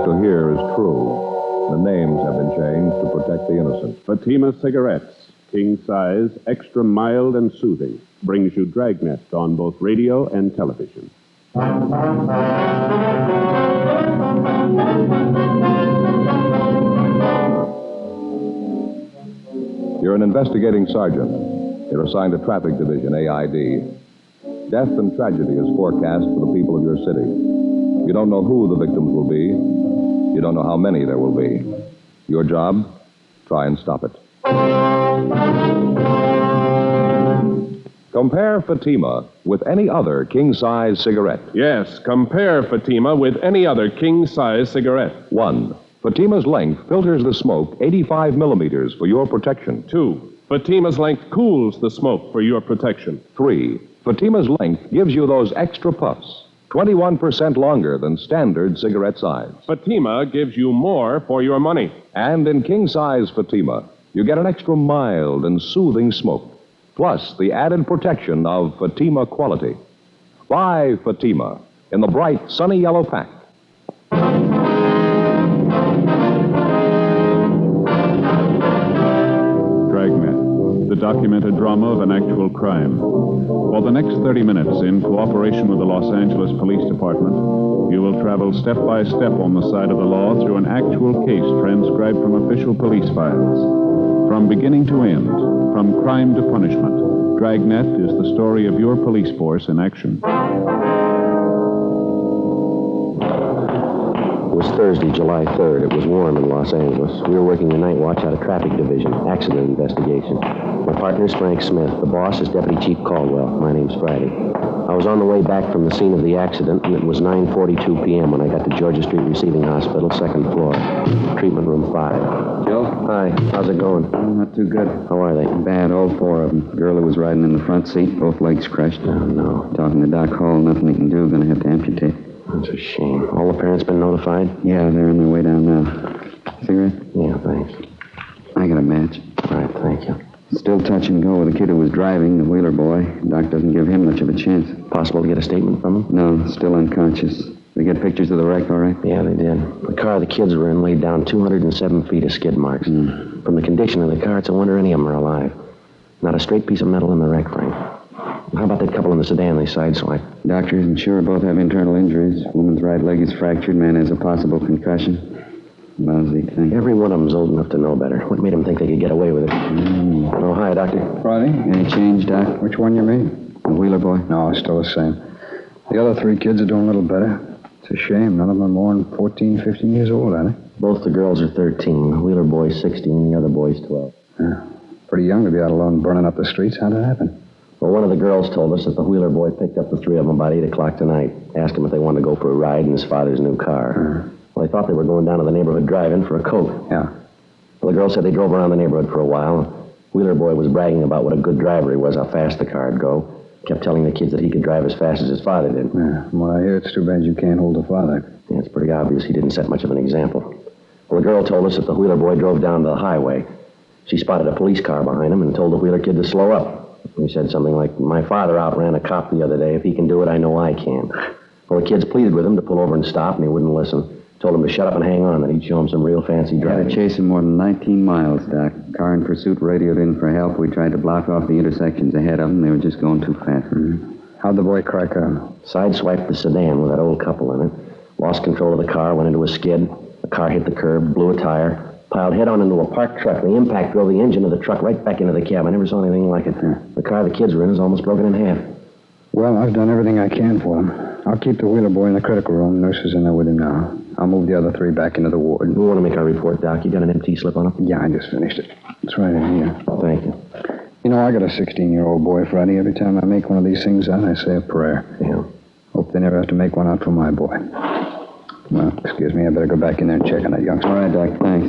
you'll hear is true. The names have been changed to protect the innocent. Fatima Cigarettes, king size, extra mild and soothing, brings you Dragnet on both radio and television. You're an investigating sergeant. You're assigned to Traffic Division, AID. Death and tragedy is forecast for the people of your city. You don't know who the victims will be. You don't know how many there will be. Your job? Try and stop it. Compare Fatima with any other king-size cigarette. Yes, compare Fatima with any other king-size cigarette. 1. Fatima's length filters the smoke 85 millimeters for your protection. 2. Fatima's length cools the smoke for your protection. 3. Fatima's length gives you those extra puffs, 21% longer than standard cigarette size. Fatima gives you more for your money. And in king-size Fatima, you get an extra mild and soothing smoke, plus the added protection of Fatima quality. Buy Fatima in the bright, sunny yellow pack. Dragnet, the documented drama of an actual crime. For the next 30 minutes, in cooperation with the Los Angeles Police Department, you will travel step by step on the side of the law through an actual case transcribed from official police files. From beginning to end, from crime to punishment, Dragnet is the story of your police force in action. It was Thursday, July 3rd. It was warm in Los Angeles. We were working the night watch out of Traffic Division, accident investigation. My partner's Frank Smith. The boss is Deputy Chief Caldwell. My name's Friday. I was on the way back from the scene of the accident, and it was 9:42 p.m. when I got to Georgia Street Receiving Hospital, second floor, treatment room 5. Joe? Hi, how's it going? Not too good. How are they? Bad, all 4 of them. Girl who was riding in the front seat, both legs crushed. Oh, no. Talking to Doc Hall, nothing he can do. Gonna have to amputate. That's a shame. All the parents been notified? Yeah, they're on their way down now. Cigarette? Yeah, thanks. I got a match. All right, thank you. Still touch and go with the kid who was driving, the Wheeler boy. Doc doesn't give him much of a chance. Possible to get a statement from him? No, still unconscious. They get pictures of the wreck, all right? Yeah, they did. The car the kids were in laid down 207 feet of skid marks. From the condition of the car, it's a wonder any of them are alive. Not a straight piece of metal in the wreck, Frank. How about that couple in the sedan they sideswiped? Doctor isn't sure. Both have internal injuries. Woman's right leg is fractured. Man has a possible concussion. Lousy thing. Every one of them's old enough to know better. What made them think they could get away with it? Oh, hi, Doctor. Friday? Any change, Doc? Which one you mean? The Wheeler boy? No, still the same. The other 3 kids are doing a little better. It's a shame. None of them are more than 14, 15 years old, are they? Both the girls are 13. The Wheeler boy's 16, the other boy's 12. Yeah. Pretty young to be out alone burning up the streets. How'd it happen? Well, one of the girls told us that the Wheeler boy picked up the 3 of them about 8 o'clock tonight. Asked them if they wanted to go for a ride in his father's new car. Well, they thought they were going down to the neighborhood drive-in for a Coke. Yeah. Well, the girl said they drove around the neighborhood for a while. Wheeler boy was bragging about what a good driver he was, how fast the car'd go. Kept telling the kids that he could drive as fast as his father did. Yeah. From what I hear, it's too bad you can't hold the father. Yeah, it's pretty obvious he didn't set much of an example. Well, the girl told us that the Wheeler boy drove down the highway. She spotted a police car behind him and told the Wheeler kid to slow up. He said something like, "My father outran a cop the other day. If he can do it, I know I can." Well, the kids pleaded with him to pull over and stop, and he wouldn't listen. Told him to shut up and hang on, that he'd show him some real fancy driving. Had to chase him more than 19 miles, Doc. Car in pursuit radioed in for help. We tried to block off the intersections ahead of them. They were just going too fast. How'd the boy crack out? Sideswiped the sedan with that old couple in it. Lost control of the car, went into a skid. The car hit the curb, blew a tire, piled head-on into a parked truck. The impact drove the engine of the truck right back into the cab. I never saw anything like it. The car the kids were in is almost broken in half. Well, I've done everything I can for him. I'll keep the Wheeler boy in the critical room. Nurse is in there with him now. I'll move the other 3 back into the ward. We want to make our report, Doc. You got an empty slip on it? Yeah, I just finished it. It's right in here. Thank you. You know, I got a 16-year-old boy, Friday. Every time I make one of these things out, I say a prayer. Yeah. Hope they never have to make one out for my boy. Well, excuse me. I better go back in there and check on that youngster. All right, Doc. Thanks.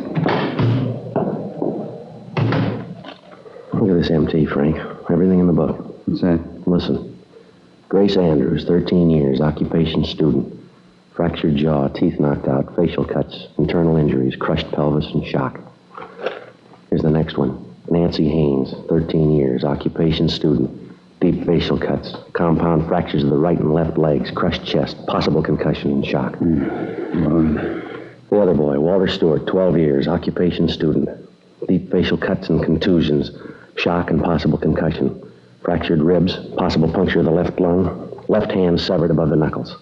Look at this MT, Frank. Everything in the book. What's that? Listen. Grace Andrews, 13 years, occupation student. Fractured jaw, teeth knocked out, facial cuts, internal injuries, crushed pelvis, and shock. Here's the next one. Nancy Haynes, 13 years, occupation student. Deep facial cuts, compound fractures of the right and left legs, crushed chest, possible concussion and shock. Well, The other boy, Walter Stewart, 12 years, occupation student. Deep facial cuts and contusions, shock and possible concussion. Fractured ribs, possible puncture of the left lung, left hand severed above the knuckles.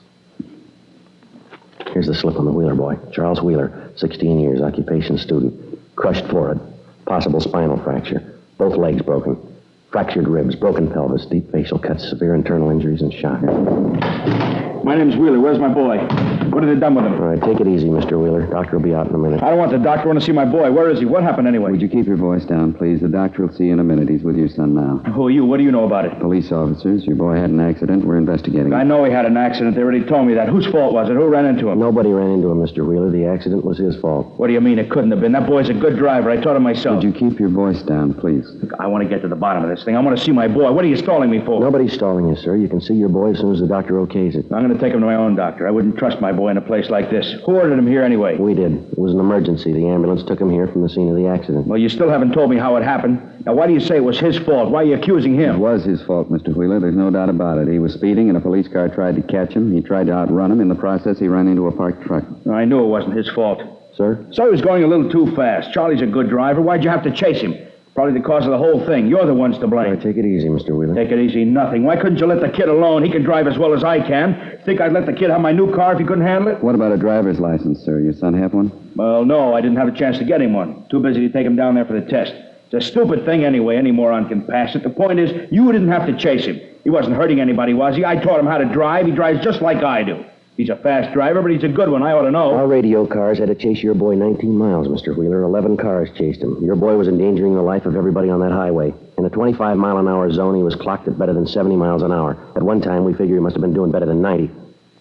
Here's the slip on the Wheeler boy. Charles Wheeler, 16 years, occupation student. Crushed forehead, possible spinal fracture. Both legs broken. Fractured ribs, broken pelvis, deep facial cuts, severe internal injuries, and shock. My name's Wheeler. Where's my boy? What have they done with him? All right, take it easy, Mr. Wheeler. Doctor will be out in a minute. I don't want the doctor. I want to see my boy. Where is he? What happened anyway? Would you keep your voice down, please? The doctor will see you in a minute. He's with your son now. Who are you? What do you know about it? Police officers. Your boy had an accident. We're investigating it. I know he had an accident. They already told me that. Whose fault was it? Who ran into him? Nobody ran into him, Mr. Wheeler. The accident was his fault. What do you mean it couldn't have been? That boy's a good driver. I taught him myself. Would you keep your voice down, please? Look, I want to get to the bottom of this thing. I want to see my boy. What are you stalling me for? Nobody's stalling you, sir. You can see your boy as soon as the doctor okays it. I'm going to take him to my own doctor. I wouldn't trust my boy in a place like this. Who ordered him here anyway? We did. It was an emergency. The ambulance took him here from the scene of the accident. Well, you still haven't told me how it happened. Now, why do you say it was his fault? Why are you accusing him? It was his fault, Mr. Wheeler. There's no doubt about it. He was speeding, and a police car tried to catch him. He tried to outrun him. In the process, he ran into a parked truck. I knew it wasn't his fault. Sir? So he was going a little too fast. Charlie's a good driver. Why'd you have to chase him? Probably the cause of the whole thing. You're the ones to blame. All right, take it easy, Mr. Wheeler. Take it easy, nothing. Why couldn't you let the kid alone? He can drive as well as I can. Think I'd let the kid have my new car if he couldn't handle it? What about a driver's license, sir? Your son have one? Well, no, I didn't have a chance to get him one. Too busy to take him down there for the test. It's a stupid thing anyway. Any moron can pass it. The point is, you didn't have to chase him. He wasn't hurting anybody, was he? I taught him how to drive. He drives just like I do. He's a fast driver, but he's a good one. I ought to know. Our radio cars had to chase your boy 19 miles, Mr. Wheeler. 11 cars chased him. Your boy was endangering the life of everybody on that highway. In a 25-mile-an-hour zone, he was clocked at better than 70 miles an hour. At one time, we figure he must have been doing better than 90.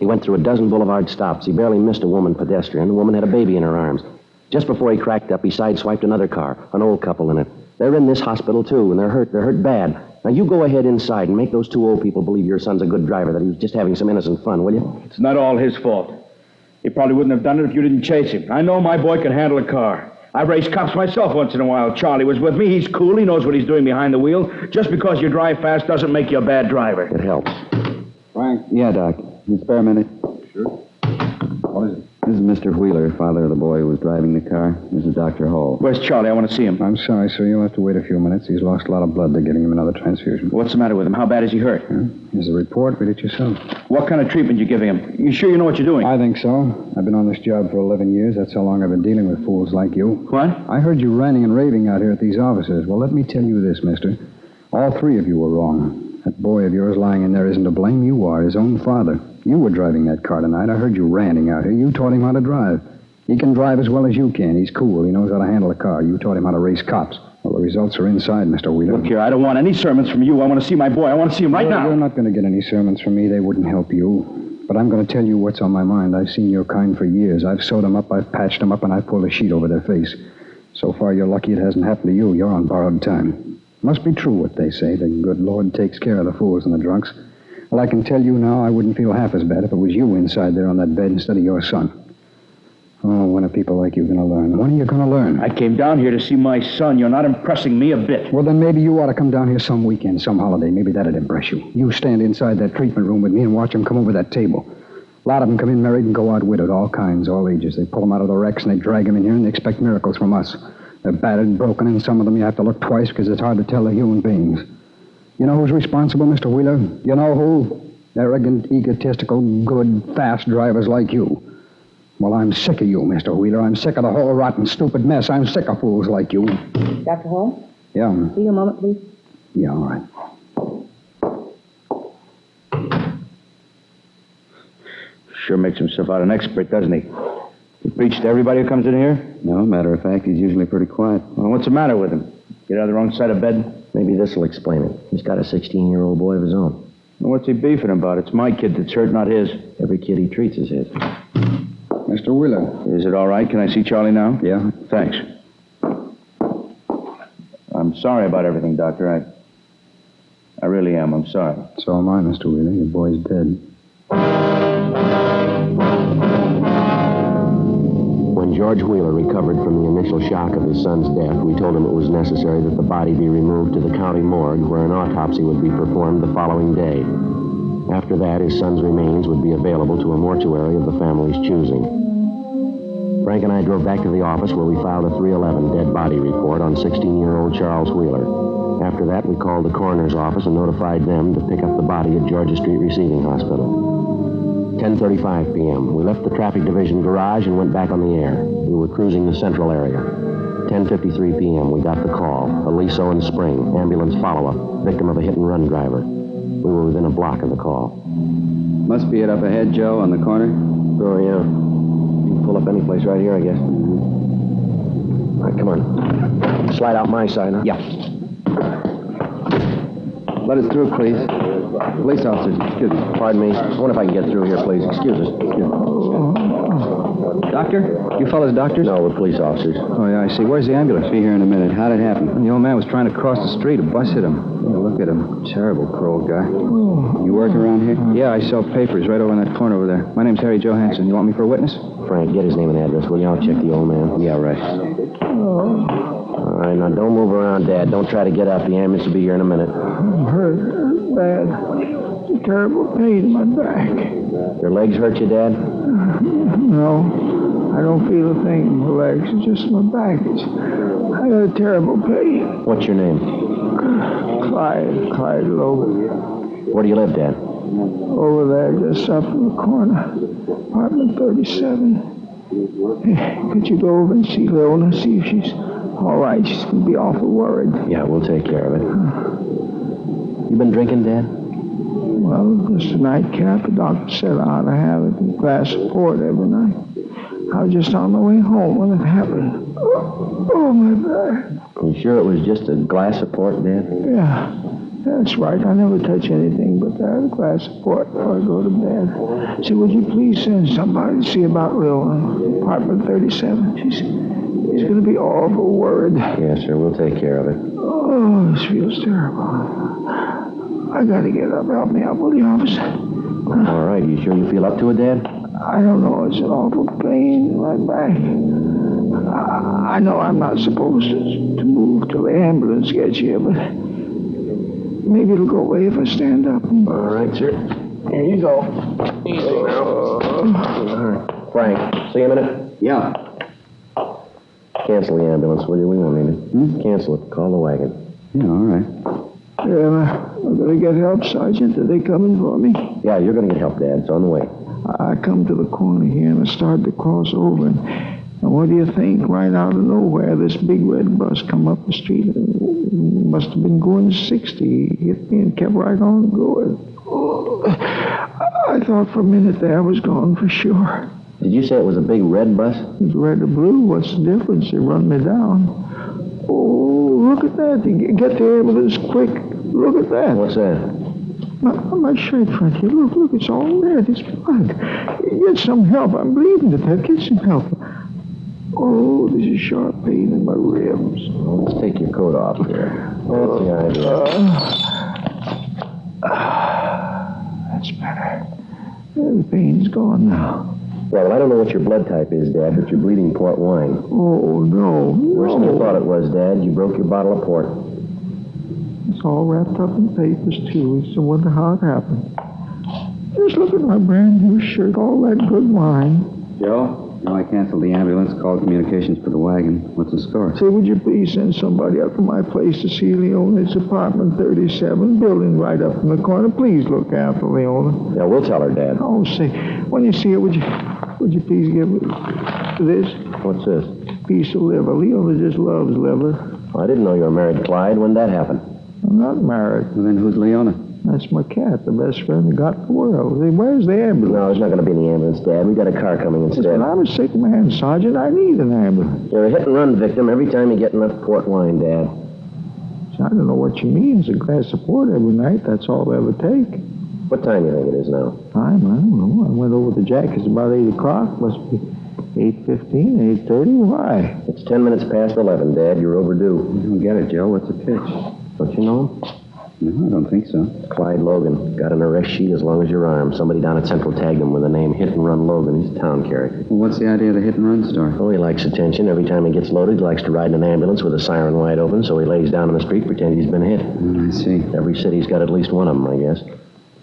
He went through a dozen boulevard stops. He barely missed a woman pedestrian. The woman had a baby in her arms. Just before he cracked up, he sideswiped another car, an old couple in it. They're in this hospital, too, and they're hurt. They're hurt bad. Now, you go ahead inside and make those two old people believe your son's a good driver, that he was just having some innocent fun, will you? It's not all his fault. He probably wouldn't have done it if you didn't chase him. I know my boy can handle a car. I've raced cops myself once in a while. Charlie was with me. He's cool. He knows what he's doing behind the wheel. Just because you drive fast doesn't make you a bad driver. It helps. Frank? Yeah, Doc. Can you spare a minute? Sure. What is it? This is Mr. Wheeler, father of the boy who was driving the car. This is Dr. Hall. Where's Charlie? I want to see him. I'm sorry, sir. You'll have to wait a few minutes. He's lost a lot of blood. They're getting him another transfusion. What's the matter with him? How bad is he hurt? Here's the report. Read it yourself. What kind of treatment you giving him? You sure you know what you're doing? I think so. I've been on this job for 11 years. That's how long I've been dealing with fools like you. What? I heard you ranting and raving out here at these offices. Well, let me tell you this, mister. All three of you were wrong. That boy of yours lying in there isn't to blame. You are, his own father. You were driving that car tonight. I heard you ranting out here. You taught him how to drive. He can drive as well as you can. He's cool. He knows how to handle a car. You taught him how to race cops. Well, the results are inside, Mr. Wheeler. Look here, I don't want any sermons from you. I want to see my boy. I want to see him right now. You're not going to get any sermons from me. They wouldn't help you. But I'm going to tell you what's on my mind. I've seen your kind for years. I've sewed them up, I've patched them up, and I've pulled a sheet over their face. So far, you're lucky it hasn't happened to you. You're on borrowed time. Must be true what they say. The good Lord takes care of the fools and the drunks. Well, I can tell you now I wouldn't feel half as bad if it was you inside there on that bed instead of your son. Oh, when are people like you going to learn? When are you going to learn? I came down here to see my son. You're not impressing me a bit. Well, then maybe you ought to come down here some weekend, some holiday. Maybe that'd impress you. You stand inside that treatment room with me and watch them come over that table. A lot of them come in married and go out widowed, all kinds, all ages. They pull them out of the wrecks and they drag them in here and they expect miracles from us. They're battered and broken, and some of them you have to look twice because it's hard to tell they're human beings. You know who's responsible, Mr. Wheeler? You know who? Arrogant, egotistical, good, fast drivers like you. Well, I'm sick of you, Mr. Wheeler. I'm sick of the whole rotten, stupid mess. I'm sick of fools like you. Dr. Hall? Yeah. See you a moment, please. Yeah, all right. Sure makes himself out an expert, doesn't he? He preach to everybody who comes in here? No, matter of fact, he's usually pretty quiet. Well, what's the matter with him? Get out of the wrong side of bed? Maybe this will explain it. He's got a 16-year-old boy of his own. Well, what's he beefing about? It's my kid that's hurt, not his. Every kid he treats is his. Mr. Wheeler. Is it all right? Can I see Charlie now? Yeah? Thanks. I'm sorry about everything, Doctor. I really am. I'm sorry. So am I, Mr. Wheeler. Your boy's dead. When George Wheeler recovered from the initial shock of his son's death, we told him it was necessary that the body be removed to the county morgue where an autopsy would be performed the following day. After that, his son's remains would be available to a mortuary of the family's choosing. Frank and I drove back to the office where we filed a 311 dead body report on 16-year-old Charles Wheeler. After that, we called the coroner's office and notified them to pick up the body at Georgia Street Receiving Hospital. 10:35 p.m. We left the traffic division garage and went back on the air. We were cruising the central area. 10:53 p.m. We got the call. Aliso and Spring, ambulance follow-up, victim of a hit-and-run driver. We were within a block of the call. Must be it up ahead, Joe, on the corner. Oh, yeah. You can pull up any place right here, I guess. All right, come on. Slide out my side, huh? Yeah. Let us through, please. Police officers, excuse me. Pardon me. I wonder if I can get through here, please. Excuse us. Doctor? You fellas doctors? No, we're police officers. Oh, yeah, I see. Where's the ambulance? Be here in a minute. How'd it happen? The old man was trying to cross the street. A bus hit him. Yeah, look at him. Terrible, poor old guy. You work around here? Yeah, I sell papers right over in that corner over there. My name's Harry Johansson. You want me for a witness? Frank, get his name and address, will you? I'll check the old man. Yeah, right. All right, now don't move around, Dad. Don't try to get up. The ambulance will be here in a minute. I'm hurt bad. A terrible pain in my back. Your legs hurt you, Dad? No, I don't feel a thing in my legs. It's just my back. I got a terrible pain. What's your name? Clyde Logan. Where do you live, Dad? Over there, just up in the corner. Apartment 37. Hey, could you go over and see Leona, see if she's all right? She's going to be awful worried. Yeah, we'll take care of it. You been drinking, Dad? Well, just a nightcap. The doctor said I ought to have a glass of port every night. I was just on my way home when it happened. Oh, my back. You sure it was just a glass of port, Dad? Yeah, that's right. I never touch anything but that, a glass of port before I go to bed. See, would you please send somebody to see about Leona, apartment 37? She's going to be awful worried. Yes, sir. We'll take care of it. Oh, this feels terrible. I got to get up. Help me out, will you, officer? All right. You sure you feel up to it, Dad? I don't know. It's an awful pain in my back. I know I'm not supposed to move till the ambulance gets here, but maybe it'll go away if I stand up. All right, sir. Here you go. Easy now. All right. Frank, see you a minute? Yeah. Cancel the ambulance, will you? We won't need it. Cancel it. Call the wagon. Yeah, all right. Yeah, I'm going to get help, Sergeant. Are they coming for me? Yeah, you're going to get help, Dad. It's on the way. I come to the corner here and I started to cross over. And what do you think? Right out of nowhere, this big red bus come up the street. And must have been going 60. Hit me and kept right on going. Oh, I thought for a minute there I was gone for sure. Did you say it was a big red bus? It's red or blue. What's the difference? They run me down. Oh, look at that. Get the ambulance quick. Look at that. What's that? My shirt front here. Look, it's all there. This blood. Get some help. I'm bleeding to death. Get some help. Oh, there's a sharp pain in my ribs. Let's take your coat off here. That's the idea. That's better. The pain's gone now. Well, I don't know what your blood type is, Dad, but you're bleeding port wine. Oh, no. Worse than you thought it was, Dad. You broke your bottle of port. It's all wrapped up in papers, too. I wonder how it happened. Just look at my brand new shirt, all that good wine. Joe? No, I canceled the ambulance, called communications for the wagon. What's the score? Say, would you please send somebody up to my place to see Leona? It's apartment 37, building right up in the corner. Please look after Leona. Yeah, we'll tell her, Dad. Oh, say, when you see her, would you please give me this? What's this? Piece of liver. Leona just loves liver. I didn't know you were married, Clyde. When did that happen? I'm not married. Well, then who's Leona? That's my cat, the best friend I got in the world. Say, where's the ambulance? No, it's not going to be in the ambulance, Dad. We've got a car coming instead. Listen, I'm a sick man, Sergeant. I need an ambulance. You're a hit-and-run victim every time you get enough port wine, Dad. I don't know what you mean. It's a glass of port every night. That's all I ever take. What time do you think it is now? Time? I don't know. I went over to Jack. It's about 8 o'clock. Must be 8:15, 8:30. Why? It's 10 minutes past 11, Dad. You're overdue. I don't get it, Joe. What's the pitch? Don't you know him? No, I don't think so. Clyde Logan. Got an arrest sheet as long as your arm. Somebody down at Central tagged him with the name Hit and Run Logan. He's a town character. Well, what's the idea of the hit-and-run story? Oh, he likes attention. Every time he gets loaded, he likes to ride in an ambulance with a siren wide open, so he lays down on the street, pretend he's been hit. I see. Every city's got at least one of them, I guess.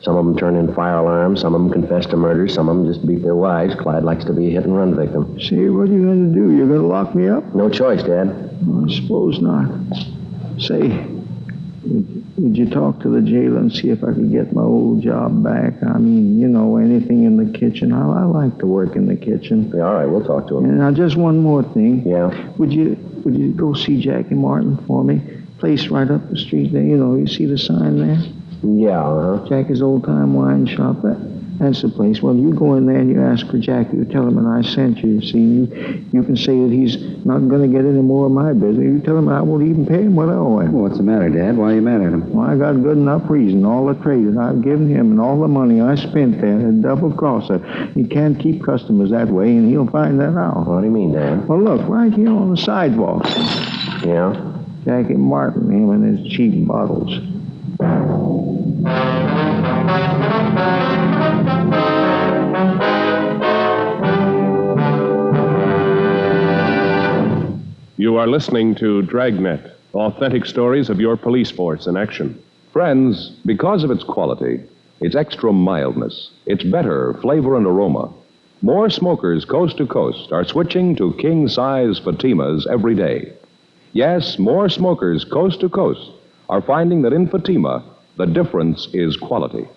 Some of them turn in fire alarms, some of them confess to murder, some of them just beat their wives. Clyde likes to be a hit-and-run victim. See, what are you going to do? You're going to lock me up? No choice, Dad. I suppose not. Say, would you talk to the jailer and see if I could get my old job back? I mean, you know, anything in the kitchen. I like to work in the kitchen. Yeah, all right, we'll talk to him. And now, just one more thing. Yeah? Would you go see Jackie Martin for me? Place right up the street there. You know, you see the sign there? Yeah, uh-huh. Jackie's Old Time Wine Shop. That's the place. Well, you go in there and you ask for Jackie. You tell him and I sent you. See, you can say that he's not going to get any more of my business. You tell him I won't even pay him what I owe him. Well, what's the matter, Dad? Why are you mad at him? Well, I got good enough reason. All the trade that I've given him and all the money I spent there, a double-crosser. You can't keep customers that way, and he'll find that out. What do you mean, Dad? Well, look, right here on the sidewalk. Yeah? Jackie Martin, him and his cheap bottles. You are listening to Dragnet, authentic stories of your police force in action. Friends, because of its quality, its extra mildness, its better flavor and aroma, more smokers coast to coast are switching to king-size Fatimas every day. Yes, more smokers coast to coast are finding that in Fatima, the difference is quality.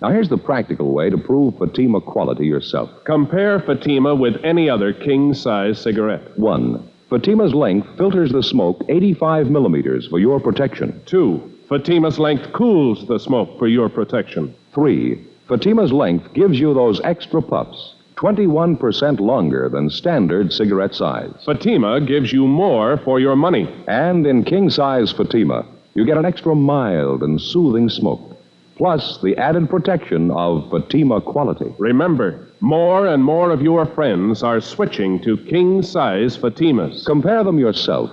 Now, here's the practical way to prove Fatima quality yourself. Compare Fatima with any other king-size cigarette. 1. Fatima's length filters the smoke 85 millimeters for your protection. 2. Fatima's length cools the smoke for your protection. 3. Fatima's length gives you those extra puffs, 21% longer than standard cigarette size. Fatima gives you more for your money. And in king-size Fatima, you get an extra mild and soothing smoke, plus the added protection of Fatima quality. Remember, more and more of your friends are switching to king-size Fatimas. Compare them yourself.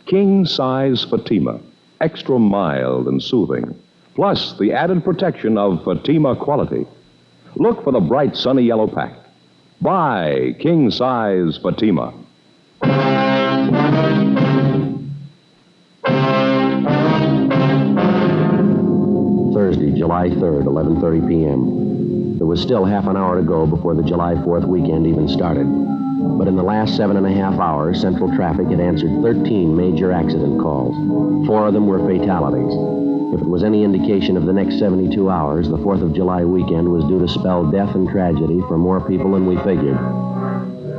King-size Fatima, extra mild and soothing, plus the added protection of Fatima quality. Look for the bright sunny yellow pack. Buy king-size Fatima. Thursday, July 3rd, 11:30 p.m. There was still half an hour to go before the July 4th weekend even started. But in the last 7.5 hours, Central Traffic had answered 13 major accident calls. 4 of them were fatalities. If it was any indication of the next 72 hours, the 4th of July weekend was due to spell death and tragedy for more people than we figured.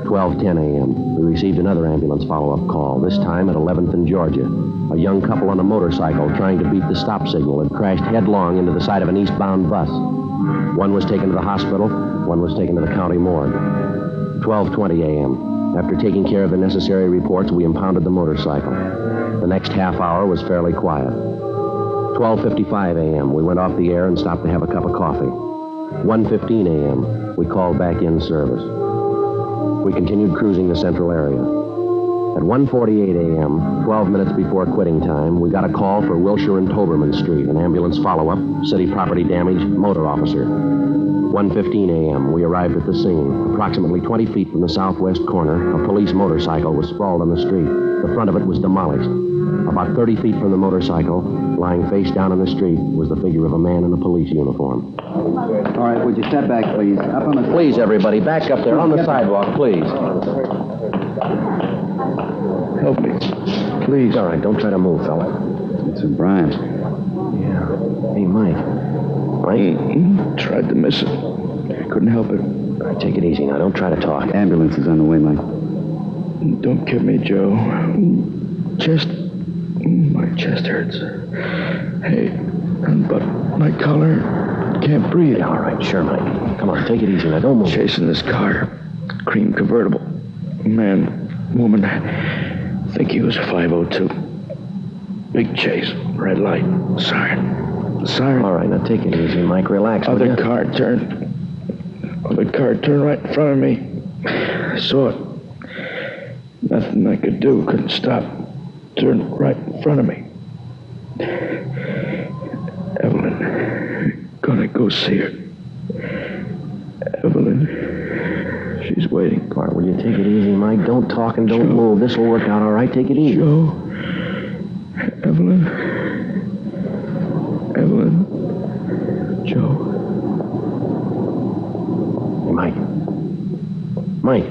12:10 a.m., we received another ambulance follow-up call, this time at 11th and Georgia. A young couple on a motorcycle trying to beat the stop signal had crashed headlong into the side of an eastbound bus. One was taken to the hospital, one was taken to the county morgue. 12:20 a.m. After taking care of the necessary reports, we impounded the motorcycle. The next half hour was fairly quiet. 12:55 a.m., we went off the air and stopped to have a cup of coffee. 1:15 a.m., we called back in service. We continued cruising the central area. At 1:48 a.m., 12 minutes before quitting time, we got a call for Wilshire and Toberman Street, an ambulance follow-up, city property damage, motor officer. 1:15 a.m., we arrived at the scene. Approximately 20 feet from the southwest corner, a police motorcycle was sprawled on the street. The front of it was demolished. About 30 feet from the motorcycle, lying face down on the street, was the figure of a man in a police uniform. All right, would you step back, please? Up on the... Please, everybody, back up there on the sidewalk, please. Help me. Please. All right, don't try to move, fella. It's Brian. Yeah. Hey, Mike. Mike? Tried to miss it. Couldn't help it. All right, take it easy now. Don't try to talk. Ambulance is on the way, Mike. Don't kill me, Joe. My chest hurts. Hey, but my collar can't breathe. Yeah, all right, sure, Mike. Come on, take it easy now. Don't move. Chasing this car. Cream convertible. Man, woman, I think he was a 502. Big chase. Red light. Siren. All right, now take it easy, Mike. Relax. Other car turned right in front of me. I saw it. Nothing I could do. Couldn't stop. Turned right in front of me. Evelyn. Gonna go see her. Evelyn. She's waiting. All right, will you take it easy, Mike? Don't talk and don't move. This will work out all right. Take it easy. Joe. Evelyn. Joe. Hey, Mike. Mike.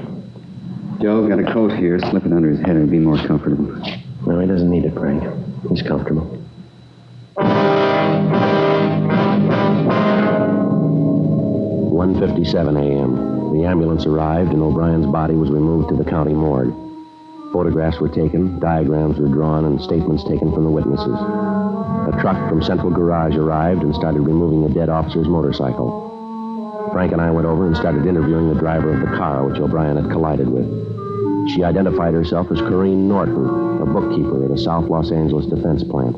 Joe, got a coat here. Slip it under his head. It'll be more comfortable. No, he doesn't need it, Frank. He's comfortable. 1:57 a.m. The ambulance arrived, and O'Brien's body was removed to the county morgue. Photographs were taken, diagrams were drawn, and statements taken from the witnesses. A truck from Central Garage arrived and started removing the dead officer's motorcycle. Frank and I went over and started interviewing the driver of the car which O'Brien had collided with. She identified herself as Corrine Norton, a bookkeeper at a South Los Angeles defense plant.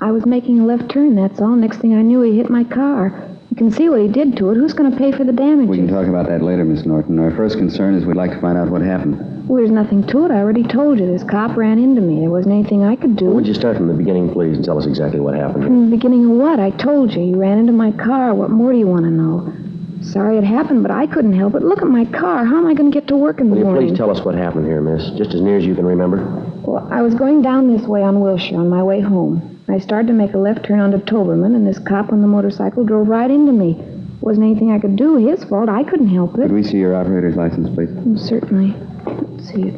I was making a left turn, that's all. Next thing I knew, he hit my car. You can see what he did to it. Who's going to pay for the damages? We can talk about that later, Miss Norton. Our first concern is we'd like to find out what happened. Well, there's nothing to it. I already told you. This cop ran into me. There wasn't anything I could do. Would you start from the beginning, please, and tell us exactly what happened? From the beginning of what? I told you. He ran into my car. What more do you want to know? Sorry it happened, but I couldn't help it. Look at my car. How am I going to get to work in the morning? morning? Will you please tell us what happened here, miss, just as near as you can remember? Well, I was going down this way on Wilshire on my way home. I started to make a left turn onto Toberman, and this cop on the motorcycle drove right into me. Wasn't anything I could do. His fault. I couldn't help it. Could we see your operator's license, please? Certainly. Let's see it.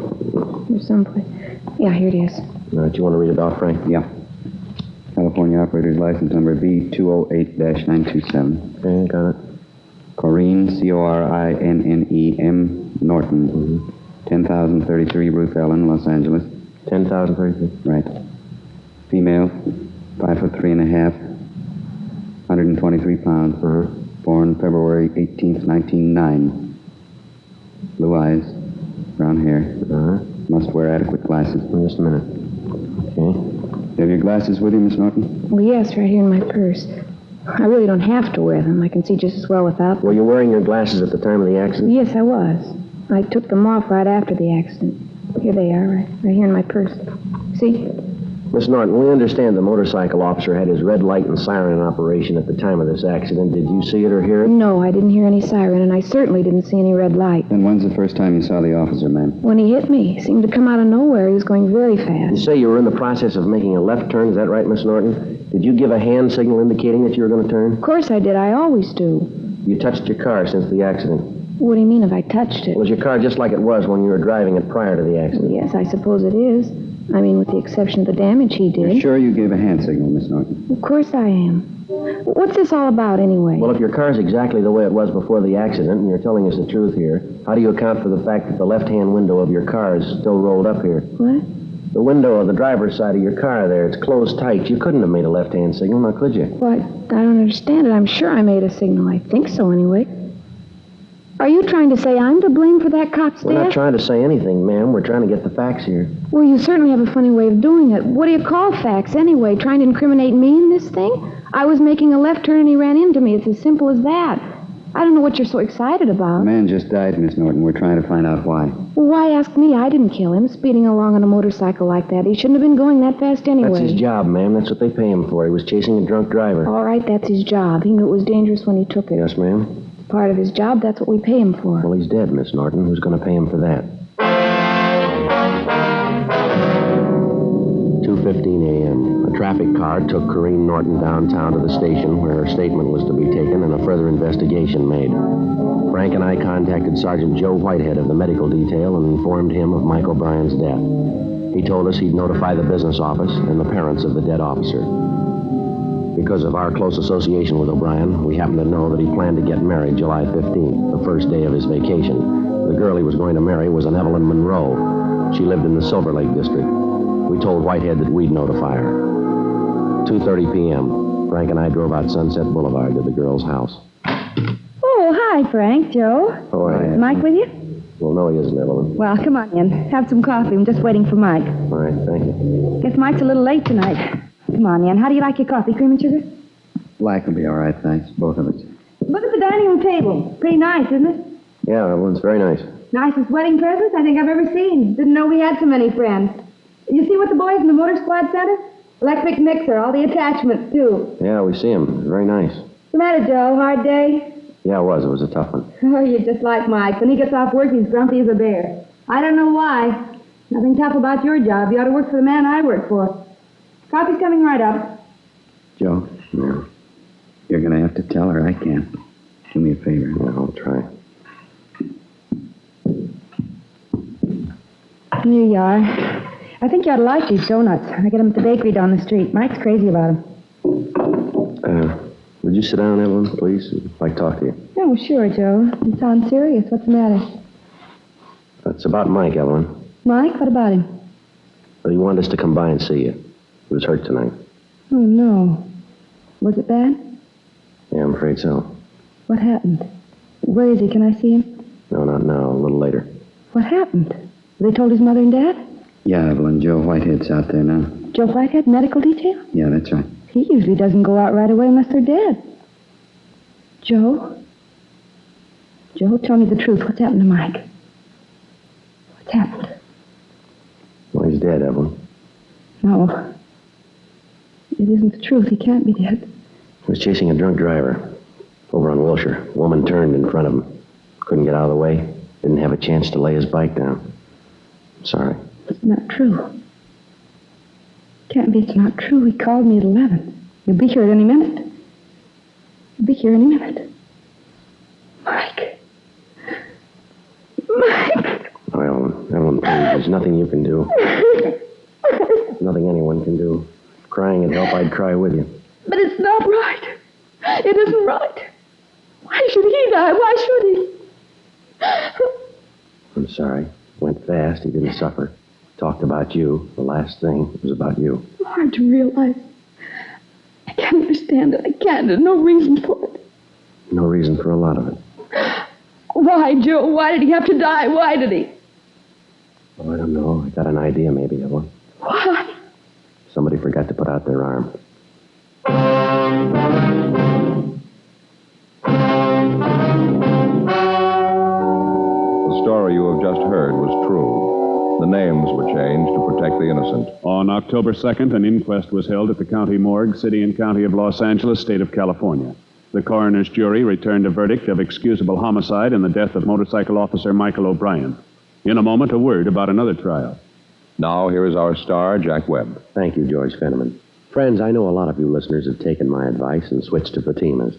There's someplace. Yeah, here it is. Do you want to read it off, Frank? Yeah. California operator's license number B208-927. Okay, got it. Corrine, C-O-R-I-N-N-E-M, Norton. 10,033 Ruth Ellen, Los Angeles. 10,033? Right. Female, 5'3.5", 123 pounds. Born February 18th, 1909. Blue eyes, brown hair. Must wear adequate glasses. Just a minute. Okay. You have your glasses with you, Miss Norton? Well, yes, right here in my purse. I really don't have to wear them. I can see just as well without them. Were you wearing your glasses at the time of the accident? Yes, I was. I took them off right after the accident. Here they are, right here in my purse. See? Miss Norton, we understand the motorcycle officer had his red light and siren in operation at the time of this accident. Did you see it or hear it? No, I didn't hear any siren, and I certainly didn't see any red light. Then when's the first time you saw the officer, ma'am? When he hit me. He seemed to come out of nowhere. He was going very fast. You say you were in the process of making a left turn. Is that right, Miss Norton? Did you give a hand signal indicating that you were going to turn? Of course I did. I always do. You touched your car since the accident. What do you mean if I touched it? Was your car just like it was when you were driving it prior to the accident? Yes, I suppose it is. I mean, with the exception of the damage he did. You're sure you gave a hand signal, Miss Norton? Of course I am. What's this all about, anyway? Well, if your car's exactly the way it was before the accident, and you're telling us the truth here, how do you account for the fact that the left-hand window of your car is still rolled up here? What? The window of the driver's side of your car there, it's closed tight. You couldn't have made a left-hand signal, now could you? Well, I don't understand it. I'm sure I made a signal. I think so, anyway. Are you trying to say I'm to blame for that cop's death? We're not trying to say anything, ma'am. We're trying to get the facts here. Well, you certainly have a funny way of doing it. What do you call facts, anyway? Trying to incriminate me in this thing? I was making a left turn and he ran into me. It's as simple as that. I don't know what you're so excited about. The man just died, Miss Norton. We're trying to find out why. Well, why ask me? I didn't kill him, speeding along on a motorcycle like that. He shouldn't have been going that fast anyway. That's his job, ma'am. That's what they pay him for. He was chasing a drunk driver. All right, that's his job. He knew it was dangerous when he took it. Yes, ma'am. Part of his job, that's what we pay him for. Well, he's dead, Miss Norton. Who's going to pay him for that? 2:15 a.m. A traffic car took Corrine Norton downtown to the station where her statement was to be taken and a further investigation made. Frank and I contacted Sergeant Joe Whitehead of the medical detail and informed him of Mike O'Brien's death. He told us he'd notify the business office and the parents of the dead officer. Because of our close association with O'Brien, we happened to know that he planned to get married July 15th, the first day of his vacation. The girl he was going to marry was an Evelyn Monroe. She lived in the Silver Lake district. We told Whitehead that we'd notify her. 2:30 p.m. Frank and I drove out Sunset Boulevard to the girl's house. Oh, hi, Frank. Joe. Oh, Is Mike with you? Well, no, he isn't, Evelyn. Well, come on in. Have some coffee. I'm just waiting for Mike. All right, thank you. Guess Mike's a little late tonight. Come on in. How do you like your coffee? Cream and sugar? Black will be all right, thanks. Both of us. Look at the dining room table. Pretty nice, isn't it? Yeah, Evelyn, it's very nice. Nicest wedding presents I think I've ever seen. Didn't know we had so many friends. You see what the boys in the motor squad sent us? Electric mixer, all the attachments, too. Yeah, we see him. Very nice. What's the matter, Joe? Hard day? Yeah, it was. It was a tough one. Oh, you're just like Mike. When he gets off work, he's grumpy as a bear. I don't know why. Nothing tough about your job. You ought to work for the man I work for. Coffee's coming right up. Joe? Yeah. You're going to have to tell her. I can't. Do me a favor. Yeah, I'll try. Here you are. I think you ought to like these donuts. I get them at the bakery down the street. Mike's crazy about them. Would you sit down, Evelyn, please? I'd like to talk to you. Oh, sure, Joe. You sound serious. What's the matter? It's about Mike, Evelyn. Mike, what about him? Well, he wanted us to come by and see you. He was hurt tonight. Oh, no. Was it bad? Yeah, I'm afraid so. What happened? Where is he? Can I see him? No, not now. A little later. What happened? They told his mother and dad? Yeah, Evelyn. Joe Whitehead's out there now. Joe Whitehead, medical detail? Yeah, that's right. He usually doesn't go out right away unless they're dead. Joe? Joe, tell me the truth. What's happened to Mike? What's happened? Well, he's dead, Evelyn. No. It isn't the truth. He can't be dead. He was chasing a drunk driver over on Wilshire. A woman turned in front of him. Couldn't get out of the way. Didn't have a chance to lay his bike down. Sorry. It's not true. Can't be. It's not true. He called me at 11. He'll be here at any minute. He'll be here any minute. Mike. Mike. Oh, Evelyn, please. There's nothing you can do. Nothing anyone can do. If crying would help, I'd cry with you. But it's not right. It isn't right. Why should he die? Why should he? I'm sorry. Went fast. He didn't suffer. Talked about you. The last thing was about you. It's hard to realize. I can't understand it. I can't. There's no reason for it. No reason for a lot of it. Why, Joe? Why did he have to die? Why did he? Oh, I don't know. I got an idea, maybe, Evelyn. Why? Somebody forgot to put out their arm. The story you have just heard was true. The names were changed to protect the innocent. On October 2nd, an inquest was held at the county morgue, city and county of Los Angeles, state of California. The coroner's jury returned a verdict of excusable homicide in the death of motorcycle officer Michael O'Brien. In a moment, a word about another trial. Now, here is our star, Jack Webb. Thank you, George Fenneman. Friends, I know a lot of you listeners have taken my advice and switched to Fatima's.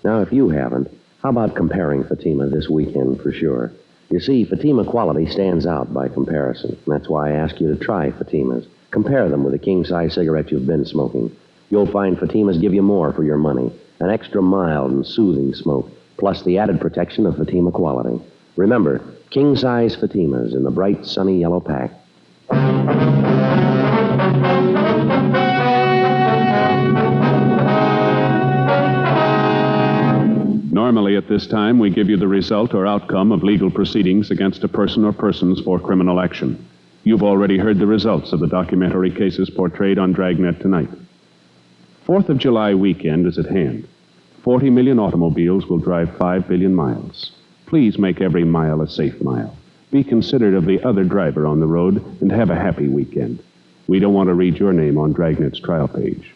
Now, if you haven't, how about comparing Fatima this weekend for sure? You see, Fatima quality stands out by comparison. That's why I ask you to try Fatima's. Compare them with the king-size cigarette you've been smoking. You'll find Fatima's give you more for your money. An extra mild and soothing smoke, plus the added protection of Fatima quality. Remember, king-size Fatima's in the bright, sunny yellow pack. Normally at this time, we give you the result or outcome of legal proceedings against a person or persons for criminal action. You've already heard the results of the documentary cases portrayed on Dragnet tonight. 4th of July weekend is at hand. 40 million automobiles will drive 5 billion miles. Please make every mile a safe mile. Be considerate of the other driver on the road and have a happy weekend. We don't want to read your name on Dragnet's trial page.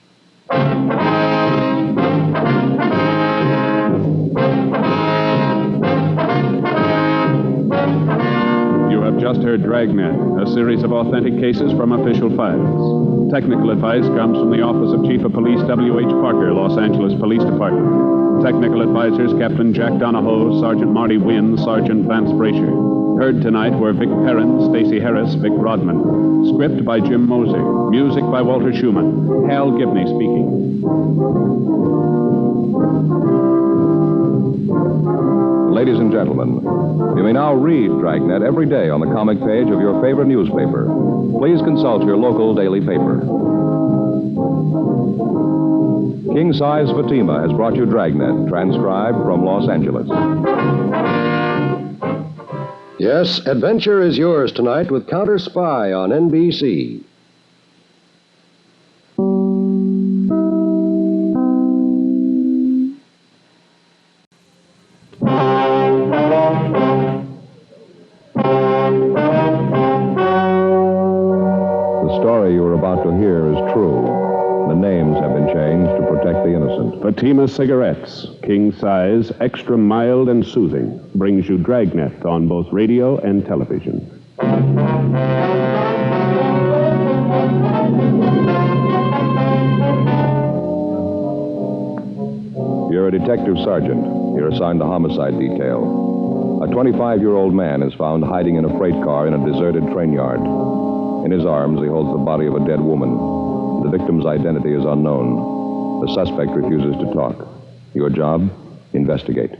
You have just heard Dragnet, a series of authentic cases from official files. Technical advice comes from the Office of Chief of Police W.H. Parker, Los Angeles Police Department. Technical advisors Captain Jack Donahoe, Sergeant Marty Wynn, Sergeant Vance Brasher. Heard tonight were Vic Perrin, Stacey Harris, Vic Rodman. Script by Jim Moser. Music by Walter Schumann. Hal Gibney speaking. Ladies and gentlemen, you may now read Dragnet every day on the comic page of your favorite newspaper. Please consult your local daily paper. King Size Fatima has brought you Dragnet, transcribed from Los Angeles. Yes, adventure is yours tonight with Counter Spy on NBC. The story you are about to hear is true. The names have been changed to protect the innocent. Fatima Cigarettes, king size, extra mild and soothing, brings you Dragnet on both radio and television. a detective sergeant. You're assigned to homicide detail. A 25-year-old man is found hiding in a freight car in a deserted train yard. In his arms, he holds the body of a dead woman. The victim's identity is unknown. The suspect refuses to talk. Your job? Investigate.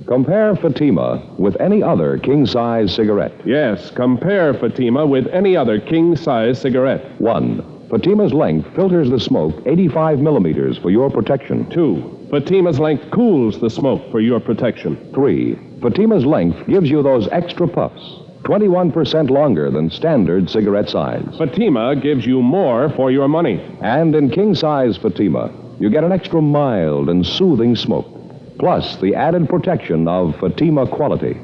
Compare Fatima with any other king-size cigarette. Yes, compare Fatima with any other king-size cigarette. 1. Fatima's length filters the smoke 85 millimeters for your protection. 2. Fatima's length cools the smoke for your protection. 3. Fatima's length gives you those extra puffs, 21% longer than standard cigarette size. Fatima gives you more for your money. And in king-size Fatima, you get an extra mild and soothing smoke, plus the added protection of Fatima quality.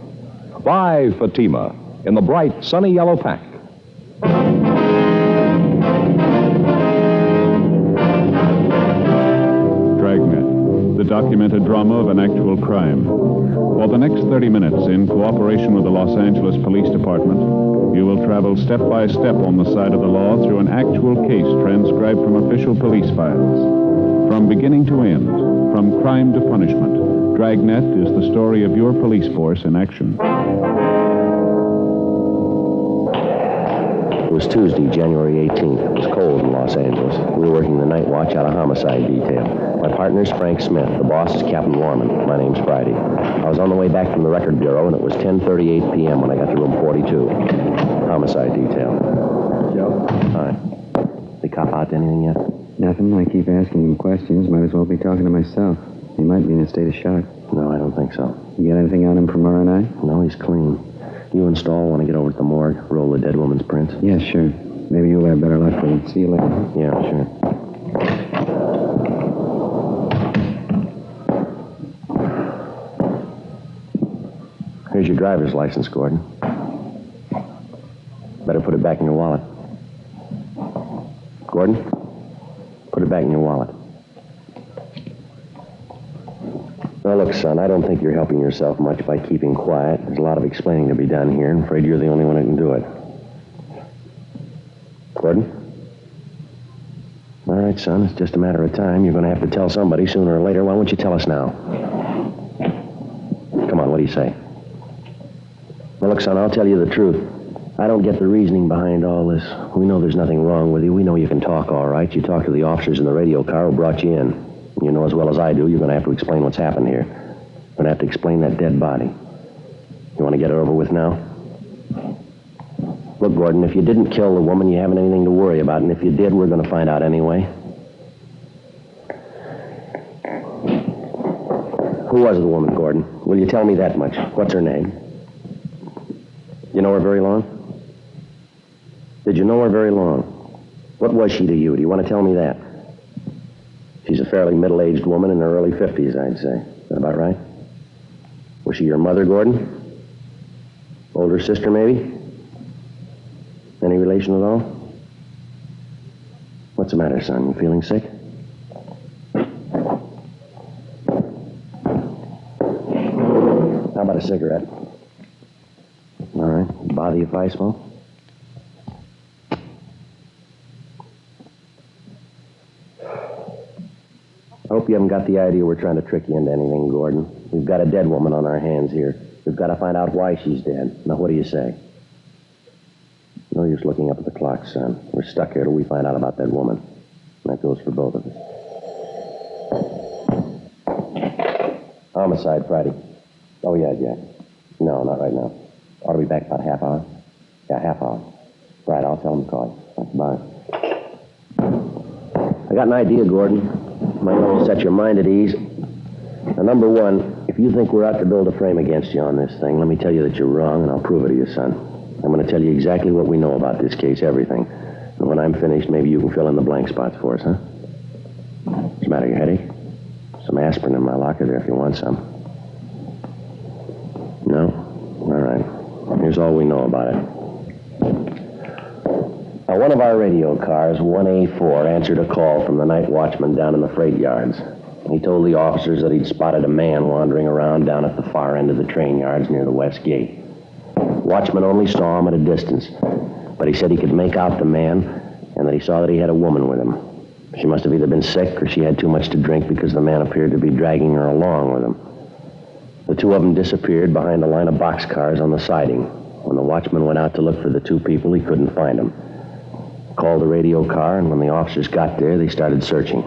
Buy Fatima in the bright, sunny yellow pack. Dragnet, the documented drama of an actual crime. For the next 30 minutes, in cooperation with the Los Angeles Police Department, you will travel step by step on the side of the law through an actual case transcribed from official police files. From beginning to end, from crime to punishment, Dragnet is the story of your police force in action. It was Tuesday, January 18th. It was cold in Los Angeles. We were working the night watch out of homicide detail. My partner's Frank Smith. The boss is Captain Warman. My name's Friday. I was on the way back from the record bureau, and it was 10:38 p.m. when I got to room 42. Homicide detail. Joe? Hi. They cop out to anything yet? Nothing. I keep asking him questions. Might as well be talking to myself. He might be in a state of shock. No, I don't think so. You got anything on him from R&I? No, he's clean. You and Stahl want to get over to the morgue, roll the dead woman's prints? Yeah, sure. Maybe you'll have better luck with him. See you later. Yeah, sure. Here's your driver's license, Gordon. Better put it back in your wallet. Gordon, put it back in your wallet. Now, look, son, I don't think you're helping yourself much by keeping quiet. There's a lot of explaining to be done here. I'm afraid you're the only one who can do it. Gordon? All right, son, it's just a matter of time. You're going to have to tell somebody sooner or later. Why won't you tell us now? Come on, what do you say? Well, look, son, I'll tell you the truth. I don't get the reasoning behind all this. We know there's nothing wrong with you. We know you can talk all right. You talked to the officers in the radio car who brought you in. You know as well as I do, you're going to have to explain what's happened here. You're going to have to explain that dead body. You want to get it over with now? Look, Gordon, if you didn't kill the woman, you haven't anything to worry about. And if you did, we're going to find out anyway. Who was the woman, Gordon? Will you tell me that much? What's her name? You know her very long? Did you know her very long? What was she to you? Do you want to tell me that? She's a fairly middle-aged woman in her early 50s, I'd say. Is that about right? Was she your mother, Gordon? Older sister, maybe? Any relation at all? What's the matter, son? You feeling sick? How about a cigarette? All right. Bother you if I smoke? I hope you haven't got the idea we're trying to trick you into anything, Gordon. We've got a dead woman on our hands here. We've got to find out why she's dead. Now, what do you say? No use looking up at the clock, son. We're stuck here till we find out about that woman. And that goes for both of us. Homicide, Friday. Oh, yeah, Jack. No, not right now. Ought to be back about a half hour. Yeah, half hour. Right, I'll tell them to call you. Bye. I got an idea, Gordon. Might want to set your mind at ease. Now, number one, if you think we're out to build a frame against you on this thing, let me tell you that you're wrong, and I'll prove it to you, son. I'm going to tell you exactly what we know about this case, everything. And when I'm finished, maybe you can fill in the blank spots for us, huh? What's the matter, your headache? Some aspirin in my locker there if you want some. No? All right. Here's all we know about it. Now, one of our radio cars, 1A4, answered a call from the night watchman down in the freight yards. He told the officers that he'd spotted a man wandering around down at the far end of the train yards near the west gate. Watchman only saw him at a distance, but he said he could make out the man and that he saw that he had a woman with him. She must have either been sick or she had too much to drink because the man appeared to be dragging her along with him. The two of them disappeared behind a line of boxcars on the siding. When the watchman went out to look for the two people, he couldn't find them. Called the radio car, and when the officers got there, they started searching.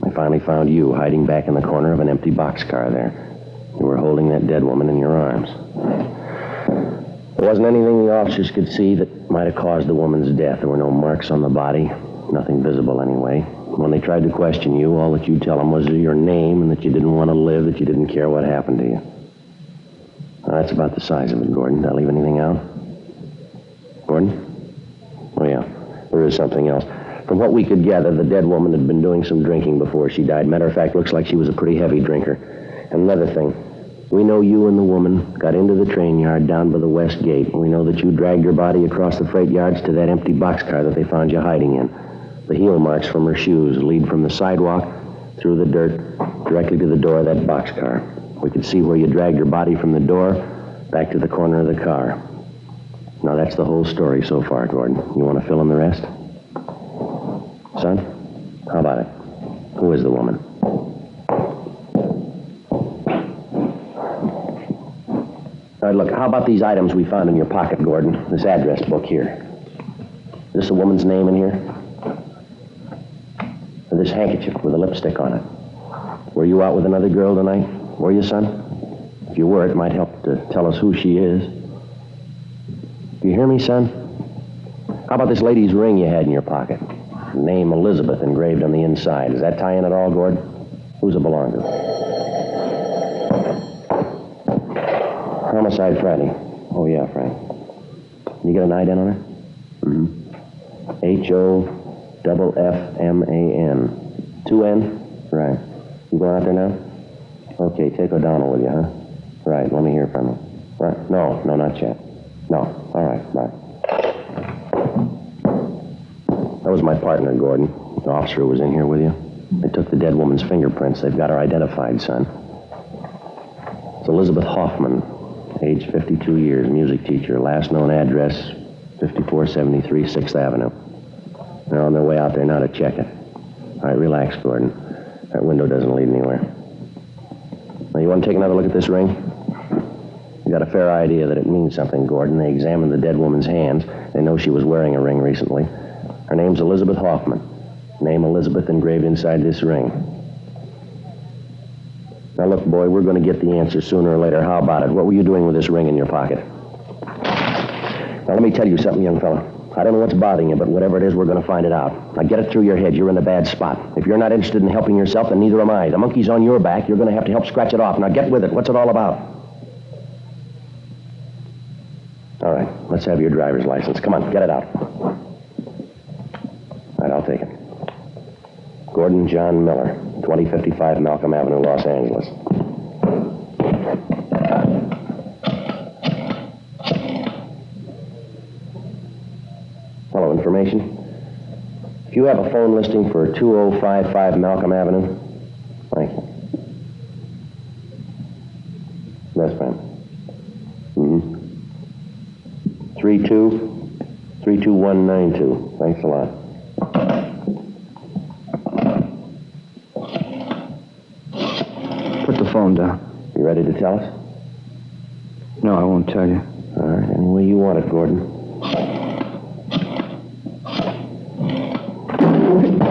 They finally found you hiding back in the corner of an empty boxcar there. You were holding that dead woman in your arms. There wasn't anything the officers could see that might have caused the woman's death. There were no marks on the body. Nothing visible, anyway. When they tried to question you, all that you'd tell them was your name and that you didn't want to live, that you didn't care what happened to you. Now, that's about the size of it, Gordon. Did I leave anything out? Gordon? Oh, yeah. There is something else. From what we could gather, the dead woman had been doing some drinking before she died. Matter of fact, looks like she was a pretty heavy drinker. And another thing, we know you and the woman got into the train yard down by the west gate. And we know that you dragged your body across the freight yards to that empty boxcar that they found you hiding in. The heel marks from her shoes lead from the sidewalk through the dirt directly to the door of that boxcar. We could see where you dragged your body from the door back to the corner of the car. Now, that's the whole story so far, Gordon. You want to fill in the rest? Son, how about it? Who is the woman? All right, look, how about these items we found in your pocket, Gordon? This address book here. Is this a woman's name in here? Or this handkerchief with a lipstick on it? Were you out with another girl tonight? Were you, son? If you were, it might help to tell us who she is. Do you hear me, son? How about this lady's ring you had in your pocket? Name Elizabeth engraved on the inside. Does that tie in at all, Gordon? Who's it belong to? Homicide Friday. Oh, yeah, Frank. You get an ident on her? Mm-hmm. H-O-F-F-M-A-N. 2 N? Right. You going out there now? Okay, take O'Donnell with you, huh? Right, let me hear from you. Right. No, not yet. No. All right, bye. That was my partner, Gordon. The officer who was in here with you. They took the dead woman's fingerprints. They've got her identified, son. It's Elizabeth Hoffman, age 52 years, music teacher. Last known address, 5473 6th Avenue. They're on their way out there now to check it. All right, relax, Gordon. That window doesn't lead anywhere. Now, you want to take another look at this ring? You got a fair idea that it means something, Gordon. They examined the dead woman's hands. They know she was wearing a ring recently. Her name's Elizabeth Hoffman. Name Elizabeth engraved inside this ring. Now, look, boy, we're going to get the answer sooner or later. How about it? What were you doing with this ring in your pocket? Now, let me tell you something, young fella. I don't know what's bothering you, but whatever it is, we're going to find it out. Now, get it through your head. You're in a bad spot. If you're not interested in helping yourself, then neither am I. The monkey's on your back. You're going to have to help scratch it off. Now, get with it. What's it all about? All right, let's have your driver's license. Come on, get it out. All right, I'll take it. Gordon John Miller, 2055 Malcolm Avenue, Los Angeles. Hello, information? If you have a phone listing for 2055 Malcolm Avenue, thank you. Yes, ma'am. Mm-hmm. 32192. Thanks a lot. Put the phone down. You ready to tell us? No, I won't tell you. All right, any way you want it, Gordon.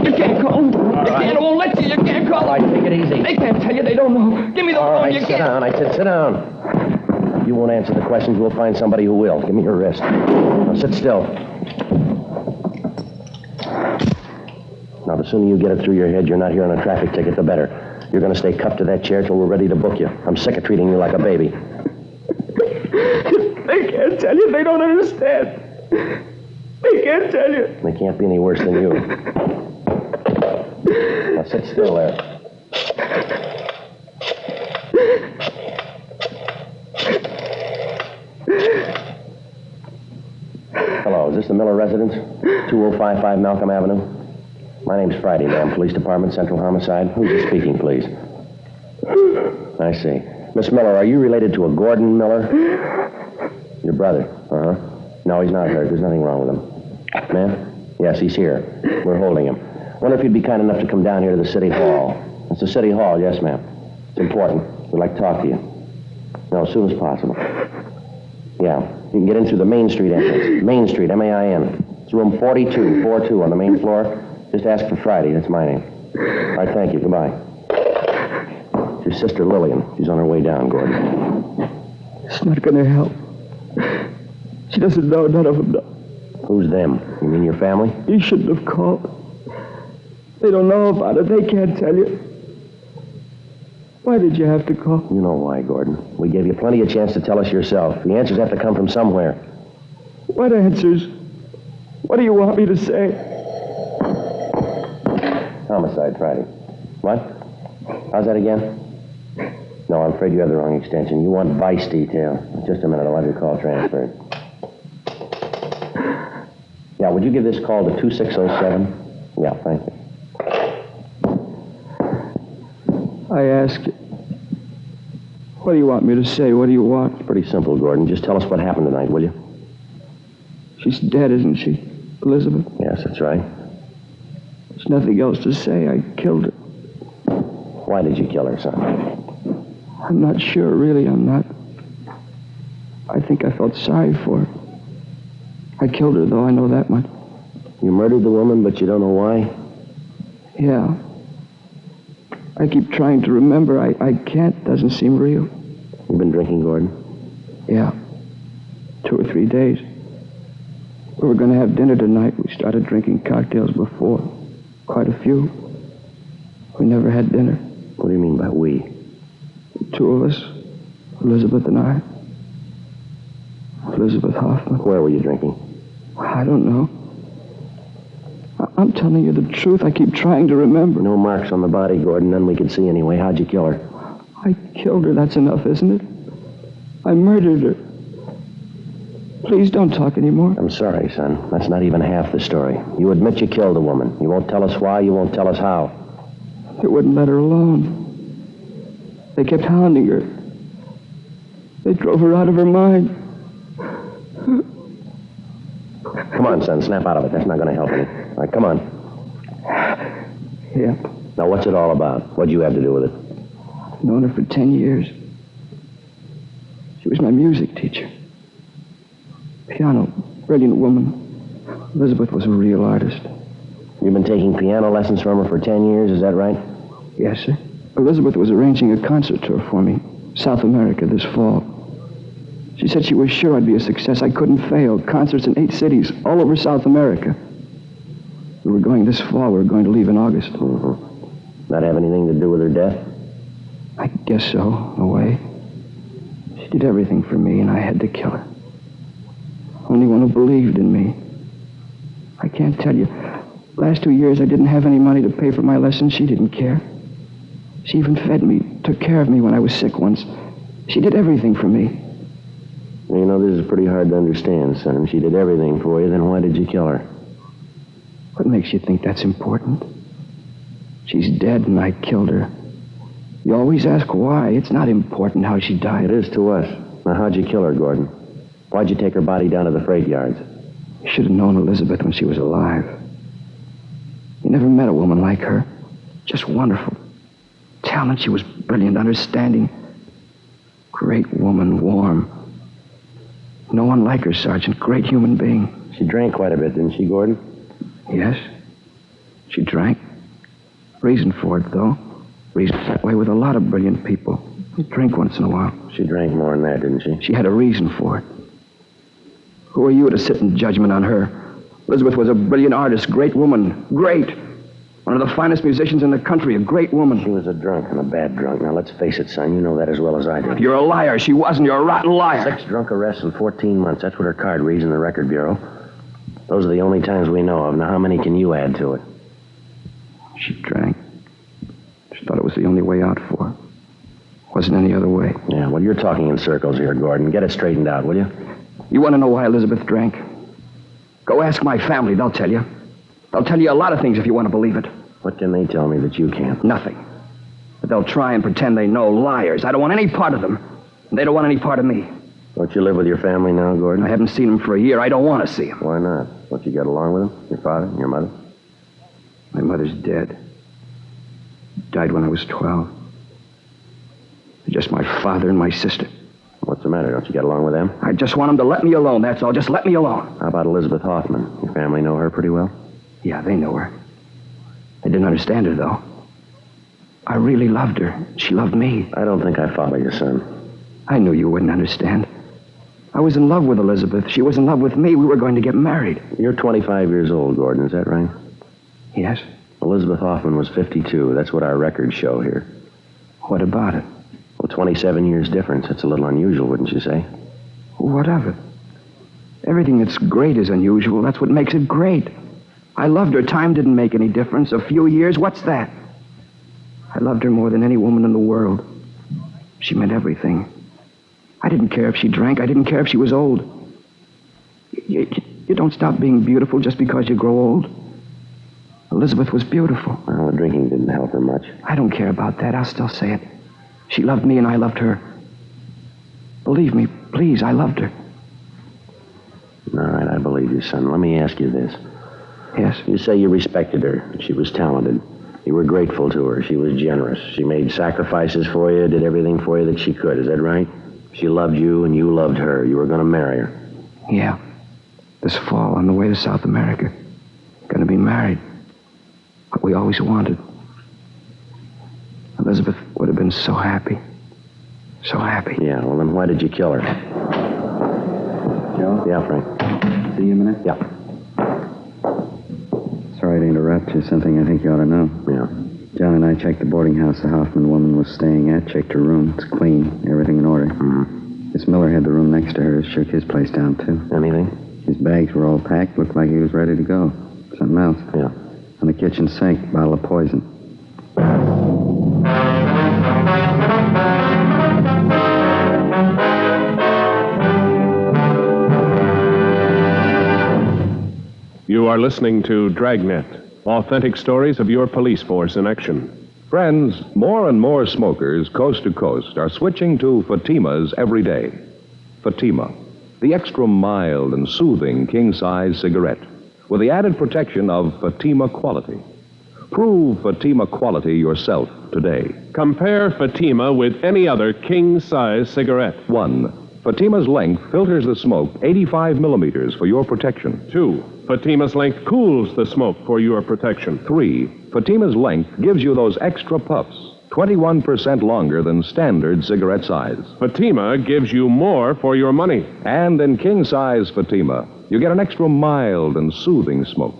You can't call them. They won't let you. You can't call them. All right, take it easy. They can't tell you. They don't know. Give me the phone. Right, You sit can't. down. I said sit down. If you won't answer the questions, we'll find somebody who will. Give me your wrist. Now, sit still. Now, the sooner you get it through your head you're not here on a traffic ticket, the better. You're going to stay cuffed to that chair till we're ready to book you. I'm sick of treating you like a baby. They can't tell you. They don't understand. They can't tell you. They can't be any worse than you. Now, sit still there. Hello, is this the Miller residence? 2055 Malcolm Avenue? My name's Friday, ma'am. Police Department, Central Homicide. Who's you speaking, please? I see. Miss Miller, are you related to a Gordon Miller? Your brother? Uh-huh. No, he's not hurt. There's nothing wrong with him. Ma'am? Yes, he's here. We're holding him. Wonder if you'd be kind enough to come down here to the city hall. It's the city hall, yes, ma'am. It's important. We'd like to talk to you. No, as soon as possible. Yeah, you can get in through the Main Street entrance. Main Street, M-A-I-N. It's room 42 on the main floor. Just ask for Friday. That's my name. All right, thank you. Goodbye. It's your sister Lillian. She's on her way down, Gordon. It's not going to help. She doesn't know. None of them know. Who's them? You mean your family? You shouldn't have called. They don't know about it. They can't tell you. Why did you have to call? You know why, Gordon. We gave you plenty of chance to tell us yourself. The answers have to come from somewhere. What answers? What do you want me to say? Homicide, Friday. What? How's that again? No, I'm afraid you have the wrong extension. You want vice detail. Just a minute, I'll have your call transferred. Yeah, would you give this call to 2607? Yeah, thank you. I ask you, what do you want me to say? What do you want? It's pretty simple, Gordon. Just tell us what happened tonight, will you? She's dead, isn't she, Elizabeth? Yes, that's right. There's nothing else to say. I killed her. Why did you kill her, son? I'm not sure, really. I'm not. I think I felt sorry for her. I killed her, though. I know that much. You murdered the woman, but you don't know why? Yeah. I keep trying to remember. I can't. Doesn't seem real. You've been drinking, Gordon? Yeah. 2 or 3 days. We were going to have dinner tonight. We started drinking cocktails before. Quite a few. We never had dinner. What do you mean by we? The 2 of us. Elizabeth and I. Elizabeth Hoffman. Where were you drinking? I don't know. I'm telling you the truth. I keep trying to remember. No marks on the body, Gordon. None we could see anyway. How'd you kill her? I killed her. That's enough, isn't it? I murdered her. Please don't talk anymore. I'm sorry, son. That's not even half the story. You admit you killed a woman. You won't tell us why. You won't tell us how. They wouldn't let her alone. They kept hounding her. They drove her out of her mind. Come on, son. Snap out of it. That's not going to help any. All right, come on. Yeah. Now, what's it all about? What'd you have to do with it? I've known her for 10 years. She was my music teacher. Piano. Brilliant woman. Elizabeth was a real artist. You've been taking piano lessons from her for 10 years, is that right? Yes, sir. Elizabeth was arranging a concert tour for me. South America this fall. She said she was sure I'd be a success. I couldn't fail. Concerts in 8 cities, all over South America. We were going this fall. We were going to leave in August. Mm-hmm. That have anything to do with her death? I guess so, in a way. She did everything for me, and I had to kill her. Only one who believed in me. I can't tell you. Last 2 years, I didn't have any money to pay for my lessons. She didn't care. She even fed me, took care of me when I was sick once. She did everything for me. You know, this is pretty hard to understand, son. She did everything for you, then why did you kill her? What makes you think that's important? She's dead and I killed her. You always ask why. It's not important how she died. It is to us. Now, how'd you kill her, Gordon? Why'd you take her body down to the freight yards? You should have known Elizabeth when she was alive. You never met a woman like her. Just wonderful. Talent, she was brilliant, understanding. Great woman, warm. No one like her, Sergeant. Great human being. She drank quite a bit, didn't she, Gordon? Yes. She drank. Reason for it, though. Reason that way with a lot of brilliant people. They drink once in a while. She drank more than that, didn't she? She had a reason for it. Who are you to sit in judgment on her? Elizabeth was a brilliant artist, great woman, great. One of the finest musicians in the country, a great woman. She was a drunk and a bad drunk. Now, let's face it, son. You know that as well as I do. You're a liar. She wasn't. You're a rotten liar. 6 drunk arrests in 14 months. That's what her card reads in the record bureau. Those are the only times we know of. Now, how many can you add to it? She drank. She thought it was the only way out for her. Wasn't any other way. Yeah, well, you're talking in circles here, Gordon. Get it straightened out, will you? You want to know why Elizabeth drank? Go ask my family. They'll tell you. They'll tell you a lot of things if you want to believe it. What can they tell me that you can't? Nothing. But they'll try and pretend they know. Liars. I don't want any part of them. And they don't want any part of me. Don't you live with your family now, Gordon? I haven't seen them for a year. I don't want to see them. Why not? Don't you get along with them? Your father and your mother? My mother's dead. Died when I was 12. Just my father and my sister. What's the matter? Don't you get along with them? I just want them to let me alone, that's all. Just let me alone. How about Elizabeth Hoffman? Your family know her pretty well? Yeah, they know her. I didn't understand her, though. I really loved her. She loved me. I don't think I follow you, son. I knew you wouldn't understand. I was in love with Elizabeth. She was in love with me. We were going to get married. You're 25 years old, Gordon. Is that right? Yes. Elizabeth Hoffman was 52. That's what our records show here. What about it? Well, 27 years difference. That's a little unusual, wouldn't you say? What of it? Everything that's great is unusual. That's what makes it great. I loved her. Time didn't make any difference. A few years, what's that? I loved her more than any woman in the world. She meant everything. I didn't care if she drank. I didn't care if she was old. You don't stop being beautiful just because you grow old. Elizabeth was beautiful. Well, the drinking didn't help her much. I don't care about that. I'll still say it. She loved me and I loved her. Believe me, please, I loved her. All right, I believe you, son. Let me ask you this. Yes? You say you respected her. She was talented. You were grateful to her. She was generous. She made sacrifices for you, did everything for you that she could. Is that right? She loved you and you loved her. You were going to marry her. Yeah. This fall, on the way to South America. Going to be married. What we always wanted. Elizabeth would have been so happy. So happy. Yeah, well, then why did you kill her? Joe? Yeah, Frank. See you a minute? Yeah. Sorry to interrupt you. Something I think you ought to know. Yeah. John and I checked the boarding house the Hoffman woman was staying at, checked her room. It's clean, everything in order. Mm-hmm. Miss Miller had the room next to hers, shook his place down, too. Anything? His bags were all packed, looked like he was ready to go. Something else? Yeah. On the kitchen sink, bottle of poison. You are listening to Dragnet, authentic stories of your police force in action. Friends, more and more smokers, coast to coast, are switching to Fatimas every day. Fatima, the extra mild and soothing king-size cigarette, with the added protection of Fatima quality. Prove Fatima quality yourself today. Compare Fatima with any other king-size cigarette. 1. Fatima's length filters the smoke 85 millimeters for your protection. 2. Fatima's length cools the smoke for your protection. 3. Fatima's length gives you those extra puffs, 21% longer than standard cigarette size. Fatima gives you more for your money. And in king-size Fatima, you get an extra mild and soothing smoke,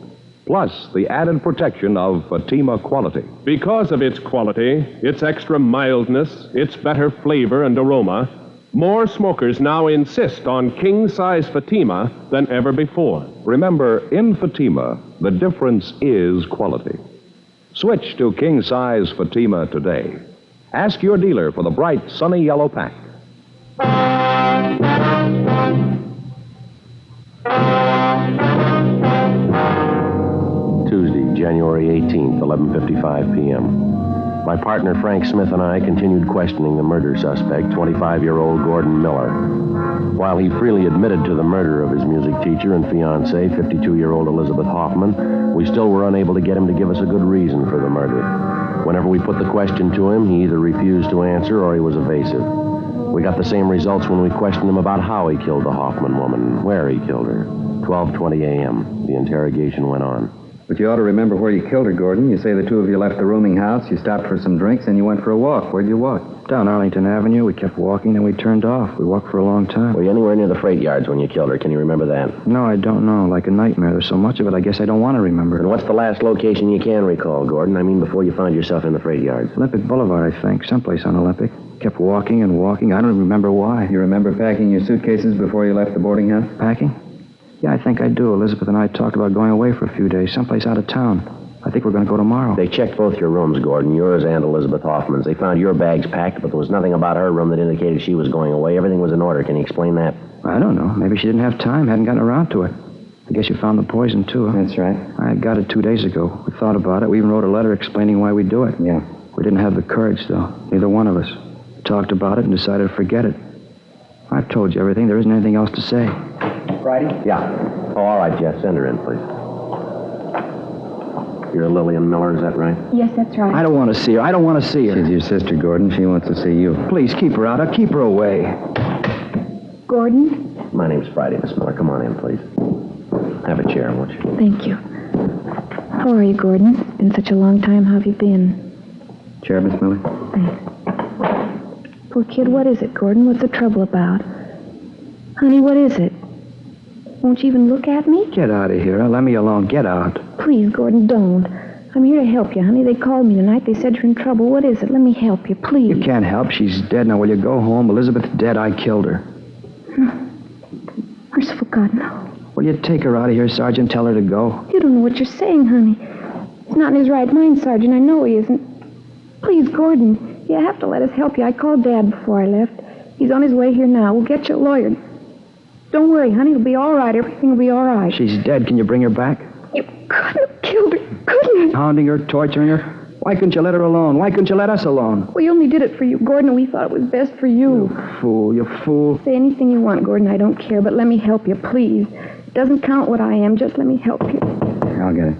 plus the added protection of Fatima quality. Because of its quality, its extra mildness, its better flavor and aroma, more smokers now insist on king-size Fatima than ever before. Remember, in Fatima, the difference is quality. Switch to king-size Fatima today. Ask your dealer for the bright, sunny yellow pack. Tuesday, January 18th, 11:55 p.m. My partner Frank Smith and I continued questioning the murder suspect, 25-year-old Gordon Miller. While he freely admitted to the murder of his music teacher and fiancée, 52-year-old Elizabeth Hoffman, we still were unable to get him to give us a good reason for the murder. Whenever we put the question to him, he either refused to answer or he was evasive. We got the same results when we questioned him about how he killed the Hoffman woman and where he killed her. 12:20 a.m. The interrogation went on. But you ought to remember where you killed her, Gordon. You say the two of you left the rooming house, you stopped for some drinks, and you went for a walk. Where'd you walk? Down Arlington Avenue. We kept walking, then we turned off. We walked for a long time. Were you anywhere near the freight yards when you killed her? Can you remember that? No, I don't know. Like a nightmare. There's so much of it, I guess I don't want to remember. And what's the last location you can recall, Gordon? I mean, before you found yourself in the freight yards. Olympic Boulevard, I think. Someplace on Olympic. Kept walking and walking. I don't remember why. You remember packing your suitcases before you left the boarding house? Packing? Yeah, I think I do. Elizabeth and I talked about going away for a few days, someplace out of town. I think we're going to go tomorrow. They checked both your rooms, Gordon, yours and Elizabeth Hoffman's. They found your bags packed, but there was nothing about her room that indicated she was going away. Everything was in order. Can you explain that? I don't know. Maybe she didn't have time, hadn't gotten around to it. I guess you found the poison, too. Huh? That's right. I got it 2 days ago. We thought about it. We even wrote a letter explaining why we do it. Yeah. We didn't have the courage, though. Neither one of us. We talked about it and decided to forget it. I've told you everything. There isn't anything else to say. Friday? Yeah. Oh, all right, Jeff. Send her in, please. You're Lillian Miller, is that right? Yes, that's right. I don't want to see her. I don't want to see her. She's your sister, Gordon. She wants to see you. Please, keep her out. I'll keep her away. Gordon? My name's Friday, Miss Miller. Come on in, please. Have a chair, won't you? Thank you. How are you, Gordon? It's been such a long time. How have you been? Chair, Miss Miller? Thanks. Poor kid, what is it, Gordon? What's the trouble about? Honey, what is it? Won't you even look at me? Get out of here. Let me alone. Get out. Please, Gordon, don't. I'm here to help you, honey. They called me tonight. They said you're in trouble. What is it? Let me help you, please. You can't help. She's dead. Now, will you go home? Elizabeth's dead. I killed her. Merciful God, no. Will you take her out of here, Sergeant? Tell her to go. You don't know what you're saying, honey. He's not in his right mind, Sergeant. I know he isn't. Please, Gordon, you have to let us help you. I called Dad before I left. He's on his way here now. We'll get you a lawyer. Don't worry, honey. It'll be all right. Everything will be all right. She's dead. Can you bring her back? You couldn't have killed her, couldn't you? Hounding her, torturing her? Why couldn't you let her alone? Why couldn't you let us alone? We only did it for you, Gordon, and we thought it was best for you. You fool. Say anything you want, Gordon. I don't care, but let me help you, please. It doesn't count what I am. Just let me help you. I'll get it.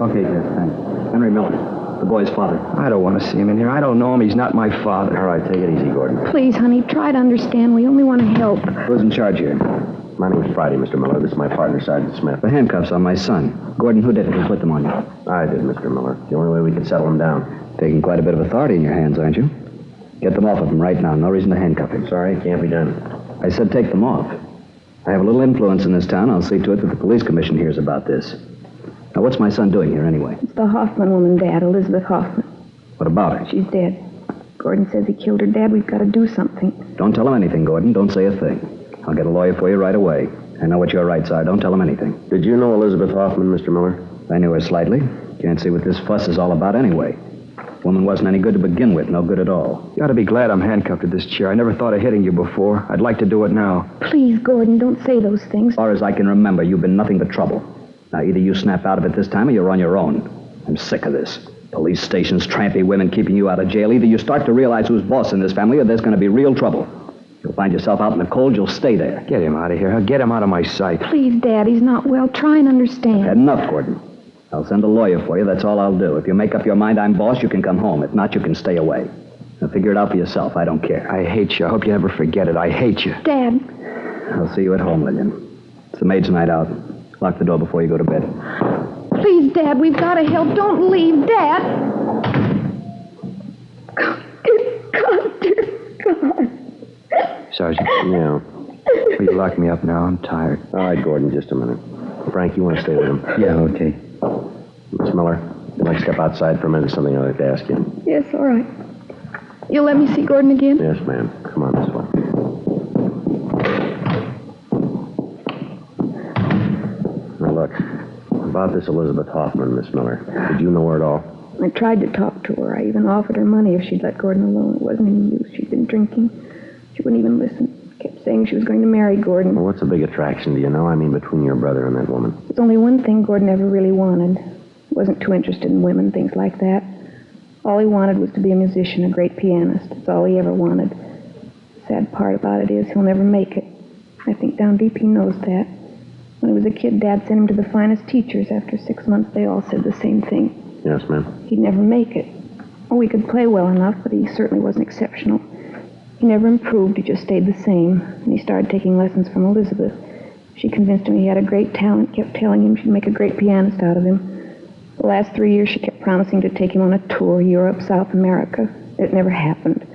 Okay, Jeff, thanks. Henry Miller, the boy's father. I don't want to see him in here. I don't know him. He's not my father. All right, take it easy, Gordon. Please, honey, try to understand. We only want to help. Who's in charge here? My name's Friday, Mr. Miller. This is my partner, Sergeant Smith. The handcuffs on my son. Gordon, who did it? Who put them on you? I did, Mr. Miller. The only way we could settle him down. Taking quite a bit of authority in your hands, aren't you? Get them off of him right now. No reason to handcuff him. Sorry, can't be done. I said take them off. I have a little influence in this town. I'll see to it that the police commission hears about this. Now, what's my son doing here anyway? It's the Hoffman woman, Dad, Elizabeth Hoffman. What about her? She's dead. Gordon says he killed her. Dad, we've got to do something. Don't tell him anything, Gordon. Don't say a thing. I'll get a lawyer for you right away. I know what your rights are. Don't tell him anything. Did you know Elizabeth Hoffman, Mr. Miller? I knew her slightly. Can't see what this fuss is all about anyway. Woman wasn't any good to begin with. No good at all. You ought to be glad I'm handcuffed to this chair. I never thought of hitting you before. I'd like to do it now. Please, Gordon, don't say those things. As far as I can remember, you've been nothing but trouble. Now, either you snap out of it this time or you're on your own. I'm sick of this. Police stations, trampy women keeping you out of jail. Either you start to realize who's boss in this family or there's going to be real trouble. You'll find yourself out in the cold, you'll stay there. Get him out of here. Get him out of my sight. Please, Dad, he's not well. Try and understand. Had enough, Gordon. I'll send a lawyer for you. That's all I'll do. If you make up your mind I'm boss, you can come home. If not, you can stay away. Now, figure it out for yourself. I don't care. I hate you. I hope you never forget it. I hate you. Dad. I'll see you at home, Lillian. It's the maid's night out. Lock the door before you go to bed. Please, Dad, we've got to help. Don't leave, Dad. God, dear God. Sergeant. Yeah. Will you lock me up now? I'm tired. All right, Gordon, just a minute. Frank, you want to stay with him? Yeah, okay. Miss Miller, you'd like to step outside for a minute? Something I'd like to ask you. Yes, all right. You'll let me see Gordon again? Yes, ma'am. Come on this way. Now, look, about this Elizabeth Hoffman, Miss Miller. Did you know her at all? I tried to talk to her. I even offered her money if she'd let Gordon alone. It wasn't any use. She'd been drinking. She wouldn't even listen. Kept saying she was going to marry Gordon. Well, what's the big attraction, do you know? I mean, between your brother and that woman. There's only one thing Gordon ever really wanted. He wasn't too interested in women, things like that. All he wanted was to be a musician, a great pianist. That's all he ever wanted. The sad part about it is he'll never make it. I think down deep he knows that. When he was a kid, Dad sent him to the finest teachers. After 6 months, they all said the same thing. Yes, ma'am. He'd never make it. Oh, he could play well enough, but he certainly wasn't exceptional. He never improved. He just stayed the same. And he started taking lessons from Elizabeth. She convinced him he had a great talent, kept telling him she'd make a great pianist out of him. The last 3 years, she kept promising to take him on a tour, Europe, South America. It never happened.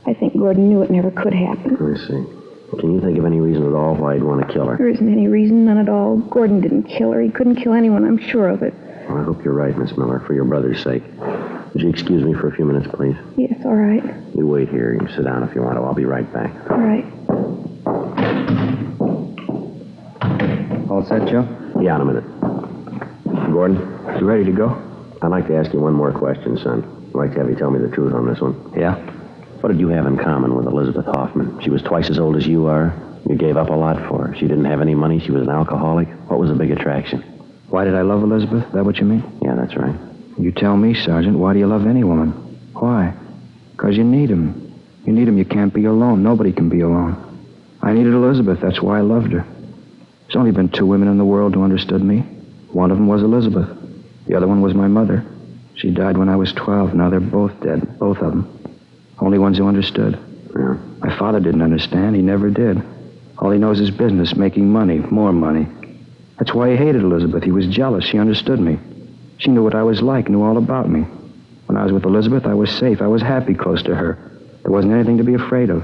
I think Gordon knew it never could happen. I see. Can you think of any reason at all why he'd want to kill her? There isn't any reason, none at all. Gordon didn't kill her. He couldn't kill anyone, I'm sure of it. Well, I hope you're right, Miss Miller, for your brother's sake. Would you excuse me for a few minutes, please? Yes, all right. You wait here. You sit down if you want to. I'll be right back. All right. All set, Joe? Yeah, in a minute. Gordon? You ready to go? I'd like to ask you one more question, son. I'd like to have you tell me the truth on this one. Yeah? What did you have in common with Elizabeth Hoffman? She was twice as old as you are. You gave up a lot for her. She didn't have any money. She was an alcoholic. What was the big attraction? Why did I love Elizabeth? Is that what you mean? Yeah, that's right. You tell me, Sergeant. Why do you love any woman? Why? Because you need him. You need him. You can't be alone. Nobody can be alone. I needed Elizabeth. That's why I loved her. There's only been 2 women in the world who understood me. One of them was Elizabeth. The other one was my mother. She died when I was 12. Now they're both dead, both of them. Only ones who understood. Yeah. My father didn't understand. He never did. All he knows is business, making money, more money. That's why he hated Elizabeth. He was jealous. She understood me. She knew what I was like, knew all about me. When I was with Elizabeth, I was safe. I was happy close to her. There wasn't anything to be afraid of.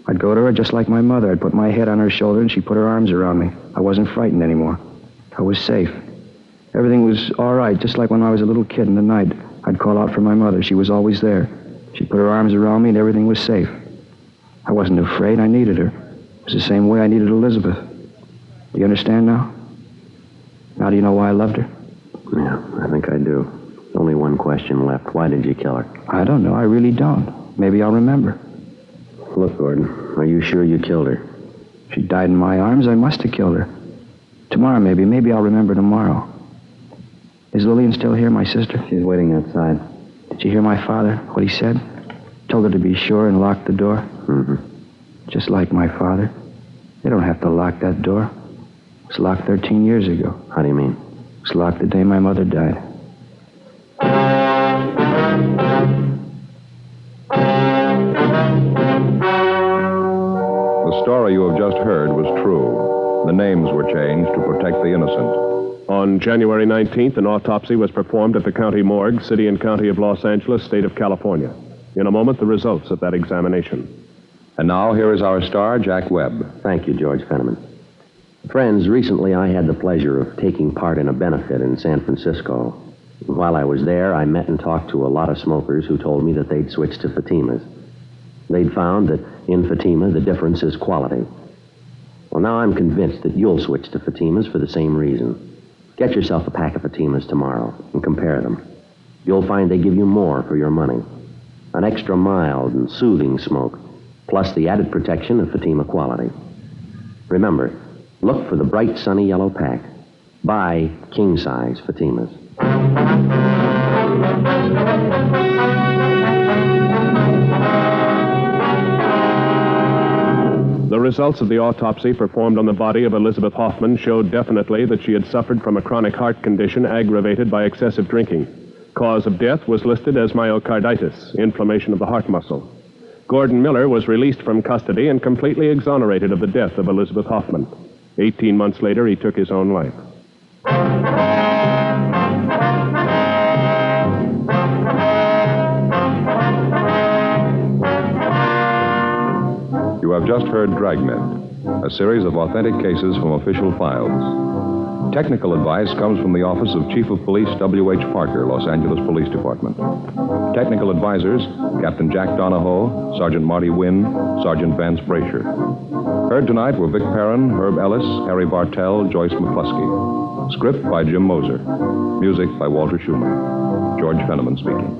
I'd go to her just like my mother. I'd put my head on her shoulder and she'd put her arms around me. I wasn't frightened anymore. I was safe. Everything was all right, just like when I was a little kid in the night. I'd call out for my mother. She was always there. She'd put her arms around me and everything was safe. I wasn't afraid. I needed her. It was the same way I needed Elizabeth. Do you understand now? Now do you know why I loved her? Yeah, I think I do. Only one question left. Why did you kill her? I don't know. I really don't. Maybe I'll remember. Look, Gordon, are you sure you killed her? She died in my arms. I must have killed her. Tomorrow, maybe. Maybe I'll remember tomorrow. Is Lillian still here, my sister? She's waiting outside. Did you hear my father, what he said? Told her to be sure and lock the door? Mm-hmm. Just like my father. They don't have to lock that door. It was locked 13 years ago. How do you mean? It was locked the day my mother died. The story you have just heard was true. The names were changed to protect the innocent. On January 19th, an autopsy was performed at the county morgue, city and county of Los Angeles, state of California. In a moment, the results of that examination. And now, here is our star, Jack Webb. Thank you, George Fenneman. Friends, recently I had the pleasure of taking part in a benefit in San Francisco. While I was there, I met and talked to a lot of smokers who told me that they'd switched to Fatimas. They'd found that in Fatima, the difference is quality. Well, now I'm convinced that you'll switch to Fatimas for the same reason. Get yourself a pack of Fatimas tomorrow and compare them. You'll find they give you more for your money. An extra mild and soothing smoke, plus the added protection of Fatima quality. Remember, look for the bright sunny yellow pack. Buy king-size Fatimas. The results of the autopsy performed on the body of Elizabeth Hoffman showed definitely that she had suffered from a chronic heart condition aggravated by excessive drinking. Cause of death was listed as myocarditis, inflammation of the heart muscle. Gordon Miller was released from custody and completely exonerated of the death of Elizabeth Hoffman. 18 months later, he took his own life. You have just heard Dragnet, a series of authentic cases from official files. Technical advice comes from the Office of Chief of Police W.H. Parker, Los Angeles Police Department. Technical advisors, Captain Jack Donahoe, Sergeant Marty Wynn, Sergeant Vance Brasher. Heard tonight were Vic Perrin, Herb Ellis, Harry Bartell, Joyce McCluskey. Script by Jim Moser. Music by Walter Schumann. George Fenneman speaking.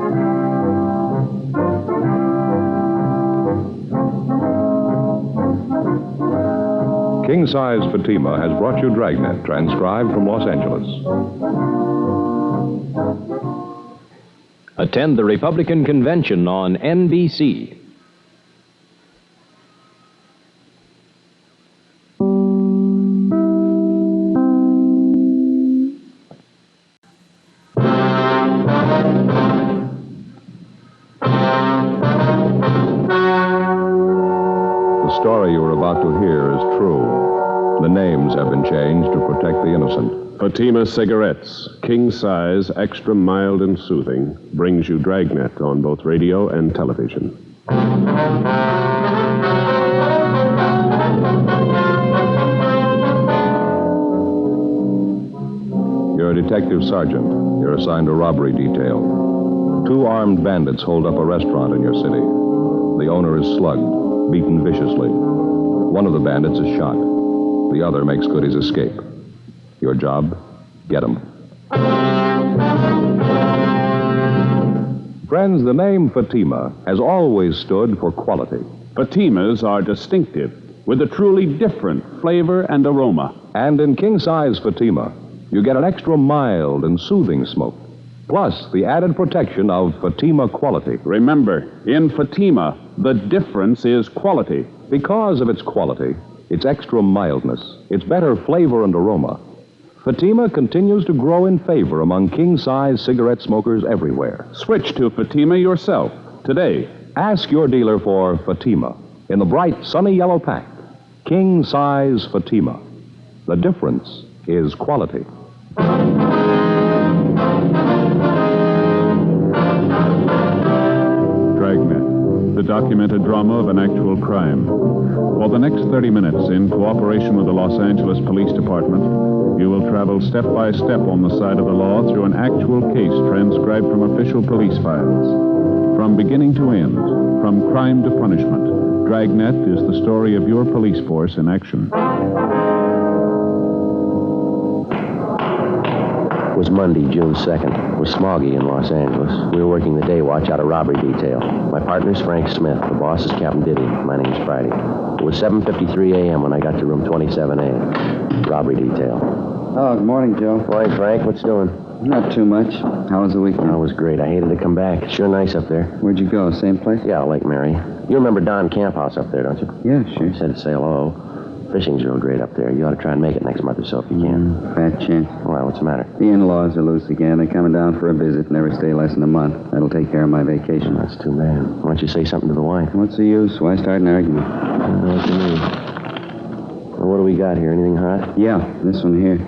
King Size Fatima has brought you Dragnet, transcribed from Los Angeles. Attend the Republican Convention on NBC. The story you are about to hear is true. The names have been changed to protect the innocent. Fatima Cigarettes, king size, extra mild and soothing, brings you Dragnet on both radio and television. You're a detective sergeant. You're assigned a robbery detail. 2 armed bandits hold up a restaurant in your city. The owner is slugged, beaten viciously. One of the bandits is shot. The other makes good his escape. Your job? Get him. Friends, the name Fatima has always stood for quality. Fatimas are distinctive, with a truly different flavor and aroma. And in king-size Fatima, you get an extra mild and soothing smoke, plus the added protection of Fatima quality. Remember, in Fatima, the difference is quality. Because of its quality, its extra mildness, its better flavor and aroma, Fatima continues to grow in favor among king-size cigarette smokers everywhere. Switch to Fatima yourself today. Ask your dealer for Fatima in the bright, sunny yellow pack. King-size Fatima. The difference is quality. Dragnet, the documented drama of an actual crime. For the next 30 minutes, in cooperation with the Los Angeles Police Department, you will travel step by step on the side of the law through an actual case transcribed from official police files. From beginning to end, from crime to punishment, Dragnet is the story of your police force in action. It was Monday, June 2nd. It was smoggy in Los Angeles. We were working the day watch out of robbery detail. My partner's Frank Smith. The boss is Captain Diddy. My name's Friday. It was 7:53 a.m. when I got to room 27A. Robbery detail. Oh, good morning, Joe. Morning, Frank. What's doing? Not too much. How was the weekend? Oh, it was great. I hated to come back. It's sure nice up there. Where'd you go? Same place? Yeah, Lake Mary. You remember Don Camp House up there, don't you? Yeah, sure. He said to say hello. Fishing's real great up there. You ought to try and make it next month or so if you can. Fat chance. Well, what's the matter? The in-laws are loose again. They're coming down for a visit. Never stay less than a month. That'll take care of my vacation. That's too bad. Why don't you say something to the wife? What's the use? Why start an argument? I don't know what you mean. Well, what do we got here? Anything hot? Yeah, this one here.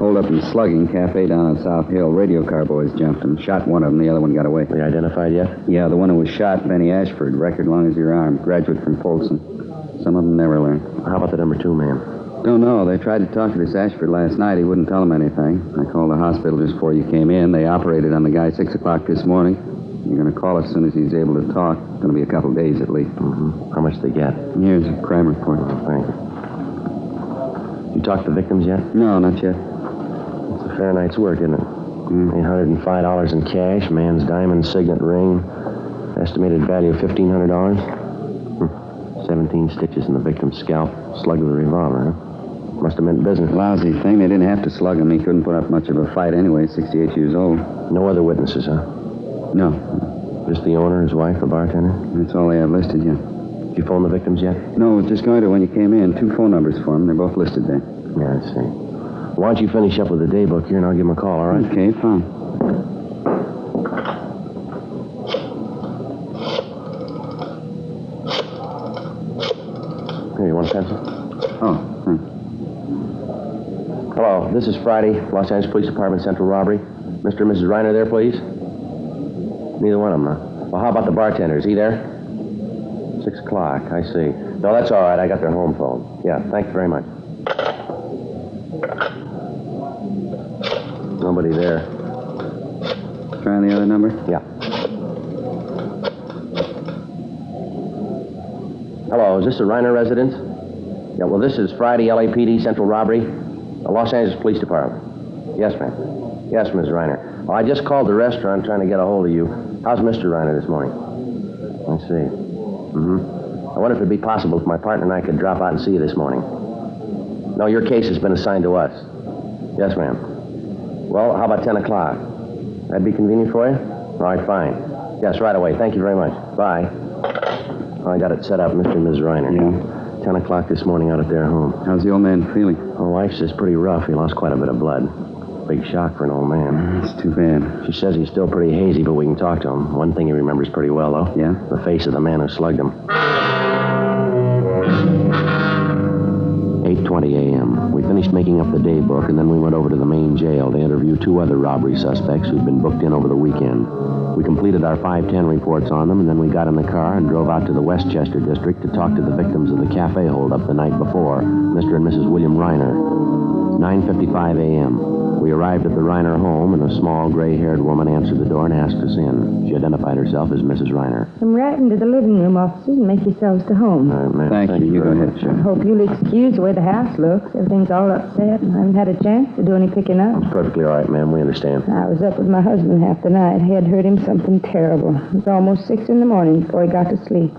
Hold up in Slugging, cafe down on South Hill. Radio car boys jumped him. Shot one of them. The other one got away. They identified yet? Yeah, the one who was shot, Benny Ashford. Record long as your arm. Graduate from Folsom. Some of them never learn. How about the number 2 man? Don't know. They tried to talk to this Ashford last night. He wouldn't tell them anything. I called the hospital just before you came in. They operated on the guy 6 o'clock this morning. You're going to call as soon as he's able to talk. It's going to be a couple days at least. Mm-hmm. How much they get? Here's a crime report. Thank you. You talked to the victims yet? No, not yet. It's a fair night's work, isn't it? $805 in cash, man's diamond signet ring, estimated value of $1,500. 17 stitches in the victim's scalp, slug with a revolver, huh? Must have meant business. Lousy thing. They didn't have to slug him. He couldn't put up much of a fight anyway. 68 years old. No other witnesses, huh? No. Just the owner, his wife, the bartender? That's all they have listed, yeah. Did you phone the victims yet? No, I was just going to when you came in. 2 phone numbers for them. They're both listed there. Yeah, I see. Why don't you finish up with the day book here and I'll give him a call, all right? Okay, fine. Here, you want a pencil? Oh, thanks. Hello, this is Friday, Los Angeles Police Department Central Robbery. Mr. and Mrs. Reiner there, please? Neither one of them, huh? Well, how about the bartender? Is he there? 6 o'clock, I see. No, that's all right. I got their home phone. Yeah, thank you very much. Nobody there. Try the other number? Yeah. Hello, is this the Reiner residence? Yeah, well, this is Friday, LAPD Central Robbery, the Los Angeles Police Department. Yes, ma'am. Yes, Ms. Reiner. Well, I just called the restaurant trying to get a hold of you. How's Mr. Reiner this morning? I see. Mm-hmm. I wonder if it'd be possible if my partner and I could drop out and see you this morning. No, your case has been assigned to us. Yes, ma'am. Well, how about 10 o'clock? That'd be convenient for you? All right, fine. Yes, right away. Thank you very much. Bye. Well, I got it set up, Mr. and Ms. Reiner. Yeah. 10 o'clock this morning out at their home. How's the old man feeling? My wife says pretty rough. He lost quite a bit of blood. Big shock for an old man. It's too bad. She says he's still pretty hazy, but we can talk to him. One thing he remembers pretty well, though. Yeah? The face of the man who slugged him. 8:20 a.m. We finished making up the day book, and then we went over to the main jail to interview 2 other robbery suspects who'd been booked in over the weekend. We completed our 510 reports on them, and then we got in the car and drove out to the Westchester district to talk to the victims of the cafe holdup the night before, Mr. and Mrs. William Reiner. 9:55 a.m. We arrived at the Reiner home, and a small, gray-haired woman answered the door and asked us in. She identified herself as Mrs. Reiner. Come right into the living room, officers, and make yourselves to home. All right, ma'am. Thank you. You go ahead, I sure. hope you'll excuse the way the house looks. Everything's all upset, and I haven't had a chance to do any picking up. Perfectly all right, ma'am. We understand. I was up with my husband half the night. He had hurt him something terrible. It was almost 6 in the morning before he got to sleep.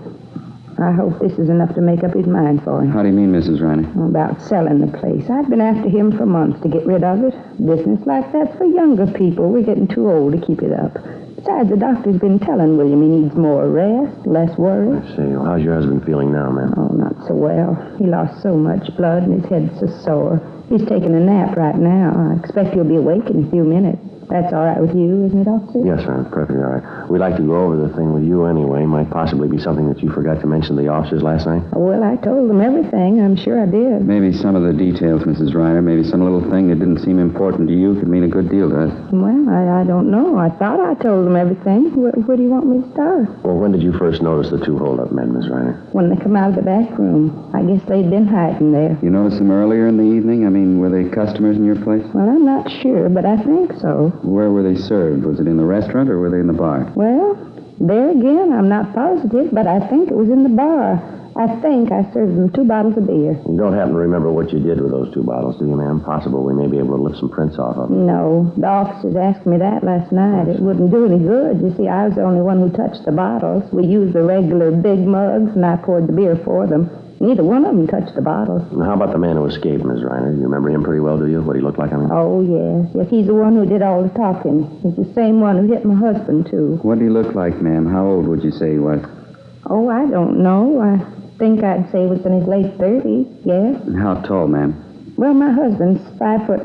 I hope this is enough to make up his mind for him. How do you mean, Mrs. Reiner? About selling the place. I've been after him for months to get rid of it. Business like that's for younger people. We're getting too old to keep it up. Besides, the doctor's been telling William he needs more rest, less worry. I see. Well, how's your husband feeling now, ma'am? Oh, not so well. He lost so much blood and his head's so sore. He's taking a nap right now. I expect he'll be awake in a few minutes. That's all right with you, isn't it, officer? Yes, ma'am. It's perfectly all right. We'd like to go over the thing with you anyway. Might possibly be something that you forgot to mention to the officers last night. Well, I told them everything. I'm sure I did. Maybe some of the details, Mrs. Reiner. Maybe some little thing that didn't seem important to you could mean a good deal to us. Well, I don't know. I thought I told them everything. Where do you want me to start? Well, when did you first notice the two hold-up men, Miss Reiner? When they come out of the back room. I guess they'd been hiding there. You noticed them earlier in the evening? I mean, were they customers in your place? Well, I'm not sure, but I think so. Where were they served? Was it in the restaurant or were they in the bar? Well, there again, I'm not positive, but I think it was in the bar. I think I served them 2 bottles of beer. You don't happen to remember what you did with those 2 bottles, do you, ma'am? Possible we may be able to lift some prints off of them. No. The officers asked me that last night. It wouldn't do any good. You see, I was the only one who touched the bottles. We used the regular big mugs, and I poured the beer for them. Neither one of them touched the bottles. And how about the man who escaped, Miss Reiner? You remember him pretty well, do you? What he looked like, I mean? Oh, yes. Yes, he's the one who did all the talking. He's the same one who hit my husband, too. What did he look like, ma'am? How old would you say he was? Oh, I don't know. I think I'd say he was in his late 30s, yes. And how tall, ma'am? Well, my husband's 5'9",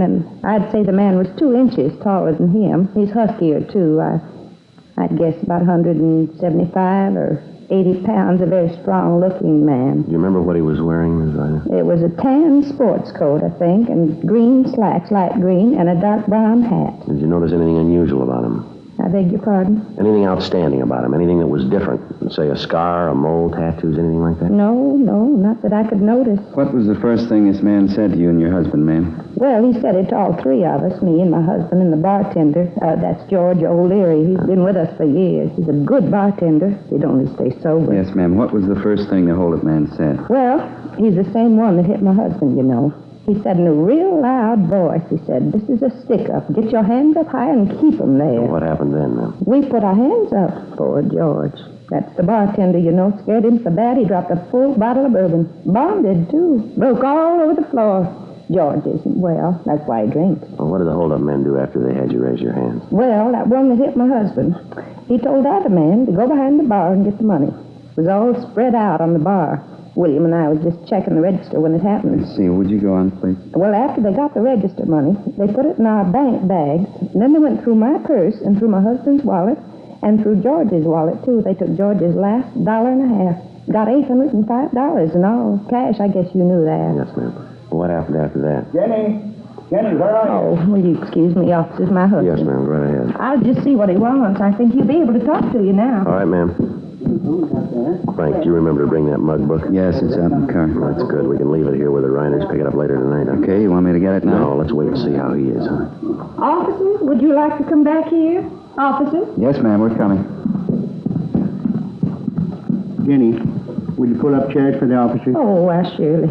and I'd say the man was 2 inches taller than him. He's huskier, too. I'd guess about 175 or 80 pounds, a very strong-looking man. Do you remember what he was wearing, Miss Reiner? It was a tan sports coat, I think, and green slacks, light green, and a dark brown hat. Did you notice anything unusual about him? I beg your pardon? Anything outstanding about him? Anything that was different? Say a scar, a mole, tattoos, anything like that? No, not that I could notice. What was the first thing this man said to you and your husband, ma'am? Well, he said it to all 3 of us, me and my husband and the bartender. That's George O'Leary. He's been with us for years. He's a good bartender. He'd only stay sober. Yes, ma'am. What was the first thing the hold-up man said? Well, he's the same one that hit my husband, you know. He said in a real loud voice, he said, "This is a stick-up. Get your hands up high and keep them there." Well, what happened then, ma'am? We put our hands up, poor George. That's the bartender, you know. Scared him so bad he dropped a full bottle of bourbon. Bonded, too. Broke all over the floor. George isn't well. That's why he drinks. Well, what did the hold-up men do after they had you raise your hands? Well, that one that hit my husband, he told the other man to go behind the bar and get the money. It was all spread out on the bar. William and I was just checking the register when it happened. Let's see. Would you go on, please? Well, after they got the register money, they put it in our bank bags. And then they went through my purse and through my husband's wallet and through George's wallet, too. They took George's last $1.50. Got $805 in all cash. I guess you knew that. Yes, ma'am. Well, what happened after that? Jenny, where are you? Oh, will you excuse me, officers? My husband. Yes, ma'am. Go right ahead. I'll just see what he wants. I think he'll be able to talk to you now. All right, ma'am. Frank, do you remember to bring that mug book? Yes, it's out in the car. That's good. We can leave it here with the Reiners. Pick it up later tonight. Huh? Okay, you want me to get it now? No, let's wait and see how he is, huh? Officers, would you like to come back here? Officers? Yes, ma'am, we're coming. Jenny, would you pull up chairs for the officers? Oh, why, surely.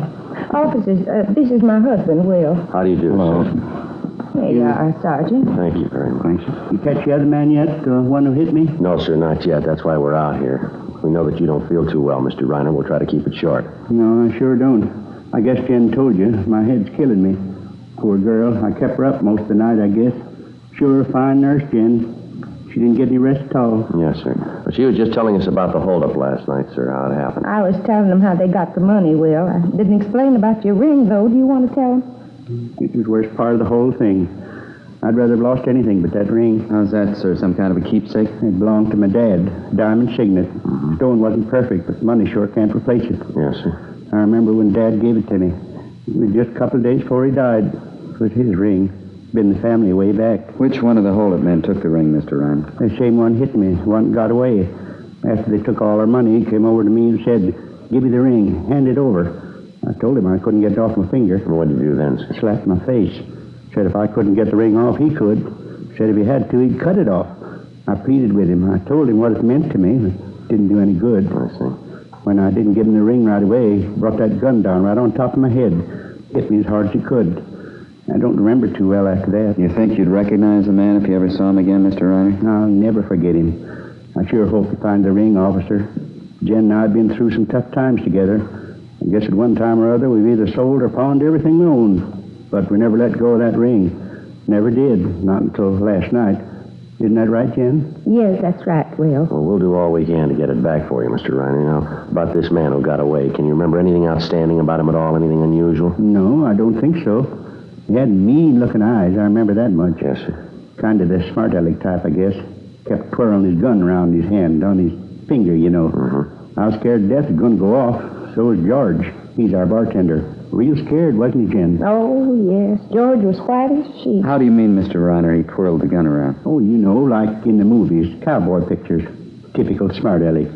Officers, this is my husband, Will. How do you do, Hello. sir? Here you are, Sergeant. Thank you very much. You catch the other man yet, the one who hit me? No, sir, not yet. That's why we're out here. We know that you don't feel too well, Mr. Reiner. We'll try to keep it short. No, I sure don't. I guess Jen told you. My head's killing me. Poor girl. I kept her up most of the night, I guess. Sure, fine nurse, Jen. She didn't get any rest at all. Yes, sir. Well, she was just telling us about the holdup last night, sir, how it happened. I was telling them how they got the money, Will. I didn't explain about your ring, though. Do you want to tell them? It was the worst part of the whole thing. I'd rather have lost anything but that ring. How's that, sir? Some kind of a keepsake? It belonged to my dad. Diamond signet. The stone wasn't perfect, but money sure can't replace it. Yes, sir. I remember when Dad gave it to me. It was just a couple of days before he died. It was his ring. Been the family way back. Which one of the hold-up men took the ring, Mr. Reiner? The same one hit me. One got away. After they took all our money, he came over to me and said, "Give me the ring. Hand it over." I told him I couldn't get it off my finger. What did you do then, sir? Slapped my face. Said if I couldn't get the ring off, he could. Said if he had to, he'd cut it off. I pleaded with him. I told him what it meant to me, but it didn't do any good. I see. When I didn't give him the ring right away, he brought that gun down right on top of my head. Hit me as hard as he could. I don't remember too well after that. You think you'd recognize the man if you ever saw him again, Mr. Reiner? I'll never forget him. I sure hope to find the ring, officer. Jen and I have been through some tough times together. I guess at one time or other we've either sold or pawned everything we owned. But we never let go of that ring. Never did, not until last night. Isn't that right, Jen? Yes, that's right, Will. Well, we'll do all we can to get it back for you, Mr. Reiner. Now, about this man who got away, can you remember anything outstanding about him at all? Anything unusual? No, I don't think so. He had mean-looking eyes. I remember that much. Yes, sir. Kind of the smart aleck type, I guess. Kept twirling his gun around his hand, on his finger, you know. Mm-hmm. I was scared to death it was going to go off. So was George. He's our bartender. Real scared, wasn't he, Jen? Oh, yes. George was white as a sheet. How do you mean, Mr. Reiner, he twirled the gun around? Oh, you know, like in the movies, cowboy pictures. Typical smart aleck.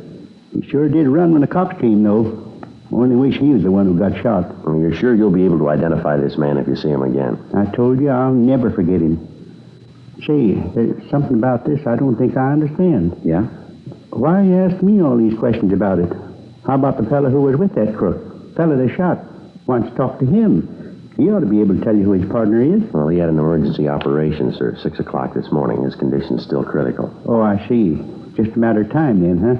He sure did run when the cops came, though. Only wish he was the one who got shot. Well, you're sure you'll be able to identify this man if you see him again? I told you I'll never forget him. Say, there's something about this I don't think I understand. Yeah? Why you ask me all these questions about it? How about the fella who was with that crook? Fella they shot. Wants to talk to him. He ought to be able to tell you who his partner is. Well, he had an emergency operation, sir, 6 o'clock this morning. His condition's still critical. Oh, I see. Just a matter of time then, huh?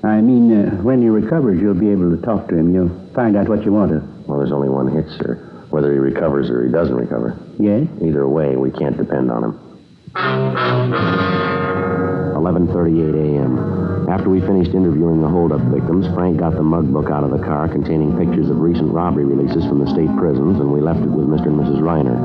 I mean, when he recovers, you'll be able to talk to him. You'll find out what you want to. Well, there's only one hitch, sir. Whether he recovers or he doesn't recover. Yes? Either way, we can't depend on him. 11:38 a.m. After we finished interviewing the holdup victims, Frank got the mug book out of the car containing pictures of recent robbery releases from the state prisons, and we left it with Mr. and Mrs. Reiner.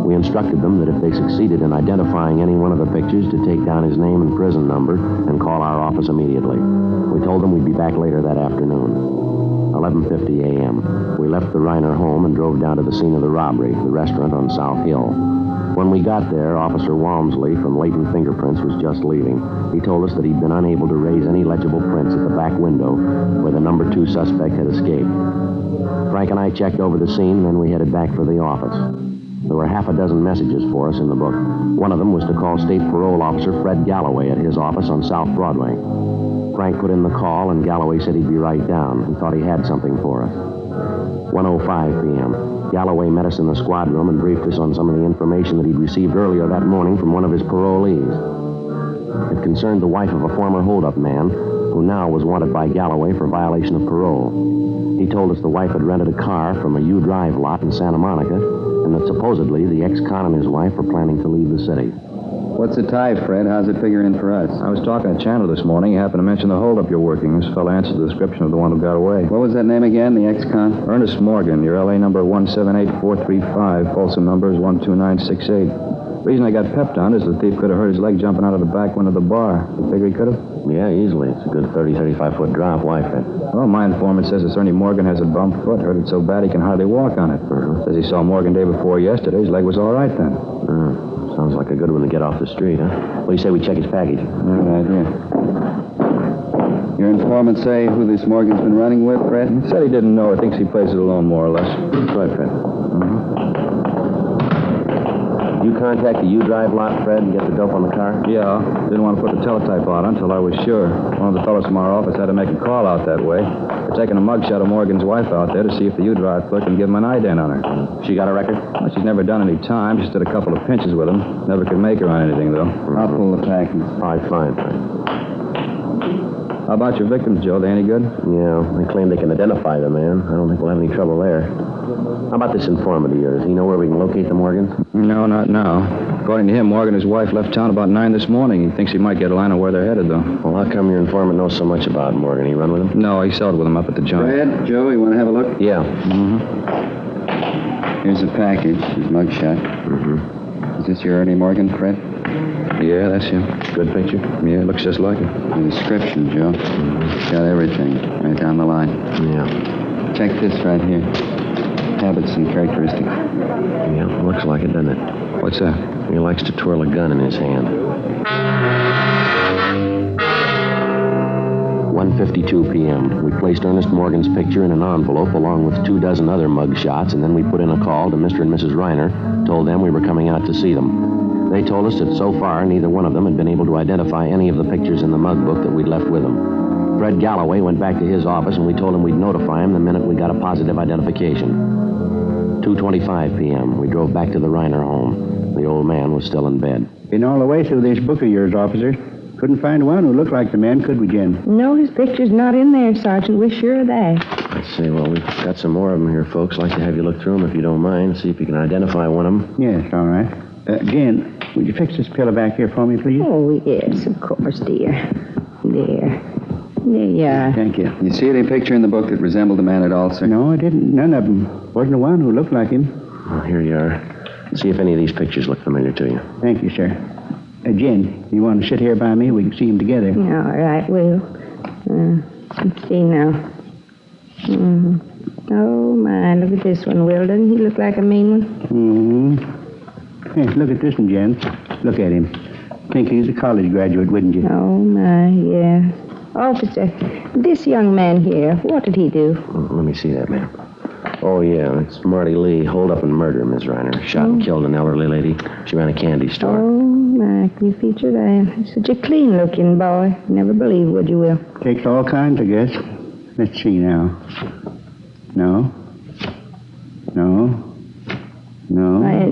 We instructed them that if they succeeded in identifying any one of the pictures, to take down his name and prison number and call our office immediately. We told them we'd be back later that afternoon. 11:50 a.m. We left the Reiner home and drove down to the scene of the robbery, the restaurant on South Hill. When we got there, Officer Walmsley from Leighton Fingerprints was just leaving. He told us that he'd been unable to raise any legible prints at the back window where the number 2 suspect had escaped. Frank and I checked over the scene, and then we headed back for the office. There were half a dozen messages for us in the book. One of them was to call State Parole Officer Fred Galloway at his office on South Broadway. Frank put in the call, and Galloway said he'd be right down. He thought he had something for us. 1:05 p.m. Galloway met us in the squad room and briefed us on some of the information that he'd received earlier that morning from one of his parolees. It concerned the wife of a former holdup man who now was wanted by Galloway for violation of parole. He told us the wife had rented a car from a U-Drive lot in Santa Monica, and that supposedly the ex-con and his wife were planning to leave the city. What's the tie, Fred? How's it figure in for us? I was talking to Chandler this morning. He happened to mention the holdup you're working. This fellow answered the description of the one who got away. What was that name again, the ex-con? Ernest Morgan. Your L.A. number 178435. Folsom number is 12968. The reason I got pepped on is the thief could have hurt his leg jumping out of the back window of the bar. You figure he could have? Yeah, easily. It's a good 35-foot drop. Why, Fred? Well, my informant says that Ernie Morgan has a bum foot. Hurt it so bad he can hardly walk on it. Says he saw Morgan day before yesterday. His leg was all right then. Sounds like a good one to get off the street, huh? What do you say we check his package? Good idea. Your informant say who this Morgan's been running with, Fred? He said he didn't know. He thinks he plays it alone, more or less. That's right, Fred. You contact the U-Drive lot, Fred, and get the dope on the car? Yeah. Didn't want to put the teletype on until I was sure. One of the fellows from our office had to make a call out that way. They're taking a mugshot of Morgan's wife out there to see if the U-Drive clerk can give him an ident on her. She got a record? Well, she's never done any time. Just did a couple of pinches with him. Never could make her on anything, though. I'll pull the package. All right, fine. How about your victims, Joe? They any good? Yeah, they claim they can identify the man. I don't think we'll have any trouble there. How about this informant of yours? Does he know where we can locate the Morgans? No, not now. According to him, Morgan and his wife left town about 9 this morning. He thinks he might get a line of where they're headed, though. Well, how come your informant knows so much about Morgan? He run with him? No, he sold with him up at the joint. Fred, Joe, you want to have a look? Yeah. Here's the package, his mugshot. Is this your Ernie Morgan, Fred? Yeah, that's him. Good picture? Yeah, looks just like it. The description, Joe. Got everything right down the line. Yeah. Check this right here. Habits and characteristics. Yeah, looks like it, doesn't it? What's that? He likes to twirl a gun in his hand. 1:52 p.m. We placed Ernest Morgan's picture in an envelope along with 24 other mug shots, and then we put in a call to Mr. and Mrs. Reiner, told them we were coming out to see them. They told us that so far neither one of them had been able to identify any of the pictures in the mug book that we'd left with them. Fred Galloway went back to his office, and we told him we'd notify him the minute we got a positive identification. 2:25 p.m. We drove back to the Reiner home. The old man was still in bed. Been all the way through this book of yours, officer. Couldn't find one who looked like the man, could we, Jen? No, his picture's not in there, Sergeant. We're sure of that. I see. Well, we've got some more of them here, folks. I'd like to have you look through them if you don't mind. See if you can identify one of them. Yes, all right. Jen, would you fix this pillow back here for me, please? Oh, yes, of course, dear. There. There you are. Thank you. You see any picture in the book that resembled the man at all, sir? No, I didn't. None of them. Wasn't the one who looked like him. Well, here you are. See if any of these pictures look familiar to you. Thank you, sir. Jen, you want to sit here by me? We can see them together. All right, Will. Let's see now. Oh, my, look at this one, Will. Doesn't he look like a mean one? Hey, look at this one, Jen. Look at him. Think he's a college graduate, wouldn't you? Oh, my, yeah. Officer, this young man here, what did he do? Let me see that, ma'am. Oh, yeah, it's Marty Lee, hold up and murder, Miss Reiner. Shot and killed an elderly lady. She ran a candy store. Oh, my, can you feature that? Such a clean-looking boy. Never believe, would you, Will? Takes all kinds, I guess. Let's see now. No.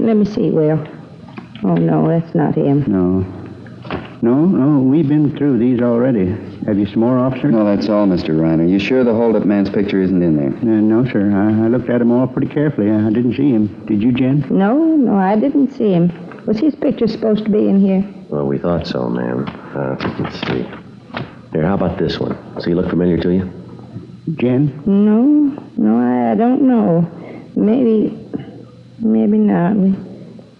Let me see, Will. Oh, no, that's not him. No, we've been through these already. Have you some more, officer? No, that's all, Mr. Reiner. You sure the hold-up man's picture isn't in there? No, sir. I looked at them all pretty carefully. I didn't see him. Did you, Jen? No, I didn't see him. Was his picture supposed to be in here? Well, we thought so, ma'am. Let's see. Here, how about this one? Does he look familiar to you? Jen? No, I don't know. Maybe not. We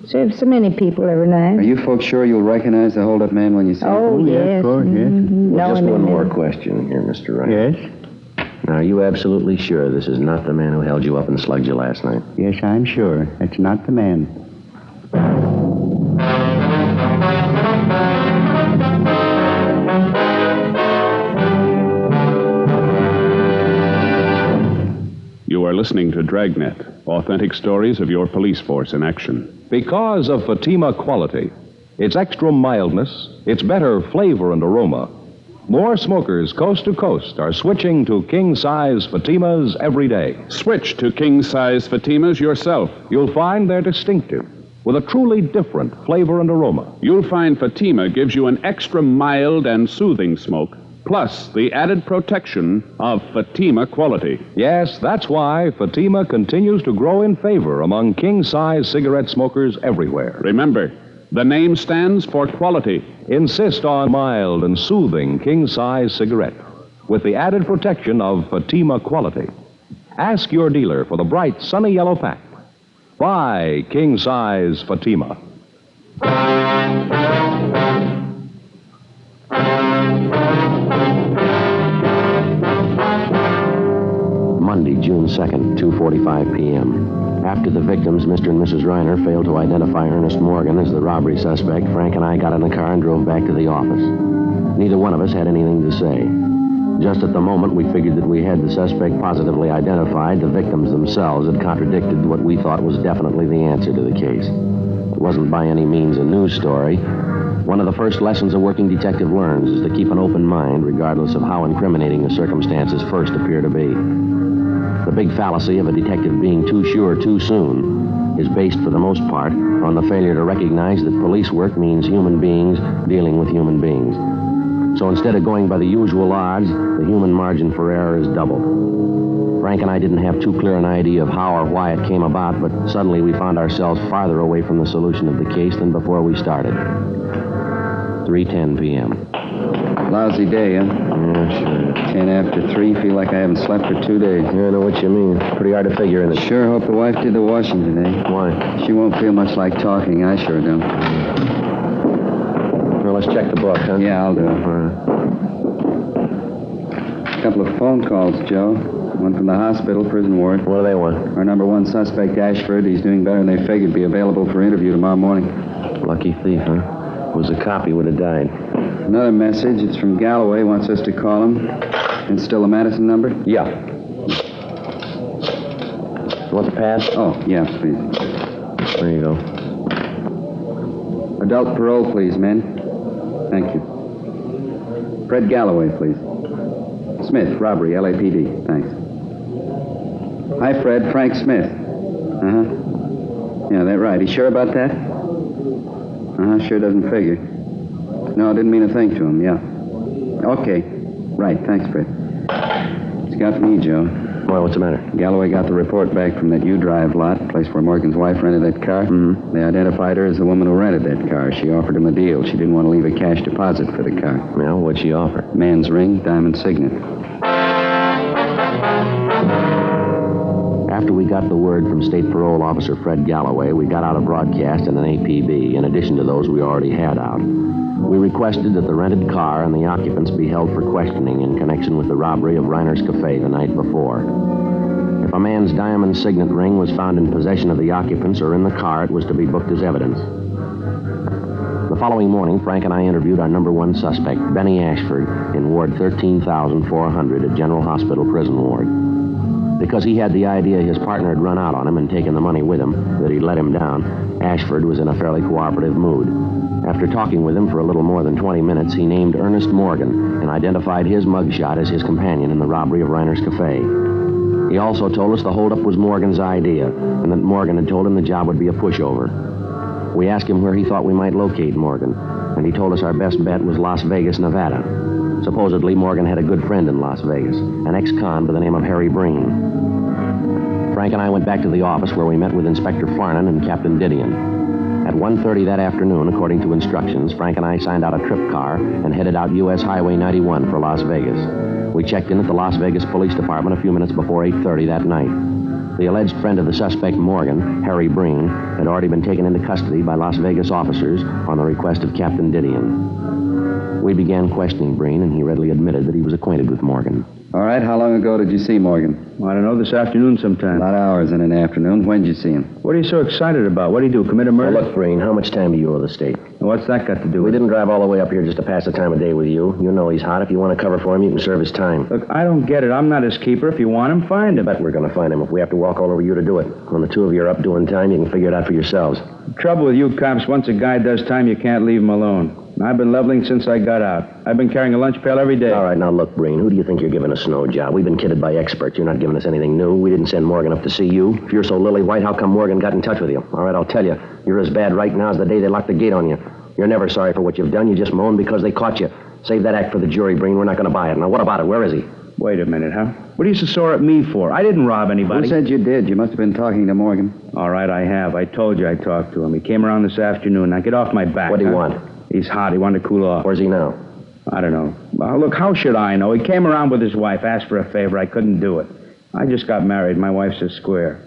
serve so many people every night. Are you folks sure you'll recognize the hold-up man when you see him? Oh, yes. Of course, yes. Well, just one more question here, Mr. Reiner. Yes? Now, are you absolutely sure this is not the man who held you up and slugged you last night? Yes, I'm sure. That's not the man. You are listening to Dragnet, authentic stories of your police force in action. Because of Fatima quality, its extra mildness, its better flavor and aroma, more smokers coast to coast are switching to king-size Fatimas every day. Switch to king-size Fatimas yourself. You'll find they're distinctive, with a truly different flavor and aroma. You'll find Fatima gives you an extra mild and soothing smoke, plus the added protection of Fatima quality. Yes, that's why Fatima continues to grow in favor among king-size cigarette smokers everywhere. Remember, the name stands for quality. Insist on mild and soothing king-size cigarette with the added protection of Fatima quality. Ask your dealer for the bright, sunny yellow pack. Buy king-size Fatima. Monday, June 2nd, 2:45 p.m. After the victims, Mr. and Mrs. Reiner, failed to identify Ernest Morgan as the robbery suspect, Frank and I got in the car and drove back to the office. Neither one of us had anything to say. Just at the moment we figured that we had the suspect positively identified, the victims themselves had contradicted what we thought was definitely the answer to the case. It wasn't by any means a news story. One of the first lessons a working detective learns is to keep an open mind, regardless of how incriminating the circumstances first appear to be. The big fallacy of a detective being too sure too soon is based, for the most part, on the failure to recognize that police work means human beings dealing with human beings. So instead of going by the usual odds, the human margin for error is doubled. Frank and I didn't have too clear an idea of how or why it came about, but suddenly we found ourselves farther away from the solution of the case than before we started. 3:10 p.m. Lousy day, huh? Yeah, sure. 10 after 3, feel like I haven't slept for 2 days. Yeah, I know what you mean. Pretty hard to figure, isn't it? Sure hope the wife did the washing today. Why? She won't feel much like talking. I sure don't. Well, let's check the book, huh? Yeah, I'll do it. A couple of phone calls, Joe. One from the hospital, prison ward. What do they want? Our number one suspect, Ashford, he's doing better than they figured. Be available for interview tomorrow morning. Lucky thief, huh? It was a copy, would have died. Another message. It's from Galloway. Wants us to call him. And still the Madison number? Yeah. Want the pass? Oh, yeah, please. There you go. Adult parole, please, men. Thank you. Fred Galloway, please. Smith, robbery, LAPD. Thanks. Hi, Fred. Frank Smith. Uh-huh. Yeah, that's right. He's sure about that? Uh-huh, sure doesn't figure. No, I didn't mean a thing to him, yeah. Okay. Right, thanks, Fred. It's got me, Joe. Why, what's the matter? Galloway got the report back from that U-Drive lot, place where Morgan's wife rented that car. Mm-hmm. They identified her as the woman who rented that car. She offered him a deal. She didn't want to leave a cash deposit for the car. Well, what'd she offer? Man's ring, diamond signet. After we got the word from State Parole Officer Fred Galloway, we got out a broadcast and an APB, in addition to those we already had out. We requested that the rented car and the occupants be held for questioning in connection with the robbery of Reiner's Cafe the night before. If a man's diamond signet ring was found in possession of the occupants or in the car, it was to be booked as evidence. The following morning, Frank and I interviewed our number one suspect, Benny Ashford, in Ward 13,400 at General Hospital Prison Ward. Because he had the idea his partner had run out on him and taken the money with him, that he'd let him down, Ashford was in a fairly cooperative mood. After talking with him for a little more than 20 minutes, he named Ernest Morgan and identified his mugshot as his companion in the robbery of Reiner's Cafe. He also told us the holdup was Morgan's idea and that Morgan had told him the job would be a pushover. We asked him where he thought we might locate Morgan, and he told us our best bet was Las Vegas, Nevada. Supposedly, Morgan had a good friend in Las Vegas, an ex-con by the name of Harry Breen. Frank and I went back to the office where we met with Inspector Farnan and Captain Didion. At 1:30 that afternoon, according to instructions, Frank and I signed out a trip car and headed out U.S. Highway 91 for Las Vegas. We checked in at the Las Vegas Police Department a few minutes before 8:30 that night. The alleged friend of the suspect, Morgan, Harry Breen, had already been taken into custody by Las Vegas officers on the request of Captain Didion. We began questioning Breen, and he readily admitted that he was acquainted with Morgan. All right, how long ago did you see Morgan? Well, I don't know, this afternoon sometime. A lot of hours in an afternoon. When did you see him? What are you so excited about? What did he do, commit a murder? Well, look, Breen, how much time do you owe the state? What's that got to do with it? We didn't drive all the way up here just to pass the time of day with you. You know he's hot. If you want to cover for him, you can serve his time. Look, I don't get it. I'm not his keeper. If you want him, find him. I bet we're going to find him if we have to walk all over you to do it. When the two of you are up doing time, you can figure it out for yourselves. The trouble with you cops, once a guy does time, you can't leave him alone. I've been leveling since I got out. I've been carrying a lunch pail every day. All right, now look, Breen, who do you think you're giving a snow job? We've been kidded by experts. You're not giving us anything new. We didn't send Morgan up to see you. If you're so lily-white, how come Morgan got in touch with you? All right, I'll tell you. You're as bad right now as the day they locked the gate on you. You're never sorry for what you've done. You just moan because they caught you. Save that act for the jury, Breen. We're not going to buy it. Now, what about it? Where is he? Wait a minute, huh? What are you so sore at me for? I didn't rob anybody. Who said you did? You must have been talking to Morgan. All right, I have. I told you I talked to him. He came around this afternoon. Now, get off my back. What do you want? He's hot. He wanted to cool off. Where's he now? I don't know. Well, look, how should I know? He came around with his wife, asked for a favor. I couldn't do it. I just got married. My wife's a square.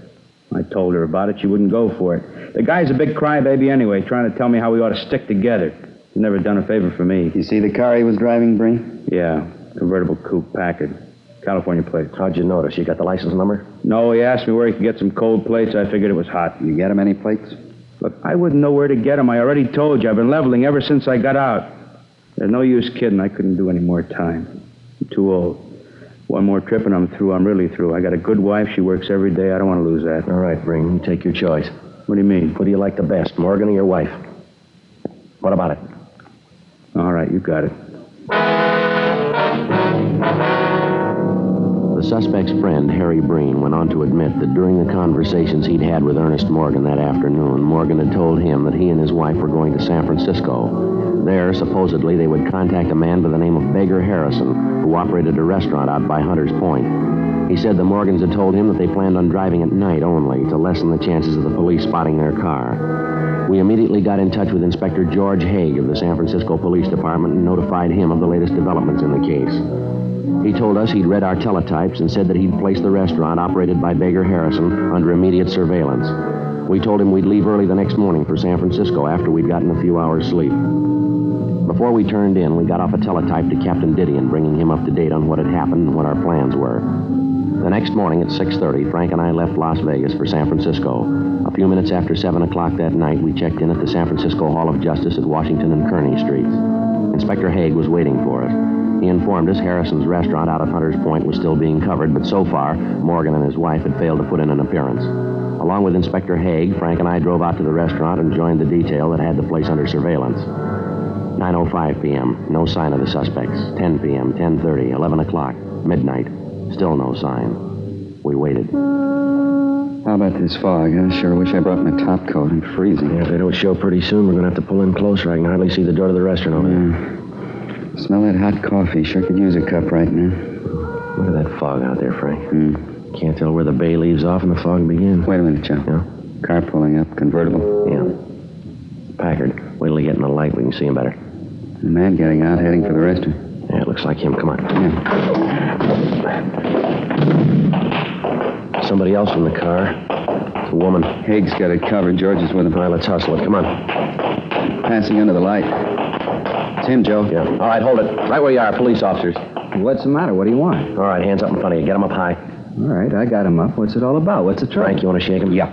I told her about it. She wouldn't go for it. The guy's a big crybaby anyway, trying to tell me how we ought to stick together. He's never done a favor for me. You see the car he was driving, Breen? Yeah, convertible coupe Packard. California plates. How'd you notice? You got the license number? No, he asked me where he could get some cold plates. I figured it was hot. You get him any plates? Look, I wouldn't know where to get them. I already told you. I've been leveling ever since I got out. There's no use kidding. I couldn't do any more time. I'm too old. One more trip and I'm through. I'm really through. I got a good wife. She works every day. I don't want to lose that. All right, Breen. You take your choice. What do you mean? Who do you like the best, Morgan or your wife? What about it? All right, you got it. The suspect's friend, Harry Breen, went on to admit that during the conversations he'd had with Ernest Morgan that afternoon, Morgan had told him that he and his wife were going to San Francisco. There, supposedly, they would contact a man by the name of Beggar Harrison, who operated a restaurant out by Hunter's Point. He said the Morgans had told him that they planned on driving at night only to lessen the chances of the police spotting their car. We immediately got in touch with Inspector George Haig of the San Francisco Police Department and notified him of the latest developments in the case. He told us he'd read our teletypes and said that he'd placed the restaurant operated by Beggar Harrison under immediate surveillance. We told him we'd leave early the next morning for San Francisco after we'd gotten a few hours' sleep. Before we turned in, we got off a teletype to Captain Didion, bringing him up to date on what had happened and what our plans were. The next morning at 6:30, Frank and I left Las Vegas for San Francisco. A few minutes after 7 o'clock that night, we checked in at the San Francisco Hall of Justice at Washington and Kearny Streets. Inspector Haig was waiting for us. He informed us Harrison's restaurant out at Hunter's Point was still being covered, but so far, Morgan and his wife had failed to put in an appearance. Along with Inspector Haig, Frank and I drove out to the restaurant and joined the detail that had the place under surveillance. 9:05 p.m., no sign of the suspects. 10 p.m., 10:30, 11 o'clock, midnight, still no sign. We waited. How about this fog? I sure wish I brought my top coat. I'm freezing. Yeah, if they don't show pretty soon, we're going to have to pull in closer. I can hardly see the door to the restaurant over there. Smell that hot coffee. Sure could use a cup right now. Look at that fog out there, Frank. Can't tell where the bay leaves off and the fog begins. Wait a minute, Joe. Yeah? Car pulling up, convertible. Yeah. Packard. Wait till they get in the light. We can see him better. A man getting out, heading for the restaurant. Yeah, it looks like him. Come on. Yeah. Somebody else in the car. It's a woman. Haig's got it covered. George is with him. All right, let's hustle it. Come on. Passing under the light. It's him, Joe. Yeah. All right, hold it. Right where you are, police officers. What's the matter? What do you want? All right, hands up in front of you. Get them up high. All right, I got him up. What's it all about? What's the trouble? Frank, you want to shake him? Yeah.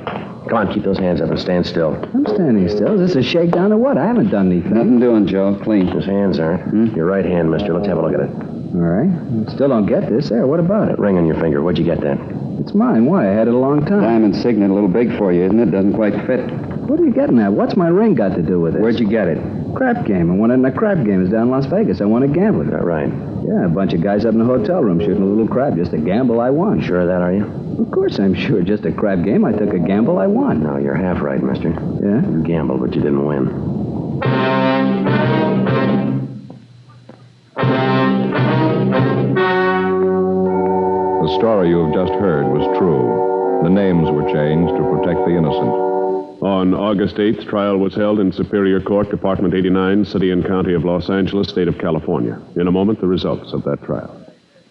Come on, keep those hands up and stand still. I'm standing still. Is this a shakedown or what? I haven't done anything. Nothing doing, Joe. Clean. His hands aren't. Your right hand, mister. Let's have a look at it. All right. Still don't get this. There, what about it? That ring on your finger. Where'd you get that? It's mine. Why? I had it a long time. Diamond signet, a little big for you, isn't it? Doesn't quite fit. What are you getting at? What's my ring got to do with it? Where'd you get it? Crap game. I won it in a crap game. It's down in Las Vegas. I won it gambling. Is that right? Yeah, a bunch of guys up in the hotel room shooting a little crap. Just a gamble, I won. Sure of that, are you? Of course I'm sure. Just a crap game. I took a gamble, I won. No, you're half right, mister. Yeah? You gambled, but you didn't win. The story you have just heard was true. The names were changed to protect the innocent. On August 8th, trial was held in Superior Court, Department 89, City and County of Los Angeles, State of California. In a moment, the results of that trial.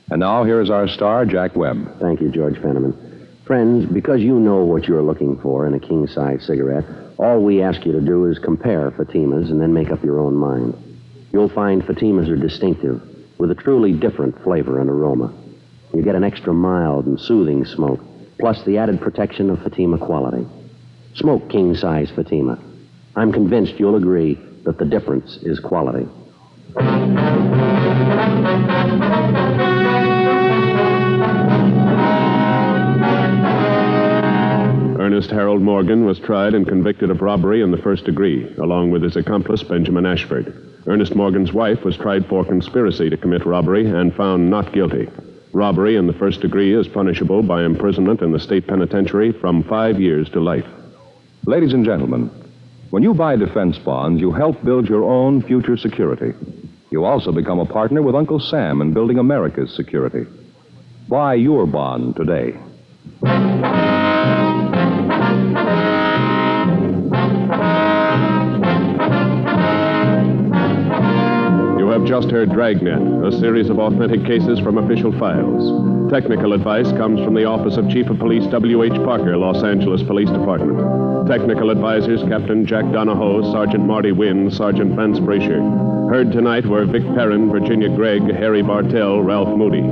And now here is our star, Jack Webb. Thank you, George Fenneman. Friends, because you know what you're looking for in a king-size cigarette, all we ask you to do is compare Fatimas and then make up your own mind. You'll find Fatimas are distinctive, with a truly different flavor and aroma. You get an extra mild and soothing smoke, plus the added protection of Fatima quality. Smoke king-size Fatima. I'm convinced you'll agree that the difference is quality. Ernest Harold Morgan was tried and convicted of robbery in the first degree, along with his accomplice, Benjamin Ashford. Ernest Morgan's wife was tried for conspiracy to commit robbery and found not guilty. Robbery in the first degree is punishable by imprisonment in the state penitentiary from 5 years to life. Ladies and gentlemen, when you buy defense bonds, you help build your own future security. You also become a partner with Uncle Sam in building America's security. Buy your bond today. You have just heard Dragnet, a series of authentic cases from official files. Technical advice comes from the Office of Chief of Police W.H. Parker, Los Angeles Police Department. Technical advisors Captain Jack Donahoe, Sergeant Marty Wynn, Sergeant Vance Brasher. Heard tonight were Vic Perrin, Virginia Gregg, Harry Bartell, Ralph Moody.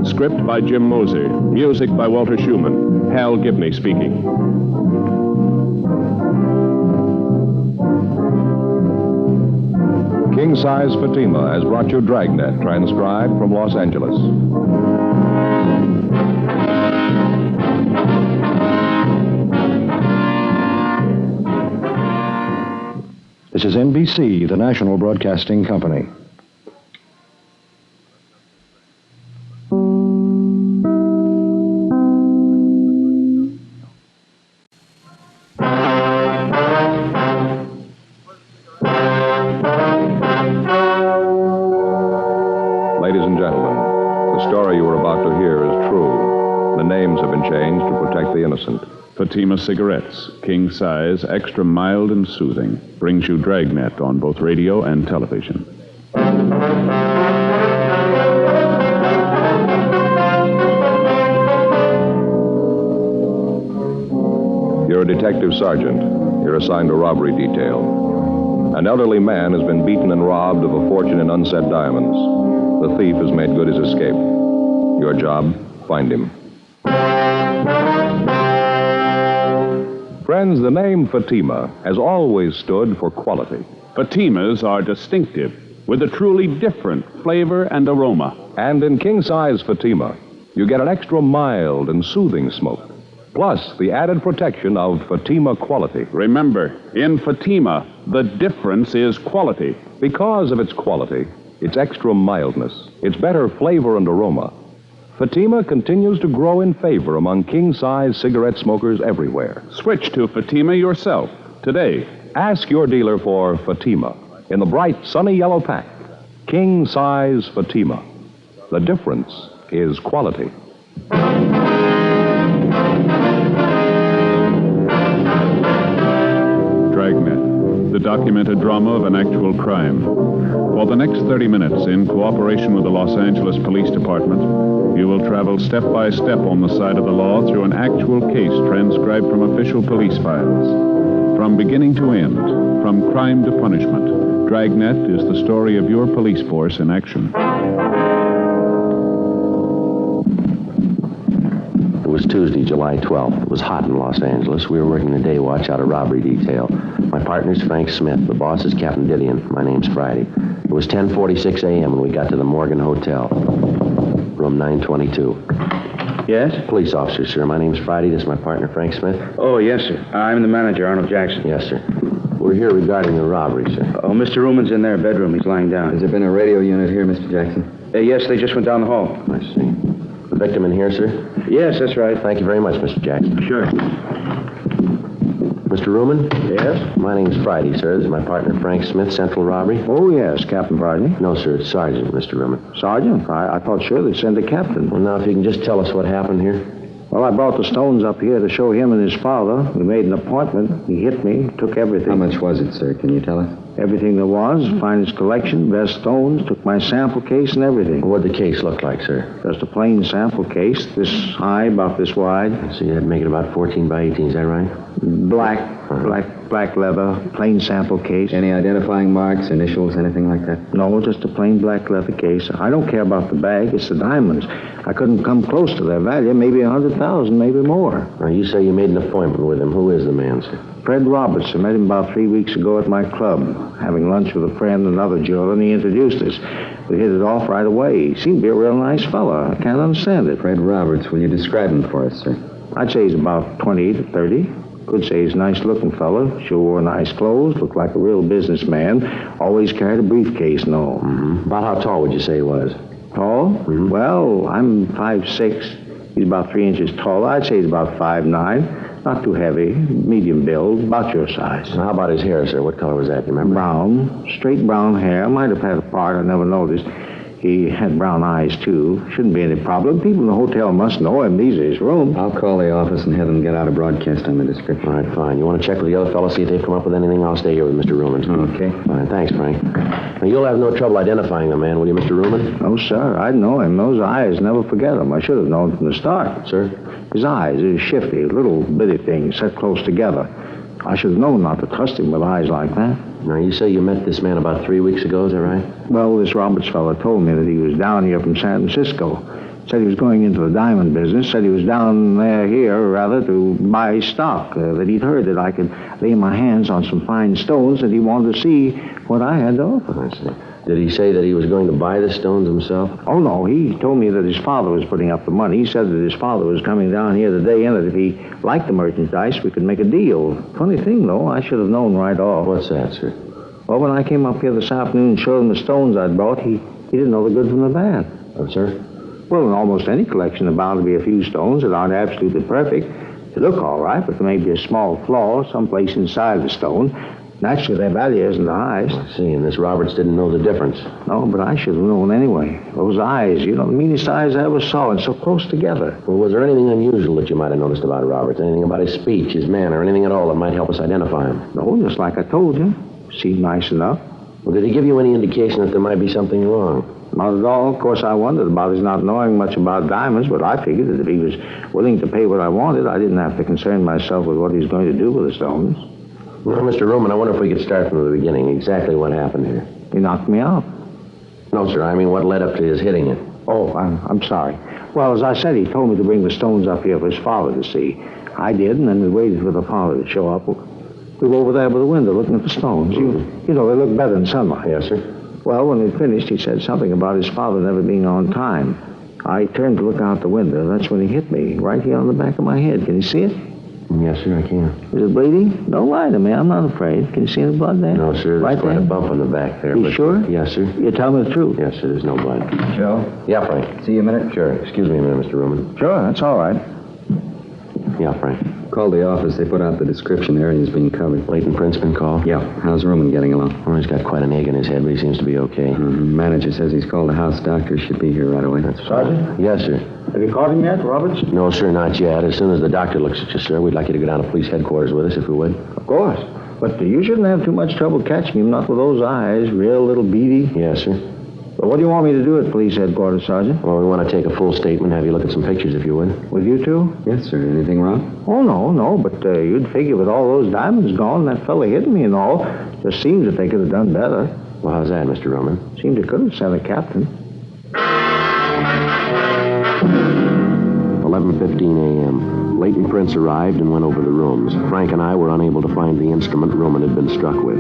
Script by Jim Moser. Music by Walter Schumann. Hal Gibney speaking. King Size Fatima has brought you Dragnet, transcribed from Los Angeles. This is NBC, the national broadcasting company. Ladies and gentlemen, the story you are about to hear is true. The names have been changed to protect the innocent. Fatima Cigarettes, king size, extra mild and soothing, brings you Dragnet on both radio and television. You're a detective sergeant. You're assigned to robbery detail. An elderly man has been beaten and robbed of a fortune in unset diamonds. The thief has made good his escape. Your job, find him. Friends, the name Fatima has always stood for quality. Fatimas are distinctive, with a truly different flavor and aroma. And in king-size Fatima, you get an extra mild and soothing smoke, plus the added protection of Fatima quality. Remember, in Fatima, the difference is quality. Because of its quality, its extra mildness, its better flavor and aroma, Fatima continues to grow in favor among king-size cigarette smokers everywhere. Switch to Fatima yourself today. Ask your dealer for Fatima in the bright, sunny yellow pack. King-size Fatima. The difference is quality. documented drama of an actual crime. For the next 30 minutes, in cooperation with the Los Angeles Police Department, you will travel step by step on the side of the law through an actual case transcribed from official police files. From beginning to end, from crime to punishment, Dragnet is the story of your police force in action. It was Tuesday, July 12th. It was hot in Los Angeles. We were working the day watch out of robbery detail. My partner's Frank Smith. The boss is Captain Didion. My name's Friday. It was 10:46 a.m. when we got to the Morgan Hotel, room 922. Yes? Police officer, sir. My name's Friday. This is my partner, Frank Smith. Oh, yes, sir. I'm the manager, Arnold Jackson. Yes, sir. We're here regarding the robbery, sir. Oh, Mr. Ruman's in their bedroom. He's lying down. Has there been a radio unit here, Mr. Jackson? Yes, they just went down the hall. I see. The victim in here, sir? Yes, that's right. Thank you very much, Mr. Jackson. Sure. Mr. Ruman? Yes? My name's Friday, sir. This is my partner, Frank Smith, Central Robbery. Oh, yes, Captain Friday. No, sir, it's Sergeant, Mr. Ruman. Sergeant? I thought sure they'd send a captain. Well, now, if you can just tell us what happened here. Well, I brought the stones up here to show him and his father. We made an appointment. He hit me, took everything. How much was it, sir? Can you tell us? Everything there was, finest collection, best stones, took my sample case and everything. What'd the case look like, sir? Just a plain sample case, this high, about this wide. So that'd make it about 14 by 18, is that right? Black leather, plain sample case. Any identifying marks, initials, anything like that? No, just a plain black leather case. I don't care about the bag, it's the diamonds. I couldn't come close to their value, maybe 100,000, maybe more. Now, you say you made an appointment with him. Who is the man, sir? Fred Roberts. I met him about 3 weeks ago at my club, having lunch with a friend, another jeweler, and he introduced us. We hit it off right away. He seemed to be a real nice fella. I can't understand it. Fred Roberts. Will you describe him for us, sir? I'd say he's about 20 to 30. Could say he's a nice-looking fella. Sure wore nice clothes. Looked like a real businessman. Always carried a briefcase and all. Mm-hmm. About how tall would you say he was? Tall? Mm-hmm. Well, I'm 5'6". He's about 3 inches taller. I'd say he's about 5'9". Not too heavy. Medium build. About your size. Now, how about his hair, sir? What color was that? Do you remember? Brown. Straight brown hair. Might have had a part. I never noticed. He had brown eyes, too. Shouldn't be any problem. People in the hotel must know him. These are his rooms. I'll call the office and have them get out a broadcast on the description. All right, fine. You want to check with the other fellows, see if they've come up with anything? I'll stay here with Mr. Ruman. Okay. Fine. Thanks, Frank. Now, you'll have no trouble identifying the man, will you, Mr. Ruman? No, sir. I'd know him. Those eyes, never forget them. I should have known from the start. Sir? His eyes are shifty, little bitty things set close together. I should have known not to trust him with eyes like that. Now, you say you met this man about 3 weeks ago, is that right? Well, this Roberts fellow told me that he was down here from San Francisco. Said he was going into the diamond business. Said he was down here, to buy stock. That he'd heard that I could lay my hands on some fine stones, and he wanted to see what I had to offer. I see. Did he say that he was going to buy the stones himself? Oh, no. He told me that his father was putting up the money. He said that his father was coming down here today, and that if he liked the merchandise, we could make a deal. Funny thing, though, I should have known right off. What's that, sir? Well, when I came up here this afternoon and showed him the stones I'd brought, he didn't know the good from the bad. Oh, sir? Well, in almost any collection, there are bound to be a few stones that aren't absolutely perfect. They look all right, but there may be a small flaw someplace inside the stone. Naturally, their value isn't the highest. I see, and this Roberts didn't know the difference. No, but I should have known anyway. Those eyes, the meanest eyes I ever saw, and so close together. Well, was there anything unusual that you might have noticed about Roberts? Anything about his speech, his manner, anything at all that might help us identify him? No, just like I told you. Seemed nice enough. Well, did he give you any indication that there might be something wrong? Not at all. Of course, I wondered about his not knowing much about diamonds, but I figured that if he was willing to pay what I wanted, I didn't have to concern myself with what he was going to do with the stones. Well, Mr. Roman, I wonder if we could start from the beginning. Exactly what happened here. He knocked me out. No, sir. I mean, what led up to his hitting you? Oh, I'm sorry. Well, as I said, he told me to bring the stones up here for his father to see. I did, and then we waited for the father to show up. We were over there by the window looking at the stones. You know, they look better in sunlight. Yes, sir. Well, when we finished, he said something about his father never being on time. I turned to look out the window. That's when he hit me, right here on the back of my head. Can you see it? Yes, sir, I can. Is it bleeding? Don't lie to me. I'm not afraid. Can you see any blood there? No, sir. There's quite a bump on the back there. You sure? Yes, sir. You tell me the truth. Yes, sir. There's no blood. Joe? Yeah, Frank. See you a minute? Sure. Excuse me a minute, Mr. Ruman. Sure, that's all right. Yeah, Frank. Called the office. They put out the description. The area's being covered. Leighton Prince been called? Yeah. How's Ruman getting along? Well, he's got quite an egg in his head, but he seems to be okay. Mm-hmm. Manager says he's called the house doctor. Should be here right away. Sergeant? Yes, sir. Have you caught him yet, Roberts? No, sir, not yet. As soon as the doctor looks at you, sir, we'd like you to go down to police headquarters with us, if we would. Of course. But you shouldn't have too much trouble catching him, not with those eyes, real little beady. Yes, sir. But what do you want me to do at police headquarters, Sergeant? Well, we want to take a full statement, have you look at some pictures if you would. With you two? Yes, sir. Anything wrong? Oh, no, but you'd figure with all those diamonds gone, that fella hitting me and all, just seems that they could have done better. Well, how's that, Mr. Roman? Seems they could have sent a captain. 11:15 a.m. Leighton Prince arrived and went over the rooms. Frank and I were unable to find the instrument Roman had been struck with.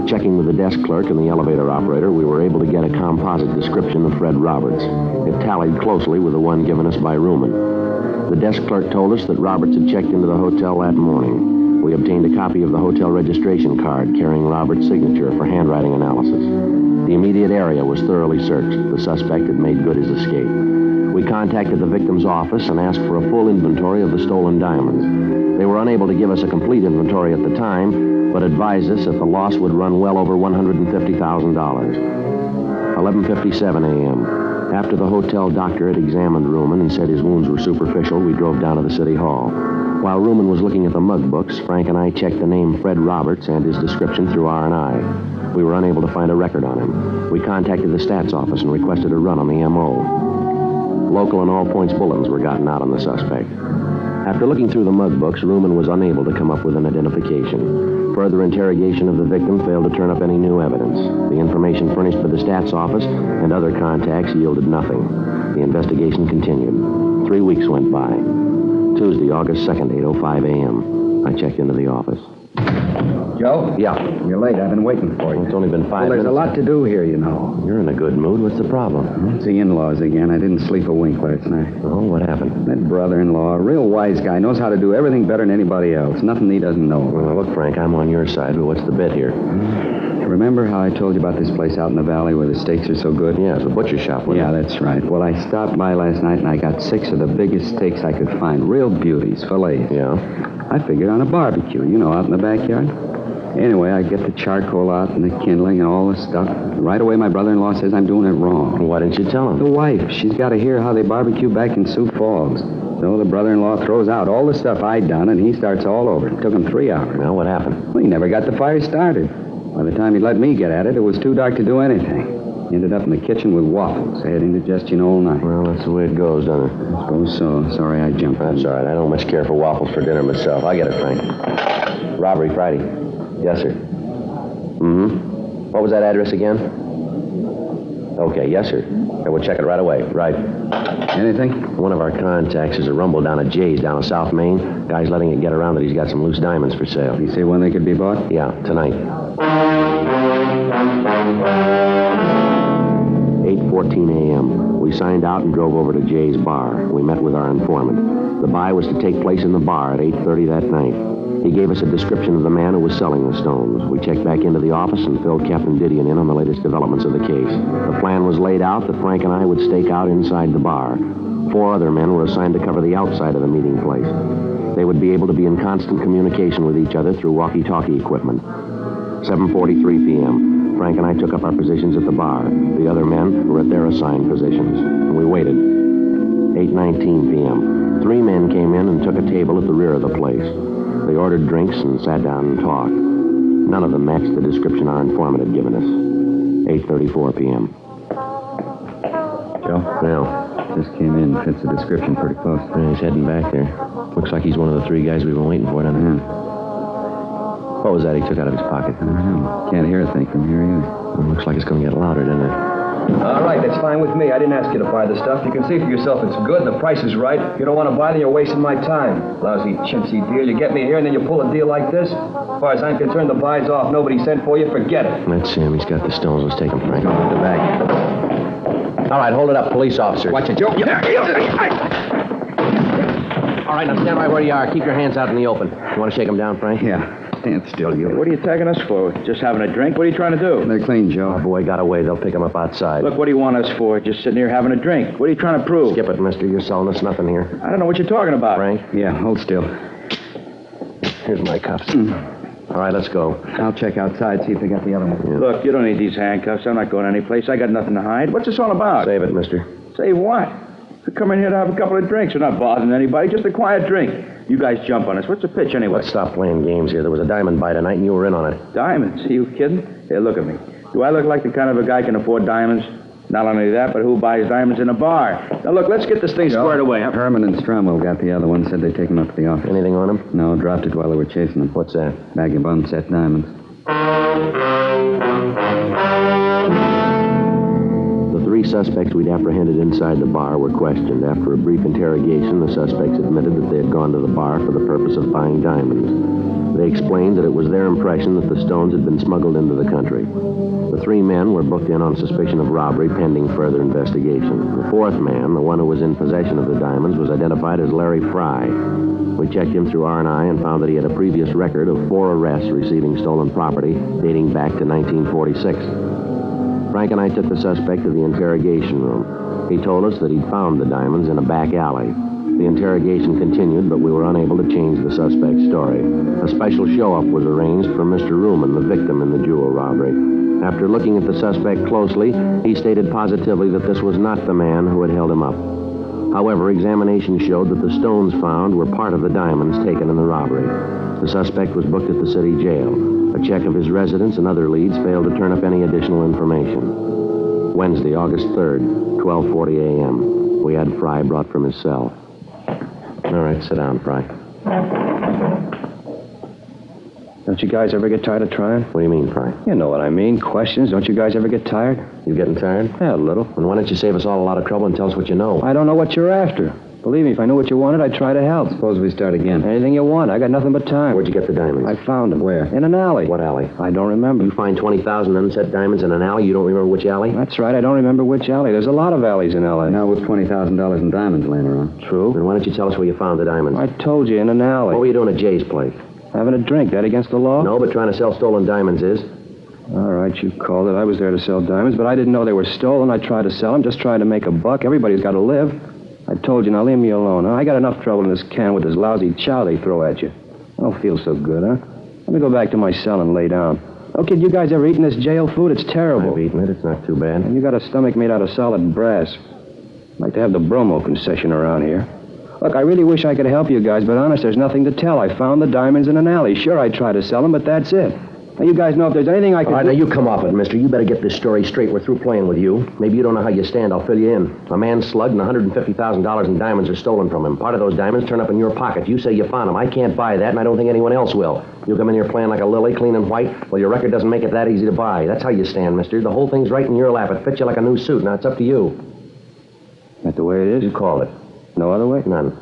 Checking with the desk clerk and the elevator operator, we were able to get a composite description of Fred Roberts. It tallied closely with the one given us by Ruman. The desk clerk told us that Roberts had checked into the hotel that morning. We obtained a copy of the hotel registration card carrying Roberts' signature for handwriting analysis. The immediate area was thoroughly searched. The suspect had made good his escape. We contacted the victim's office and asked for a full inventory of the stolen diamonds. They were unable to give us a complete inventory at the time, but advised us that the loss would run well over $150,000. 11:57 a.m. After the hotel doctor had examined Ruman and said his wounds were superficial, we drove down to the city hall. While Ruman was looking at the mug books, Frank and I checked the name Fred Roberts and his description through R&I. We were unable to find a record on him. We contacted the stats office and requested a run on the M.O. Local and all points bulletins were gotten out on the suspect. After looking through the mug books, Ruman was unable to come up with an identification. Further interrogation of the victim failed to turn up any new evidence. The information furnished by the stats office and other contacts yielded nothing. The investigation continued. 3 weeks went by. Tuesday, August 2nd, 8:05 a.m. I checked into the office. Joe? Yeah. You're late. I've been waiting for you. It's only been 5 Well, minutes. there's a lot to do here, you know. You're in a good mood. What's the problem? It's the in-laws again. I didn't sleep a wink last night. Oh, what happened? That brother-in-law, a real wise guy, knows how to do everything better than anybody else. Nothing he doesn't know. Well, look, Frank, I'm on your side, but what's the bit here? Remember how I told you about this place out in the valley where the steaks are so good? Yeah, it's a butcher shop. Yeah, that's right. Well, I stopped by last night and I got 6 of the biggest steaks I could find. Real beauties, fillets. Yeah? I figured on a barbecue, you know, out in the backyard. Anyway, I get the charcoal out and the kindling and all the stuff. Right away, my brother-in-law says I'm doing it wrong. Well, why didn't you tell him? The wife, she's got to hear how they barbecue back in Sioux Falls. So the brother-in-law throws out all the stuff I'd done, and he starts all over. It took him 3 hours. Well, what happened? Well, he never got the fire started. By the time he let me get at it, it was too dark to do anything. He ended up in the kitchen with waffles. I had indigestion all night. Well, that's the way it goes, doesn't it? I suppose so. Sorry I jumped. That's all right. I don't much care for waffles for dinner myself. I get it, Frank. Robbery Friday. Yes, sir. Mm-hmm. What was that address again? Okay, yes, sir. Okay, we'll check it right away. Right. Anything? One of our contacts is a rumble down at Jay's down in South Main. Guy's letting it get around that he's got some loose diamonds for sale. You see when they could be bought? Yeah, tonight. 8:14 a.m. We signed out and drove over to Jay's bar. We met with our informant. The buy was to take place in the bar at 8:30 that night. He gave us a description of the man who was selling the stones. We checked back into the office and filled Captain Didion in on the latest developments of the case. The plan was laid out that Frank and I would stake out inside the bar. 4 other men were assigned to cover the outside of the meeting place. They would be able to be in constant communication with each other through walkie-talkie equipment. 7:43 p.m. Frank and I took up our positions at the bar. The other men were at their assigned positions. We waited. 8:19 p.m. 3 men came in and took a table at the rear of the place. They ordered drinks and sat down and talked. None of them matched the description our informant had given us. 8:34 p.m. Joe? Well, just came in. Fits the description pretty close. Yeah, he's heading back there. Looks like he's one of the 3 guys we've been waiting for, doesn't he? What was that he took out of his pocket? I don't know. Can't hear a thing from here either. Well, looks like it's going to get louder, doesn't it? All right, that's fine with me. I didn't ask you to buy the stuff. You can see for yourself it's good, the price is right. If you don't want to buy, then you're wasting my time. Lousy chintzy deal. You get me here, and then you pull a deal like this? As far as I'm concerned, the buy's off. Nobody sent for you. Forget it. That's him. He's got the stones. Let's take him, Frank. Going to the back. All right, hold it up, police officers. Watch it, Joe. All right, now stand right where you are. Keep your hands out in the open. You want to shake him down, Frank? Yeah. Stand still, you. What are you tagging us for? Just having a drink? What are you trying to do? They're clean, Joe. Our boy got away. They'll pick him up outside. Look, what do you want us for? Just sitting here having a drink. What are you trying to prove? Skip it, mister. You're selling us nothing here. I don't know what you're talking about. Frank? Yeah, hold still. Here's my cuffs. All right, let's go. I'll check outside, see if they got the other one. Yeah. Look, you don't need these handcuffs. I'm not going anyplace. I got nothing to hide. What's this all about? Save it, mister. Say what? We come in here to have a couple of drinks. We're not bothering anybody, just a quiet drink. You guys jump on us. What's the pitch anyway? Let's stop playing games here. There was a diamond buy tonight, and you were in on it. Diamonds? Are you kidding? Here, look at me. Do I look like the kind of a guy can afford diamonds? Not only that, but who buys diamonds in a bar? Now, look, let's get this thing squared away. Huh? Herman and Stromwell got the other one. Said they'd take him up to the office. Anything on him? No, dropped it while they were chasing him. What's that? Bag of unset diamonds. The three suspects we'd apprehended inside the bar were questioned. After a brief interrogation, the suspects admitted that they had gone to the bar for the purpose of buying diamonds. They explained that it was their impression that the stones had been smuggled into the country. The three men were booked in on suspicion of robbery pending further investigation. The fourth man, the one who was in possession of the diamonds, was identified as Larry Fry. We checked him through R&I and found that he had a previous record of 4 arrests receiving stolen property dating back to 1946. Frank and I took the suspect to the interrogation room. He told us that he'd found the diamonds in a back alley. The interrogation continued, but we were unable to change the suspect's story. A special show-up was arranged for Mr. Ruman, the victim in the jewel robbery. After looking at the suspect closely, he stated positively that this was not the man who had held him up. However, examination showed that the stones found were part of the diamonds taken in the robbery. The suspect was booked at the city jail. A check of his residence and other leads failed to turn up any additional information. Wednesday, August 3rd, 12:40 a.m. We had Fry brought from his cell. All right, sit down, Fry. Don't you guys ever get tired of trying? What do you mean, Fry? You know what I mean. Questions. Don't you guys ever get tired? You getting tired? Yeah, a little. And why don't you save us all a lot of trouble and tell us what you know? I don't know what you're after. Believe me, if I knew what you wanted, I'd try to help. Suppose we start again. Anything you want. I got nothing but time. Where'd you get the diamonds? I found them. Where? In an alley. What alley? I don't remember. You find 20,000 unset diamonds in an alley? You don't remember which alley? That's right. I don't remember which alley. There's a lot of alleys in L.A. Now with $20,000 in diamonds laying around. True. Then why don't you tell us where you found the diamonds? I told you, in an alley. What were you doing at Jay's place? Having a drink. That against the law? No, but trying to sell stolen diamonds is. All right, you called it. I was there to sell diamonds, but I didn't know they were stolen. I tried to sell them, just trying to make a buck. Everybody's got to live. I told you, now leave me alone, huh? I got enough trouble in this can with this lousy chow they throw at you. I don't feel so good, huh? Let me go back to my cell and lay down. Oh, kid, you guys ever eaten this jail food? It's terrible. I've eaten it. It's not too bad. And you got a stomach made out of solid brass. I'd like to have the bromo concession around here. Look, I really wish I could help you guys, but honest, there's nothing to tell. I found the diamonds in an alley. Sure, I tried to sell them, but that's it. Now, you guys know if there's anything I can do... All right, now you come off it, mister. You better get this story straight. We're through playing with you. Maybe you don't know how you stand. I'll fill you in. A man slugged and $150,000 in diamonds are stolen from him. Part of those diamonds turn up in your pocket. You say you found them. I can't buy that, and I don't think anyone else will. You come in here playing like a lily, clean and white. Well, your record doesn't make it that easy to buy. That's how you stand, mister. The whole thing's right in your lap. It fits you like a new suit. Now, it's up to you. That the way it is? You call it. No other way? None.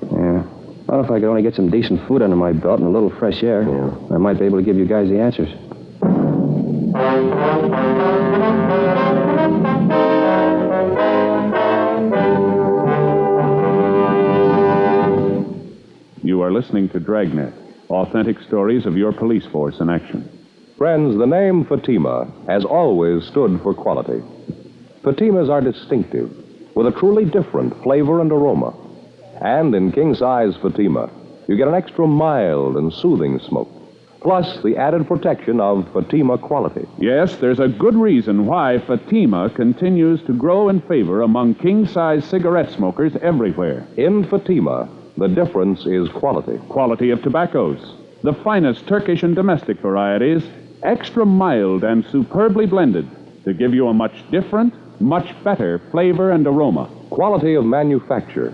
Yeah. Well, if I could only get some decent food under my belt and a little fresh air, I might be able to give you guys the answers. You are listening to Dragnet, authentic stories of your police force in action. Friends, the name Fatima has always stood for quality. Fatimas are distinctive, with a truly different flavor and aroma. And in king-size Fatima, you get an extra mild and soothing smoke, plus the added protection of Fatima quality. Yes, there's a good reason why Fatima continues to grow in favor among king-size cigarette smokers everywhere. In Fatima, the difference is quality. Quality of tobaccos. The finest Turkish and domestic varieties, extra mild and superbly blended to give you a much different, much better flavor and aroma. Quality of manufacture.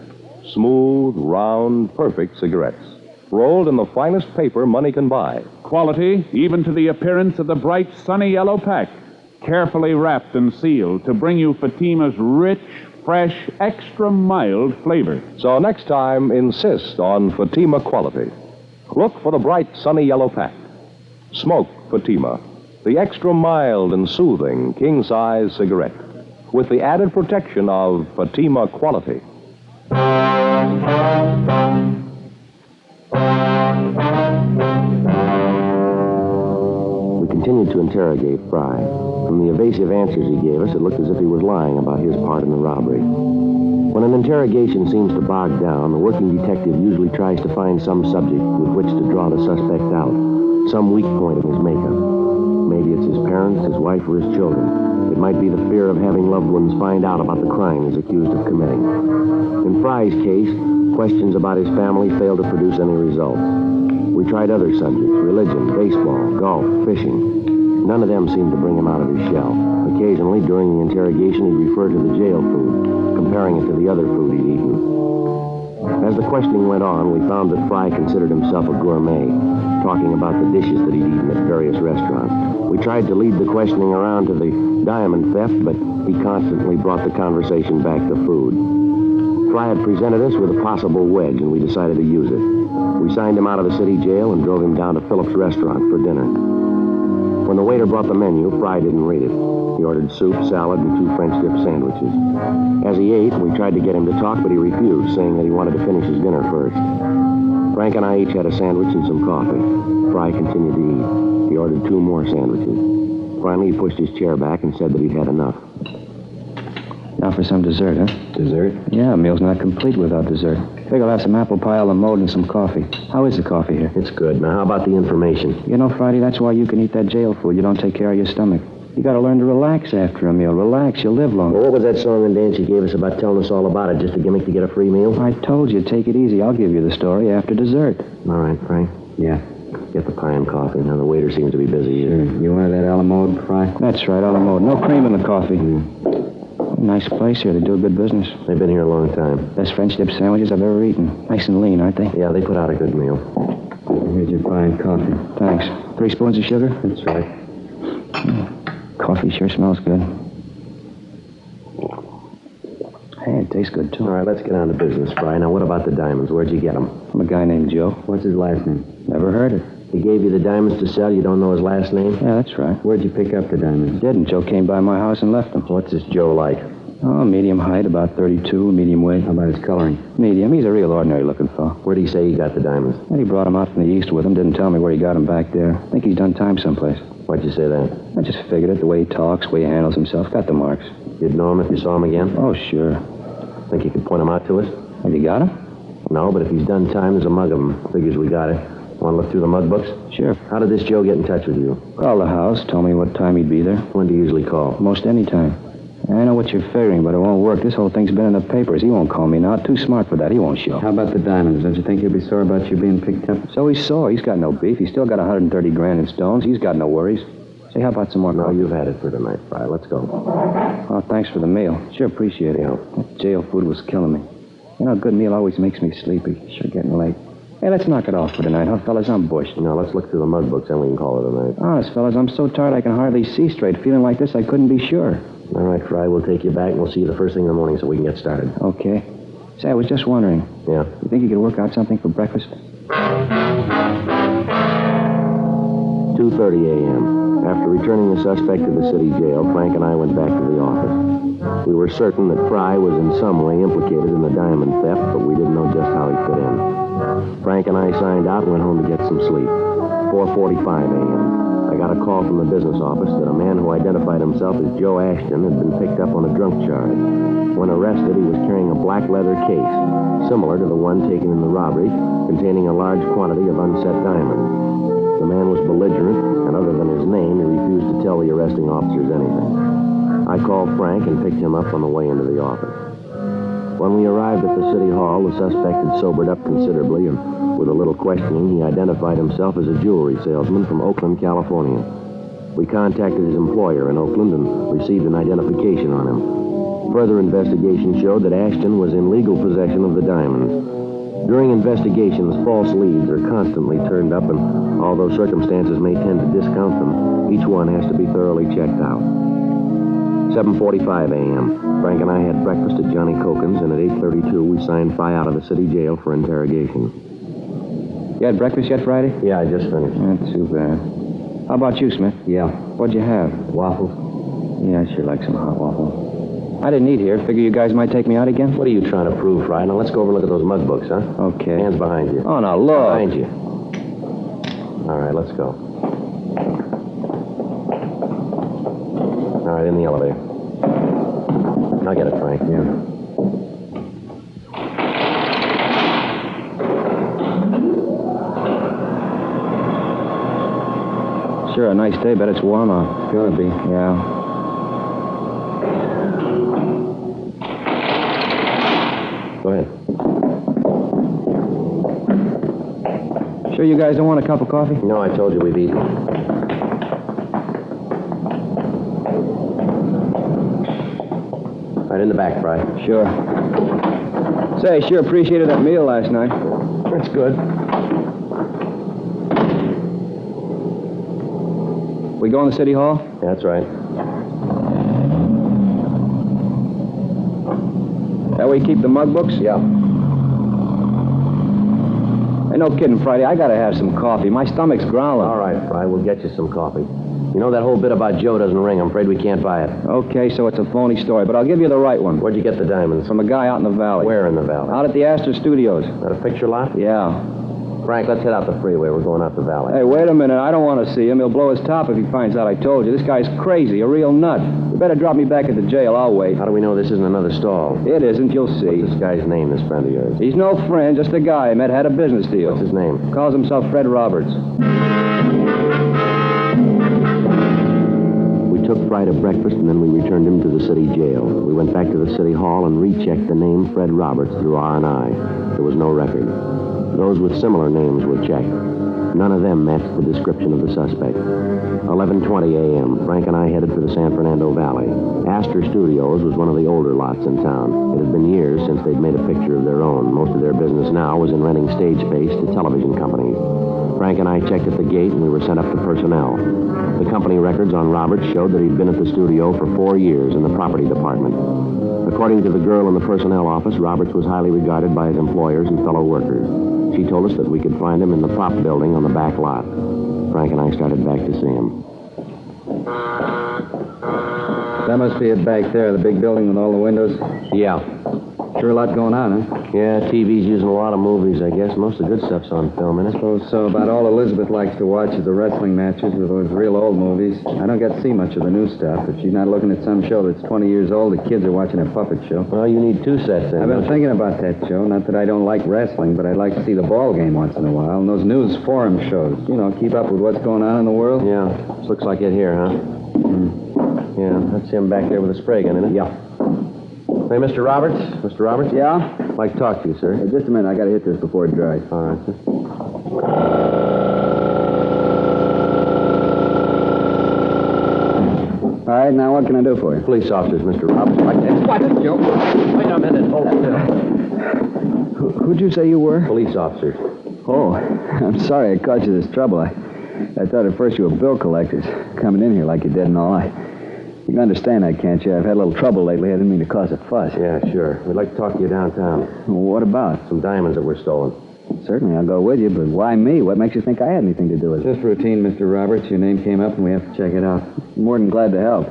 Smooth, round, perfect cigarettes. Rolled in the finest paper money can buy. Quality, even to the appearance of the bright, sunny yellow pack. Carefully wrapped and sealed to bring you Fatima's rich, fresh, extra mild flavor. So next time, insist on Fatima quality. Look for the bright, sunny yellow pack. Smoke Fatima, the extra mild and soothing king-size cigarette, with the added protection of Fatima quality. We continued to interrogate Fry. From the evasive answers he gave us, it looked as if he was lying about his part in the robbery. When an interrogation seems to bog down, the working detective usually tries to find some subject with which to draw the suspect out, some weak point of his makeup. Maybe it's his parents, his wife, or his children. It might be the fear of having loved ones find out about the crime he's accused of committing. In Fry's case, questions about his family failed to produce any results. We tried other subjects, religion, baseball, golf, fishing. None of them seemed to bring him out of his shell. Occasionally, during the interrogation, he referred to the jail food, comparing it to the other food he'd eaten. As the questioning went on, we found that Fry considered himself a gourmet, talking about the dishes that he'd eaten at various restaurants. We tried to lead the questioning around to the diamond theft, but he constantly brought the conversation back to food. Fry had presented us with a possible wedge, and we decided to use it. We signed him out of the city jail and drove him down to Phillips' restaurant for dinner. When the waiter brought the menu, Fry didn't read it. He ordered soup, salad, and 2 French dip sandwiches. As he ate, we tried to get him to talk, but he refused, saying that he wanted to finish his dinner first. Frank and I each had a sandwich and some coffee. Fry continued to eat. He ordered 2 more sandwiches. Finally, he pushed his chair back and said that he'd had enough. Now for some dessert, huh? Dessert? Yeah, a meal's not complete without dessert. Figure I'll have some apple pie a la mode and some coffee. How is the coffee here? It's good. Now, how about the information? You know, Friday, that's why you can eat that jail food. You don't take care of your stomach. You gotta learn to relax after a meal. Relax, you'll live longer. Well, what was that song and dance you gave us about telling us all about it? Just a gimmick to get a free meal? I told you, take it easy. I'll give you the story after dessert. All right, Frank. Yeah. Get the pie and coffee. Now, the waiter seems to be busy. Sure. You wanted that a la mode, Fry? That's right, a la mode. No cream in the coffee. Nice place here. They do a good business. They've been here a long time. Best French dip sandwiches I've ever eaten. Nice and lean, aren't they? Yeah, they put out a good meal. Here's your pie and coffee. Thanks. 3 spoons of sugar? That's right. Coffee sure smells good. Hey, it tastes good, too. All right, let's get on to business, Fry. Now, what about the diamonds? Where'd you get them? From a guy named Joe. What's his last name? Never heard it. He gave you the diamonds to sell. You don't know his last name? Yeah, that's right. Where'd you pick up the diamonds? Didn't. Joe came by my house and left them. What's this Joe like? Oh, medium height, about 32, medium weight. How about his coloring? Medium. He's a real ordinary-looking fellow. Where'd he say he got the diamonds? Well, he brought them out from the east with him. Didn't tell me where he got them back there. I think he's done time someplace. Why'd you say that? I just figured it. The way he talks, the way he handles himself. Got the marks. You'd know him if you saw him again? Oh, sure. Think you could point him out to us? Have you got him? No, but if he's done time, there's a mug of him. Figures we got it. Want to look through the mug books? Sure. How did this Joe get in touch with you? Called the house, told me what time he'd be there. When do you usually call? Most any time. I know what you're figuring, but it won't work. This whole thing's been in the papers. He won't call me now. Too smart for that. He won't show. How about the diamonds? Don't you think he'll be sore about you being picked up? So he's sore. He's got no beef. He's still got 130 grand in stones. He's got no worries. Say, how about some more? No, you've had it for tonight, Fry. Let's go. Oh, thanks for the meal. Sure appreciate it. Yeah. That jail food was killing me. You know, a good meal always makes me sleepy. Sure getting late. Hey, let's knock it off for tonight, huh, fellas? I'm bushed. No, let's look through the mug books, then we can call it a night. Honest, fellas, I'm so tired I can hardly see straight. Feeling like this, I couldn't be sure. All right, Fry, we'll take you back, and we'll see you the first thing in the morning so we can get started. Okay. Say, I was just wondering. Yeah? You think you could work out something for breakfast? 2:30 a.m. After returning the suspect to the city jail, Frank and I went back to the office. We were certain that Fry was in some way implicated in the diamond theft, but we didn't know just how he fit in. Frank and I signed out and went home to get some sleep. 4:45 a.m. I got a call from the business office that a man who identified himself as Joe Ashton had been picked up on a drunk charge. When arrested, he was carrying a black leather case, similar to the one taken in the robbery, containing a large quantity of unset diamonds. The man was belligerent, and other than his name, he refused to tell the arresting officers anything. I called Frank and picked him up on the way into the office. When we arrived at the city hall, the suspect had sobered up considerably, and with a little questioning, he identified himself as a jewelry salesman from Oakland, California. We contacted his employer in Oakland and received an identification on him. Further investigation showed that Ashton was in legal possession of the diamonds. During investigations, false leads are constantly turned up, and although circumstances may tend to discount them, each one has to be thoroughly checked out. 7:45 a.m. Frank and I had breakfast at Johnny Cokin's, and at 8:32 we signed Fry out of the city jail for interrogation. You had breakfast yet, Friday? Yeah, I just finished. Not too bad. How about you, Smith? Yeah. What'd you have? Waffles? Yeah, I sure like some hot waffles. I didn't eat here. Figure you guys might take me out again? What are you trying to prove, Fry? Now, let's go over and look at those mug books, huh? Okay. Hands behind you. Oh, now, look. Behind you. All right, let's go. All right, in the elevator. I'll get it, Frank. Yeah. Sure, a nice day. Bet it's warm out. It's gonna be. Yeah. Go ahead. Sure you guys don't want a cup of coffee? No, I told you we've eaten. Right in the back, Fry. Sure. Say, sure appreciated that meal last night. That's good. We going to City Hall? Yeah, that's right. That way you keep the mug books? Yeah. Hey, no kidding, Friday. I gotta have some coffee. My stomach's growling. All right, Fry, we'll get you some coffee. You know that whole bit about Joe doesn't ring. I'm afraid we can't buy it. Okay, so it's a phony story, but I'll give you the right one. Where'd you get the diamonds? From a guy out in the valley. Where in the valley? Out at the Astor Studios. At a picture lot? Yeah. Frank, let's head out the freeway. We're going out the valley. Hey, wait a minute. I don't want to see him. He'll blow his top if he finds out I told you. This guy's crazy, a real nut. You better drop me back at the jail. I'll wait. How do we know this isn't another stall? It isn't. You'll see. What's this guy's name, this friend of yours? He's no friend, just a guy I met, had a business deal. What's his name? Calls himself Fred Roberts. We took Fry to breakfast, and then we returned him to the city jail. We went back to the city hall and rechecked the name Fred Roberts through R&I. There was no record. Those with similar names were checked. None of them matched the description of the suspect. 11:20 a.m., Frank and I headed for the San Fernando Valley. Astor Studios was one of the older lots in town. It had been years since they'd made a picture of their own. Most of their business now was in renting stage space to television companies. Frank and I checked at the gate, and we were sent up to personnel. The company records on Roberts showed that he'd been at the studio for 4 years in the property department. According to the girl in the personnel office, Roberts was highly regarded by his employers and fellow workers. She told us that we could find him in the prop building on the back lot. Frank and I started back to see him. That must be it back there, the big building with all the windows. Yeah. Sure a lot going on, huh? Yeah, TV's using a lot of movies, I guess. Most of the good stuff's on film, isn't it? Suppose so. About all Elizabeth likes to watch is the wrestling matches with those real old movies. I don't get to see much of the new stuff. If she's not looking at some show that's 20 years old, the kids are watching a puppet show. Well, you need 2 sets then. I've been thinking about that show. Not that I don't like wrestling, but I'd like to see the ball game once in a while. And those news forum shows. You know, keep up with what's going on in the world. Yeah. Looks like it here, huh? Yeah, that's him back there with a spray gun, isn't it? Yeah. Hey, Mr. Roberts? Mr. Roberts? Yeah? I'd like to talk to you, sir. Hey, just a minute. I gotta hit this before it dries. All right, sir. All right, now what can I do for you? Police officers, Mr. Roberts. What, Joe? Wait a minute. Hold still. Who'd you say you were? Police officers. Oh, I'm sorry I caused you this trouble. I thought at first you were bill collectors, coming in here like you did and all. You can understand that, can't you? I've had a little trouble lately. I didn't mean to cause a fuss. Yeah, sure. We'd like to talk to you downtown. Well, what about? Some diamonds that were stolen. Certainly, I'll go with you, but why me? What makes you think I had anything to do with it? Just routine, Mr. Roberts. Your name came up and we have to check it out. More than glad to help.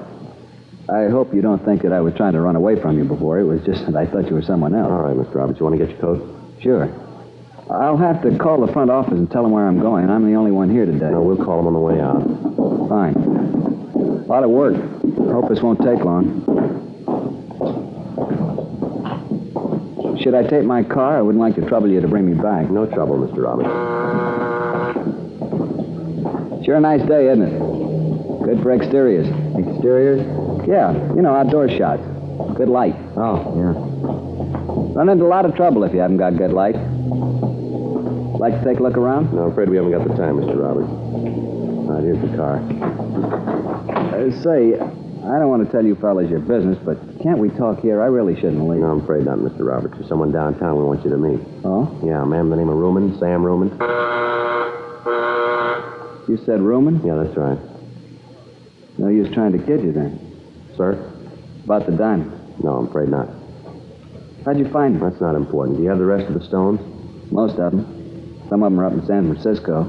I hope you don't think that I was trying to run away from you before. It was just that I thought you were someone else. All right, Mr. Roberts. You want to get your coat? Sure. I'll have to call the front office and tell them where I'm going. I'm the only one here today. No, we'll call them on the way out. Fine. A lot of work. Hope this won't take long. Should I take my car? I wouldn't like to trouble you to bring me back. No trouble, Mr. Roberts. Sure a nice day, isn't it? Good for exteriors. Exteriors? Yeah, you know, outdoor shots. Good light. Oh, yeah. Run into a lot of trouble if you haven't got good light. Like to take a look around? No, I'm afraid we haven't got the time, Mr. Roberts. All right, here's the car. Say, I don't want to tell you fellas your business, but can't we talk here? I really shouldn't leave. No, I'm afraid not, Mr. Roberts. There's someone downtown we want you to meet. Oh? Yeah, a man by the name of Ruman, Sam Ruman. You said Ruman? Yeah, that's right. No use trying to kid you then. Sir? About the diamond. No, I'm afraid not. How'd you find them? That's not important. Do you have the rest of the stones? Most of them. Some of them are up in San Francisco.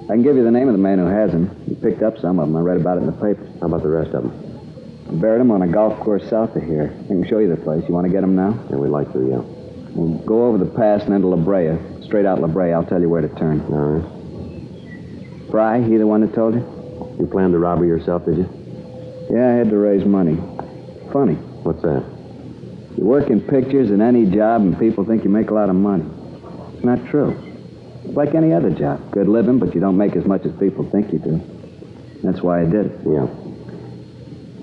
I can give you the name of the man who has them. He picked up some of them. I read about it in the papers. How about the rest of them? I buried them on a golf course south of here. I can show you the place. You want to get them now? Yeah, we'd like to, yeah. We'll go over the pass and into La Brea. Straight out La Brea. I'll tell you where to turn. All right. Fry, he the one that told you? You planned to rob her yourself, did you? Yeah, I had to raise money. Funny. What's that? You work in pictures in any job and people think you make a lot of money. It's not true. It's like any other job. Good living, but you don't make as much as people think you do. That's why I did it. Yeah.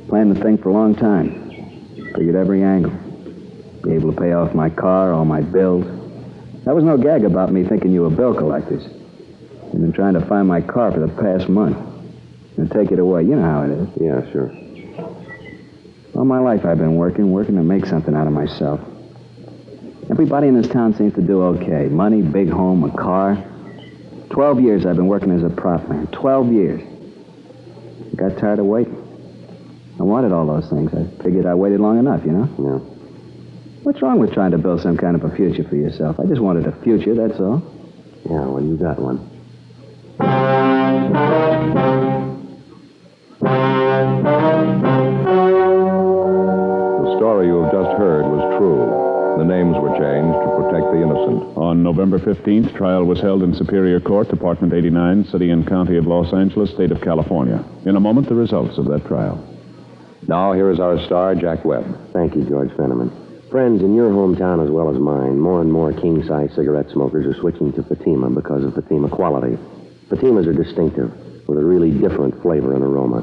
Planned the thing for a long time. Figured every angle. Be able to pay off my car, all my bills. That was no gag about me thinking you were bill collectors. I've been trying to find my car for the past month. And take it away. You know how it is. Yeah, sure. All my life I've been working to make something out of myself. Everybody in this town seems to do okay. Money, big home, a car. 12 years I've been working as a prop man. 12 years. Got tired of waiting. I wanted all those things. I figured I waited long enough, you know? Yeah. What's wrong with trying to build some kind of a future for yourself? I just wanted a future, that's all. Yeah, well, you got one. The story you have just heard was true. The names were changed to protect the innocent. On November 15th, trial was held in Superior Court, Department 89, City and County of Los Angeles, State of California. In a moment, the results of that trial. Now, here is our star, Jack Webb. Thank you, George Fenneman. Friends, in your hometown as well as mine, more and more king-size cigarette smokers are switching to Fatima because of Fatima quality. Fatimas are distinctive, with a really different flavor and aroma.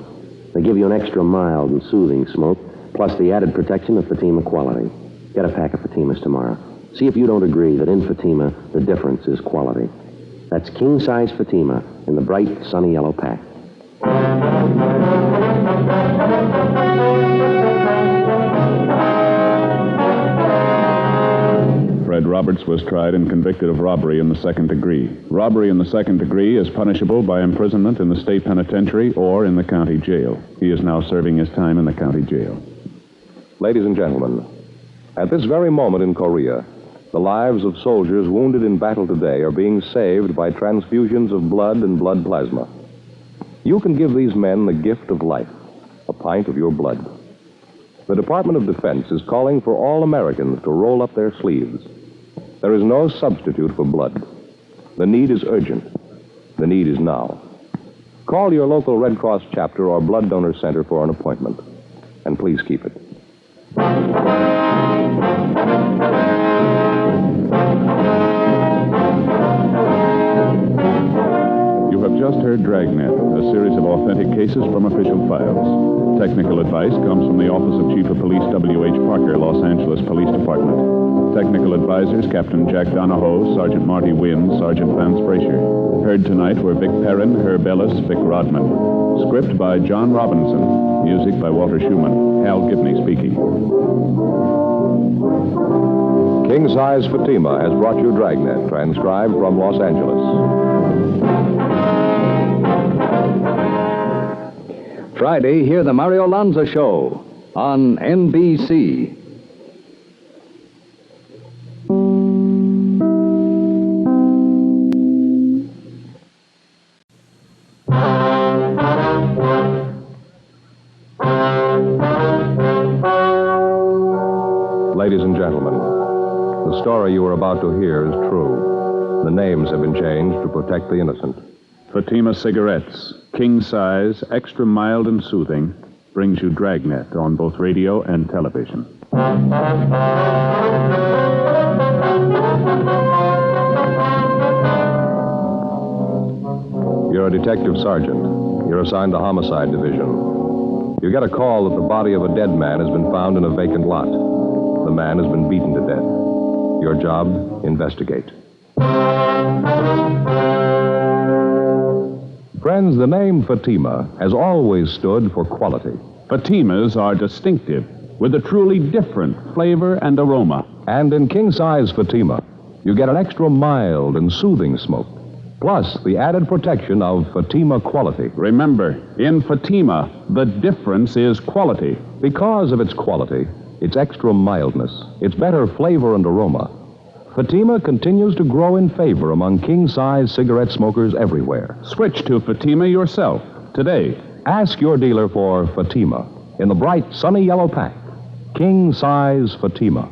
They give you an extra mild and soothing smoke, plus the added protection of Fatima quality. Get a pack of Fatimas tomorrow. See if you don't agree that in Fatima, the difference is quality. That's king-size Fatima in the bright, sunny yellow pack. Fred Roberts was tried and convicted of robbery in the second degree. Robbery in the second degree is punishable by imprisonment in the state penitentiary or in the county jail. He is now serving his time in the county jail. Ladies and gentlemen, at this very moment in Korea, the lives of soldiers wounded in battle today are being saved by transfusions of blood and blood plasma. You can give these men the gift of life, a pint of your blood. The Department of Defense is calling for all Americans to roll up their sleeves. There is no substitute for blood. The need is urgent. The need is now. Call your local Red Cross chapter or blood donor center for an appointment. And please keep it. You have just heard Dragnet, a series of authentic cases from official files. Technical advice comes from the Office of Chief of Police W.H. Parker, Los Angeles Police Department. Technical advisors, Captain Jack Donahoe, Sergeant Marty Wynn, Sergeant Vance Frazier. Heard tonight were Vic Perrin, Herb Ellis, Vic Rodman. Script by John Robinson. Music by Walter Schumann. Hal Gibney speaking. King Size Fatima has brought you Dragnet, transcribed from Los Angeles. Friday, hear the Mario Lanza Show on NBC. Ladies and gentlemen, the story you are about to hear is true. The names have been changed to protect the innocent. Fatima Cigarettes, king size, extra mild and soothing, brings you Dragnet on both radio and television. You're a detective sergeant. You're assigned to Homicide Division. You get a call that the body of a dead man has been found in a vacant lot. The man has been beaten to death. Your job, investigate. Friends, the name Fatima has always stood for quality. Fatimas are distinctive, with a truly different flavor and aroma. And in king-size Fatima, you get an extra mild and soothing smoke, plus the added protection of Fatima quality. Remember, in Fatima, the difference is quality. Because of its quality, its extra mildness, its better flavor and aroma, Fatima continues to grow in favor among king-size cigarette smokers everywhere. Switch to Fatima yourself today. Ask your dealer for Fatima in the bright, sunny yellow pack. King-size Fatima.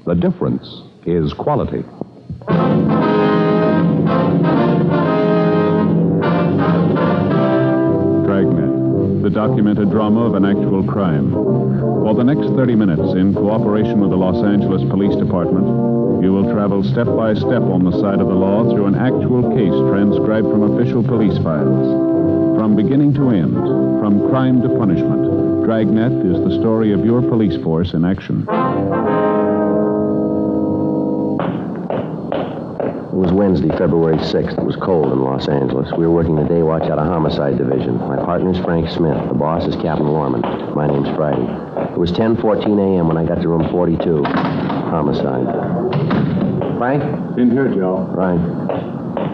The difference is quality. Dragnet, the documented drama of an actual crime. For the next 30 minutes, in cooperation with the Los Angeles Police Department, you will travel step by step on the side of the law through an actual case transcribed from official police files. From beginning to end, crime to punishment. Dragnet is the story of your police force in action. It was Wednesday, February 6th. It was cold in Los Angeles. We were working the day watch out of Homicide Division. My partner's Frank Smith. The boss is Captain Lorman. My name's Friday. It was 10:14 a.m. when I got to room 42. Homicide. Frank? In here, Joe. Right.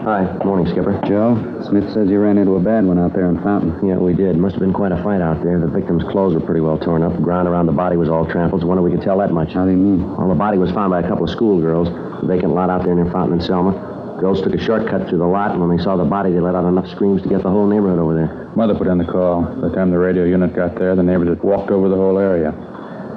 Hi. Morning, Skipper. Joe, Smith says you ran into a bad one out there in Fountain. Yeah, we did. Must have been quite a fight out there. The victim's clothes were pretty well torn up. The ground around the body was all trampled. Wonder we could tell that much. How do you mean? Well, the body was found by a couple of schoolgirls. A vacant lot out there near Fountain and Selma. Girls took a shortcut through the lot, and when they saw the body, they let out enough screams to get the whole neighborhood over there. Mother put in the call. By the time the radio unit got there, the neighbors had walked over the whole area.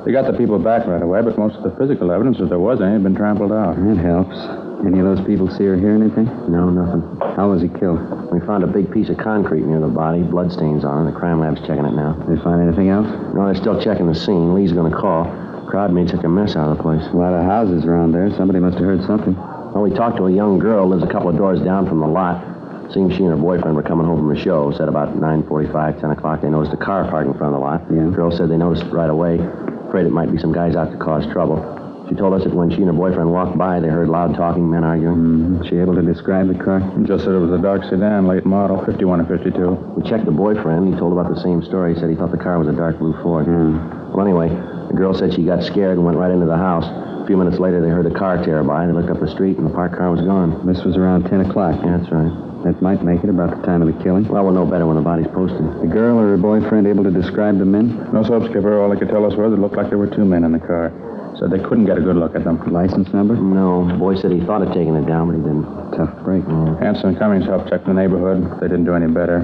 They got the people back right away, but most of the physical evidence, if there was any, had been trampled out. It helps. Any of those people see or hear anything? No, nothing. How was he killed? We found a big piece of concrete near the body, bloodstains on it. The crime lab's checking it now. Did they find anything else? No, they're still checking the scene. Lee's going to call. Crowd made such a mess out of the place. A lot of houses around there. Somebody must have heard something. Well, we talked to a young girl who lives a couple of doors down from the lot. Seems she and her boyfriend were coming home from the show. Said about 9:45, 10 o'clock, they noticed a car parked in front of the lot. Yeah. The girl said they noticed it right away. Afraid it might be some guys out to cause trouble. She told us that when she and her boyfriend walked by, they heard loud talking, men arguing. Mm-hmm. She able to describe the car? Just said it was a dark sedan, late model, 51 or 52. We checked the boyfriend. He told about the same story. He said he thought the car was a dark blue Ford. Well, anyway, the girl said she got scared and went right into the house. A few minutes later, they heard a car tear by. They looked up the street, and the parked car was gone. This was around 10 o'clock. Yeah, that's right. That might make it about the time of the killing. Well, we'll know better when the body's posted. The girl or her boyfriend able to describe the men? No soap, Skipper. All they could tell us was it looked like there were two men in the car. Said they couldn't get a good look at them. License number? No. The boy said he thought of taking it down, but he didn't. Tough break. Yeah. Hanson and Cummings helped check the neighborhood. They didn't do any better.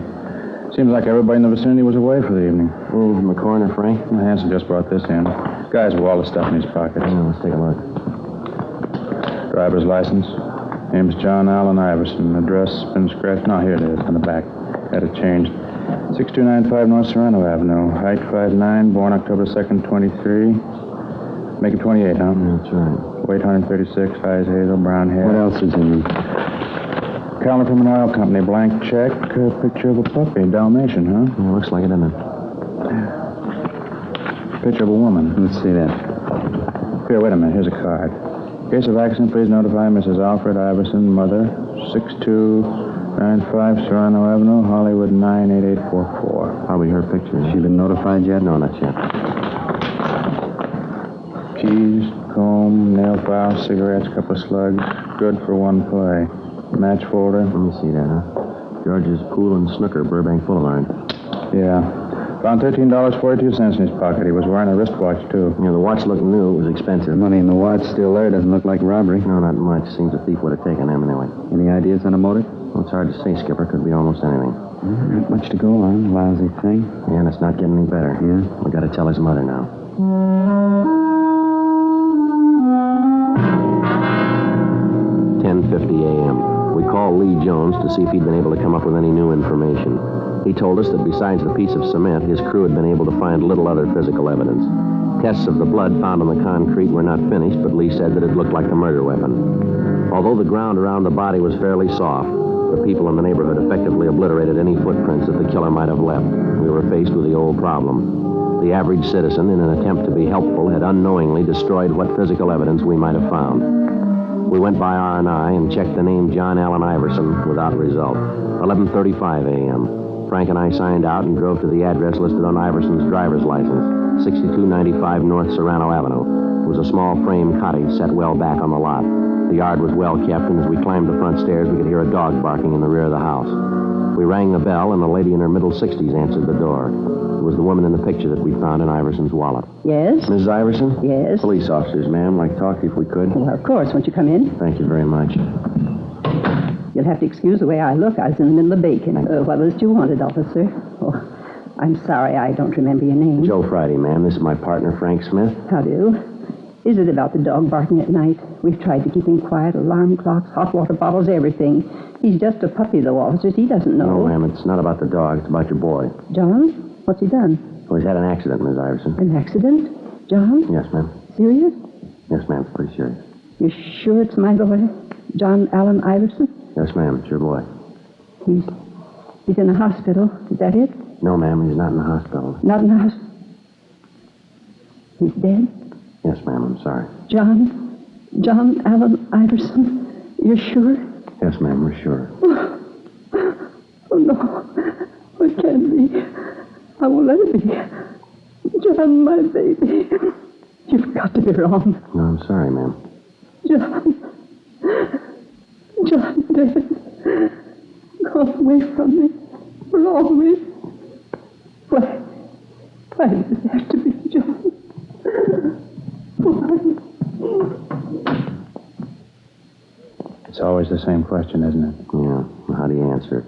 Seems like everybody in the vicinity was away for the evening. From the coroner, Frank? Well, Hanson just brought this in. Guy's with all the stuff in his pockets. Yeah, let's take a look. Driver's license. Name's John Allen Iverson. Address been scratched. No, here it is on the back. Had it changed. 6295 North Serrano Avenue. Height 5'9", born October 2nd, 23. Make it 28, huh? That's right. Weight 136, eyes hazel, brown hair. What else is in there? Calendar from an oil company, blank check, picture of a puppy, Dalmatian, huh? Yeah, looks like it, doesn't it? Picture of a woman. Let's see that. Here, wait a minute. Here's a card. Case of accident, please notify Mrs. Alfred Iverson, mother, 6295 Serrano Avenue, Hollywood 98844. Probably her picture. She been notified yet? No, not yet. Keys, comb, nail file, cigarettes, couple of slugs. Good for one play. Match folder. Let me see that, huh? George's Pool and Snooker, Burbank Boulevard. Yeah. Found $13.42 in his pocket. He was wearing a wristwatch, too. Yeah, the watch looked new. It was expensive. The money in the watch still there. Doesn't look like robbery. No, not much. Seems a thief would have taken them anyway. Any ideas on a motive? Well, it's hard to say, Skipper. Could be almost anything. Not much to go on. Lousy thing. Yeah, and it's not getting any better. Yeah? We got to tell his mother now. 10:50 a.m. We called Lee Jones to see if he'd been able to come up with any new information. He told us that besides the piece of cement, his crew had been able to find little other physical evidence. Tests of the blood found on the concrete were not finished, but Lee said that it looked like a murder weapon. Although the ground around the body was fairly soft, the people in the neighborhood effectively obliterated any footprints that the killer might have left. We were faced with the old problem. The average citizen, in an attempt to be helpful, had unknowingly destroyed what physical evidence we might have found. We went by R&I and checked the name John Allen Iverson without result. 11:35 a.m. Frank and I signed out and drove to the address listed on Iverson's driver's license, 6295 North Serrano Avenue. It was a small frame cottage set well back on the lot. The yard was well kept, and as we climbed the front stairs, we could hear a dog barking in the rear of the house. We rang the bell, and a lady in her middle 60s answered the door. It was the woman in the picture that we found in Iverson's wallet. Yes? Mrs. Iverson? Yes? Police officers, ma'am. Like to talk to you if we could. Well, of course. Won't you come in? Thank you very much. You'll have to excuse the way I look. I was in the middle of baking. What was it you wanted, officer? Oh, I'm sorry. I don't remember your name. Joe Friday, ma'am. This is my partner, Frank Smith. How do? Is it about the dog barking at night? We've tried to keep him quiet. Alarm clocks, hot water bottles, everything. He's just a puppy, though, officers. He doesn't know. No, ma'am. It's not about the dog. It's about your boy. John? What's he done? Well, he's had an accident, Miss Iverson. An accident? John? Yes, ma'am. Serious? Yes, ma'am. It's pretty serious. You're sure it's my boy? John Allen Iverson? Yes, ma'am. It's your boy. He's in a hospital. Is that it? No, ma'am, he's not in the hospital. Not in the house? He's dead? Yes, ma'am, I'm sorry. John Allen Iverson? You're sure? Yes, ma'am, we're sure. Oh, no. It can't be. I won't let it be. John, my baby. You've got to be wrong. No, I'm sorry, ma'am. John dead. Gone away from me. For always. Why does it have to be John? Why? It's always the same question, isn't it? Yeah. Well, how do you answer it?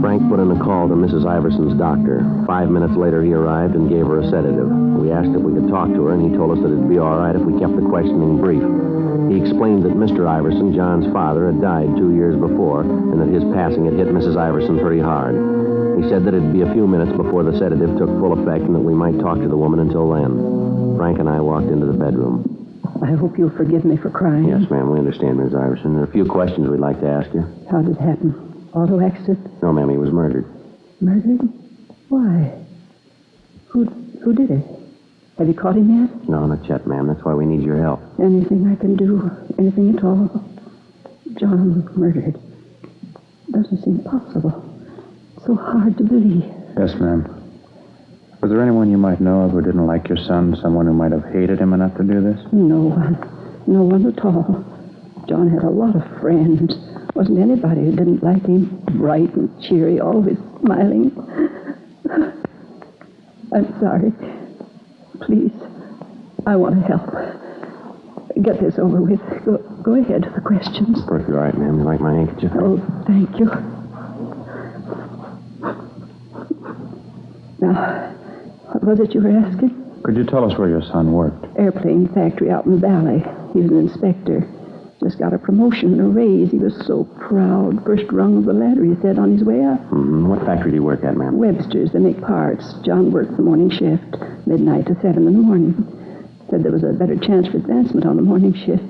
Frank put in a call to Mrs. Iverson's doctor. 5 minutes later, he arrived and gave her a sedative. We asked if we could talk to her, and he told us that it'd be all right if we kept the questioning brief. He explained that Mr. Iverson, John's father, had died 2 years before, and that his passing had hit Mrs. Iverson pretty hard. He said that it'd be a few minutes before the sedative took full effect and that we might talk to the woman until then. Frank and I walked into the bedroom. I hope you'll forgive me for crying. Yes, ma'am, we understand, Ms. Iverson. There are a few questions we'd like to ask you. How did it happen? Auto accident? No, ma'am, he was murdered. Murdered? Why? Who did it? Have you caught him yet? No, not yet, ma'am. That's why we need your help. Anything I can do? Anything at all? John murdered. Doesn't seem possible. So hard to believe. Yes, ma'am. Was there anyone you might know of who didn't like your son? Someone who might have hated him enough to do this? No one. No one at all. John had a lot of friends. Wasn't anybody who didn't like him. Bright and cheery, always smiling. I'm sorry. Please, I want to help. Get this over with. Go ahead with the questions. Perfectly right, ma'am. You like my handkerchief? Oh, thank you. Now, what was it you were asking? Could you tell us where your son worked? Airplane factory out in the valley. He was an inspector. Just got a promotion and a raise. He was so proud. First rung of the ladder, he said, on his way up. Mm-hmm. What factory do you work at, ma'am? Webster's. They make parts. John worked the morning shift, midnight to 7 in the morning. Said there was a better chance for advancement on the morning shift.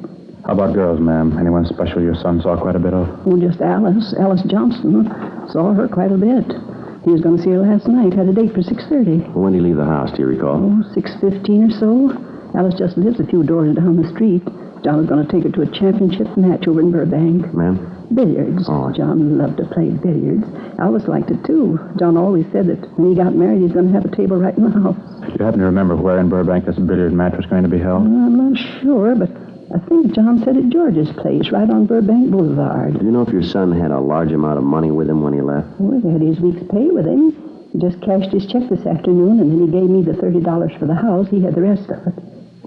How about girls, ma'am? Anyone special your son saw quite a bit of? Oh, just Alice. Alice Johnston. Saw her quite a bit. He was going to see her last night. Had a date for 6:30. When did he leave the house, do you recall? Oh, 6:15 or so. Alice just lives a few doors down the street. John was going to take her to a championship match over in Burbank. Ma'am? Billiards. Oh. John loved to play billiards. Alice liked it, too. John always said that when he got married, he's going to have a table right in the house. Do you happen to remember where in Burbank this billiard match was going to be held? I'm not sure, but I think John said at George's place, right on Burbank Boulevard. Do you know if your son had a large amount of money with him when he left? Well, he had his week's pay with him. He just cashed his check this afternoon, and then he gave me the $30 for the house. He had the rest of it.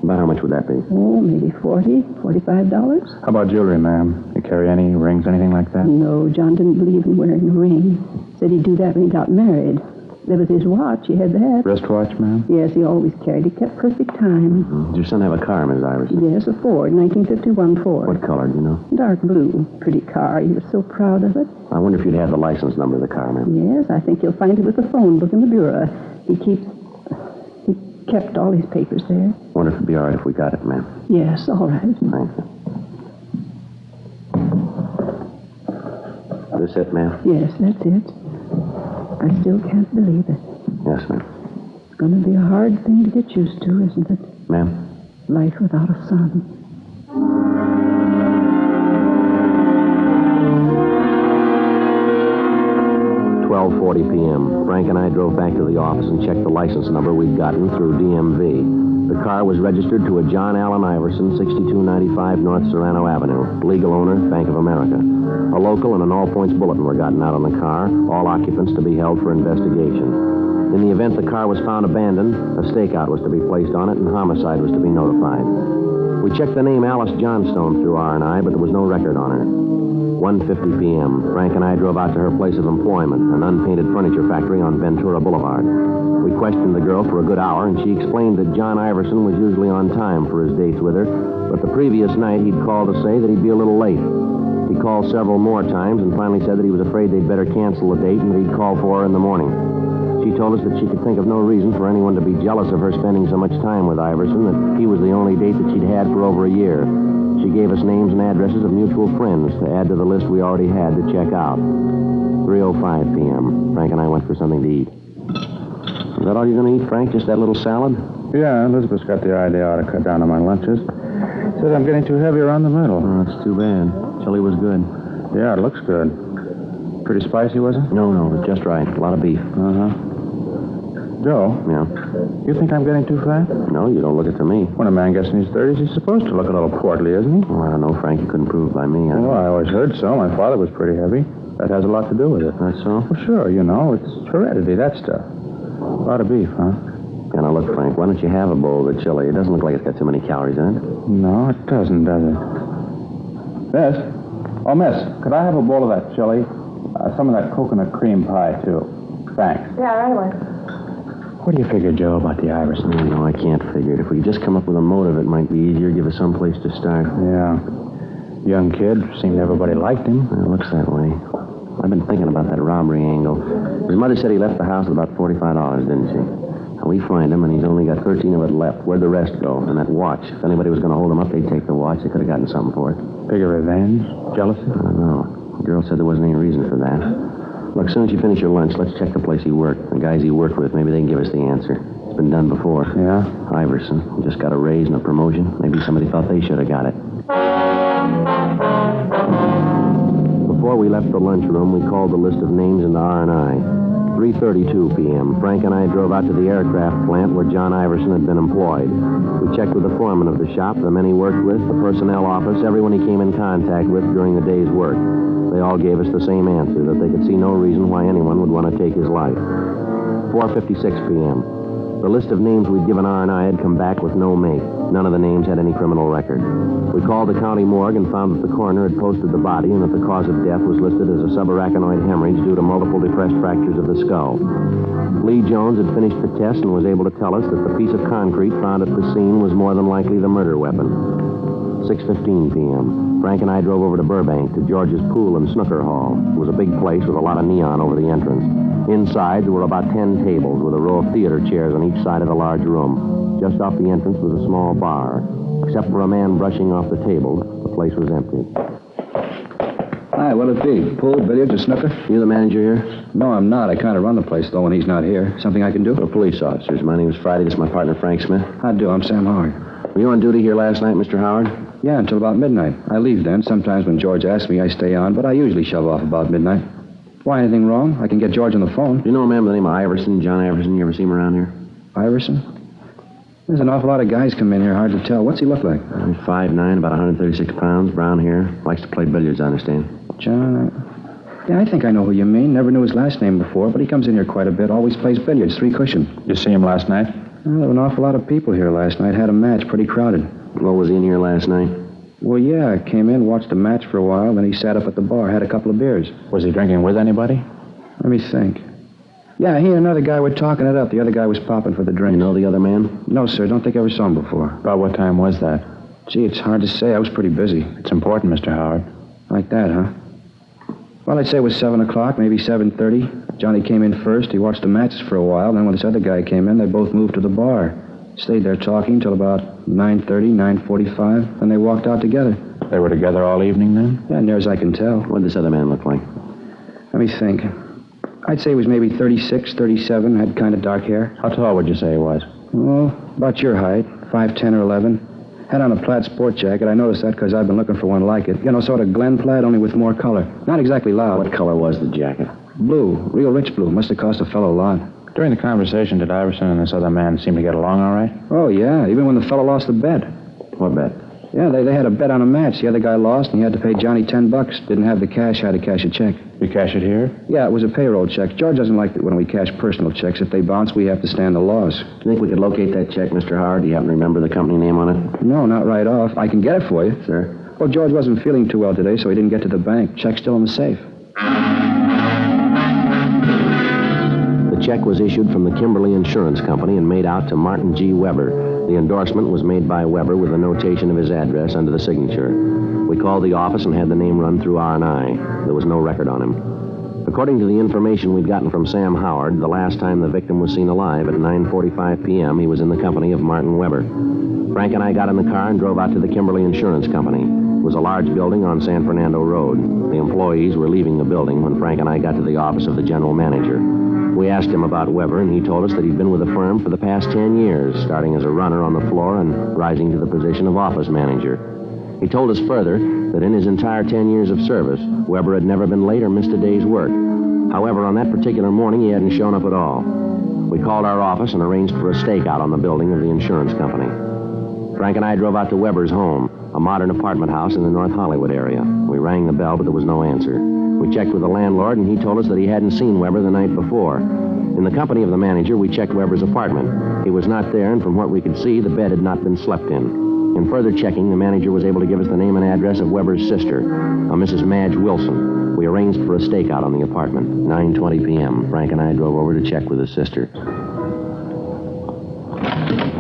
About how much would that be? Oh, maybe $40, $45. How about jewelry, ma'am? You carry any rings, anything like that? No, John didn't believe in wearing a ring. Said he'd do that when he got married. There was his watch. He had that. Wristwatch, ma'am? Yes, he always carried. He kept perfect time. Mm-hmm. Did your son have a car, Ms. Iverson? Yes, a Ford, 1951 Ford. What color, do you know? Dark blue. Pretty car. He was so proud of it. I wonder if you'd have the license number of the car, ma'am. Yes, I think you'll find it with the phone book in the bureau. He kept all his papers there. Wonder if it'd be all right if we got it, ma'am. Yes, all right. Thank you. This it, ma'am? Yes, that's it. I still can't believe it. Yes, ma'am. It's going to be a hard thing to get used to, isn't it? Ma'am? Life without a son. 12:40 p.m. Frank and I drove back to the office and checked the license number we'd gotten through DMV. The car was registered to a John Allen Iverson, 6295 North Serrano Avenue. Legal owner, Bank of America. A local and an all-points bulletin were gotten out on the car, all occupants to be held for investigation. In the event the car was found abandoned, a stakeout was to be placed on it and homicide was to be notified. We checked the name Alice Johnstone through R&I, but there was no record on her. 1:50 p.m. Frank and I drove out to her place of employment, an unpainted furniture factory on Ventura Boulevard. We questioned the girl for a good hour, and she explained that John Iverson was usually on time for his dates with her, but the previous night he'd called to say that he'd be a little late. He called several more times and finally said that he was afraid they'd better cancel the date and that he'd call for her in the morning. She told us that she could think of no reason for anyone to be jealous of her spending so much time with Iverson, that he was the only date that she'd had for over a year. She gave us names and addresses of mutual friends to add to the list we already had to check out. 3:05 p.m. Frank and I went for something to eat. Is that all you're going to eat, Frank? Just that little salad? Yeah, Elizabeth's got the idea I ought to cut down on my lunches. Said I'm getting too heavy around the middle. Oh, that's too bad. Chili was good. Yeah, it looks good. Pretty spicy, was it? No, it was just right. A lot of beef. Uh-huh. Joe? Yeah? You think I'm getting too fat? No, you don't look it to me. When a man gets in his 30s, he's supposed to look a little portly, isn't he? Well, I don't know, Frank. You couldn't prove it by me. Well, I always heard so. My father was pretty heavy. That has a lot to do with it. That's so? Well, sure, it's heredity, that stuff. A lot of beef, huh? Yeah, now look, Frank, why don't you have a bowl of the chili? It doesn't look like it's got too many calories in it. No, it doesn't, does it? Miss? Oh, miss, could I have a bowl of that chili? Some of that coconut cream pie, too. Thanks. Yeah, right away. What do you figure, Joe, about the Iverson? No, I can't figure it. If we could just come up with a motive, it might be easier. Give us some place to start. Yeah. Young kid. Seemed everybody liked him. It looks that way. I've been thinking about that robbery angle. His mother said he left the house with about $45, didn't she? Now, we find him, and he's only got 13 of it left. Where'd the rest go? And that watch. If anybody was going to hold him up, they'd take the watch. They could have gotten something for it. Bigger revenge? Jealousy? I don't know. The girl said there wasn't any reason for that. Look, as soon as you finish your lunch, let's check the place he worked. The guys he worked with, maybe they can give us the answer. It's been done before. Yeah? Iverson. He just got a raise and a promotion. Maybe somebody thought they should have got it. Before we left the lunchroom, we called the list of names into R&I. 3:32 p.m. Frank and I drove out to the aircraft plant where John Iverson had been employed. We checked with the foreman of the shop, the men he worked with, the personnel office, everyone he came in contact with during the day's work. They all gave us the same answer, that they could see no reason why anyone would want to take his life. 4:56 p.m. The list of names we'd given R&I had come back with no make. None of the names had any criminal record. We called the county morgue and found that the coroner had posted the body and that the cause of death was listed as a subarachnoid hemorrhage due to multiple depressed fractures of the skull. Lee Jones had finished the test and was able to tell us that the piece of concrete found at the scene was more than likely the murder weapon. 6:15 p.m. Frank and I drove over to Burbank to George's Pool and Snooker Hall. It was a big place with a lot of neon over the entrance. Inside, there were about 10 tables with a row of theater chairs on each side of the large room. Just off the entrance was a small bar. Except for a man brushing off the table, the place was empty. Hi, what'll it be? Pool, billiards, or snooker? You the manager here? No, I'm not. I kind of run the place, though, when he's not here. Something I can do? We're police officers. My name's Friday. This is my partner, Frank Smith. How do? I'm Sam Howard. Were you on duty here last night, Mr. Howard? Yeah, until about midnight. I leave then. Sometimes when George asks me, I stay on, but I usually shove off about midnight. Why, anything wrong? I can get George on the phone. Do you know a man by the name of Iverson, John Iverson? You ever see him around here? Iverson? There's an awful lot of guys come in here, hard to tell. What's he look like? 5'9", about 136 pounds, brown hair. Likes to play billiards, I understand. John, yeah, I think I know who you mean. Never knew his last name before, but he comes in here quite a bit. Always plays billiards, 3 cushion. You see him last night? Well, there were an awful lot of people here last night. Had a match, pretty crowded. What was he in here last night? Well, yeah, came in, watched the match for a while, then he sat up at the bar, had a couple of beers. Was he drinking with anybody? Let me think. Yeah, he and another guy were talking it up. The other guy was popping for the drink. You know the other man? No, sir. Don't think I ever saw him before. About what time was that? Gee, it's hard to say. I was pretty busy. It's important, Mr. Howard. Like that, huh? Well, I'd say it was 7 o'clock, maybe 7:30. Johnny came in first. He watched the matches for a while. Then when this other guy came in, they both moved to the bar. Stayed there talking till about 9:30, 9:45. Then they walked out together. They were together all evening, then? Yeah, near as I can tell. What did this other man look like? Let me think. I'd say he was maybe 36, 37, had kind of dark hair. How tall would you say he was? Oh, about your height, 5'10" or 11. Had on a plaid sport jacket. I noticed that because I've been looking for one like it. You know, sort of Glen plaid, only with more color. Not exactly loud. What color was the jacket? Blue, real rich blue. Must have cost a fellow a lot. During the conversation, did Iverson and this other man seem to get along all right? Oh, yeah, even when the fellow lost the bet. What bet? Yeah, they had a bet on a match. The other guy lost, and he had to pay Johnny $10. Didn't have the cash, had to cash a check. You cash it here? Yeah, it was a payroll check. George doesn't like it when we cash personal checks. If they bounce, we have to stand the loss. Do you think we could locate that check, Mr. Howard? Do you happen to remember the company name on it? No, not right off. I can get it for you. Sir? Well, George wasn't feeling too well today, so he didn't get to the bank. Check's still in the safe. The check was issued from the Kimberly Insurance Company and made out to Martin G. Weber. The endorsement was made by Weber with a notation of his address under the signature. We called the office and had the name run through R&I. There was no record on him. According to the information we'd gotten from Sam Howard, the last time the victim was seen alive at 9:45 p.m., he was in the company of Martin Weber. Frank and I got in the car and drove out to the Kimberly Insurance Company. It was a large building on San Fernando Road. The employees were leaving the building when Frank and I got to the office of the general manager. We asked him about Weber, and he told us that he'd been with the firm for the past 10 years, starting as a runner on the floor and rising to the position of office manager. He told us further that in his entire 10 years of service, Weber had never been late or missed a day's work. However, on that particular morning, he hadn't shown up at all. We called our office and arranged for a stakeout on the building of the insurance company. Frank and I drove out to Weber's home, a modern apartment house in the North Hollywood area. We rang the bell, but there was no answer. We checked with the landlord, and he told us that he hadn't seen Weber the night before. In the company of the manager, we checked Weber's apartment. He was not there, and from what we could see, the bed had not been slept in. In further checking, the manager was able to give us the name and address of Weber's sister, a Mrs. Madge Wilson. We arranged for a stakeout on the apartment. 9:20 p.m. Frank and I drove over to check with his sister.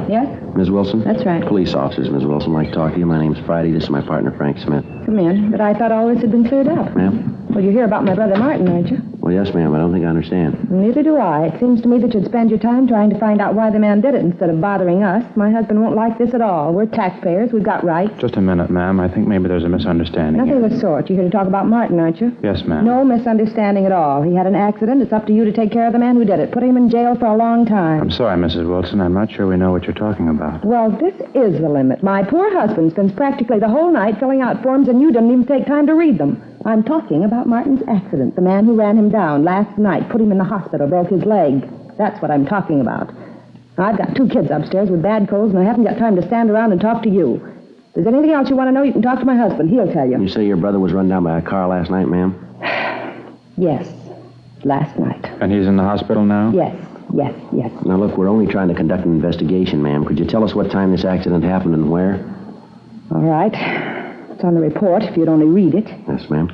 Yes? Ms. Wilson? That's right. Police officers, Ms. Wilson. I'd like to talk to you. My name's Friday. This is my partner, Frank Smith. Come in. But I thought all this had been cleared up. Ma'am? Well, you hear about my brother Martin, aren't you? Well, yes, ma'am. I don't think I understand. Neither do I. It seems to me that you'd spend your time trying to find out why the man did it instead of bothering us. My husband won't like this at all. We're taxpayers. We've got rights. Just a minute, ma'am. I think maybe there's a misunderstanding. Nothing of the sort. You're here to talk about Martin, aren't you? Yes, ma'am. No misunderstanding at all. He had an accident. It's up to you to take care of the man who did it. Put him in jail for a long time. I'm sorry, Mrs. Wilson. I'm not sure we know what you're talking about. Well, this is the limit. My poor husband spends practically the whole night filling out forms, and you didn't even take time to read them. I'm talking about Martin's accident. The man who ran him down last night, put him in the hospital, broke his leg. That's what I'm talking about. Now, I've got 2 kids upstairs with bad colds, and I haven't got time to stand around and talk to you. If there's anything else you want to know, you can talk to my husband. He'll tell you. You say your brother was run down by a car last night, ma'am? Yes, last night. And he's in the hospital now? Yes. Now, look, we're only trying to conduct an investigation, ma'am. Could you tell us what time this accident happened and where? All right. It's on the report, if you'd only read it. Yes, ma'am.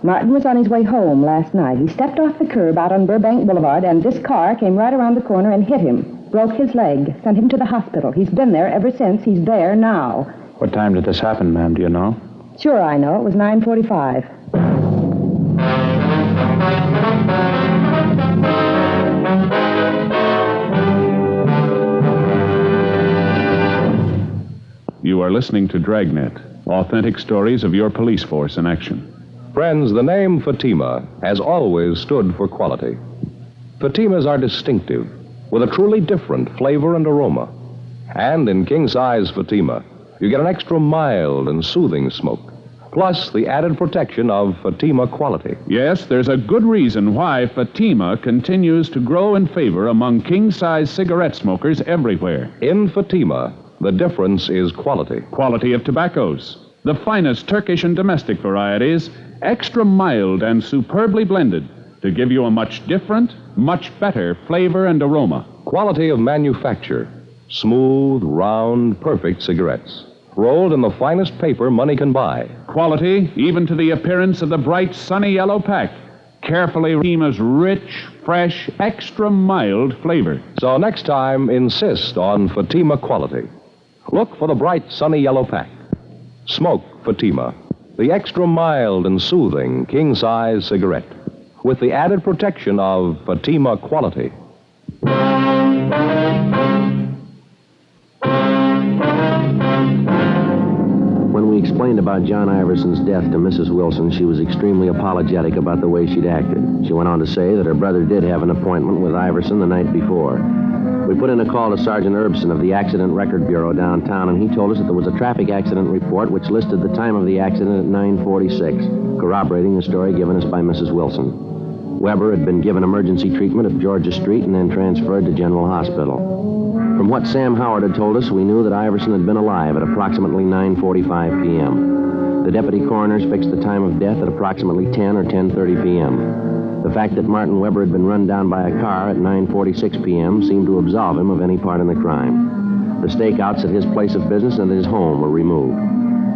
Martin was on his way home last night. He stepped off the curb out on Burbank Boulevard, and this car came right around the corner and hit him. Broke his leg. Sent him to the hospital. He's been there ever since. He's there now. What time did this happen, ma'am? Do you know? Sure I know. It was 9:45. You are listening to Dragnet, authentic stories of your police force in action. Friends, the name Fatima has always stood for quality. Fatimas are distinctive, with a truly different flavor and aroma. And in king-size Fatima, you get an extra mild and soothing smoke, plus the added protection of Fatima quality. Yes, there's a good reason why Fatima continues to grow in favor among king-size cigarette smokers everywhere. In Fatima, the difference is quality. Quality of tobaccos. The finest Turkish and domestic varieties, extra mild and superbly blended to give you a much different, much better flavor and aroma. Quality of manufacture. Smooth, round, perfect cigarettes. Rolled in the finest paper money can buy. Quality, even to the appearance of the bright, sunny yellow pack. Carefully Fatima's rich, fresh, extra mild flavor. So next time, insist on Fatima quality. Look for the bright, sunny yellow pack. Smoke Fatima, the extra mild and soothing king-size cigarette, with the added protection of Fatima quality. When we explained about John Iverson's death to Mrs. Wilson, she was extremely apologetic about the way she'd acted. She went on to say that her brother did have an appointment with Iverson the night before. We put in a call to Sergeant Erbson of the Accident Record Bureau downtown, and he told us that there was a traffic accident report which listed the time of the accident at 9:46, corroborating the story given us by Mrs. Wilson. Weber had been given emergency treatment at Georgia Street and then transferred to General Hospital. From what Sam Howard had told us, we knew that Iverson had been alive at approximately 9:45 p.m. The deputy coroners fixed the time of death at approximately 10 or 10:30 p.m. The fact that Martin Weber had been run down by a car at 9:46 p.m. seemed to absolve him of any part in the crime. The stakeouts at his place of business and at his home were removed.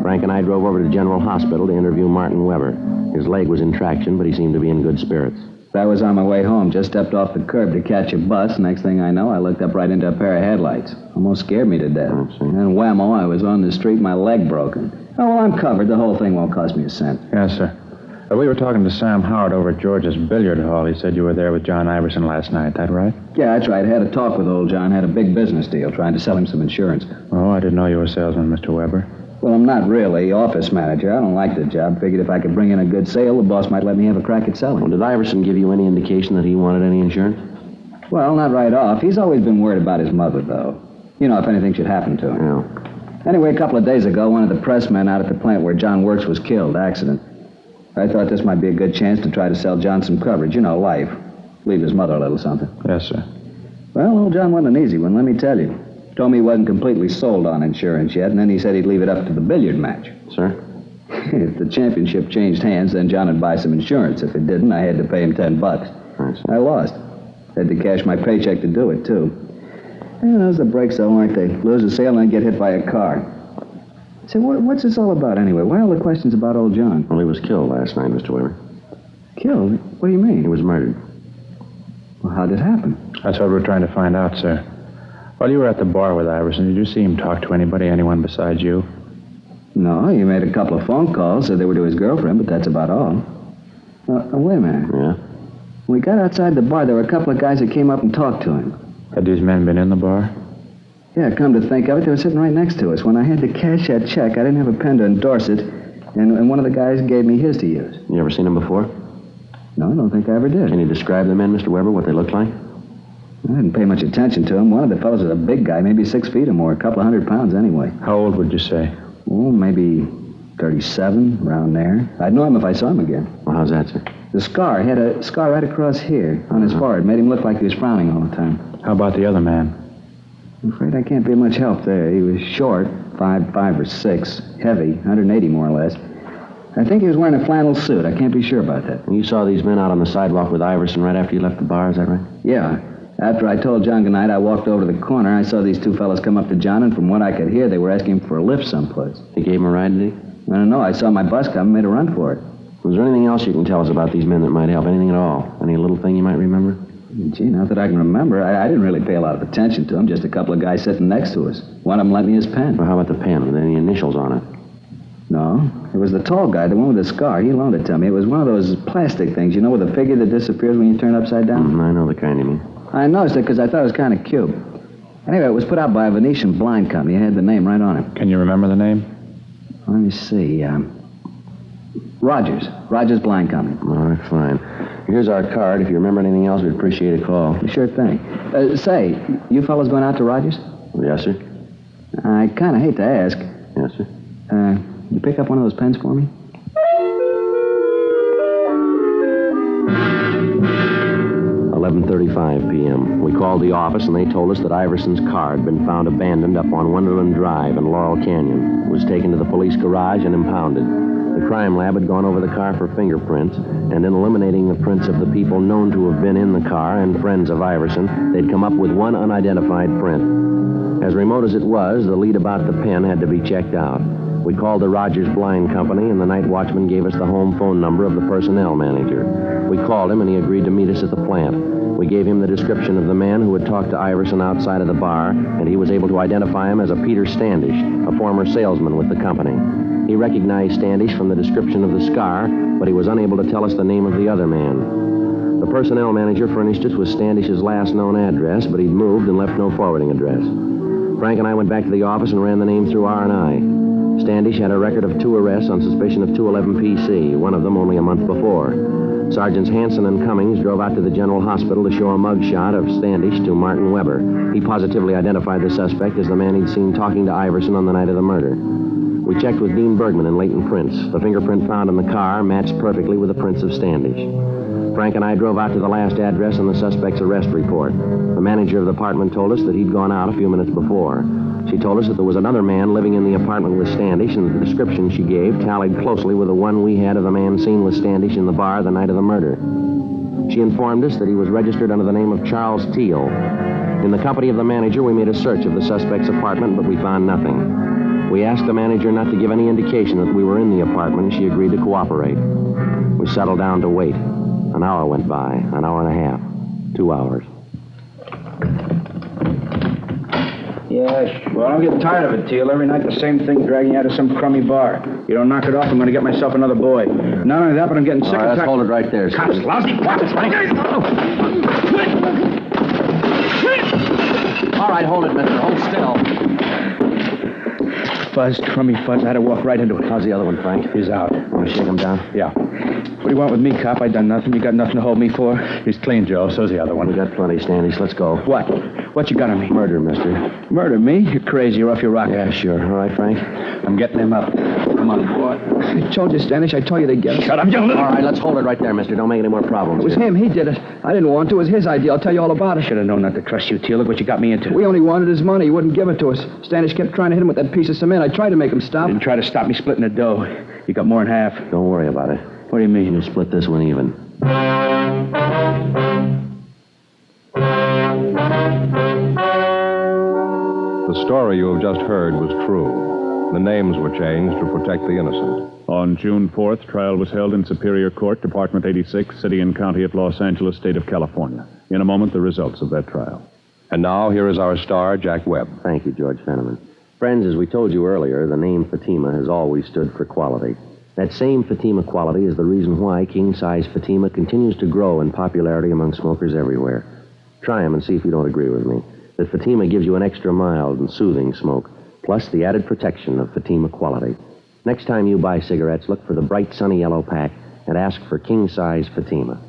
Frank and I drove over to General Hospital to interview Martin Weber. His leg was in traction, but he seemed to be in good spirits. I was on my way home, just stepped off the curb to catch a bus. Next thing I know, I looked up right into a pair of headlights. Almost scared me to death. And whammo, I was on the street, my leg broken. Oh, well, I'm covered. The whole thing won't cost me a cent. Yes, sir. We were talking to Sam Howard over at George's billiard hall. He said you were there with John Iverson last night. That right? Yeah, that's right. I had a talk with old John. Had a big business deal, trying to sell him some insurance. Oh, I didn't know you were a salesman, Mr. Weber. Well, I'm not really. Office manager. I don't like the job. Figured if I could bring in a good sale, the boss might let me have a crack at selling. Well, did Iverson give you any indication that he wanted any insurance? Well, not right off. He's always been worried about his mother, though. You know, if anything should happen to him. Yeah. Anyway, a couple of days ago, one of the pressmen out at the plant where John works was killed. Accident. I thought this might be a good chance to try to sell John some coverage. You know, life. Leave his mother a little something. Yes, sir. Well, old John wasn't an easy one, let me tell you. Told me he wasn't completely sold on insurance yet, and then he said he'd leave it up to the billiard match. Sir? If the championship changed hands, then John would buy some insurance. If it didn't, I had to pay him $10. I lost. Had to cash my paycheck to do it, too. Yeah, those are the breaks, though, aren't they? Lose a sale and then get hit by a car. Say, what's this all about, anyway? Why all the questions about old John? Well, he was killed last night, Mr. Weber. Killed? What do you mean? He was murdered. Well, how'd it happen? That's what we're trying to find out, sir. While you were at the bar with Iverson, did you see him talk to anybody, anyone besides you? No, he made a couple of phone calls, said they were to his girlfriend, but that's about all. Wait a minute. Yeah? When we got outside the bar, there were a couple of guys that came up and talked to him. Had these men been in the bar? Yeah, come to think of it, they were sitting right next to us. When I had to cash that check, I didn't have a pen to endorse it, and one of the guys gave me his to use. You ever seen him before? No, I don't think I ever did. Can you describe the men, Mr. Weber, what they looked like? I didn't pay much attention to him. One of the fellows was a big guy, maybe 6 feet or more, a couple of 100 pounds anyway. How old would you say? Oh, maybe 37, around there. I'd know him if I saw him again. Well, how's that, sir? The scar, he had a scar right across here on his forehead. Made him look like he was frowning all the time. How about the other man? I'm afraid I can't be of much help there. He was short, 5'5" or 6", heavy, 180 more or less. I think he was wearing a flannel suit. I can't be sure about that. And you saw these men out on the sidewalk with Iverson right after you left the bar, is that right? Yeah. After I told John goodnight, I walked over to the corner. I saw these two fellas come up to John, and from what I could hear, they were asking him for a lift someplace. You gave him a ride, did he? I don't know. I saw my bus come and made a run for it. Was there anything else you can tell us about these men that might help? Anything at all? Any little thing you might remember? Gee, not that I can remember. I didn't really pay a lot of attention to them. Just a couple of guys sitting next to us. One of them lent me his pen. Well, how about the pen with any initials on it? No. It was the tall guy, the one with the scar. He loaned it to me. It was one of those plastic things, you know, with a figure that disappears when you turn it upside down? I know the kind you mean. I noticed it because I thought it was kind of cute. Anyway, it was put out by a Venetian blind company. It had the name right on it. Can you remember the name? Let me see. Rogers Blind Company. All right, fine. Here's our card. If you remember anything else, we'd appreciate a call. Sure thing. Say, you fellas going out to Rogers? Yes, sir. I kind of hate to ask. Yes, sir. You pick up one of those pens for me? $11:35 p.m. We called the office, and they told us that Iverson's car had been found abandoned up on Wonderland Drive in Laurel Canyon. It was taken to the police garage and impounded. The crime lab had gone over the car for fingerprints, and in eliminating the prints of the people known to have been in the car and friends of Iverson, they'd come up with one unidentified print. As remote as it was, the lead about the pen had to be checked out. We called the Rogers Blind Company, and the night watchman gave us the home phone number of the personnel manager. We called him, and he agreed to meet us at the plant. We gave him the description of the man who had talked to Iverson outside of the bar, and he was able to identify him as a Peter Standish, a former salesman with the company. He recognized Standish from the description of the scar, but he was unable to tell us the name of the other man. The personnel manager furnished us with Standish's last known address, but he'd moved and left no forwarding address. Frank and I went back to the office and ran the name through R&I. Standish had a record of 2 arrests on suspicion of 211 PC, one of them only a month before. Sergeants Hanson and Cummings drove out to the General Hospital to show a mugshot of Standish to Martin Weber. He positively identified the suspect as the man he'd seen talking to Iverson on the night of the murder. We checked with Dean Bergman and Leighton Prince. The fingerprint found in the car matched perfectly with the prints of Standish. Frank and I drove out to the last address in the suspect's arrest report. The manager of the apartment told us that he'd gone out a few minutes before. She told us that there was another man living in the apartment with Standish, and the description she gave tallied closely with the one we had of the man seen with Standish in the bar the night of the murder. She informed us that he was registered under the name of Charles Teal. In the company of the manager, we made a search of the suspect's apartment, but we found nothing. We asked the manager not to give any indication that we were in the apartment, and she agreed to cooperate. We settled down to wait. An hour went by, an hour and a half, 2 hours. Yeah, well, I'm getting tired of it, Teal. Every night the same thing, dragging you out of some crummy bar. You don't knock it off, I'm going to get myself another boy. Not only that, but I'm getting sick of... Let's hold it right there, Cops, Steve. lousy cops, Frank. All right, hold it, mister. Hold still. Fuzz, crummy fuzz. I had to walk right into it. How's the other one, Frank? He's out. Want to shake him down? Yeah. What do you want with me, cop? I done nothing. You got nothing to hold me for? He's clean, Joe. So's the other one. We got plenty, Standish. Let's go. What? What you got on me? Murder, mister. Murder me? You're crazy. You're off your rocker. Yeah, sure. All right, Frank. I'm getting him up. Come on, boy. I told you, Standish. I told you they'd get him. Shut up, you little... All right, let's hold it right there, mister. Don't make any more problems. It was him. He did it. I didn't want to. It was his idea. I'll tell you all about it. Should have known not to trust you, Teal. Look what you got me into. We only wanted his money. He wouldn't give it to us. Standish kept trying to hit him with that piece of cement. I tried to make him stop. You didn't try to stop me splitting the dough. You got more than half. Don't worry about it. What do you mean? You'll split this one even. The story you have just heard was true. The names were changed to protect the innocent. On June 4th, trial was held in Superior Court, Department 86, City and County of Los Angeles, State of California. In a moment, the results of that trial. And now, here is our star, Jack Webb. Thank you, George Fenneman. Friends, as we told you earlier, the name Fatima has always stood for quality. That same Fatima quality is the reason why king-size Fatima continues to grow in popularity among smokers everywhere. Try them and see if you don't agree with me. That Fatima gives you an extra mild and soothing smoke, plus the added protection of Fatima quality. Next time you buy cigarettes, look for the bright sunny yellow pack and ask for king-size Fatima.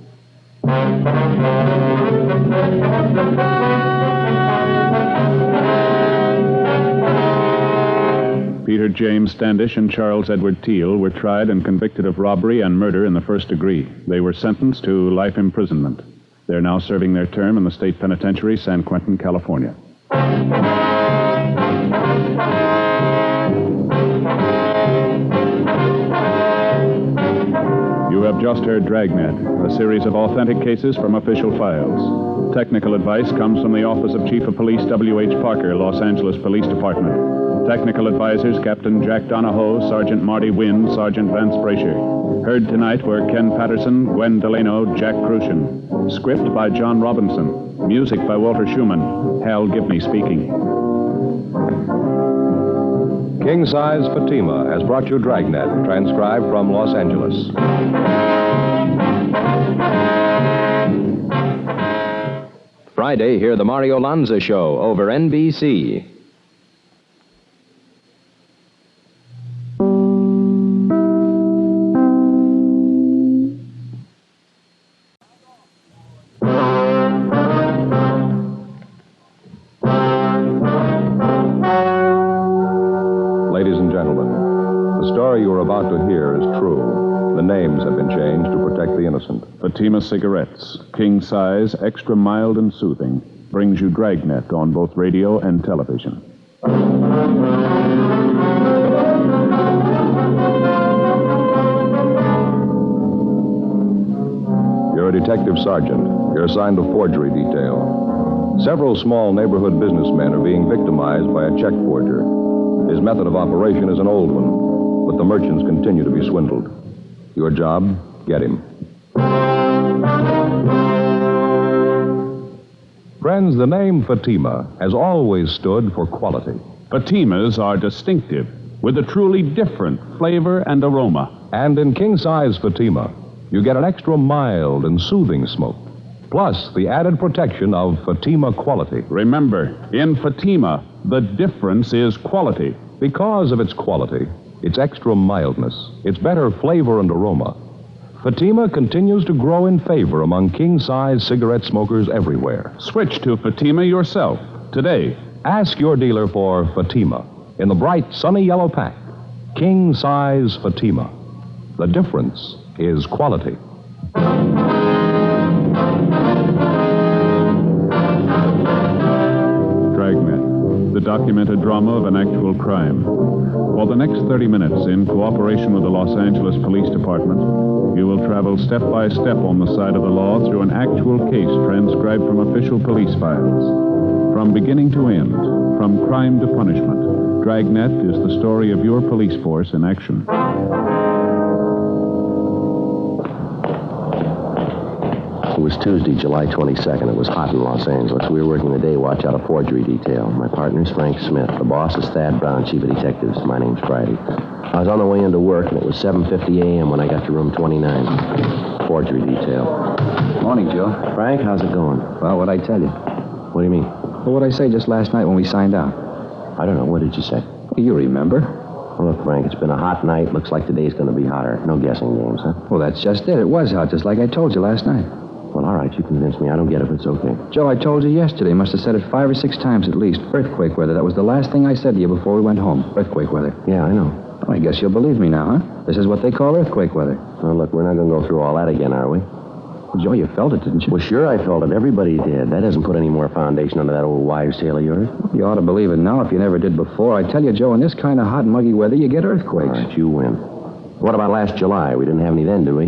Peter James Standish and Charles Edward Teal were tried and convicted of robbery and murder in the first degree. They were sentenced to life imprisonment. They're now serving their term in the state penitentiary, San Quentin, California. You have just heard Dragnet, a series of authentic cases from official files. Technical advice comes from the Office of Chief of Police W.H. Parker, Los Angeles Police Department. Technical advisors Captain Jack Donahoe, Sergeant Marty Wynn, Sergeant Vance Brasher. Heard tonight were Ken Patterson, Gwen Delano, Jack Crucian. Script by John Robinson. Music by Walter Schumann. Hal Gibney speaking. King Size Fatima has brought you Dragnet, transcribed from Los Angeles. Friday, hear the Mario Lanza Show over NBC. Ladies and gentlemen, the story you are about to hear is true. The names have been changed to protect the innocent. Fatima Cigarettes, king size, extra mild and soothing, brings you Dragnet on both radio and television. You're a detective sergeant. You're assigned to forgery detail. Several small neighborhood businessmen are being victimized by a check forger. His method of operation is an old one, but the merchants continue to be swindled. Your job, get him. Friends, the name Fatima has always stood for quality. Fatimas are distinctive, with a truly different flavor and aroma. And in king-size Fatima, you get an extra mild and soothing smoke, plus the added protection of Fatima quality. Remember, in Fatima, the difference is quality. Because of its quality, its extra mildness, its better flavor and aroma, Fatima continues to grow in favor among king-size cigarette smokers everywhere. Switch to Fatima yourself today. Ask your dealer for Fatima in the bright, sunny yellow pack. King-size Fatima. The difference is quality. Dragnet, the documented drama of an actual crime. For the next 30 minutes, in cooperation with the Los Angeles Police Department, you will travel step by step on the side of the law through an actual case transcribed from official police files. From beginning to end, from crime to punishment, Dragnet is the story of your police force in action. It was Tuesday, July 22nd. It was hot in Los Angeles. We were working the day watch out of forgery detail. My partner's Frank Smith. The boss is Thad Brown, chief of detectives. My name's Friday. I was on the way into work, and it was 7:50 a.m. when I got to room 29. Forgery detail. Morning, Joe. Frank, how's it going? Well, what'd I tell you? What do you mean? Well, what'd I say just last night when we signed out? I don't know. What did you say? You remember? Well, look, Frank, it's been a hot night. Looks like today's going to be hotter. No guessing games, huh? Well, that's just it. It was hot, just like I told you last night. Well, all right. You convinced me. I don't get it, but it's okay. Joe, I told you yesterday. Must have said it 5 or 6 times at least. Earthquake weather. That was the last thing I said to you before we went home. Earthquake weather. Yeah, I know. Well, I guess you'll believe me now, huh? This is what they call earthquake weather. Well, look, we're not going to go through all that again, are we? Well, Joe, you felt it, didn't you? Well, sure I felt it. Everybody did. That doesn't put any more foundation under that old wives' tale of yours. You ought to believe it now if you never did before. I tell you, Joe, in this kind of hot, muggy weather, you get earthquakes. All right, you win. What about last July? We didn't have any then, do we?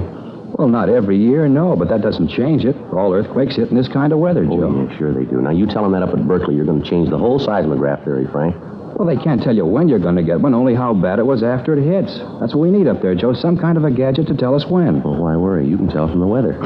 Well, not every year, no, but that doesn't change it. All earthquakes hit in this kind of weather, Joe. Oh, yeah, sure they do. Now, you tell them that up at Berkeley, you're going to change the whole seismograph theory, Frank. Well, they can't tell you when you're going to get one, only how bad it was after it hits. That's what we need up there, Joe, some kind of a gadget to tell us when. Well, why worry? You can tell from the weather.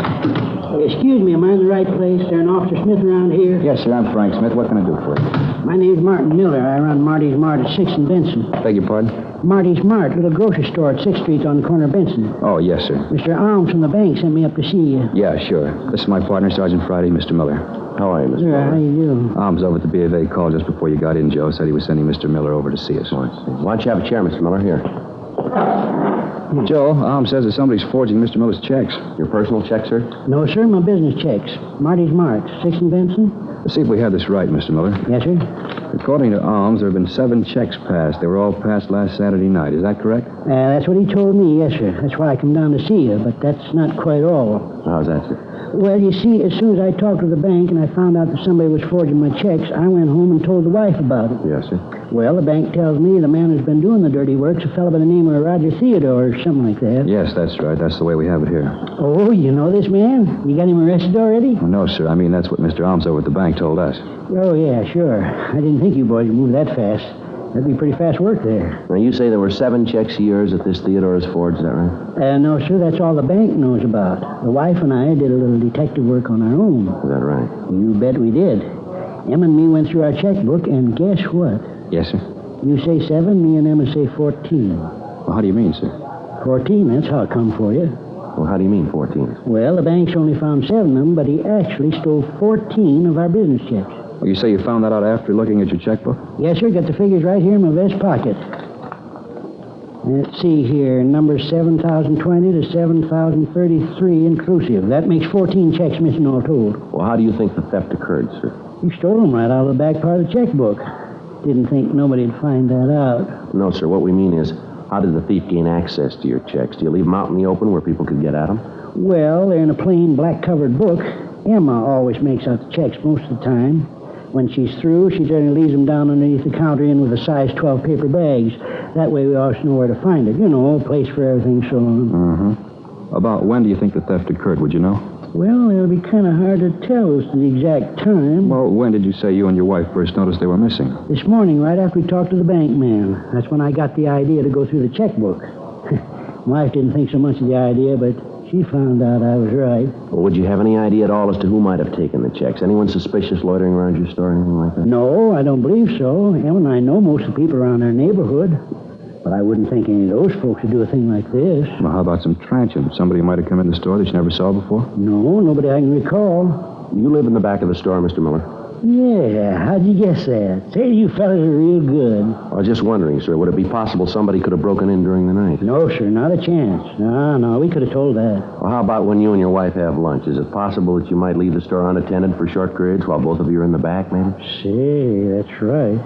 Excuse me, am I in the right place? Is there an Officer Smith around here? Yes, sir, I'm Frank Smith. What can I do for you? My name's Martin Miller. I run Marty's Mart at 6th and Benson. Beg your pardon? Marty's Mart, little grocery store at 6th Street on the corner of Benson. Oh, yes, sir. Mr. Alms from the bank sent me up to see you. Yeah, sure. This is my partner, Sergeant Friday, Mr. Miller. How are you, Mr. Miller? How you doing? Alms over at the B of A called just before you got in, Joe. Said he was sending Mr. Miller over to see us. Oh, I see. Why don't you have a chair, Mr. Miller? Here. Joe, Alms says that somebody's forging Mr. Miller's checks. Your personal check, sir? No, sir, my business checks. Marty's Mart, 6th and Benson. Let's see if we have this right, Mr. Miller. Yes, sir. According to Alms, there have been 7 checks passed. They were all passed last Saturday night. Is that correct? That's what he told me, yes, sir. That's why I come down to see you, but that's not quite all. How's that, sir? Well, you see, as soon as I talked to the bank and I found out that somebody was forging my checks, I went home and told the wife about it. Yes, sir. Well, the bank tells me the man who's been doing the dirty work's a fellow by the name of Roger Theodore or something like that. Yes, that's right. That's the way we have it here. Oh, you know this man? You got him arrested already? Well, no, sir. I mean, that's what Mr. Alms over at the bank told us. Oh, yeah, sure. I didn't think you boys would move that fast. That'd be pretty fast work there. Now, you say there were 7 checks of yours that this Theodore has forged, is that right? No, sir, that's all the bank knows about. The wife and I did a little detective work on our own. Is that right? You bet we did. Emma and me went through our checkbook, and guess what? Yes, sir. You say 7, me and Emma say 14. Well, how do you mean, sir? 14, that's how it come for you. Well, how do you mean 14? Well, the bank's only found 7 of them, but he actually stole 14 of our business checks. Well, you say you found that out after looking at your checkbook? Yes, sir. Got the figures right here in my vest pocket. Let's see here. Numbers 7,020 to 7,033 inclusive. That makes 14 checks missing all told. Well, how do you think the theft occurred, sir? You stole them right out of the back part of the checkbook. Didn't think nobody'd find that out. No, sir. What we mean is, how did the thief gain access to your checks? Do you leave them out in the open where people could get at them? Well, they're in a plain black-covered book. Emma always makes out the checks most of the time. When she's through, she generally leaves them down underneath the counter in with a size 12 paper bags. That way we always know where to find it. You know, a place for everything so on. Mm-hmm. About when do you think the theft occurred, would you know? Well, it'll be kind of hard to tell as to the exact time. Well, when did you say you and your wife first noticed they were missing? This morning, right after we talked to the bank man. That's when I got the idea to go through the checkbook. Wife didn't think so much of the idea, but she found out I was right. Well, would you have any idea at all as to who might have taken the checks? Anyone suspicious loitering around your store or anything like that? No, I don't believe so. Emma and I know most of the people around our neighborhood. But I wouldn't think any of those folks would do a thing like this. Well, how about some transients? Somebody might have come in the store that you never saw before? No, nobody I can recall. You live in the back of the store, Mr. Miller? Yeah, how'd you guess that? Say, you fellas are real good. I was just wondering, sir, would it be possible somebody could have broken in during the night? No, sir, not a chance. No, we could have told that. Well, how about when you and your wife have lunch? Is it possible that you might leave the store unattended for short periods while both of you are in the back, maybe? Say, that's right.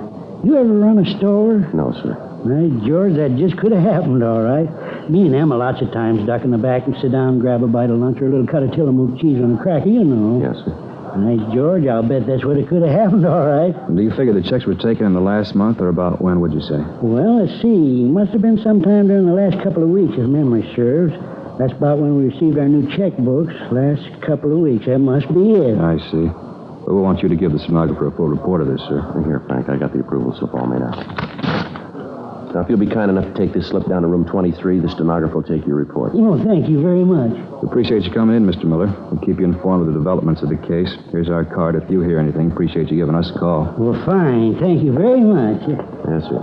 You ever run a store? No, sir. Hey, George, that just could have happened, all right. Me and Emma lots of times duck in the back and sit down and grab a bite of lunch or a little cut of Tillamook cheese on a cracker, you know. Yes, sir. Hey, George, I'll bet that's what it could have happened, all right. Do you figure the checks were taken in the last month, or about when, would you say? Well, let's see. Must have been sometime during the last couple of weeks, if memory serves. That's about when we received our new checkbooks. Last couple of weeks. That must be it. I see. Well, we want you to give the stenographer a full report of this, sir. Here, Frank, I got the approval slip all made out. Now, if you'll be kind enough to take this slip down to room 23, the stenographer will take your report. Oh, thank you very much. We appreciate you coming in, Mr. Miller. We'll keep you informed of the developments of the case. Here's our card. If you hear anything, appreciate you giving us a call. Well, fine. Thank you very much. Yes, sir.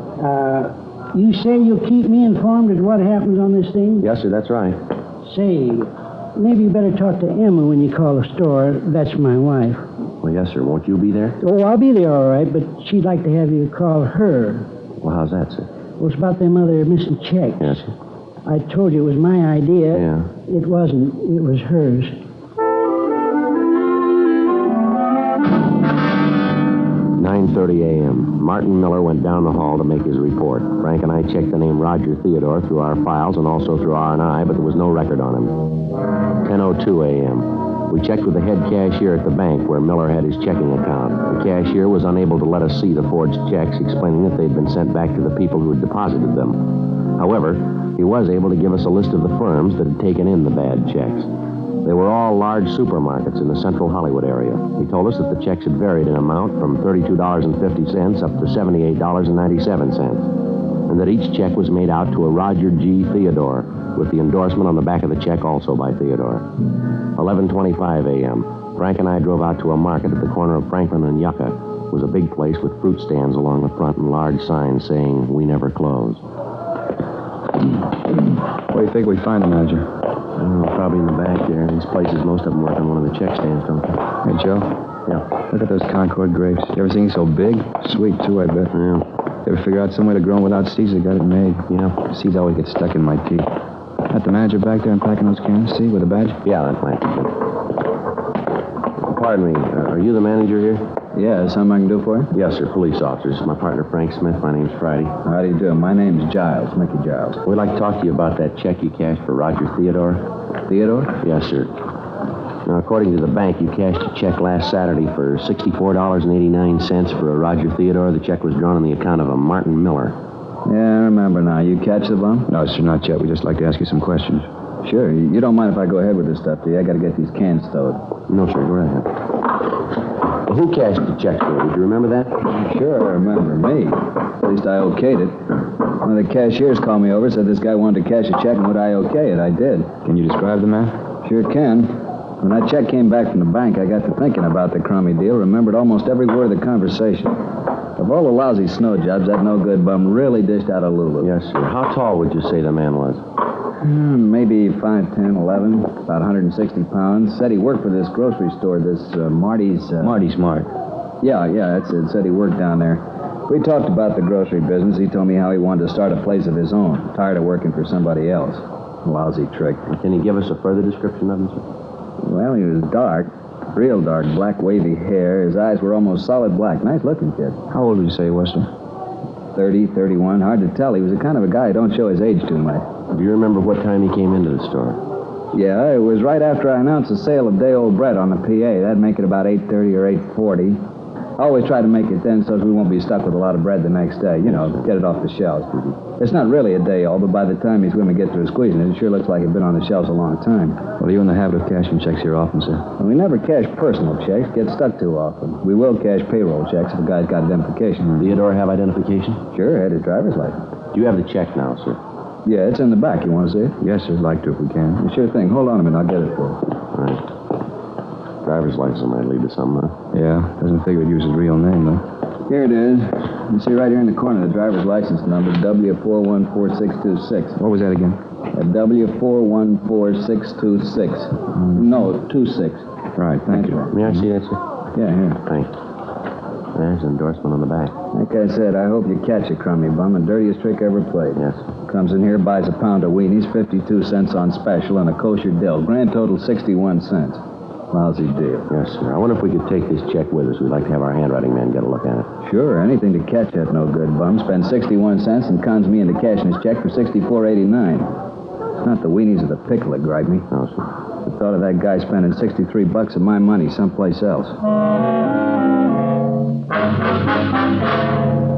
You say you'll keep me informed of what happens on this thing? Yes, sir, that's right. Say, maybe you better talk to Emma when you call the store. That's my wife. Well, yes, sir. Won't you be there? Oh, I'll be there all right, but she'd like to have you call her. Well, how's that, sir? Well, it's about them other missing checks. Yes, sir. I told you it was my idea. Yeah. It wasn't. It was hers. 9:30 a.m. Martin Miller went down the hall to make his report. Frank and I checked the name Roger Theodore through our files and also through R&I, but there was no record on him. 10:02 a.m. We checked with the head cashier at the bank where Miller had his checking account. The cashier was unable to let us see the forged checks, explaining that they'd been sent back to the people who had deposited them. However, he was able to give us a list of the firms that had taken in the bad checks. They were all large supermarkets in the central Hollywood area. He told us that the checks had varied in amount from $32.50 up to $78.97, and that each check was made out to a Roger G. Theodore, with the endorsement on the back of the check also by Theodore. 11:25 a.m. Frank and I drove out to a market at the corner of Franklin and Yucca. It was a big place with fruit stands along the front and large signs saying, "We never close." What do you think we find the manager? I don't know, probably in the back there. These places, most of them work on one of the check stands, don't they? Hey, Joe. Yeah. Look at those Concord grapes. You ever seen so big? Sweet, too, I bet. Yeah. You ever figure out some way to grow them without seeds? They got it made. Yeah. Seeds always get stuck in my teeth. Got the manager back there unpacking those cans, see, with a badge? Yeah, that might be good. Pardon me, are you the manager here? Yeah, is something I can do for you? Yes, sir, police officers. My partner, Frank Smith. My name's Friday. How do you do? My name's Giles, Mickey Giles. We'd like to talk to you about that check you cashed for Roger Theodore. Theodore? Yes, sir. Now, according to the bank, you cashed a check last Saturday for $64.89 for a Roger Theodore. The check was drawn on the account of a Martin Miller. Yeah, I remember now. You catch the bum? No, sir, not yet. We'd just like to ask you some questions. Sure. You don't mind if I go ahead with this stuff, do you? I got to get these cans stowed. No, sir, go ahead. Well, who cashed the check for? Did you remember that? Sure, I remember. Me. At least I okayed it. One of the cashiers called me over, said this guy wanted to cash a check, and would I okay it? I did. Can you describe the man? Sure can. When that check came back from the bank, I got to thinking about the crummy deal, remembered almost every word of the conversation. Of all the lousy snow jobs, that no-good bum really dished out a Lulu. Yes, sir. How tall would you say the man was? Maybe 5'10", 11, about 160 pounds. Said he worked for this grocery store, this Marty's... Marty Smart. Yeah, that's it. Said he worked down there. We talked about the grocery business. He told me how he wanted to start a place of his own. Tired of working for somebody else. Lousy trick. Can you give us a further description of him, sir? Well, he was dark. Real dark, black, wavy hair. His eyes were almost solid black. Nice-looking kid. How old would you say he was, sir? 30, 31. Hard to tell. He was the kind of a guy who don't show his age too much. Do you remember what time he came into the store? Yeah, it was right after I announced the sale of day-old bread on the PA. That'd make it about 8:30 or 8:40. I always try to make it then so we won't be stuck with a lot of bread the next day. You know, get it off the shelves. It's not really a day-old, but by the time these women get through squeezing it, it sure looks like it's been on the shelves a long time. Well, are you in the habit of cashing checks here often, sir? Well, we never cash personal checks. Get stuck too often. We will cash payroll checks if a guy's got identification. Theodore have identification? Sure, had his driver's license. Do you have the check now, sir? Yeah, it's in the back. You want to see it? Yes, sir. I'd like to if we can. Sure thing. Hold on a minute. I'll get it for you. All right. Driver's license might lead to something, huh? Yeah, doesn't figure he'd use his real name, though. Here it is. You see right here in the corner, the driver's license number, W414626. What was that again? W414626. No, 26. Right, thank you. May I see that, sir? Yeah, here. Thanks. There's an endorsement on the back. Like I said, I hope you catch a crummy bum. The dirtiest trick ever played. Yes. Comes in here, buys a pound of weenies, 52 cents on special, and a kosher dill. Grand total, 61 cents. Lousy deal. Yes, sir. I wonder if we could take this check with us. We'd like to have our handwriting man get a look at it. Sure, anything to catch that no-good bum. Spends 61 cents and cons me into cashing his check for $64.89. It's not the weenies or the pickle that gripe me. No, sir. The thought of that guy spending $63 of my money someplace else.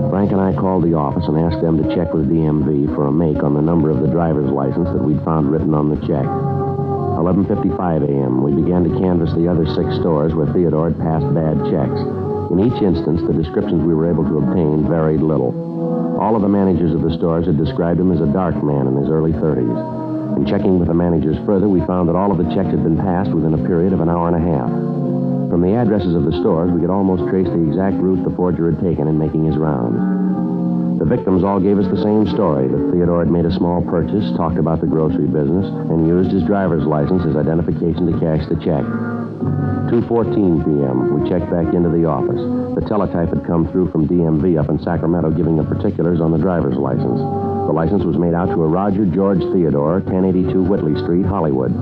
Frank and I called the office and asked them to check with DMV for a make on the number of the driver's license that we'd found written on the check. 11:55 a.m., we began to canvass the other 6 stores where Theodore had passed bad checks. In each instance, the descriptions we were able to obtain varied little. All of the managers of the stores had described him as a dark man in his early 30s. In checking with the managers further, we found that all of the checks had been passed within a period of an hour and a half. From the addresses of the stores, we could almost trace the exact route the forger had taken in making his rounds. The victims all gave us the same story, that Theodore had made a small purchase, talked about the grocery business, and used his driver's license as identification to cash the check. 2:14 p.m., we checked back into the office. The teletype had come through from DMV up in Sacramento giving the particulars on the driver's license. The license was made out to a Roger George Theodore, 1082 Whitley Street, Hollywood.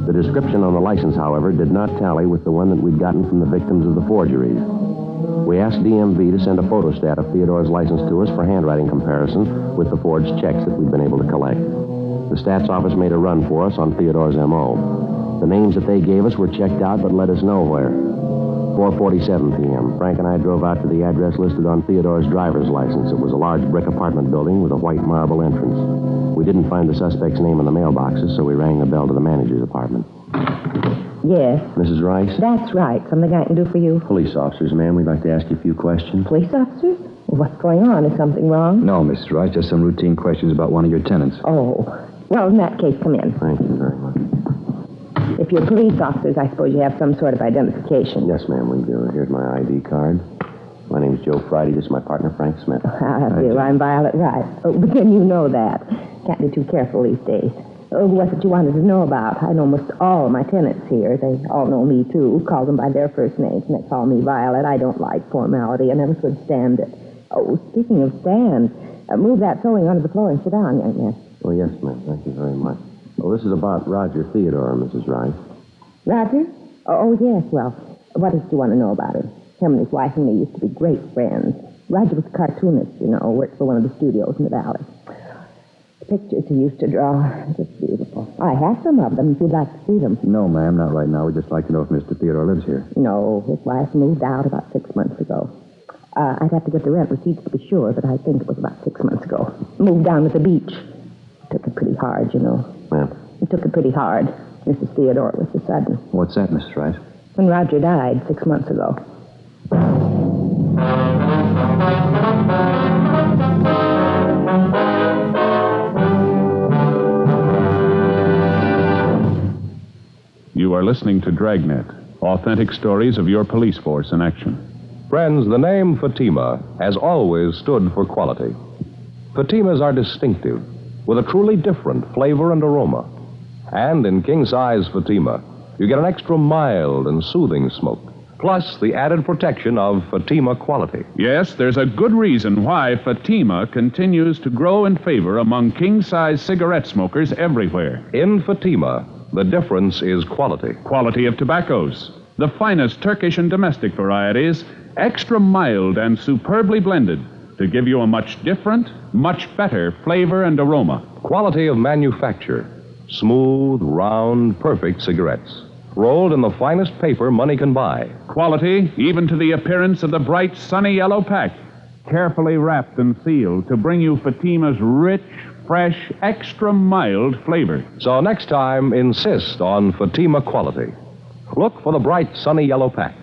The description on the license, however, did not tally with the one that we'd gotten from the victims of the forgeries. We asked DMV to send a photostat of Theodore's license to us for handwriting comparison with the forged checks that we'd been able to collect. The stats office made a run for us on Theodore's M.O. The names that they gave us were checked out but led us nowhere. 4:47 p.m., Frank and I drove out to the address listed on Theodore's driver's license. It was a large brick apartment building with a white marble entrance. We didn't find the suspect's name in the mailboxes, so we rang the bell to the manager's apartment. Yes. Mrs. Rice? That's right. Something I can do for you? Police officers, ma'am. We'd like to ask you a few questions. Police officers? What's going on? Is something wrong? No, Mrs. Rice. Just some routine questions about one of your tenants. Oh. Well, in that case, come in. Thank you very much. If you're police officers, I suppose you have some sort of identification. Yes, ma'am, we do. Here's my ID card. My name's Joe Friday. This is my partner, Frank Smith. How do you? I'm Violet Rice. Oh, but then you know that. Can't be too careful these days. Oh, what's it you wanted to know about? I know almost all of my tenants here. They all know me, too. Call them by their first names, and they call me Violet. I don't like formality. I never could stand it. Oh, speaking of stand, move that sewing onto the floor and sit down, young man. Oh, yes, ma'am. Thank you very much. Well, this is about Roger Theodore, Mrs. Rice. Roger? Oh, yes. Well, what did you want to know about him? Him and his wife and me used to be great friends. Roger was a cartoonist, you know, worked for one of the studios in the valley. The pictures he used to draw, just beautiful. I have some of them if you'd like to see them. No, ma'am, not right now. We'd just like to know if Mr. Theodore lives here. No, his wife moved out about 6 months ago. I'd have to get the rent receipts to be sure, but I think it was about 6 months ago. Moved down to the beach. Took it pretty hard, you know. Ma'am? He took it pretty hard. Mrs. Theodore was so sudden. What's that, Mrs. Rice? When Roger died 6 months ago. You are listening to Dragnet, authentic stories of your police force in action. Friends, the name Fatima has always stood for quality. Fatimas are distinctive, with a truly different flavor and aroma. And in king-size Fatima, you get an extra mild and soothing smoke, plus the added protection of Fatima quality. Yes, there's a good reason why Fatima continues to grow in favor among king-size cigarette smokers everywhere. In Fatima, the difference is quality. Quality of tobaccos. The finest Turkish and domestic varieties, extra mild and superbly blended to give you a much different, much better flavor and aroma. Quality of manufacture. Smooth, round, perfect cigarettes. Rolled in the finest paper money can buy. Quality, even to the appearance of the bright, sunny yellow pack. Carefully wrapped and sealed to bring you Fatima's rich, fresh, extra mild flavor. So next time, insist on Fatima quality. Look for the bright, sunny yellow pack.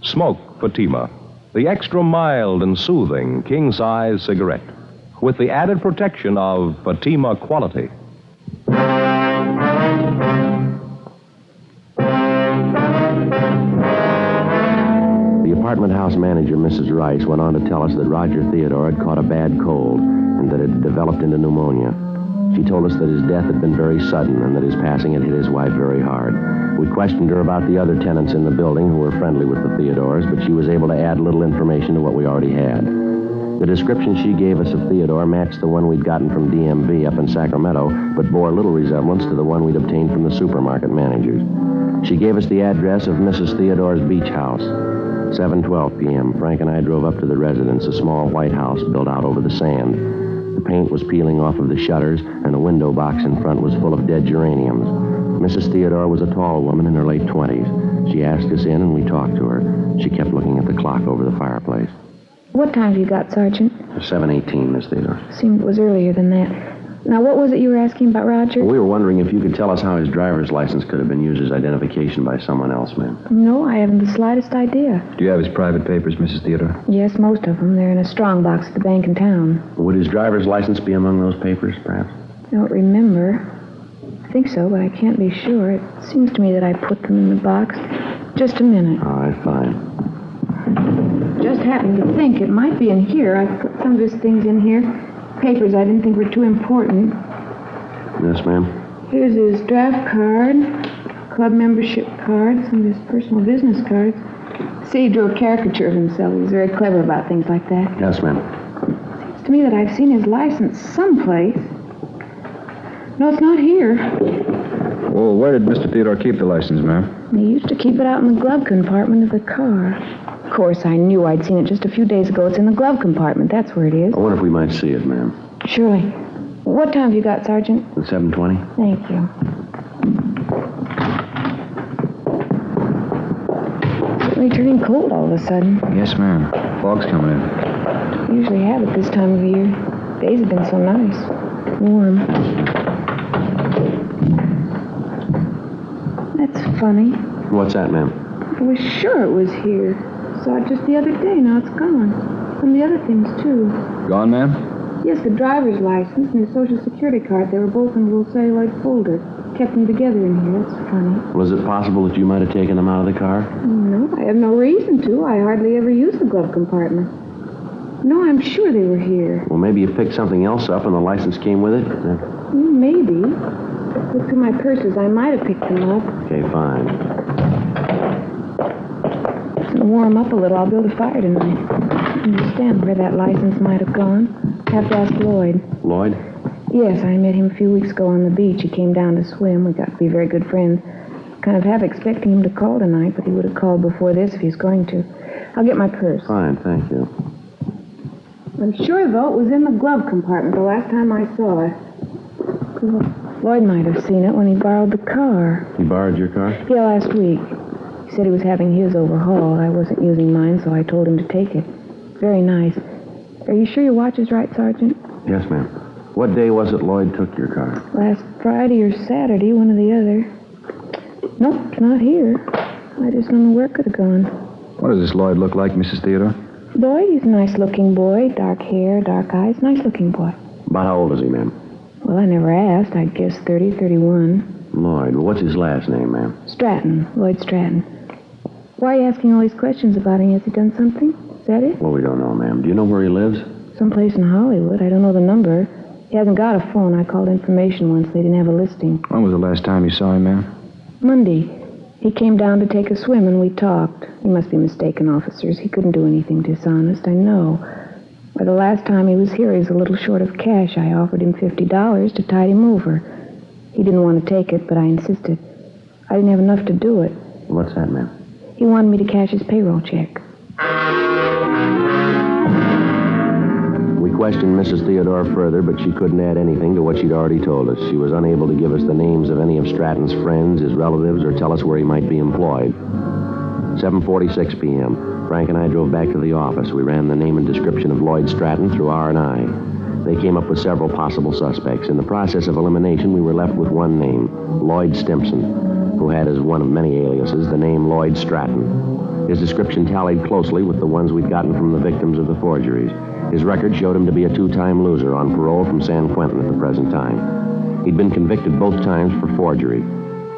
Smoke Fatima, the extra mild and soothing king-size cigarette, with the added protection of Fatima quality. The apartment house manager, Mrs. Rice, went on to tell us that Roger Theodore had caught a bad cold and that it had developed into pneumonia. She told us that his death had been very sudden and that his passing had hit his wife very hard. We questioned her about the other tenants in the building who were friendly with the Theodores, but she was able to add little information to what we already had. The description she gave us of Theodore matched the one we'd gotten from DMV up in Sacramento, but bore little resemblance to the one we'd obtained from the supermarket managers. She gave us the address of Mrs. Theodore's beach house. 7:12 p.m., Frank and I drove up to the residence, a small white house built out over the sand. The paint was peeling off of the shutters, and the window box in front was full of dead geraniums. Mrs. Theodore was a tall woman in her late 20s. She asked us in, and we talked to her. She kept looking at the clock over the fireplace. What time have you got, Sergeant? 7:18, Miss Theodore. Seemed it was earlier than that. Now, what was it you were asking about Roger? We were wondering if you could tell us how his driver's license could have been used as identification by someone else, ma'am. No, I haven't the slightest idea. Do you have his private papers, Mrs. Theodore? Yes, most of them. They're in a strong box at the bank in town. Would his driver's license be among those papers, perhaps? I don't remember. I think so, but I can't be sure. It seems to me that I put them in the box. Just a minute. All right, fine. Just happened to think it might be in here. I put some of his things in here. Papers I didn't think were too important. Yes, ma'am. Here's his draft card, club membership card, some of his personal business cards. See, he drew a caricature of himself. He was very clever about things like that. Yes, ma'am. Seems to me that I've seen his license someplace. No, it's not here. Well, where did Mr. Theodore keep the license, ma'am? He used to keep it out in the glove compartment of the car. Of course, I knew I'd seen it just a few days ago. It's in the glove compartment. That's where it is. I wonder if we might see it, ma'am. Surely. What time have you got, Sergeant? At 7:20? Thank you. Certainly turning cold all of a sudden. Yes, ma'am. Fog's coming in. Don't usually have it this time of year. Days have been so nice. Warm. That's funny. What's that, ma'am? I was sure it was here. Saw it just the other day. Now it's gone. And the other things, too. Gone, ma'am? Yes, the driver's license and his Social Security card. They were both in a little celluloid folder. Kept them together in here. That's funny. Was it possible that you might have taken them out of the car? No, I have no reason to. I hardly ever use the glove compartment. No, I'm sure they were here. Well, maybe you picked something else up and the license came with it? Maybe. Look through my purses. I might have picked them up. Okay, fine. It's going to warm up a little. I'll build a fire tonight. I understand where that license might have gone. Have to ask Lloyd. Lloyd? Yes, I met him a few weeks ago on the beach. He came down to swim. We got to be very good friends. Kind of half expecting him to call tonight, but he would have called before this if he was going to. I'll get my purse. Fine, thank you. I'm sure, though, it was in the glove compartment the last time I saw it. Lloyd might have seen it when he borrowed the car. He borrowed your car? Yeah, last week. He said he was having his overhauled. I wasn't using mine, so I told him to take it. Very nice. Are you sure your watch is right, Sergeant? Yes, ma'am. What day was it Lloyd took your car? Last Friday or Saturday, one or the other. Nope, it's not here. I just don't know where it could have gone. What does this Lloyd look like, Mrs. Theodore? Lloyd, he's a nice-looking boy. Dark hair, dark eyes. Nice-looking boy. About how old is he, ma'am? Well, I never asked. I'd guess 30, 31. Lloyd. Well, what's his last name, ma'am? Stratton. Lloyd Stratton. Why are you asking all these questions about him? Has he done something? Is that it? Well, we don't know, ma'am. Do you know where he lives? Someplace in Hollywood. I don't know the number. He hasn't got a phone. I called information once. They didn't have a listing. When was the last time you saw him, ma'am? Monday. He came down to take a swim, and we talked. You must be mistaken, officers. He couldn't do anything dishonest, I know. But the last time he was here, he was a little short of cash. I offered him $50 to tide him over. He didn't want to take it, but I insisted. I didn't have enough to do it. What's that, ma'am? He wanted me to cash his payroll check. We questioned Mrs. Theodore further, but she couldn't add anything to what she'd already told us. She was unable to give us the names of any of Stratton's friends, his relatives, or tell us where he might be employed. 7:46 p.m. Frank and I drove back to the office. We ran the name and description of Lloyd Stratton through R&I. They came up with several possible suspects. In the process of elimination, we were left with one name, Lloyd Stimpson, who had as one of many aliases the name Lloyd Stratton. His description tallied closely with the ones we'd gotten from the victims of the forgeries. His record showed him to be a two-time loser on parole from San Quentin at the present time. He'd been convicted both times for forgery.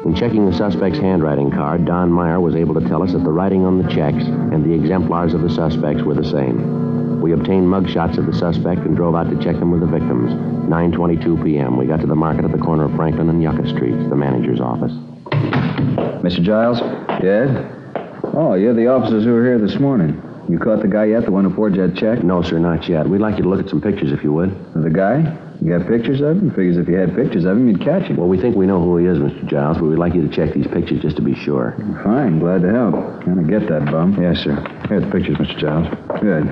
In checking the suspect's handwriting card, Don Meyer was able to tell us that the writing on the checks and the exemplars of the suspects were the same. We obtained mugshots of the suspect and drove out to check them with the victims. 9:22 p.m. We got to the market at the corner of Franklin and Yucca Streets, the manager's office. Mr. Giles? Yes? Oh, you're the officers who were here this morning. You caught the guy yet, the one who forged that check? No, sir, not yet. We'd like you to look at some pictures, if you would. The guy? You got pictures of him? Figures if you had pictures of him, you'd catch him. Well, we think we know who he is, Mr. Giles, but we'd like you to check these pictures just to be sure. Fine, glad to help. Gonna get that bum. Yes, sir. Here are the pictures, Mr. Giles. Good.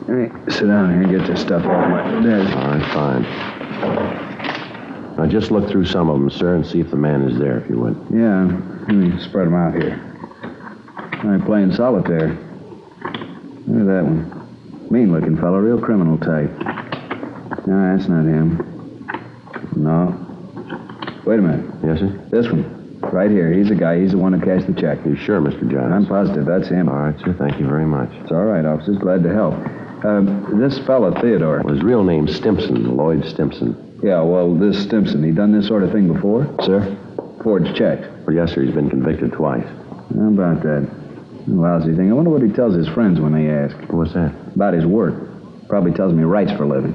Let me sit down here and get this stuff off my desk. All right, fine. Now, just look through some of them, sir, and see if the man is there, if you would. Yeah, let me spread them out here. I'm playing solitaire. Look at that one. Mean-looking fellow, real criminal type. No, that's not him. No. Wait a minute. Yes, sir? This one. Right here. He's the guy. He's the one who cashed the check. You sure, Mr. Johns? I'm positive. That's him. All right, sir. Thank you very much. It's all right, officers. Glad to help. This fella, Theodore. Well, his real name's Stimson, Lloyd Stimson. Yeah, well, this Stimson, he done this sort of thing before? Sir? Forged checks. Well, yes, sir. He's been convicted twice. How about that? Lousy thing. I wonder what he tells his friends when they ask. What's that? About his work. Probably tells me he writes for a living.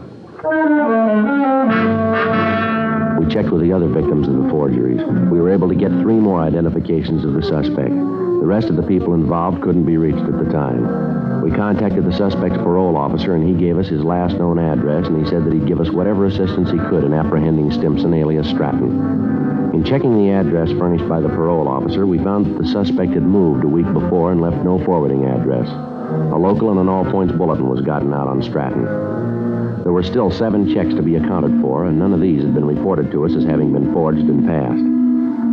We checked with the other victims of the forgeries. We were able to get 3 more identifications of the suspect. The rest of the people involved couldn't be reached at the time. We contacted the suspect's parole officer, and he gave us his last known address, and he said that he'd give us whatever assistance he could in apprehending Stimson, alias Stratton. In checking the address furnished by the parole officer, we found that the suspect had moved a week before and left no forwarding address. A local and an all-points bulletin was gotten out on Stratton. There were still 7 checks to be accounted for, and none of these had been reported to us as having been forged and passed.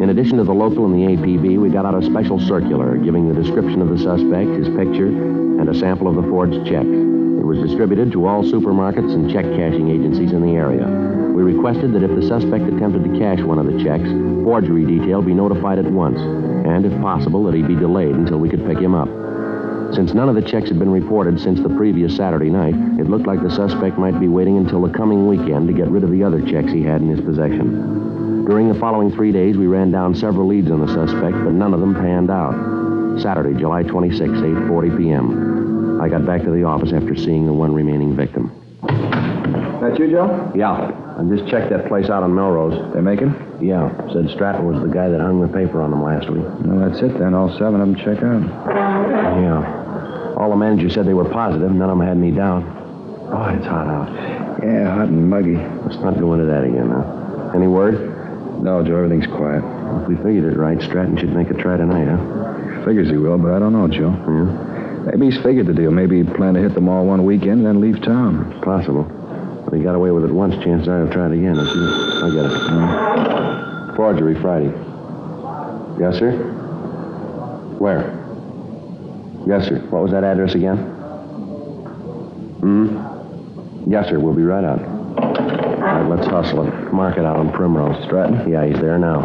In addition to the local and the APB, we got out a special circular giving the description of the suspect, his picture, and a sample of the forged checks. It was distributed to all supermarkets and check cashing agencies in the area. We requested that if the suspect attempted to cash one of the checks, forgery detail be notified at once, and if possible, that he be delayed until we could pick him up. Since none of the checks had been reported since the previous Saturday night, it looked like the suspect might be waiting until the coming weekend to get rid of the other checks he had in his possession. During the following 3 days, we ran down several leads on the suspect, but none of them panned out. Saturday, July 26, 8:40 p.m. I got back to the office after seeing the one remaining victim. That you, Joe? Yeah. I just checked that place out on Melrose. They make it? Yeah. Said Stratton was the guy that hung the paper on them last week. Well, that's it then. All 7 of them check out. Yeah. All the managers said they were positive. None of them had any doubt. Oh, it's hot out. Yeah, hot and muggy. Let's not go into that again, huh? Any word? No, Joe, everything's quiet. If we figured it right, Stratton should make a try tonight, huh? Figures he will, but I don't know, Joe. Yeah? Maybe he's figured the deal. Maybe he planned to hit them all one weekend and then leave town. Possible. But he got away with it once. Chances are he'll try it again. I get it. Forgery Friday. Yes, sir? Where? Yes, sir. What was that address again? Yes, sir. We'll be right out. All right, let's hustle it. Mark it out on Primrose. Stratton? Yeah, he's there now.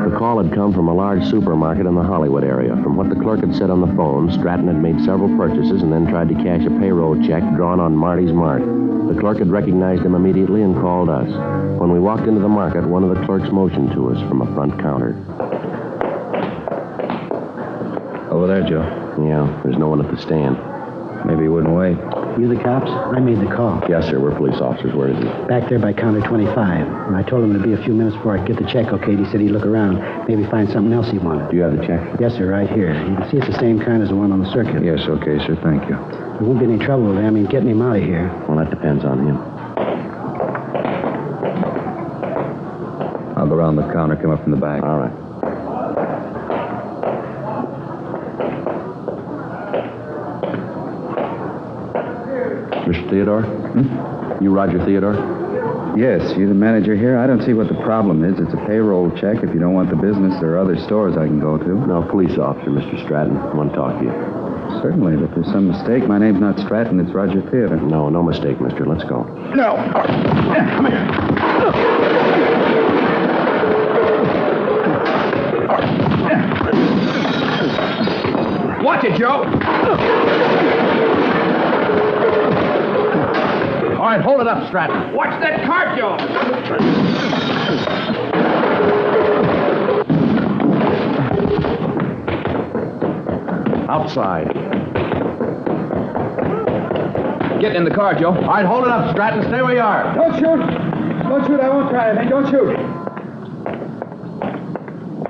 The call had come from a large supermarket in the Hollywood area. From what the clerk had said on the phone, Stratton had made several purchases and then tried to cash a payroll check drawn on Marty's Mart. The clerk had recognized him immediately and called us. When we walked into the market, one of the clerks motioned to us from a front counter. Over there, Joe. Yeah, there's no one at the stand. Maybe he wouldn't wait. You the cops? I made the call. Yes, sir. We're police officers. Where is he? Back there by counter 25. And I told him it'd be a few minutes before I could get the check okayed. He said he'd look around, maybe find something else he wanted. Do you have the check? Yes, sir, right here. You can see it's the same kind as the one on the circuit. Yes, okay, sir. Thank you. There won't be any trouble with it. I mean, getting him out of here. Well, that depends on him. I'll go around the counter, come up from the back. All right. Mr. Theodore? You Roger Theodore? Yes, you the manager here? I don't see what the problem is. It's a payroll check. If you don't want the business, there are other stores I can go to. No, police officer, Mr. Stratton. I want to talk to you. Certainly, but there's some mistake. My name's not Stratton, it's Roger Theodore. No mistake, mister. Let's go. No. Come here. Watch it, Joe. All right, hold it up, Stratton. Watch that cart, Joe. Outside. Get in the car, Joe. All right, hold it up, Stratton. Stay where you are. Don't shoot. Don't shoot. I won't try anything. Don't shoot.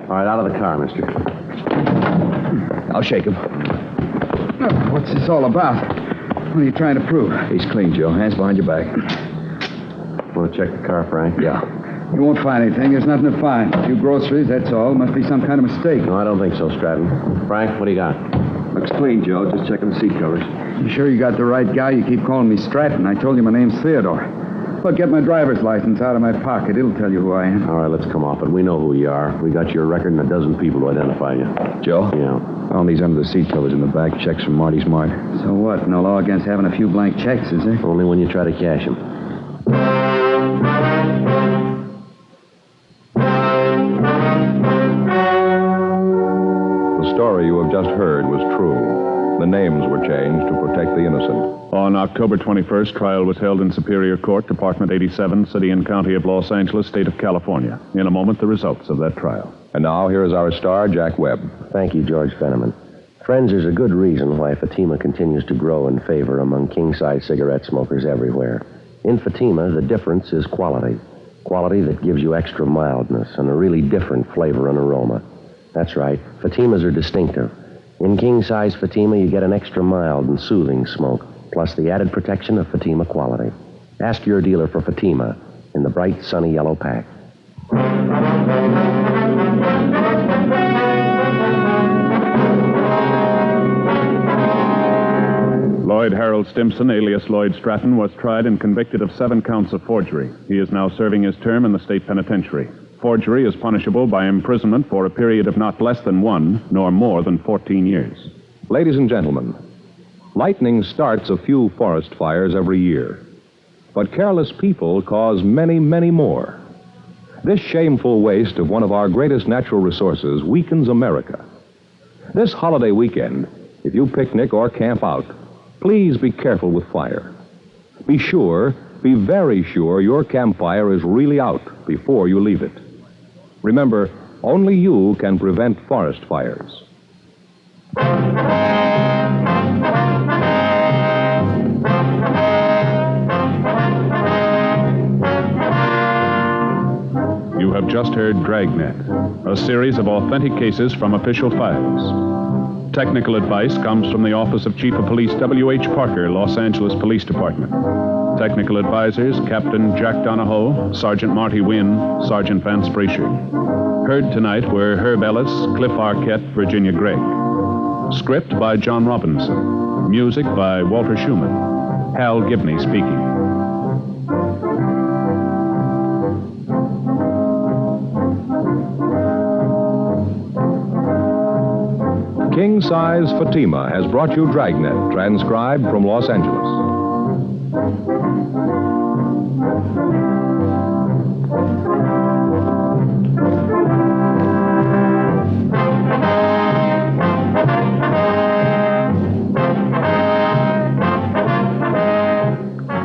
All right, out of the car, mister. I'll shake him. What's this all about? What are you trying to prove? He's clean, Joe. Hands behind your back. Want to check the car, Frank? Yeah. You won't find anything. There's nothing to find. A few groceries, that's all. Must be some kind of mistake. No, I don't think so, Stratton. Frank, what do you got? Looks clean, Joe. Just checking the seat covers. You sure you got the right guy? You keep calling me Stratton. I told you my name's Theodore. Well, get my driver's license out of my pocket. It'll tell you who I am. All right, let's come off it. We know who you are. We got your record and a dozen people to identify you. Joe? Yeah. Found these under the seat covers in the back. Checks from Marty's Mart. So what? No law against having a few blank checks, is there? Only when you try to cash them. The story you have just heard was true. The names were changed to protect the innocent. On October 21st, trial was held in Superior Court, Department 87, City and County of Los Angeles, State of California. In a moment, the results of that trial. And now, here is our star, Jack Webb. Thank you, George Fenneman. Friends, there's a good reason why Fatima continues to grow in favor among king-size cigarette smokers everywhere. In Fatima, the difference is quality. Quality that gives you extra mildness and a really different flavor and aroma. That's right, Fatimas are distinctive. In king-size Fatima, you get an extra mild and soothing smoke, plus the added protection of Fatima quality. Ask your dealer for Fatima in the bright, sunny yellow pack. Lloyd Harold Stimson, alias Lloyd Stratton, was tried and convicted of 7 counts of forgery. He is now serving his term in the state penitentiary. Forgery is punishable by imprisonment for a period of not less than 1 nor more than 14 years. Ladies and gentlemen, lightning starts a few forest fires every year, but careless people cause many, many more. This shameful waste of one of our greatest natural resources weakens America. This holiday weekend, if you picnic or camp out, please be careful with fire. Be sure, be very sure your campfire is really out before you leave it. Remember, only you can prevent forest fires. You have just heard Dragnet, a series of authentic cases from official files. Technical advice comes from the Office of Chief of Police W.H. Parker, Los Angeles Police Department. Technical advisors, Captain Jack Donahoe, Sergeant Marty Wynn, Sergeant Vance Brasher. Heard tonight were Herb Ellis, Cliff Arquette, Virginia Gregg. Script by John Robinson. Music by Walter Schumann. Hal Gibney speaking. King Size Fatima has brought you Dragnet, transcribed from Los Angeles.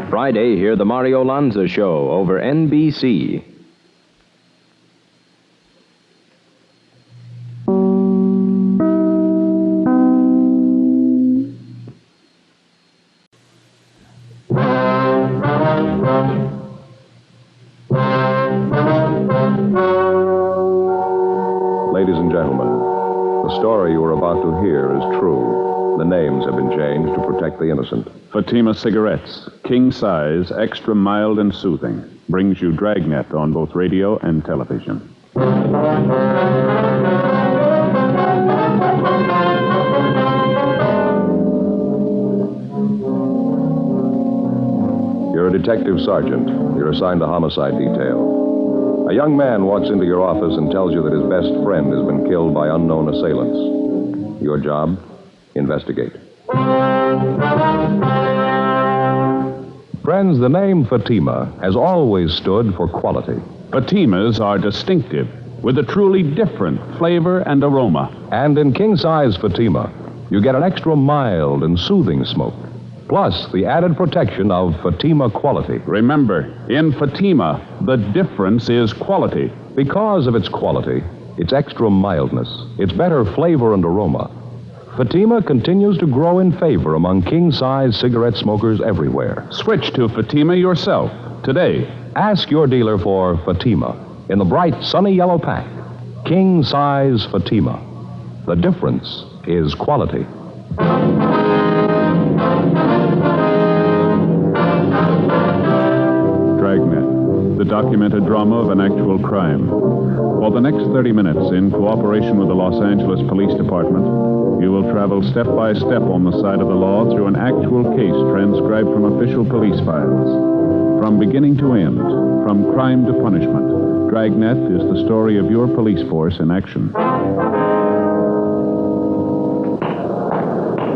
Friday, hear the Mario Lanza Show over NBC. Ladies and gentlemen, the story you are about to hear is true. The names have been changed to protect the innocent. Fatima Cigarettes, king size, extra mild and soothing, brings you Dragnet on both radio and television. You're a detective sergeant. You're assigned to homicide detail. A young man walks into your office and tells you that his best friend has been killed by unknown assailants. Your job? Investigate. Friends, the name Fatima has always stood for quality. Fatimas are distinctive, with a truly different flavor and aroma. And in king-size Fatima, you get an extra mild and soothing smoke, plus the added protection of Fatima quality. Remember, in Fatima, the difference is quality. Because of its quality, its extra mildness, its better flavor and aroma, Fatima continues to grow in favor among king-size cigarette smokers everywhere. Switch to Fatima yourself today. Ask your dealer for Fatima in the bright, sunny yellow pack. King-size Fatima. The difference is quality. Dragnet, the documented drama of an actual crime. For the next 30 minutes, in cooperation with the Los Angeles Police Department, you will travel step by step on the side of the law through an actual case transcribed from official police files. From beginning to end, from crime to punishment, Dragnet is the story of your police force in action.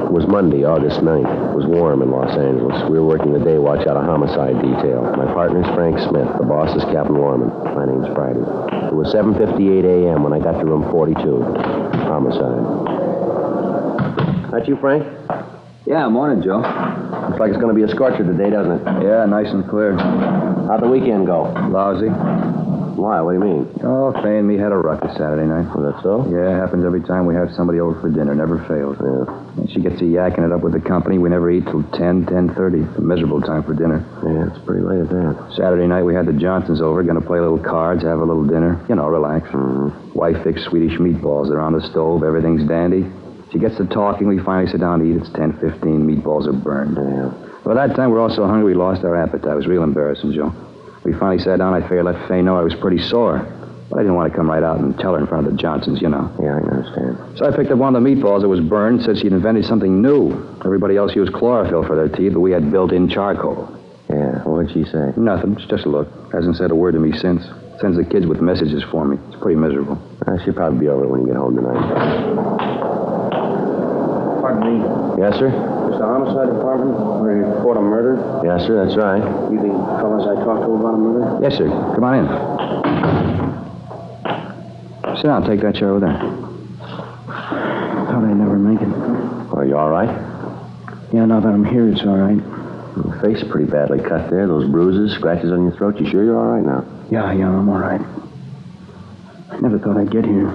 It was Monday, August 9th. It was warm in Los Angeles. We were working the day watch out of homicide detail. My partner's Frank Smith. The boss is Captain Warman. My name's Friday. It was 7:58 a.m. when I got to room 42. Homicide. That you, Frank? Yeah, morning, Joe. Looks like it's going to be a scorcher today, doesn't it? Yeah, nice and clear. How'd the weekend go? Lousy. Why? What do you mean? Oh, Fay and me had a ruckus Saturday night. Oh, that's so? Yeah, it happens every time we have somebody over for dinner. Never fails. Yeah. And she gets to yakking it up with the company. We never eat till 10:30. It's a miserable time for dinner. Yeah, it's pretty late at that. Saturday night, we had the Johnsons over. Going to play a little cards, have a little dinner. You know, relax. Mm-hmm. Wife fixed Swedish meatballs. They're on the stove. Everything's dandy. She gets to talking. We finally sit down to eat. It's 10:15. Meatballs are burned. Yeah. By that time, we're all so hungry we lost our appetite. It was real embarrassing, Joe. We finally sat down. I figured I let Fay know I was pretty sore. But I didn't want to come right out and tell her in front of the Johnsons, you know. Yeah, I can understand. So I picked up one of the meatballs that was burned, said she'd invented something new. Everybody else used chlorophyll for their teeth, but we had built-in charcoal. Yeah, what'd she say? Nothing, just a look. Hasn't said a word to me since. Sends the kids with messages for me. It's pretty miserable. She'll probably be over it when you get home tonight. Pardon me. Yes, sir? It's the homicide department where you report a murder? Yes, sir, that's right. You the fellas I talked to about a murder? Yes, sir. Come on in. Sit down. Take that chair over there. Thought I'd never make it. Are you all right? Yeah, now that I'm here, it's all right. Your face is pretty badly cut there. Those bruises, scratches on your throat. You sure you're all right now? Yeah, I'm all right. I never thought I'd get here.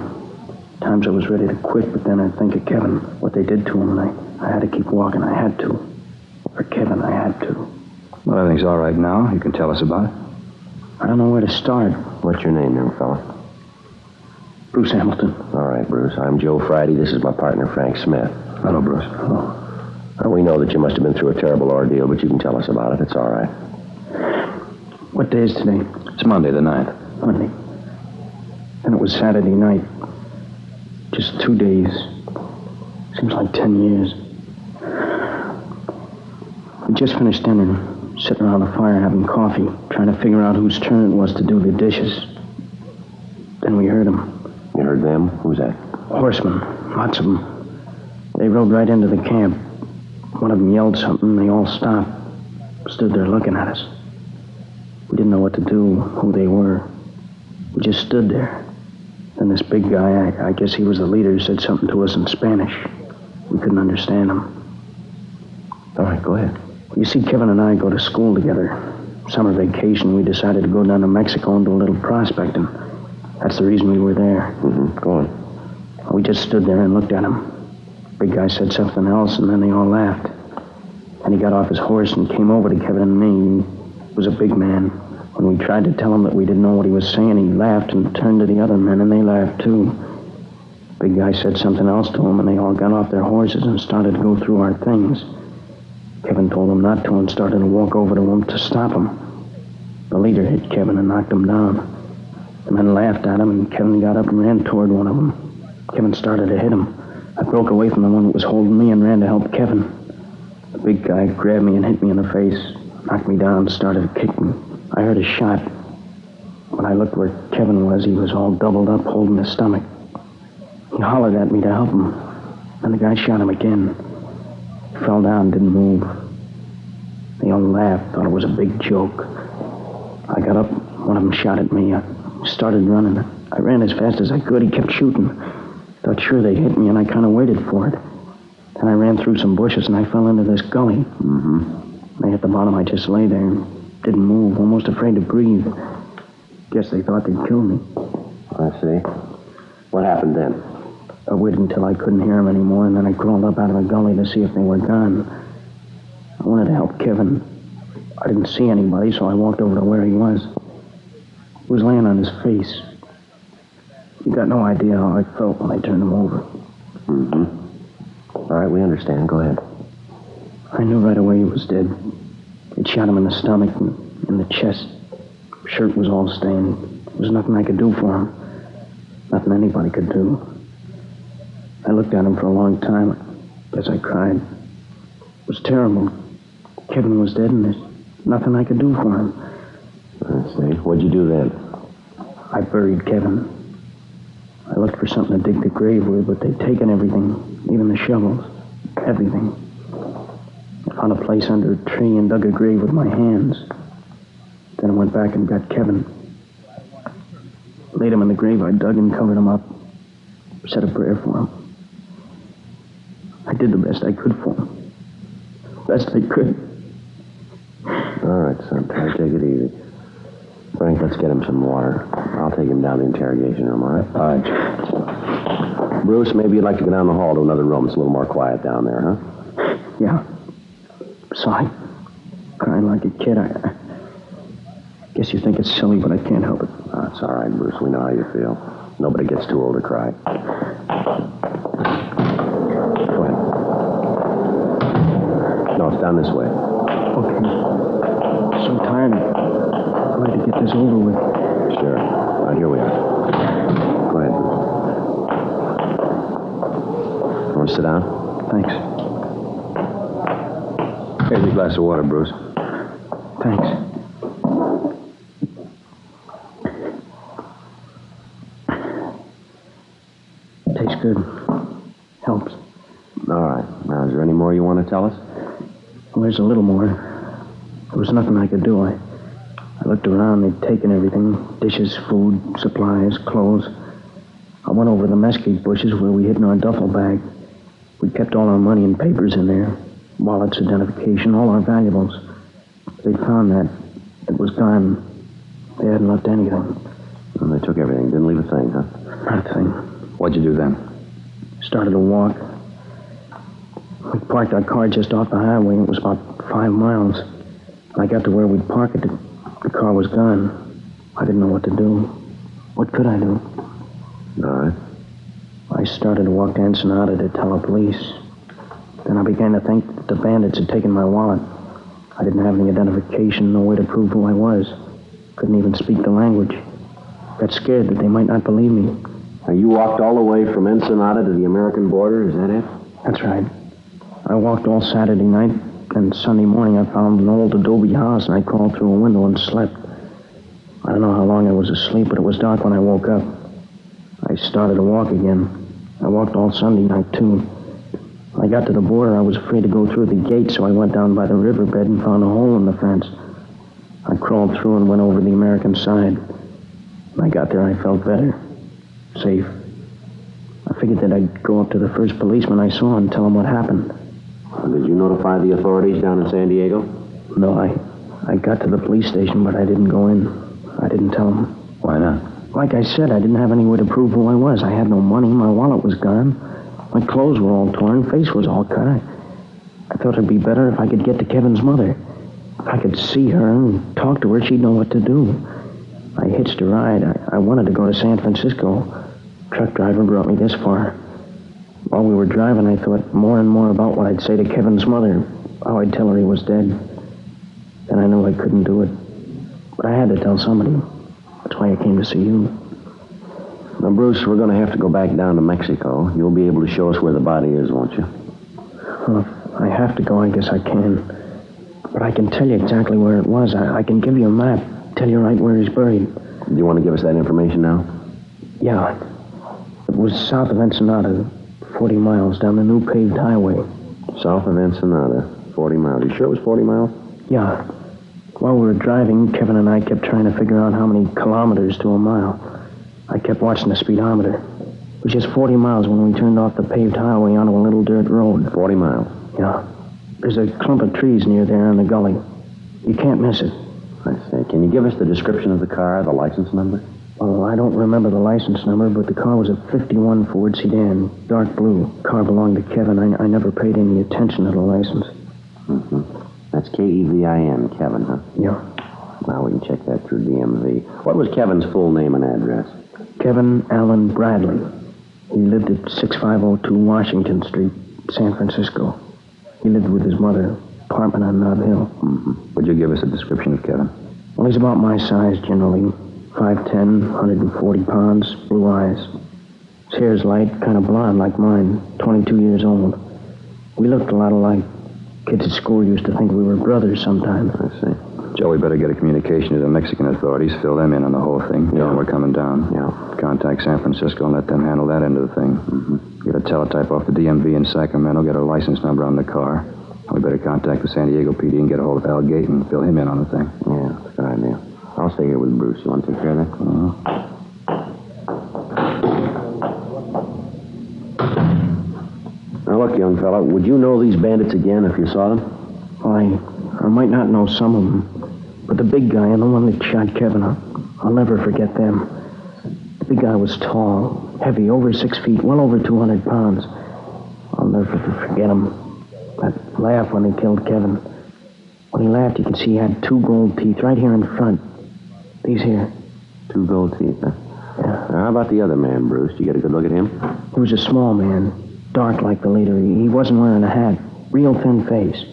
Times I was ready to quit, but then I'd think of Kevin, what they did to him, and I had to keep walking. I had to. For Kevin, I had to. Well, everything's all right now. You can tell us about it. I don't know where to start. What's your name, young fella? Bruce Hamilton. All right, Bruce. I'm Joe Friday. This is my partner, Frank Smith. Hello, Bruce. Hello. We know that you must have been through a terrible ordeal, but you can tell us about it. It's all right. What day is today? It's Monday, the 9th. Monday. And it was Saturday night. Just 2 days. Seems like 10 years. We just finished dinner, sitting around the fire having coffee, trying to figure out whose turn it was to do the dishes. Then we heard them. You heard them? Who's that? Horsemen. Lots of them. They rode right into the camp. One of them yelled something, they all stopped. Stood there looking at us. We didn't know what to do, who they were. We just stood there. Then this big guy, I guess he was the leader, said something to us in Spanish. We couldn't understand him. All right, go ahead. You see, Kevin and I go to school together. Summer vacation, we decided to go down to Mexico and do a little prospecting. That's the reason we were there. Mm-hmm. Go on. We just stood there and looked at him. Big guy said something else, and then they all laughed. And he got off his horse and came over to Kevin and me. He was a big man. When we tried to tell him that we didn't know what he was saying, he laughed and turned to the other men, and they laughed too. Big guy said something else to him, and they all got off their horses and started to go through our things. Kevin told them not to and started to walk over to him to stop him. The leader hit Kevin and knocked him down. The men laughed at him, and Kevin got up and ran toward one of them. Kevin started to hit him. I broke away from the one that was holding me and ran to help Kevin. The big guy grabbed me and hit me in the face, knocked me down, started to kick me. I heard a shot. When I looked where Kevin was, he was all doubled up, holding his stomach. He hollered at me to help him, and the guy shot him again. He fell down, didn't move. They all laughed, thought it was a big joke. I got up, one of them shot at me. I started running. I ran as fast as I could. He kept shooting. Thought sure they'd hit me, and I kind of waited for it. Then I ran through some bushes, and I fell into this gully. Mm-hmm. At the bottom, I just lay there and didn't move, almost afraid to breathe. Guess they thought they'd kill me. I see. What happened then? I waited until I couldn't hear them anymore, and then I crawled up out of the gully to see if they were gone. I wanted to help Kevin. I didn't see anybody, so I walked over to where he was. He was laying on his face. You got no idea how I felt when I turned him over. Mm-hmm. All right, we understand. Go ahead. I knew right away he was dead. It shot him in the stomach and in the chest. Shirt was all stained. There was nothing I could do for him. Nothing anybody could do. I looked at him for a long time. I guess I cried. It was terrible. Kevin was dead, and Nothing I could do for him. I see. What'd you do then? I buried Kevin. I looked for something to dig the grave with, but they'd taken everything, even the shovels. Everything. I found a place under a tree and dug a grave with my hands. Then I went back and got Kevin. Laid him in the grave I dug and covered him up. Said a prayer for him. I did the best I could for him. Best I could. All right, son. Take it easy. Frank, let's get him some water. I'll take him down to the interrogation room, all right? All right. Bruce, maybe you'd like to go down the hall to another room. It's a little more quiet down there, huh? Yeah. Sorry. Crying like a kid. I guess you think it's silly, but I can't help it. Oh, it's all right, Bruce. We know how you feel. Nobody gets too old to cry. Go ahead. No, it's down this way. Okay. So tired. I'm glad to get this over with. Sure. All right, here we are. Go ahead, Bruce. Want to sit down? Thanks. Here's your glass of water, Bruce. Thanks. Tastes good. Helps. All right. Now, is there any more you want to tell us? Well, there's a little more. There was nothing I could do. I looked around. They'd taken everything. Dishes, food, supplies, clothes. I went over to the mesquite bushes where we hid in our duffel bag. We kept all our money and papers in there. Wallets, identification, all our valuables. They found that. It was gone. They hadn't left anything. Well, they took everything. Didn't leave a thing, huh? Not a thing. What'd you do then? Started to walk. We parked our car just off the highway. It was about 5 miles. When I got to where we'd park it, the car was gone. I didn't know what to do. What could I do? All right. I started to walk to Ensenada to tell the police. Then I began to think that the bandits had taken my wallet. I didn't have any identification, no way to prove who I was. Couldn't even speak the language. Got scared that they might not believe me. Now, you walked all the way from Ensenada to the American border, is that it? That's right. I walked all Saturday night, and Sunday morning I found an old adobe house, and I crawled through a window and slept. I don't know how long I was asleep, but it was dark when I woke up. I started to walk again. I walked all Sunday night, too. When I got to the border, I was afraid to go through the gate, so I went down by the riverbed and found a hole in the fence. I crawled through and went over the American side. When I got there, I felt better. Safe. I figured that I'd go up to the first policeman I saw and tell him what happened. Did you notify the authorities down in San Diego? No, I got to the police station, but I didn't go in. I didn't tell them. Why not? Like I said, I didn't have any way to prove who I was. I had no money. My wallet was gone. My clothes were all torn. Face was all cut. I thought it'd be better if I could get to Kevin's mother. If I could see her and talk to her, she'd know what to do. I hitched a ride. I wanted to go to San Francisco. Truck driver brought me this far. While we were driving, I thought more and more about what I'd say to Kevin's mother, how I'd tell her he was dead. Then I knew I couldn't do it. But I had to tell somebody. That's why I came to see you. Now, Bruce, we're going to have to go back down to Mexico. You'll be able to show us where the body is, won't you? Well, if I have to go, I guess I can. But I can tell you exactly where it was. I can give you a map, tell you right where he's buried. Do you want to give us that information now? Yeah. It was south of Ensenada, 40 miles down the new paved highway. South of Ensenada, 40 miles. You sure it was 40 miles? Yeah. While we were driving, Kevin and I kept trying to figure out how many kilometers to a mile. I kept watching the speedometer. It was just 40 miles when we turned off the paved highway onto a little dirt road. 40 miles? Yeah. There's a clump of trees near there in the gully. You can't miss it. I see. Can you give us the description of the car, the license number? Oh, I don't remember the license number, but the car was a 51 Ford sedan, dark blue. The car belonged to Kevin. I never paid any attention to the license. Mm-hmm. That's K-E-V-I-N, Kevin, huh? Yeah. Now we can check that through DMV. What was Kevin's full name and address? Kevin Allen Bradley. He lived at 6502 Washington Street, San Francisco. He lived with his mother, apartment on Nob Hill. Mm-hmm. Would you give us a description of Kevin? Well, he's about my size, generally. 5'10", 140 pounds, blue eyes. His hair's light, kind of blonde like mine, 22 years old. We looked a lot alike. Kids at school used to think we were brothers sometimes. I see. Joe, we better get a communication to the Mexican authorities, fill them in on the whole thing. Tell them we're coming down. Yeah. Contact San Francisco and let them handle that end of the thing. Get a teletype off the DMV in Sacramento, get a license number on the car. We better contact the San Diego PD and get a hold of Al Gate and fill him in on the thing. Yeah, that's a good idea. I'll stay here with Bruce. You want to take care of that? Now, look, young fella, would you know these bandits again if you saw them? I might not know some of them, but the big guy and the one that shot Kevin, I'll never forget them. The big guy was tall, heavy, over 6 feet, well over 200 pounds. I'll never forget him. That laugh when they killed Kevin. When he laughed, you could see he had 2 gold teeth right here in front. These here. 2 gold teeth, huh? Yeah. Now, how about the other man, Bruce? Did you get a good look at him? He was a small man, dark like the leader. He wasn't wearing a hat. Real thin face.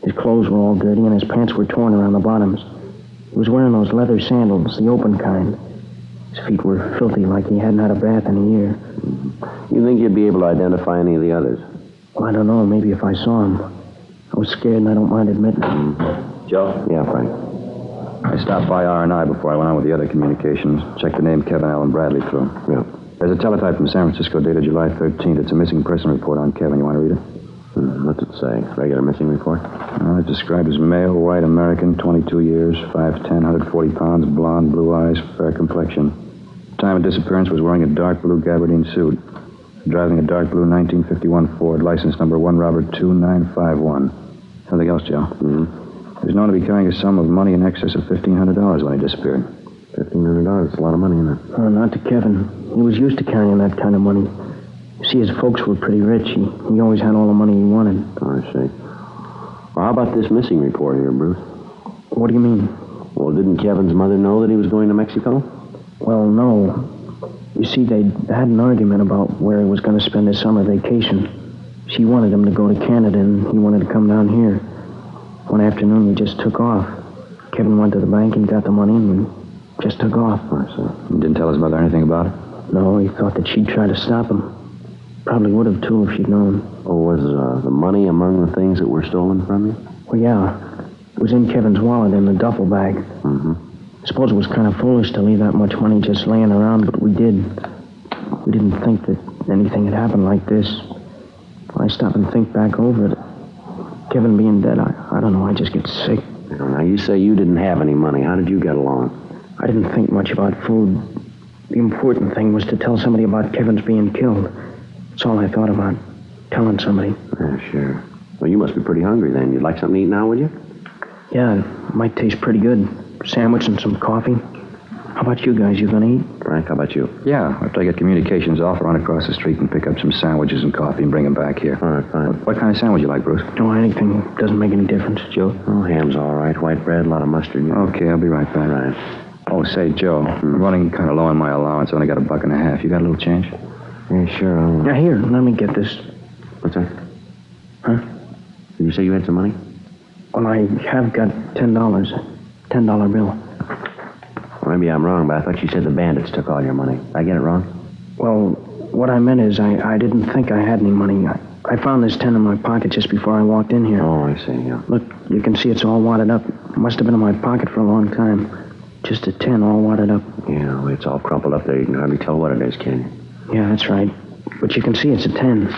His clothes were all dirty, and his pants were torn around the bottoms. He was wearing those leather sandals, the open kind. His feet were filthy, like he hadn't had a bath in a year. You think you'd be able to identify any of the others? Well, I don't know. Maybe if I saw him. I was scared, and I don't mind admitting it. Joe? Yeah, Frank. I stopped by R&I before I went on with the other communications. Checked the name Kevin Allen Bradley through. Yeah. There's a teletype from San Francisco dated July 13th. It's a missing person report on Kevin. You want to read it? What's it say? Regular missing report? It's described as male, white, American, 22 years, 5'10", 140 pounds, blonde, blue eyes, fair complexion. Time of disappearance was wearing a dark blue gabardine suit. Driving a dark blue 1951 Ford, license number 1 Robert 2951. Something else, Joe. He was known to be carrying a sum of money in excess of $1,500 when he disappeared. $1,500? That's a lot of money, isn't it? Not to Kevin. He was used to carrying that kind of money. You see, his folks were pretty rich. He always had all the money he wanted. Oh, I see. Well, how about this missing report here, Bruce? What do you mean? Well, didn't Kevin's mother know that he was going to Mexico? Well, no. You see, they had an argument about where he was going to spend his summer vacation. She wanted him to go to Canada, and he wanted to come down here. One afternoon, we just took off. Kevin went to the bank and got the money, and we just took off. I see. You didn't tell his mother anything about it? No, he thought that she'd try to stop him. Probably would have, too, if she'd known. Oh, was the money among the things that were stolen from you? Well, yeah. It was in Kevin's wallet in the duffel bag. I suppose it was kind of foolish to leave that much money just laying around, but we did. We didn't think that anything had happened like this. When I stop and think back over it, Kevin being dead, I don't know, I just get sick. Now, you say you didn't have any money. How did you get along? I didn't think much about food. The important thing was to tell somebody about Kevin's being killed. That's all I thought about, telling somebody. Yeah, sure. Well, you must be pretty hungry then. You'd like something to eat now, would you? Yeah, it might taste pretty good. Sandwich and some coffee. How about you guys? You gonna eat? Frank, how about you? Yeah, after I get communications off, I'll run across the street and pick up some sandwiches and coffee and bring them back here. All right, fine. What kind of sandwich you like, Bruce? No, anything. Doesn't make any difference. Joe? Oh, ham's all right. White bread, a lot of mustard. Okay, I'll be right back. Right. Oh, say, Joe, I'm running kind of low on my allowance. I only got $1.50. You got a little change? Yeah, sure. Now, here, let me get this. What's that? Huh? Did you say you had some money? Well, I have got $10. $10 bill. Well, maybe I'm wrong, but I thought you said the bandits took all your money. Did I get it wrong? Well, what I meant is I didn't think I had any money. I found this 10 in my pocket just before I walked in here. Oh, I see, yeah. Look, you can see it's all wadded up. It must have been in my pocket for a long time. Just a 10 all wadded up. Yeah, well, it's all crumpled up there. You can hardly tell what it is, can you? Yeah, that's right. But you can see it's a 10.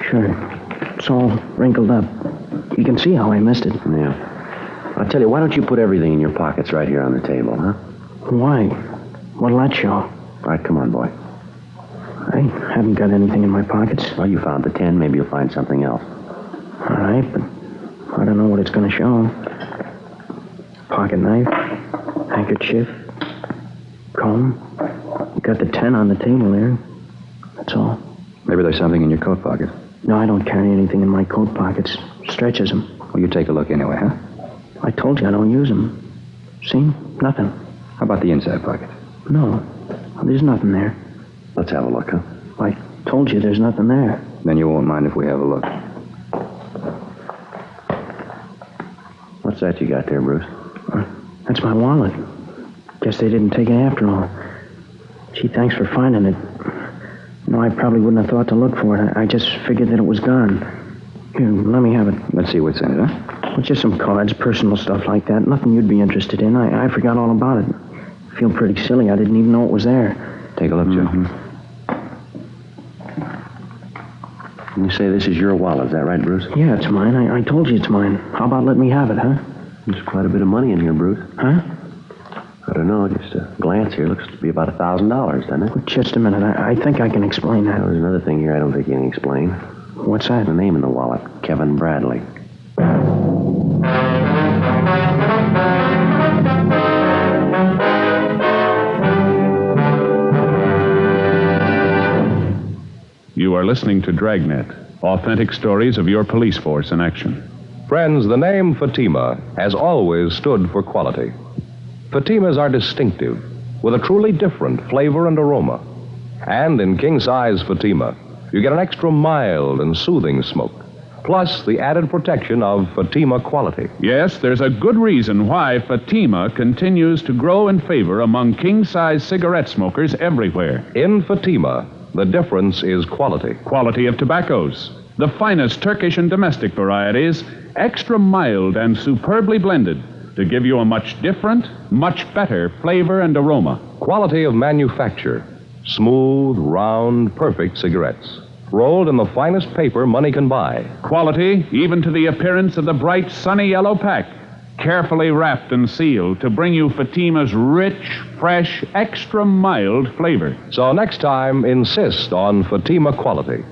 Sure. It's all wrinkled up. You can see how I missed it. Yeah. I'll tell you, why don't you put everything in your pockets right here on the table, huh? Why? What'll that show? All right, come on, boy. I haven't got anything in my pockets. Well, you found the 10. Maybe you'll find something else. All right, but I don't know what it's going to show. Pocket knife, handkerchief, comb. You got the 10 on the table there. That's all. Maybe there's something in your coat pocket. No, I don't carry anything in my coat pockets. Stretches them. Well, you take a look anyway, huh? I told you I don't use them. See? Nothing. How about the inside pocket? No. There's nothing there. Let's have a look, huh? I told you there's nothing there. Then you won't mind if we have a look. What's that you got there, Bruce? That's my wallet. Guess they didn't take it after all. Gee, thanks for finding it. No, I probably wouldn't have thought to look for it. I just figured that it was gone. Here, let me have it. Let's see what's in it, huh? Well, just some cards, personal stuff like that. Nothing you'd be interested in. I forgot all about it. I feel pretty silly. I didn't even know it was there. Take a look, Joe. You say this is your wallet, is that right, Bruce? Yeah, it's mine. I told you it's mine. How about letting me have it, huh? There's quite a bit of money in here, Bruce. Huh? I don't know, just a glance here. Looks to be about $1,000, doesn't it? Well, just a minute. I think I can explain that. There's another thing here I don't think you can explain. What's that? The name in the wallet, Kevin Bradley. You are listening to Dragnet, authentic stories of your police force in action. Friends, the name Fatima has always stood for quality. Fatimas are distinctive, with a truly different flavor and aroma. And in king-size Fatima, you get an extra mild and soothing smoke, plus the added protection of Fatima quality. Yes, there's a good reason why Fatima continues to grow in favor among king-size cigarette smokers everywhere. In Fatima, the difference is quality. Quality of tobaccos. The finest Turkish and domestic varieties, extra mild and superbly blended to give you a much different, much better flavor and aroma. Quality of manufacture. Smooth, round, perfect cigarettes. Rolled in the finest paper money can buy. Quality, even to the appearance of the bright, sunny yellow pack. Carefully wrapped and sealed to bring you Fatima's rich, fresh, extra mild flavor. So next time, insist on Fatima quality.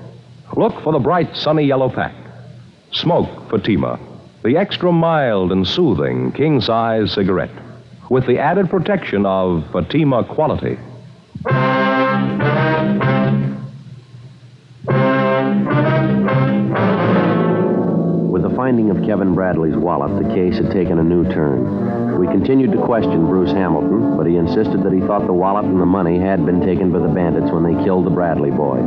Look for the bright, sunny yellow pack. Smoke Fatima, the extra mild and soothing king-size cigarette, with the added protection of Fatima quality. With the finding of Kevin Bradley's wallet, the case had taken a new turn. We continued to question Bruce Hamilton, but he insisted that he thought the wallet and the money had been taken by the bandits when they killed the Bradley boy.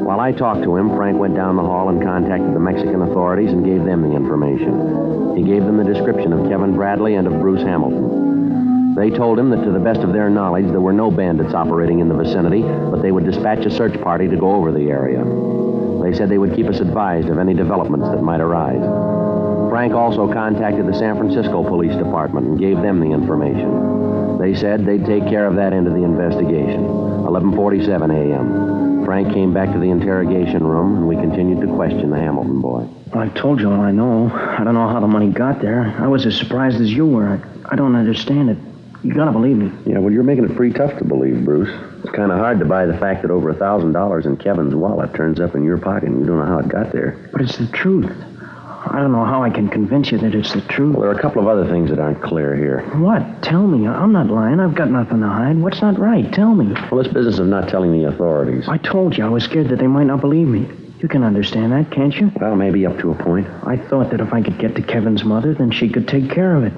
While I talked to him, Frank went down the hall and contacted the Mexican authorities and gave them the information. He gave them the description of Kevin Bradley and of Bruce Hamilton. They told him that to the best of their knowledge, there were no bandits operating in the vicinity, but they would dispatch a search party to go over the area. They said they would keep us advised of any developments that might arise. Frank also contacted the San Francisco Police Department and gave them the information. They said they'd take care of that end of the investigation. 11:47 a.m. Frank came back to the interrogation room, and we continued to question the Hamilton boy. I told you all I know. I don't know how the money got there. I was as surprised as you were. I don't understand it. You gotta believe me. Yeah, well, you're making it pretty tough to believe, Bruce. It's kind of hard to buy the fact that over $1,000 in Kevin's wallet turns up in your pocket and you don't know how it got there. But it's the truth. I don't know how I can convince you that it's the truth. Well, there are a couple of other things that aren't clear here. What? Tell me. I'm not lying. I've got nothing to hide. What's not right? Tell me. Well, this business of not telling the authorities. I told you I was scared that they might not believe me. You can understand that, can't you? Well, maybe up to a point. I thought that if I could get to Kevin's mother, then she could take care of it.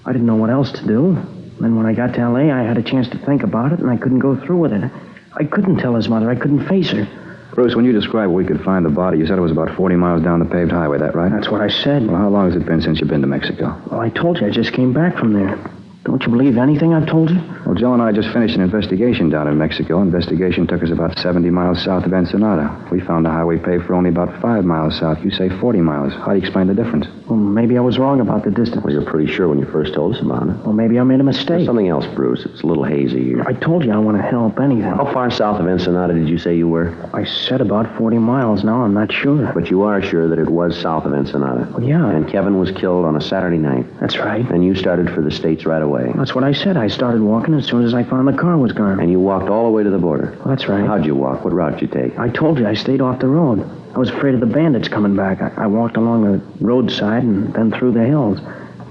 I didn't know what else to do. Then when I got to L.A., I had a chance to think about it, and I couldn't go through with it. I couldn't tell his mother. I couldn't face her. Bruce, when you described where we could find the body, you said it was about 40 miles down the paved highway, that right? That's what I said. Well, how long has it been since you've been to Mexico? Well, I told you I just came back from there. Don't you believe anything I've told you? Well, Joe and I just finished an investigation down in Mexico. Investigation took us about 70 miles south of Ensenada. We found the highway paved for only about 5 miles south. You say 40 miles. How do you explain the difference? Well, maybe I was wrong about the distance. Well, you're pretty sure when you first told us about it. Well, maybe I made a mistake. There's something else, Bruce. It's a little hazy here. I told you I want to help anything. How far south of Ensenada did you say you were? I said about 40 miles. Now I'm not sure. But you are sure that it was south of Ensenada? Well, yeah. And Kevin was killed on a Saturday night? That's right. And you started for the States right away? That's what I said. I started walking as soon as I found the car was gone. And you walked all the way to the border? Well, that's right. How'd you walk? What route did you take? I told you I stayed off the road. I was afraid of the bandits coming back. I walked along the roadside and then through the hills.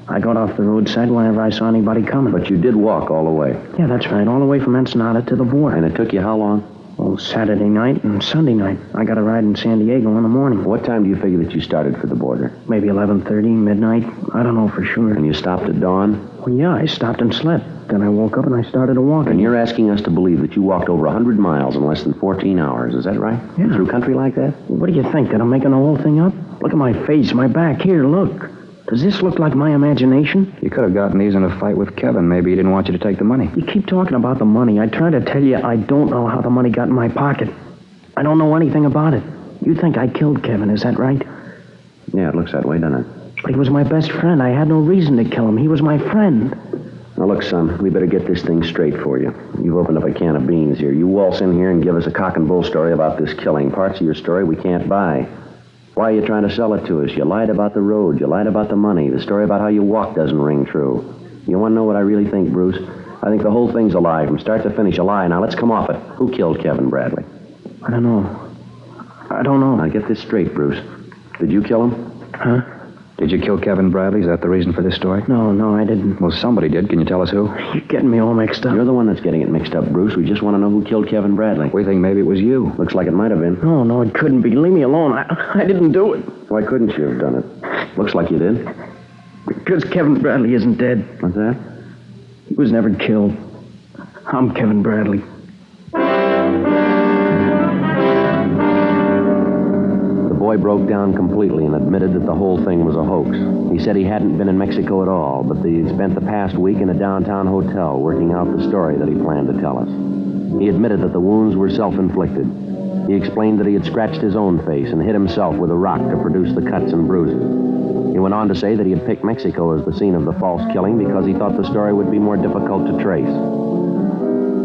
I got off the roadside whenever I saw anybody coming. But you did walk all the way? Yeah, that's right. All the way from Ensenada to the border. And it took you how long? Oh, Saturday night and Sunday night. I got a ride in San Diego in the morning. What time do you figure that you started for the border? Maybe 11:30, midnight. I don't know for sure. And you stopped at dawn? Well, yeah, I stopped and slept. Then I woke up and I started to walk. And you're asking us to believe that you walked over 100 miles in less than 14 hours. Is that right? Yeah. Through country like that? What do you think? That I'm making the whole thing up? Look at my face, my back. Here, look. Does this look like my imagination? You could have gotten these in a fight with Kevin. Maybe he didn't want you to take the money. You keep talking about the money. I try to tell you I don't know how the money got in my pocket. I don't know anything about it. You think I killed Kevin, is that right? Yeah, it looks that way, doesn't it? But he was my best friend. I had no reason to kill him. He was my friend. Now, look, son, we better get this thing straight for you. You've opened up a can of beans here. You waltz in here and give us a cock and bull story about this killing. Parts of your story we can't buy. Why are you trying to sell it to us? You lied about the road. You lied about the money. The story about how you walked doesn't ring true. You want to know what I really think, Bruce? I think the whole thing's a lie, from start to finish, a lie. Now, let's come off it. Who killed Kevin Bradley? I don't know. Now, get this straight, Bruce. Did you kill him? Huh? Did you kill Kevin Bradley? Is that the reason for this story? No, I didn't. Well, somebody did. Can you tell us who? You're getting me all mixed up. You're the one that's getting it mixed up, Bruce. We just want to know who killed Kevin Bradley. We think maybe it was you. Looks like it might have been. No, it couldn't be. Leave me alone. I didn't do it. Why couldn't you have done it? Looks like you did. Because Kevin Bradley isn't dead. What's that? He was never killed. I'm Kevin Bradley. The boy broke down completely and admitted that the whole thing was a hoax. He said he hadn't been in Mexico at all, but that he had spent the past week in a downtown hotel working out the story that he planned to tell us. He admitted that the wounds were self-inflicted. He explained that he had scratched his own face and hit himself with a rock to produce the cuts and bruises. He went on to say that he had picked Mexico as the scene of the false killing because he thought the story would be more difficult to trace.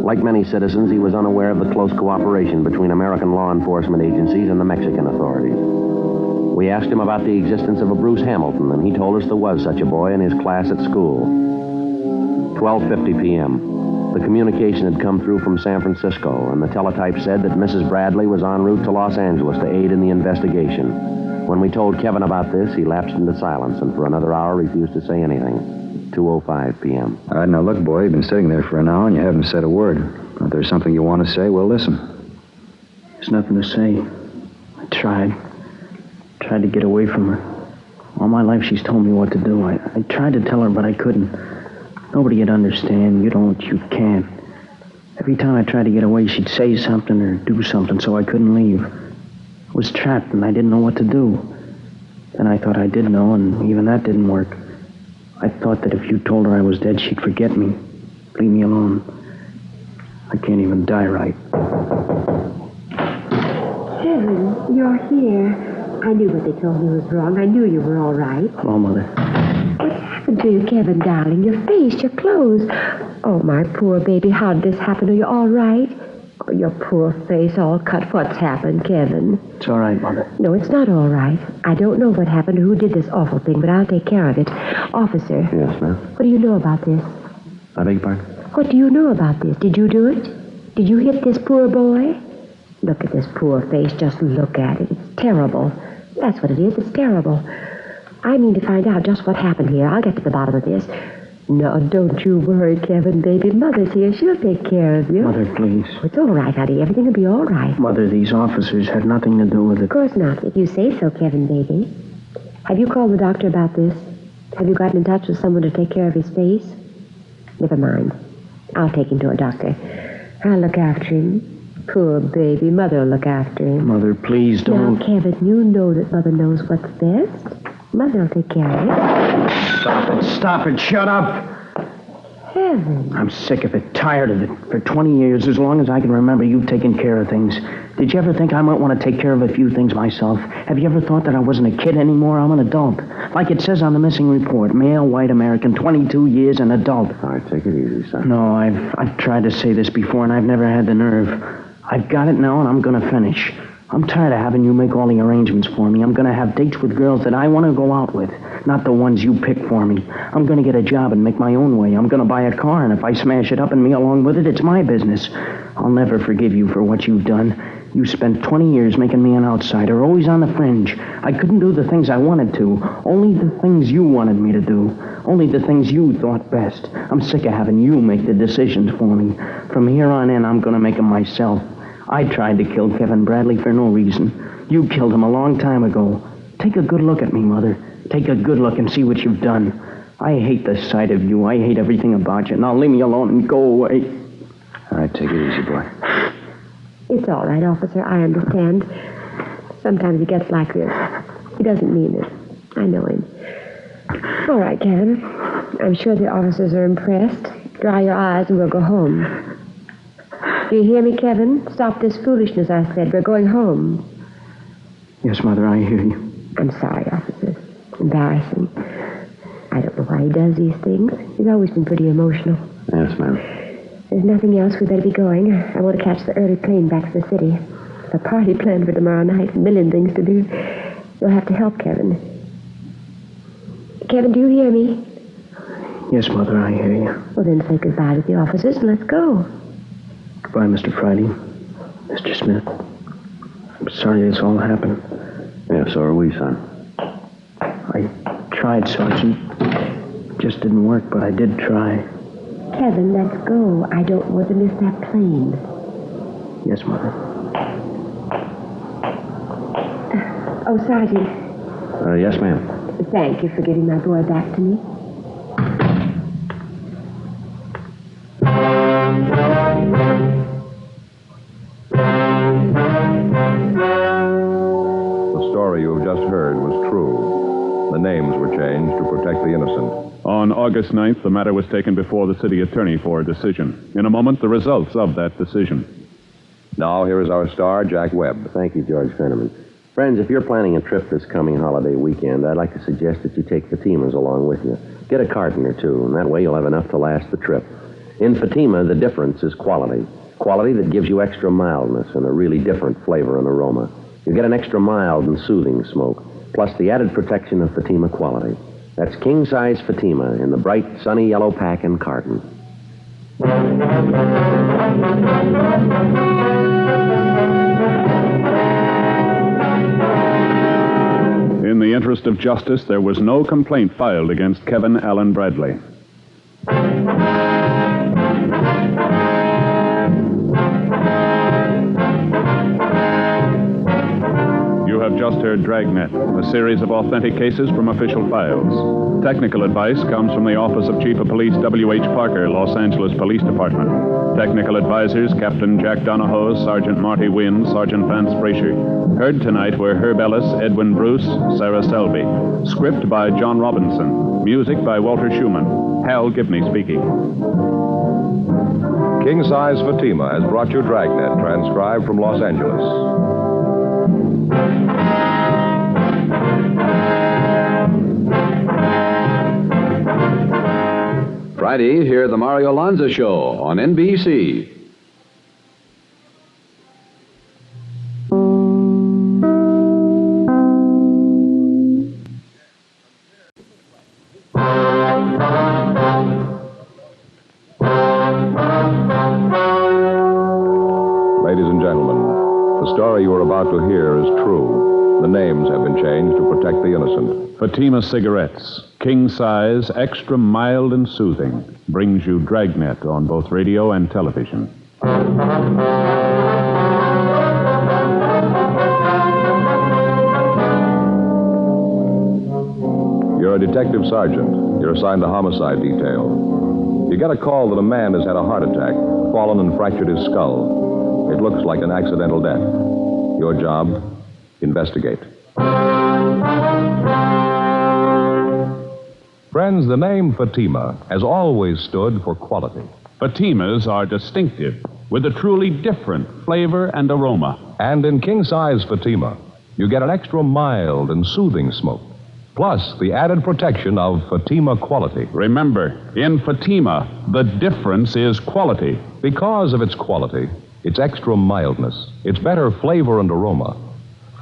Like many citizens, he was unaware of the close cooperation between American law enforcement agencies and the Mexican authorities. We asked him about the existence of a Bruce Hamilton, and he told us there was such a boy in his class at school. 12:50 p.m. The communication had come through from San Francisco, and the teletype said that Mrs. Bradley was en route to Los Angeles to aid in the investigation. When we told Kevin about this, he lapsed into silence, and for another hour refused to say anything. 2:05 p.m. All right, now look, boy, you've been sitting there for an hour and you haven't said a word. If there's something you want to say, we'll listen. There's nothing to say. I tried to get away from her. All my life she's told me what to do. I tried to tell her, but I couldn't. Nobody would understand. You can't. Every time I tried to get away, she'd say something or do something, so I couldn't leave. I was trapped, and I didn't know what to do. Then I thought I did know, and even that didn't work. I thought that if you told her I was dead, she'd forget me. Leave me alone. I can't even die right. Kevin, you're here. I knew what they told me was wrong. I knew you were all right. Hello, Mother. What happened to you, Kevin, darling? Your face, your clothes. Oh, my poor baby, how did this happen? Are you all right? Oh, your poor face all cut. What's happened, Kevin? It's all right, Mother. No, it's not all right. I don't know what happened or who did this awful thing, but I'll take care of it. Officer. Yes, ma'am. What do you know about this? I beg your pardon? What do you know about this? Did you do it? Did you hit this poor boy? Look at this poor face. Just look at it. It's terrible. That's what it is. It's terrible. I mean to find out just what happened here. I'll get to the bottom of this. No, don't you worry, Kevin, baby. Mother's here. She'll take care of you. Mother, please. It's all right, honey. Everything will be all right. Mother, these officers had nothing to do with it. Of course not. If you say so, Kevin, baby. Have you called the doctor about this? Have you gotten in touch with someone to take care of his face? Never mind. I'll take him to a doctor. I'll look after him. Poor baby. Mother will look after him. Mother, please don't. Now, Kevin, you know that Mother knows what's best. Mother will take care of it. Stop it. Shut up. Heaven. I'm sick of it, tired of it. For 20 years, as long as I can remember, you've taken care of things. Did you ever think I might want to take care of a few things myself? Have you ever thought that I wasn't a kid anymore? I'm an adult. Like it says on the missing report, male, white American, 22 years, an adult. All right, take it easy, son. No, I've tried to say this before, and I've never had the nerve. I've got it now, and I'm going to finish. I'm tired of having you make all the arrangements for me. I'm going to have dates with girls that I want to go out with, not the ones you pick for me. I'm going to get a job and make my own way. I'm going to buy a car, and if I smash it up and me along with it, it's my business. I'll never forgive you for what you've done. You spent 20 years making me an outsider, always on the fringe. I couldn't do the things I wanted to, only the things you wanted me to do, only the things you thought best. I'm sick of having you make the decisions for me. From here on in, I'm going to make them myself. I tried to kill Kevin Bradley for no reason. You killed him a long time ago. Take a good look at me, Mother. Take a good look and see what you've done. I hate the sight of you. I hate everything about you. Now leave me alone and go away. All right, take it easy, boy. It's all right, officer. I understand. Sometimes he gets like this. He doesn't mean it. I know him. All right, Kevin. I'm sure the officers are impressed. Dry your eyes and we'll go home. Do you hear me, Kevin? Stop this foolishness, I said. We're going home. Yes, Mother, I hear you. I'm sorry, officer. embarrassing. I don't know why he does these things. He's always been pretty emotional. Yes, ma'am. There's nothing else. We better be going. I want to catch the early plane back to the city. A party planned for tomorrow night. A million things to do. You'll have to help Kevin. Kevin, do you hear me? Yes, Mother, I hear you. Well, then say goodbye to the officers and let's go. Goodbye, Mr. Friday. Mr. Smith. I'm sorry this all happened. Yeah, so are we, son. I tried, Sergeant. It just didn't work, but I did try. Kevin, let's go. I don't want to miss that plane. Yes, Mother. Oh, Sergeant. Yes, ma'am. Thank you for giving my boy back to me. The story you have just heard was true. The names were changed to protect the innocent. On August 9th, the matter was taken before the city attorney for a decision. In a moment, the results of that decision. Now, here is our star, Jack Webb. Thank you, George Fenneman. Friends, if you're planning a trip this coming holiday weekend, I'd like to suggest that you take Fatimas along with you. Get a carton or two, and that way you'll have enough to last the trip. In Fatima, the difference is quality. Quality that gives you extra mildness and a really different flavor and aroma. You get an extra mild and soothing smoke, plus the added protection of Fatima quality. That's king-size Fatima in the bright, sunny yellow pack and carton. In the interest of justice, there was no complaint filed against Kevin Allen Bradley. You have just heard Dragnet, a series of authentic cases from official files. Technical advice comes from the Office of Chief of Police W.H. Parker, Los Angeles Police Department. Technical advisors, Captain Jack Donahoe, Sergeant Marty Wynn, Sergeant Vance Frazier. Heard tonight were Herb Ellis, Edwin Bruce, Sarah Selby. Script by John Robinson. Music by Walter Schumann. Hal Gibney speaking. King Size Fatima has brought you Dragnet, transcribed from Los Angeles. Friday, hear the Mario Lanza Show on NBC. Ladies and gentlemen, the story you are about to hear is true. The names have been changed to protect the innocent. Fatima Cigarettes, king size, extra mild and soothing, brings you Dragnet on both radio and television. You're a detective sergeant. You're assigned to homicide detail. You get a call that a man has had a heart attack, fallen and fractured his skull. It looks like an accidental death. Your job, investigate. Friends, the name Fatima has always stood for quality. Fatimas are distinctive, with a truly different flavor and aroma. And in king-size Fatima, you get an extra mild and soothing smoke, plus the added protection of Fatima quality. Remember, in Fatima, the difference is quality. Because of its quality, its extra mildness, its better flavor and aroma,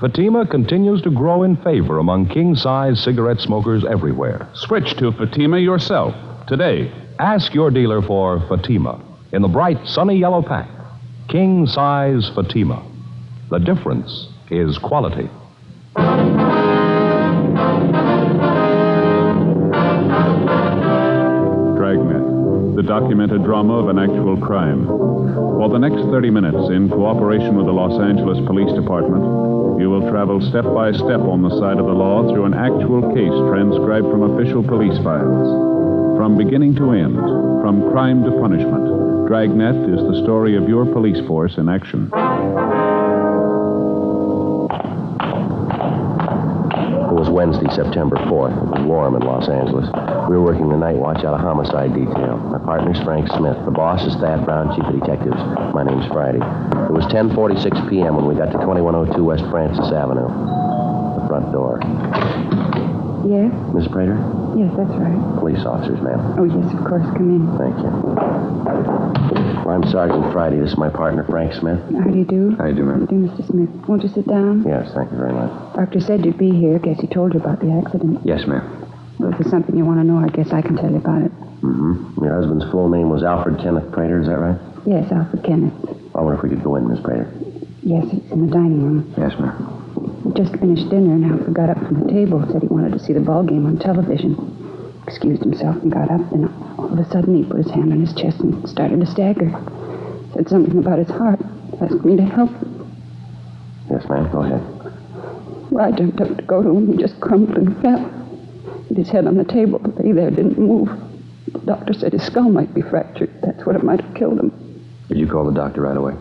Fatima continues to grow in favor among king-size cigarette smokers everywhere. Switch to Fatima yourself today. Ask your dealer for Fatima in the bright, sunny yellow pack. King-size Fatima. The difference is quality. Dragnet, the documented drama of an actual crime. For the next 30 minutes, in cooperation with the Los Angeles Police Department, you will travel step by step on the side of the law through an actual case transcribed from official police files. From beginning to end, from crime to punishment, Dragnet is the story of your police force in action. It was Wednesday, September 4th. It was warm in Los Angeles. We were working the night watch out of homicide detail. My partner's Frank Smith. The boss is Thad Brown, chief of detectives. My name's Friday. It was 10:46 p.m. when we got to 2102 West Francis Avenue. The front door. Yes? Miss Prater? Yes, that's right. Police officers, ma'am. Oh, yes, of course. Come in. Thank you. Well, I'm Sergeant Friday. This is my partner, Frank Smith. How do you do? How do you do, ma'am? How do you do, Mr. Smith? Won't you sit down? Yes, thank you very much. Doctor said you'd be here. Guess he told you about the accident. Yes, ma'am. Well, if there's something you want to know, I guess I can tell you about it. Mm-hmm. Your husband's full name was Alfred Kenneth Prater, is that right? Yes, Alfred Kenneth. I wonder if we could go in, Miss Prater. Yes, it's in the dining room. Yes, ma'am. We just finished dinner, and Alfred got up from the table, said he wanted to see the ball game on television. Excused himself and got up, and all of a sudden he put his hand on his chest and started to stagger. Said something about his heart. Asked me to help him. Yes, ma'am. Go ahead. Well, I jumped up to go to him. He just crumpled and fell. Hit his head on the table. The lady there didn't move. The doctor said his skull might be fractured. That's what it might have killed him. Did you call the doctor right away?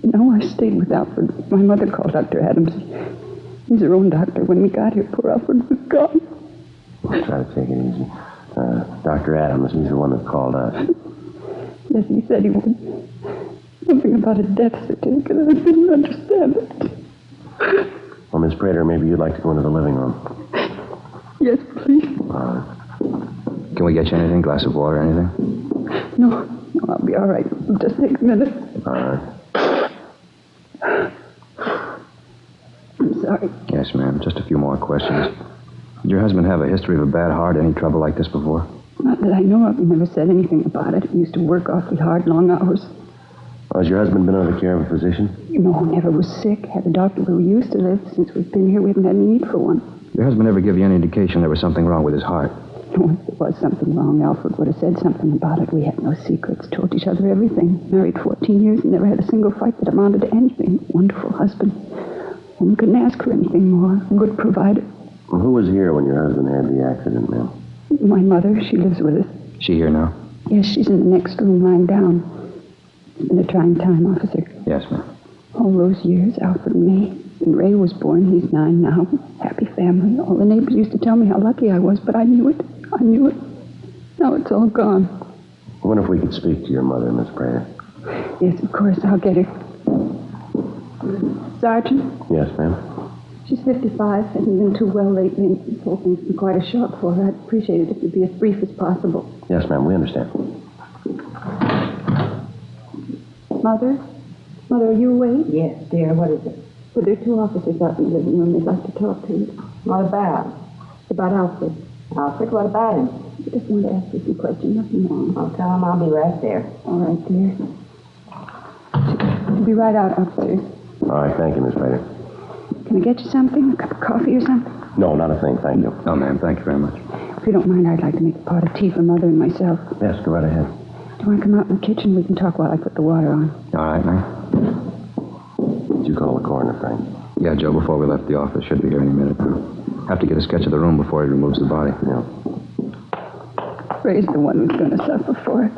No, I stayed with Alfred. My mother called Dr. Adams. He's her own doctor. When we got here, poor Alfred was gone. Try to take it easy. Dr. Adams, he's the one that called us. Yes, he said he would. Something about a death certificate. I didn't understand it. Well, Miss Prater, maybe you'd like to go into the living room. Yes, please. Can we get you anything? Glass of water, anything? No, I'll be all right. It'll just take a minute. All right. I'm sorry. Yes, ma'am. Just a few more questions. Did your husband have a history of a bad heart? Any trouble like this before? Not that I know of. He never said anything about it. He used to work awfully hard, long hours. Well, has your husband been under the care of a physician? No, never was sick. Had a doctor where we used to live. Since we've been here, we haven't had any need for one. Your husband ever give you any indication there was something wrong with his heart? No, if there was something wrong, Alfred would have said something about it. We had no secrets, told each other everything. Married 14 years and never had a single fight that amounted to anything. Wonderful husband. One couldn't ask for anything more. A good provider. Well, who was here when your husband had the accident, ma'am? My mother, she lives with us. She here now? Yes, she's in the next room lying down. It's been a trying time, officer. Yes, ma'am. All those years, Alfred and me. When Ray was born, he's 9 now. Happy family. All the neighbors used to tell me how lucky I was, but I knew it. I knew it. Now it's all gone. I wonder if we could speak to your mother, Miss Prater. Yes, of course. I'll get her. Sergeant? Yes, ma'am. She's 55. Hasn't been too well lately, and this whole thing's been quite a shock for her. I'd appreciate it if you'd be as brief as possible. Yes, ma'am. We understand. Mother? Mother, are you awake? Yes, dear. What is it? Well, there are 2 officers out in the living room. They'd like to talk to you. What about? It's about Alfred. Alfred, what about him? I just wanted to ask you a few questions. Nothing wrong. I'll tell him I'll be right there. All right, dear. She'll be right out upstairs. All right, thank you, Miss Prater. Can I get you something? A cup of coffee or something? No, not a thing, thank you. Oh, ma'am, thank you very much. If you don't mind, I'd like to make a pot of tea for Mother and myself. Yes, go right ahead. Do you want to come out in the kitchen? We can talk while I put the water on. All right, ma'am. Did you call the coroner, Frank? Yeah, Joe, before we left the office. Should be here any minute. Have to get a sketch of the room before he removes the body. Yeah. Ray's the one who's going to suffer for it.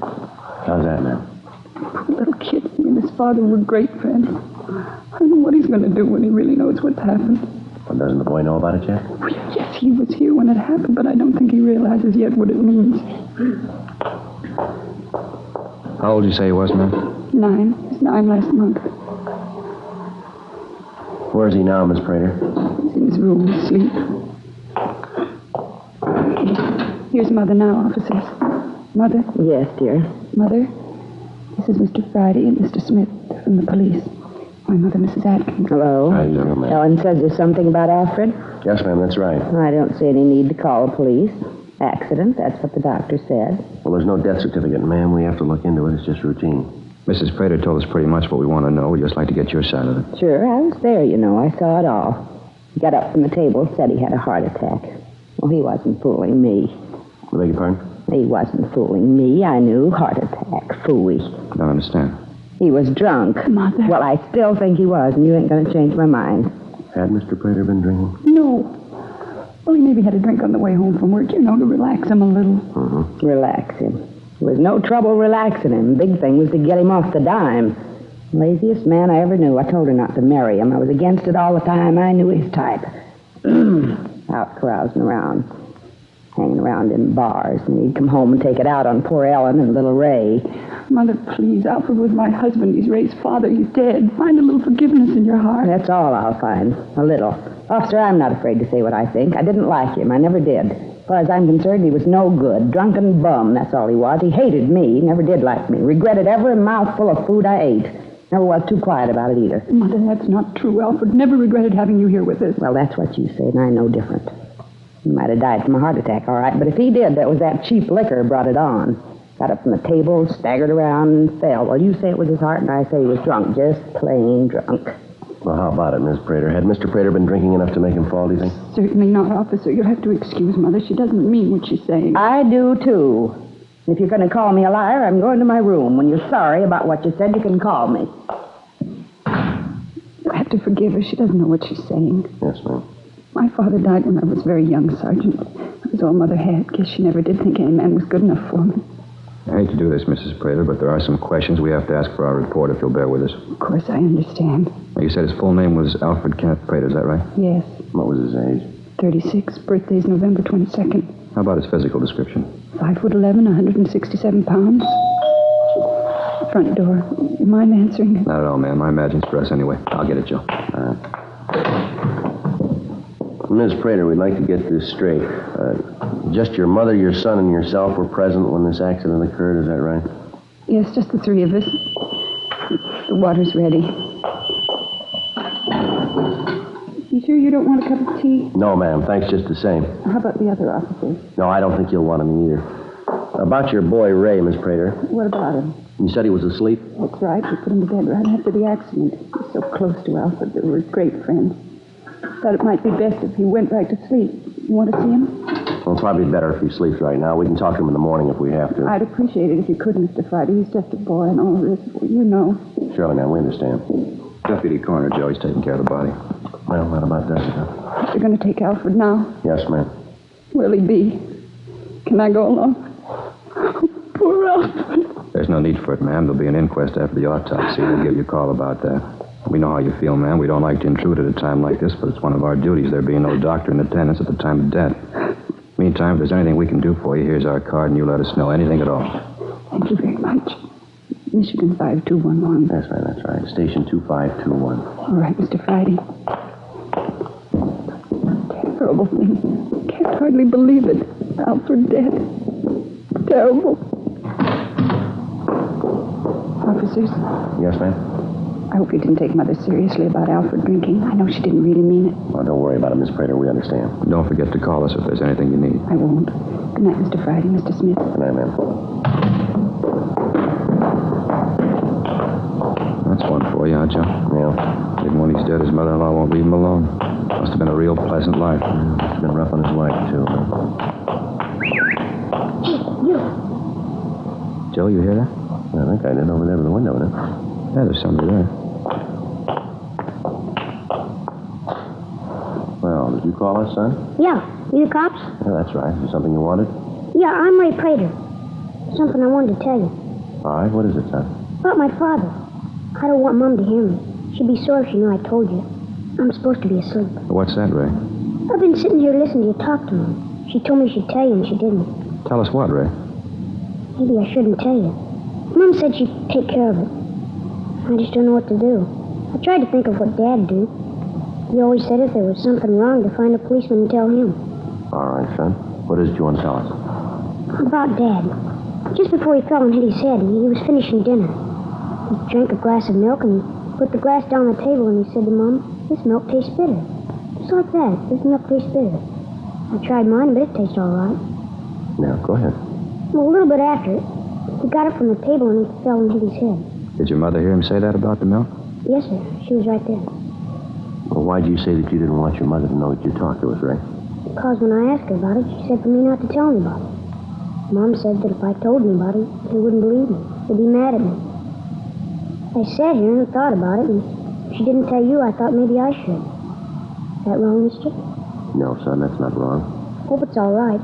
How's that, ma'am? Poor little kid. He and his father were great friends. I don't know what he's going to do when he really knows what's happened. Well, doesn't the boy know about it yet? Well, yes, he was here when it happened, but I don't think he realizes yet what it means. How old did you say he was, ma'am? 9. He was 9 last month. Where is he now, Miss Prater? He's in his room, asleep. Here's Mother now, officers. Mother? Yes, dear. Mother, this is Mr. Friday and Mr. Smith from the police. My mother, Mrs. Atkins. Hello. How do you do, ma'am? Ellen says there's something about Alfred? Yes, ma'am, that's right. I don't see any need to call the police. Accident, that's what the doctor said. Well, there's no death certificate, ma'am. We have to look into it. It's just routine. Mrs. Prater told us pretty much what we want to know. We'd just like to get your side of it. Sure, I was there, you know. I saw it all. He got up from the table, said he had a heart attack. Well, he wasn't fooling me. I beg your pardon? He wasn't fooling me. I knew. Heart attack. Phooey. I don't understand. He was drunk. Mother. Well, I still think he was, and you ain't going to change my mind. Had Mr. Prater been drinking? No. Well, he maybe had a drink on the way home from work, you know, to relax him a little. Mm-hmm. Relax him. There was no trouble relaxing him. Big thing was to get him off the dime. Laziest man I ever knew. I told her not to marry him. I was against it all the time. I knew his type. Out carousing around. Hanging around in bars. And he'd come home and take it out on poor Ellen and little Ray. Mother, please. Alfred was my husband. He's Ray's father. He's dead. Find a little forgiveness in your heart. That's all I'll find. A little. Officer, I'm not afraid to say what I think. I didn't like him. I never did. As far as I'm concerned, he was no good. Drunken bum, that's all he was. He hated me. He never did like me. Regretted every mouthful of food I ate. Never was too quiet about it either. Mother, that's not true. Alfred never regretted having you here with us. Well, that's what you say, and I know different. He might have died from a heart attack, all right, but if he did, that was that cheap liquor brought it on. Got up from the table, staggered around, and fell. Well, you say it was his heart, and I say he was drunk. Just plain drunk. Well, how about it, Miss Prater? Had Mr. Prater been drinking enough to make him fall, do you think? Certainly not, Officer. You'll have to excuse Mother. She doesn't mean what she's saying. I do, too. If you're going to call me a liar, I'm going to my room. When you're sorry about what you said, you can call me. You'll have to forgive her. She doesn't know what she's saying. Yes, ma'am. My father died when I was very young, Sergeant. That was all Mother had. Guess she never did think any man was good enough for me. I hate to do this, Mrs. Prater, but there are some questions we have to ask for our report if you'll bear with us. Of course, I understand. You said his full name was Alfred Kenneth Prater, is that right? Yes. What was his age? 36. Birthday's November 22nd. How about his physical description? 5'11", 167 pounds. Front door. You mind answering it? Not at all, ma'am. I imagine it's for us anyway. I'll get it, Joe. Ms. Prater, we'd like to get this straight. Just your mother, your son, and yourself were present when this accident occurred, is that right? Yes, just the three of us. The water's ready. You sure you don't want a cup of tea? No, ma'am. Thanks just the same. How about the other officers? No, I don't think you'll want him either. About your boy, Ray, Miss Prater. What about him? You said he was asleep? That's right. We put him to bed right after the accident. He was so close to Alfred. They were great friends. Thought it might be best if he went right to sleep. You want to see him? Well, probably better if he sleeps right now. We can talk to him in the morning if we have to. I'd appreciate it if you could, Mr. Friday. He's just a boy and all this. You know. Surely, now, we understand. Deputy Coroner, Joe, he's taking care of the body. Well, what about that? You're going to take Alfred now? Yes, ma'am. Where'll he be? Can I go along? Poor Alfred. There's no need for it, ma'am. There'll be an inquest after the autopsy. We'll give you a call about that. We know how you feel, ma'am. We don't like to intrude at a time like this, but it's one of our duties, there being no doctor in attendance at the time of death. Meantime, if there's anything we can do for you, here's our card, and you let us know. Anything at all. Thank you very much. Michigan 5211. That's right, that's right. Station 2521. All right, Mr. Friday. Terrible thing. Can't hardly believe it. Alfred dead. Terrible. Officers. Yes, ma'am? I hope you didn't take Mother seriously about Alfred drinking. I know she didn't really mean it. Well, don't worry about it, Miss Prater. We understand. Don't forget to call us if there's anything you need. I won't. Good night, Mr. Friday. Mr. Smith. Good night, ma'am. That's one for you, huh, Joe? Yeah. Even when he's dead, his mother-in-law won't leave him alone. Must have been a real pleasant life. Must have been rough on his wife, too. You. Joe, you hear that? I think I did over there by the window, isn't it? Yeah, there's somebody there. Well, did you call us, son? Yeah. You the cops? Yeah, that's right. Is there something you wanted? Yeah, I'm Ray Prater. Something I wanted to tell you. All right, what is it, son? About my father. I don't want Mom to hear me. She'd be sore if she knew I told you. I'm supposed to be asleep. What's that, Ray? I've been sitting here listening to you talk to Mom. She told me she'd tell you, and she didn't. Tell us what, Ray? Maybe I shouldn't tell you. Mom said she'd take care of it. I just don't know what to do. I tried to think of what Dad'd do. He always said if there was something wrong to find a policeman and tell him. All right, son. What is it you want to tell us? About Dad. Just before he fell and hit his head, he was finishing dinner. He drank a glass of milk and he put the glass down on the table and he said to Mom, "This milk tastes bitter." Just like that. This milk tastes bitter. I tried mine, but it tastes all right. Now, go ahead. Well, a little bit after it, he got it from the table and he fell and hit his head. Did your mother hear him say that about the milk? Yes, sir. She was right there. Well, why'd you say that you didn't want your mother to know that you talked to us, Ray? Because when I asked her about it, she said for me not to tell anybody. Mom said that if I told anybody, they wouldn't believe me. They'd be mad at me. I sat here and thought about it, and if she didn't tell you, I thought maybe I should. Is that wrong, mister? No, son, that's not wrong. Hope it's all right.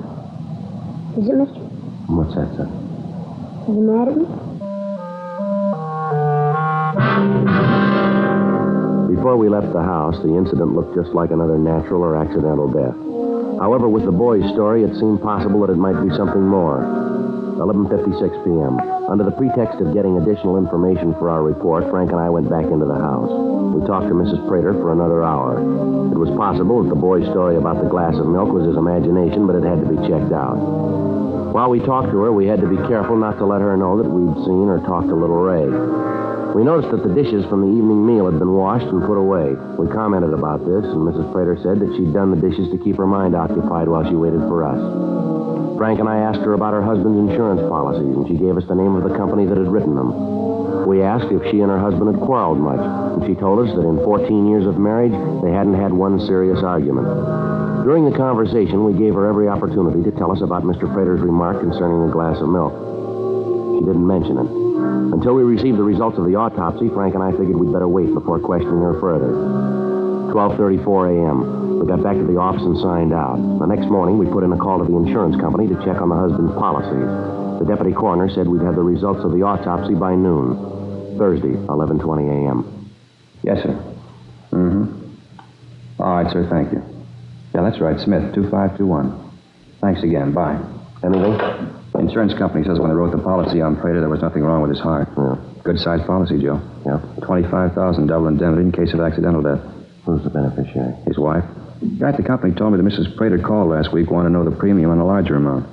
Is it, mister? What's that, son? Are you mad at me? Before we left the house, the incident looked just like another natural or accidental death. However, with the boy's story, it seemed possible that it might be something more. 11:56 p.m. Under the pretext of getting additional information for our report, Frank and I went back into the house. We talked to Mrs. Prater for another hour. It was possible that the boy's story about the glass of milk was his imagination, but it had to be checked out. While we talked to her, we had to be careful not to let her know that we'd seen or talked to little Ray. We noticed that the dishes from the evening meal had been washed and put away. We commented about this, and Mrs. Prater said that she'd done the dishes to keep her mind occupied while she waited for us. Frank and I asked her about her husband's insurance policies, and she gave us the name of the company that had written them. We asked if she and her husband had quarreled much, and she told us that in 14 years of marriage, they hadn't had one serious argument. During the conversation, we gave her every opportunity to tell us about Mr. Prater's remark concerning the glass of milk. She didn't mention it. Until we received the results of the autopsy, Frank and I figured we'd better wait before questioning her further. 12:34 a.m. We got back to the office and signed out. The next morning, we put in a call to the insurance company to check on the husband's policies. The deputy coroner said we'd have the results of the autopsy by noon. Thursday, 11:20 a.m. Yes, sir. All right, sir, thank you. Yeah, that's right, Smith, 2521. Thanks again, bye. Anything? Insurance company says when they wrote the policy on Prater, there was nothing wrong with his heart. Yeah. Good-sized policy, Joe. Yeah. $25,000 double indemnity in case of accidental death. Who's the beneficiary? His wife. The guy at the company told me that Mrs. Prater called last week, wanted to know the premium on a larger amount.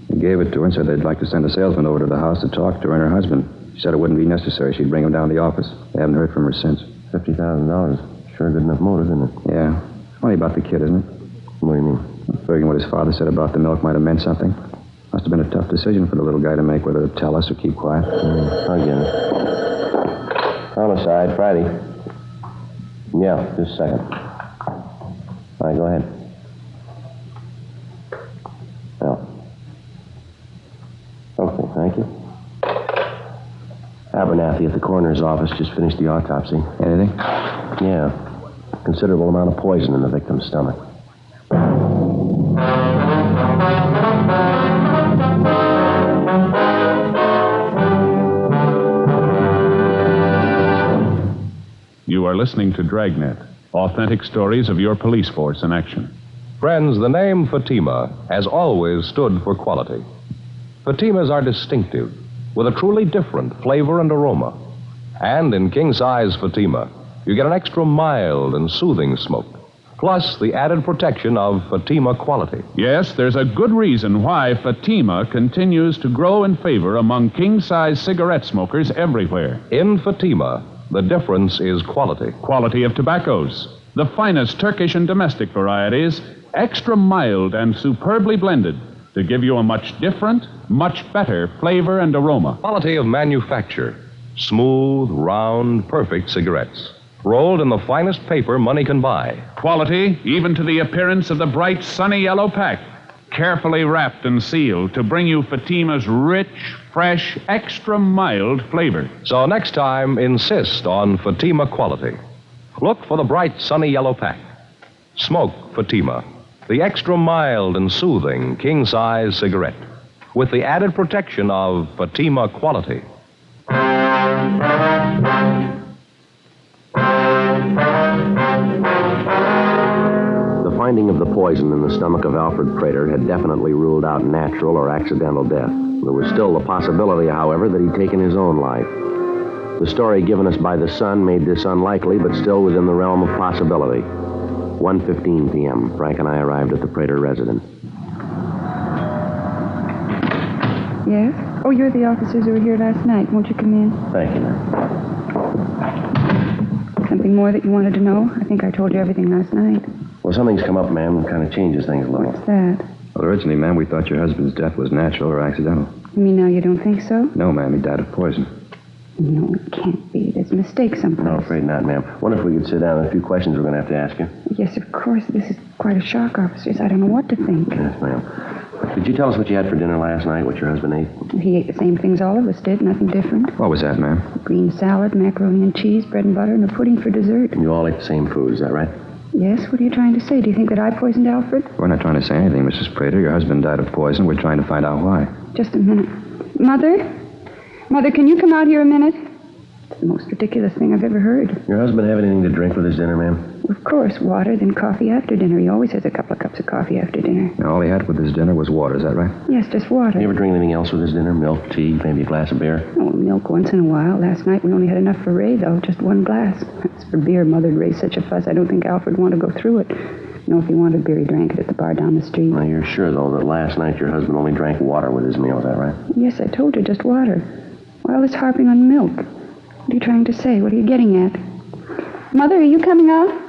He gave it to her and said they'd like to send a salesman over to the house to talk to her and her husband. She said it wouldn't be necessary. She'd bring him down to the office. They haven't heard from her since. $50,000. Sure good enough motive, isn't it? Yeah. Funny about the kid, isn't it? What do you mean? Figuring what his father said about the milk might have meant something. Must have been a tough decision for the little guy to make, whether to tell us or keep quiet. I get it. Homicide, Friday. Yeah, just a second. All right, go ahead. Well. Okay, thank you. Abernathy at the coroner's office just finished the autopsy. Anything? Yeah. Considerable amount of poison in the victim's stomach. You are listening to Dragnet, authentic stories of your police force in action. Friends, the name Fatima has always stood for quality. Fatimas are distinctive, with a truly different flavor and aroma. And in king-size Fatima, you get an extra mild and soothing smoke, plus the added protection of Fatima quality. Yes, there's a good reason why Fatima continues to grow in favor among king-size cigarette smokers everywhere. In Fatima, the difference is quality. Quality of tobaccos. The finest Turkish and domestic varieties, extra mild and superbly blended to give you a much different, much better flavor and aroma. Quality of manufacture. Smooth, round, perfect cigarettes. Rolled in the finest paper money can buy. Quality, even to the appearance of the bright, sunny yellow pack. Carefully wrapped and sealed to bring you Fatima's rich, fresh, extra mild flavor. So next time, insist on Fatima quality. Look for the bright, sunny yellow pack. Smoke Fatima, the extra mild and soothing king-size cigarette, with the added protection of Fatima quality. The finding of the poison in the stomach of Alfred Prater had definitely ruled out natural or accidental death. There was still the possibility, however, that he'd taken his own life. The story given us by the Sun made this unlikely, but still within the realm of possibility. 1:15 p.m., Frank and I arrived at the Prater residence. Yes? Oh, you're the officers who were here last night. Won't you come in? Thank you, ma'am. Something more that you wanted to know? I think I told you everything last night. Well, something's come up, ma'am, that kind of changes things a little. What's that? Well, originally, ma'am, we thought your husband's death was natural or accidental. You mean now you don't think so? No, ma'am, he died of poison. No, it can't be. There's a mistake someplace. No, afraid not, ma'am. Wonder if we could sit down. A few questions we're going to have to ask you. Yes, of course. This is quite a shock, officers. I don't know what to think. Yes, ma'am. Did you tell us what you had for dinner last night, what your husband ate? He ate the same things all of us did, nothing different. What was that, ma'am? Green salad, macaroni and cheese, bread and butter, and a pudding for dessert. And you all ate the same food, is that right? Yes, what are you trying to say? Do you think that I poisoned Alfred? We're not trying to say anything, Mrs. Prater. Your husband died of poison. We're trying to find out why. Just a minute. Mother? Mother, can you come out here a minute? It's the most ridiculous thing I've ever heard. Your husband have anything to drink with his dinner, ma'am? Of course, water, then coffee after dinner. He always has a couple of cups cups of coffee after dinner. Now, all he had with his dinner was water, is that right? Yes, just water. You ever drink anything else with his dinner? Milk, tea, maybe a glass of beer? Oh, milk once in a while. Last night we only had enough for Ray, though. Just one glass. As for beer, Mother'd raise such a fuss, I don't think Alfred would want to go through it. If he wanted beer, he drank it at the bar down the street. Now, you're sure, though, that last night your husband only drank water with his meal, is that right? Yes, I told you, just water. Why all this harping on milk? What are you trying to say? What are you getting at? Mother, are you coming out?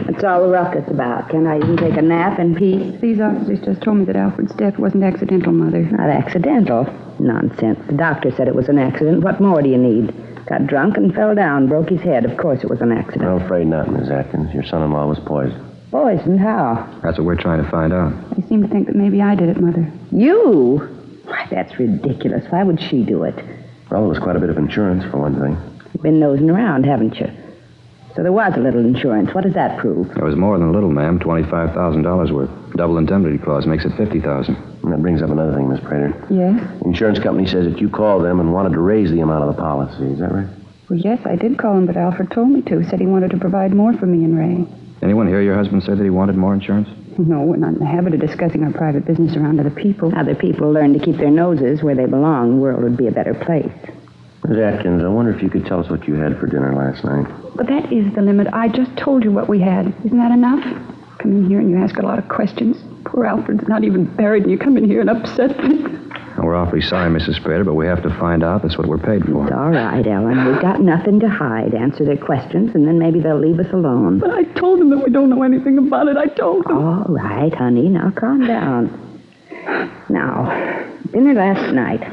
That's all the ruckus about. Can I even take a nap in peace? These officers just told me that Alfred's death wasn't accidental, Mother. Not accidental? Nonsense. The doctor said it was an accident. What more do you need? Got drunk and fell down, broke his head. Of course it was an accident. I'm afraid not, Miss Atkins. Your son-in-law was poisoned. Poisoned? How? That's what we're trying to find out. They seem to think that maybe I did it, Mother. You? Why, that's ridiculous. Why would she do it? Well, there was quite a bit of insurance, for one thing. You've been nosing around, haven't you? So there was a little insurance. What does that prove? There was more than a little, ma'am. $25,000 worth. Double indemnity clause makes it $50,000. And that brings up another thing, Miss Prater. Yes? The insurance company says that you called them and wanted to raise the amount of the policy. Is that right? Well, yes, I did call him, but Alfred told me to. Said he wanted to provide more for me and Ray. Anyone hear your husband say that he wanted more insurance? No, we're not in the habit of discussing our private business around other people. Other people learn to keep their noses where they belong. The world would be a better place. Miss Atkins, I wonder if you could tell us what you had for dinner last night. But that is the limit. I just told you what we had. Isn't that enough? Come in here and you ask a lot of questions. Poor Alfred's not even buried, and you come in here and upset things. Well, we're awfully sorry, Mrs. Prater, but we have to find out. That's what we're paid for. It's all right, Ellen. We've got nothing to hide. Answer their questions, and then maybe they'll leave us alone. But I told them that we don't know anything about it. I told them. All right, honey. Now, calm down. Now, dinner last night.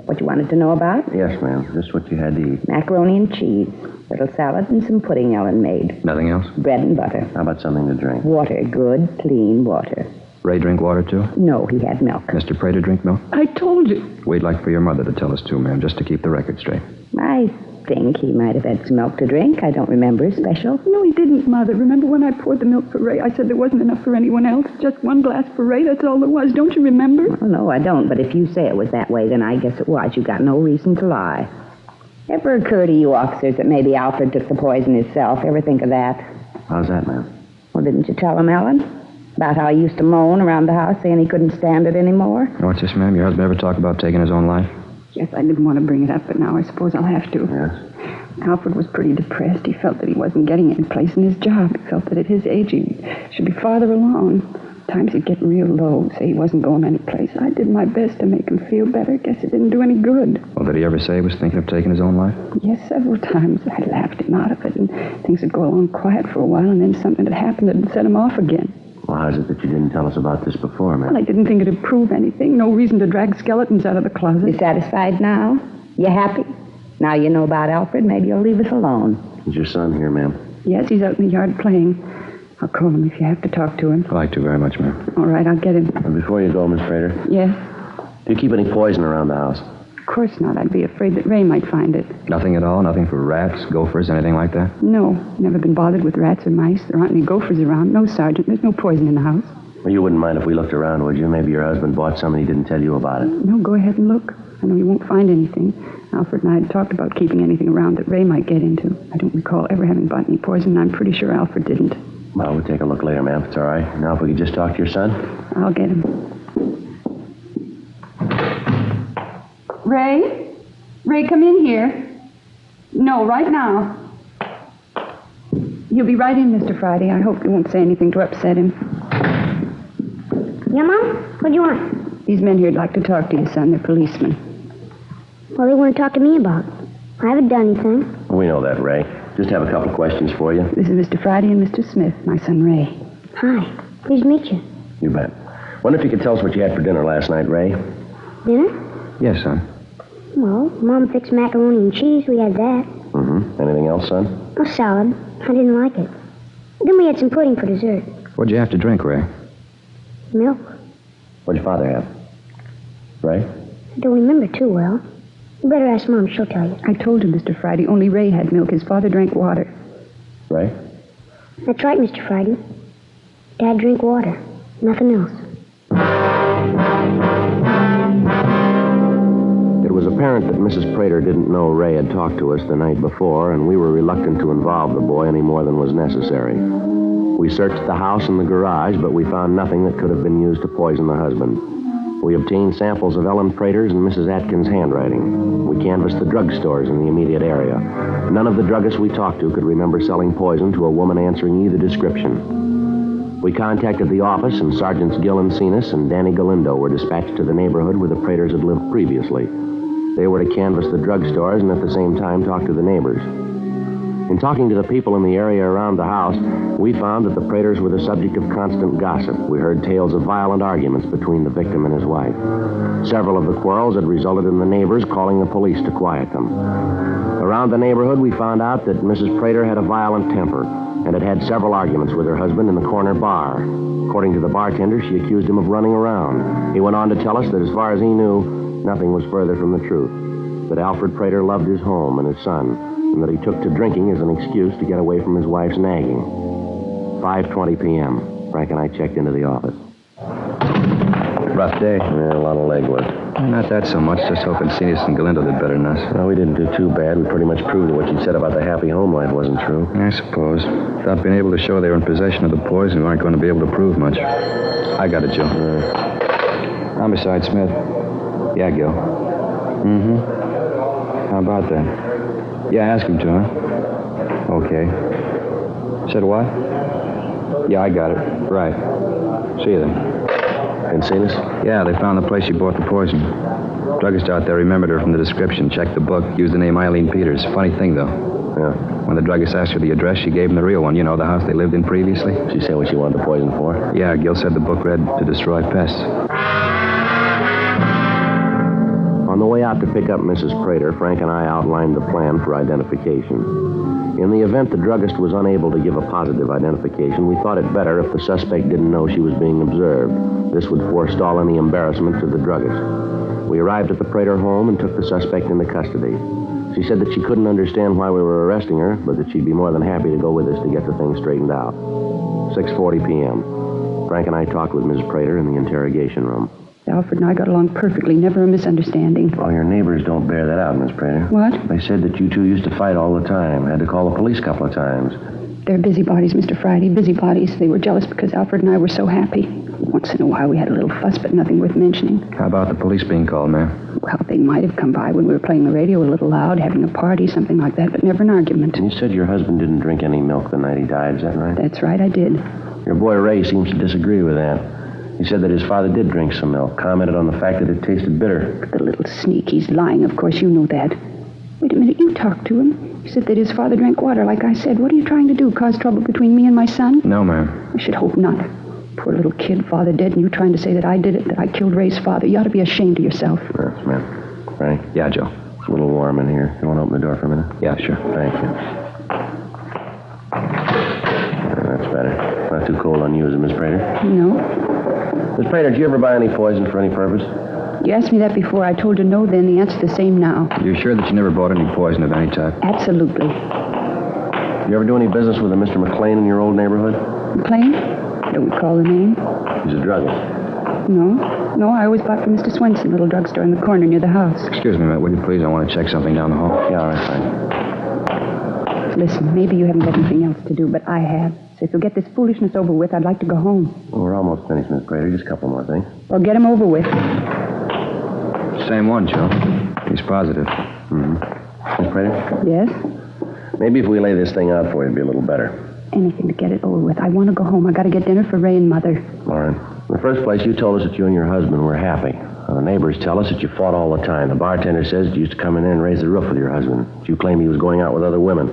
What you wanted to know about? Yes, ma'am. Just what you had to eat. Macaroni and cheese. Little salad and some pudding Ellen made. Nothing else? Bread and butter. How about something to drink? Water. Good, clean water. Ray drink water, too? No, he had milk. Mr. Prater drink milk? I told you. We'd like for your mother to tell us, too, ma'am, just to keep the record straight. I think he might have had some milk to drink. I don't remember special. No, he didn't, Mother. Remember when I poured the milk for Ray? I said there wasn't enough for anyone else. Just one glass for Ray. That's all there was. Don't you remember? Oh, no, I don't. But if you say it was that way, then I guess it was. You got no reason to lie. Ever occur to you officers that maybe Alfred took the poison himself? Ever think of that? How's that, ma'am? Well, didn't you tell him, Ellen? About how he used to moan around the house saying he couldn't stand it anymore? What's this, ma'am? Your husband ever talk about taking his own life? Yes, I didn't want to bring it up, but now I suppose I'll have to. Yes? Alfred was pretty depressed. He felt that he wasn't getting any place in his job. He felt that at his age he should be farther along. Times he'd get real low, say he wasn't going any place. I did my best to make him feel better. Guess it didn't do any good. Well, did he ever say he was thinking of taking his own life? Yes, several times. I laughed him out of it, and things would go along quiet for a while, and then something would happen that would set him off again. Well, how is it that you didn't tell us about this before, ma'am? Well, I didn't think it'd prove anything. No reason to drag skeletons out of the closet. You satisfied now? You happy? Now you know about Alfred, maybe you'll leave us alone. Is your son here, ma'am? Yes, he's out in the yard playing. I'll call him if you have to talk to him. I'd like to very much, ma'am. All right, I'll get him. And before you go, Miss Prater, Yes? do you keep any poison around the house? Of course not. I'd be afraid that Ray might find it. Nothing at all? Nothing for rats, gophers, anything like that? No, never been bothered with rats or mice. There aren't any gophers around. No, Sergeant. There's no poison in the house. Well, you wouldn't mind if we looked around, would you? Maybe your husband bought some and he didn't tell you about it. No, go ahead and look. I know you won't find anything. Alfred and I had talked about keeping anything around that Ray might get into. I don't recall ever having bought any poison, and I'm pretty sure Alfred didn't. Well, we'll take a look later, ma'am, if it's all right. Now, if we could just talk to your son. I'll get him. Ray? Ray, come in here. No, right now. He'll be right in, Mr. Friday. I hope you won't say anything to upset him. Yeah, Mom? What do you want? These men here'd like to talk to you, son. They're policemen. What do they want to talk to me about? I haven't done anything. We know that, Ray. Just have a couple questions for you. This is Mr. Friday and Mr. Smith, my son Ray. Hi. Pleased to meet you. You bet. Wonder if you could tell us what you had for dinner last night, Ray? Dinner? Yes, son. Well, Mom fixed macaroni and cheese. We had that. Mm-hmm. Anything else, son? A salad. I didn't like it. Then we had some pudding for dessert. What'd you have to drink, Ray? Milk. What'd your father have? Ray? I don't remember too well. You better ask Mom. She'll tell you. I told you, Mr. Friday, only Ray had milk. His father drank water. Ray? That's right, Mr. Friday. Dad drank water. Nothing else. It was apparent that Mrs. Prater didn't know Ray had talked to us the night before, and we were reluctant to involve the boy any more than was necessary. We searched the house and the garage, but we found nothing that could have been used to poison the husband. We obtained samples of Ellen Prater's and Mrs. Atkins' handwriting. We canvassed the drugstores in the immediate area. None of the druggists we talked to could remember selling poison to a woman answering either description. We contacted the office, and Sergeants Gill and Cenas and Danny Galindo were dispatched to the neighborhood where the Praters had lived previously. They were to canvass the drugstores and at the same time talk to the neighbors. In talking to the people in the area around the house, we found that the Praters were the subject of constant gossip. We heard tales of violent arguments between the victim and his wife. Several of the quarrels had resulted in the neighbors calling the police to quiet them. Around the neighborhood, we found out that Mrs. Prater had a violent temper and had had several arguments with her husband in the corner bar. According to the bartender, she accused him of running around. He went on to tell us that as far as he knew, nothing was further from the truth. That Alfred Prater loved his home and his son, and that he took to drinking as an excuse to get away from his wife's nagging. 5:20 p.m. Frank and I checked into the office. Rough day. Yeah, a lot of legwork. Not that so much. Just hoping Cenas and Galindo did better than us. Well, we didn't do too bad. We pretty much proved that what you said about the happy home life wasn't true. I suppose. Without being able to show they were in possession of the poison, we weren't going to be able to prove much. I got it, Joe. Homicide, Smith. Yeah, Gil. Mm-hmm. How about that? Yeah, ask him to, huh? Okay. Said what? Yeah, I got it. Right. See you then. And Cenas? Yeah, they found the place she bought the poison. Druggist out there remembered her from the description, checked the book, used the name Eileen Peters. Funny thing, though. Yeah. When the druggist asked her the address, she gave him the real one. You know, the house they lived in previously. She said what she wanted the poison for? Yeah, Gil said the book read to destroy pests. On the way out to pick up Mrs. Prater, Frank and I outlined the plan for identification. In the event the druggist was unable to give a positive identification, we thought it better if the suspect didn't know she was being observed. This would forestall any embarrassment to the druggist. We arrived at the Prater home and took the suspect into custody. She said that she couldn't understand why we were arresting her, but that she'd be more than happy to go with us to get the thing straightened out. 6:40 p.m. Frank and I talked with Mrs. Prater in the interrogation room. Alfred and I got along perfectly, never a misunderstanding. Oh, your neighbors don't bear that out, Miss Prater. What? They said that you two used to fight all the time. Had to call the police a couple of times. They're busybodies, Mr. Friday, busybodies. They were jealous because Alfred and I were so happy. Once in a while we had a little fuss, but nothing worth mentioning. How about the police being called, ma'am? Well, they might have come by when we were playing the radio a little loud, having a party, something like that, but never an argument. And you said your husband didn't drink any milk the night he died, is that right? That's right, I did. Your boy Ray seems to disagree with that. He said that his father did drink some milk, commented on the fact that it tasted bitter. The little sneak, he's lying, of course, you know that. Wait a minute, you talked to him. He said that his father drank water, like I said. What are you trying to do, cause trouble between me and my son? No, ma'am. I should hope not. Poor little kid, father dead, and you trying to say that I did it, that I killed Ray's father. You ought to be ashamed of yourself. Yes, ma'am. Frank? Yeah, Joe? It's a little warm in here. You want to open the door for a minute? Yeah, sure. Thank you. That's better. Not too cold on you, is it, Miss Prater? No. Miss Prater, did you ever buy any poison for any purpose? You asked me that before. I told you no then. The answer's the same now. You're sure that you never bought any poison of any type? Absolutely. You ever do any business with a Mr. McLean in your old neighborhood? McLean? I don't recall the name. He's a druggist. No, I always bought from Mr. Swenson, little drugstore in the corner near the house. Excuse me, Matt, will you please? I want to check something down the hall. Yeah, all right, fine. Listen, maybe you haven't got anything else to do, but I have. So if you'll get this foolishness over with, I'd like to go home. Well, we're almost finished, Miss Prater. Just a couple more things. Well, get them over with. Same one, Joe. He's positive. Mm-hmm. Miss Prater? Yes? Maybe if we lay this thing out for you, it'd be a little better. Anything to get it over with. I want to go home. I got to get dinner for Ray and Mother. All right. In the first place, you told us that you and your husband were happy. The neighbors tell us that you fought all the time. The bartender says that you used to come in and raise the roof with your husband. You claim he was going out with other women.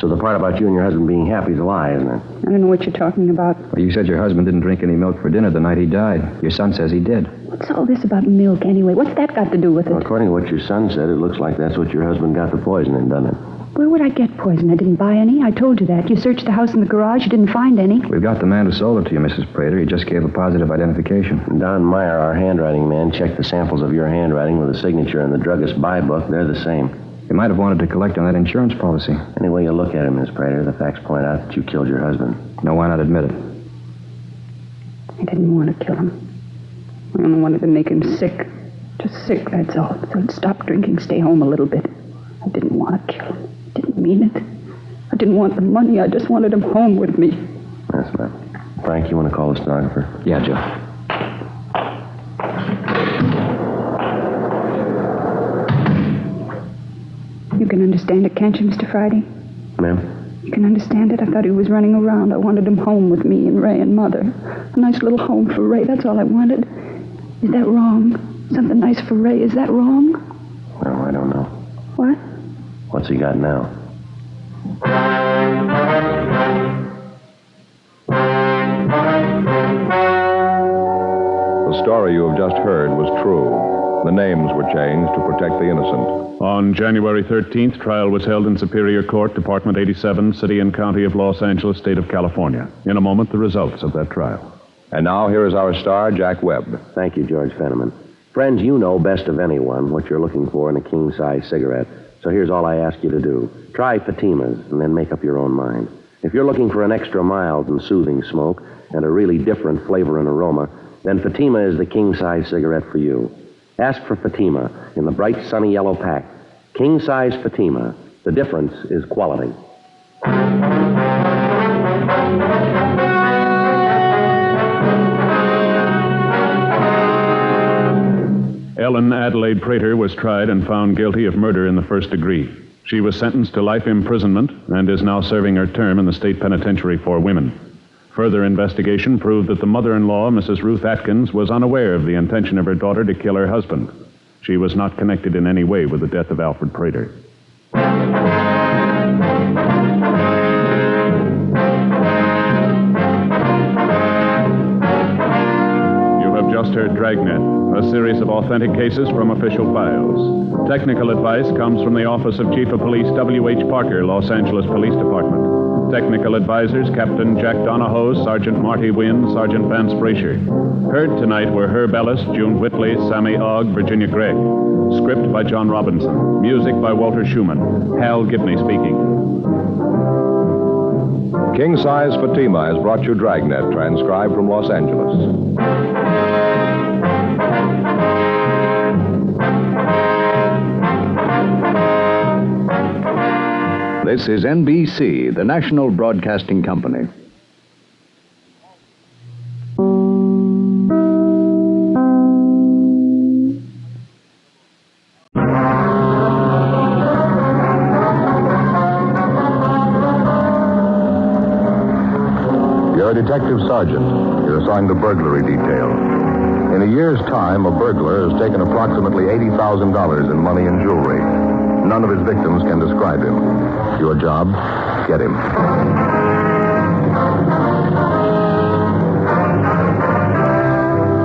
So the part about you and your husband being happy is a lie, isn't it? I don't know what you're talking about. Well, you said your husband didn't drink any milk for dinner the night he died. Your son says he did. What's all this about milk, anyway? What's that got to do with it? Well, according to what your son said, it looks like that's what your husband got the poison in, doesn't it? Where would I get poison? I didn't buy any. I told you that. You searched the house and the garage. You didn't find any. We've got the man who sold it to you, Mrs. Prater. He just gave a positive identification. And Don Meyer, our handwriting man, checked the samples of your handwriting with a signature in the druggist's buy book. They're the same. You might have wanted to collect on that insurance policy. Any way you look at it, Miss Prater, the facts point out that you killed your husband. No, why not admit it? I didn't want to kill him. I only wanted to make him sick. Just sick, that's all. So he'd stop drinking, stay home a little bit. I didn't want to kill him. Didn't mean it. I didn't want the money. I just wanted him home with me. That's right. Frank, you want to call the stenographer? Yeah, Joe. You can understand it, can't you, Mr. Friday? Ma'am? You can understand it. I thought he was running around. I wanted him home with me and Ray and Mother. A nice little home for Ray. That's all I wanted. Is that wrong? Something nice for Ray. Is that wrong? No, I don't know. What? What's he got now? The story you have just heard was true. The names were changed to protect the innocent. On January 13th, trial was held in Superior Court, Department 87, City and County of Los Angeles, State of California. In a moment, the results of that trial. And now here is our star, Jack Webb. Thank you, George Fenneman. Friends, you know best of anyone what you're looking for in a king-size cigarette. So here's all I ask you to do. Try Fatima's and then make up your own mind. If you're looking for an extra mild and soothing smoke and a really different flavor and aroma, then Fatima is the king-size cigarette for you. Ask for Fatima in the bright sunny yellow pack. King-size Fatima. The difference is quality. Ellen Adelaide Prater was tried and found guilty of murder in the first degree. She was sentenced to life imprisonment and is now serving her term in the state penitentiary for women. Further investigation proved that the mother-in-law, Mrs. Ruth Atkins, was unaware of the intention of her daughter to kill her husband. She was not connected in any way with the death of Alfred Prater. Just heard Dragnet, a series of authentic cases from official files. Technical advice comes from the Office of Chief of Police W.H. Parker, Los Angeles Police Department. Technical advisors, Captain Jack Donahoe, Sergeant Marty Wynn, Sergeant Vance Frazier. Heard tonight were Herb Ellis, June Whitley, Sammy Ogg, Virginia Gregg. Script by John Robinson. Music by Walter Schumann. Hal Gibney speaking. King Size Fatima has brought you Dragnet, transcribed from Los Angeles. This is NBC, the national broadcasting company. You're a detective sergeant. You're assigned to burglary detail. In a year's time, a burglar has taken approximately $80,000 in money and jewelry. None of his victims can describe him. Your job, get him.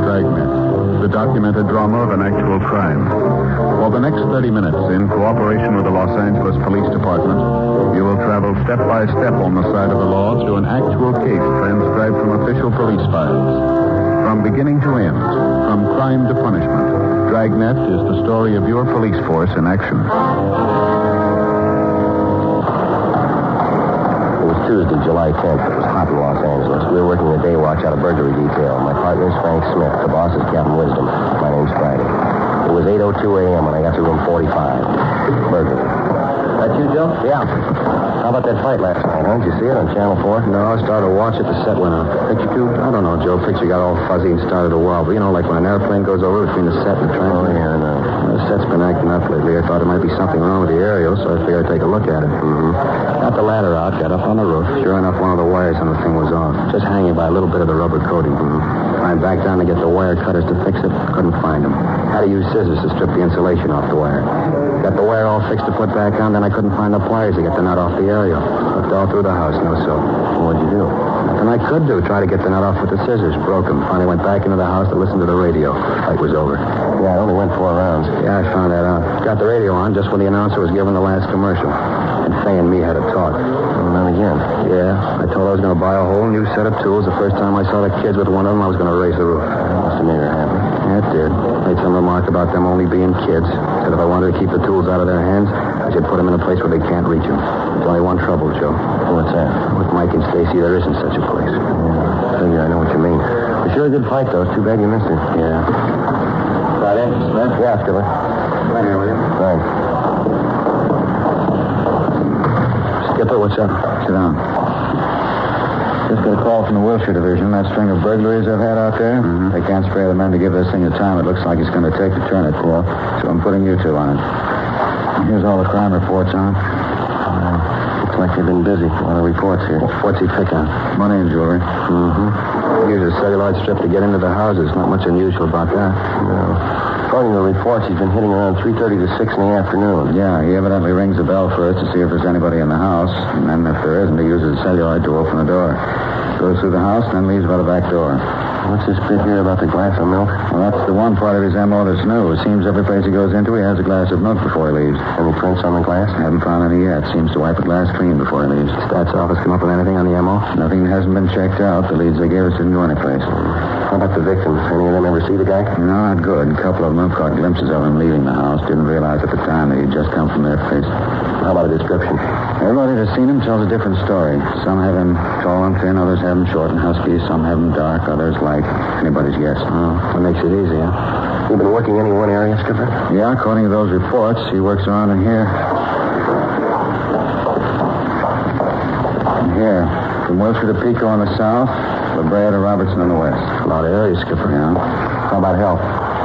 Dragnet, the documented drama of an actual crime. For the next 30 minutes, in cooperation with the Los Angeles Police Department, you will travel step by step on the side of the law through an actual case transcribed from official police files. From beginning to end, from crime to punishment, Dragnet is the story of your police force in action. It was Tuesday, July 10th. It was hot in Los Angeles. We were working a day watch out of burglary detail. My partner is Frank Smith. The boss is Captain Wisdom. My name's Friday. It was 8:02 a.m. when I got to room 45. Burglary. That you, Joe? Yeah. How about that fight last night, huh? Did you see it on Channel 4? No, I started to watch it. The set went out. Picture tube? I don't know, Joe. Picture got all fuzzy and started to wobble. You know, like when an airplane goes over between the set and the train. Oh, yeah, I know. The set's been acting up lately. I thought there might be something wrong with the aerial, so I figured I'd take a look at it. Got the ladder out, got up on the roof. Sure enough, one of the wires on the thing was off. Just hanging by a little bit of the rubber coating. Climbed back down to get the wire cutters to fix it. Couldn't find them. Had to use scissors to strip the insulation off the wire. Got the wire all fixed to put back on, then I couldn't find the pliers to get the nut off the aerial. Looked all through the house, no soap. What'd you do? Nothing I could do. Try to get the nut off with the scissors. Broke them. Finally went back into the house to listen to the radio. Fight was over. Yeah, I only went 4 rounds. Yeah, I found that out. Got the radio on just when the announcer was giving the last commercial. And Faye and me had a talk. And then again. Yeah, I told her I was going to buy a whole new set of tools. The first time I saw the kids with one of them, I was going to raise the roof. Must have made her happy. Yeah, it did. Made some remark about them only being kids. Said if I wanted to keep the tools out of their hands, I should put them in a place where they can't reach them. There's only one trouble, Joe. What's that? With Mike and Stacy, there isn't such a place. Yeah, I know what you mean. It's sure a good fight, though. It's too bad you missed it. Yeah. Friday? Smith? Yeah, Skipper. Right here with you. Thanks. Skipper, what's up? Sit down. Just got a call from the Wilshire Division. That string of burglaries they've had out there. They can't spare the men to give this thing the time it looks like it's going to take to turn it. Yeah. So I'm putting you two on it. Here's all the crime reports on it. Looks like they've been busy. A lot of reports here. What's he picking? Money and jewelry. He used a celluloid strip to get into the houses. Not much unusual about that. No. According to the reports, he's been hitting around 3:30 to 6 in the afternoon. Yeah, he evidently rings the bell first to see if there's anybody in the house. And then if there isn't, he uses the celluloid to open the door. Goes through the house and then leaves by the back door. What's this bit here about the glass of milk? Well, that's the one part of his M.O. that's new. It seems every place he goes into, he has a glass of milk before he leaves. Any prints on the glass? Haven't found any yet. Seems to wipe the glass clean before he leaves. Stats office come up with anything on the M.O.? Nothing hasn't been checked out. The leads they gave us didn't go anyplace. How about the victims? Any of them ever see the guy? No, not good. A couple of them have caught glimpses of him leaving the house. Didn't realize at the time that he'd just come from their place. How about a description? Everybody that's seen him tells a different story. Some have him tall and thin, others have him short and husky. Some have him dark, others light. Anybody's guess. Oh, that makes it easy, huh? You've been working any one area, Skipper? Yeah, according to those reports, he works around in here. Here. From Wilshire to Pico on the south, La Brea to Robertson on the west. A lot of areas, Skipper. Yeah. How about help?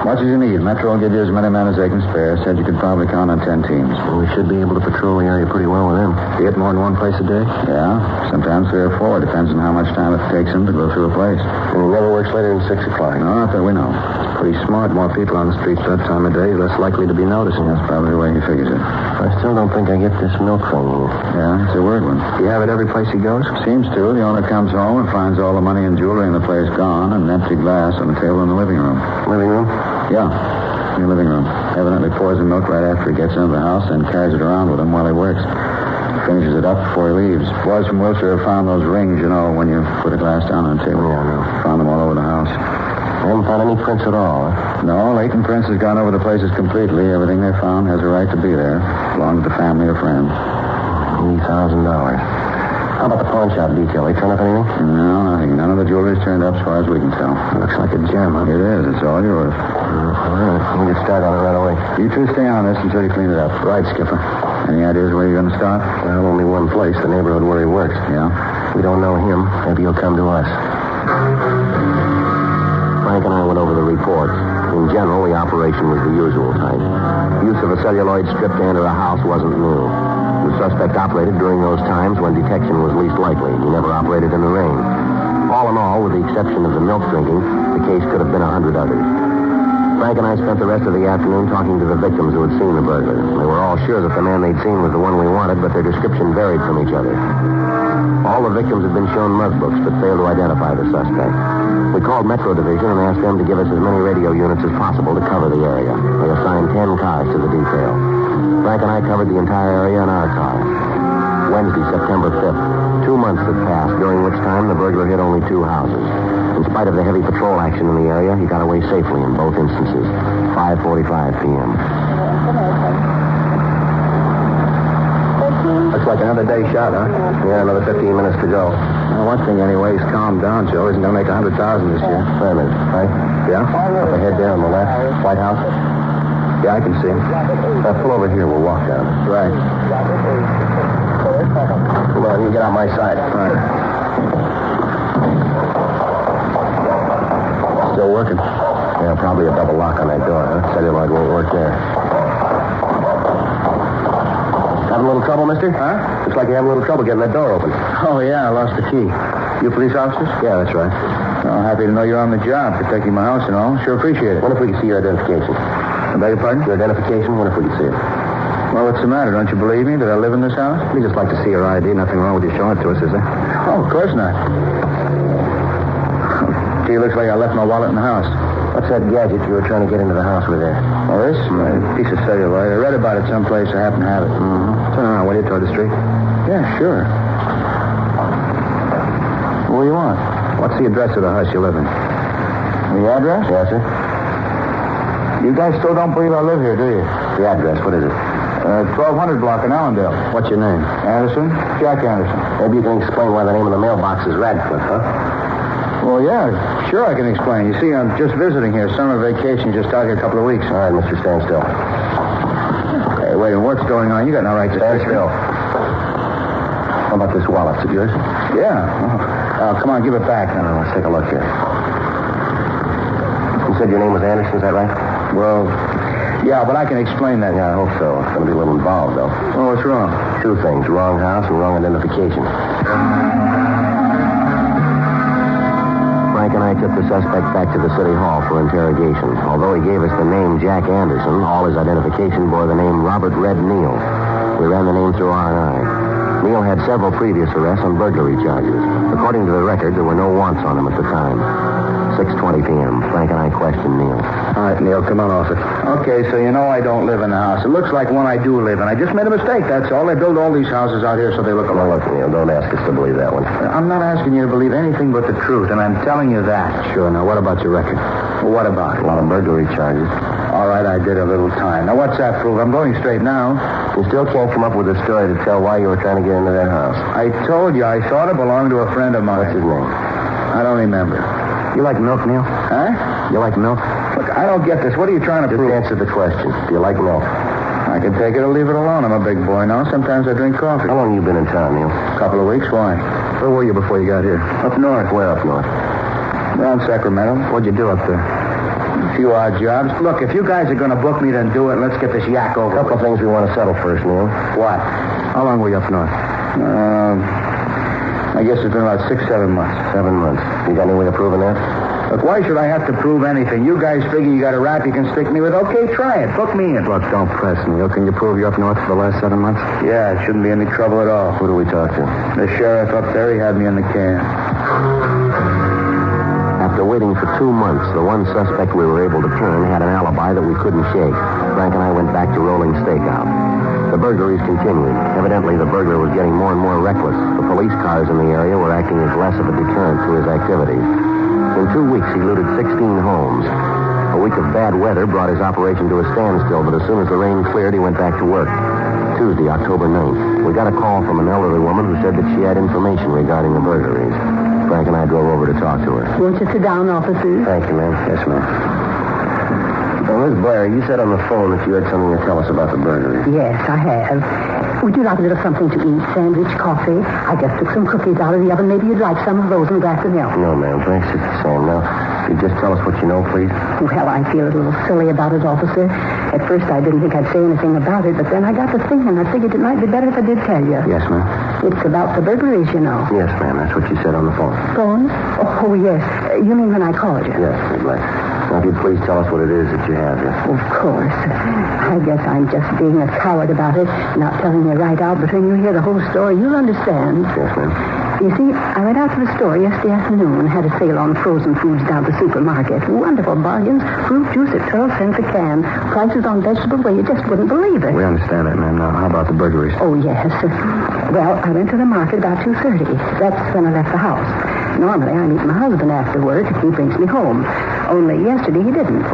Much as you need. Metro will give you as many men as they can spare. Said you could probably count on 10 teams. Well, we should be able to patrol the area pretty well with them. You get more than one place a day? Yeah. Sometimes 3 or 4. Depends on how much time it takes them to go through a place. And he never works later than 6 o'clock? No, not that we know. Pretty smart. More people on the streets that time of day, less likely to be noticed. That's probably the way he figures it. I still don't think I get this milk thing. Yeah, it's a weird one. Do you have it every place he goes? Seems to. The owner comes home and finds all the money and jewelry in the place gone and an empty glass on the table in the living room. Living room? Yeah. In the living room. Evidently pours the milk right after he gets into the house and carries it around with him while he works. Finishes it up before he leaves. Boys from Wilshire have found those rings, you know, when you put a glass down on the table. Yeah, I know. Found them all over the house. I haven't found any prints at all, huh? No, Leighton Prince has gone over the places completely. Everything they found has a right to be there. Belongs to family or friends. $80,000. How about the pawn shop detail? They turn up anything? No, nothing. None of the jewelry's turned up as far as we can tell. Looks like a gem, huh? It is. It's all yours. All right. We'll get started on it right away. You two stay on this until you clean it up. Right, Skipper. Any ideas where you're going to start? Well, only one place, the neighborhood where he works. Yeah? We don't know him. Maybe he'll come to us. Frank and I went over the reports. In general, the operation was the usual type. Use of a celluloid strip to enter a house wasn't new. The suspect operated during those times when detection was least likely. He never operated in the rain. All in all, with the exception of the milk drinking, the case could have been 100 others. Frank and I spent the rest of the afternoon talking to the victims who had seen the burglar. They were all sure that the man they'd seen was the one we wanted, but their description varied from each other. All the victims had been shown mug books, but failed to identify the suspect. We called Metro Division and asked them to give us as many radio units as possible to cover the area. They assigned 10 cars to the detail. Frank and I covered the entire area in our car. Wednesday, September 5th. 2 months had passed, during which time the burglar hit only 2 houses. In spite of the heavy patrol action in the area, he got away safely in both instances. 5:45 p.m. Looks like another day shot, huh? Yeah, another 15 minutes to go. Well, one thing anyway, he's calmed down, Joe. He's going to make 100,000 this year. Wait a minute, right? Yeah? Up ahead there on the left, White House. Yeah, I can see him. Pull over here, we'll walk down. Right. Come on, you get on my side. Right. Still working? Yeah, probably a double lock on that door, huh? Celluloid won't work there. Having a little trouble, mister? Huh? Looks like you're having a little trouble getting that door open. Oh, yeah, I lost the key. You police officers? Yeah, that's right. Well, happy to know you're on the job, protecting my house and all. Sure appreciate it. Wonder if we can see your identification. I beg your pardon? Your identification, wonder if we can see it. Well, what's the matter? Don't you believe me that I live in this house? We just like to see your ID. Nothing wrong with you showing it to us, is there? Oh, of course not. Gee, looks like I left my wallet in the house. What's that gadget you were trying to get into the house with there? Oh, this? A piece of celluloid. I read about it someplace. I happen to have it. Mm-hmm. Turn around, will you, toward the street? Yeah, sure. What do you want? What's the address of the house you live in? The address? Yes, sir. You guys still don't believe I live here, do you? The address, what is it? 1200 block in Allendale. What's your name? Anderson. Jack Anderson. Maybe you can explain why the name of the mailbox is Radcliffe, huh? Well, yeah, sure I can explain. You see, I'm just visiting here. Summer vacation, just out here a couple of weeks. All right, mister, stand still. Hey, wait a minute, what's going on? You got no right to stand still. How about this wallet? Is it yours? Yeah. Oh, Oh, come on, give it back. Let's take a look here. You said your name was Anderson, is that right? Well, yeah, but I can explain that. Yeah, I hope so. It's going to be a little involved, though. Oh, what's wrong? Two things, wrong house and wrong identification. Frank and I took the suspect back to the city hall for interrogation. Although he gave us the name Jack Anderson, all his identification bore the name Robert Red Neal. We ran the name through R&I. Neal had several previous arrests on burglary charges. According to the record, there were no wants on him at the time. 6:20 p.m. Frank and I questioned Neal. All right, Neal, come on off it. Okay, so you know I don't live in the house. It looks like one I do live in. I just made a mistake, that's all. They build all these houses out here so they look alike. Now, look, Neal, don't ask us to believe that one. I'm not asking you to believe anything but the truth, and I'm telling you that. Sure, now what about your record? Well, what about it? A lot of burglary charges. All right, I did a little time. Now, what's that prove? I'm going straight now. You still can't come up with a story to tell why you were trying to get into that house. I told you, I thought it belonged to a friend of mine. What's his name? I don't remember. You like milk, Neal? Huh? You like milk? Look, I don't get this. What are you trying to prove? Just answer the question. Do you like milk? I can take it or leave it alone. I'm a big boy now. Sometimes I drink coffee. How long have you been in town, Neal? A couple of weeks. Why? Where were you before you got here? Up north. Where up north? Around Sacramento. What'd you do up there? A few odd jobs. Look, if you guys are going to book me, then do it. Let's get this yak over. A couple of things we want to settle first, Neal. What? How long were you up north? I guess it's been about 6-7 months. 7 months. You got any way of proving that? Look, why should I have to prove anything? You guys figure you got a rap you can stick me with. Okay, try it. Book me in. Look, don't press, Neal. Can you prove you're up north for the last 7 months? Yeah, it shouldn't be any trouble at all. Who do we talk to? The sheriff up there, he had me in the can. After waiting for 2 months, the one suspect we were able to turn had an alibi that we couldn't shake. Frank and I went back to rolling stakeout. The burglaries continued. Evidently, the burglar was getting more and more reckless. The police cars in the area were acting as less of a deterrent to his activities. In 2 weeks, he looted 16 homes. A week of bad weather brought his operation to a standstill, but as soon as the rain cleared, he went back to work. Tuesday, October 9th, we got a call from an elderly woman who said that she had information regarding the burglaries. Frank and I drove over to talk to her. Won't you sit down, officer? Thank you, ma'am. Yes, ma'am. Well, Miss Blair, you said on the phone that you had something to tell us about the burglary. Yes, I have. Would you like a little something to eat? Sandwich, coffee? I just took some cookies out of the oven. Maybe you'd like some of those and a glass of milk. No, ma'am. Thanks, it's the same. Now, could you just tell us what you know, please? Well, I feel a little silly about it, officer. At first, I didn't think I'd say anything about it, but then I got to thinking. I figured it might be better if I did tell you. Yes, ma'am. It's about the burglaries, you know. Yes, ma'am. That's what you said on the phone. Phone? Oh, yes. You mean when I called you? Yes, Miss Blair. Now, if you'd please tell us what it is that you have here. Of course. I guess I'm just being a coward about it, not telling you right out, but when you hear the whole story, you'll understand. Yes, ma'am. You see, I went out to the store yesterday afternoon, had a sale on frozen foods down at the supermarket. Wonderful bargains. Fruit juice at 12 cents a can. Prices on vegetables where you just wouldn't believe it. We understand that, ma'am. Now, how about the burglaries? Oh, yes. Well, I went to the market about 2:30. That's when I left the house. Normally, I meet my husband after work. He brings me home. Only yesterday he didn't.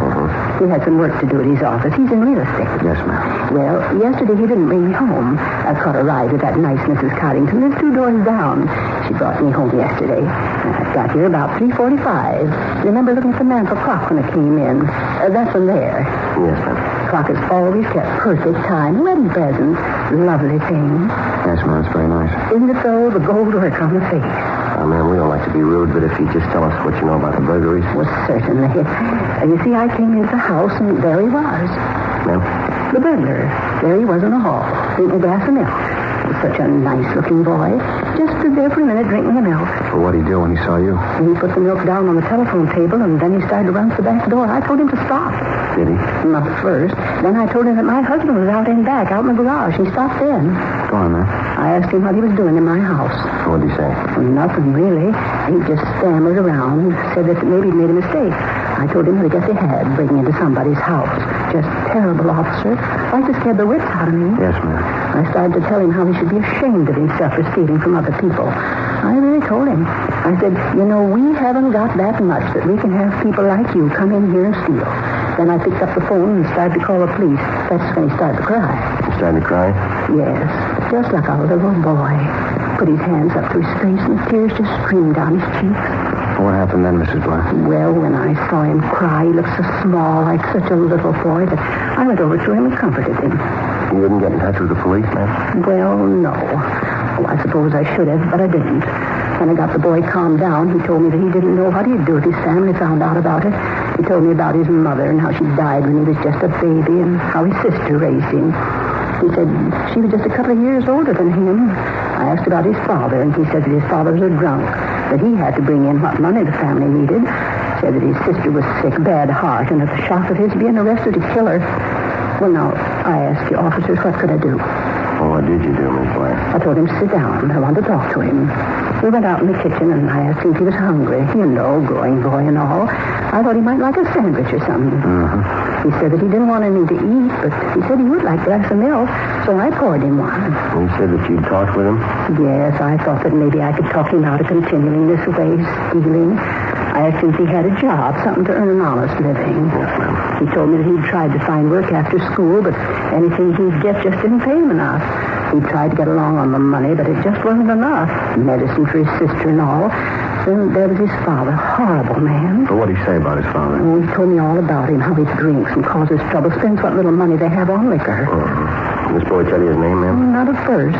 He had some work to do at his office. He's in real estate. Yes, ma'am. Well, yesterday he didn't bring me home. I caught a ride with that nice Mrs. Coddington. Lives 2 doors down. She brought me home yesterday. I got here about 3:45. Remember looking at the mantel clock when I came in? That's from there. Yes, ma'am. Clock has always kept perfect time. Wedding presents. Lovely thing. Yes, ma'am. It's very nice. Isn't it so? The gold work on the face. Ma'am, we don't like to be rude, but if you just tell us what you know about the burglaries. Well, certainly. You see, I came into the house, and there he was. Ma'am? The burglar. There he was in the hall, drinking a glass of milk. Such a nice-looking boy. Just stood there for a minute drinking the milk. Well, what did he do when he saw you? He put the milk down on the telephone table, and then he started to run to the back door. I told him to stop. Did he? Not at first. Then I told him that my husband was out in back, out in the garage. He stopped in. Go on, ma'am. I asked him what he was doing in my house. What did he say? Well, nothing, really. He just stammered around, said that maybe he'd made a mistake. I told him what I guess he had, breaking into somebody's house. Just terrible, officer. Like to scare the wits out of me. Yes, ma'am. I started to tell him how he should be ashamed of himself for stealing from other people. I really told him. I said, you know, we haven't got that much that we can have people like you come in here and steal. Then I picked up the phone and started to call the police. That's when he started to cry. He started to cry? Yes, just like a little boy. Put his hands up to his face and the tears just streamed down his cheeks. What happened then, Mrs. Blair? Well, when I saw him cry, he looked so small, like such a little boy, that I went over to him and comforted him. You didn't get in touch with the police, ma'am? Well, no. Oh, I suppose I should have, but I didn't. When I got the boy calmed down, he told me that he didn't know what he'd do if his family found out about it. He told me about his mother and how she died when he was just a baby and how his sister raised him. He said she was just a couple of years older than him. I asked about his father, and he said that his father was a drunk, that he had to bring in what money the family needed. Said that his sister was sick, bad heart, and at the shock of his being arrested to kill her. Well, now, I asked you officers, what could I do? Well, what did you do, Miss Blair? I told him to sit down. I wanted to talk to him. We went out in the kitchen, and I asked him if he was hungry. You know, growing boy and all. I thought he might like a sandwich or something. Mm-hmm. He said that he didn't want anything to eat, but he said he would like a glass of milk, so I poured him one. You said that you'd talked with him? Yes, I thought that maybe I could talk him out of continuing this way, stealing. I asked him if he had a job, something to earn an honest living. Yes, ma'am. He told me that he'd tried to find work after school, but anything he'd get just didn't pay him enough. He tried to get along on the money, but it just wasn't enough. Medicine for his sister and all. Then there was his father. Horrible man. Well, what did he say about his father? Oh, he told me all about him, how he drinks and causes trouble, spends what little money they have on liquor. Did this boy tell you his name, ma'am? Not at first.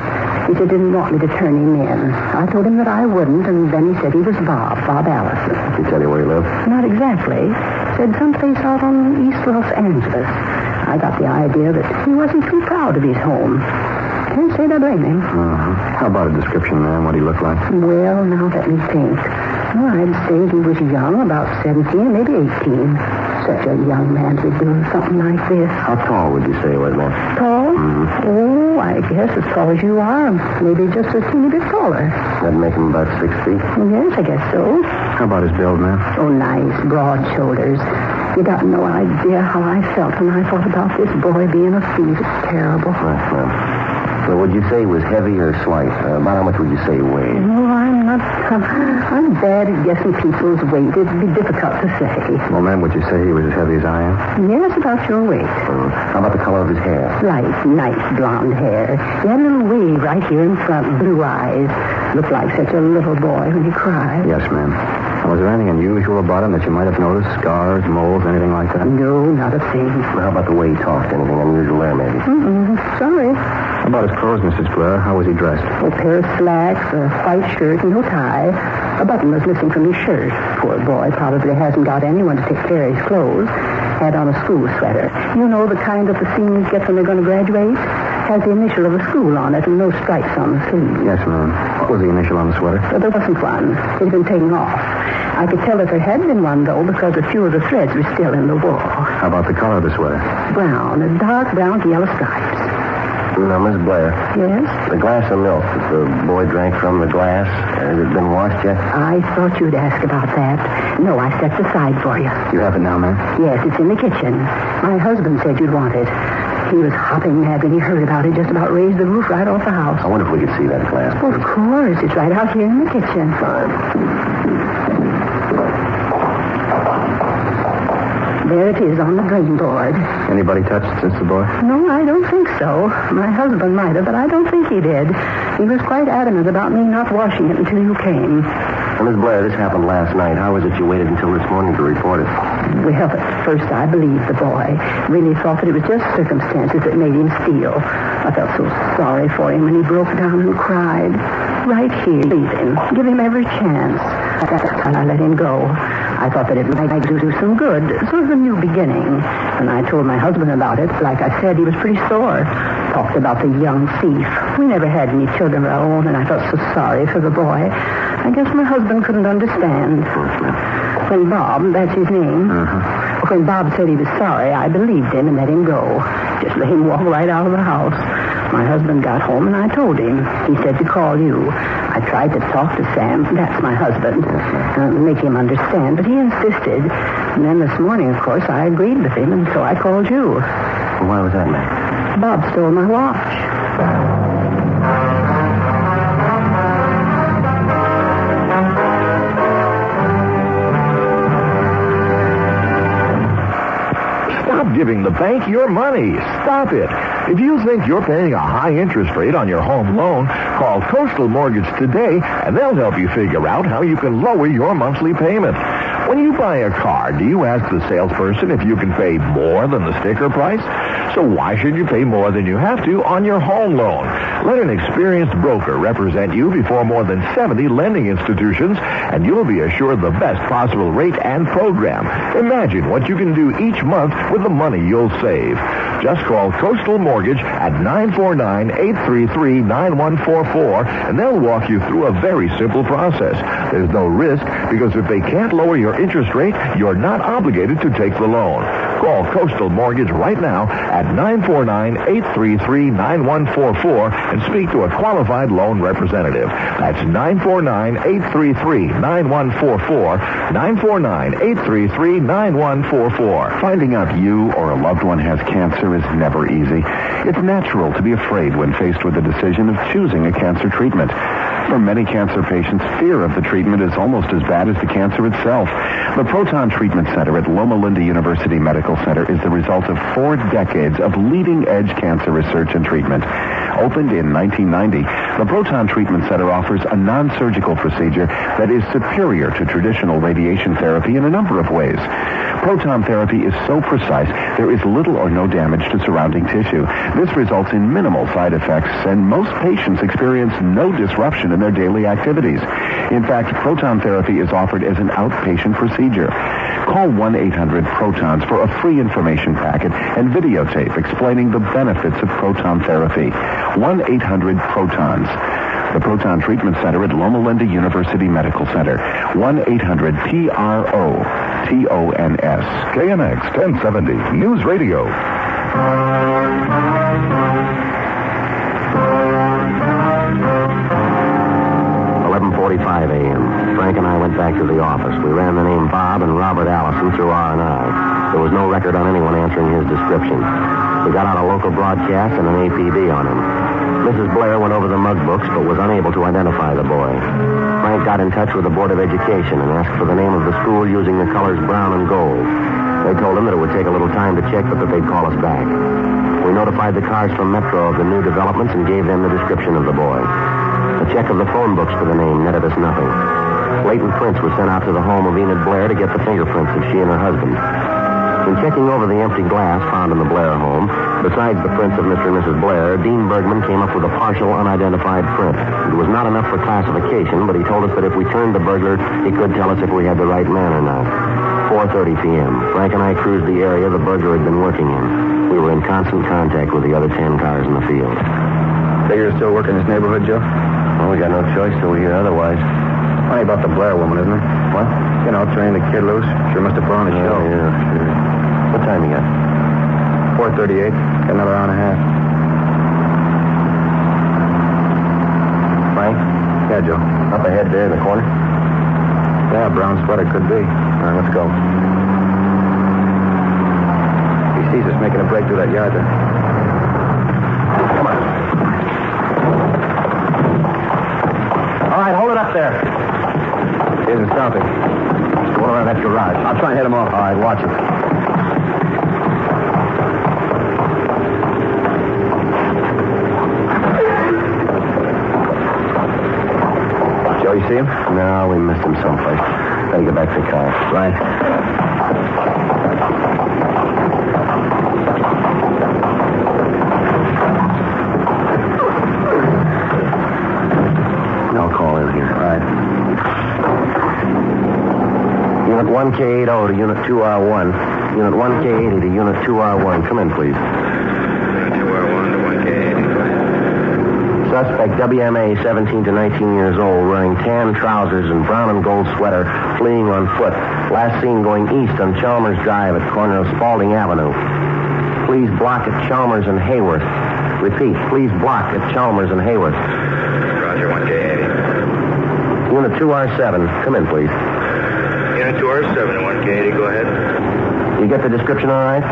He said he didn't want me to turn him in. I told him that I wouldn't, and then he said he was Bob Allison. Did he tell you where he lived? Not exactly. Said someplace out on East Los Angeles. I got the idea that he wasn't too proud of his home. Can't say that I blame him. How about a description, ma'am, what he looked like? Well, now let me think. Well, I'd say he was young, about 17, maybe 18. Such a young man to be doing something like this. How tall would you say he was, ma'am? Tall? Mm-hmm. Oh, I guess as tall as you are. Maybe just a teeny bit taller. That'd make him about 6 feet? Yes, I guess so. How about his build, ma'am? Oh, nice, broad shoulders. You got no idea how I felt when I thought about this boy being a thief. It's terrible. Right, ma'am. So would you say he was heavy or slight? About how much would you say he weighed? No, I'm not. I'm bad at guessing people's weight. It'd be difficult to say. Well, ma'am, would you say he was as heavy as I am? Yes, about your weight. How about the color of his hair? Light, nice blonde hair. He had a little wave right here in front, blue eyes. Looked like such a little boy when he cried. Yes, ma'am. Was there anything unusual about him that you might have noticed? Scars, moles, anything like that? No, not a thing. Well, how about the way he talked? Anything unusual there, maybe? Sorry. How about his clothes, Mrs. Blair? How was he dressed? A pair of slacks, a white shirt, no tie. A button was missing from his shirt. Poor boy probably hasn't got anyone to take care of his clothes. Had on a school sweater. You know, the kind that the seniors get when they're going to graduate? Has the initial of the school on it and no stripes on the sleeve. Yes, ma'am. What was the initial on the sweater? There wasn't one. It had been taken off. I could tell that there had been one, though, because a few of the threads were still in the wool. How about the color of the sweater? Brown, a dark brown with yellow stripes. Now, Miss Blair. Yes? The glass of milk that the boy drank from the glass, has it been washed yet? I thought you'd ask about that. No, I stepped aside for you. You have it now, ma'am? Yes, it's in the kitchen. My husband said you'd want it. He was hopping mad when he heard about it, just about raised the roof right off the house. I wonder if we could see that glass. Well, of course. It's right out here in the kitchen. Fine. There it is on the drain board. Anybody touched it since the boy? No, I don't think so. My husband might have, but I don't think he did. He was quite adamant about me not washing it until you came. Well, Miss Blair, this happened last night. How was it you waited until this morning to report it? Well, at first I believed the boy. Really thought that it was just circumstances that made him steal. I felt so sorry for him when he broke down and cried. Right here, leave him. Give him every chance. I let him go. I thought that it might do some good, sort of a new beginning. When I told my husband about it, like I said, he was pretty sore. Talked about the young thief. We never had any children of our own, and I felt so sorry for the boy. I guess my husband couldn't understand. When Bob, that's his name, when Bob said he was sorry, I believed him and let him go. Just let him walk right out of the house. My husband got home, and I told him. He said to call you. I tried to talk to Sam, that's my husband, make him understand, but he insisted. And then this morning, of course, I agreed with him, and so I called you. Well, why was that, ma'am? Bob stole my watch. Stop giving the bank your money. Stop it. If you think you're paying a high interest rate on your home loan, call Coastal Mortgage today, and they'll help you figure out how you can lower your monthly payment. When you buy a car, do you ask the salesperson if you can pay more than the sticker price? So why should you pay more than you have to on your home loan? Let an experienced broker represent you before more than 70 lending institutions, and you'll be assured the best possible rate and program. Imagine what you can do each month with the money you'll save. Just call Coastal Mortgage at 949-833-9144, and they'll walk you through a very simple process. There's no risk, because if they can't lower your interest rate, you're not obligated to take the loan. Call Coastal Mortgage right now at 949-833-9144 and speak to a qualified loan representative. That's 949-833-9144, 949-833-9144. Finding out you or a loved one has cancer is never easy. It's natural to be afraid when faced with the decision of choosing a cancer treatment. For many cancer patients, fear of the treatment is almost as bad as the cancer itself. The Proton Treatment Center at Loma Linda University Medical Center is the result of 4 decades of leading-edge cancer research and treatment. Opened in 1990, the Proton Treatment Center offers a non-surgical procedure that is superior to traditional radiation therapy in a number of ways. Proton therapy is so precise, there is little or no damage to surrounding tissue. This results in minimal side effects, and most patients experience no disruption in their daily activities. In fact, proton therapy is offered as an outpatient procedure. Call 1-800-PROTONS for a free information packet and videotape explaining the benefits of proton therapy. 1-800-PROTONS. The Proton Treatment Center at Loma Linda University Medical Center. 1-800-PROTONS. KNX 1070 News Radio. 11:45 a.m. Frank and I went back to the office. We ran the name Bob and Robert Allison through R&I. There was no record on anyone answering his description. We got out a local broadcast and an APB on him. Mrs. Blair went over the mug books, but was unable to identify the boy. Frank got in touch with the Board of Education and asked for the name of the school using the colors brown and gold. They told him that it would take a little time to check, but that they'd call us back. We notified the cars from Metro of the new developments and gave them the description of the boy. A check of the phone books for the name netted us nothing. Latent prints were sent out to the home of Enid Blair to get the fingerprints of she and her husband. In checking over the empty glass found in the Blair home, besides the prints of Mr. and Mrs. Blair, Dean Bergman came up with a partial unidentified print. It was not enough for classification, but he told us that if we turned the burglar, he could tell us if we had the right man or not. 4:30 p.m. Frank and I cruised the area the burglar had been working in. We were in constant contact with the other 10 cars in the field. Figure you're still working in this neighborhood, Joe? Well, we got no choice till we hear otherwise. Funny about the Blair woman, isn't it? What? You know, turning the kid loose. Sure must have put on a show. Yeah, sure. What time you got? 4:38. Got another hour and a half. Frank? Yeah, Joe. Up ahead there in the corner? Yeah, brown sweater could be. All right, let's go. He sees us making a break through that yard there. Come on. All right, hold it up there. He isn't stopping. Let's go around that garage. I'll try and head him off. All right, watch it. Joe, you see him? No, we missed him someplace. Gotta get back to the car. Right. I'll call in here. Right. Unit 1K80 to Unit 2R1. Unit 1K80 to Unit 2R1. Come in, please. 2R1 to 1K80. Suspect WMA, 17 to 19 years old, wearing tan trousers and brown and gold sweater, fleeing on foot. Last seen going east on Chalmers Drive at corner of Spalding Avenue. Please block at Chalmers and Hayworth. Repeat, please block at Chalmers and Hayworth. Roger, 1K80. Unit 2R7, come in, please. Unit 2R7 to 1K80, go ahead. You get the description all right?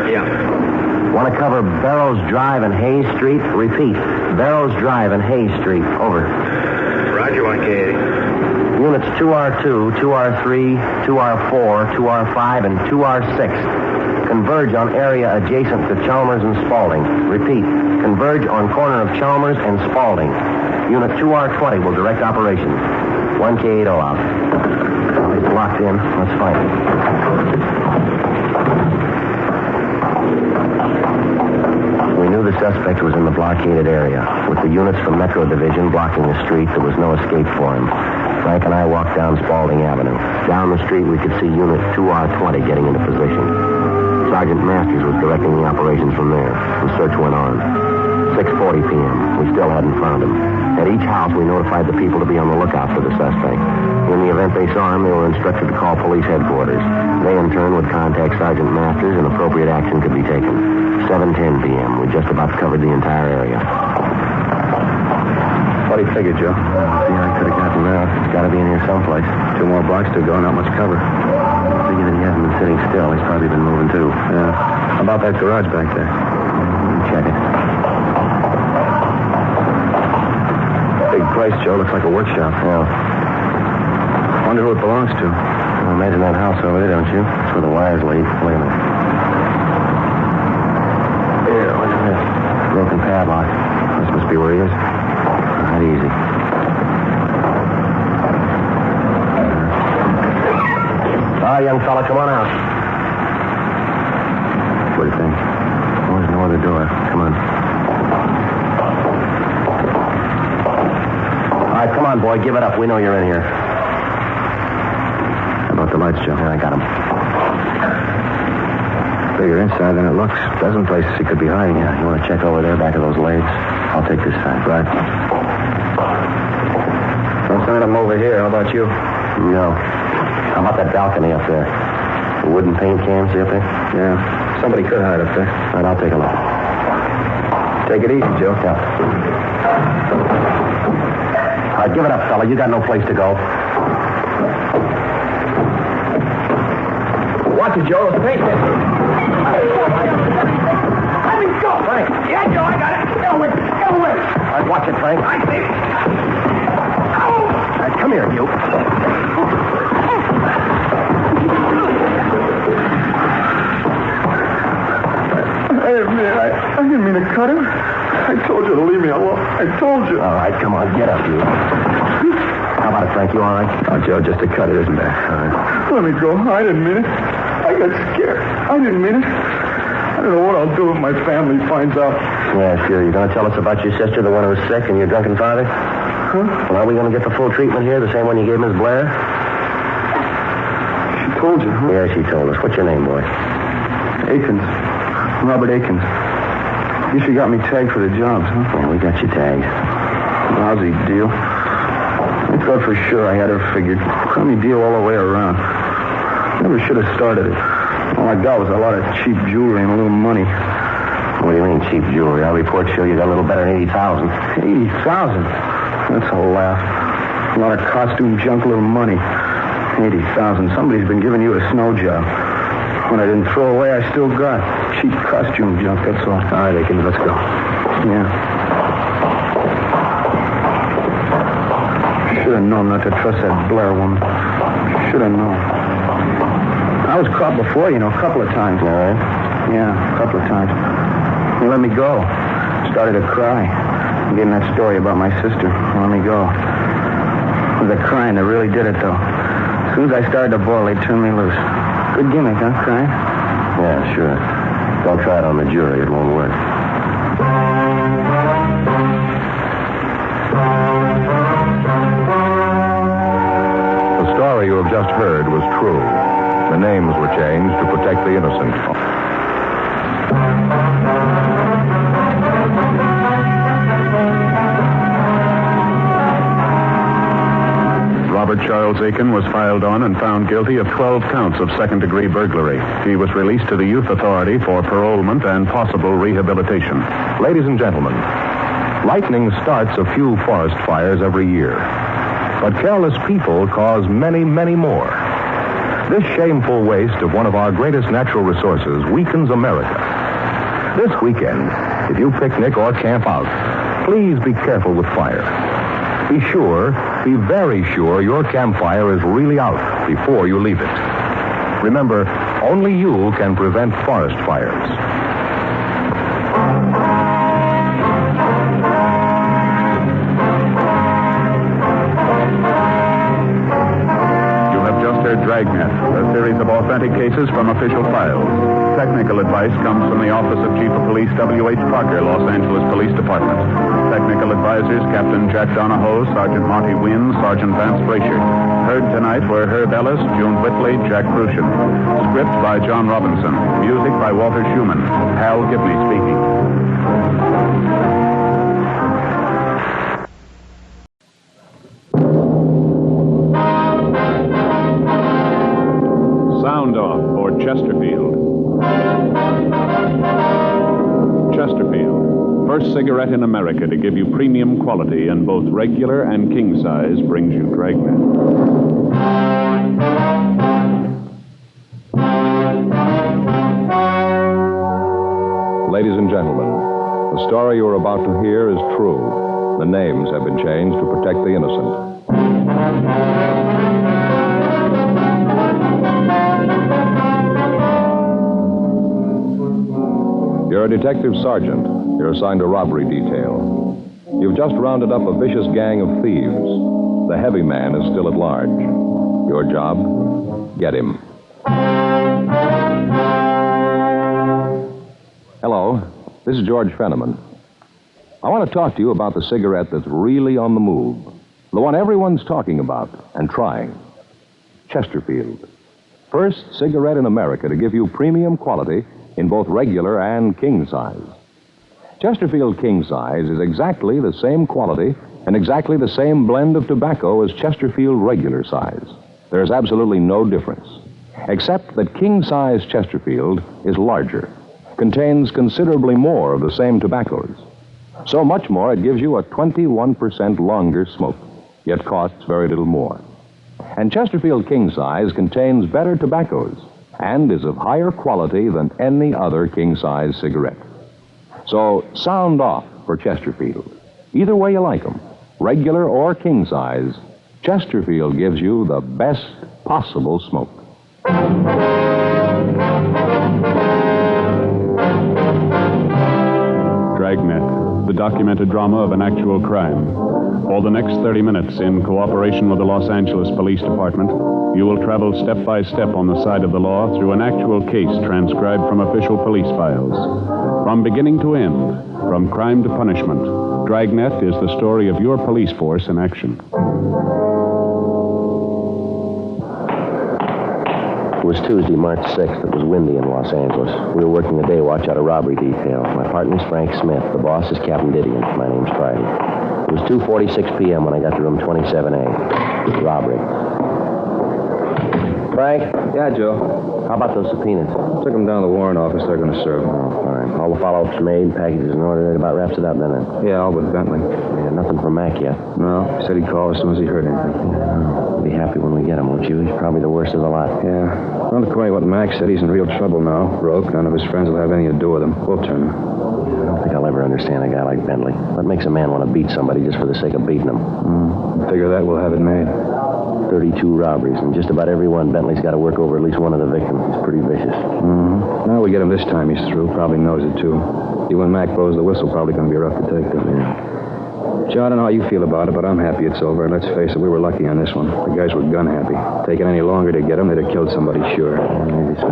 Yeah. Want to cover Barrows Drive and Hayes Street? Repeat, Barrows Drive and Hayes Street. Over. Roger, 1K80. Units 2R2, 2R3, 2R4, 2R5, and 2R6 converge on area adjacent to Chalmers and Spalding. Repeat, converge on corner of Chalmers and Spalding. Unit 2R20 will direct operations. 1K80 out. Well, he's blocked locked in. Let's fight it. We knew the suspect was in the blockaded area. With the units from Metro Division blocking the street, there was no escape for him. Frank and I walked down Spaulding Avenue. Down the street, we could see Unit 2R20 getting into position. Sergeant Masters was directing the operations from there. The search went on. 6:40 p.m. We still hadn't found him. At each house, we notified the people to be on the lookout for the suspect. In the event they saw him, they were instructed to call police headquarters. They, in turn, would contact Sergeant Masters and appropriate action could be taken. 7:10 p.m. We just about covered the entire area. What do you figure, Joe? Yeah, I could have gotten there. It's got to be in here someplace. 2 more blocks to go, not much cover. I figure that he hasn't been sitting still. He's probably been moving, too. Yeah. How about that garage back there? Check it. Big place, Joe. Looks like a workshop. Yeah. Wonder who it belongs to. Well, imagine that house over there, don't you? That's where the wires lead. Wait a minute. Here, what's this? Broken padlock. This must be where he is. Not easy. Young fella, come on out. What do you think? Oh, there's no other door. Come on. All right, come on, boy. Give it up. We know you're in here. How about the lights, Joe? Yeah, I got them. Bigger inside than it looks. Dozen places he could be hiding. Yeah, you want to check over there, back of those lathes? I'll take this side. Right. Don't send him over here. How about you? No. How about that balcony up there? The wooden paint cans, see up there? Yeah. Somebody could hide up there. All right, I'll take a look. Take it easy, Joe. Yeah. All right, give it up, fella. You got no place to go. Watch it, Joe. It's paint. Let me go. Frank. Yeah, Joe, I got it. Get away. Get away. All right, watch it, Frank. I see. All right, come here, you. I didn't mean to cut him. I told you to leave me alone. I told you. All right, come on, get up, you. How about it, Frank? You all right? Oh, Joe, just a cut it, isn't there? All right. Let me go. I didn't mean it. I got scared. I didn't mean it. I don't know what I'll do if my family finds out. Yeah, sure. You going to tell us about your sister, the one who was sick, and your drunken father? Huh? Well, are we going to get the full treatment here, the same one you gave Miss Blair? She told you, huh? Yeah, she told us. What's your name, boy? Akins. Robert Akins. Guess you got me tagged for the jobs, huh? Yeah, we got you tagged. Lousy deal. I thought for sure I had her figured. Crummy deal all the way around. Never should have started it. All I got was a lot of cheap jewelry and a little money. What do you mean, cheap jewelry? Our reports show you got a little better than 80,000. 80,000? That's a laugh. A lot of costume junk, a little money. 80,000. Somebody's been giving you a snow job. What I didn't throw away, I still got. Cheap costume junk, that's all. All right, Akins, let's go. Yeah. Should have known not to trust that Blair woman. Should have known. I was caught before, a couple of times. All right? Yeah, a couple of times. They let me go. Started to cry. Getting that story about my sister. They let me go. It was the crying that really did it, though. As soon as I started to boil, they turned me loose. Good gimmick, huh, crying? Yeah, sure. Don't try it on the jury. It won't work. The story you have just heard was true. The names were changed to protect the innocent. Robert Charles Aiken was filed on and found guilty of 12 counts of second-degree burglary. He was released to the Youth Authority for parolement and possible rehabilitation. Ladies and gentlemen, lightning starts a few forest fires every year. But careless people cause many, many more. This shameful waste of one of our greatest natural resources weakens America. This weekend, if you picnic or camp out, please be careful with fire. Be sure, be very sure your campfire is really out before you leave it. Remember, only you can prevent forest fires. heard Dragnet, a series of authentic cases from official files. Technical advice comes from the Office of Chief of Police W.H. Parker, Los Angeles Police Department. Technical advisors Captain Jack Donahoe, Sergeant Marty Wynn, Sergeant Vance Brasher. Heard tonight were Herb Ellis, June Whitley, Jack Crucian. Script by John Robinson. Music by Walter Schumann. Hal Gibney speaking. Sound off for Chesterfield. Chesterfield, first cigarette in America to give you premium quality in both regular and king size, brings you Dragnet. Ladies and gentlemen, the story you are about to hear is true. The names have been changed to protect the innocent. You're a detective sergeant. You're assigned a robbery detail. You've just rounded up a vicious gang of thieves. The heavy man is still at large. Your job? Get him. Hello, this is George Fenneman. I want to talk to you about the cigarette that's really on the move. The one everyone's talking about and trying. Chesterfield. First cigarette in America to give you premium quality in both regular and king size. Chesterfield King Size is exactly the same quality and exactly the same blend of tobacco as Chesterfield regular size. There's absolutely no difference, except that King Size Chesterfield is larger, contains considerably more of the same tobaccos. So much more it gives you a 21% longer smoke, yet costs very little more. And Chesterfield King Size contains better tobaccos and is of higher quality than any other king-size cigarette. So sound off for Chesterfield. Either way you like them, regular or king-size, Chesterfield gives you the best possible smoke. Dragnet, the documented drama of an actual crime. For the next 30 minutes, in cooperation with the Los Angeles Police Department, you will travel step by step on the side of the law through an actual case transcribed from official police files. From beginning to end, from crime to punishment, Dragnet is the story of your police force in action. It was Tuesday, March 6th. It was windy in Los Angeles. We were working the day watch out of robbery detail. My partner's Frank Smith. The boss is Captain Didion. My name's Friday. It was 2:46 p.m. when I got to room 27A. Robbery. Frank? Yeah, Joe. How about those subpoenas? Took them down to the warrant office. They're going to serve them. Oh, fine. All the follow-ups made, packages in order. That about wraps it up, doesn't it? Yeah, all but Bentley. Yeah, nothing from Mac yet. No, he said he'd call as soon as he heard anything. Oh, be happy when we get him, won't you? He's probably the worst of the lot. Yeah. Well, according to what Mac said, he's in real trouble now. Broke. None of his friends will have anything to do with him. We'll turn him. I don't think I'll ever understand a guy like Bentley. What makes a man want to beat somebody just for the sake of beating him? Figure that we'll have it made. 32 robberies, and just about every one, Bentley's got to work over at least one of the victims. He's pretty vicious. Now we get him this time, he's through. Probably knows it, too. See, when Mac blows the whistle, probably going to be rough to take, though. Yeah. Joe, I don't know how you feel about it, but I'm happy it's over. Let's face it, we were lucky on this one. The guys were gun happy. Taking any longer to get them, they'd have killed somebody, sure. Maybe so.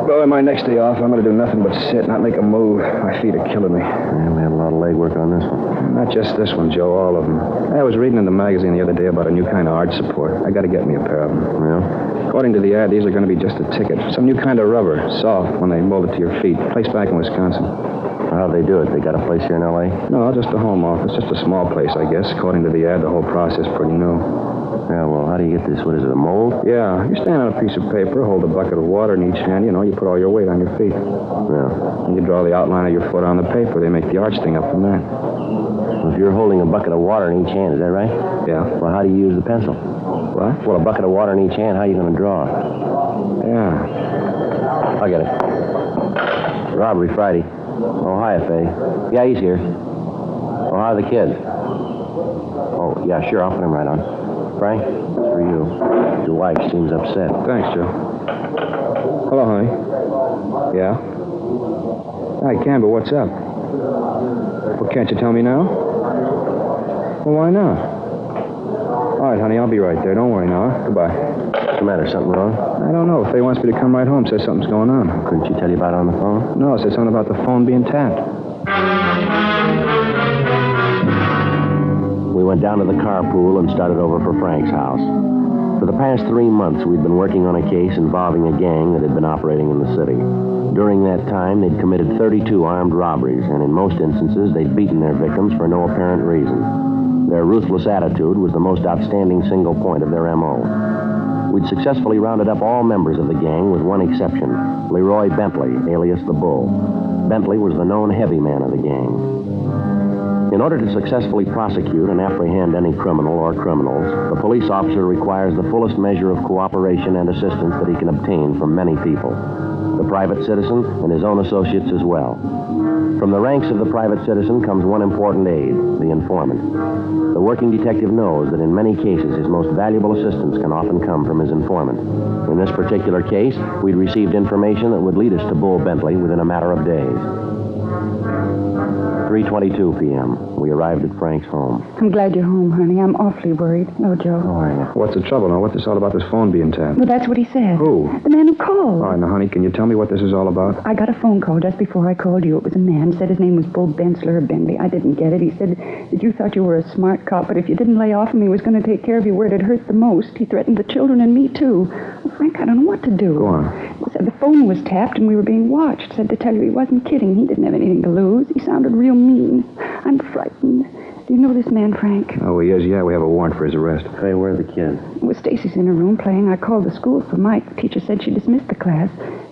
Well, on my next day off, I'm going to do nothing but sit, not make a move. My feet are killing me. Yeah, we had a lot of legwork on this one. Not just this one, Joe, all of them. I was reading in the magazine the other day about a new kind of arch support. I got to get me a pair of them. Yeah? According to the ad, these are going to be just a ticket. Some new kind of rubber, soft, when they mold it to your feet. Place back in Wisconsin. How'd they do it? They got a place here in L.A.? No, just a home office. Just a small place, I guess. According to the ad, the whole process pretty new. Yeah, well, how do you get this? What is it, a mold? Yeah, you stand on a piece of paper, hold a bucket of water in each hand. You know, you put all your weight on your feet. Yeah. And you draw the outline of your foot on the paper. They make the arch thing up from that. Well, if you're holding a bucket of water in each hand, is that right? Yeah. Well, how do you use the pencil? What? Well, a bucket of water in each hand, how are you going to draw? Yeah. I get it. Robbery Friday. Oh, hi, Faye. Yeah, he's here. Oh, how are the kids? Oh, yeah, sure, I'll put him right on. Frank, it's for you. Your wife seems upset. Thanks, Joe. Hello, honey. Yeah? I can, but what's up? Well, can't you tell me now? Well, why not? All right, honey, I'll be right there. Don't worry now. Huh? Goodbye. What's the matter? Something wrong? I don't know. Faye wants me to come right home. Says something's going on. Couldn't she tell you about it on the phone? No, said something about the phone being tapped. We went down to the carpool and started over for Frank's house. For the past 3 months, we'd been working on a case involving a gang that had been operating in the city. During that time, they'd committed 32 armed robberies, and in most instances, they'd beaten their victims for no apparent reason. Their ruthless attitude was the most outstanding single point of their M.O. We'd successfully rounded up all members of the gang with one exception, Leroy Bentley, alias the Bull. Bentley was the known heavy man of the gang. In order to successfully prosecute and apprehend any criminal or criminals, the police officer requires the fullest measure of cooperation and assistance that he can obtain from many people, the private citizen and his own associates as well. From the ranks of the private citizen comes one important aid, the informant. The working detective knows that in many cases his most valuable assistance can often come from his informant. In this particular case, we'd received information that would lead us to Bull Bentley within a matter of days. 3:22 p.m. We arrived at Frank's home. I'm glad you're home, honey. I'm awfully worried. No, Joe. How are you? What's the trouble now? What's this all about this phone being tapped? Well, that's what he said. Who? The man who called. All right, now, honey, can you tell me what this is all about? I got a phone call just before I called you. It was a man. Said his name was Bull Bensler or Bentley. I didn't get it. He said that you thought you were a smart cop, but if you didn't lay off him, he was going to take care of you where it hurt the most. He threatened the children and me, too. Well, Frank, I don't know what to do. Go on. He said the phone was tapped and we were being watched. Said to tell you he wasn't kidding. He didn't have anything to lose. He sounded real mean. I'm frightened. Do you know this man, Frank? Oh, he is, yeah. We have a warrant for his arrest. Hey, where are the kids? Well, Stacy's in her room playing. I called the school for Mike. The teacher said she dismissed the class.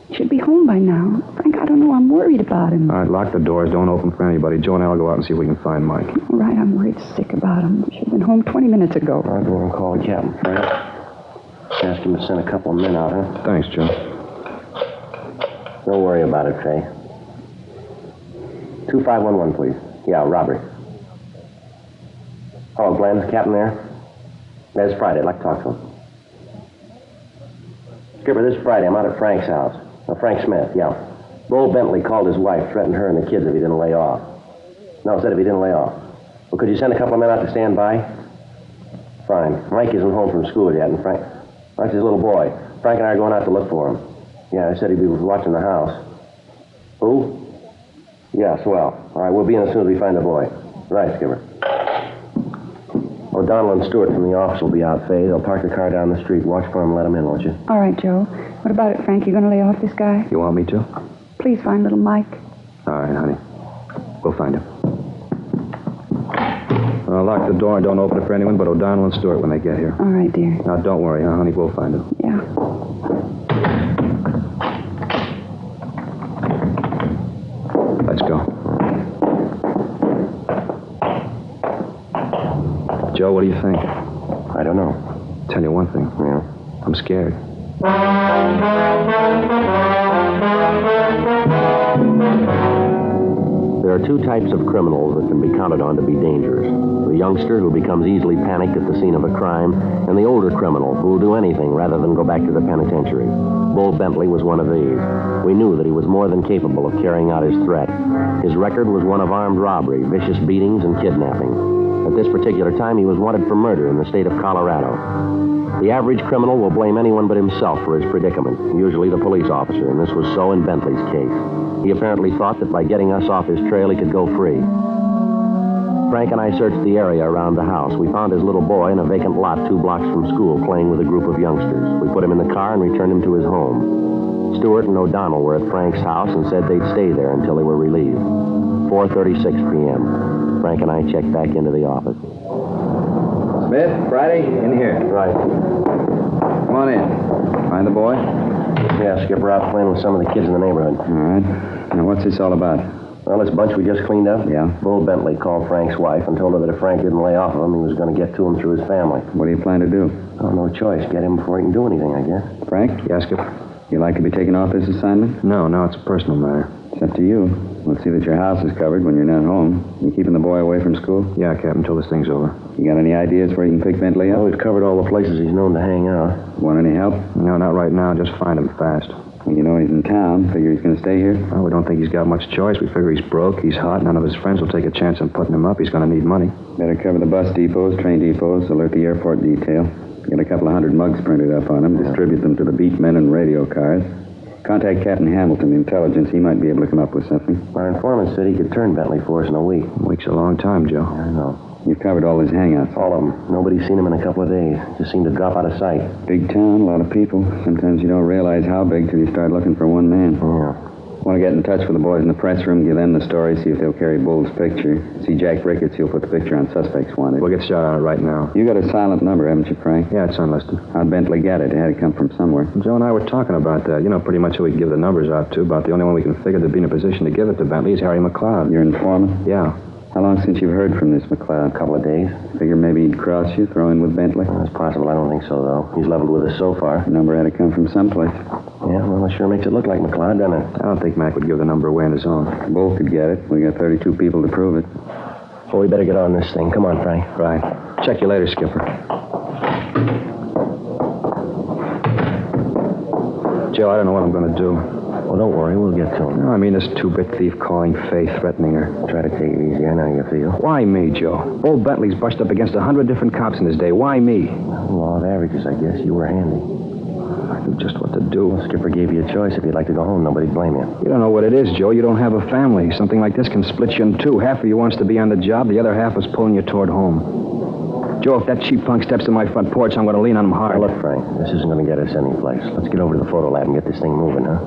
He should be home by now. Frank, I don't know. I'm worried about him. All right, lock the doors. Don't open for anybody. Joe and I'll go out and see if we can find Mike. All right, I'm worried sick about him. Should have been home 20 minutes ago. I'll go and call the captain, Frank. Ask him to send a couple of men out, huh? Thanks, Joe. Don't worry about it, Faye. 2511, please. Yeah, robbery. Oh, Glenn's the captain there? That's Friday. I'd like to talk to him. Skipper, this Friday, I'm out at Frank's house. Frank Smith, yeah. Bull Bentley called his wife, threatened her and the kids if he didn't lay off. No, said if he didn't lay off. Well, could you send a couple of men out to stand by? Fine. Mike isn't home from school yet, and Frank... That's his little boy. Frank and I are going out to look for him. Yeah, I said he'd be watching the house. Who? Yeah, swell. All right, we'll be in as soon as we find the boy. Right, Skipper. O'Donnell and Stewart from the office will be out, Faye. They'll park the car down the street. Watch for him and let him in, won't you? All right, Joe. What about it, Frank? You going to lay off this guy? You want me to? Please find little Mike. All right, honey. We'll find him. Lock the door and don't open it for anyone but O'Donnell and Stewart when they get here. All right, dear. Now, don't worry, huh, honey? We'll find him. Yeah. Let's go. Joe, what do you think? I don't know. Tell you one thing. Yeah? I'm scared. There are two types of criminals that can be counted on to be dangerous. The youngster who becomes easily panicked at the scene of a crime, and the older criminal who will do anything rather than go back to the penitentiary. Bull Bentley was one of these. We knew that he was more than capable of carrying out his threat. His record was one of armed robbery, vicious beatings, and kidnapping. At this particular time, he was wanted for murder in the state of Colorado. The average criminal will blame anyone but himself for his predicament, usually the police officer, and this was so in Bentley's case. He apparently thought that by getting us off his trail, he could go free. Frank and I searched the area around the house. We found his little boy in a vacant lot 2 blocks from school playing with a group of youngsters. We put him in the car and returned him to his home. Stewart and O'Donnell were at Frank's house and said they'd stay there until they were relieved. 4:36 p.m. Frank and I checked back into the office. Smith, Friday, in here. Right. Come on in. Find the boy? Yeah, Skipper, out playing with some of the kids in the neighborhood. All right. Now, what's this all about? Well, this bunch we just cleaned up? Yeah. Bull Bentley called Frank's wife and told her that if Frank didn't lay off of him, he was going to get to him through his family. What do you plan to do? Oh, no choice. Get him before he can do anything, I guess. Frank? Yes, Skipper. You like to be taken off this assignment? No, it's a personal matter. It's up to you. We'll see that your house is covered when you're not home. You keeping the boy away from school? Yeah, Captain, until this thing's over. You got any ideas where you can pick Bentley up? Well, we've covered all the places he's known to hang out. Want any help? No, not right now. Just find him fast. Well, you know he's in town. Figure he's going to stay here? Well, we don't think he's got much choice. We figure he's broke, he's hot. None of his friends will take a chance on putting him up. He's going to need money. Better cover the bus depots, train depots, alert the airport detail. Get a couple of 100 mugs printed up on him, distribute them to the beat men and radio cars. Contact Captain Hamilton, the intelligence. He might be able to come up with something. Our informant said he could turn Bentley for us in a week. A week's a long time, Joe. I know. You've covered all his hangouts. All of them. Nobody's seen him in a couple of days. Just seemed to drop out of sight. Big town, a lot of people. Sometimes you don't realize how big till you start looking for one man. Yeah. Want to get in touch with the boys in the press room, give them the story, see if they'll carry Bull's picture. See Jack Ricketts, he'll put the picture on suspects wanted. We'll get started on it right now. You got a silent number, haven't you, Frank? Yeah, it's unlisted. How'd Bentley get it? It had to come from somewhere. Joe and I were talking about that. You know pretty much who we can give the numbers out to. About the only one we can figure to be in a position to give it to Bentley is Harry McLeod. Your informant? Yeah. How long since you've heard from this McLeod? A couple of days. Figure maybe he'd cross you, throw in with Bentley? That's possible. I don't think so, though. He's leveled with us so far. The number had to come from someplace. Yeah, well, it sure makes it look like McLeod, doesn't it? I don't think Mac would give the number away on his own. Bull could get it. We got 32 people to prove it. Well, we better get on this thing. Come on, Frank. Right. Check you later, Skipper. Joe, I don't know what I'm going to do. Well, don't worry. We'll get to him. No, I mean this two-bit thief calling Faye, threatening her. Try to take it easy. I know how you feel. Why me, Joe? Old Bentley's brushed up against 100 different cops in his day. Why me? Law of averages, I guess. You were handy. I knew just what to do. Well, Skipper gave you a choice. If you'd like to go home, nobody'd blame you. You don't know what it is, Joe. You don't have a family. Something like this can split you in two. Half of you wants to be on the job. The other half is pulling you toward home. Joe, if that cheap punk steps to my front porch, I'm going to lean on him hard. Now, look, Frank, this isn't going to get us any place. Let's get over to the photo lab and get this thing moving, huh?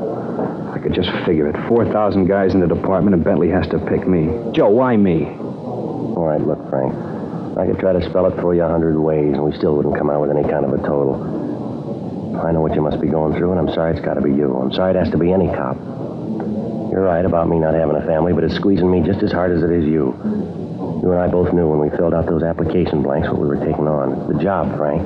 I could just figure it. 4,000 guys in the department, and Bentley has to pick me. Joe, why me? All right, look, Frank. I could try to spell it for you 100 ways, and we still wouldn't come out with any kind of a total. I know what you must be going through, and I'm sorry it's got to be you. I'm sorry it has to be any cop. You're right about me not having a family, but it's squeezing me just as hard as it is you. You and I both knew when we filled out those application blanks what we were taking on. It's the job, Frank.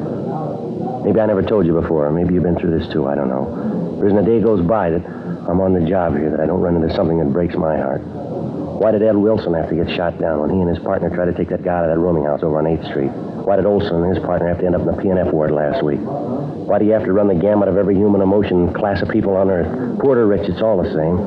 Maybe I never told you before. Maybe you've been through this, too. I don't know. There isn't a day goes by that I'm on the job here that I don't run into something that breaks my heart. Why did Ed Wilson have to get shot down when he and his partner tried to take that guy out of that rooming house over on 8th Street? Why did Olson and his partner have to end up in the P&F ward last week? Why do you have to run the gamut of every human emotion class of people on Earth? Poor or rich, it's all the same.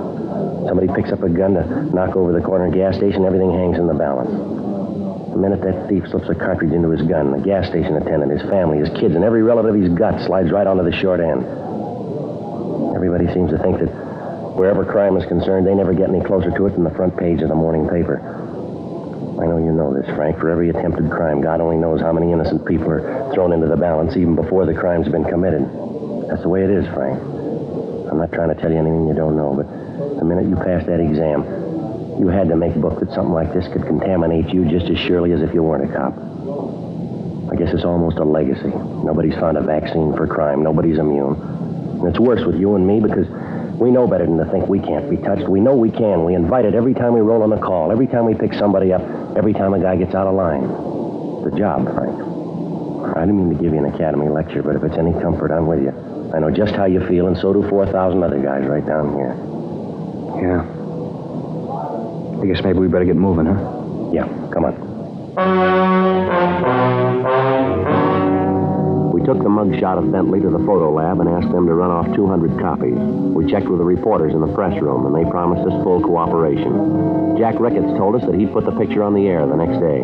Somebody picks up a gun to knock over the corner gas station, everything hangs in the balance. The minute that thief slips a cartridge into his gun, the gas station attendant, his family, his kids, and every relative he's got slides right onto the short end. Everybody seems to think that wherever crime is concerned, they never get any closer to it than the front page of the morning paper. I know you know this, Frank. For every attempted crime, God only knows how many innocent people are thrown into the balance even before the crime's been committed. That's the way it is, Frank. I'm not trying to tell you anything you don't know, but the minute you passed that exam, you had to make book that something like this could contaminate you just as surely as if you weren't a cop. I guess it's almost a legacy. Nobody's found a vaccine for crime. Nobody's immune. And it's worse with you and me because we know better than to think we can't be touched. We know we can. We invite it every time we roll on a call, every time we pick somebody up, every time a guy gets out of line. It's a job, Frank. I didn't mean to give you an academy lecture, but if it's any comfort, I'm with you. I know just how you feel, and so do 4,000 other guys right down here. Yeah. I guess maybe we better get moving, huh? Yeah, come on. We took the mugshot of Bentley to the photo lab and asked them to run off 200 copies. We checked with the reporters in the press room, and they promised us full cooperation. Jack Ricketts told us that he'd put the picture on the air the next day.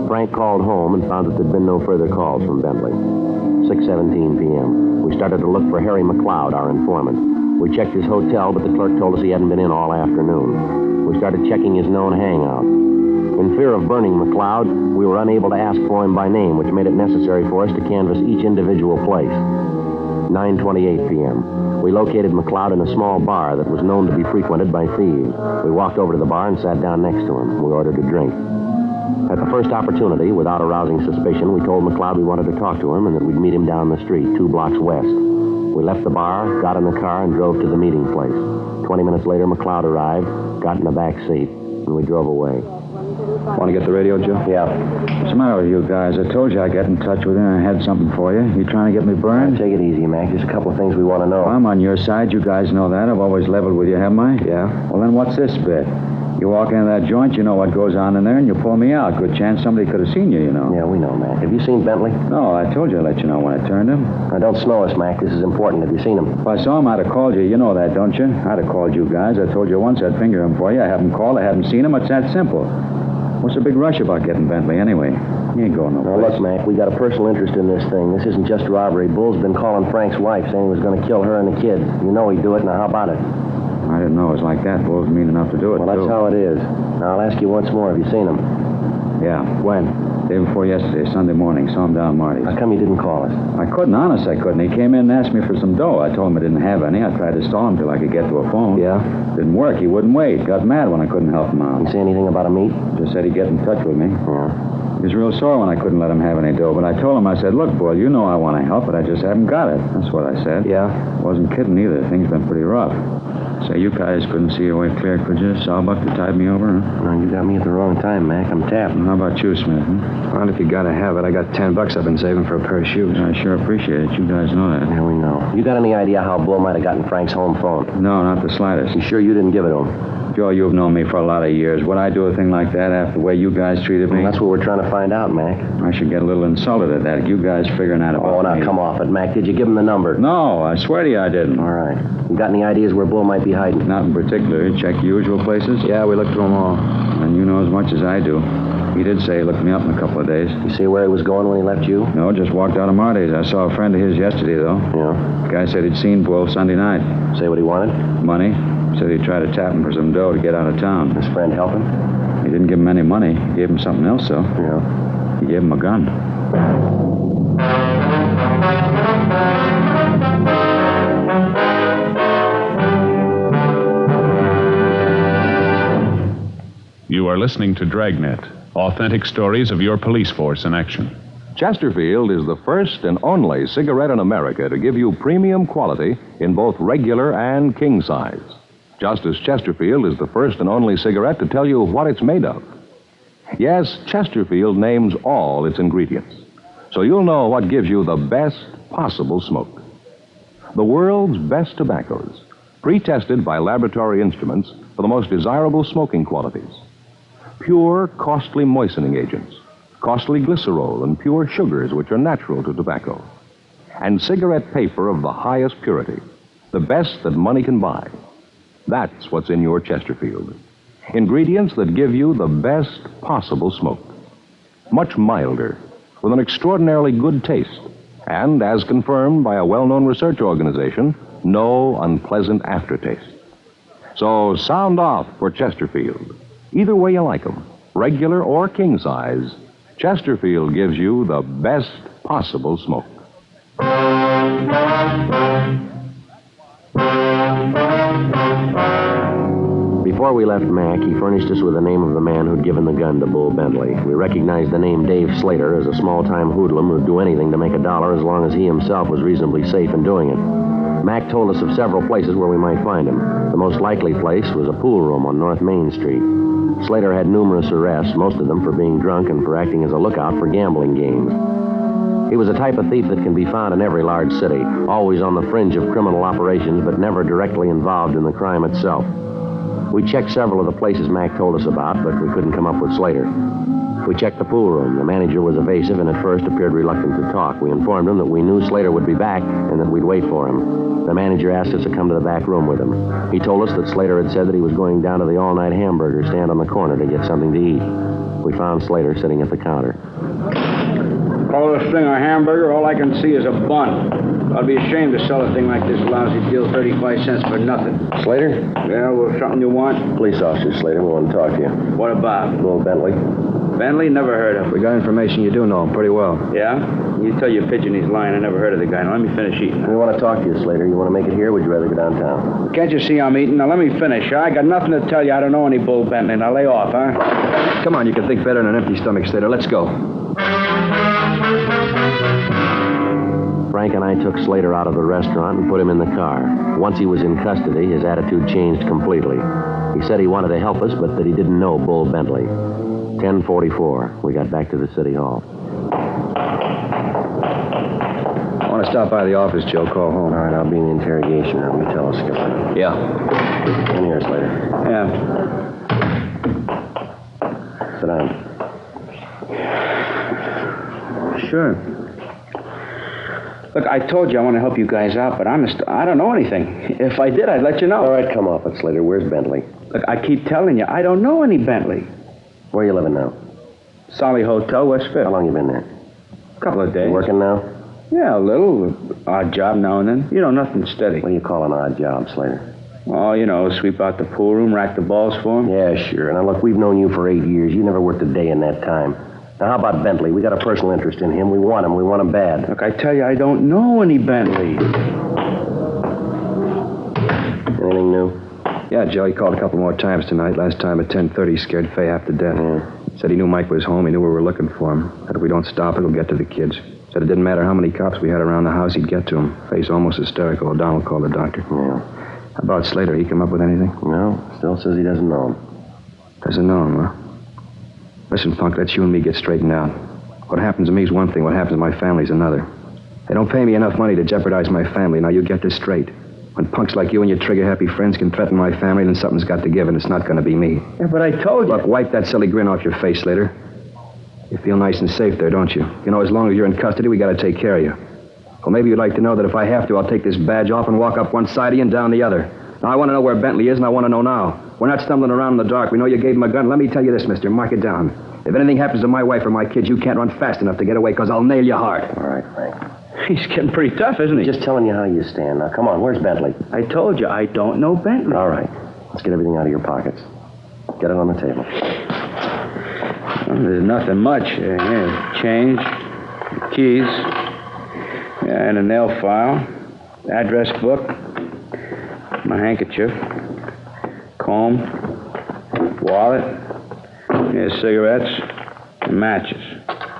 Frank called home and found that there'd been no further calls from Bentley. 6:17 p.m. We started to look for Harry McLeod, our informant. We checked his hotel, but the clerk told us he hadn't been in all afternoon. We started checking his known hangout. In fear of burning McLeod, we were unable to ask for him by name, which made it necessary for us to canvass each individual place. 9:28 p.m. We located McLeod in a small bar that was known to be frequented by thieves. We walked over to the bar and sat down next to him. We ordered a drink. At the first opportunity, without arousing suspicion, we told McLeod we wanted to talk to him and that we'd meet him down the street, 2 blocks west. We left the bar, got in the car, and drove to the meeting place. 20 minutes later, McLeod arrived, got in the back seat, and we drove away. Want to get the radio, Joe? Yeah. What's the matter with you guys? I told you I'd get in touch with you and I had something for you. You trying to get me burned? Take it easy, Mac. There's a couple of things we want to know. Well, I'm on your side. You guys know that. I've always leveled with you, haven't I? Yeah. Well, then what's this bit? You You walk into that joint, you know what goes on in there, and you pull me out. Good chance somebody could have seen you, you know. Yeah, we know, Mac. Have you seen Bentley? No, I told you I'd let you know when I turned him. Now, don't snow us, Mac. This is important. Have you seen him? If I saw him, I'd have called you. You know that, don't you? I'd have called you guys. I told you once I'd finger him for you. I haven't called. I haven't seen him. It's that simple. What's the big rush about getting Bentley, anyway? He ain't going nowhere. Now, look, Mac, we got a personal interest in this thing. This isn't just robbery. Bull's been calling Frank's wife, saying he was going to kill her and the kid. You know he'd do it. Now, how about it? I didn't know it was like that. Bull's mean enough to do it, Well, that's how it is. Now, I'll ask you once more. Have you seen him? Yeah. When? Day before yesterday, Sunday morning. Saw him down Marty's. How come you didn't call us? I couldn't, honest, I couldn't. He came in and asked me for some dough. I told him I didn't have any. I tried to stall him till I could get to a phone. Yeah? Didn't work. He wouldn't wait. Got mad when I couldn't help him out. Did he say anything about a meet? Just said he'd get in touch with me. Yeah. He was real sore when I couldn't let him have any dough, but I told him, I said, look, Bull, you know I want to help, but I just haven't got it. That's what I said. Yeah? Wasn't kidding either. Things been pretty rough. Say, you guys couldn't see your way clear, could you? Sawbuck that tied me over, huh? No, you got me at the wrong time, Mac. I'm tapped. How about you, Smith? Well, if you gotta have it, I got $10 I've been saving for a pair of shoes. I sure appreciate it. You guys know that. Yeah, we know. You got any idea how Bull might have gotten Frank's home phone? No, not the slightest. You sure you didn't give it to him? Joe, you've known me for a lot of years. Would I do a thing like that after the way you guys treated me? Well, that's what we're trying to find out, Mac. I should get a little insulted at that. You guys figuring out about Oh, now, me. come off it, Mac. Did you give him the number? No, I swear to you I didn't. All right. You got any ideas where Bull might be hiding? Not in particular. Check usual places? Yeah, we looked through them all. And you know as much as I do. He did say he looked me up in a couple of days. You see where he was going when he left you? No, just walked out of Marty's. I saw a friend of his yesterday, though. Yeah. Guy said he'd seen Bull Sunday night. Say what he wanted? Money. Said he'd try to tap him for some dough to get out of town. His friend help him? He didn't give him any money. He gave him something else, though. Yeah. He gave him a gun. You are listening to Dragnet, authentic stories of your police force in action. Chesterfield is the first and only cigarette in America to give you premium quality in both regular and king size. Just as Chesterfield is the first and only cigarette to tell you what it's made of. Yes, Chesterfield names all its ingredients, so you'll know what gives you the best possible smoke. The world's best tobaccos, pre-tested by laboratory instruments for the most desirable smoking qualities. Pure, costly moistening agents, costly glycerol and pure sugars which are natural to tobacco, and cigarette paper of the highest purity, the best that money can buy. That's what's in your Chesterfield. Ingredients that give you the best possible smoke. Much milder, with an extraordinarily good taste, and, as confirmed by a well-known research organization, no unpleasant aftertaste. So sound off for Chesterfield. Either way you like them, regular or king size, Chesterfield gives you the best possible smoke. Before we left Mac, he furnished us with the name of the man who'd given the gun to Bull Bentley. We recognized the name Dave Slater as a small-time hoodlum who'd do anything to make $1 as long as he himself was reasonably safe in doing it. Mac told us of several places where we might find him. The most likely place was a pool room on North Main Street. Slater had numerous arrests, most of them for being drunk and for acting as a lookout for gambling games. He was a type of thief that can be found in every large city, always on the fringe of criminal operations, but never directly involved in the crime itself. We checked several of the places Mac told us about, but we couldn't come up with Slater. We checked the pool room. The manager was evasive and at first appeared reluctant to talk. We informed him that we knew Slater would be back and that we'd wait for him. The manager asked us to come to the back room with him. He told us that Slater had said that he was going down to the all-night hamburger stand on the corner to get something to eat. We found Slater sitting at the counter. Call this thing a hamburger, all I can see is a bun. I'd be ashamed to sell a thing like this lousy deal, 35 cents for nothing. Slater? Yeah, well, something you want? Police officer, Slater. We want to talk to you. What about? Bull Bentley. Bentley? Never heard of him. We got information you do know him pretty well. Yeah? You tell your pigeon he's lying. I never heard of the guy. Now, let me finish eating. We want to talk to you, Slater. You want to make it here, or would you rather go downtown? Can't you see I'm eating? Now, let me finish. I got nothing to tell you. I don't know any Bull Bentley. Now, lay off, huh? Come on, you can think better than an empty stomach, Slater. Let's go. Frank and I took Slater out of the restaurant and put him in the car. Once he was in custody, his attitude changed completely. He said he wanted to help us, but that he didn't know Bull Bentley. 10:44. We got back to the city hall. I want to stop by the office, Joe. Call home. All right, I'll be in the interrogation room. You tell us, Skipper. Yeah. In here, Slater. Yeah. down. Sure. Look, I told you I want to help you guys out, but honest, I don't know anything. If I did, I'd let you know. All right, come off it, Slater. Where's Bentley? Look, I keep telling you, I don't know any Bentley. Where you living now? Solly Hotel, West Fifth. How long you been there? A couple of days. You working now? Yeah, a little. Odd job now and then. You know, nothing steady. What do you call an odd job, Slater? Oh, you know, sweep out the pool room, rack the balls for him. Yeah, sure. Now, look, we've known you for 8 years. You never worked a day in that time. Now, how about Bentley? We got a personal interest in him. We want him. We want him bad. Look, I tell you, I don't know any Bentley. Anything new? Yeah, Joe, he called a couple more times tonight. Last time at 10:30, scared Fay half to death. Yeah. Said he knew Mike was home. He knew we were looking for him. Said if we don't stop, it'll get to the kids. Said it didn't matter how many cops we had around the house, he'd get to him. Fay's almost hysterical. O'Donnell called the doctor. Yeah. How about Slater? He come up with anything? No, still says he doesn't know him. Doesn't know him, huh? Listen, Funk, let's you and me get straightened out. What happens to me is one thing. What happens to my family's another. They don't pay me enough money to jeopardize my family. Now, you get this straight. When punks like you and your trigger-happy friends can threaten my family, then something's got to give, and it's not going to be me. Yeah, but I told you. Look, wipe that silly grin off your face, Slater. You feel nice and safe there, don't you? You know, as long as you're in custody, we got to take care of you. Well, maybe you'd like to know that if I have to, I'll take this badge off and walk up one side of you and down the other. Now, I want to know where Bentley is, and I want to know now. We're not stumbling around in the dark. We know you gave him a gun. Let me tell you this, mister. Mark it down. If anything happens to my wife or my kids, you can't run fast enough to get away, because I'll nail you hard. All right, Frank. He's getting pretty tough, isn't he? Just telling you how you stand. Now, come on. Where's Bentley? I told you, I don't know Bentley. All right. Let's get everything out of your pockets. Get it on the table. Well, there's nothing much. Here, change, keys, yeah, and a nail file, address book, my handkerchief, comb, wallet, yeah, cigarettes, and matches.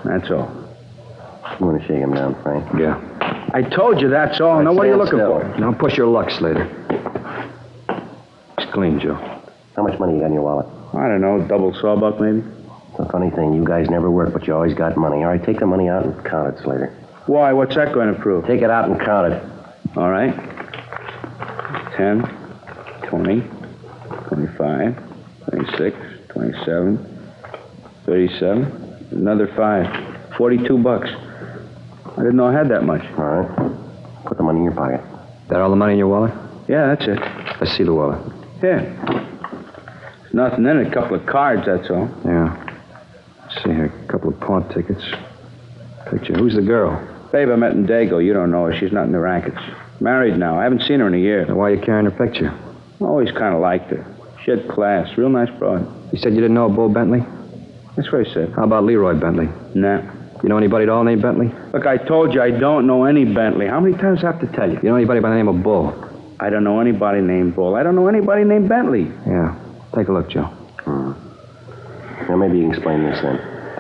That's all. You want to shake him down, Frank? Yeah. I told you that's all. Now, what are you looking for? Now, push your luck, Slater. It's clean, Joe. How much money you got in your wallet? I don't know, double sawbuck, maybe? It's a funny thing. You guys never work, but you always got money. All right, take the money out and count it, Slater. Why? What's that going to prove? Take it out and count it. All right. 10, 20, 25, 26, 27, 37, another 5. 42 bucks. I didn't know I had that much. All right. Put the money in your pocket. That all the money in your wallet? Yeah, that's it. Let's see the wallet. Yeah. There's nothing in it. A couple of cards, that's all. Yeah. Let's see here. A couple of pawn tickets. Picture. Who's the girl? Babe, I met in Dago. You don't know her. She's not in the rackets. Married now. I haven't seen her in a year. Then why are you carrying her picture? Always kind of liked her. She had class. Real nice broad. You said you didn't know Bull Bentley? That's what I said. How about Leroy Bentley? Nah. You know anybody at all named Bentley? Look, I told you I don't know any Bentley. How many times do I have to tell you? You know anybody by the name of Bull? I don't know anybody named Bull. I don't know anybody named Bentley. Yeah. Take a look, Joe. Now, maybe you can explain this then.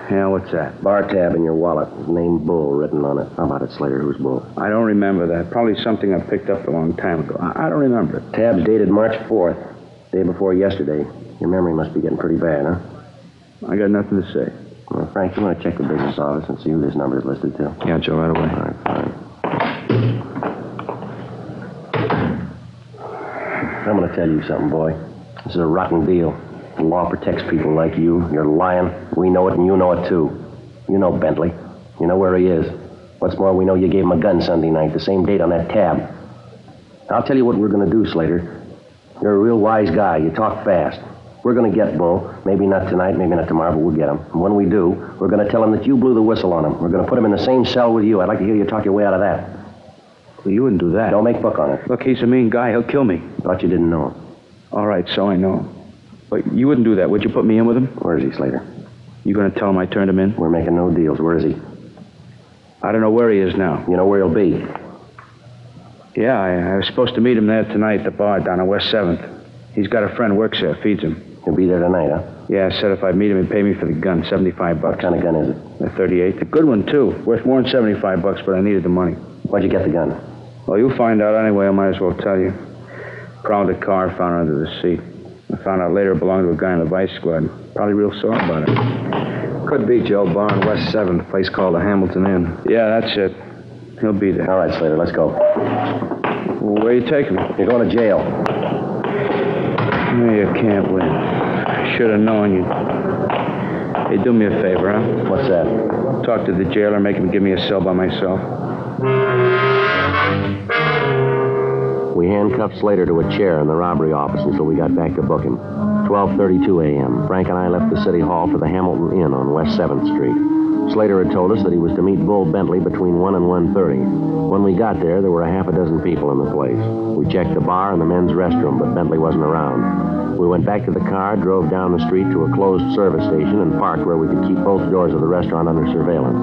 Yeah, what's that? Bar tab in your wallet. Name Bull written on it. How about it, Slater? Who's Bull? I don't remember that. Probably something I picked up a long time ago. I don't remember it. Tab's dated March 4th. Day before yesterday. Your memory must be getting pretty bad, huh? I got nothing to say. Well, Frank, you want to check the business office and see who this number is listed to? Yeah, Joe, right away. All right, fine. I'm going to tell you something, boy. This is a rotten deal. The law protects people like you. You're lying. We know it, and you know it, too. You know Bentley. You know where he is. What's more, we know you gave him a gun Sunday night, the same date on that tab. I'll tell you what we're going to do, Slater. You're a real wise guy. You talk fast. We're going to get Bull. Maybe not tonight, maybe not tomorrow, but we'll get him. And when we do, we're going to tell him that you blew the whistle on him. We're going to put him in the same cell with you. I'd like to hear you talk your way out of that. Well, you wouldn't do that. Don't make book on it. Look, he's a mean guy. He'll kill me. Thought you didn't know him. All right, so I know. But you wouldn't do that. Would you put me in with him? Where is he, Slater? You going to tell him I turned him in? We're making no deals. Where is he? I don't know where he is now. You know where he'll be? Yeah, I was supposed to meet him there tonight at the bar down on West 7th. He's got a friend works there, feeds him. He'll be there tonight, huh? Yeah, said if I'd meet him, he'd pay me for the gun, $75. What kind of gun is it? A 38. A good one, too. Worth more than $75, but I needed the money. Where'd you get the gun? Well, you'll find out anyway. I might as well tell you. Prowled the car, found it under the seat. I found out later it belonged to a guy in the Vice Squad. Probably real sore about it. Could be, Joe. Bar on West 7th, place called the Hamilton Inn. Yeah, that's it. He'll be there. All right, Slater, let's go. Well, where you taking me? You're going to jail. No, you can't win. I should have known you. Hey, do me a favor, huh? What's that? Talk to the jailer, make him give me a cell by myself. We handcuffed Slater to a chair in the robbery office until we got back to book him. 12:32 a.m. Frank and I left the City Hall for the Hamilton Inn on West 7th Street. Slater had told us that he was to meet Bull Bentley between 1 and 1:30. When we got there were a half a dozen people in the place. We checked the bar and the men's restroom, but Bentley wasn't around. We went back to the car, drove down the street to a closed service station, and parked where we could keep both doors of the restaurant under surveillance.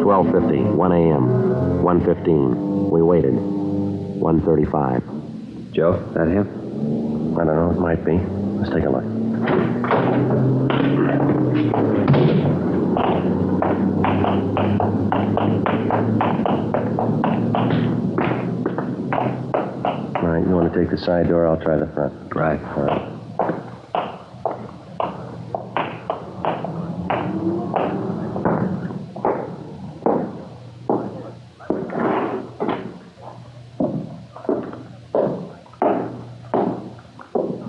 12:50, 1 a.m., 1:15. We waited. 1:35. Joe, that him? I don't know. It might be. Let's take a look. All right, you want to take the side door? I'll try the front. Right. All right.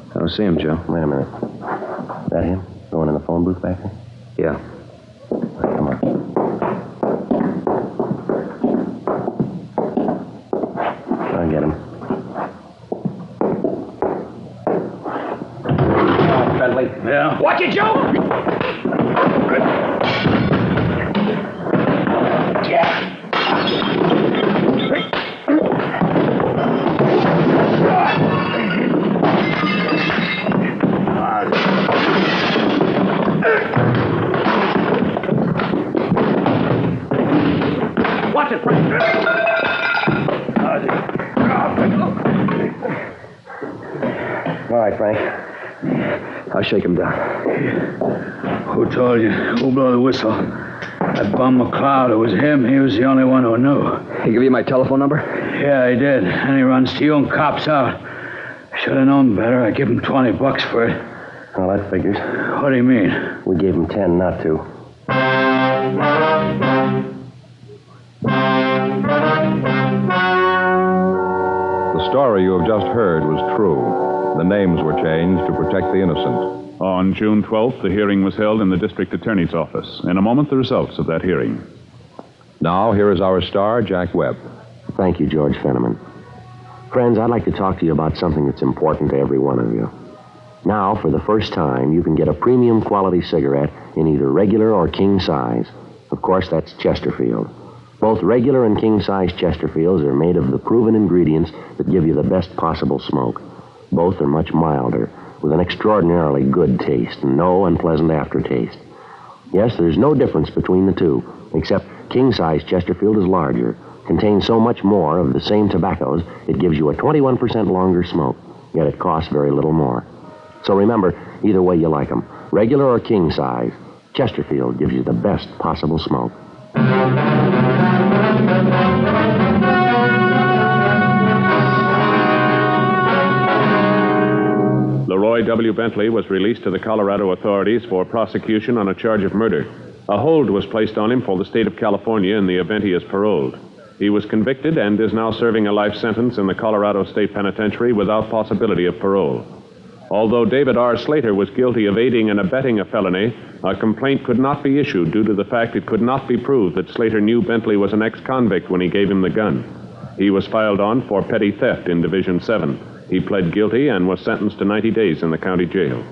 I don't see him, Joe. Wait a minute. Is that him? The one in the phone booth back there? Yeah. Right, come on. I'll get him. Bentley. Yeah? Watch it, Joe! Yeah. Watch it, Frank. All right, Frank. I'll shake him down. Who told you? Who blew the whistle? That bum McLeod, it was him. He was the only one who knew. He give you my telephone number? Yeah, he did. And he runs to you and cops out. Should have known better. I give him $20 for it. Well, that figures. What do you mean? We gave him 10 not to. The story you have just heard was true. The names were changed to protect the innocent. On June 12th, the hearing was held in the district attorney's office. In a moment, the results of that hearing. Now, here is our star, Jack Webb. Thank you, George Fenneman. Friends, I'd like to talk to you about something that's important to every one of you. Now, for the first time, you can get a premium quality cigarette in either regular or king size. Of course, that's Chesterfield. Both regular and king size Chesterfields are made of the proven ingredients that give you the best possible smoke. Both are much milder, with an extraordinarily good taste and no unpleasant aftertaste. Yes, there's no difference between the two, except king size Chesterfield is larger, contains so much more of the same tobaccos, it gives you a 21% longer smoke, yet it costs very little more. So remember, either way you like them, regular or king size, Chesterfield gives you the best possible smoke. Leroy W. Bentley was released to the Colorado authorities for prosecution on a charge of murder. A hold was placed on him for the state of California in the event he is paroled. He was convicted and is now serving a life sentence in the Colorado State Penitentiary without possibility of parole. Although David R. Slater was guilty of aiding and abetting a felony, a complaint could not be issued due to the fact it could not be proved that Slater knew Bentley was an ex-convict when he gave him the gun. He was filed on for petty theft in Division 7. He pled guilty and was sentenced to 90 days in the county jail.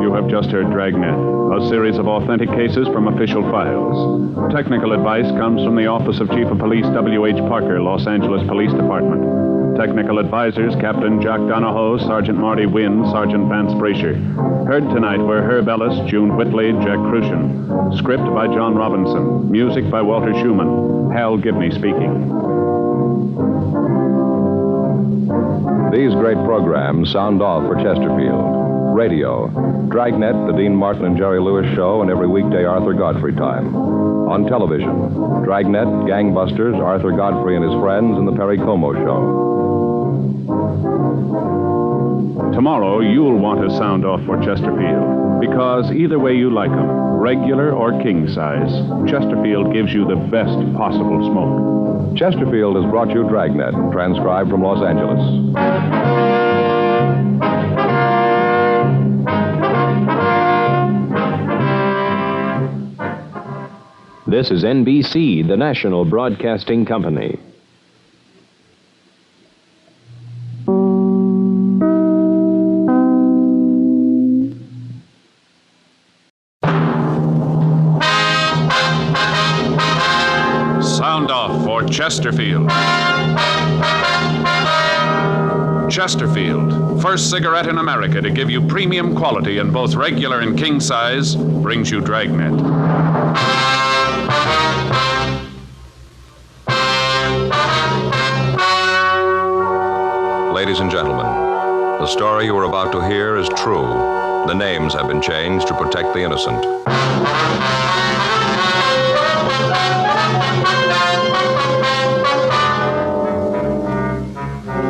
You have just heard Dragnet, a series of authentic cases from official files. Technical advice comes from the Office of Chief of Police W.H. Parker, Los Angeles Police Department. Technical advisors, Captain Jock Donahoe, Sergeant Marty Wynn, Sergeant Vance Brasher. Heard tonight were Herb Ellis, June Whitley, Jack Crucian. Script by John Robinson. Music by Walter Schumann. Hal Gibney speaking. These great programs sound off for Chesterfield. Radio, Dragnet, the Dean Martin and Jerry Lewis Show, and every weekday Arthur Godfrey time. On television, Dragnet, Gangbusters, Arthur Godfrey and his friends, and the Perry Como Show. Tomorrow, you'll want to sound off for Chesterfield, because either way you like 'em, regular or king size, Chesterfield gives you the best possible smoke. Chesterfield has brought you Dragnet, transcribed from Los Angeles. This is NBC, the national broadcasting company. Sound off for Chesterfield. Chesterfield, first cigarette in America to give you premium quality in both regular and king size, brings you Dragnet. Ladies and gentlemen, the story you are about to hear is true. The names have been changed to protect the innocent.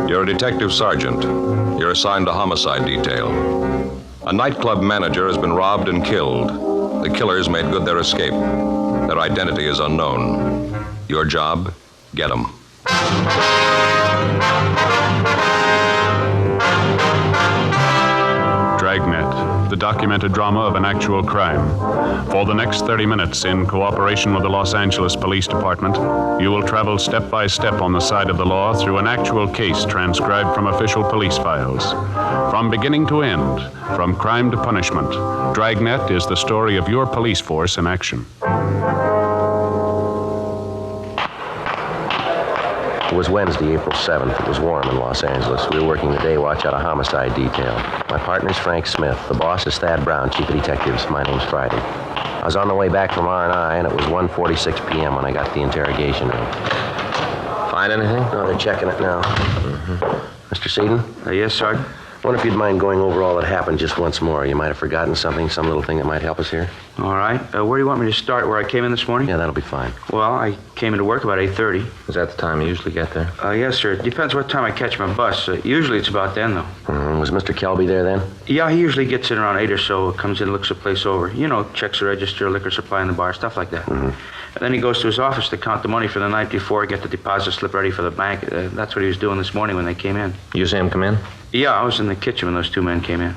You're a detective sergeant. You're assigned to homicide detail. A nightclub manager has been robbed and killed. The killers made good their escape. Their identity is unknown. Your job, get them. Dragnet, the documented drama of an actual crime. For the next 30 minutes, in cooperation with the Los Angeles Police Department, you will travel step by step on the side of the law through an actual case transcribed from official police files. From beginning to end, from crime to punishment, Dragnet is the story of your police force in action. It was Wednesday, April 7th. It was warm in Los Angeles. We were working the day watch out of homicide detail. My partner's Frank Smith. The boss is Thad Brown, chief of detectives. My name's Friday. I was on the way back from R&I, and it was 1:46 p.m. when I got to the interrogation room. Find anything? No, they're checking it now. Mm-hmm. Mr. Seaton? Yes, Sergeant? I wonder if you'd mind going over all that happened just once more. You might have forgotten something, some little thing that might help us here. All right. Where do you want me to start? Where I came in this morning? Yeah, that'll be fine. Well, I came into work about 8:30. Is that the time you usually get there? Yes, sir. It depends what time I catch my bus. Usually it's about then, though. Was Mr. Kelby there then? Yeah, he usually gets in around 8 or so, comes in, looks the place over. You know, checks the register, liquor supply in the bar, stuff like that. And then he goes to his office to count the money for the night before, get the deposit slip ready for the bank. That's what he was doing this morning when they came in. You see him come in? Yeah, I was in the kitchen when those two men came in.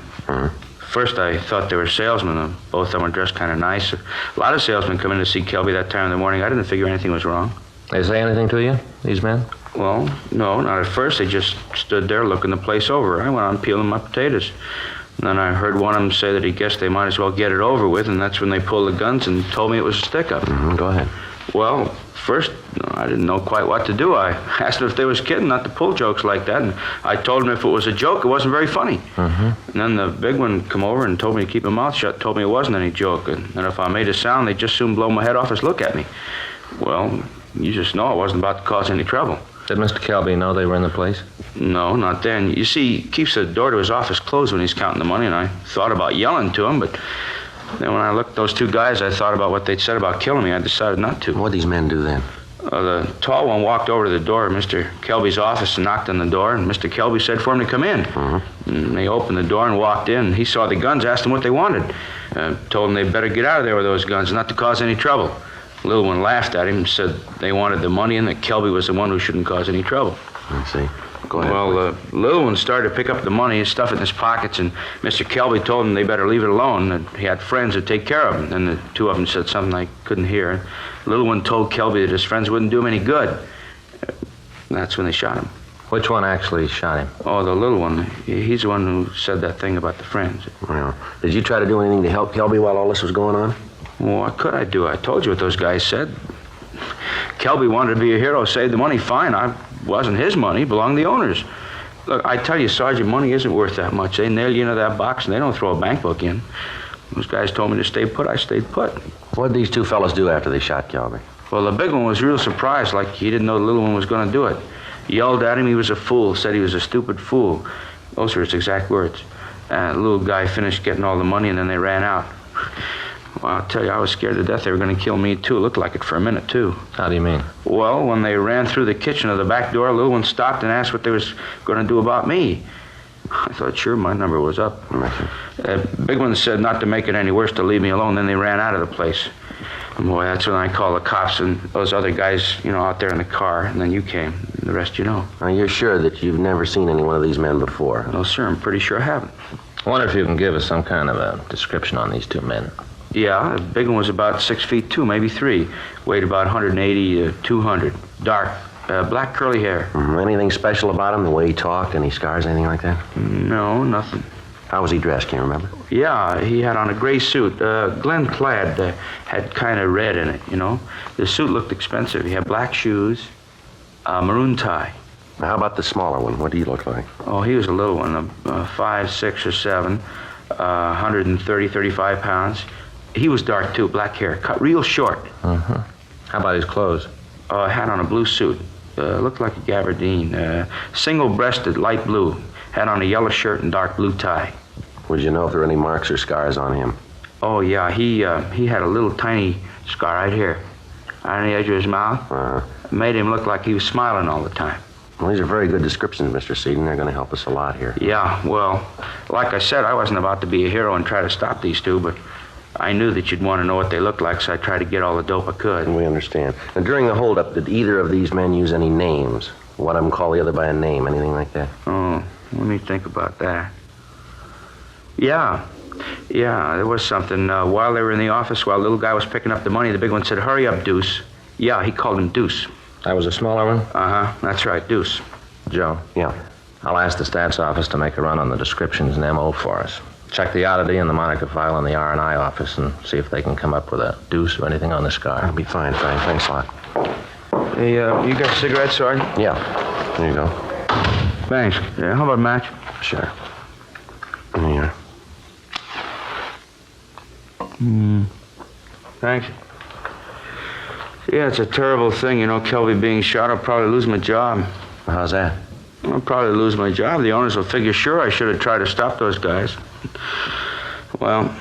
First, I thought they were salesmen. Both of them were dressed kind of nice. A lot of salesmen come in to see Kelby that time in the morning. I didn't figure anything was wrong. They say anything to you, these men? Well, no, not at first. They just stood there looking the place over. I went on peeling my potatoes. And then I heard one of them say that he guessed they might as well get it over with, and that's when they pulled the guns and told me it was a stick-up. Go ahead. Well, first, I didn't know quite what to do. I asked them if they was kidding, not to pull jokes like that, and I told them if it was a joke, it wasn't very funny. And then the big one come over and told me to keep my mouth shut, told me it wasn't any joke, and if I made a sound, they'd just soon blow my head off and look at me. Well, you just know I wasn't about to cause any trouble. Did Mr. Kelby know they were in the place? No, not then. You see, he keeps the door to his office closed when he's counting the money, and I thought about yelling to him, but then when I looked at those two guys, I thought about what they'd said about killing me. I decided not to. What'd these men do then? The tall one walked over to the door of Mr. Kelby's office and knocked on the door, and Mr. Kelby said for him to come in. And they opened the door and walked in. He saw the guns, asked them what they wanted. Told them they'd better get out of there with those guns, not to cause any trouble. The little one laughed at him and said they wanted the money and that Kelby was the one who shouldn't cause any trouble. I see. Go ahead. Well, the little one started to pick up the money and stuff it in his pockets, and Mr. Kelby told him they better leave it alone, that he had friends that take care of him. And the two of them said something I couldn't hear. The little one told Kelby that his friends wouldn't do him any good. That's when they shot him. Which one actually shot him? Oh, the little one. He's the one who said that thing about the friends. Well, did you try to do anything to help Kelby while all this was going on? Well, what could I do? I told you what those guys said. Kelby wanted to be a hero, save the money, fine. I wasn't his money, it belonged to the owners. Look, I tell you, Sergeant, money isn't worth that much. They nail you into that box and they don't throw a bank book in. Those guys told me to stay put, I stayed put. What did these two fellas do after they shot Kelby? Well, the big one was real surprised, like he didn't know the little one was going to do it. He yelled at him he was a fool, said he was a stupid fool. Those were his exact words. The little guy finished getting all the money and then they ran out. Well, I'll tell you, I was scared to death they were going to kill me, too. It looked like it for a minute, too. How do you mean? Well, when they ran through the kitchen of the back door, a little one stopped and asked what they was going to do about me. I thought sure my number was up. Big one said not to make it any worse, to leave me alone. Then they ran out of the place. And boy, that's when I called the cops and those other guys, out there in the car. And then you came. The rest you know. Are you sure that you've never seen any one of these men before? No, sir. I'm pretty sure I haven't. I wonder if you can give us some kind of a description on these two men. Yeah, the big one was about 6'2", maybe 3. Weighed about 180 to 200. Dark, black curly hair. Anything special about him? The way he talked? Any scars, anything like that? No, nothing. How was he dressed? Can you remember? Yeah, he had on a gray suit. Glen plaid had kind of red in it, The suit looked expensive. He had black shoes, maroon tie. Now, how about the smaller one? What did he look like? Oh, he was a little one, 5, 6, or 7, 130, 35 pounds. He was dark, too, black hair, cut real short. How about his clothes? Had on a blue suit. Looked like a gabardine. Single-breasted, light blue. Had on a yellow shirt and dark blue tie. Would you know if there were any marks or scars on him? Oh, yeah. He had a little tiny scar right here on the edge of his mouth. Made him look like he was smiling all the time. Well, these are very good descriptions, Mr. Seaton. They're going to help us a lot here. Yeah, well, like I said, I wasn't about to be a hero and try to stop these two, but I knew that you'd want to know what they looked like, so I tried to get all the dope I could. We understand. Now, during the holdup, did either of these men use any names? One of them call the other by a name, anything like that? Oh, let me think about that. Yeah, there was something. While they were in the office, while the little guy was picking up the money, the big one said, "Hurry up, Deuce." Yeah, he called him Deuce. That was a smaller one? That's right, Deuce. Joe. Yeah. I'll ask the stats office to make a run on the descriptions and MO for us. Check the oddity and the moniker file in the R&I office and see if they can come up with a deuce or anything on the scar. That'll be fine, Frank. Thanks a lot. Hey, you got cigarettes, Sergeant? Yeah. There you go. Thanks. Yeah, how about a match? Sure. Here. Thanks. Yeah, it's a terrible thing, Kelby being shot. I'll probably lose my job. How's that? I'll probably lose my job. The owners will figure, sure, I should have tried to stop those guys. Well,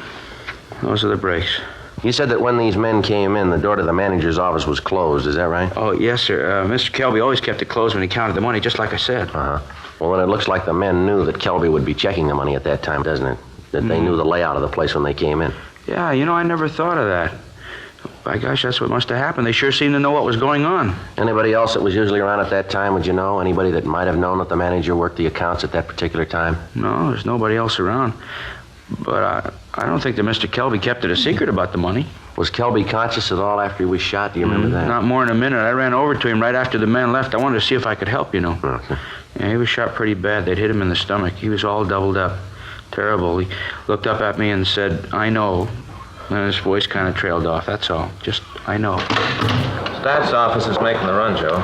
those are the breaks. You said that when these men came in, the door to the manager's office was closed. Is that right? Oh, yes, sir. Mr. Kelby always kept it closed when he counted the money, just like I said. Well, then it looks like the men knew that Kelby would be checking the money at that time, doesn't it? That they knew the layout of the place when they came in. Yeah, I never thought of that. By gosh, that's what must have happened. They sure seemed to know what was going on. Anybody else that was usually around at that time, would you know? Anybody that might have known that the manager worked the accounts at that particular time? No, there's nobody else around. But I don't think that Mr. Kelby kept it a secret about the money. Was Kelby conscious at all after he was shot? Do you remember that? Not more than a minute. I ran over to him right after the men left. I wanted to see if I could help, Okay. Yeah, he was shot pretty bad. They'd hit him in the stomach. He was all doubled up. Terrible. He looked up at me and said, "I know." And his voice kind of trailed off, that's all. Just, I know. Stats office is making the run, Joe.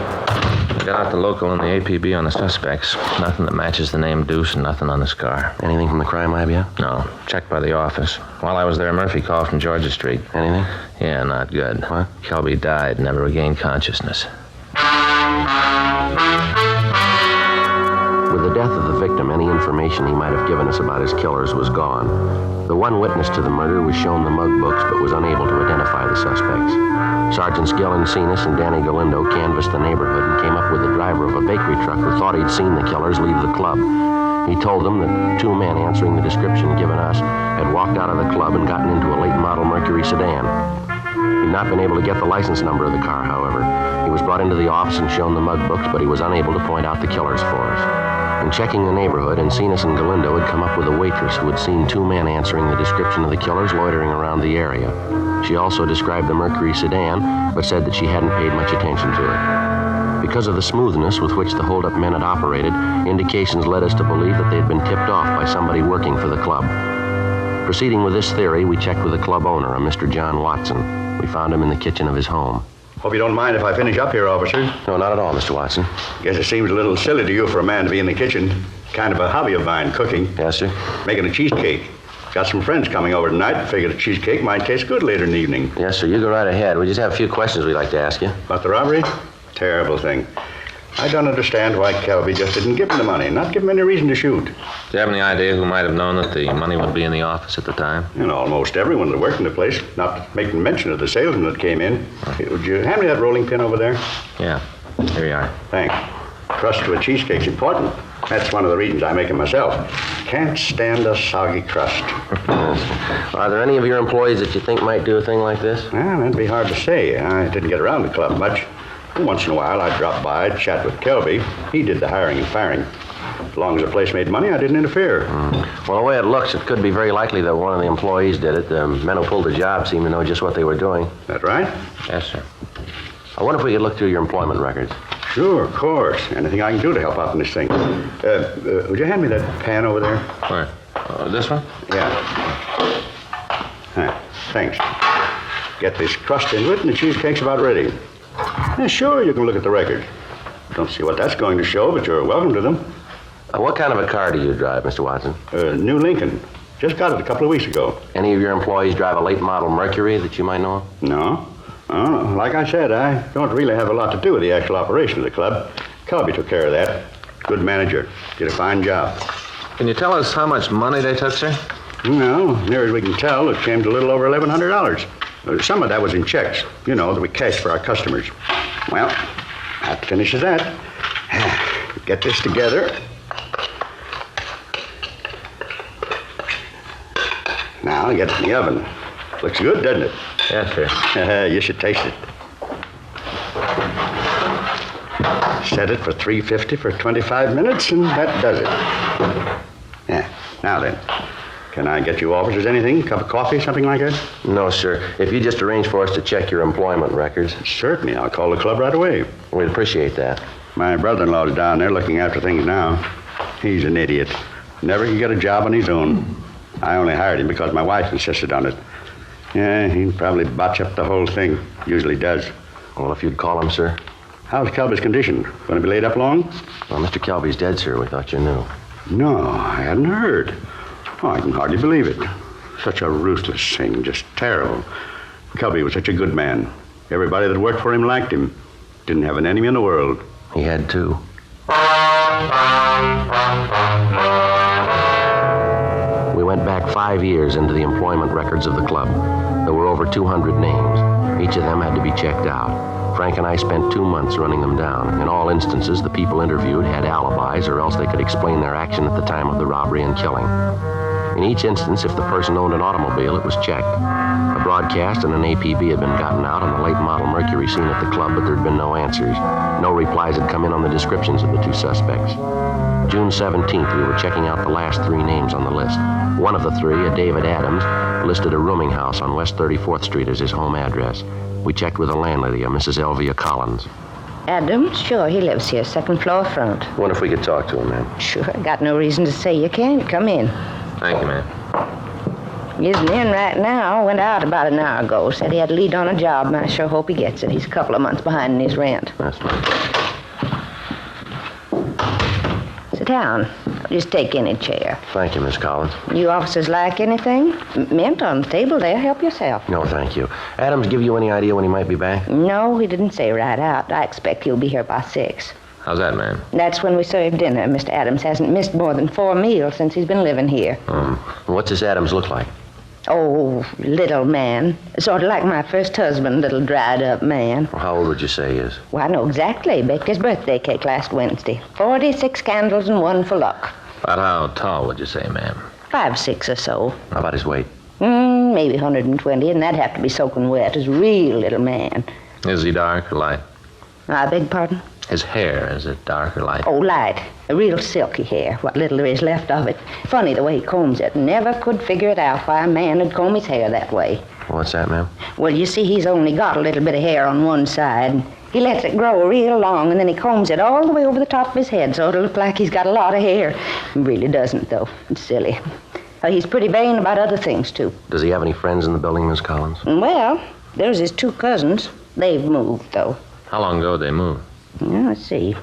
We got out the local and the APB on the suspects. Nothing that matches the name Deuce and nothing on the scar. Anything from the crime lab yet? No. Checked by the office. While I was there, Murphy called from Georgia Street. Anything? Yeah, not good. What? Kelby died, never regained consciousness. With the death of the victim, any information he might have given us about his killers was gone. The one witness to the murder was shown the mug books, but was unable to identify the suspects. Sergeants Gillen Cenas and Danny Galindo canvassed the neighborhood and came up with the driver of a bakery truck who thought he'd seen the killers leave the club. He told them that 2 men answering the description given us had walked out of the club and gotten into a late model Mercury sedan. He'd not been able to get the license number of the car, however. He was brought into the office and shown the mug books, but he was unable to point out the killers for us. In checking the neighborhood, Encinas and Galindo had come up with a waitress who had seen 2 men answering the description of the killers loitering around the area. She also described the Mercury sedan, but said that she hadn't paid much attention to it. Because of the smoothness with which the hold-up men had operated, indications led us to believe that they had been tipped off by somebody working for the club. Proceeding with this theory, we checked with the club owner, a Mr. John Watson. We found him in the kitchen of his home. Hope you don't mind if I finish up here, officer. No, not at all, Mr. Watson. Guess it seems a little silly to you for a man to be in the kitchen. Kind of a hobby of mine, cooking. Yes, sir? Making a cheesecake. Got some friends coming over tonight. Figured a cheesecake might taste good later in the evening. Yes, sir. You go right ahead. We just have a few questions we'd like to ask you. About the robbery? Terrible thing. I don't understand why Kelby just didn't give him the money. Not give him any reason to shoot. Do you have any idea who might have known that the money would be in the office at the time? Almost everyone that worked in the place, not making mention of the salesman that came in. Would you hand me that rolling pin over there? Yeah. Here you are. Thanks. Crust to a cheesecake's important. That's one of the reasons I make 'em myself. Can't stand a soggy crust. Are there any of your employees that you think might do a thing like this? Well, that'd be hard to say. I didn't get around the club much. Once in a while, I'd drop by, chat with Kelby. He did the hiring and firing. As long as the place made money, I didn't interfere. Well, the way it looks, it could be very likely that one of the employees did it. The men who pulled the job seem to know just what they were doing. That right? Yes, sir. I wonder if we could look through your employment records. Sure, of course. Anything I can do to help out in this thing. Would you hand me that pan over there? Where? This one? Yeah. Thanks. Get this crust into it, and the cheesecake's about ready. Yeah, sure, you can look at the record. Don't see what that's going to show, but you're welcome to them. What kind of a car do you drive, Mr. Watson? New Lincoln. Just got it a couple of weeks ago. Any of your employees drive a late model Mercury that you might know of? No. Oh, like I said, I don't really have a lot to do with the actual operation of the club. Kelby took care of that. Good manager. Did a fine job. Can you tell us how much money they took, sir? Well, near as we can tell, it came to a little over $1,100. Some of that was in checks, that we cashed for our customers. Well, that finishes that. Get this together. Now, get it in the oven. Looks good, doesn't it? Yes, sir. You should taste it. Set it for 350 for 25 minutes, and that does it. Yeah. Now then, can I get you officers anything? Cup of coffee, something like that? No, sir. If you just arrange for us to check your employment records. Certainly. I'll call the club right away. We'd appreciate that. My brother-in-law's down there looking after things now. He's an idiot. Never can get a job on his own. I only hired him because my wife insisted on it. Yeah, he'd probably botch up the whole thing. Usually does. Well, if you'd call him, sir. How's Kelby's condition? Going to be laid up long? Well, Mr. Kelby's dead, sir. We thought you knew. No, I hadn't heard. Oh, I can hardly believe it. Such a ruthless thing, just terrible. Kelby was such a good man. Everybody that worked for him liked him. Didn't have an enemy in the world. He had two. We went back 5 years into the employment records of the club. There were over 200 names. Each of them had to be checked out. Frank and I spent 2 months running them down. In all instances, the people interviewed had alibis, or else they could explain their action at the time of the robbery and killing. In each instance, if the person owned an automobile, it was checked. A broadcast and an APB had been gotten out on the late model Mercury seen at the club, but there'd been no answers. No replies had come in on the descriptions of the two suspects. June 17th, we were checking out the last 3 names on the list. One of the 3, a David Adams, listed a rooming house on West 34th Street as his home address. We checked with the landlady, a Mrs. Elvia Collins. Adams? Sure, he lives here, 2nd floor front. Wonder if we could talk to him, ma'am. Sure, got no reason to say you can't. Come in. Thank you, ma'am. He isn't in right now. Went out about an hour ago. Said he had a lead on a job, and I sure hope he gets it. He's a couple of months behind in his rent. That's fine. Sit down. Just take any chair. Thank you, Miss Collins. You officers like anything? Mint on the table there. Help yourself. No, thank you. Adams give you any idea when he might be back? No, he didn't say right out. I expect he'll be here by 6. How's that, ma'am? That's when we serve dinner. Mr. Adams hasn't missed more than 4 meals since he's been living here. What's this Adams look like? Oh, little man. Sort of like my first husband, little dried-up man. Well, how old would you say he is? Well, I know exactly. Baked his birthday cake last Wednesday. 46 candles and 1 for luck. About how tall would you say, ma'am? 5'6" or so. How about his weight? Maybe 120, and that'd have to be soaking wet. He's a real little man. Is he dark or light? I beg pardon? His hair, is it dark or light? Oh, light. A real silky hair, what little there is left of it. Funny the way he combs it. Never could figure it out why a man would comb his hair that way. What's that, ma'am? Well, you see, he's only got a little bit of hair on one side. He lets it grow real long, and then he combs it all the way over the top of his head, so it'll look like he's got a lot of hair. He really doesn't, though. It's silly. He's pretty vain about other things, too. Does he have any friends in the building, Miss Collins? Well, there's his 2 cousins. They've moved, though. How long ago did they move? Let's see.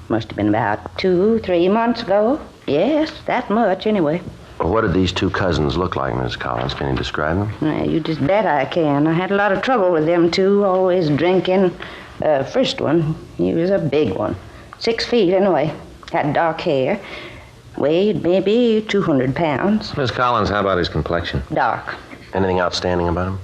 Must have been about 2-3 months ago. Yes, that much, anyway. Well, what did these 2 cousins look like, Miss Collins? Can you describe them? You just bet I can. I had a lot of trouble with them 2, always drinking. First one, he was a big one. 6 feet, anyway. Had dark hair. Weighed maybe 200 pounds. Miss Collins, how about his complexion? Dark. Anything outstanding about him?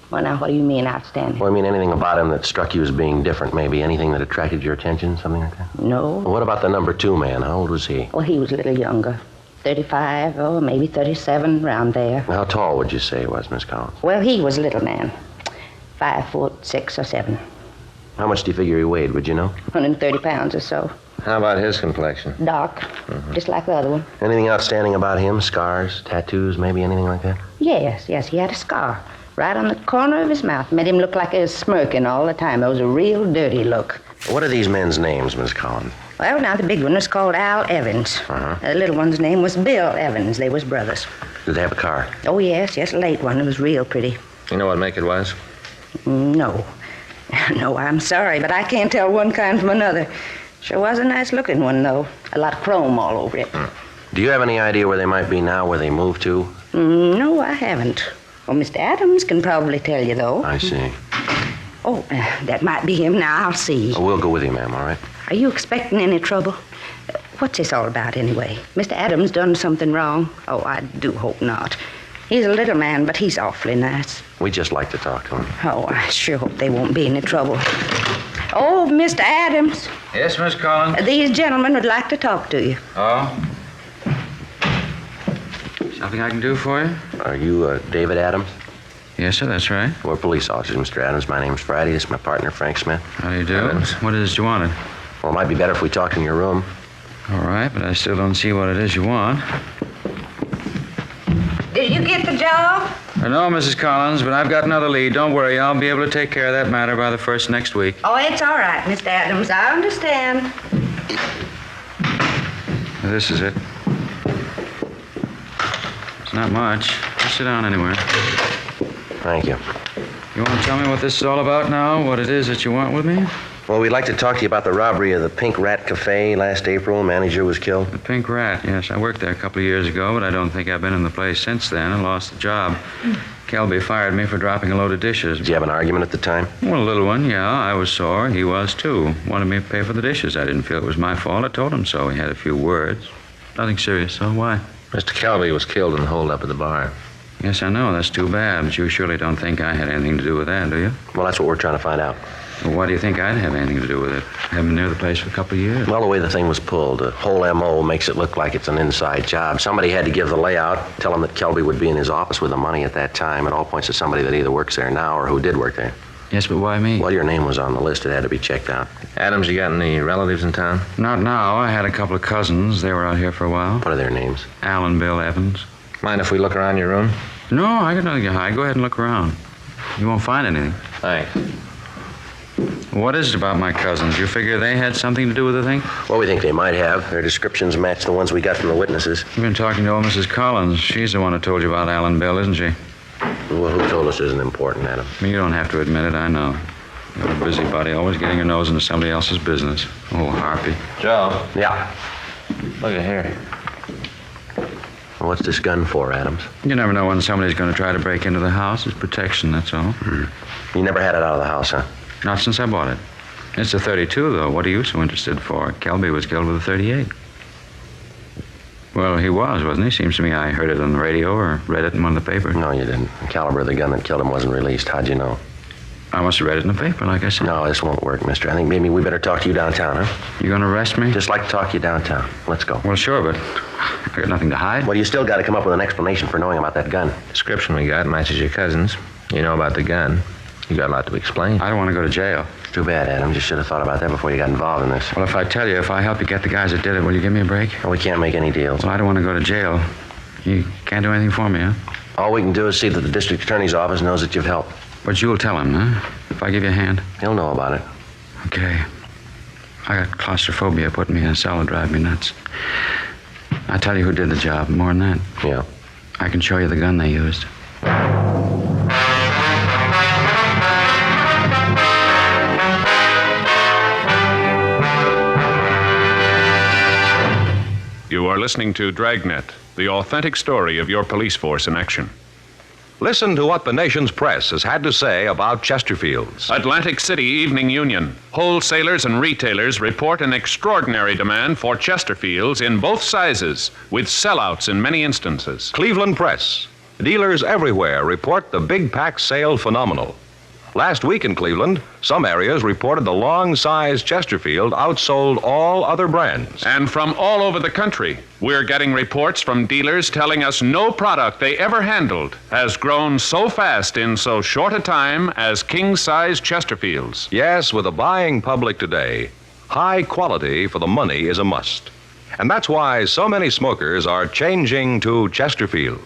Well, now, what do you mean, outstanding? Well, I mean anything about him that struck you as being different, maybe. Anything that attracted your attention, something like that? No. Well, what about the number 2 man? How old was he? Well, he was a little younger. 35, or maybe 37, around there. How tall would you say he was, Miss Collins? Well, he was a little man. 5'6" or 7. How much do you figure he weighed, would you know? 130 pounds or so. How about his complexion? Dark, just like the other one. Anything outstanding about him? Scars, tattoos, maybe anything like that? Yes, he had a scar. Right on the corner of his mouth. Made him look like he was smirking all the time. It was a real dirty look. What are these men's names, Miss Collins? Well, now, the big one was called Al Evans. The little one's name was Bill Evans. They was brothers. Did they have a car? Oh, yes, a late one. It was real pretty. You know what make it was? No. No, I'm sorry, but I can't tell one kind from another. Sure was a nice-looking one, though. A lot of chrome all over it. Do you have any idea where they might be now, where they moved to? No, I haven't. Well, Mr. Adams can probably tell you, though. I see. Oh, that might be him now. I'll see. Oh, we'll go with you, ma'am, all right? Are you expecting any trouble? What's this all about, anyway? Mr. Adams done something wrong? Oh, I do hope not. He's a little man, but he's awfully nice. We'd just like to talk to him. Oh, I sure hope they won't be any trouble. Oh, Mr. Adams. Yes, Miss Collins? These gentlemen would like to talk to you. Oh? Something I can do for you? Are you David Adams? Yes, sir, that's right. We're police officers, Mr. Adams. My name's Friday. This is my partner, Frank Smith. How do you do? Adams. What is it you wanted? Well, it might be better if we talked in your room. All right, but I still don't see what it is you want. Did you get the job? No, Mrs. Collins, but I've got another lead. Don't worry, I'll be able to take care of that matter by the first next week. Oh, it's all right, Mr. Adams. I understand. This is it. It's not much. Just sit down anywhere. Thank you. You want to tell me what this is all about now? What it is that you want with me? Well, we'd like to talk to you about the robbery of the Pink Rat Cafe last April. Manager was killed. The Pink Rat, yes. I worked there a couple of years ago, but I don't think I've been in the place since then. I lost the job. Kelby fired me for dropping a load of dishes. Did you have an argument at the time? Well, a little one, yeah. I was sore. He was, too. Wanted me to pay for the dishes. I didn't feel it was my fault. I told him so. He had a few words. Nothing serious, so why? Mr. Kelby was killed in the holdup at the bar. Yes, I know. That's too bad. But you surely don't think I had anything to do with that, do you? Well, that's what we're trying to find out. Well, why do you think I'd have anything to do with it? I haven't been near the place for a couple of years. Well, the way the thing was pulled, the whole M.O. makes it look like it's an inside job. Somebody had to give the layout, tell him that Kelby would be in his office with the money at that time. It all points to somebody that either works there now or who did work there. Yes, but why me? Well, your name was on the list. It had to be checked out. Adams, you got any relatives in town? Not now. I had a couple of cousins. They were out here for a while. What are their names? Al and Bill Evans. Mind if we look around your room? No, I got nothing to hide. Go ahead and look around. You won't find anything. Thanks. What is it about my cousins? You figure they had something to do with the thing? Well, we think they might have. Their descriptions match the ones we got from the witnesses. You've been talking to old Mrs. Collins. She's the one who told you about Al and Bill, isn't she? Well, who told us isn't important, Adam? You don't have to admit it, I know. You're a busybody, always getting your nose into somebody else's business. Oh, Harpy. Joe. Yeah. Look at here. Well, what's this gun for, Adams? You never know when somebody's going to try to break into the house. It's protection, that's all. You never had it out of the house, huh? Not since I bought it. It's a 32, though. What are you so interested for? Kelby was killed with a 38. Well, he was, wasn't he? Seems to me I heard it on the radio or read it in one of the papers. No, you didn't. The caliber of the gun that killed him wasn't released. How'd you know? I must have read it in the paper, like I said. No, this won't work, mister. I think maybe we better talk to you downtown, huh? You going to arrest me? Just like to talk to you downtown. Let's go. Well, sure, but I got nothing to hide. Well, you still got to come up with an explanation for knowing about that gun. Description we got matches your cousin's. You know about the gun. You got a lot to explain. I don't want to go to jail. Too bad, Adam. You should have thought about that before you got involved in this. Well, if I tell you, if I help you get the guys that did it, will you give me a break? Well, we can't make any deals. Well, I don't want to go to jail. You can't do anything for me, huh? All we can do is see that the district attorney's office knows that you've helped. But you'll tell him, huh? If I give you a hand? He'll know about it. Okay. I got claustrophobia. Putting me in a cell would drive me nuts. I'll tell you who did the job. More than that. Yeah. I can show you the gun they used. You are listening to Dragnet, the authentic story of your police force in action. Listen to what the nation's press has had to say about Chesterfields. Atlantic City Evening Union. Wholesalers and retailers report an extraordinary demand for Chesterfields in both sizes, with sellouts in many instances. Cleveland Press. Dealers everywhere report the big pack sale phenomenal. Last week in Cleveland, some areas reported the long-size Chesterfield outsold all other brands. And from all over the country, we're getting reports from dealers telling us no product they ever handled has grown so fast in so short a time as king-size Chesterfields. Yes, with the buying public today, high quality for the money is a must. And that's why so many smokers are changing to Chesterfield.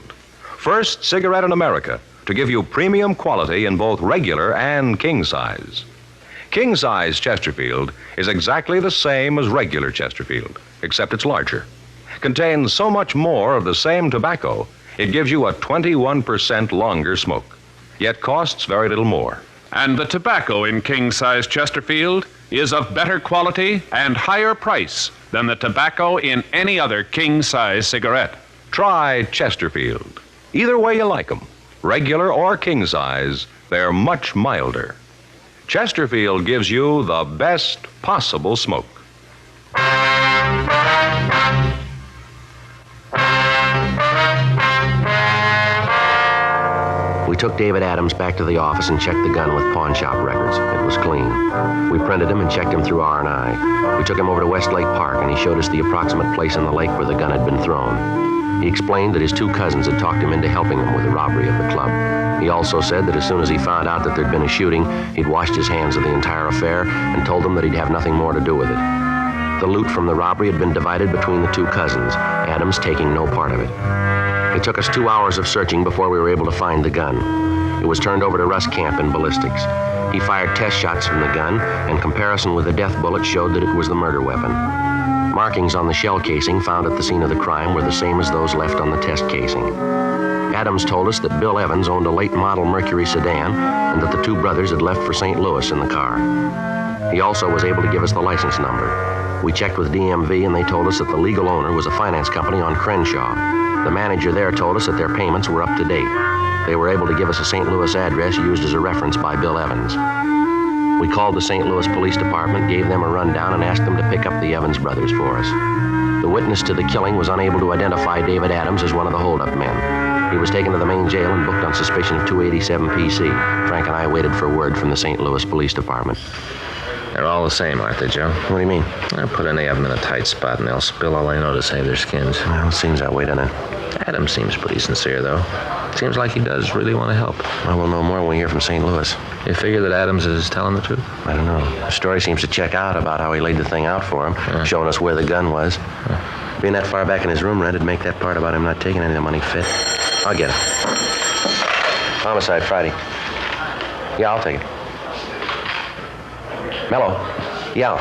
First cigarette in America to give you premium quality in both regular and king size. King size Chesterfield is exactly the same as regular Chesterfield, except it's larger. Contains so much more of the same tobacco, it gives you a 21% longer smoke, yet costs very little more. And the tobacco in king-size Chesterfield is of better quality and higher price than the tobacco in any other king-size cigarette. Try Chesterfield. Either way you like them, regular or king size, they're much milder. Chesterfield gives you the best possible smoke. We took David Adams back to the office and checked the gun with pawn shop records. It was clean. We printed him and checked him through R&I. We took him over to Westlake Park, and he showed us the approximate place in the lake where the gun had been thrown. He explained that his two cousins had talked him into helping him with the robbery of the club. He also said that as soon as he found out that there'd been a shooting, he'd washed his hands of the entire affair and told them that he'd have nothing more to do with it. The loot from the robbery had been divided between the two cousins, Adams taking no part of it. It took us 2 hours of searching before we were able to find the gun. It was turned over to Russ Camp in ballistics. He fired test shots from the gun, and comparison with the death bullet showed that it was the murder weapon. Markings on the shell casing found at the scene of the crime were the same as those left on the test casing. Adams told us that Bill Evans owned a late model Mercury sedan and that the two brothers had left for St. Louis in the car. He also was able to give us the license number. We checked with DMV, and they told us that the legal owner was a finance company on Crenshaw. The manager there told us that their payments were up to date. They were able to give us a St. Louis address used as a reference by Bill Evans. We called the St. Louis Police Department, gave them a rundown, and asked them to pick up the Evans brothers for us. The witness to the killing was unable to identify David Adams as one of the holdup men. He was taken to the main jail and booked on suspicion of 287 PC. Frank and I waited for word from the St. Louis Police Department. They're all the same, aren't they, Joe? What do you mean? I put any of them in a tight spot, and they'll spill all they know to save their skins. Well, it seems that way, doesn't it? Adams seems pretty sincere, though. Seems like he does really want to help. Well, we'll know more when we hear from St. Louis. You figure that Adams is telling the truth? I don't know. The story seems to check out about how he laid the thing out for him, showing us where the gun was. Being that far back in his room, it'd make that part about him not taking any of the money fit. I'll get it. Homicide Friday. Yeah, I'll take it. Mello. Yeah.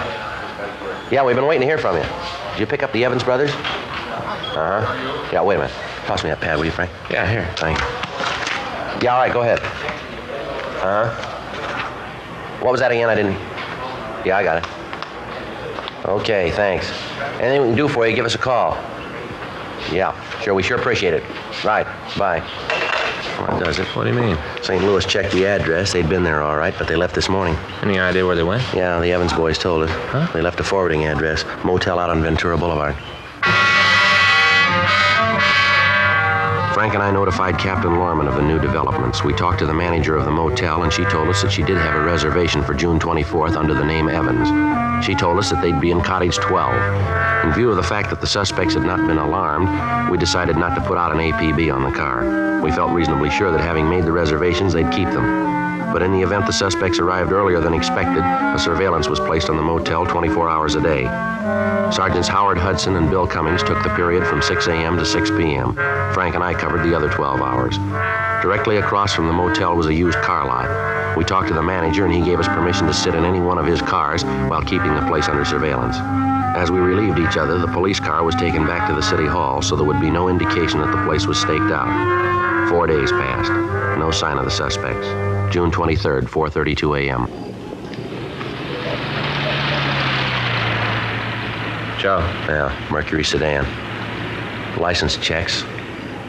Yeah, we've been waiting to hear from you. Did you pick up the Evans brothers? Uh-huh. Yeah, wait a minute. Toss me that pad, will you, Frank? Yeah, here. Thanks. Yeah, all right, go ahead. Uh-huh. What was that again? I didn't... Yeah, I got it. Okay, thanks. Anything we can do for you, give us a call. Yeah, sure, we sure appreciate it. Right, bye. Well, that does it. What do you mean? St. Louis checked the address. They'd been there all right, but they left this morning. Any idea where they went? Yeah, the Evans boys told us. Huh? They left a forwarding address. Motel out on Ventura Boulevard. Frank and I notified Captain Lorman of the new developments. We talked to the manager of the motel, and she told us that she did have a reservation for June 24th under the name Evans. She told us that they'd be in Cottage 12. In view of the fact that the suspects had not been alarmed, we decided not to put out an APB on the car. We felt reasonably sure that having made the reservations, they'd keep them. But in the event the suspects arrived earlier than expected, a surveillance was placed on the motel 24 hours a day. Sergeants Howard Hudson and Bill Cummings took the period from 6 a.m. to 6 p.m. Frank and I covered the other 12 hours. Directly across from the motel was a used car lot. We talked to the manager, and he gave us permission to sit in any one of his cars while keeping the place under surveillance. As we relieved each other, the police car was taken back to the city hall, so there would be no indication that the place was staked out. 4 days passed. No sign of the suspects. June 23rd, 4:32 a.m. Joe. Yeah, Mercury sedan. License checks.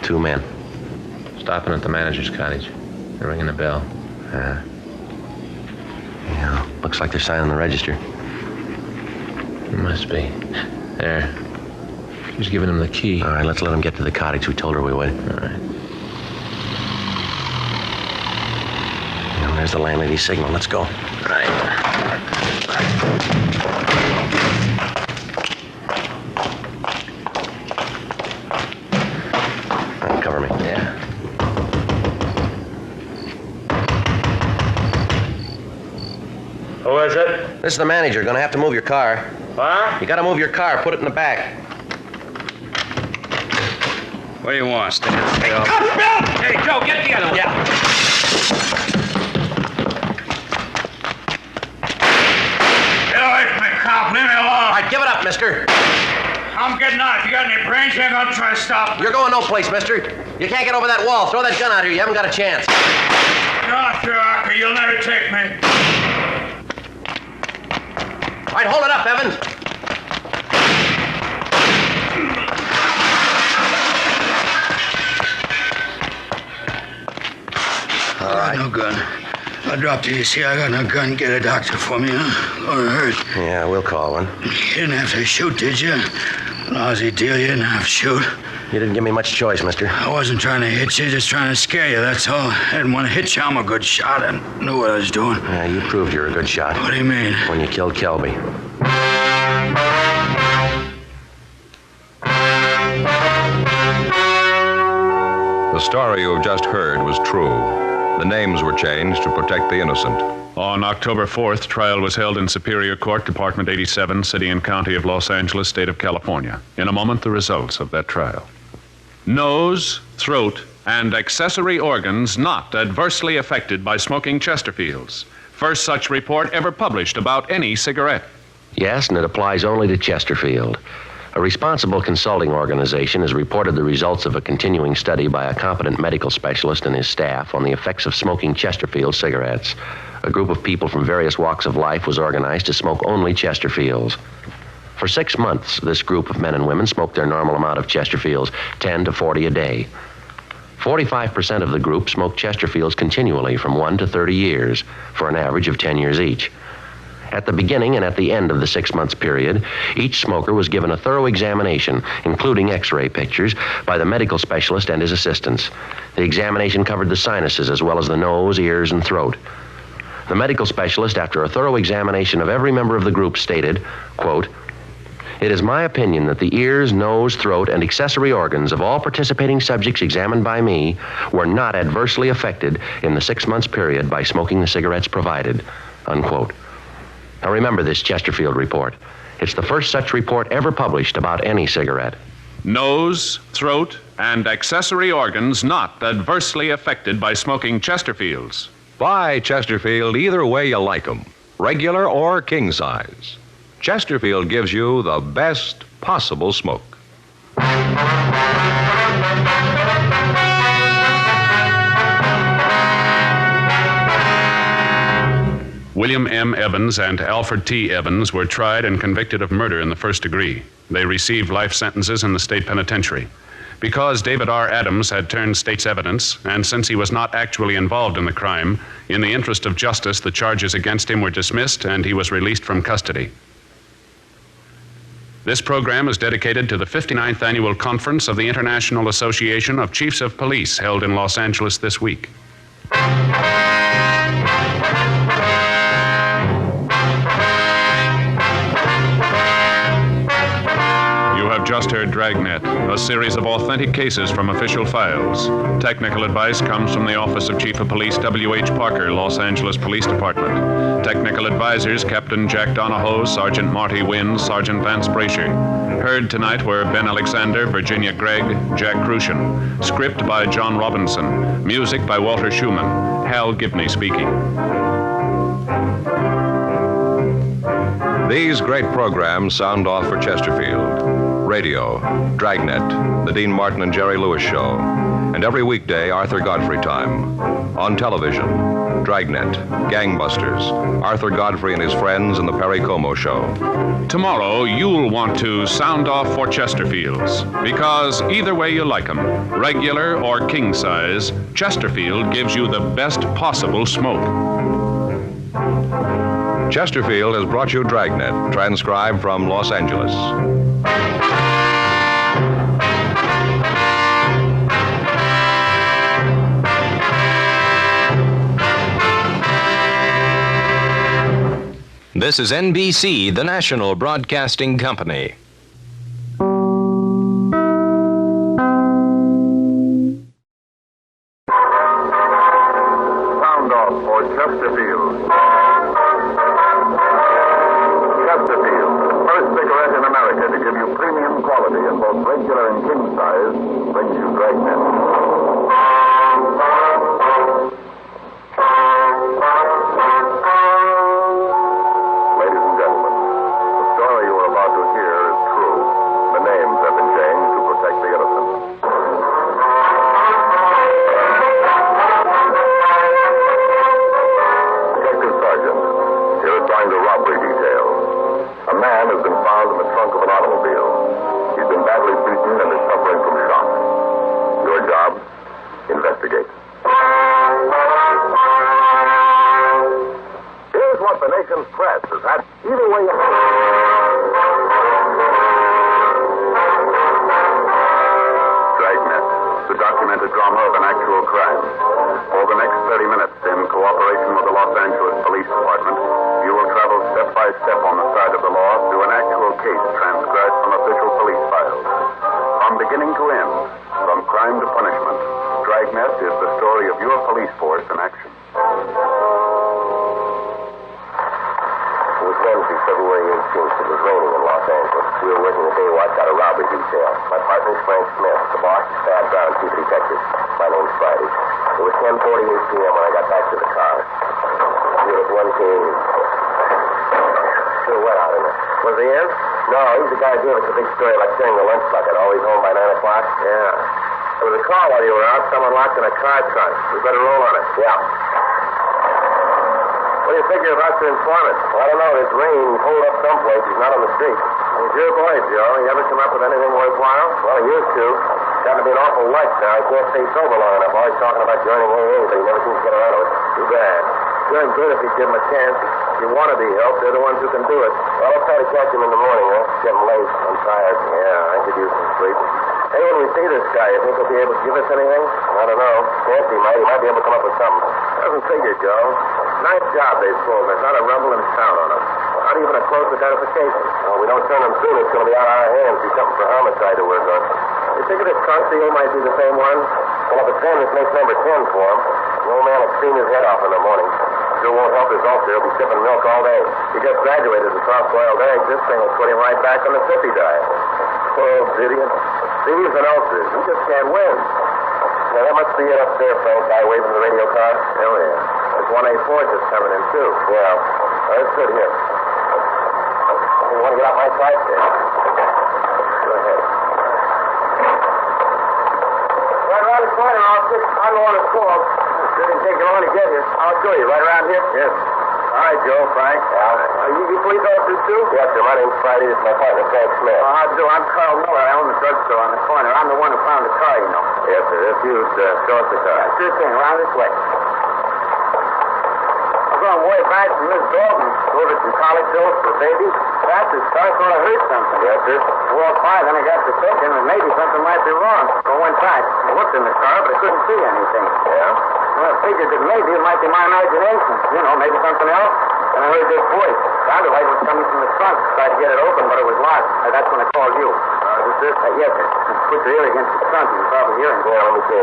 2 men. Stopping at the manager's cottage. They're ringing the bell. Yeah, looks like they're signing the register. It must be. There. She's giving him the key. All right, let's let him get to the cottage. We told her we would. All right. there's the landlady's signal. Let's go. Right. Cover me. Yeah. Who is it? This is the manager. Gonna have to move your car. What? You gotta move your car. Put it in the back. What do you want, Stan? Hey, Hey, Joe, get the other one. Yeah. Get away from me, cop. Leave me alone. All right, give it up, mister. I'm getting out. If you got any brains, you ain't gonna try to stop me. You're going no place, mister. You can't get over that wall. Throw that gun out here. You haven't got a chance. Get off your archer. You'll never take me. All right, hold it up, Evans. All right. No gun. I dropped it. You see, I got no gun. Get a doctor for me, huh? Or hurt. Yeah, we'll call one. You didn't have to shoot, did you? Lousy deal. You didn't have to shoot. You didn't give me much choice, mister. I wasn't trying to hit you, just trying to scare you, that's all. I didn't want to hit you. I'm a good shot. I knew what I was doing. Yeah, you proved you're a good shot. What do you mean? When you killed Kelby. The story you have just heard was true. The names were changed to protect the innocent. On October 4th, trial was held in Superior Court, Department 87, City and County of Los Angeles, State of California. In a moment, the results of that trial. Nose, throat, and accessory organs not adversely affected by smoking Chesterfields. First such report ever published about any cigarette. Yes, and it applies only to Chesterfield. A responsible consulting organization has reported the results of a continuing study by a competent medical specialist and his staff on the effects of smoking Chesterfield cigarettes. A group of people from various walks of life was organized to smoke only Chesterfields. For 6 months, this group of men and women smoked their normal amount of Chesterfields, 10 to 40 a day. 45% of the group smoked Chesterfields continually from 1 to 30 years, for an average of 10 years each. At the beginning and at the end of the 6 months period, each smoker was given a thorough examination, including x-ray pictures, by the medical specialist and his assistants. The examination covered the sinuses as well as the nose, ears, and throat. The medical specialist, after a thorough examination of every member of the group, stated, quote, "It is my opinion that the ears, nose, throat, and accessory organs of all participating subjects examined by me were not adversely affected in the 6 months period by smoking the cigarettes provided," unquote. Now remember this Chesterfield report. It's the first such report ever published about any cigarette. Nose, throat, and accessory organs not adversely affected by smoking Chesterfields. Buy Chesterfield either way you like 'em, regular or king size. Chesterfield gives you the best possible smoke. William M. Evans and Alfred T. Evans were tried and convicted of murder in the first degree. They received life sentences in the state penitentiary. Because David R. Adams had turned state's evidence, and since he was not actually involved in the crime, in the interest of justice, the charges against him were dismissed and he was released from custody. This program is dedicated to the 59th Annual Conference of the International Association of Chiefs of Police, held in Los Angeles this week. You have just heard Dragnet, a series of authentic cases from official files. Technical advice comes from the Office of Chief of Police W.H. Parker, Los Angeles Police Department. Technical advisors Captain Jack Donahoe, Sergeant Marty Wynn, Sergeant Vance Brasher. Heard tonight were Ben Alexander, Virginia Gregg, Jack Crucian. Script by John Robinson. Music by Walter Schumann. Hal Gibney speaking. These great programs sound off for Chesterfield. Radio, Dragnet, The Dean Martin and Jerry Lewis Show. And every weekday, Arthur Godfrey time. On television, Dragnet, Gangbusters, Arthur Godfrey and his friends, and The Perry Como Show. Tomorrow, you'll want to sound off for Chesterfields, because either way you like 'em, regular or king size, Chesterfield gives you the best possible smoke. Chesterfield has brought you Dragnet, transcribed from Los Angeles. This is NBC, the national broadcasting company. Sound off for Chesterfield. Chesterfield, first cigarette in America to give you premium quality in both regular and king size, brings you Dragnet. Investigate. Here's what the nation's press has had. Either way. Dragnet, the documented drama of an actual crime. For the next 30 minutes, in cooperation with the Los Angeles Police Department, you will travel step by step on the side of the law through an actual case transcribed from official police files. From beginning to end, from crime to punishment, Dragnet is the story of your police force in action. It was Wednesday, February 18th. It was raining in Los Angeles. We were working the day watch out of robbery detail. My partner's Frank Smith. The boss is Thad Brown, chief detective. My name's Friday. It was 10:48 p.m. when I got back to the car. Unit 1K. Still wet out in it. Was he in? No, he's the guy who gave us a big story about carrying the lunch bucket. Always home by 9 o'clock. Yeah. There was a call while you were out. Someone locked in a car trunk. We better roll on it. Yeah. What do you figure about your informant? I don't know. There's rain. He's holed up someplace. He's not on the street. He's your boy, Joe. You ever come up with anything worthwhile? Well, I used to. Got to be an awful light now. I can't stay sober long enough. Always talking about joining AA, but he never seems to get around to it. Too bad. Doing good if you give him a chance. If you want to be helped, they're the ones who can do it. Well, I'll try to catch him in the morning, huh? It's getting late. I'm tired. Yeah, I could use some sleep. Hey, when we see this guy, you think he'll be able to give us anything? I don't know. Fancy might. He might be able to come up with something. Doesn't figure, Joe. Nice job they pulled. There's not a rumble in town on him. Not even a close identification. Well, we don't turn him soon. It's going to be out of our hands. Be something for homicide to work on. You think this trunk deal might be the same one? Well, if it's then, this makes number 10 for him. The old man will clean his head off in the morning. Sure won't help his ulcer. He'll be sipping milk all day. He just graduated with soft-boiled eggs. This thing will put him right back on the sippy diet. Oh, idiot. Thieves and ulcers. He just can't win. Now, that must be it up there, Frank. Guy waving the radio car. Oh, yeah. There's 1A4 just coming in, too. Yeah. That's good here. You want to get out my side there? Go ahead. Right around the corner, officer. I don't want to call. Didn't take you long to get here. I'll show you. Right around here? Yes. All right, Joe, Frank. You police officers, too? Yes, sir. My name's Friday. This is my partner, Frank Smith. How do you do? I'm Carl Miller. I own the drugstore on the corner. I'm the one who found the car, you know. Yes, sir. If you'd show us the car. Yeah, sure thing. Around this way. I'm going way back from Miss Dalton. Ordered some college pills for babies. That's his car. Thought I heard something. Yes, sir. I walked by, then I got to thinking that maybe something might be wrong. So I went back. I looked in the car, but I couldn't see anything. Yeah? Well, I figured that maybe it might be my imagination. You know, maybe something else. And I heard this voice. Sounded like it was coming from the trunk. Tried to get it open, but it was locked. That's when I called you. Is this? Yes, sir. Put your ear against the trunk. You can probably hear him. Yeah, let me see.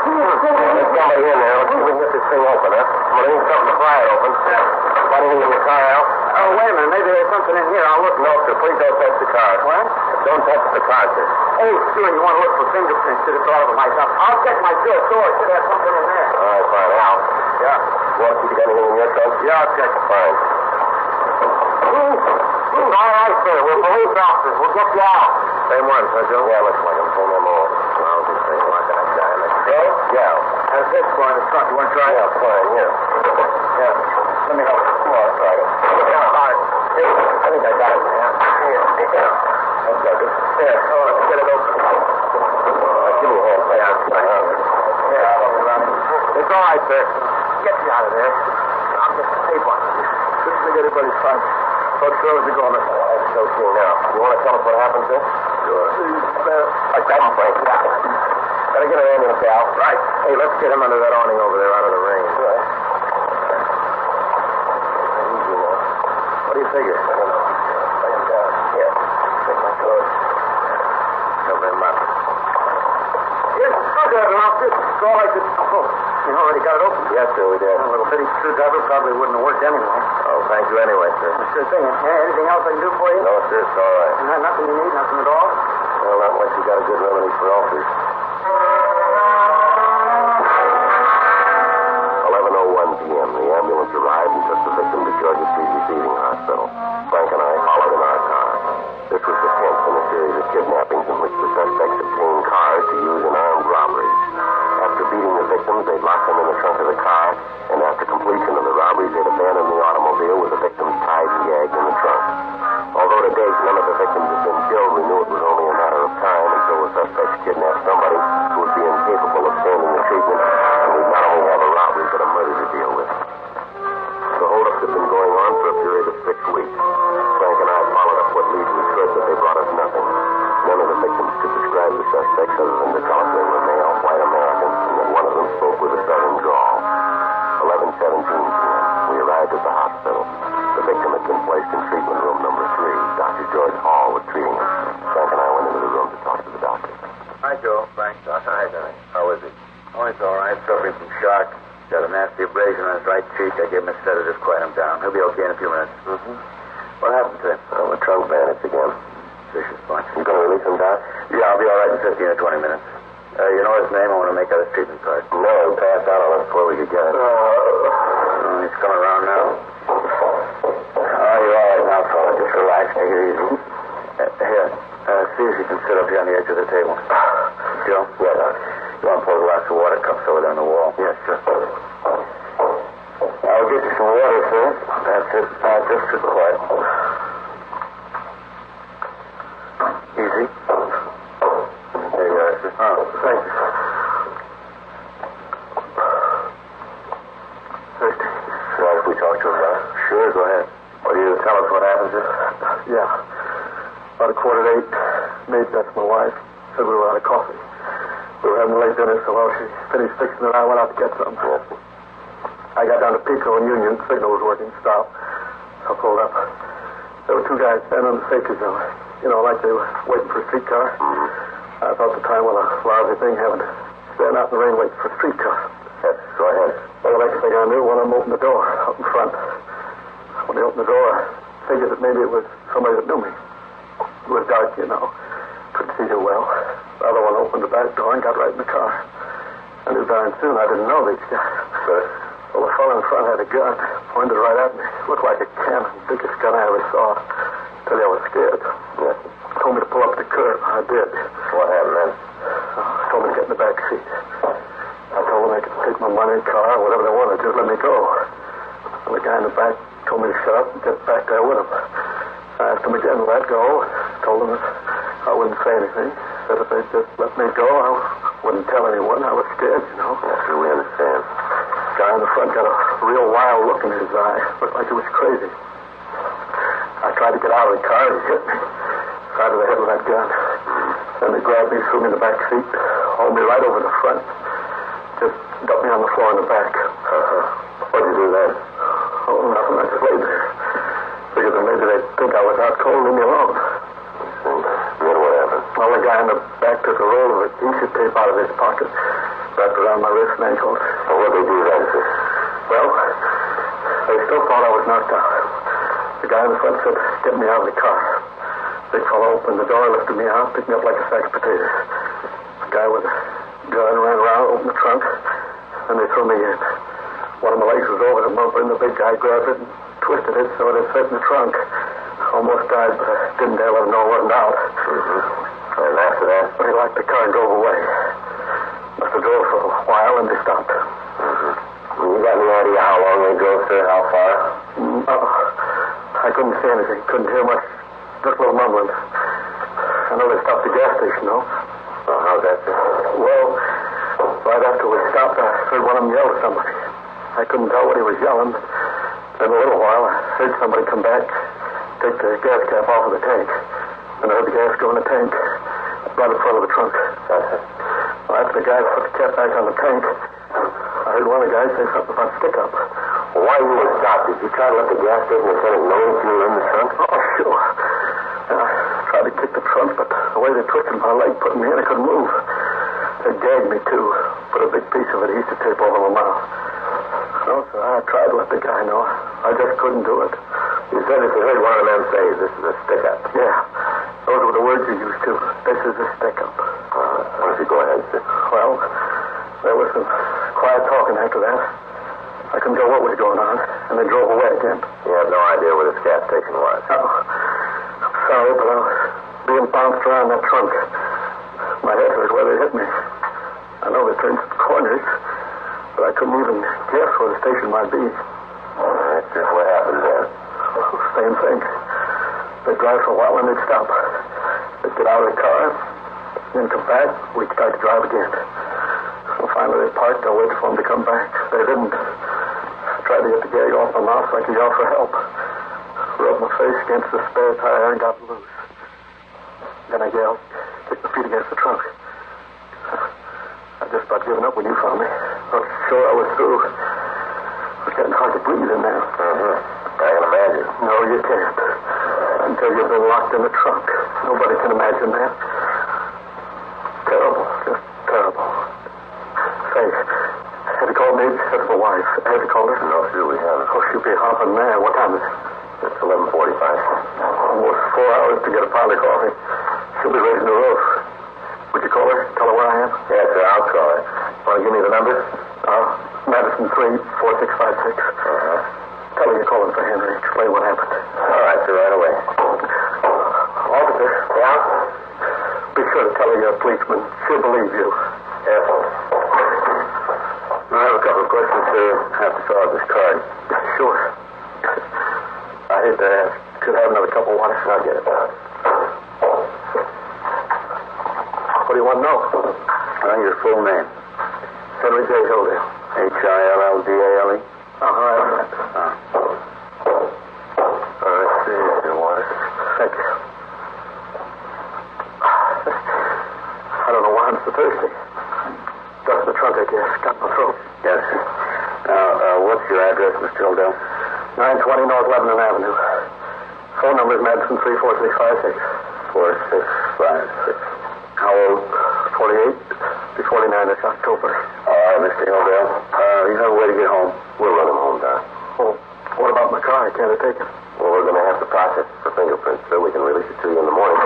There's somebody in there. Let's see if we can get this thing open, huh? I'm going to need something to pry it open. Got anything in the car, Al? Oh, wait a minute. Maybe there's something in here. I'll look. No, sir. Please don't touch the car. What? Don't touch the car, sir. Oh, sure. You want to look for fingerprints? Should have thought of it myself. I'll check my door. Should have something in there. All right, fine. Al? Yeah. You want to see if you got anything in your trunk? Yeah, I'll check. Fine. All right, sir. We're police officers. We'll get you out. Same one, huh, Joe? Yeah, looks like him. Pull them all. I'll just take one that guy. Joe? Yeah. How's this for in the trunk? You want to try it? Yeah, fine. Here. Yeah. Let me help you. Come on, try it. Yeah, all right. Here. I think I got it, man. Here. Yeah. That's good. There. Oh, let's get it open. Give me a hand. Yeah, that's fine. Here, I'll help you around. It's all right, sir. Get you out of there. I'll get the tape on you. This is everybody's fun. What throws are going to... That's okay now. You want to tell us what happened, sir? Sure. I got him, Frank. Yeah. Gotta get an ambulance out. Right. Hey, let's get him under that awning over there out of the rain. Right. all I could... Oh, you already got it open? Yes, sir, we did. A little bitty screwdriver probably wouldn't have worked anyway. Oh, thank you anyway, sir. Sure thing. Anything else I can do for you? No, sir, it's all right. Nothing you need? Nothing at all? Well, not unless you got a good remedy for ulcers. 11:01 p.m. The ambulance arrived and took the victim to Georgia Street Receiving Hospital. Frank and I followed in our car. This was the 10th in a series of kidnappings in which the suspects obtained cars to use in armed robberies. After beating the victims, they'd lock them in the trunk of the car, and after completion of the robberies, they'd abandon the automobile with the victims tied and gagged in the trunk. Although to date none of the victims had been killed, we knew it was only a matter of time until the suspects kidnapped somebody who would be incapable of standing the treatment, and we'd not only have a robbery but a murder to deal with. The holdups had been going on for a period of 6 weeks. Frank and I followed up what leads we could, but they brought us nothing. None of the victims could describe the suspects other than to tell us they were male, white Americans, and that one of them spoke with a southern drawl. 11:17 p.m. We arrived at the hospital. The victim had been placed in treatment room number 3. Dr. George Hall was treating him. Frank and I went into the room to talk to the doctor. Hi, Joe. Frank. Hi, Danny. How is he? Oh, it's all right. Suffering from shock. Got a nasty abrasion on his right cheek. I gave him a sedative to quiet him down. He'll be okay in a few minutes. Mm-hmm. What happened to him? Oh, a trunk bandits again. Vicious bunch. You going to release him, Doc? Yeah, I'll be all right in 15 or 20 minutes. You know his name? I want to make out his treatment card. No, he passed out on us before we could get it. He's coming around now. Oh, you're all right now, fella. Just relax. Take it easy. Here, see if you can sit up here on the edge of the table. Joe? Yeah, Doc. You want to pour a glass of water, cups over there on the wall? Yes, sir. I'll get you some water, sir. That's it. Just sit quiet. Easy. There you are, sir. Oh, thank you. Thirsty. Right, if we talk to him about it? Sure, go ahead. Will you tell us what happened, sir? Yeah. About 7:45, Maid, that's my wife, said we were out of coffee. We were having late dinner, so while she finished fixing it, I went out to get some. Yes. I got down to Pico and Union. Signal was working. Stop. I pulled up. There were 2 guys standing on the safety zone. You know, like they were waiting for a streetcar. Mm-hmm. I thought the time was a lousy thing having to stand out in the rain waiting for a streetcar. Yes, go ahead. Well, the next thing I knew, one of them opened the door out in front. When they opened the door, I figured that maybe it was somebody that knew me. It was dark, you know. Couldn't see too well. The other one opened the back door and got right in the car. I knew darn soon I didn't know these guys. Well, the fellow in front had a gun, pointed right at me. Looked like a cannon, biggest gun I ever saw. Tell you I was scared. Yes. Told me to pull up the curb. I did. What happened then? Told me to get in the back seat. I told them they could take my money, car, whatever they wanted. Just let me go. And the guy in the back told me to shut up and get back there with him. I asked him again to let go. Told him that I wouldn't say anything. Said if they'd just let me go, I wouldn't tell anyone. I was scared, you know. Yes, sir, we understand. The guy in the front got a real wild look in his eye. Looked like he was crazy. I tried to get out of the car and he hit me. Side of the head with that gun. Then they grabbed me, threw me in the back seat, hauled me right over the front. Just dumped me on the floor in the back. What'd you do then? Oh, nothing. I just laid there. Figured that maybe they'd think I was out cold and leave me alone. Then what happened? Well, the guy in the back took a roll of adhesive tape out of his pocket, wrapped around my wrists and ankles. Well, what'd they do then, sir? Well, they still thought I was knocked out. The guy in the front said, get me out of the car. Big fellow opened the door, lifted me out, picked me up like a sack of potatoes. The guy with a gun ran around, opened the trunk, and they threw me in. One of my legs was over the bumper, and the big guy grabbed it and twisted it so it fit in the trunk. Almost died, but I didn't dare let him know it wasn't out. Mm-hmm. And after that? Well, he locked the car and drove away. Must have drove for a while, and they stopped. Mm-hmm. You got any idea how long they drove, sir? How far? I couldn't see anything. Couldn't hear much. Just a little mumbling. I know they stopped the gas station, though. Oh, how's that, sir? Well, right after we stopped, I heard one of them yell at somebody. I couldn't tell what he was yelling, but in a little while, I heard somebody come back, take the gas cap off of the tank. And I heard the gas go in the tank, right in front of the trunk. Well, after the guy put the cap back on the tank, I heard one of the guys say something about stick-up. Well, why you were stopped? Did you try to let the gas station attendant know if you were in the trunk? Oh, sure. I tried to kick the trunk, but the way they twisted my leg, putting me in, I couldn't move. They gagged me, too. Put a big piece of adhesive tape over my mouth. No, sir, I tried to let the guy know. I just couldn't do it. You said if you heard one of them say, this is a stick-up. Yeah. Those were the words you used, too. This is a stick-up. Why don't you go ahead, sir? Well, there was some quiet talking after that. I couldn't tell what was going on, and they drove away again. You have no idea where this gas station was? No. I'm sorry, but I was being bounced around that trunk. My head hurt where they hit me. I know they turned some corners, but I couldn't even guess where the station might be. That's just what happened there. Same thing. They'd drive for a while and they'd stop. They'd get out of the car, then come back. We'd start to drive again. So finally they parked. I waited for them to come back. They didn't. I tried to get the gag off my mouth so I could yell for help. Rubbed my face against the spare tire and got loose. Then I yelled, kicked my feet against the trunk. I just about given up when you found me. I was sure I was through. It was getting hard to breathe in there. I can imagine. No, you can't. Until you've been locked in the trunk. Nobody can imagine that. Terrible. Just terrible. Say, have you called me? That's my wife. Have you called her? No, sir, we haven't. Oh, she'll be hopping there. What time is it? It's 11:45. Almost 4 hours to get a pile of coffee. She'll be raising the roof. Would you call her? Tell her where I am? Yes, sir, I'll call her. Want to give me the number? Madison 34656. Tell her you're calling for Henry. Explain what happened. All right, sir, right away. Officer. Yeah? Be sure to tell her you're a policeman. She'll believe you. Yes. I have a couple of questions, sir. I have to fill out this card. Sure. I hate to ask. Could I have another cup of water? I'll get it. What do you want to know? Your full name. Henry J. Hilldale. Hildale. All right, see your water. Thank you. I don't know why I'm so thirsty. Dust the trunk, I guess. Got my throat. Yes. Now, what's your address, Mr. Hilldale? 920 North Lebanon Avenue. Phone number is Madison 34656. 4656. How old? 48. Be 49 this October. All right, Mr. Hilldale. You have a way to get home. We'll run him home, Doc. Oh, what about my car? Can't I take it? Well, we're going to have to process it for fingerprints, so we can release it to you in the morning.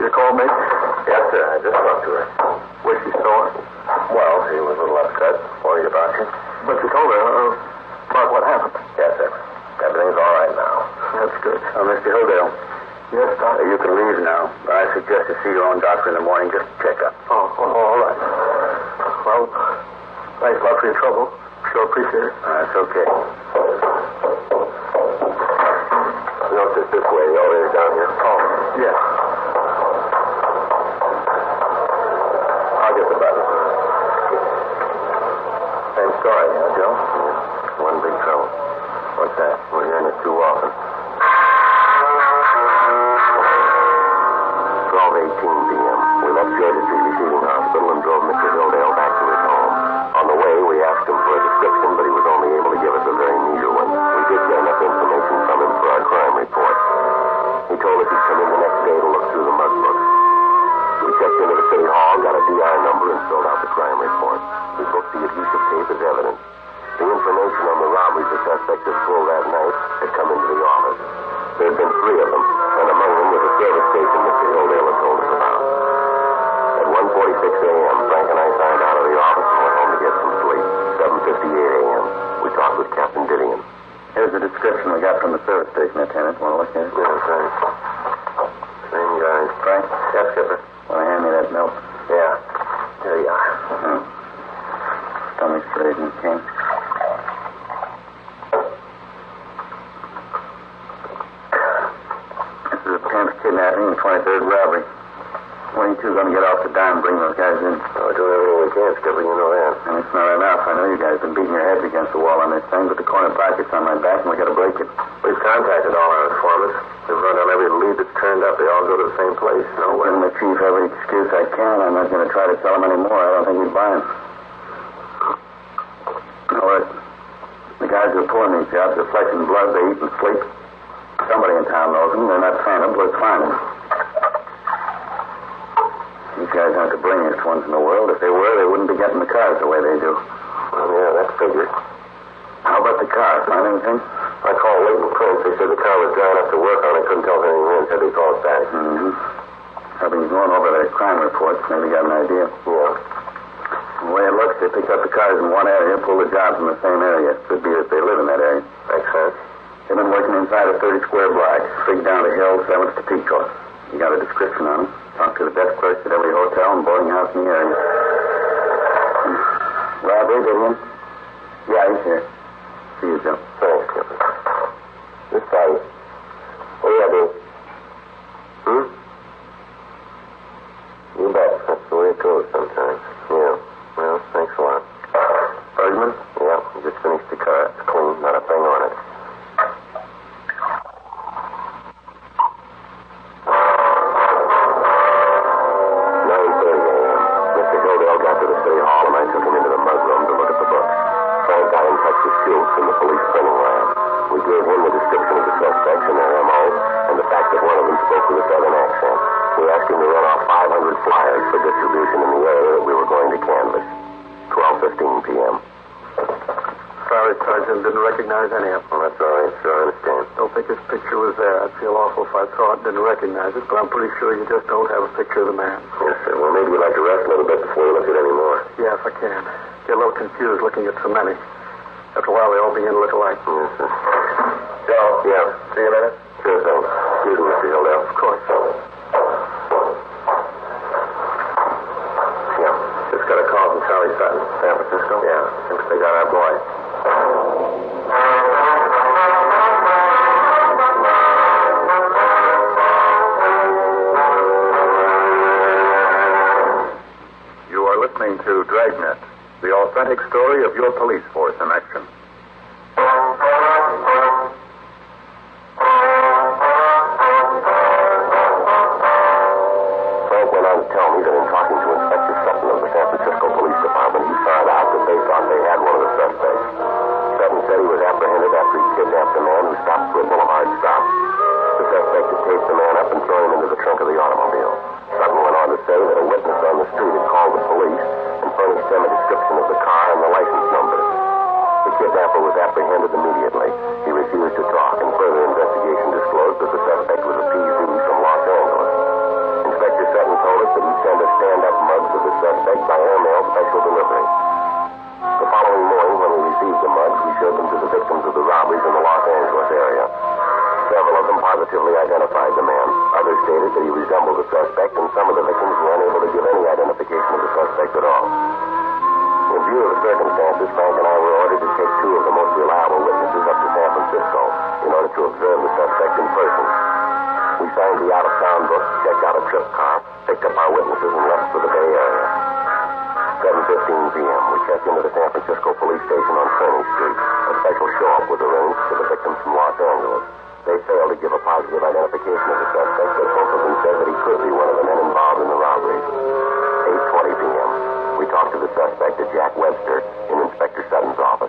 You called me? Yes, sir. I just talked to her. Was she sore? Well, she was a little upset. Worried about you. But you told her about what happened? Yes, sir. Everything's all right now. That's good. Mr. Hilldale. Yes, Doctor. You can leave now. I suggest you see your own doctor in the morning. Just check up. Oh, all right. Well, thanks a lot for your trouble. Sure appreciate it. That's okay. You know, it's this way. The elevator's down here. Oh, yeah. I'll get the button. Same story, huh, Joe? Yeah. One big trouble. What's that? We're hearing it too often. 12:18 p.m. We left Georgia Street Receiving Hospital and drove Mr. Hilldale back to his home. On the way, we asked him for a description, but he was only able to give us a very meager one. We did get enough information from him for our crime report. He told us he'd come in the next day to look through the mug books. We checked into the city hall, got a DI number, and filled out the crime report. We booked the adhesive tape as evidence. The information on the robberies the suspect had pulled that night had come into the office. There had been 3 of them, and among them was a service station Mr. Hilldale had told us about. At 1:46 a.m., Frank and I signed out of the office and went home to get some sleep. 7:58 a.m., we talked with Captain Didion. Here's the description we got from the service station, Lieutenant. Want to look at it? Yeah, thanks. Same guys. Frank? Yes, Skipper. Want to hand me that milk? Yeah. Here you are. Stomach's raging, King. This is a 10th kidnapping and 23rd robbery. 22's going to get off the dime and bring those guys in. We're doing everything we can, Skipper, you know that. And it's not enough. I know you guys have been beating your heads against the wall on this thing, but the corner pocket's on my back and we got to break it. We've contacted all our informants. We've run down every lead that's turned up. They all go to the same place. No way. Giving the chief every excuse I can. I'm not going to try to sell him anymore. I don't think he'd buy him. No, the guys who are pulling these jobs are flesh and blood. They eat and sleep. Somebody in town knows them. They're not phantoms. Let's find them. You These guys aren't the brainiest ones in the world. If they were, they wouldn't be getting the cars the way they do. Well, yeah, that figures. How about the car? Find anything? I called Leighton Prince. They said the car was dry enough to work on. I couldn't tell if anything in. Said they'd call us back. Mm-hmm. I've been going over their crime reports. Maybe got an idea. Yeah. The way it looks, they picked up the cars in one area, pulled the jobs in the same area. Could be that they live in that area. Makes sense. They've been working inside a 30-square block, straight down the hill, 7th to Peacock. You got a description on them. Talked to the desk clerks at every hotel and boarding house in the area. Robert, Gideon? Yeah, he's here. See you, Joe. Thanks, Clifford. This side. What do you do? You bet. That's the way it goes sometimes. Yeah. Well, thanks a lot. Bergman? Yeah, just finished the car. It's clean. Not a thing on it. 9:30 a.m. Mr. Hildale got to the city hall, and I took him into the mug room to look at the books. Frank got in touch with Schultz from the police printing lab. We gave him the description of the suspects and their M.O., and the fact that one of them spoke with a southern accent. We asked him to run off 500 flyers for distribution in the area that we were going to canvass. 12:15 p.m. Sorry, Sergeant. Didn't recognize any of them. Well, that's all right. Sure, I understand. Don't think his picture was there. I'd feel awful if I saw it and didn't recognize it, but I'm pretty sure you just don't have a picture of the man. Yes, sir. Well, maybe you'd like to rest a little bit before you look at any more. Yeah, if I can. Get a little confused looking at so many. After a while, they all begin to look alike. Yes, sir. Joe? Yeah. See you later? Sure thing. Excuse me, Mr. Hildale. Of course. Yeah. Just got a call from Charlie Sutton. San Francisco? Yeah. Thinks they got our boy. You are listening to Dragnet, the authentic story of your police force in action. Frank went on to tell me that in talking to Inspector Sutton of the San Francisco Police Department, he found out that they thought they had one of the suspects. Sutton said he was apprehended after he kidnapped a man who stopped for a boulevard stop. The suspect had taped the man up and thrown him into the trunk of the automobile. Sutton went on to say that a witness on the street had called the police and furnished them a description of the car and the license number. The kidnapper was apprehended immediately. He refused to talk, and further investigation disclosed that the suspect was a PZ from Los Angeles. Inspector Sutton told us that he'd send us stand-up mugs of the suspect by airmail special delivery. The following morning, when we received the mugs, we showed them to the victims of the robberies in the Los Angeles area. Several of them positively identified the man. Others stated that he resembled the suspect, and some of the victims were unable to give any identification of the suspect at all. In view of the circumstances, Frank and I were ordered to take two of the most reliable witnesses up to San Francisco in order to observe the suspect in person. We signed the out-of-town book, checked out a trip car, picked up our witnesses, and left for the Bay Area. 7:15 p.m. We checked into the San Francisco police station on Kearny Street. A special show-up was arranged for the victims from Los Angeles. They failed to give a positive identification of the suspect, but both of them said that he could be one of the men involved in the robberies. 8:20 p.m. We talked to the suspect at Jack Webster in Inspector Sutton's office.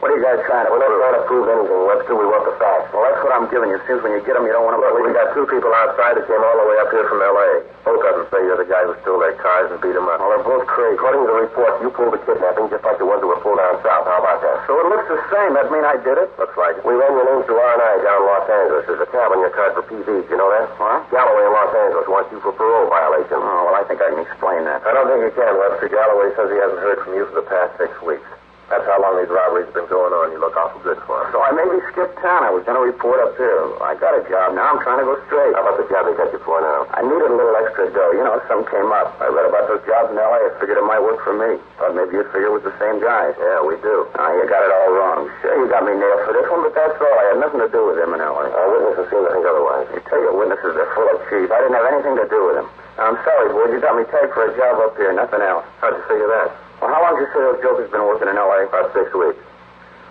What are you guys trying to... We're not trying to prove anything, Webster. We want the facts. Well, that's what I'm giving you. Seems when you get them, you don't want to believe. We got two people outside that came all the way up here from L.A. Both of them say you're the guy who stole their cars and beat them up. Well, they're both crazy. According to the report, you pulled the kidnapping just like the ones who were pulled down south. How about that? So it looks the same. That mean I did it? Looks like it. We ran your name through R&I down in Los Angeles. There's a tab on your card for PVs. You know that? What? Galloway in Los Angeles wants you for parole violation. Oh, well, I think I can explain that. I don't think you can, Webster. Galloway says he hasn't heard from you for the past 6 weeks. That's how long these robberies have been going on. You look awful good for him. So I maybe skipped town. I was going to report up here. I got a job. Now I'm trying to go straight. How about the job they got you for now? I needed a little extra dough. You know, something came up. I read about those jobs in L.A. I figured it might work for me. Thought maybe you'd figure it was the same guys. Yeah, we do. You got it all wrong. Sure, you got me nailed for this one, but that's all. I had nothing to do with him in L.A. Our witnesses seem to think otherwise. You tell your witnesses they're full of cheese. I didn't have anything to do with him. I'm sorry, boy. You got me tagged for a job up here. Nothing else. How'd you figure that? Well, how long did you say those jokers been working in L.A.? About 6 weeks.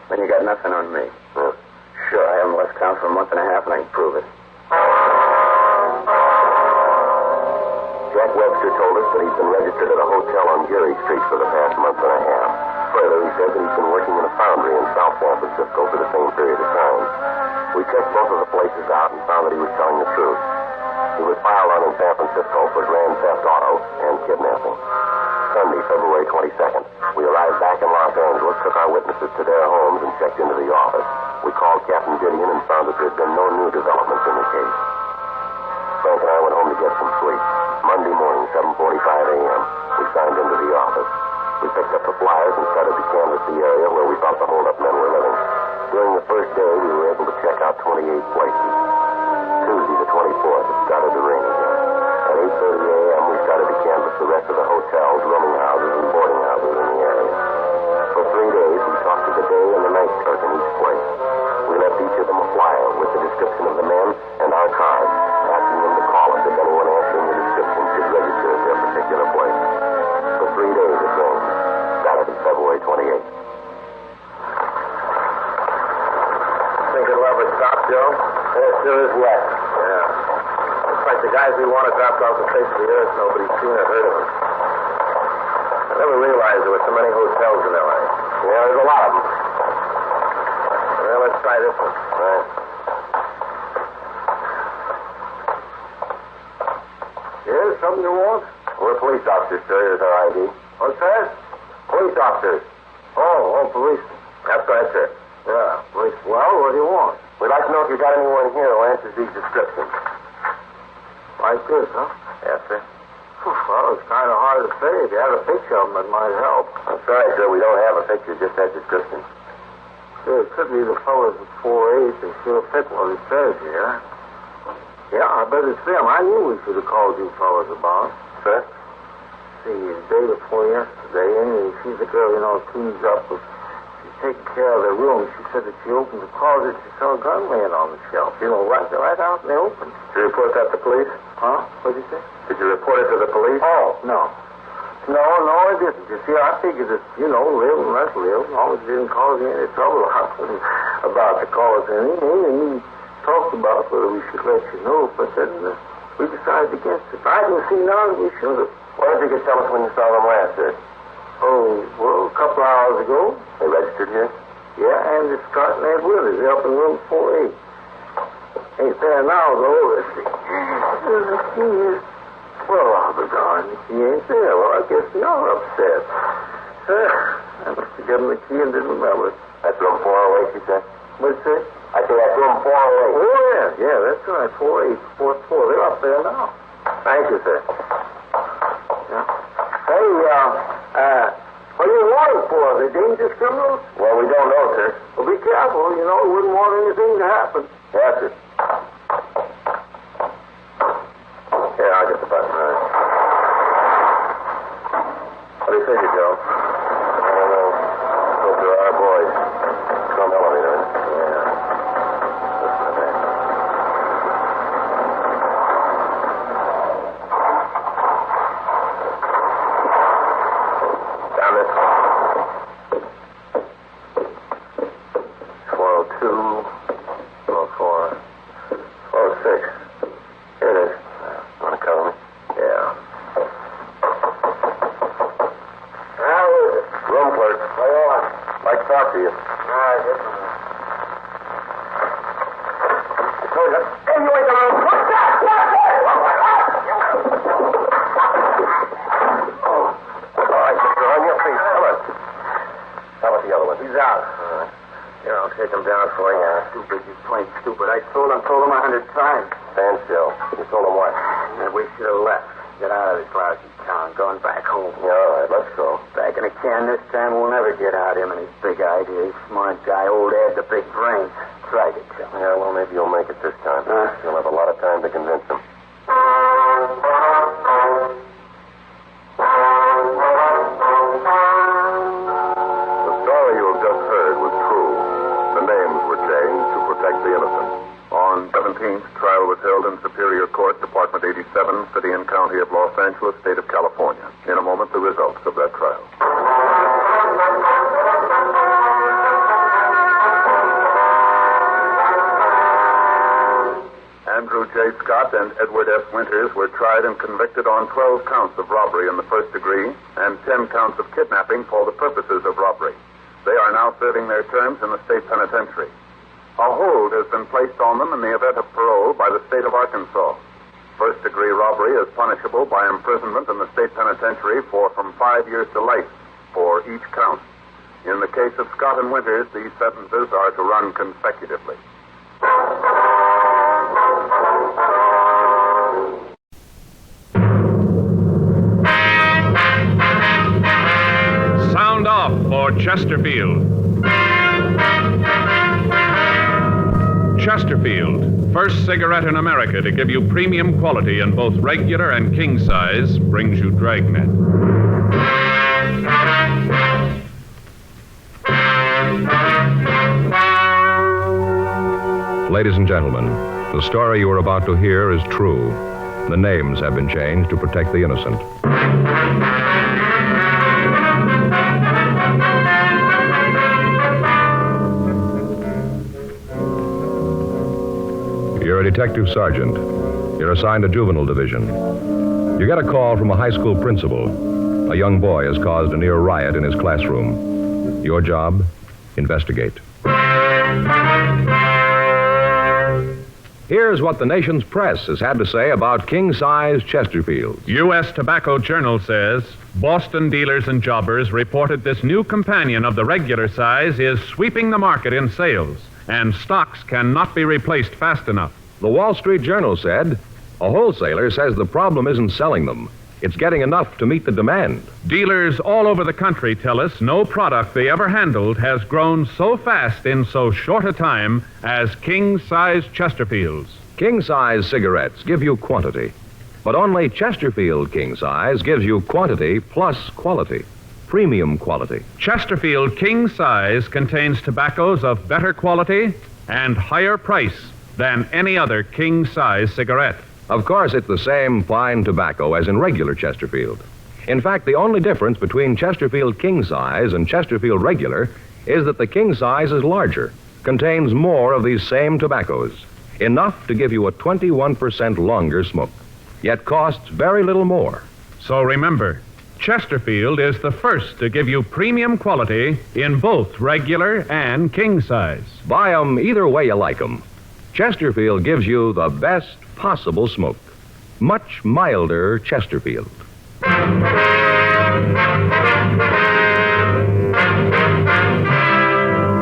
Then you got nothing on me. Yeah. Sure, I haven't left town for a month and a half, and I can prove it. Jack Webster told us that he's been registered at a hotel on Geary Street for the past month and a half. Further, he said that he's been working in a foundry in South San Francisco for the same period of time. We checked both of the places out and found that he was telling the truth. He was filed on in San San Francisco for grand theft auto and kidnapping. Sunday, February 22nd. We arrived back in Los Angeles, took our witnesses to their homes, and checked into the office. We called Captain Gideon and found that there'd been no new developments in the case. Frank and I went home to get some sleep. Monday morning, 7:45 a.m., we signed into the office. We picked up the flyers and started to canvass the area where we thought the hold-up men were living. During the first day, we were able to check out 28 places. Tuesday, the 24th, it started to rain again. At 8:30 a.m., we started to canvass the rest of the hotels, rooming houses, and boarding houses in the area. For 3 days, we talked to the day and the night clerk in each place. We left each of them a flyer with the description of the men and our cards, asking them to call us if anyone answering the description should register at their particular place. For 3 days, it rained. Saturday, February 28th. Think it'll ever stop, Joe? There sure is wet. Yeah. Looks like the guys we wanted dropped off the face of the earth. Nobody's seen or heard of them. I never realized there were so many hotels in L.A. Yeah, there's a lot of them. Well, let's try this one. Right. Here's something you want? We're police officers, sir. Here's our ID. What's that? Police officers. Oh, police. That's right, sir. Yeah, police. Well, what do you want? We'd like to know if you've got anyone here who answers these descriptions. Like this, huh? Yes, sir. Well, it's kind of hard to say. If you had a picture of them, it might help. I'm sorry, sir. We don't have a picture, just that description. Sure, it could be the fellas at 4-8. They sure fit what it says here. Yeah, I bet it's them. I knew we should have called you fellas about. Sir? See, the day before yesterday, Amy, she's the girl, cleans up. She's taking care of their room. She said that she opened the closet. She saw a gun laying on the shelf. Right out in the open. Did you report that to police? Huh? What'd you say? Did you report it to the police? Oh, no. No, I didn't. You see, I figured that, live and let live. As long as it didn't cause you any trouble. I wasn't about to cause anything. And we talked about whether we should let you know, but then we decided against it. I didn't see none. We should have. Why don't you just tell us when you saw them last, sir? Oh, well, a couple hours ago. They registered here? Yeah, and they're starting that with us. They're up in room 4-8. Ain't there now, though. Let's see. Let's see here. Well, I'll be darned. She ain't there. Well, I guess you're upset. I must have given the key and didn't remember it. That's room 408, you said? What's that? I said that's room 408. Oh, yeah, that's right. 4-8, 4-4. They're up there now. Thank you, sir. Yeah. Hey, what do you want it for? Are they dangerous criminals? Well, we don't know, sir. Well, be careful. We wouldn't want anything to happen. Yes, sir. Here, I'll get the button. All right. What do you figure, Joe? I don't know. Hope there are boys. Some elevator. Yeah. Listen to that. Down this way. 402. 404. 406. Here it is. Want to cover me? Yeah. How is it? Room clerk. Oh, yeah. I'd like to talk to you. All right, just a minute. I told you. Hey, you ain't the room. What's that? Oh. All right, mister. On your feet. Come on. How about the other one? He's out. All right. Here, I'll take him down for you. Stupid. You plain stupid. I told him 100 times. Stand still. You told him what? That we should have left. Get out of this lousy town. Going back home. Yeah, all right. Let's go. Back in the can this time. We'll never get out him and his big ideas. Smart guy. Old Ed, the big brain. Tried to tell him. Yeah, well, maybe you'll make it this time. You'll have a lot of time to convince him. The story you have just heard was true. The names were changed to protect the innocent. On 17th, trial was held in Superior Court, Department 87, City and County of Los Angeles, State of California. In a moment, the results of that trial. Andrew J. Scott and Edward S. Winters were tried and convicted on 12 counts of robbery in the first degree and 10 counts of kidnapping for the purposes of robbery. They are now serving their terms in the state penitentiary. A hold has been placed on them in the event of parole by the state of Arkansas. First-degree robbery is punishable by imprisonment in the state penitentiary for from 5 years to life for each count. In the case of Scott and Winters, these sentences are to run consecutively. Sound off for Chesterfield. Chesterfield, first cigarette in America to give you premium quality in both regular and king size, brings you Dragnet. Ladies and gentlemen, the story you are about to hear is true. The names have been changed to protect the innocent. You're a detective sergeant. You're assigned to juvenile division. You get a call from a high school principal. A young boy has caused a near riot in his classroom. Your job? Investigate. Here's what the nation's press has had to say about king-size Chesterfields. U.S. Tobacco Journal says Boston dealers and jobbers reported this new companion of the regular size is sweeping the market in sales, and stocks cannot be replaced fast enough. The Wall Street Journal said a wholesaler says the problem isn't selling them. It's getting enough to meet the demand. Dealers all over the country tell us no product they ever handled has grown so fast in so short a time as king-size Chesterfields. King-size cigarettes give you quantity, but only Chesterfield king-size gives you quantity plus quality, premium quality. Chesterfield king-size contains tobaccos of better quality and higher price than any other king-size cigarette. Of course, it's the same fine tobacco as in regular Chesterfield. In fact, the only difference between Chesterfield king size and Chesterfield regular is that the king size is larger, contains more of these same tobaccos, enough to give you a 21% longer smoke, yet costs very little more. So remember, Chesterfield is the first to give you premium quality in both regular and king size. Buy 'em either way you like 'em. Chesterfield gives you the best possible smoke. Much milder Chesterfield.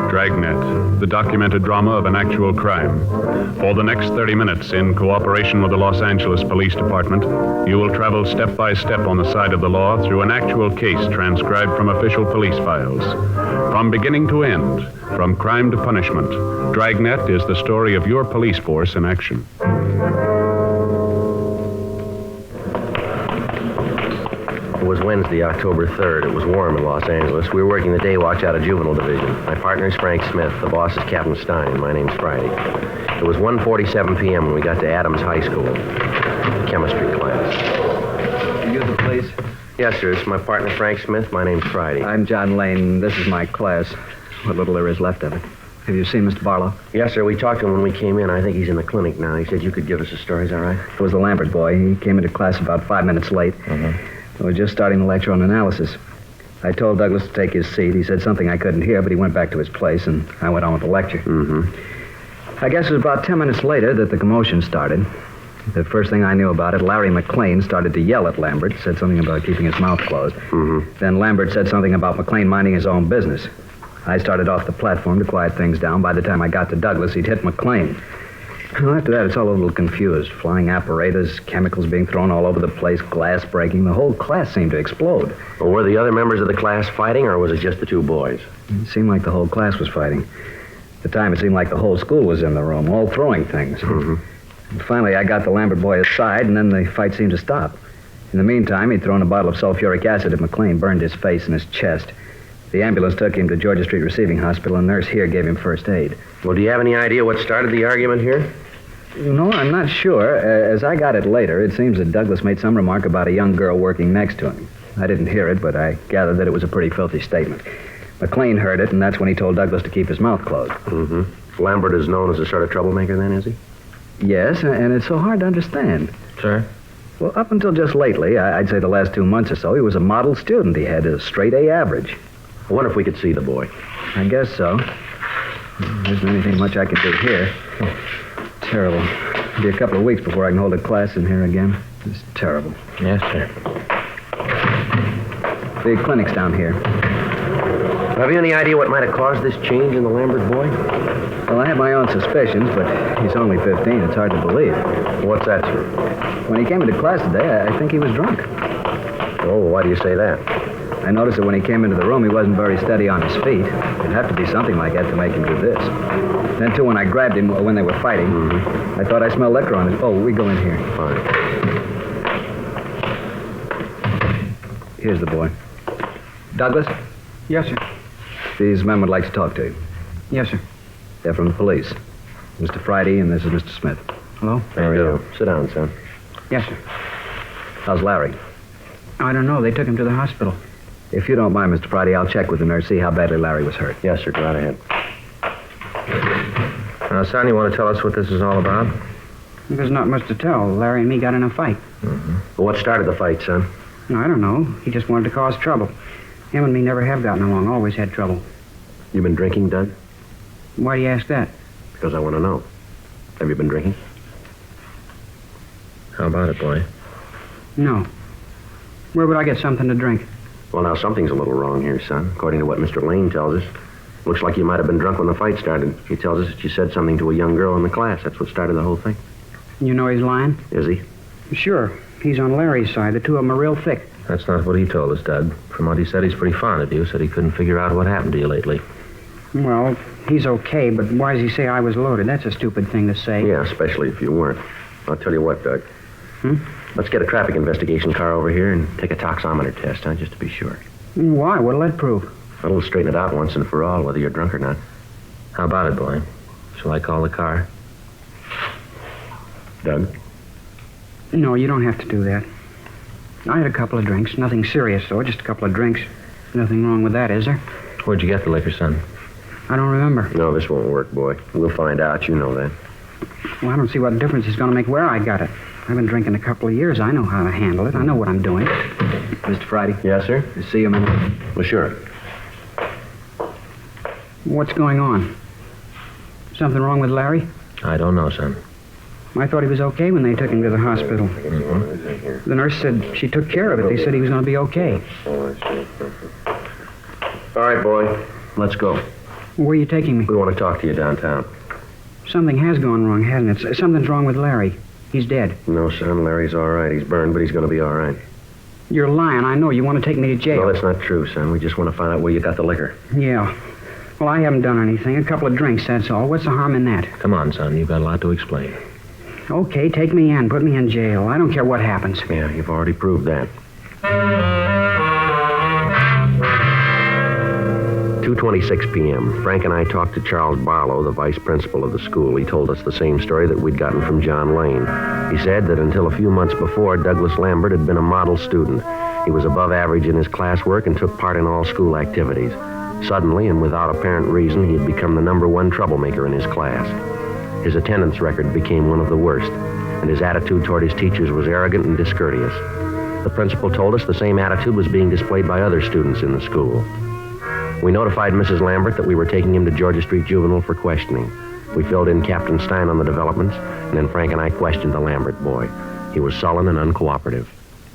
Dragnet, the documented drama of an actual crime. For the next 30 minutes, in cooperation with the Los Angeles Police Department, you will travel step by step on the side of the law through an actual case transcribed from official police files. From beginning to end, from crime to punishment, Dragnet is the story of your police force in action. It was Wednesday, October 3rd. It was warm in Los Angeles. We were working the day watch out of Juvenile Division. My partner is Frank Smith. The boss is Captain Stein. My name's Friday. It was 1:47 p.m. when we got to Adams High School. Chemistry class. You the police? Yes, sir. It's my partner, Frank Smith. My name's Friday. I'm John Lane. This is my class. What little there is left of it. Have you seen Mr. Barlow? Yes, sir. We talked to him when we came in. I think he's in the clinic now. He said you could give us a story. Is that right? It was the Lambert boy. He came into class about 5 minutes late. We were just starting the lecture on analysis. I told Douglas to take his seat. He said something I couldn't hear, but he went back to his place, and I went on with the lecture. I guess it was about 10 minutes later that the commotion started. The first thing I knew about it, Larry McLean started to yell at Lambert, said something about keeping his mouth closed. Then Lambert said something about McLean minding his own business. I started off the platform to quiet things down. By the time I got to Douglas, he'd hit McLean. Well, after that, it's all a little confused. Flying apparatus, chemicals being thrown all over the place, glass breaking. The whole class seemed to explode. Well, were the other members of the class fighting, or was it just the two boys? It seemed like the whole class was fighting. At the time, it seemed like the whole school was in the room, all throwing things. And finally, I got the Lambert boy aside, and then the fight seemed to stop. In the meantime, he'd thrown a bottle of sulfuric acid at McLean, burned his face and his chest. The ambulance took him to Georgia Street Receiving Hospital, and a nurse here gave him first aid. Well, do you have any idea what started the argument here? No, I'm not sure. As I got it later, it seems that Douglas made some remark about a young girl working next to him. I didn't hear it, but I gathered that it was a pretty filthy statement. McLean heard it, and that's when he told Douglas to keep his mouth closed. Lambert is known as a sort of troublemaker then, is he? Yes, and it's so hard to understand. Sir? Well, up until just lately, I'd say the last 2 months or so, he was a model student. He had a straight A average. I wonder if we could see the boy. I guess so. There isn't anything much I can do here. Terrible. It'll be a couple of weeks before I can hold a class in here again. It's terrible. Yes, sir. The clinic's down here. Have you any idea what might have caused this change in the Lambert boy? Well, I have my own suspicions, but he's only 15. It's hard to believe. What's that, sir? When he came into class today, I think he was drunk. Oh, why do you say that? I noticed that when he came into the room, he wasn't very steady on his feet. It'd have to be something like that to make him do this. Then, too, when I grabbed him when they were fighting, I thought I smelled liquor on his... Oh, we go in here. Fine. Here's the boy. Douglas? Yes, sir. These men would like to talk to you. Yes, sir. They're from the police. Mr. Friday, and this is Mr. Smith. Hello? There you go. Sit down, son. Yes, sir. How's Larry? I don't know. They took him to the hospital. If you don't mind, Mr. Friday, I'll check with the nurse, see how badly Larry was hurt. Yes, sir. Go right ahead. Now, son, you want to tell us what this is all about? There's not much to tell. Larry and me got in a fight. Well, what started the fight, son? No, I don't know. He just wanted to cause trouble. Him and me never have gotten along. Always had trouble. You been drinking, Doug? Why do you ask that? Because I want to know. Have you been drinking? How about it, boy? No. Where would I get something to drink? Well, now, something's a little wrong here, son. According to what Mr. Lane tells us, looks like you might have been drunk when the fight started. He tells us that you said something to a young girl in the class. That's what started the whole thing. You know he's lying? Is he? Sure. He's on Larry's side. The two of them are real thick. That's not what he told us, Doug. From what he said, he's pretty fond of you. Said he couldn't figure out what happened to you lately. Well, he's okay, but why does he say I was loaded? That's a stupid thing to say. Yeah, especially if you weren't. I'll tell you what, Doug. Let's get a traffic investigation car over here and take a toxometer test, huh, just to be sure. Why? What'll that prove? Well, it'll straighten it out once and for all, whether you're drunk or not. How about it, boy? Shall I call the car? Doug? No, you don't have to do that. I had a couple of drinks. Nothing serious, though. Just a couple of drinks. Nothing wrong with that, is there? Where'd you get the liquor, son? I don't remember. No, this won't work, boy. We'll find out. You know that. Well, I don't see what difference it's going to make where I got it. I've been drinking a couple of years. I know how to handle it. I know what I'm doing. Mr. Friday? Yes, sir? See you a minute. Well, sure. What's going on? Something wrong with Larry? I don't know, son. I thought he was okay when they took him to the hospital. The nurse said she took care of it. They said he was going to be okay. All right, boy. Let's go. Where are you taking me? We want to talk to you downtown. Something has gone wrong, hasn't it? Something's wrong with Larry. He's dead. No, son. Larry's all right. He's burned, but he's going to be all right. You're lying. I know. You want to take me to jail. No, that's not true, son. We just want to find out where you got the liquor. Yeah. Well, I haven't done anything. A couple of drinks, that's all. What's the harm in that? Come on, son. You've got a lot to explain. Okay, take me in. Put me in jail. I don't care what happens. Yeah, you've already proved that. 2:26 p.m. Frank and I talked to Charles Barlow, the vice principal of the school. He told us the same story that we'd gotten from John Lane. He said that until a few months before, Douglas Lambert had been a model student. He was above average in his classwork and took part in all school activities. Suddenly, and without apparent reason, he had become the #1 troublemaker in his class. His attendance record became one of the worst, and his attitude toward his teachers was arrogant and discourteous. The principal told us the same attitude was being displayed by other students in the school. We notified Mrs. Lambert that we were taking him to Georgia Street Juvenile for questioning. We filled in Captain Stein on the developments, and then Frank and I questioned the Lambert boy. He was sullen and uncooperative.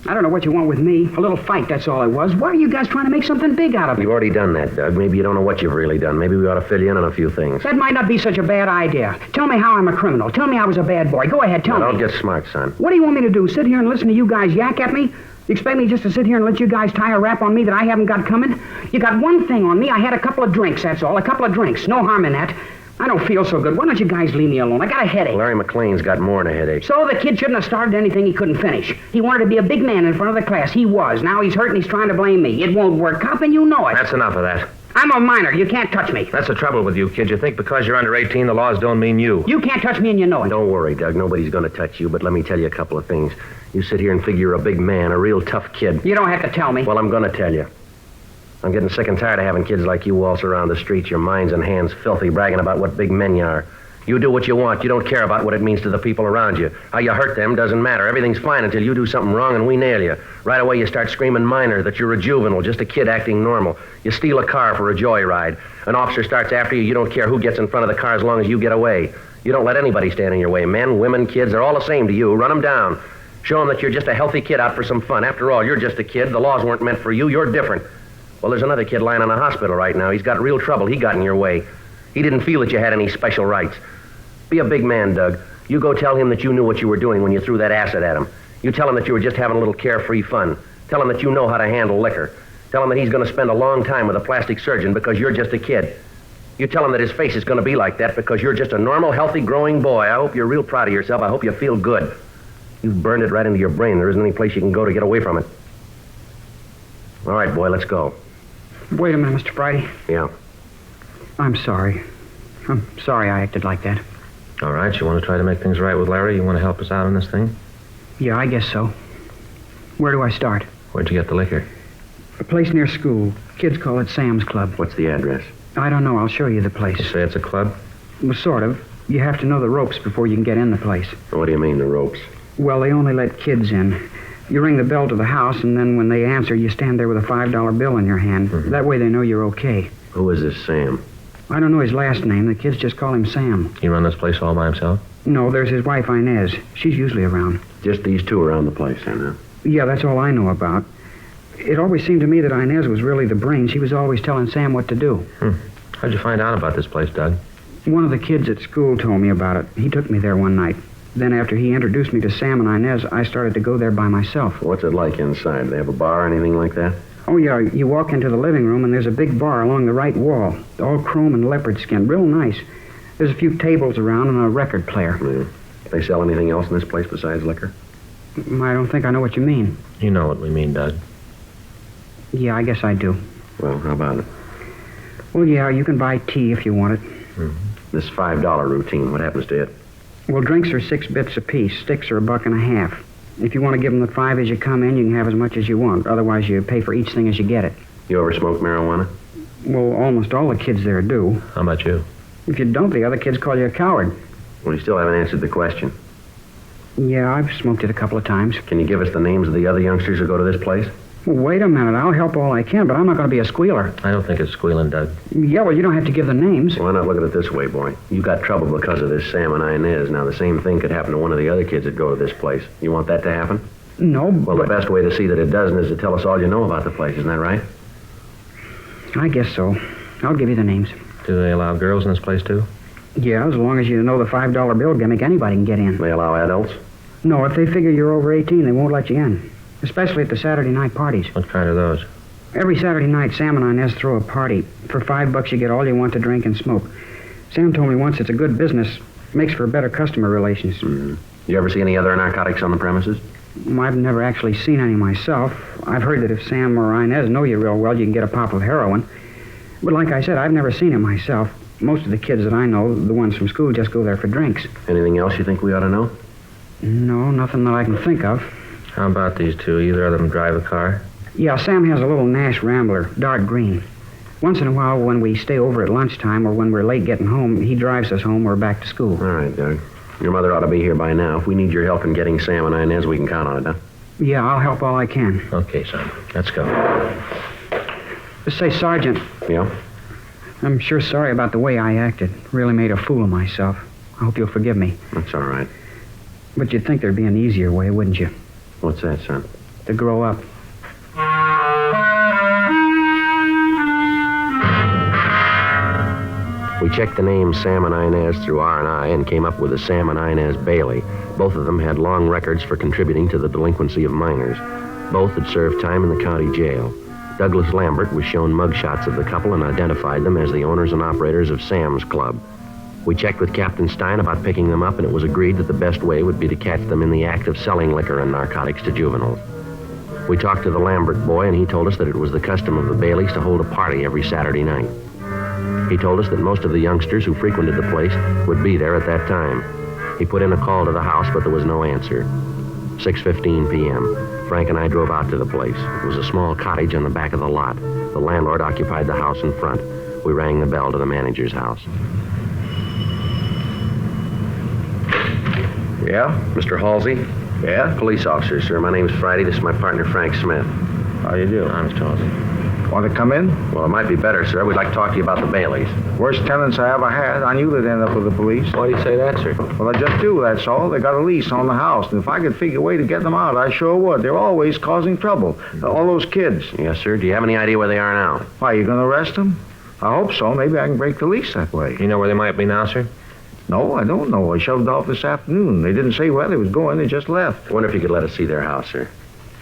I don't know what you want with me. A little fight, that's all it was. Why are you guys trying to make something big out of it? You've already done that, Doug. Maybe you don't know what you've really done. Maybe we ought to fill you in on a few things. That might not be such a bad idea. Tell me how I'm a criminal. Tell me I was a bad boy. Go ahead, tell me. Don't get smart, son. What do you want me to do? Sit here and listen to you guys yak at me? You expect me just to sit here and let you guys tie a rap on me that I haven't got coming? You got one thing on me. I had a couple of drinks, that's all. A couple of drinks. No harm in that. I don't feel so good. Why don't you guys leave me alone? I got a headache. Larry McLean's got more than a headache. So the kid shouldn't have started anything he couldn't finish. He wanted to be a big man in front of the class. He was. Now he's hurt and he's trying to blame me. It won't work, cop, and you know it. That's enough of that. I'm a minor. You can't touch me. That's the trouble with you, kid. You think because you're under 18, the laws don't mean you. You can't touch me and you know it. Don't worry, Doug. Nobody's going to touch you, but let me tell you a couple of things. You sit here and figure you're a big man, a real tough kid. You don't have to tell me. Well, I'm going to tell you. I'm getting sick and tired of having kids like you waltz around the streets, your minds and hands filthy, bragging about what big men you are. You do what you want. You don't care about what it means to the people around you. How you hurt them doesn't matter. Everything's fine until you do something wrong and we nail you. Right away you start screaming minor, that you're a juvenile, just a kid acting normal. You steal a car for a joyride. An officer starts after you. You don't care who gets in front of the car as long as you get away. You don't let anybody stand in your way. Men, women, kids, they're all the same to you. Run them down. Show them that you're just a healthy kid out for some fun. After all, you're just a kid. The laws weren't meant for you. You're different. Well, there's another kid lying in a hospital right now. He's got real trouble. He got in your way. He didn't feel that you had any special rights. Be a big man, Doug. You go tell him that you knew what you were doing when you threw that acid at him. You tell him that you were just having a little carefree fun. Tell him that you know how to handle liquor. Tell him that he's going to spend a long time with a plastic surgeon because you're just a kid. You tell him that his face is going to be like that because you're just a normal, healthy, growing boy. I hope you're real proud of yourself. I hope you feel good. You've burned it right into your brain. There isn't any place you can go to get away from it. All right, boy, let's go. Wait a minute, Mr. Friday. Yeah. I'm sorry. I'm sorry I acted like that. All right, you want to try to make things right with Larry? You want to help us out on this thing? Yeah, I guess so. Where do I start? Where'd you get the liquor? A place near school. Kids call it Sam's Club. What's the address? I don't know. I'll show you the place. You say it's a club? Well, sort of. You have to know the ropes before you can get in the place. What do you mean, the ropes? Well, they only let kids in. You ring the bell to the house, and then when they answer, you stand there with a $5 bill in your hand. Mm-hmm. That way they know you're okay. Who is this Sam? I don't know his last name. The kids just call him Sam. He run this place all by himself? No, there's his wife, Inez. She's usually around. Just these two around the place, huh? Yeah, that's all I know about. It always seemed to me that Inez was really the brain. She was always telling Sam what to do. How'd you find out about this place, Doug? One of the kids at school told me about it. He took me there one night. Then after he introduced me to Sam and Inez, I started to go there by myself. What's it like inside? They have a bar or anything like that? Oh, yeah. You walk into the living room, and there's a big bar along the right wall. All chrome and leopard skin. Real nice. There's a few tables around and a record player. Yeah. They sell anything else in this place besides liquor? I don't think I know what you mean. You know what we mean, Doug. Yeah, I guess I do. Well, how about it? Well, yeah, you can buy tea if you want it. Mm-hmm. This $5 routine, what happens to it? Well, drinks are 6 bits apiece. Sticks are $1.50. If you want to give them the 5 as you come in, you can have as much as you want. Otherwise, you pay for each thing as you get it. You ever smoke marijuana? Well, almost all the kids there do. How about you? If you don't, the other kids call you a coward. Well, you still haven't answered the question. Yeah, I've smoked it a couple of times. Can you give us the names of the other youngsters who go to this place? Well, wait a minute. I'll help all I can, but I'm not going to be a squealer. I don't think it's squealing, Doug. Yeah, well, you don't have to give the names. Why not look at it this way, boy? You got trouble because of this Sam and Inez. Now, the same thing could happen to one of the other kids that go to this place. You want that to happen? No, Well, the best way to see that it doesn't is to tell us all you know about the place. Isn't that right? I guess so. I'll give you the names. Do they allow girls in this place, too? Yeah, as long as you know the $5 bill gimmick, anybody can get in. They allow adults? No, if they figure you're over 18, they won't let you in. Especially at the Saturday night parties. What kind are those? Every Saturday night, Sam and Inez throw a party. For $5, you get all you want to drink and smoke. Sam told me once it's a good business. Makes for better customer relations. Mm-hmm. You ever see any other narcotics on the premises? I've never actually seen any myself. I've heard that if Sam or Inez know you real well, you can get a pop of heroin. But like I said, I've never seen it myself. Most of the kids that I know, the ones from school, just go there for drinks. Anything else you think we ought to know? No, nothing that I can think of. How about these two? Either of them drive a car? Yeah, Sam has a little Nash Rambler, dark green. Once in a while, when we stay over at lunchtime or when we're late getting home, he drives us home or back to school. All right, Doug. Your mother ought to be here by now. If we need your help in getting Sam and Inez, we can count on it, huh? Yeah, I'll help all I can. Okay, son. Let's go. Say, Sergeant. Yeah? I'm sure sorry about the way I acted. Really made a fool of myself. I hope you'll forgive me. That's all right. But you'd think there'd be an easier way, wouldn't you? What's that, son? To grow up. We checked the names Sam and Inez through R&I and came up with a Sam and Inez Bailey. Both of them had long records for contributing to the delinquency of minors. Both had served time in the county jail. Douglas Lambert was shown mugshots of the couple and identified them as the owners and operators of Sam's Club. We checked with Captain Stein about picking them up, and it was agreed that the best way would be to catch them in the act of selling liquor and narcotics to juveniles. We talked to the Lambert boy, and he told us that it was the custom of the Baileys to hold a party every Saturday night. He told us that most of the youngsters who frequented the place would be there at that time. He put in a call to the house, but there was no answer. 6:15 p.m. Frank and I drove out to the place. It was a small cottage on the back of the lot. The landlord occupied the house in front. We rang the bell to the manager's house. Yeah? Mr. Halsey? Yeah? Police officer, sir. My name's Friday. This is my partner, Frank Smith. How you do? I'm Mr. Halsey. Want to come in? Well, it might be better, sir. We'd like to talk to you about the Baileys. Worst tenants I ever had. I knew they'd end up with the police. Why do you say that, sir? Well, I just do, that's all. They got a lease on the house, and if I could figure a way to get them out, I sure would. They're always causing trouble. All those kids. Yes, sir. Do you have any idea where they are now? Why, you going to arrest them? I hope so. Maybe I can break the lease that way. You know where they might be now, sir? No, I don't know. I shoved off this afternoon. They didn't say where they was going. They just left. I wonder if you could let us see their house, sir.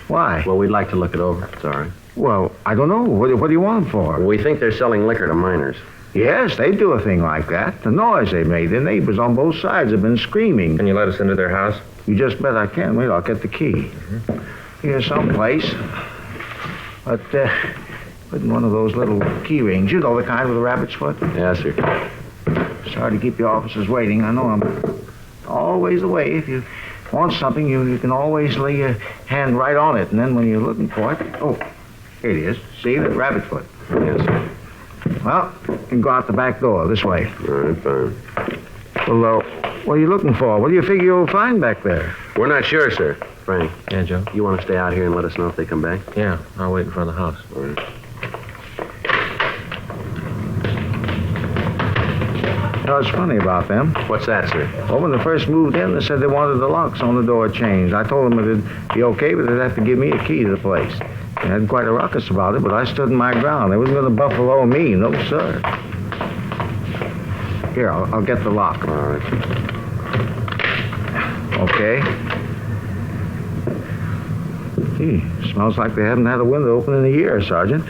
Why? Well, we'd like to look it over. It's all right. Well, I don't know. What do you want them for? Well, we think they're selling liquor to minors. Yes, they do a thing like that. The noise they made, the neighbors on both sides have been screaming. Can you let us into their house? You just bet I can. Wait, I'll get the key. Here's someplace. But, put in one of those little key rings. You know the kind with a rabbit's foot? Yes, sir. Sorry to keep your officers waiting. I know I'm always the way. If you want something, you can always lay your hand right on it. And then when you're looking for it... Oh, here it is. See, the rabbit foot. Yes, sir. Well, you can go out the back door, this way. All right, fine. Well, what are you looking for? What do you figure you'll find back there? We're not sure, sir. Frank. Yeah, Joe? You want to stay out here and let us know if they come back? Yeah, I'll wait in front of the house. All right. You know, it's funny about them. What's that, sir? Well, when they first moved in, they said they wanted the locks on the door changed. I told them it'd be okay, but they'd have to give me a key to the place. They had quite a ruckus about it, but I stood my ground. They wasn't going to buffalo me. No, sir. Here, I'll get the lock. All right. Okay. Gee, smells like they haven't had a window open in a year, Sergeant.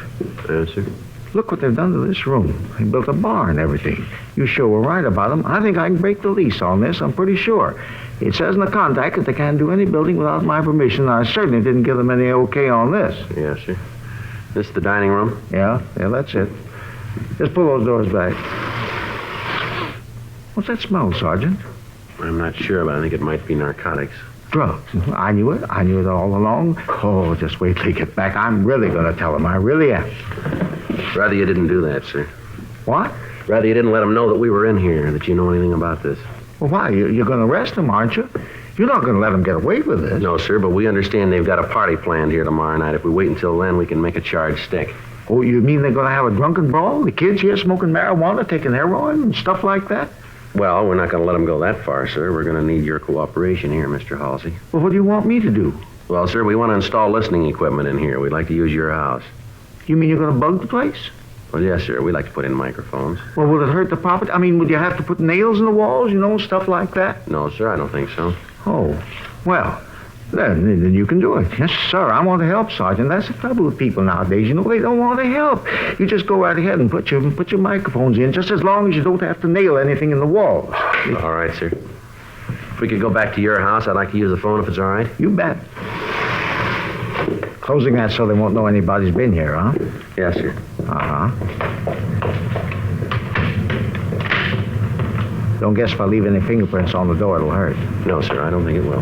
Yes, sir. Look what they've done to this room. They built a bar and everything. You sure were right about them. I think I can break the lease on this. I'm pretty sure. It says in the contract that they can't do any building without my permission. I certainly didn't give them any okay on this. Yes, sir. This is the dining room? Yeah, that's it. Just pull those doors back. What's that smell, Sergeant? I'm not sure, but I think it might be narcotics. Drugs. I knew it. I knew it all along. Oh, just wait till they get back. I'm really going to tell them. I really am. Rather you didn't do that, sir. What? Rather you didn't let them know that we were in here, that you know anything about this. Well, why? You're going to arrest them, aren't you? You're not going to let them get away with this. No, sir, but we understand they've got a party planned here tomorrow night. If we wait until then, we can make a charge stick. Oh, you mean they're going to have a drunken brawl? The kids here smoking marijuana, taking heroin and stuff like that? Well, we're not going to let them go that far, sir. We're going to need your cooperation here, Mr. Halsey. Well, what do you want me to do? Well, sir, we want to install listening equipment in here. We'd like to use your house. You mean you're going to bug the place? Well, yes, sir. We'd like to put in microphones. Well, will it hurt the property? I mean, would you have to put nails in the walls, stuff like that? No, sir, I don't think so. Oh, well, then you can do it. Yes, sir, I want to help, Sergeant. That's the trouble with people nowadays. They don't want to help. You just go right ahead and put your microphones in, just as long as you don't have to nail anything in the walls. All right, sir. If we could go back to your house, I'd like to use the phone if it's all right. You bet. Closing that so they won't know anybody's been here, huh? Yes, sir. Uh-huh. Don't guess if I leave any fingerprints on the door, it'll hurt. No, sir, I don't think it will.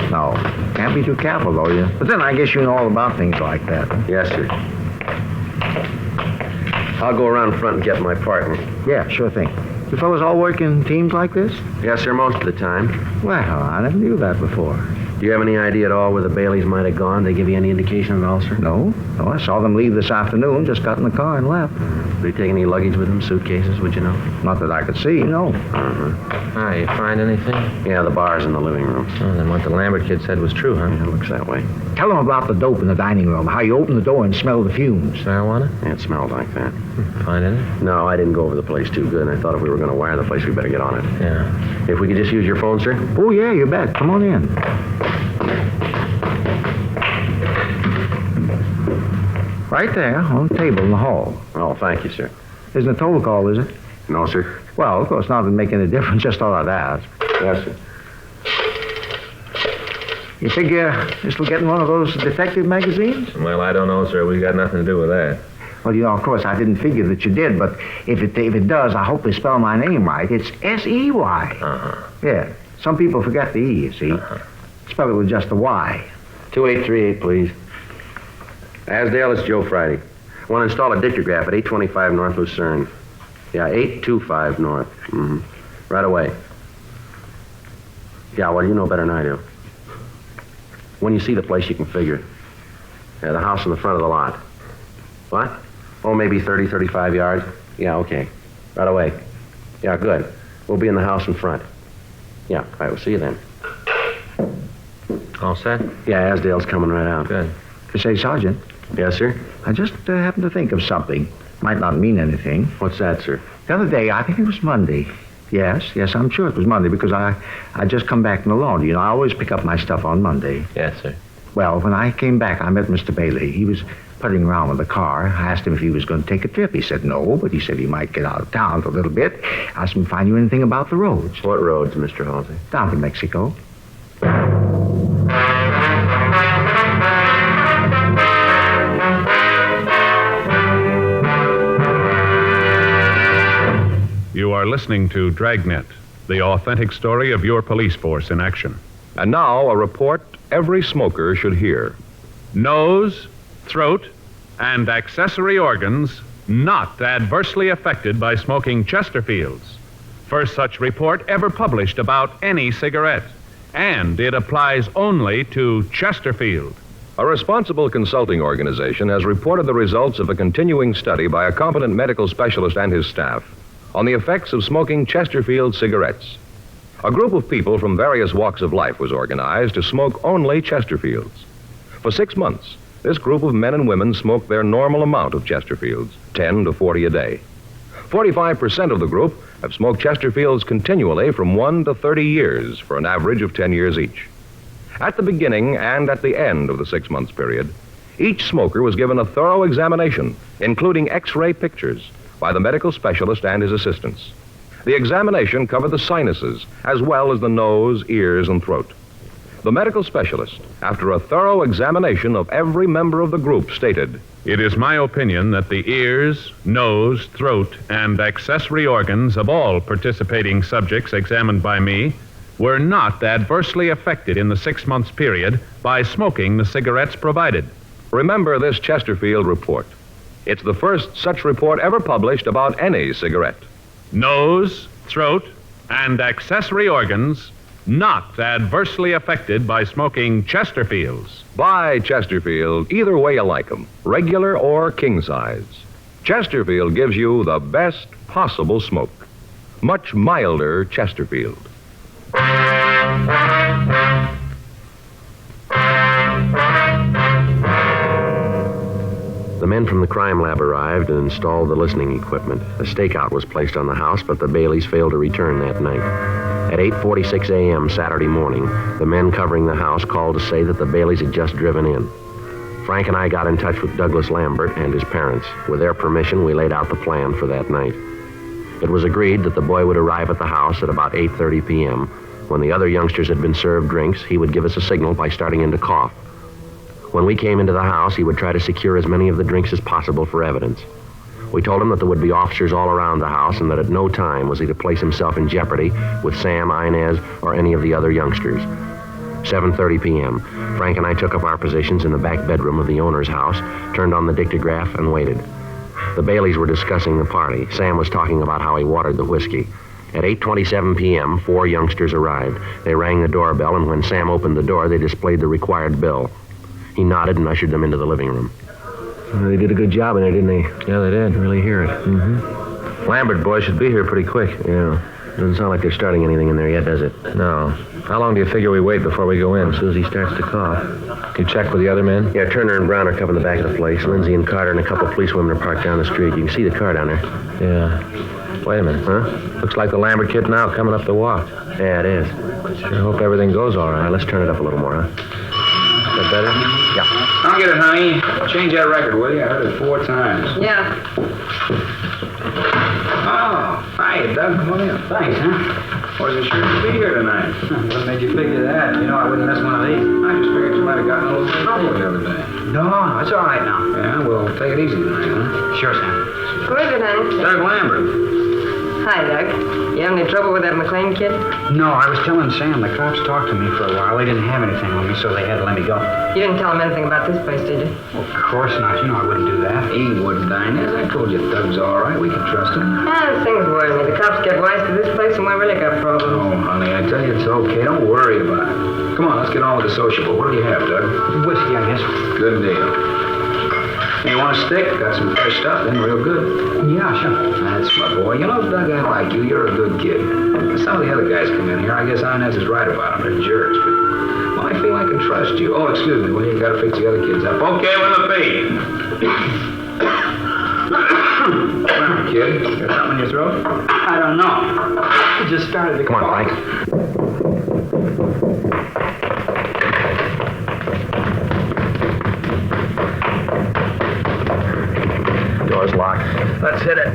No. Can't be too careful, though, you. But then I guess you know all about things like that. Yes, sir. I'll go around front and get my partner. Yeah, sure thing. You fellas all work in teams like this? Yes, sir, most of the time. Well, I never knew that before. Do you have any idea at all where the Baileys might have gone? They give you any indication at all, sir? No, I saw them leave this afternoon, just got in the car and left. Did they take any luggage with them, suitcases, would you know? Not that I could see, no. Ah, you find anything? Yeah, the bar's in the living room. Oh, then what the Lambert kid said was true, huh? Yeah, it looks that way. Tell them about the dope in the dining room, how you open the door and smell the fumes. Marijuana? Yeah, it smelled like that. Find any? No, I didn't go over the place too good. I thought if we were going to wire the place, we'd better get on it. Yeah. If we could just use your phone, sir? Oh, yeah, you bet. Come on in. Right there, on the table in the hall. Oh, thank you, sir. Isn't a total call, is it? No, sir. Well, of course, not that it make any difference. Just thought I'd ask. Yes, sir. You figure this will get in one of those detective magazines? Well, I don't know, sir. We got nothing to do with that. Well, of course, I didn't figure that you did, but if it does, I hope they spell my name right. It's S-E-Y. Uh-huh. Yeah. Some people forget the E, you see. Uh-huh. Spell it with just the Y. 2838, please. Asdale, it's Joe Friday. I want to install a dictograph at 825 North Lucerne. Yeah, 825 North. Mm-hmm. Right away. Yeah, well, you know better than I do. When you see the place, you can figure it. Yeah, the house in the front of the lot. What? Oh, maybe 30, 35 yards. Yeah, okay. Right away. Yeah, good. We'll be in the house in front. Yeah, all right, we'll see you then. All set? Yeah, Asdale's coming right out. Good. Say, Sergeant. Yes, sir? I just happened to think of something. Might not mean anything. What's that, sir? The other day, I think it was Monday. Yes, I'm sure it was Monday because I just come back from the laundry. You know, I always pick up my stuff on Monday. Yes, sir. Well, when I came back, I met Mr. Bailey. He was puttering around with the car. I asked him if he was going to take a trip. He said no, but he said he might get out of town for a little bit. I asked him if I knew anything about the roads. What roads, Mr. Halsey? Down to Mexico. You are listening to Dragnet, the authentic story of your police force in action. And now, a report every smoker should hear. Nose, throat, and accessory organs not adversely affected by smoking Chesterfields. First such report ever published about any cigarette. And it applies only to Chesterfield. A responsible consulting organization has reported the results of a continuing study by a competent medical specialist and his staff on the effects of smoking Chesterfield cigarettes. A group of people from various walks of life was organized to smoke only Chesterfields. For 6 months, this group of men and women smoked their normal amount of Chesterfields, 10 to 40 a day. 45% of the group have smoked Chesterfields continually from 1 to 30 years for an average of 10 years each. At the beginning and at the end of the 6 months period, each smoker was given a thorough examination, including X-ray pictures, by the medical specialist and his assistants. The examination covered the sinuses, as well as the nose, ears, and throat. The medical specialist, after a thorough examination of every member of the group, stated, "It is my opinion that the ears, nose, throat, and accessory organs of all participating subjects examined by me were not adversely affected in the 6 months period by smoking the cigarettes provided." Remember this Chesterfield report. It's the first such report ever published about any cigarette. Nose, throat, and accessory organs not adversely affected by smoking Chesterfields. Buy Chesterfield either way you like them, regular or king size. Chesterfield gives you the best possible smoke. Much milder Chesterfield. The men from the crime lab arrived and installed the listening equipment. A stakeout was placed on the house, but the Baileys failed to return that night. At 8:46 a.m. Saturday morning, the men covering the house called to say that the Baileys had just driven in. Frank and I got in touch with Douglas Lambert and his parents. With their permission, we laid out the plan for that night. It was agreed that the boy would arrive at the house at about 8:30 p.m. When the other youngsters had been served drinks, he would give us a signal by starting in to cough. When we came into the house, he would try to secure as many of the drinks as possible for evidence. We told him that there would be officers all around the house and that at no time was he to place himself in jeopardy with Sam, Inez, or any of the other youngsters. 7:30 p.m. Frank and I took up our positions in the back bedroom of the owner's house, turned on the dictograph, and waited. The Baileys were discussing the party. Sam was talking about how he watered the whiskey. At 8:27 p.m., 4 youngsters arrived. They rang the doorbell, and when Sam opened the door, they displayed the required bill. He nodded and ushered them into the living room. They did a good job in there, didn't they? Yeah, they did. Really hear it. Mm-hmm. Lambert boy should be here pretty quick. Yeah. Doesn't sound like they're starting anything in there yet, does it? No. How long do you figure we wait before we go in? As soon as he starts to cough. You check with the other men? Yeah, Turner and Brown are covering the back of the place. Lindsay and Carter and a couple of policewomen are parked down the street. You can see the car down there. Yeah. Wait a minute. Huh? Looks like the Lambert kid now coming up the walk. Yeah, it is. Sure hope everything goes all right. Let's turn it up a little more, huh? Is that better? Yeah. I'll get it, honey. Change that record, will you? I heard it 4 times. Yeah. Oh, hi, Doug. Come on in. Thanks, huh? Wasn't sure you'd be here tonight. What made you figure that? You know I wouldn't miss one of these. I just figured you might have gotten a little trouble the other day. No, it's all right now. Yeah, well, take it easy tonight, huh? Sure, Sam. Who is it, honey? Doug Lambert. Hi, Doug. You having any trouble with that McLean kid? No, I was telling Sam the cops talked to me for a while. They didn't have anything on me, so they had to let me go. You didn't tell him anything about this place, did you? Well, of course not. You know I wouldn't do that. He wouldn't, Inez. I told you Doug's all right. We can trust him. Things worry me. The cops get wise to this place and we really got problems. Oh, honey, I tell you it's okay. Don't worry Come on, let's get on with the sociable. What do you have, Doug? Whiskey, I guess. Good deal. You want a stick? Got some fresh stuff in, real good. Yeah, sure. That's my boy. You know, Doug, I like you. You're a good kid. Some of the other guys come in here. I guess Inez is right about them. They're jerks, but well, I feel I can trust you. Oh, excuse me. Well, you gotta fix the other kids up. Okay, with a B. Well, kid, got something in your throat? I don't know. It just started to Come on, Frank. Door's locked. Let's hit it.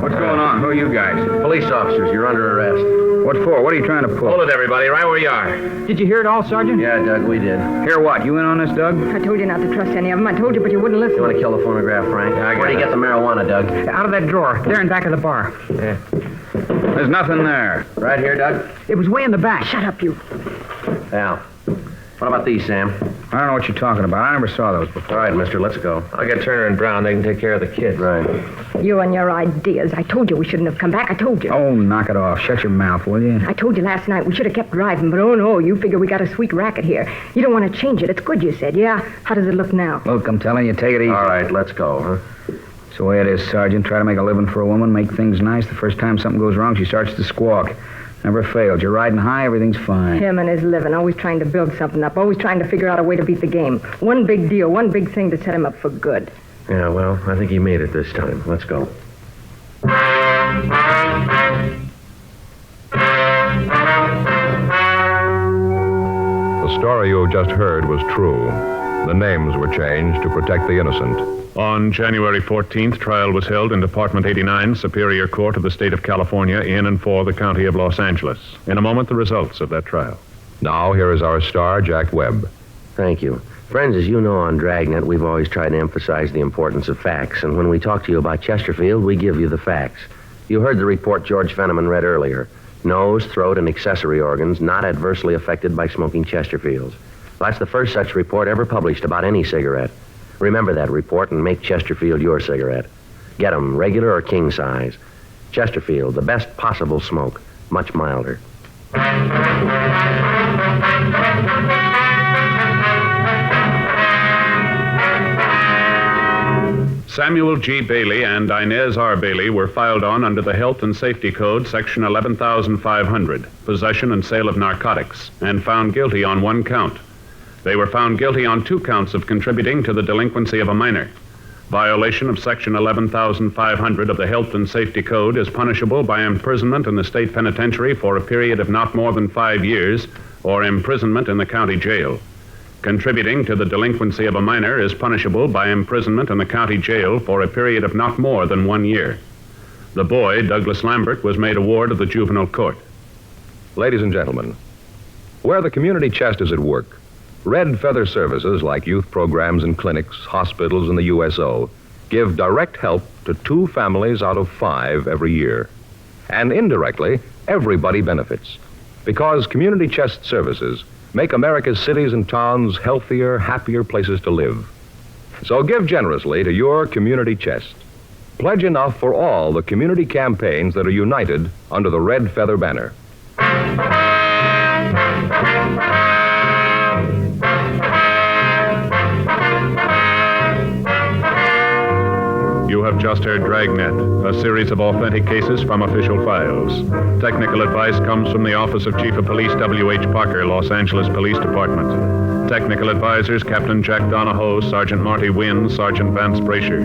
What's going on? Who are you guys? Police officers, you're under arrest. What for? What are you trying to pull? Hold it, everybody, right where you are. Did you hear it all, Sergeant? Yeah, Doug, we did. Hear what? You in on this, Doug? I told you not to trust any of them. I told you, but you wouldn't listen. You want to kill the phonograph, Frank? Where do you get the marijuana, Doug? Out of that drawer. There in back of the bar. Yeah. There's nothing there. Right here, Doug? It was way in the back. Shut up, you. Al. What about these, Sam? I don't know what you're talking about. I never saw those before. All right, mister, let's go. I'll get Turner and Brown. They can take care of the kid. Right. You and your ideas. I told you we shouldn't have come back. I told you. Oh, knock it off. Shut your mouth, will you? I told you last night we should have kept driving, but oh no, you figure we got a sweet racket here. You don't want to change it. It's good, you said. Yeah? How does it look now? Look, I'm telling you, take it easy. All right, let's go, huh? It's the way it is, Sergeant. Try to make a living for a woman, make things nice. The first time something goes wrong, she starts to squawk. Never failed. You're riding high, everything's fine. Him and his living, always trying to build something up, always trying to figure out a way to beat the game. One big deal, one big thing to set him up for good. Yeah, well, I think he made it this time. Let's go. The story you just heard was true. The names were changed to protect the innocent. On January 14th, trial was held in Department 89, Superior Court of the State of California, in and for the County of Los Angeles. In a moment, the results of that trial. Now, here is our star, Jack Webb. Thank you. Friends, as you know on Dragnet, we've always tried to emphasize the importance of facts, and when we talk to you about Chesterfield, we give you the facts. You heard the report George Fenneman read earlier. Nose, throat, and accessory organs not adversely affected by smoking Chesterfields. That's the first such report ever published about any cigarette. Remember that report and make Chesterfield your cigarette. Get 'em, regular or king size. Chesterfield, the best possible smoke, much milder. Samuel G. Bailey and Inez R. Bailey were filed on under the Health and Safety Code, Section 11,500, possession and sale of narcotics, and found guilty on one count. They were found guilty on 2 counts of contributing to the delinquency of a minor. Violation of Section 11,500 of the Health and Safety Code is punishable by imprisonment in the state penitentiary for a period of not more than 5 years, or imprisonment in the county jail. Contributing to the delinquency of a minor is punishable by imprisonment in the county jail for a period of not more than 1 year. The boy, Douglas Lambert, was made a ward of the juvenile court. Ladies and gentlemen, where the community chest is at work, Red Feather Services, like youth programs and clinics, hospitals, and the USO, give direct help to 2 families out of 5 every year. And indirectly, everybody benefits. Because community chest services make America's cities and towns healthier, happier places to live. So give generously to your community chest. Pledge enough for all the community campaigns that are united under the Red Feather banner. You have just heard Dragnet, a series of authentic cases from official files. Technical advice comes from the Office of Chief of Police W.H. Parker, Los Angeles Police Department. Technical advisors Captain Jack Donahoe, Sergeant Marty Wynn, Sergeant Vance Brasher.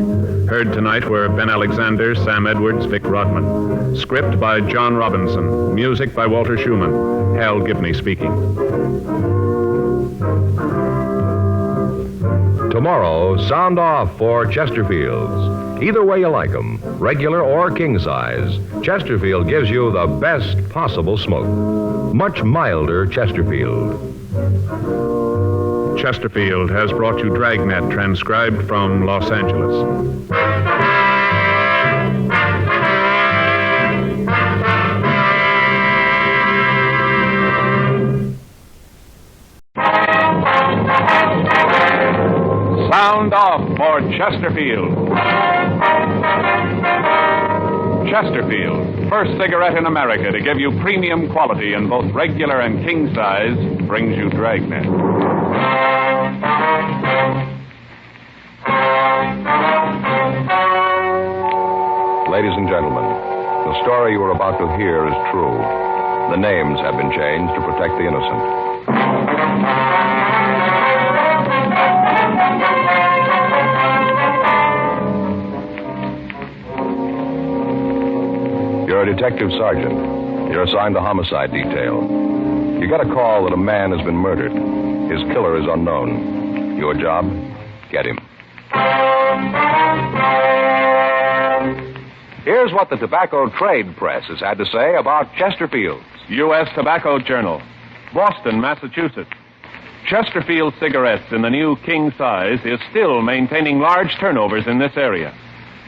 Heard tonight were Ben Alexander, Sam Edwards, Vic Rodman. Script by John Robinson. Music by Walter Schumann. Hal Gibney speaking. Tomorrow, sound off for Chesterfields. Either way you like 'em, regular or king size, Chesterfield gives you the best possible smoke. Much milder Chesterfield. Chesterfield has brought you Dragnet, transcribed from Los Angeles. Sound off for Chesterfield. Chesterfield, first cigarette in America to give you premium quality in both regular and king size, brings you Dragnet. Ladies and gentlemen, the story you are about to hear is true. The names have been changed to protect the innocent. You're a detective sergeant. You're assigned to homicide detail. You get a call that a man has been murdered. His killer is unknown. Your job? Get him. Here's what the tobacco trade press has had to say about Chesterfield's. U.S. Tobacco Journal, Boston, Massachusetts. Chesterfield cigarettes in the new king size is still maintaining large turnovers in this area.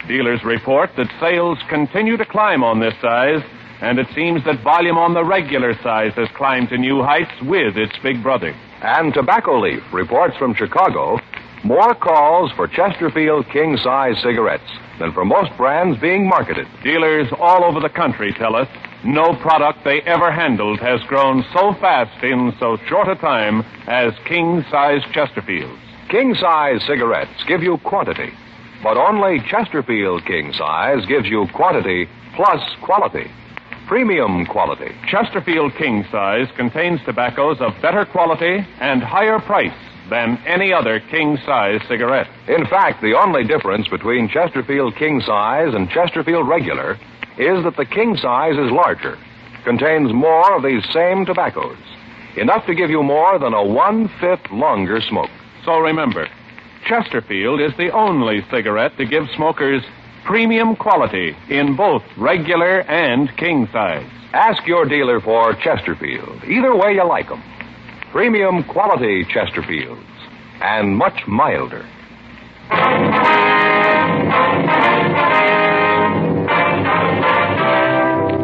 Dealers report that sales continue to climb on this size, and it seems that volume on the regular size has climbed to new heights with its big brother. And Tobacco Leaf reports from Chicago more calls for Chesterfield king-size cigarettes than for most brands being marketed. Dealers all over the country tell us no product they ever handled has grown so fast in so short a time as king-size Chesterfields. King-size cigarettes give you quantity, but only Chesterfield king-size gives you quantity plus quality. Premium quality. Chesterfield king size contains tobaccos of better quality and higher price than any other king size cigarette. In fact, the only difference between Chesterfield king size and Chesterfield regular is that the king size is larger, contains more of these same tobaccos, enough to give you more than a 1/5 longer smoke. So remember, Chesterfield is the only cigarette to give smokers premium quality in both regular and king size. Ask your dealer for Chesterfield, either way you like them. Premium quality Chesterfields, and much milder.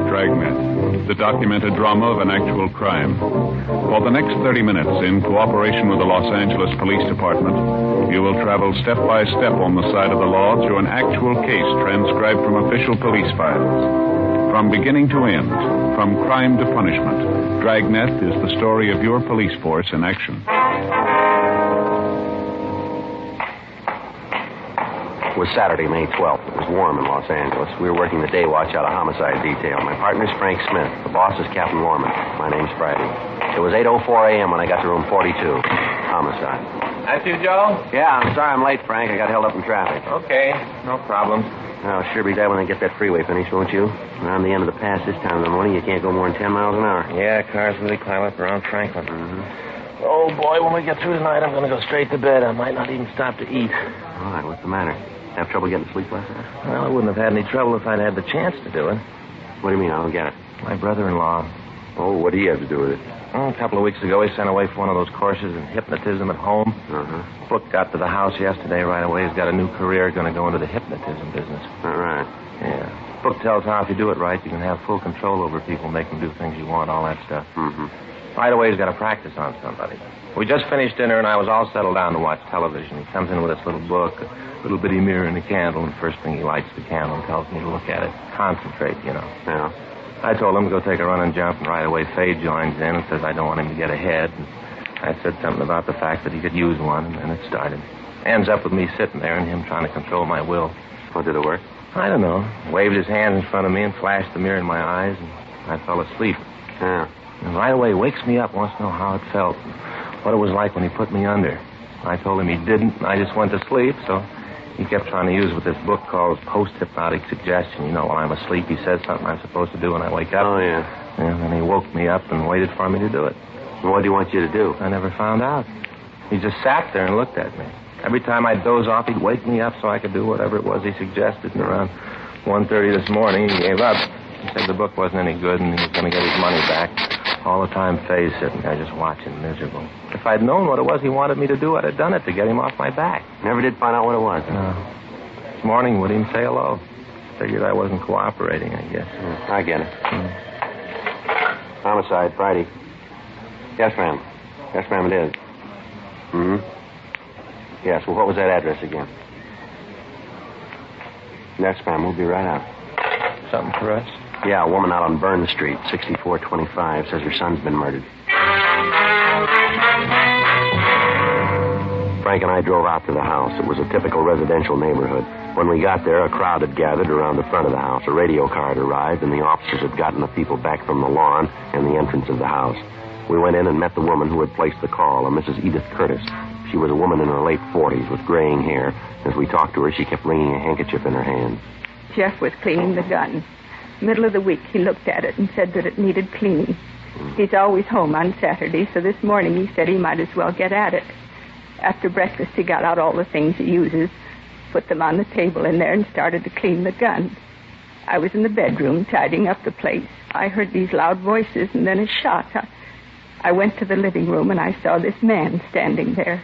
Dragnet, the documented drama of an actual crime. For the next 30 minutes, in cooperation with the Los Angeles Police Department, you will travel step by step on the side of the law through an actual case transcribed from official police files. From beginning to end, from crime to punishment, Dragnet is the story of your police force in action. It was Saturday, May 12th. It was warm in Los Angeles. We were working the day watch out of homicide detail. My partner's Frank Smith. The boss is Captain Lorman. My name's Friday. It was 8:04 a.m. when I got to room 42. Homicide. That's you, Joe? Yeah, I'm sorry I'm late, Frank. I got held up in traffic. Okay, no problem. I'll sure be glad when they get that freeway finished, won't you? Around the end of the pass this time in the morning, you can't go more than 10 miles an hour. Yeah, cars really climb up around Franklin. Mm-hmm. Oh, boy, when we get through tonight, I'm going to go straight to bed. I might not even stop to eat. All right, what's the matter? Have trouble getting to sleep last night? Well, I wouldn't have had any trouble if I'd had the chance to do it. What do you mean? I don't get it. My brother-in-law. Oh, what do you have to do with it? A couple of weeks ago, he sent away for one of those courses in hypnotism at home. Book got to the house yesterday right away. He's got a new career, going to go into the hypnotism business. All right. Yeah. Book tells how if you do it right, you can have full control over people, make them do things you want, all that stuff. Right away, he's got to practice on somebody. We just finished dinner, and I was all settled down to watch television. He comes in with this little book, a little bitty mirror and a candle, and first thing he lights the candle and tells me to look at it. Concentrate, you know. Yeah. I told him to go take a run and jump, and right away Faye joins in and says I don't want him to get ahead. And I said something about the fact that he could use one, and then it started. Ends up with me sitting there and him trying to control my will. What, did it work? I don't know. Waved his hands in front of me and flashed the mirror in my eyes, and I fell asleep. Yeah. And right away wakes me up, wants to know how it felt, and what it was like when he put me under. I told him he didn't, and I just went to sleep, so he kept trying to use with this book called Post-Hypnotic Suggestion. You know, while I'm asleep, he says something I'm supposed to do when I wake up. Oh, yeah. And then he woke me up and waited for me to do it. And what do you want you to do? I never found out. He just sat there and looked at me. Every time I'd doze off, he'd wake me up so I could do whatever it was he suggested. And around 1:30 this morning, he gave up. He said the book wasn't any good and he was going to get his money back. All the time, Faye's sitting there just watching, miserable. If I'd known what it was he wanted me to do, I'd have done it to get him off my back. Never did find out what it was. No. This morning, wouldn't even say hello. Figured I wasn't cooperating, I guess. I get it. Homicide, Friday. Yes, ma'am. Yes, ma'am, it is. Yes, well, what was that address again? Yes, ma'am, we'll be right out. Something for us? Yeah, a woman out on Burn Street, 6425, says her son's been murdered. Frank and I drove out to the house. It was a typical residential neighborhood. When we got there, a crowd had gathered around the front of the house. A radio car had arrived, and the officers had gotten the people back from the lawn and the entrance of the house. We went in and met the woman who had placed the call, a Mrs. Edith Curtis. She was a woman in her late 40s with graying hair. As we talked to her, she kept wringing a handkerchief in her hand. Jeff was cleaning the gun. Middle of the week, he looked at it and said that it needed cleaning. He's always home on Saturday, so this morning he said he might as well get at it. After breakfast, he got out all the things he uses, put them on the table in there, and started to clean the gun. I was in the bedroom tidying up the place. I heard these loud voices and then a shot. I went to the living room, and I saw this man standing there.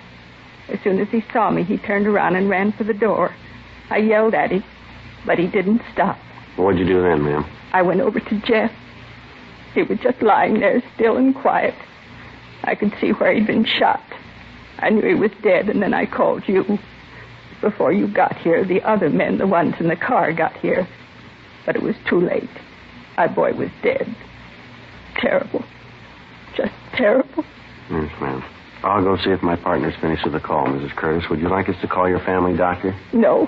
As soon as he saw me, he turned around and ran for the door. I yelled at him, but he didn't stop. What'd you do then, ma'am? I went over to Jeff. He was just lying there, still and quiet. I could see where he'd been shot. I knew he was dead, and then I called you. Before you got here, the other men, the ones in the car, got here. But it was too late. My boy was dead. Terrible. Just terrible. Yes, ma'am. I'll go see if my partner's finished with the call, Mrs. Curtis. Would you like us to call your family doctor? No.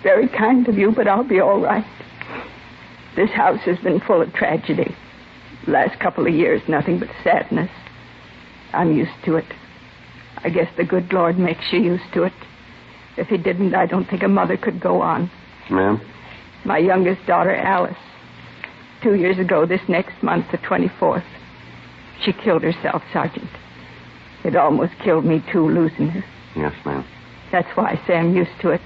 Very kind of you, but I'll be all right. This house has been full of tragedy. Last couple of years, nothing but sadness. I'm used to it. I guess the good Lord makes you used to it. If he didn't, I don't think a mother could go on. Ma'am? My youngest daughter, Alice. 2 years ago, this next month, the 24th, she killed herself, Sergeant. It almost killed me, too, losing her. Yes, ma'am. That's why I say I'm used to it.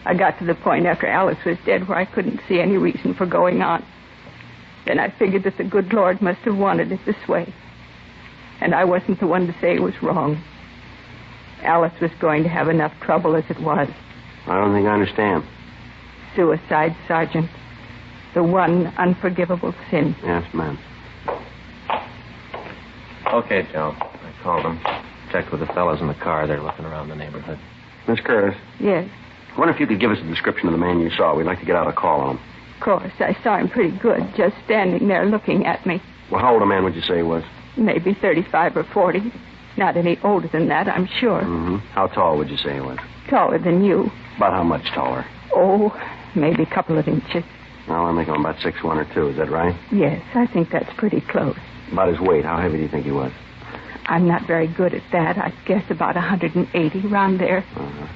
I got to the point after Alice was dead where I couldn't see any reason for going on. Then I figured that the good Lord must have wanted it this way. And I wasn't the one to say it was wrong. Alice was going to have enough trouble as it was. I don't think I understand. Suicide, Sergeant. The one unforgivable sin. Yes, ma'am. Okay, Joe. I called them. Checked with the fellas in the car. They're looking around the neighborhood. Miss Curtis? Yes. I wonder if you could give us a description of the man you saw. We'd like to get out a call on him. Of course, I saw him pretty good, just standing there looking at me. Well, how old a man would you say he was? Maybe 35 or 40. Not any older than that, I'm sure. Mm-hmm. How tall would you say he was? Taller than you. About how much taller? Oh, maybe a couple of inches. Well, I think I'm about 6'1" or 2". Is that right? Yes, I think that's pretty close. About his weight, how heavy do you think he was? I'm not very good at that. I guess about 180, around there. Uh-huh.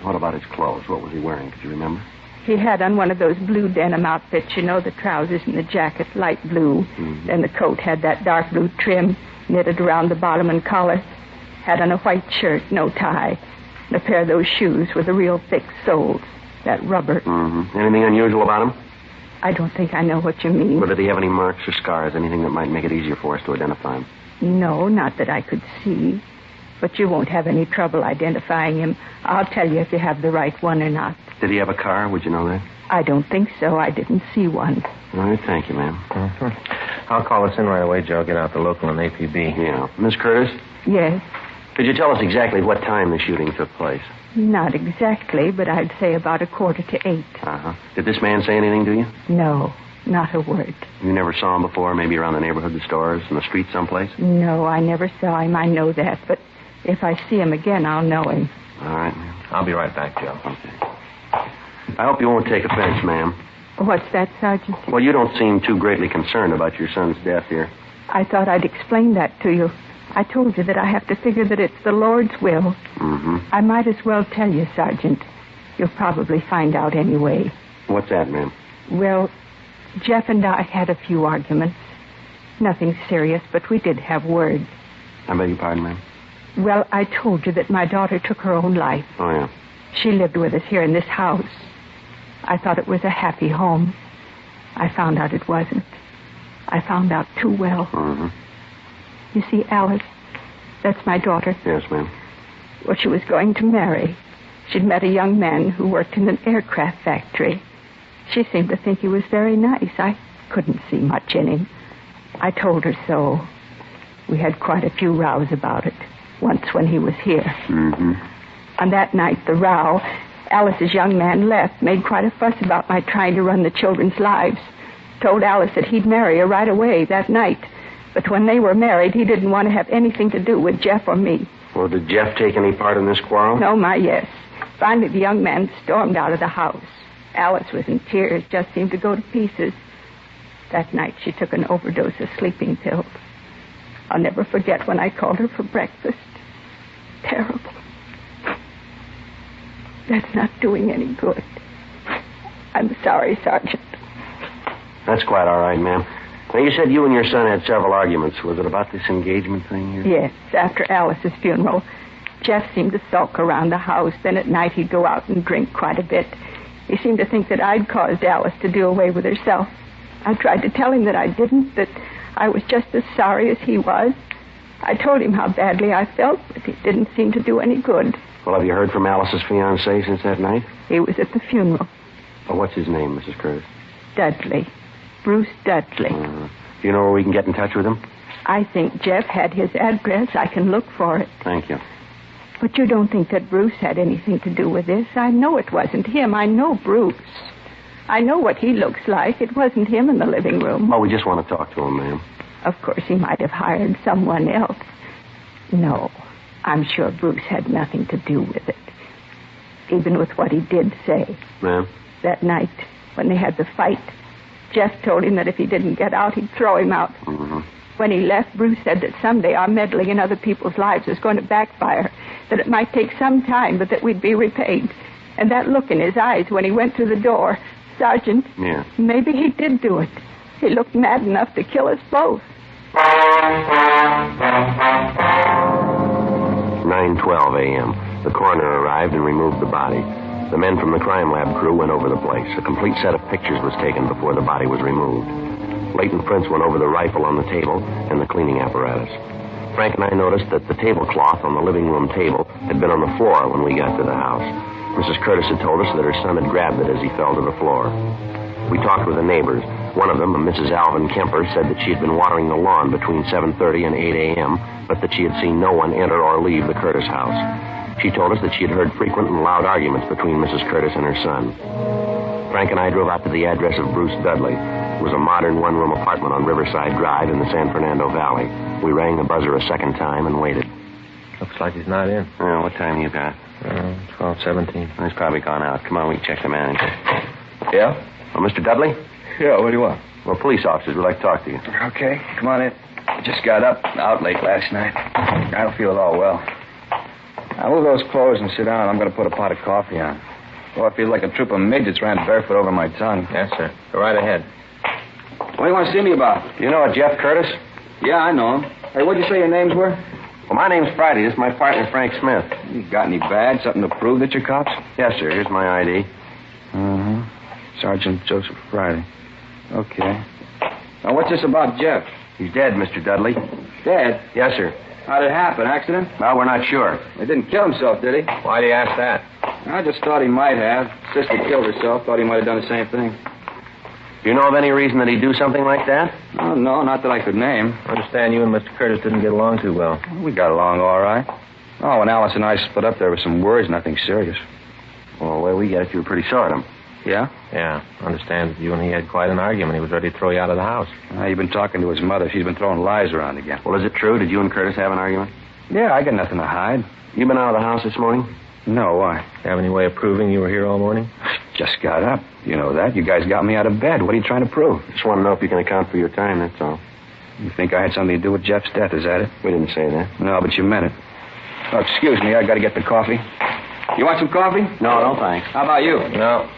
What about his clothes? What was he wearing? Could you remember? He had on one of those blue denim outfits, you know, the trousers and the jacket, light blue. Mm-hmm. Then the coat had that dark blue trim, knitted around the bottom and collar. Had on a white shirt, no tie. And a pair of those shoes with the real thick soles. That rubber. Mm-hmm. Anything unusual about him? I don't think I know what you mean. But did he have any marks or scars? Anything that might make it easier for us to identify him? No, not that I could see. But you won't have any trouble identifying him. I'll tell you if you have the right one or not. Did he have a car? Would you know that? I don't think so. I didn't see one. All right, thank you, ma'am. Mm-hmm. I'll call us in right away, Joe. Get out the local and APB. Yeah. Miss Curtis? Yes? Could you tell us exactly what time the shooting took place? Not exactly, but I'd say about 7:45. Uh-huh. Did this man say anything to you? No, not a word. You never saw him before, maybe around the neighborhood, the stores, in the street someplace? No, I never saw him. I know that. But if I see him again, I'll know him. All right, ma'am. I'll be right back, Joe. Okay. I hope you won't take offense, ma'am. What's that, Sergeant? Well, you don't seem too greatly concerned about your son's death here. I thought I'd explain that to you. I told you that I have to figure that it's the Lord's will. Mm-hmm. I might as well tell you, Sergeant. You'll probably find out anyway. What's that, ma'am? Well, Jeff and I had a few arguments. Nothing serious, but we did have words. I beg your pardon, ma'am? Well, I told you that my daughter took her own life. Oh, yeah. She lived with us here in this house. I thought it was a happy home. I found out it wasn't. I found out too well. Mm-hmm. You see, Alice, that's my daughter. Yes, ma'am. Well, she was going to marry. She'd met a young man who worked in an aircraft factory. She seemed to think he was very nice. I couldn't see much in him. I told her so. We had quite a few rows about it, once when he was here. Mm-hmm. On that night, the row, Alice's young man left, made quite a fuss about my trying to run the children's lives. Told Alice that he'd marry her right away that night. But when they were married, he didn't want to have anything to do with Jeff or me. Well, did Jeff take any part in this quarrel? No, my yes. Finally, the young man stormed out of the house. Alice was in tears, just seemed to go to pieces. That night, she took an overdose of sleeping pills. I'll never forget when I called her for breakfast. Terrible. That's not doing any good. I'm sorry, Sergeant. That's quite all right, ma'am. Now, you said you and your son had several arguments. Was it about this engagement thing here? Yes, after Alice's funeral. Jeff seemed to sulk around the house. Then at night he'd go out and drink quite a bit. He seemed to think that I'd caused Alice to do away with herself. I tried to tell him that I didn't, that I was just as sorry as he was. I told him how badly I felt, but it didn't seem to do any good. Well, have you heard from Alice's fiancé since that night? He was at the funeral. Oh, what's his name, Mrs. Curtis? Dudley. Bruce Dudley. Do you know where we can get in touch with him? I think Jeff had his address. I can look for it. Thank you. But you don't think that Bruce had anything to do with this? I know it wasn't him. I know Bruce. I know what he looks like. It wasn't him in the living room. Well, we just want to talk to him, ma'am. Of course, he might have hired someone else. No, I'm sure Bruce had nothing to do with it. Even with what he did say. Ma'am? That night, when they had the fight, Jeff told him that if he didn't get out, he'd throw him out. Mm-hmm. When he left, Bruce said that someday our meddling in other people's lives was going to backfire, that it might take some time, but that we'd be repaid. And that look in his eyes when he went through the door, Sergeant, Yeah. maybe he did do it. He looked mad enough to kill us both. 9:12 a.m. The coroner arrived and removed the body. The men from the crime lab crew went over the place. A complete set of pictures was taken before the body was removed. Latent prints went over the rifle on the table and the cleaning apparatus. Frank and I noticed that the tablecloth on the living room table had been on the floor when we got to the house. Mrs. Curtis had told us that her son had grabbed it as he fell to the floor. We talked with the neighbors. One of them, a Mrs. Alvin Kemper, said that she had been watering the lawn between 7:30 and 8 a.m., but that she had seen no one enter or leave the Curtis house. She told us that she had heard frequent and loud arguments between Mrs. Curtis and her son. Frank and I drove out to the address of Bruce Dudley. It was a modern one-room apartment on Riverside Drive in the San Fernando Valley. We rang the buzzer a second time and waited. Looks like he's not in. Oh, what time you got? 12:17. He's probably gone out. Come on, we can check the manager. Yeah? Well, Mr. Dudley? Yeah, what do you want? Well, police officers would like to talk to you. Okay, come on in. Just got up, out late last night. I don't feel at all well. Now, move those clothes and sit down. I'm going to put a pot of coffee on. Oh, I feel like a troop of midgets ran barefoot over my tongue. Yes, sir. Go right ahead. What do you want to see me about? Do you know a Jeff Curtis? Yeah, I know him. Hey, what'd you say your names were? Well, my name's Friday. This is my partner, Frank Smith. You got any badge? Something to prove that you're cops? Yes, sir. Here's my ID. Uh-huh. Sergeant Joseph Friday. Okay. Now, what's this about Jeff? He's dead, Mr. Dudley. Dead? Yes, sir. How'd it happen? Accident? Well, we're not sure. He didn't kill himself, did he? Why do you ask that? I just thought he might have. Sister killed herself. Thought he might have done the same thing. Do you know of any reason that he'd do something like that? Oh, no, not that I could name. I understand you and Mr. Curtis didn't get along too well. We got along all right. Oh, when Alice and I split up, there were some words, nothing serious. Well, the way we get it, you were pretty sore at him. Yeah? Yeah, I understand you and he had quite an argument. He was ready to throw you out of the house. You've been talking to his mother. She's been throwing lies around again. Well, is it true? Did you and Curtis have an argument? Yeah, I got nothing to hide. You been out of the house this morning? No, why? Have any way of proving you were here all morning? Just got up. You know that. You guys got me out of bed. What are you trying to prove? Just want to know if you can account for your time, that's all. You think I had something to do with Jeff's death, is that it? We didn't say that. No, but you meant it. Oh, excuse me, I got to get the coffee. You want some coffee? No, thanks. How about you? No.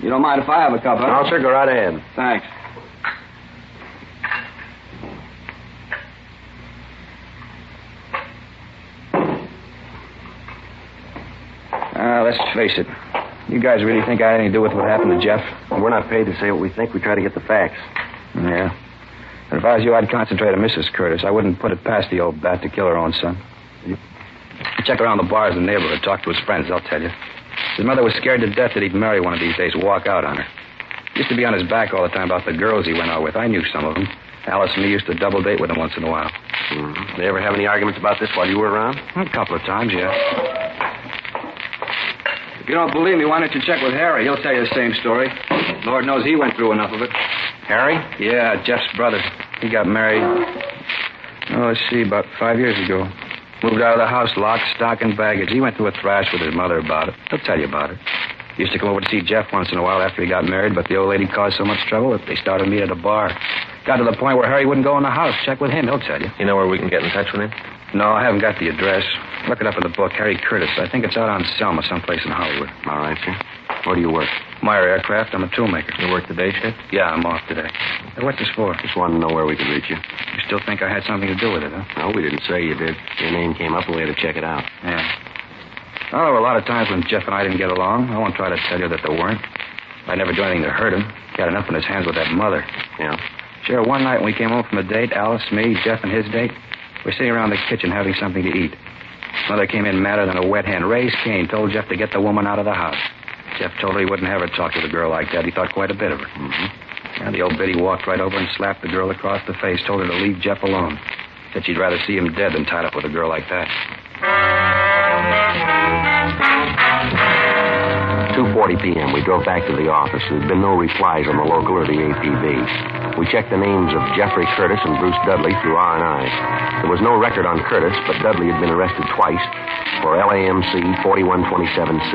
You don't mind if I have a cup, huh? No, sir, go right ahead. Thanks. Let's face it. You guys really think I had anything to do with what happened to Jeff? Well, we're not paid to say what we think. We try to get the facts. Yeah. But if I was you, I'd concentrate on Mrs. Curtis. I wouldn't put it past the old bat to kill her own son. Check around the bars in the neighborhood. Talk to his friends. They'll tell you. His mother was scared to death that he'd marry one of these days, walk out on her. Used to be on his back all the time about the girls he went out with. I knew some of them. Alice and me used to double date with him once in a while. Mm-hmm. They ever have any arguments about this while you were around? A couple of times, yeah. If you don't believe me, why don't you check with Harry? He'll tell you the same story. Lord knows he went through enough of it. Harry? Yeah, Jeff's brother. He got married, let's see, about 5 years ago. Moved out of the house, lock, stock, and baggage. He went through a thrash with his mother about it. He'll tell you about it. He used to come over to see Jeff once in a while after he got married, but the old lady caused so much trouble that they started to meet at a bar. Got to the point where Harry wouldn't go in the house. Check with him, he'll tell you. You know where we can get in touch with him? No, I haven't got the address. Look it up in the book, Harry Curtis. I think it's out on Selma, someplace in Hollywood. All right, sir. Where do you work? Meyer Aircraft. I'm a toolmaker. You work the day shift? Yeah, I'm off today. Hey, what's this for? Just wanted to know where we could reach you. You still think I had something to do with it, huh? No, we didn't say you did. Your name came up and we had to check it out. Yeah. Well, there were a lot of times when Jeff and I didn't get along. I won't try to tell you that there weren't. I never do anything to hurt him. He had enough on his hands with that mother. Yeah. Sure, one night when we came home from a date, Alice, me, Jeff, and his date, we're sitting around the kitchen having something to eat. Mother came in madder than a wet hen. Raised Cain, told Jeff to get the woman out of the house. Jeff told her he wouldn't have her talk to the girl like that. He thought quite a bit of her. Mm-hmm. And the old biddy walked right over and slapped the girl across the face, told her to leave Jeff alone. Said she'd rather see him dead than tied up with a girl like that. 2:40 p.m. We drove back to the office. There'd been no replies on the local or the APB. We checked the names of Jeffrey Curtis and Bruce Dudley through R&I. There was no record on Curtis, but Dudley had been arrested twice for LAMC 4127C,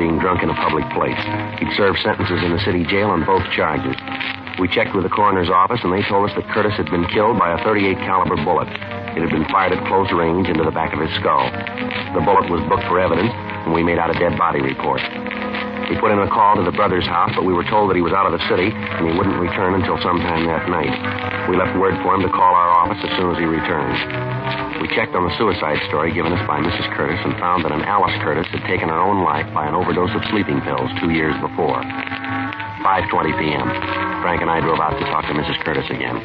being drunk in a public place. He'd served sentences in the city jail on both charges. We checked with the coroner's office, and they told us that Curtis had been killed by a .38 caliber bullet. It had been fired at close range into the back of his skull. The bullet was booked for evidence, and we made out a dead body report. We put in a call to the brother's house, but we were told that he was out of the city, and he wouldn't return until sometime that night. We left word for him to call our office as soon as he returned. We checked on the suicide story given us by Mrs. Curtis and found that an Alice Curtis had taken her own life by an overdose of sleeping pills 2 years before. 5:20 p.m. Frank and I drove out to talk to Mrs. Curtis again.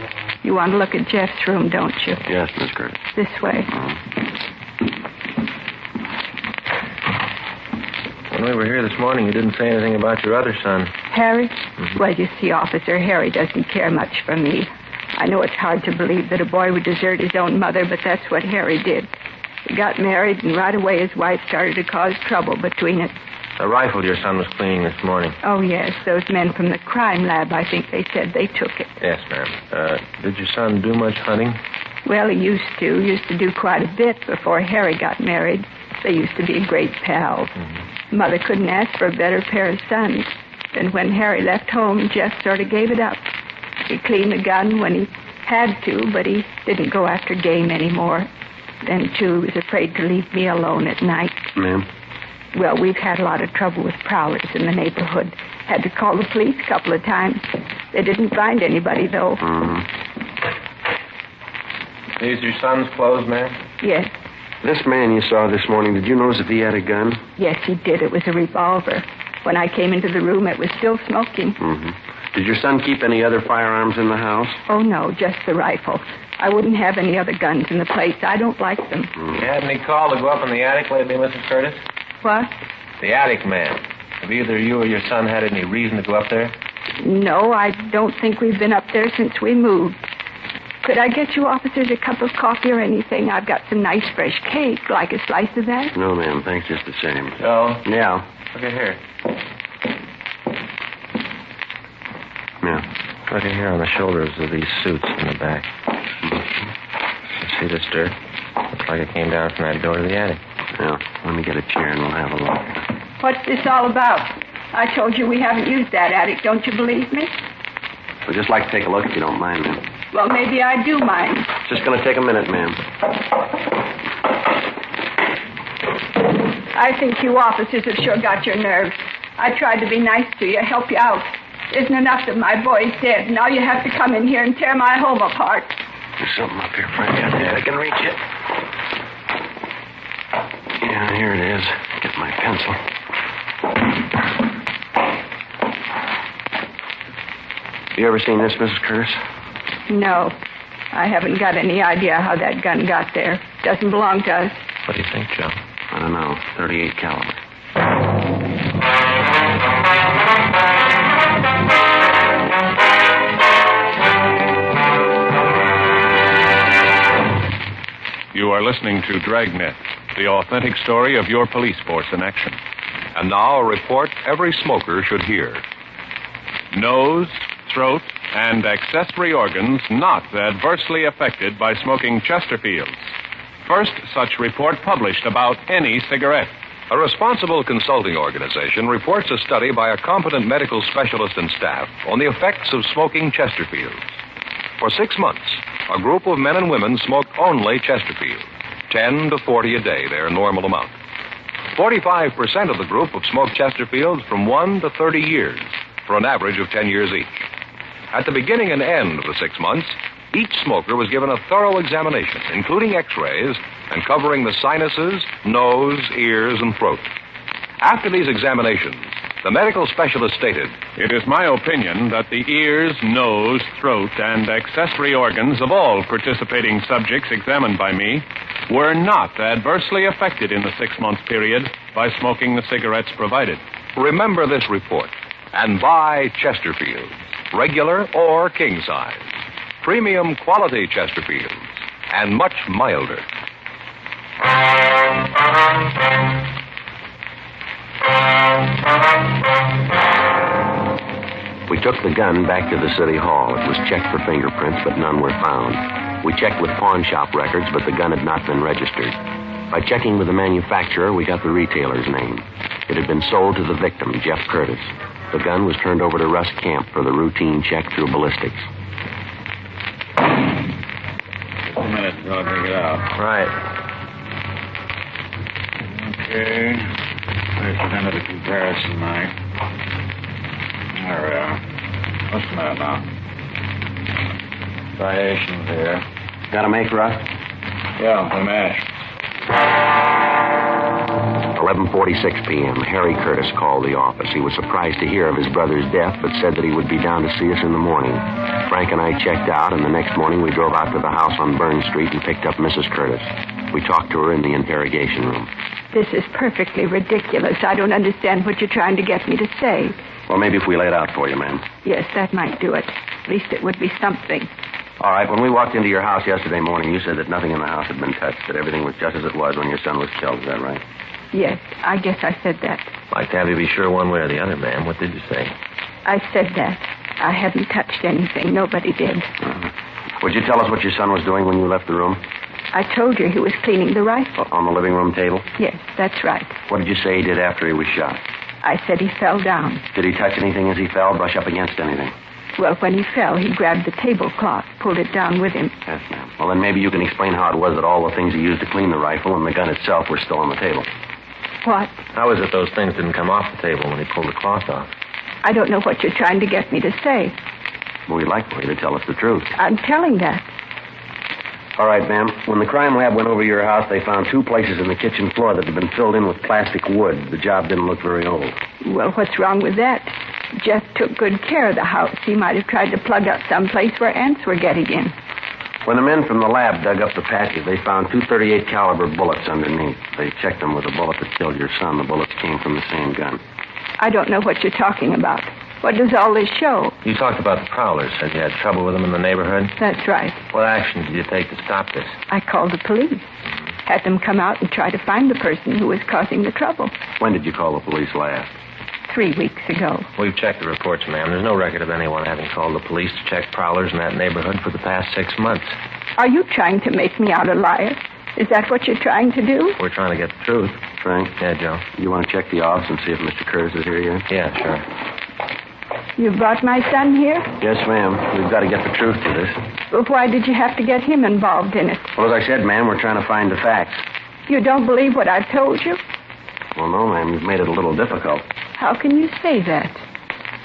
You want to look at Jeff's room, don't you? Yes, Miss Curtis. This way. When we were here this morning, you didn't say anything about your other son. Harry? Mm-hmm. Well, you see, Officer, Harry doesn't care much for me. I know it's hard to believe that a boy would desert his own mother, but that's what Harry did. He got married, and right away his wife started to cause trouble between us. The rifle your son was cleaning this morning. Oh, yes. Those men from the crime lab, I think they said they took it. Yes, ma'am. Did your son do much hunting? Well, he used to do quite a bit before Harry got married. They used to be great pals. Mm-hmm. Mother couldn't ask for a better pair of sons. Then when Harry left home, Jeff sort of gave it up. He cleaned the gun when he had to, but he didn't go after game anymore. Then, too, he was afraid to leave me alone at night. Ma'am? Well, we've had a lot of trouble with prowlers in the neighborhood. Had to call the police a couple of times. They didn't find anybody, though. Mm-hmm. These your son's clothes, ma'am? Yes. This man you saw this morning, did you notice if he had a gun? Yes, he did. It was a revolver. When I came into the room, it was still smoking. Mm-hmm. Did your son keep any other firearms in the house? Oh, no, just the rifle. I wouldn't have any other guns in the place. I don't like them. You had any call to go up in the attic lately, Mrs. Curtis? What? The attic, ma'am. Have either you or your son had any reason to go up there? No, I don't think we've been up there since we moved. Could I get you officers a cup of coffee or anything? I've got some nice fresh cake. Like a slice of that? No, ma'am. Thanks just the same. Oh? Yeah. Look at here. Yeah. Look at here on the shoulders of these suits in the back. You see this dirt? Looks like it came down from that door to the attic. Yeah. Let me get a chair and we'll have a look. What's this all about? I told you we haven't used that attic. Don't you believe me? We'd just like to take a look if you don't mind, ma'am. Well, maybe I do mind. It's just going to take a minute, ma'am. I think you officers have sure got your nerves. I tried to be nice to you, help you out. Isn't enough that my boy's dead. Now you have to come in here and tear my home apart. There's something up here, Frank. I can reach it. Yeah, here it is. Get my pencil. You ever seen this, Mrs. Curtis? No. I haven't got any idea how that gun got there. Doesn't belong to us. What do you think, Joe? I don't know. .38 caliber. You are listening to Dragnet, the authentic story of your police force in action. And now a report every smoker should hear. Nose, throat, and accessory organs not adversely affected by smoking Chesterfields. First such report published about any cigarette. A responsible consulting organization reports a study by a competent medical specialist and staff on the effects of smoking Chesterfields. For 6 months, a group of men and women smoked only Chesterfields, 10 to 40 a day, their normal amount. 45% of the group have smoked Chesterfields from 1 to 30 years, for an average of 10 years each. At the beginning and end of the 6 months, each smoker was given a thorough examination, including x-rays, and covering the sinuses, nose, ears, and throat. After these examinations, the medical specialist stated, "It is my opinion that the ears, nose, throat, and accessory organs of all participating subjects examined by me were not adversely affected in the 6-month period by smoking the cigarettes provided." Remember this report and buy Chesterfields, regular or king size. Premium quality Chesterfields, and much milder. We took the gun back to the city hall. It was checked for fingerprints, but none were found. We checked with pawn shop records, but the gun had not been registered. By checking with the manufacturer, we got the retailer's name. It had been sold to the victim, Jeff Curtis. The gun was turned over to Russ Camp for the routine check through ballistics. Just a minute till I take it out. Right. Okay. There's the end of the comparison knife. There we are. What's the matter now? Striations here. Got a make, Russ? Yeah, the mash. 11:46 p.m. Harry Curtis called the office. He was surprised to hear of his brother's death, but said that he would be down to see us in the morning. Frank and I checked out, and the next morning we drove out to the house on Burn Street and picked up Mrs. Curtis. We talked to her in the interrogation room. This is perfectly ridiculous. I don't understand what you're trying to get me to say. Well, maybe if we lay it out for you, ma'am. Yes, that might do it. At least it would be something. All right, when we walked into your house yesterday morning, you said that nothing in the house had been touched, that everything was just as it was when your son was killed. Is that right? Yes, I guess I said that. Like to have you be sure one way or the other, ma'am. What did you say? I said that. I hadn't touched anything. Nobody did. Would you tell us what your son was doing when you left the room? I told you he was cleaning the rifle. On the living room table? Yes, that's right. What did you say he did after he was shot? I said he fell down. Did he touch anything as he fell, brush up against anything? Well, when he fell, he grabbed the tablecloth, pulled it down with him. Yes, ma'am. Well, then maybe you can explain how it was that all the things he used to clean the rifle and the gun itself were still on the table. What? How is it those things didn't come off the table when he pulled the cloth off? I don't know what you're trying to get me to say. Well, we'd like for you to tell us the truth. I'm telling that. All right, ma'am. When the crime lab went over your house, they found 2 places in the kitchen floor that had been filled in with plastic wood. The job didn't look very old. Well, what's wrong with that? Jeff took good care of the house. He might have tried to plug up some place where ants were getting in. When the men from the lab dug up the patches, they found 2 .38 caliber bullets underneath. They checked them with the bullet that killed your son. The bullets came from the same gun. I don't know what you're talking about. What does all this show? You talked about the prowlers. Said you had trouble with them in the neighborhood? That's right. What action did you take to stop this? I called the police. Had them come out and try to find the person who was causing the trouble. When did you call the police last? 3 weeks ago. We've checked the reports, ma'am. There's no record of anyone having called the police to check prowlers in that neighborhood for the past 6 months. Are you trying to make me out a liar? Is that what you're trying to do? We're trying to get the truth. Frank? Yeah, Joe? You want to check the office and see if Mr. Curtis is here yet? Yeah, sure. You brought my son here? Yes, ma'am. We've got to get the truth to this. Well, why did you have to get him involved in it? Well, as I said, ma'am, we're trying to find the facts. You don't believe what I've told you? Well, no, ma'am. You've made it a little difficult. How can you say that?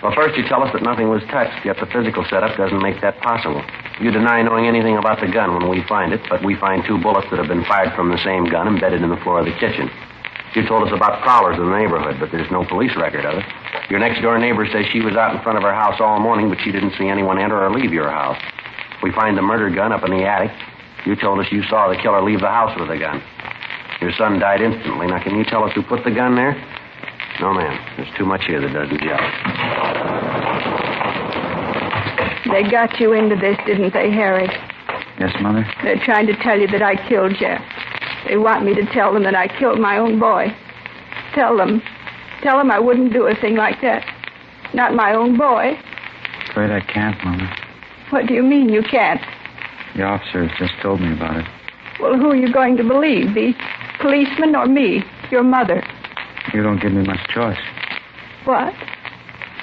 Well, first you tell us that nothing was touched, yet the physical setup doesn't make that possible. You deny knowing anything about the gun when we find it, but we find 2 bullets that have been fired from the same gun embedded in the floor of the kitchen. You told us about prowlers in the neighborhood, but there's no police record of it. Your next-door neighbor says she was out in front of her house all morning, but she didn't see anyone enter or leave your house. We find the murder gun up in the attic. You told us you saw the killer leave the house with the gun. Your son died instantly. Now, can you tell us who put the gun there? No, ma'am. There's too much here that doesn't gel. They got you into this, didn't they, Harry? Yes, Mother? They're trying to tell you that I killed Jeff. They want me to tell them that I killed my own boy. Tell them. Tell him I wouldn't do a thing like that. Not my own boy. Afraid I can't, Mother. What do you mean you can't? The officers just told me about it. Well, who are you going to believe? The policeman or me, your mother? You don't give me much choice. What?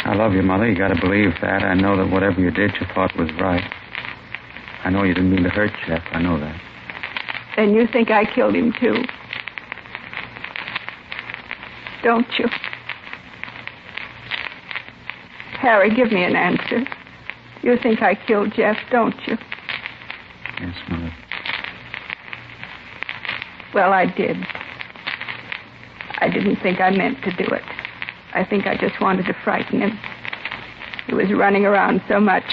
I love you, Mother. You gotta believe that. I know that whatever you did, you thought was right. I know you didn't mean to hurt Jeff. I know that. Then you think I killed him, too. Don't you? Harry, give me an answer. You think I killed Jeff, don't you? Yes, Mother. Well, I did. I didn't think I meant to do it. I think I just wanted to frighten him. He was running around so much.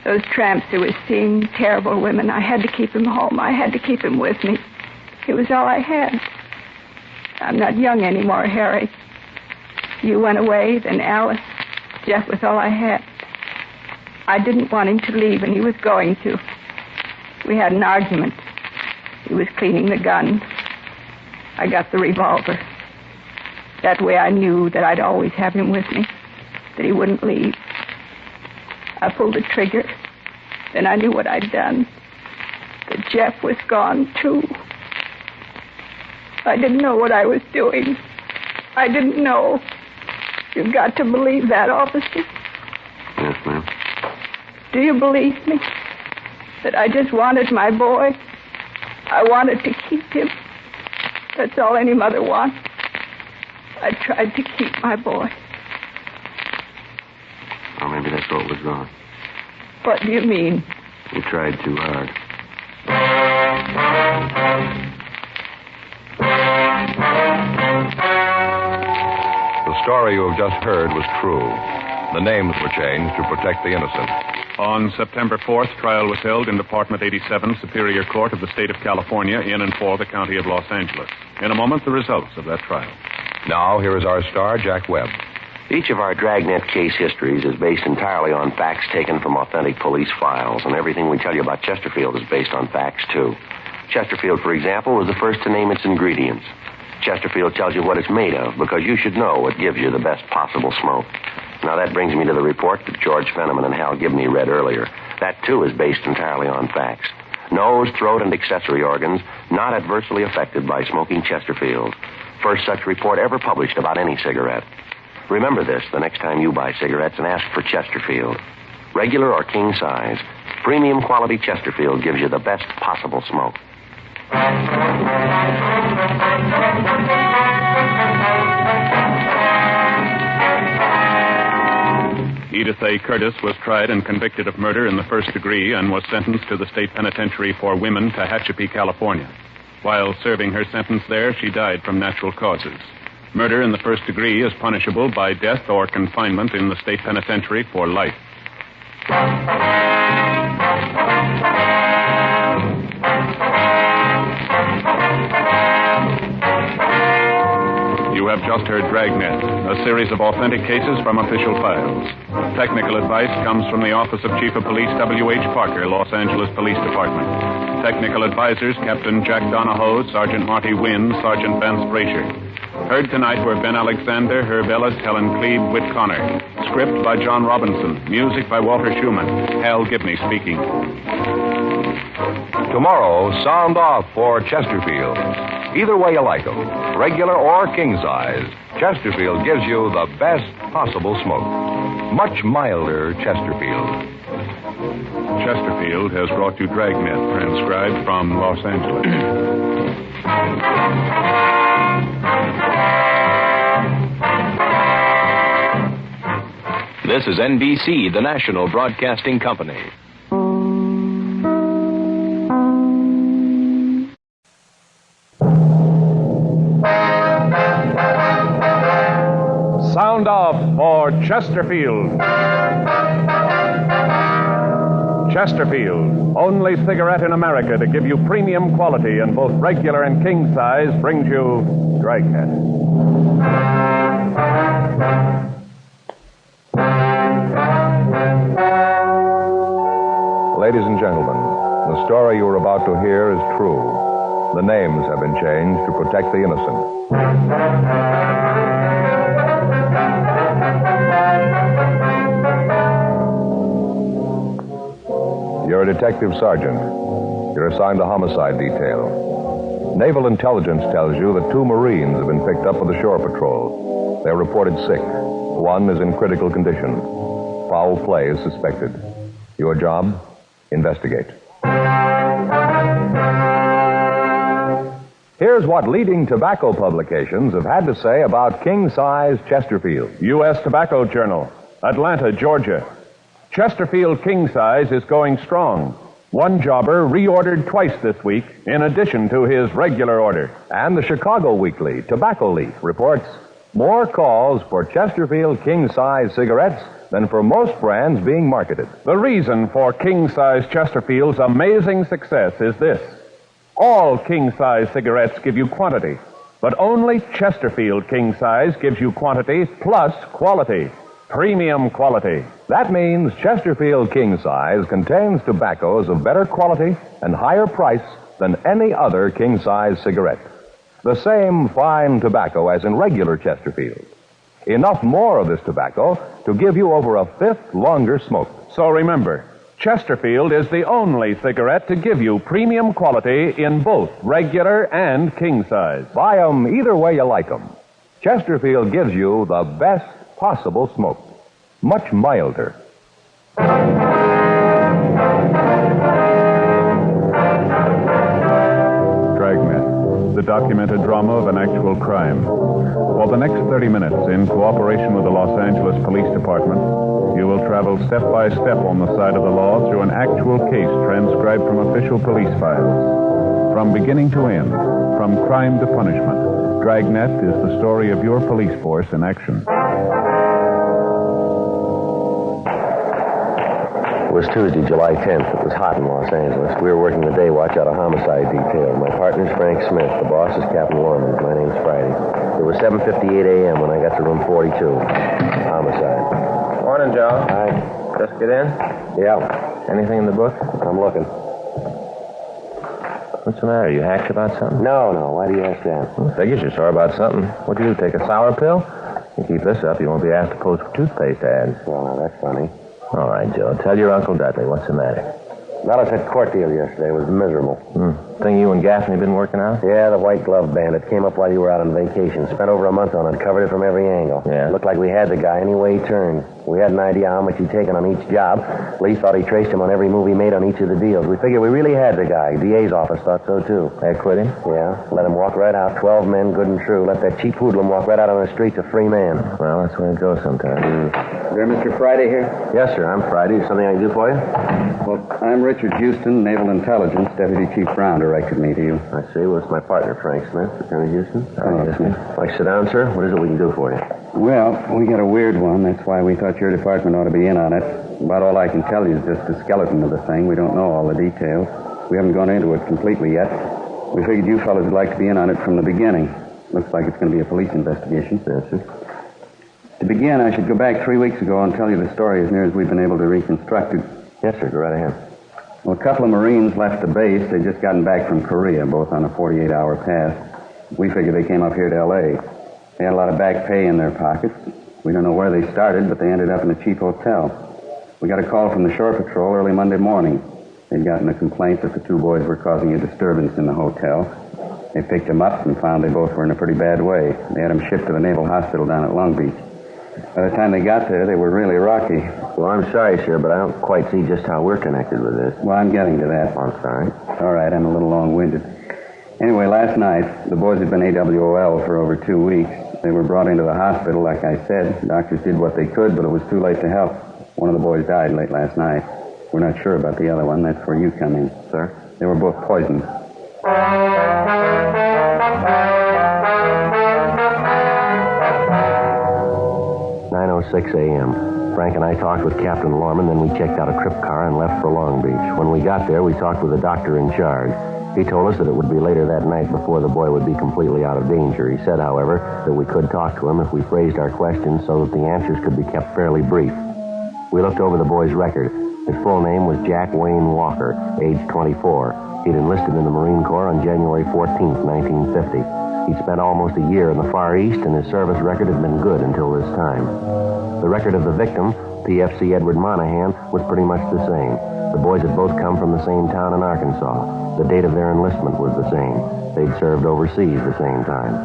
Those tramps he was seeing, terrible women. I had to keep him home. I had to keep him with me. He was all I had. I'm not young anymore, Harry. You went away, then Alice. Jeff was all I had. I didn't want him to leave, and he was going to. We had an argument. He was cleaning the gun. I got the revolver. That way I knew that I'd always have him with me, that he wouldn't leave. I pulled the trigger. Then I knew what I'd done. That Jeff was gone, too. I didn't know what I was doing. I didn't know. You've got to believe that, officer. Yes, ma'am. Do you believe me? That I just wanted my boy? I wanted to keep him. That's all any mother wants. I tried to keep my boy. Well, maybe that's what was wrong. What do you mean? You tried too hard. The story you have just heard was true. The names were changed to protect the innocent. On September 4th, trial was held in Department 87, Superior Court of the State of California, in and for the County of Los Angeles. In a moment, the results of that trial. Now, here is our star, Jack Webb. Each of our Dragnet case histories is based entirely on facts taken from authentic police files, and everything we tell you about Chesterfield is based on facts, too. Chesterfield, for example, was the first to name its ingredients. Chesterfield tells you what it's made of, because you should know what gives you the best possible smoke. Now, that brings me to the report that George Fenneman and Hal Gibney read earlier. That, too, is based entirely on facts. Nose, throat, and accessory organs not adversely affected by smoking Chesterfield. First such report ever published about any cigarette. Remember this the next time you buy cigarettes and ask for Chesterfield. Regular or king size, premium quality Chesterfield gives you the best possible smoke. Edith A. Curtis was tried and convicted of murder in the first degree and was sentenced to the state penitentiary for women, Tehachapi, California. While serving her sentence there, she died from natural causes. Murder in the first degree is punishable by death or confinement in the state penitentiary for life. You have just heard Dragnet, a series of authentic cases from official files. Technical advice comes from the Office of Chief of Police W.H. Parker, Los Angeles Police Department. Technical advisors, Captain Jack Donahoe, Sergeant Marty Wynn, Sergeant Vance Frazier. Heard tonight were Ben Alexander, Herb Ellis, Helen Cleve, Whit Connor. Script by John Robinson. Music by Walter Schumann. Hal Gibney speaking. Tomorrow, sound off for Chesterfield. Either way you like them, regular or king size, Chesterfield gives you the best possible smoke. Much milder Chesterfield. Chesterfield has brought you Dragnet, transcribed from Los Angeles. This is NBC, the national broadcasting company. Sound off for Chesterfield. Chesterfield, only cigarette in America to give you premium quality in both regular and king size, brings you Dragnet. Ladies and gentlemen, the story you are about to hear is true. The names have been changed to protect the innocent. You're a detective sergeant. You're assigned to homicide detail. Naval intelligence tells you that 2 Marines have been picked up with the shore patrol. They're reported sick. One is in critical condition. Foul play is suspected. Your job? Investigate. Here's what leading tobacco publications have had to say about king-size Chesterfield. U.S. Tobacco Journal, Atlanta, Georgia. Chesterfield King Size is going strong. One jobber reordered twice this week, in addition to his regular order. And the Chicago Weekly, Tobacco Leaf, reports more calls for Chesterfield king-size cigarettes than for most brands being marketed. The reason for king-size Chesterfield's amazing success is this. All king-size cigarettes give you quantity, but only Chesterfield king-size gives you quantity plus quality. Premium quality. That means Chesterfield King Size contains tobaccos of better quality and higher price than any other king-size cigarette. The same fine tobacco as in regular Chesterfield. Enough more of this tobacco to give you over a fifth longer smoke. So remember, Chesterfield is the only cigarette to give you premium quality in both regular and king size. Buy them either way you like them. Chesterfield gives you the best possible smoke. Much milder. Dragnet, the documented drama of an actual crime. For the next 30 minutes, in cooperation with the Los Angeles Police Department, you will travel step by step on the side of the law through an actual case transcribed from official police files. From beginning to end, from crime to punishment, Dragnet is the story of your police force in action. It was Tuesday, July 10th. It was hot in Los Angeles. We were working the day watch out of homicide detail. My partner's Frank Smith. The boss is Captain Lorman. My name's Friday. It was 7:58 a.m. when I got to room 42. Homicide. Morning, Joe. Hi. Just get in? Yeah. Anything in the book? I'm looking. What's the matter? You hacked about something? No. Why do you ask that? Well, figures you're sore about something. What'd you do, take a sour pill? You keep this up, you won't be asked to post for toothpaste ads. Well, now, that's funny. All right, Joe. Tell your Uncle Dudley. What's the matter? Dallas had court deal yesterday. It was miserable. Thing you and Gaffney been working out? Yeah, the white glove bandit came up while you were out on vacation. Spent over a month on it. Covered it from every angle. Yeah. Looked like we had the guy any way he turned. We had an idea how much he'd taken on each job. Lee thought he traced him on every move he made on each of the deals. We figured we really had the guy. DA's office thought so, too. They quit him? Yeah. Let him walk right out. 12 men, good and true. Let that cheap hoodlum walk right out on the streets a free man. Well, that's the way it goes sometimes. Is there Mr. Friday here? Yes, sir. I'm Friday. Is something I can do for you? Well, I'm Richard Houston, Naval Intelligence. Deputy Chief Brown directed me to you. I see. Well, it's my partner, Frank Smith, Lieutenant Houston. Hello, Smith. Like, sit down, sir. What is it we can do for you? Well, we got a weird one. That's why we thought your department ought to be in on it. About all I can tell you is just the skeleton of the thing. We don't know all the details. We haven't gone into it completely yet. We figured you fellas would like to be in on it from the beginning. Looks like it's going to be a police investigation. Yes, sir. To begin, I should go back 3 weeks ago and tell you the story as near as we've been able to reconstruct it. Yes, sir. Go right ahead. Well, a couple of Marines left the base. They'd just gotten back from Korea, both on a 48-hour pass. We figured they came up here to L.A. They had a lot of back pay in their pockets. We don't know where they started, but they ended up in a cheap hotel. We got a call from the shore patrol early Monday morning. They'd gotten a complaint that the 2 boys were causing a disturbance in the hotel. They picked them up and found they both were in a pretty bad way. They had them shipped to the Naval Hospital down at Long Beach. By the time they got there, they were really rocky. Well, I'm sorry, sir, but I don't quite see just how we're connected with this. Well, I'm getting to that. I'm sorry. All right, I'm a little long-winded. Anyway, last night, the boys had been AWOL for over 2 weeks. They were brought into the hospital, like I said. Doctors did what they could, but it was too late to help. One of the boys died late last night. We're not sure about the other one. That's where you come in. Sir? They were both poisoned. 9:06 a.m. Frank and I talked with Captain Lorman, then we checked out a trip car and left for Long Beach. When we got there, we talked with the doctor in charge. He told us that it would be later that night before the boy would be completely out of danger. He said, however, that we could talk to him if we phrased our questions so that the answers could be kept fairly brief. We looked over the boy's record. His full name was Jack Wayne Walker, age 24. He'd enlisted in the Marine Corps on January 14th, 1950. He'd spent almost a year in the Far East, and his service record had been good until this time. The record of the victim PFC Edward Monahan was pretty much the same. The boys had both come from the same town in Arkansas. The date of their enlistment was the same. They'd served overseas the same time.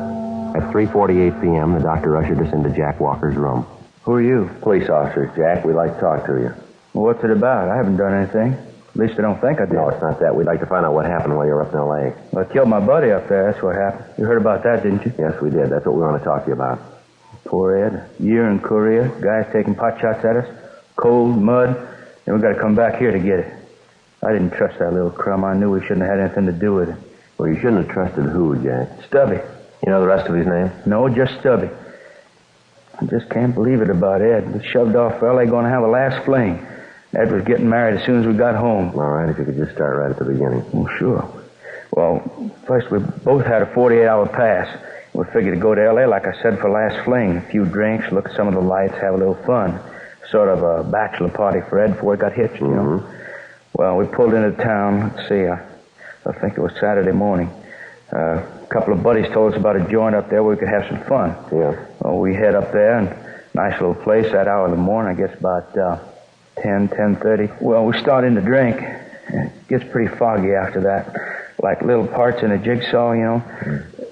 At 3:48 p.m., the doctor ushered us into Jack Walker's room. Who are you? Police officers, Jack. We'd like to talk to you. Well, what's it about? I haven't done anything. At least I don't think I did. No, it's not that. We'd like to find out what happened while you were up in L.A. Well, I killed my buddy up there. That's what happened. You heard about that, didn't you? Yes, we did. That's what we want to talk to you about. Poor Ed. A year in Korea. Guys taking pot shots at us. Cold, mud. Then we got to come back here to get it. I didn't trust that little crumb. I knew we shouldn't have had anything to do with it. Well, you shouldn't have trusted who, Jack? Stubby. You know the rest of his name? No, just Stubby. I just can't believe it about Ed. We shoved off for L.A. going to have a last fling. Ed was getting married as soon as we got home. All right, if you could just start right at the beginning. Oh, sure. Well, first we both had a 48-hour pass. We figured to go to L.A., like I said, for last fling. A few drinks, look at some of the lights, have a little fun. Sort of a bachelor party for Ed before he got hitched, you know. Well, we pulled into town. Let's see, I think it was Saturday morning. A couple of buddies told us about a joint up there where we could have some fun. Yeah. Well, we head up there, and nice little place that hour in the morning. I guess about 10:30. Well, we start in to drink. It gets pretty foggy after that. Like little parts in a jigsaw, you know.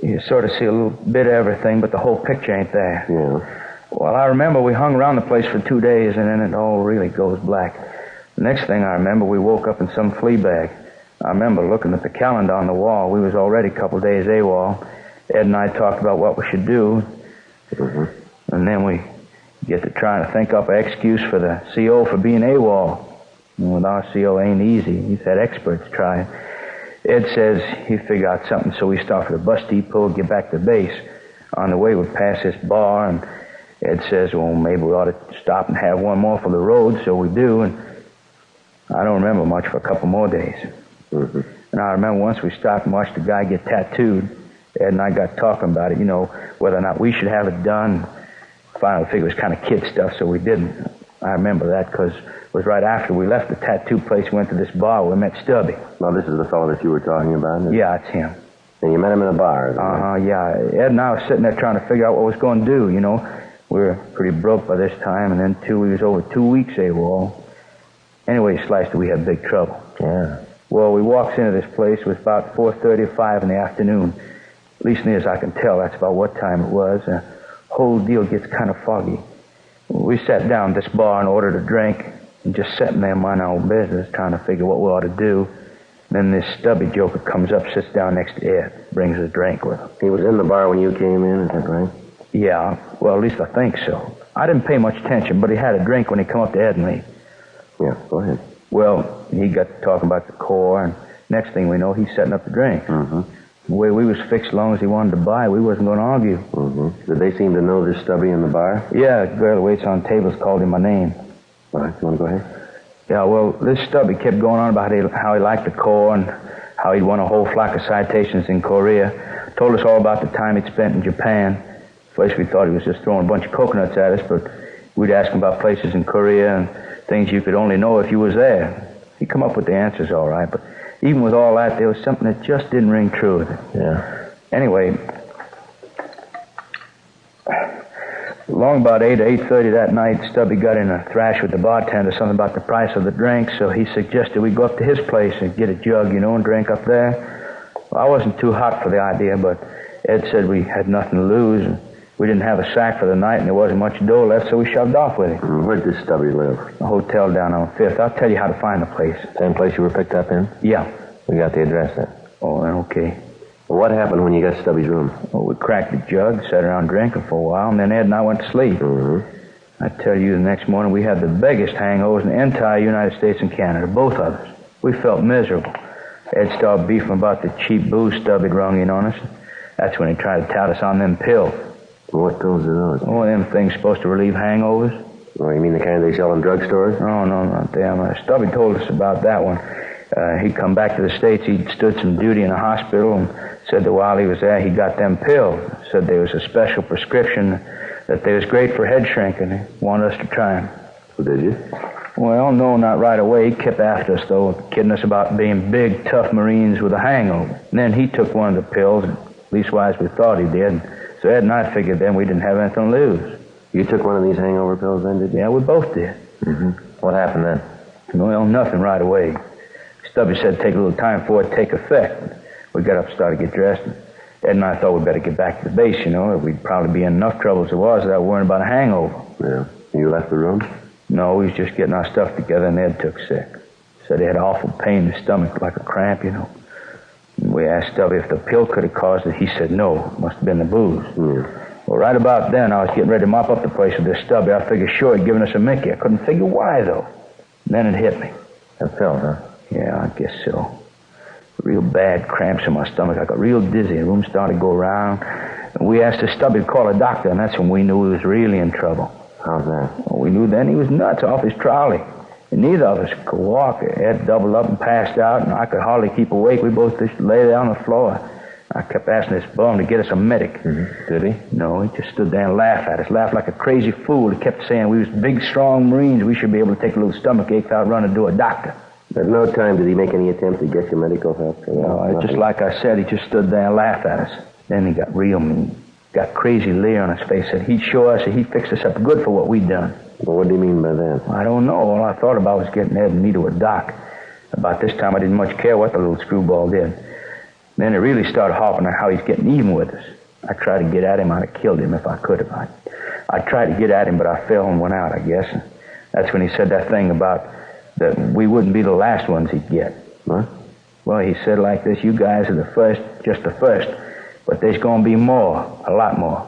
You sort of see a little bit of everything, but the whole picture ain't there. Yeah. Well, I remember we hung around the place for 2 days, and then it all really goes black. The next thing I remember, we woke up in some flea bag. I remember looking at the calendar on the wall. We was already a couple of days AWOL. Ed and I talked about what we should do. And then we get to trying to think up an excuse for the CO for being AWOL. Well, our CO ain't easy. He's had experts try. Ed says he figured out something, so we start for the bus depot, get back to base. On the way, we pass this bar, and Ed says, well, maybe we ought to stop and have one more for the road, so we do, and I don't remember much for a couple more days. And I remember once we stopped and watched the guy get tattooed. Ed and I got talking about it, you know, whether or not we should have it done. Finally, we figured it was kind of kid stuff, so we didn't. I remember that because it was right after we left the tattoo place, we went to this bar where we met Stubby. Now, this is the fellow that you were talking about? Yeah, it's him. And you met him in a bar? Yeah. Ed and I was sitting there trying to figure out what we was going to do, you know. We were pretty broke by this time, and then, too, we was over 2 weeks AWOL. Anyway, sliced it, we had big trouble. Yeah. Well, we walks into this place. It was about 4:30 or 5 in the afternoon. At least near as I can tell, that's about what time it was. The whole deal gets kind of foggy. We sat down at this bar and ordered a drink and just sitting there minding our own business, trying to figure what we ought to do. Then this Stubby joker comes up, sits down next to Ed, brings a drink with him. He was in the bar when you came in, is that right? Yeah, well, at least I think so. I didn't pay much attention, but he had a drink when he come up to Ed and me. Yeah, go ahead. Well, he got talking about the Corps, and next thing we know, he's setting up the drink. The way we was fixed, as long as he wanted to buy, we wasn't going to argue. Did they seem to know this Stubby in the bar? Yeah, the girl who waits on tables called him my name. All right, you want to go ahead? Yeah, well, this Stubby kept going on about how he liked the Corps and how he'd won a whole flock of citations in Korea. Told us all about the time he'd spent in Japan. First we thought he was just throwing a bunch of coconuts at us, but we'd ask him about places in Korea and things you could only know if you was there. He'd come up with the answers all right, but even with all that, there was something that just didn't ring true with it. Yeah. Anyway, along about 8 or 8:30 that night, Stubby got in a thrash with the bartender, something about the price of the drink, so he suggested we go up to his place and get a jug, you know, and drink up there. Well, I wasn't too hot for the idea, but Ed said we had nothing to lose, and we didn't have a sack for the night, and there wasn't much dough left, so we shoved off with him. Where'd this Stubby live? A hotel down on 5th. I'll tell you how to find the place. Same place you were picked up in? Yeah. We got the address then. Oh, then okay. Well, what happened when you got Stubby's room? Well, we cracked the jug, sat around drinking for a while, and then Ed and I went to sleep. I tell you, the next morning we had the biggest hangovers in the entire United States and Canada, both of us. We felt miserable. Ed started beefing about the cheap booze Stubby'd rung in on us. That's when he tried to tout us on them pills. What pills are those? Oh, them things supposed to relieve hangovers. Oh, you mean the kind they sell in drugstores? Oh, no, not them. Stubby told us about that one. He'd come back to the States. He'd stood some duty in a hospital and said that while he was there, he got them pills. Said there was a special prescription that they was great for head shrinking. He wanted us to try them. Well, did you? Well, no, not right away. He kept after us, though, kidding us about being big, tough Marines with a hangover. And then he took one of the pills, leastwise we thought he did. So Ed and I figured then we didn't have anything to lose. You took one of these hangover pills then, did you? Yeah, we both did. Mm-hmm. What happened then? Well, nothing right away. Stubby said take a little time for it to take effect. We got up and started to get dressed. Ed and I thought we'd better get back to the base, you know. We'd probably be in enough trouble as it was without worrying about a hangover. Yeah. You left the room? No, we was just getting our stuff together, and Ed took sick. Said he had awful pain in his stomach, like a cramp, you know. And we asked Stubby if the pill could have caused it. He said no. It must have been the booze. Well, right about then, I was getting ready to mop up the place with this Stubby. I figured sure he'd given us a Mickey. I couldn't figure why, though. And then it hit me. That pill, huh? Yeah, I guess so. Real bad cramps in my stomach. I got real dizzy. The room started to go around. And we asked the Stubby to call a doctor, and that's when we knew he was really in trouble. How's that? Well, we knew then he was nuts off his trolley. And neither of us could walk. Ed doubled up and passed out, and I could hardly keep awake. We both just lay there on the floor. I kept asking this bum to get us a medic. Mm-hmm. Did he? No, he just stood there and laughed at us. Laughed like a crazy fool. He kept saying we was big, strong Marines. We should be able to take a little stomach ache without running to a doctor. At no time did he make any attempt to get you medical help? No, just like I said, he just stood there and laughed at us. Then he got real mean. Got crazy leer on his face. Said he'd show us that he'd fix us up good for what we'd done. Well, what do you mean by that? I don't know. All I thought about was getting Ed and me to a doc. About this time, I didn't much care what the little screwball did. Then it really started harping on how he's getting even with us. I tried to get at him. I'd have killed him if I could have. I tried to get at him, but I fell and went out, I guess. And that's when he said that thing about that we wouldn't be the last ones he'd get. What? Well, he said like this, you guys are the first, just the first. But there's going to be more, a lot more.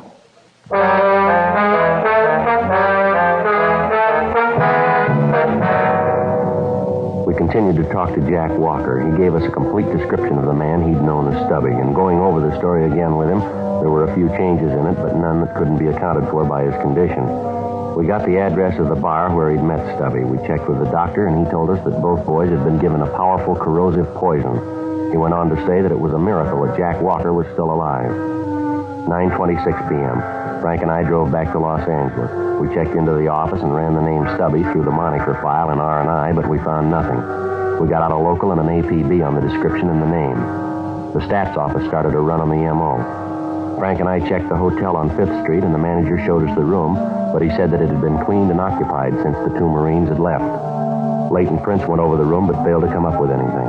We continued to talk to Jack Walker. He gave us a complete description of the man he'd known as Stubby. And going over the story again with him, there were a few changes in it, but none that couldn't be accounted for by his condition. We got the address of the bar where he'd met Stubby. We checked with the doctor, and he told us that both boys had been given a powerful corrosive poison. He went on to say that it was a miracle that Jack Walker was still alive. 9:26 p.m. Frank and I drove back to Los Angeles. We checked into the office and ran the name Stubby through the moniker file in R&I, but we found nothing. We got out a local and an APB on the description and the name. The stats office started to run on the MO. Frank and I checked the hotel on 5th Street, and the manager showed us the room, but he said that it had been cleaned and occupied since the two Marines had left. Leighton Prince went over the room, but failed to come up with anything.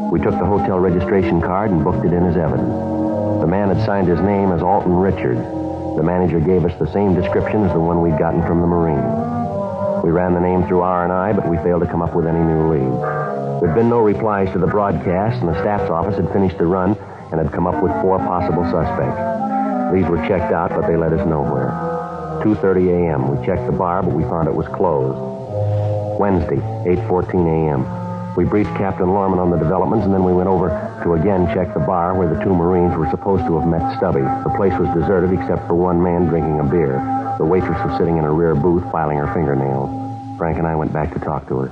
We took the hotel registration card and booked it in as evidence. The man had signed his name as Alton Richard. The manager gave us the same description as the one we'd gotten from the Marines. We ran the name through R&I, but we failed to come up with any new leads. There'd been no replies to the broadcast, and the staff's office had finished the run and had come up with 4 possible suspects. These were checked out, but they led us nowhere. 2:30 a.m. We checked the bar, but we found it was closed. Wednesday, 8:14 a.m. We briefed Captain Lorman on the developments, and then we went over to again check the bar where the two Marines were supposed to have met Stubby. The place was deserted except for one man drinking a beer. The waitress was sitting in a rear booth filing her fingernails. Frank and I went back to talk to her.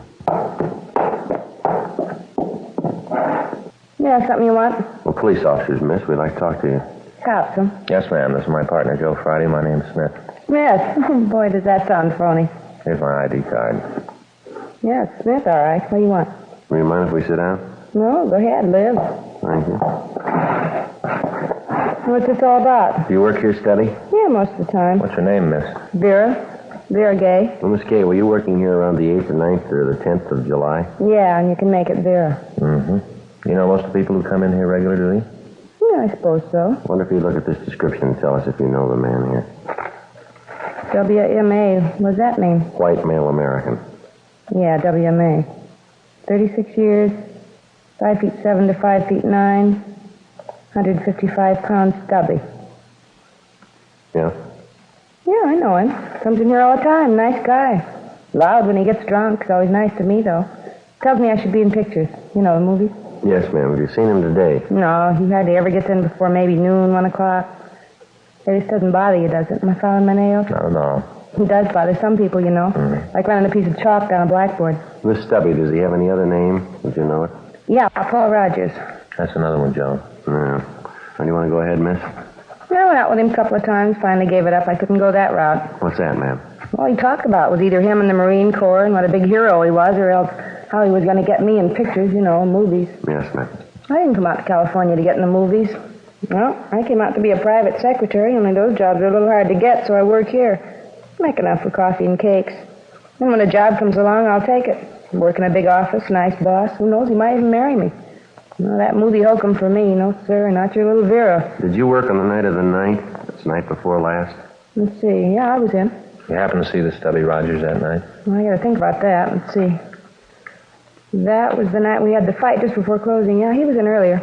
Yeah, something you want? Well, police officers, miss. We'd like to talk to you. Cops, huh? Yes, ma'am. This is my partner, Joe Friday. My name's Smith. Yes. Boy, does that sound phony. Here's my ID card. Yes, Smith, all right. What do you want? Will you mind if we sit down? No, go ahead, Liv. Thank you. What's this all about? Do you work here steady? Yeah, most of the time. What's your name, miss? Vera. Vera Gay. Well, Miss Gay, were you working here around the 8th or 9th or the 10th of July? Yeah, and you can make it Vera. Mm-hmm. You know most of the people who come in here regularly, do you? Yeah, I suppose so. Wonder if you'd look at this description and tell us if you know the man here. WMA. What's that mean? White male American. Yeah, WMA. 36 years, 5'7" to 5'9", 155 pounds stubby. Yeah? Yeah, I know him. Comes in here all the time. Nice guy. Loud when he gets drunk. It's always nice to me, though. Tells me I should be in pictures. You know, the movies. Yes, ma'am. Have you seen him today? No, he hardly ever gets in before maybe noon, 1 o'clock. It just doesn't bother you, does it? Am I following my nails? No. It does bother some people, you know. Like running a piece of chalk down a blackboard. Miss Stubby, does he have any other name? Would you know it? Yeah, Paul Rogers. That's another one, Joe. No. Do you want to go ahead, miss? Yeah, I went out with him a couple of times. Finally gave it up. I couldn't go that route. What's that, ma'am? All he talked about was either him in the Marine Corps and what a big hero he was, or else how he was going to get me in pictures, you know, movies. Yes, ma'am. I didn't come out to California to get in the movies. No, I came out to be a private secretary, only those jobs are a little hard to get, so I work here. Make enough for coffee and cakes. And when a job comes along, I'll take it. Work in a big office, nice boss. Who knows, he might even marry me. No, that movie hokum for me. No, sir, not your little Vera. Did you work on the night of the 9th? It's the night before last? Let's see. Yeah, I was in. You happen to see the Stubby Rogers that night? Well, I gotta think about that. Let's see. That was the night we had the fight just before closing. Yeah, he was in earlier.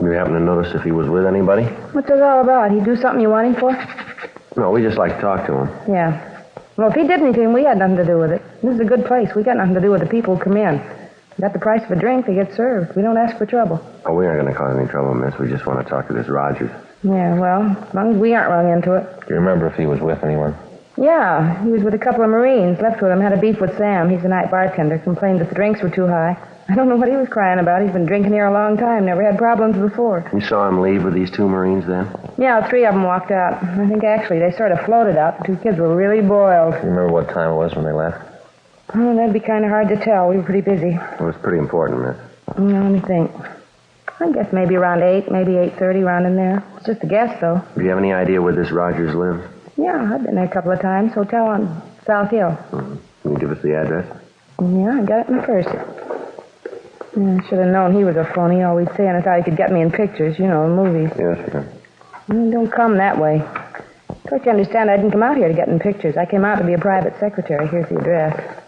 You happen to notice if he was with anybody? What's it all about? He do something you want him for? No, we just like to talk to him. Yeah. Well, if he did anything, we had nothing to do with it. This is a good place. We got nothing to do with the people who come in. Got the price of a drink, they get served. We don't ask for trouble. Oh, we aren't going to cause any trouble, miss. We just want to talk to this Rogers. Yeah, well, as long as we aren't wrung into it. Do you remember if he was with anyone? Yeah, he was with a couple of Marines. Left with him, had a beef with Sam. He's the night bartender. Complained that the drinks were too high. I don't know what he was crying about. He's been drinking here a long time. Never had problems before. You saw him leave with these 2 Marines then? Yeah, 3 of them walked out. I think, actually, they sort of floated out. The 2 kids were really boiled. Do you remember what time it was when they left? Oh, that'd be kind of hard to tell. We were pretty busy. It was pretty important, miss. Let me think. I guess maybe around 8, maybe 8:30, around in there. It's just a guess, though. Do you have any idea where this Rogers lives? Yeah, I've been there a couple of times. Hotel on South Hill. Mm-hmm. Can you give us the address? Yeah, I got it in the purse. Yeah, I should have known he was a phony, always saying I thought he could get me in pictures, in movies. Yes, sir. Don't come that way. Don't you understand, I didn't come out here to get in pictures. I came out to be a private secretary. Here's the address.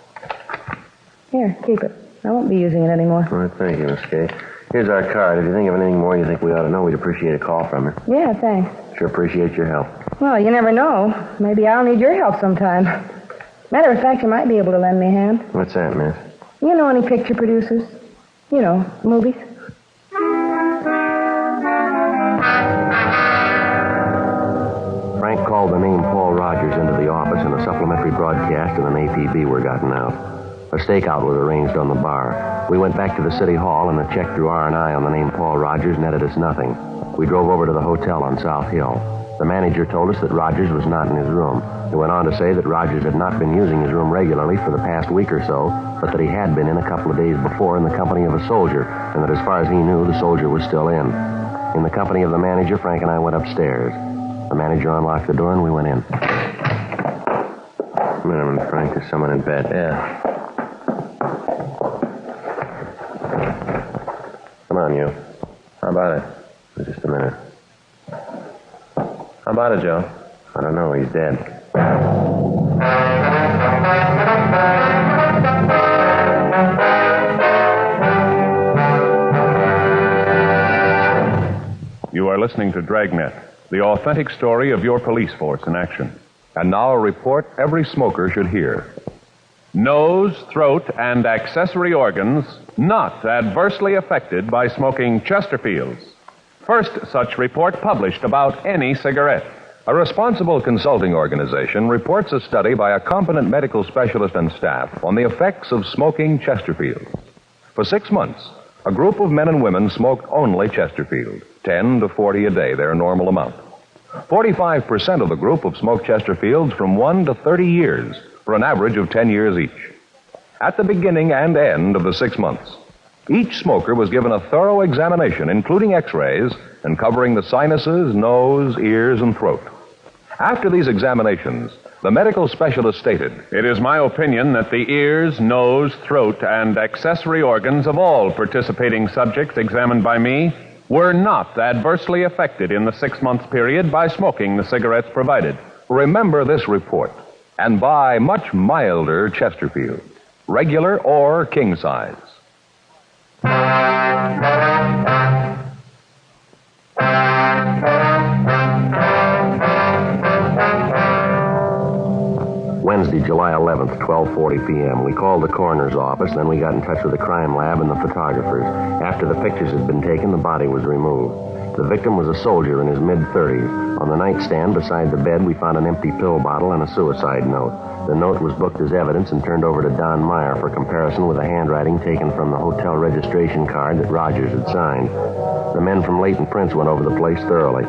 Here, keep it. I won't be using it anymore. All right, thank you, Miss Kay. Here's our card. If you think of anything more you think we ought to know, we'd appreciate a call from her. Yeah, thanks. Sure appreciate your help. Well, you never know. Maybe I'll need your help sometime. Matter of fact, you might be able to lend me a hand. What's that, miss? You know any picture producers? Movies? Frank called the name Paul Rogers into the office, and a supplementary broadcast and an APB were gotten out. A stakeout was arranged on the bar. We went back to the city hall, and a check through R&I on the name Paul Rogers netted us nothing. We drove over to the hotel on South Hill. The manager told us that Rogers was not in his room. He went on to say that Rogers had not been using his room regularly for the past week or so, but that he had been in a couple of days before in the company of a soldier, and that as far as he knew, the soldier was still in. In the company of the manager, Frank and I went upstairs. The manager unlocked the door, and we went in. Come in, Frank. There's someone in bed. Yeah. Come on, you. How about it? Just a minute. How about it, Joe? I don't know. He's dead. You are listening to Dragnet, the authentic story of your police force in action. And now a report every smoker should hear. Nose, throat, and accessory organs not adversely affected by smoking Chesterfields. First such report published about any cigarette. A responsible consulting organization reports a study by a competent medical specialist and staff on the effects of smoking Chesterfield. For 6 months, a group of men and women smoked only Chesterfield, 10 to 40 a day, their normal amount. 45% of the group have smoked Chesterfields from 1 to 30 years, for an average of 10 years each. At the beginning and end of the 6 months, each smoker was given a thorough examination, including x-rays, and covering the sinuses, nose, ears, and throat. After these examinations, the medical specialist stated, "It is my opinion that the ears, nose, throat, and accessory organs of all participating subjects examined by me were not adversely affected in the 6-month period by smoking the cigarettes provided." Remember this report, and buy much milder Chesterfield, regular or king size. Wednesday, July 11th, 12:40 p.m. We called the coroner's office, then we got in touch with the crime lab and the photographers. After the pictures had been taken, the body was removed. The victim was a soldier in his mid-30s. On the nightstand beside the bed, we found an empty pill bottle and a suicide note. The note was booked as evidence and turned over to Don Meyer for comparison with the handwriting taken from the hotel registration card that Rogers had signed. The men from Leighton Prints went over the place thoroughly.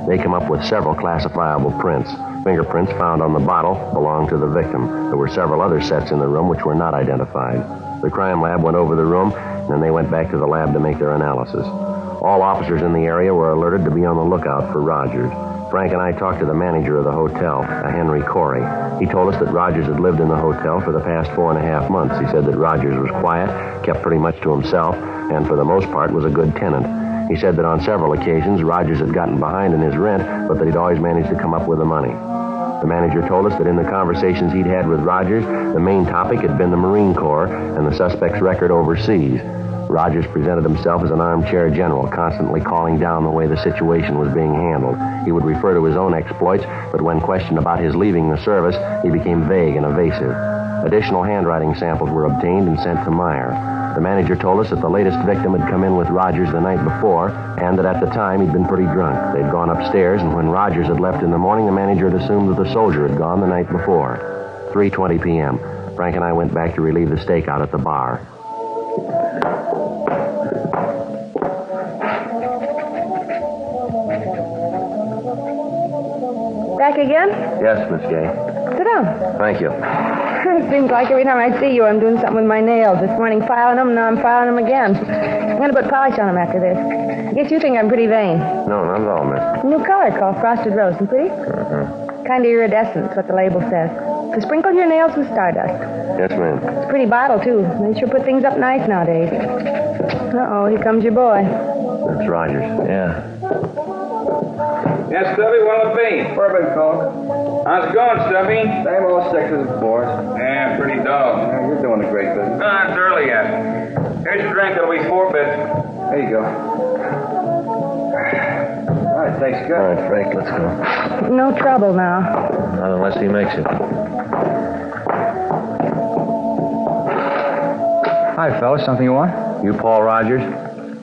They came up with several classifiable prints. Fingerprints found on the bottle belonged to the victim. There were several other sets in the room which were not identified. The crime lab went over the room, and then they went back to the lab to make their analysis. All officers in the area were alerted to be on the lookout for Rogers. Frank and I talked to the manager of the hotel, a Henry Corey. He told us that Rogers had lived in the hotel for the past 4.5 months. He said that Rogers was quiet, kept pretty much to himself, and for the most part was a good tenant. He said that on several occasions Rogers had gotten behind in his rent, but that he'd always managed to come up with the money. The manager told us that in the conversations he'd had with Rogers, the main topic had been the Marine Corps and the suspect's record overseas. Rogers presented himself as an armchair general, constantly calling down the way the situation was being handled. He would refer to his own exploits, but when questioned about his leaving the service, he became vague and evasive. Additional handwriting samples were obtained and sent to Meyer. The manager told us that the latest victim had come in with Rogers the night before, and that at the time he'd been pretty drunk. They'd gone upstairs, and when Rogers had left in the morning, the manager had assumed that the soldier had gone the night before. 3:20 p.m. Frank and I went back to relieve the stakeout at the bar. Back again? Yes, Miss Gay. Sit down. Thank you. It seems like every time I see you, I'm doing something with my nails. This morning filing them, now I'm filing them again. I'm going to put polish on them after this. I guess you think I'm pretty vain. No, not at all, miss. A new color called Frosted Rose. And pretty? Kind of iridescent, what the label says. So sprinkle your nails with stardust. Yes, ma'am. It's a pretty bottle, too. They sure put things up nice nowadays. Uh-oh, here comes your boy. That's Rogers. Yeah. Yes, Stubby, what'll it be? Bourbon Coke. How's it going, Stubby? Same old six as before. Yeah, pretty dull. Yeah, you're doing a great business. No, it's early yet. Here's your drink. It'll be 4 bits. There you go. All right, tastes good. All right, Frank, let's go. No trouble now. Not unless he makes it. Hi, fellas. Something you want? You Paul Rogers?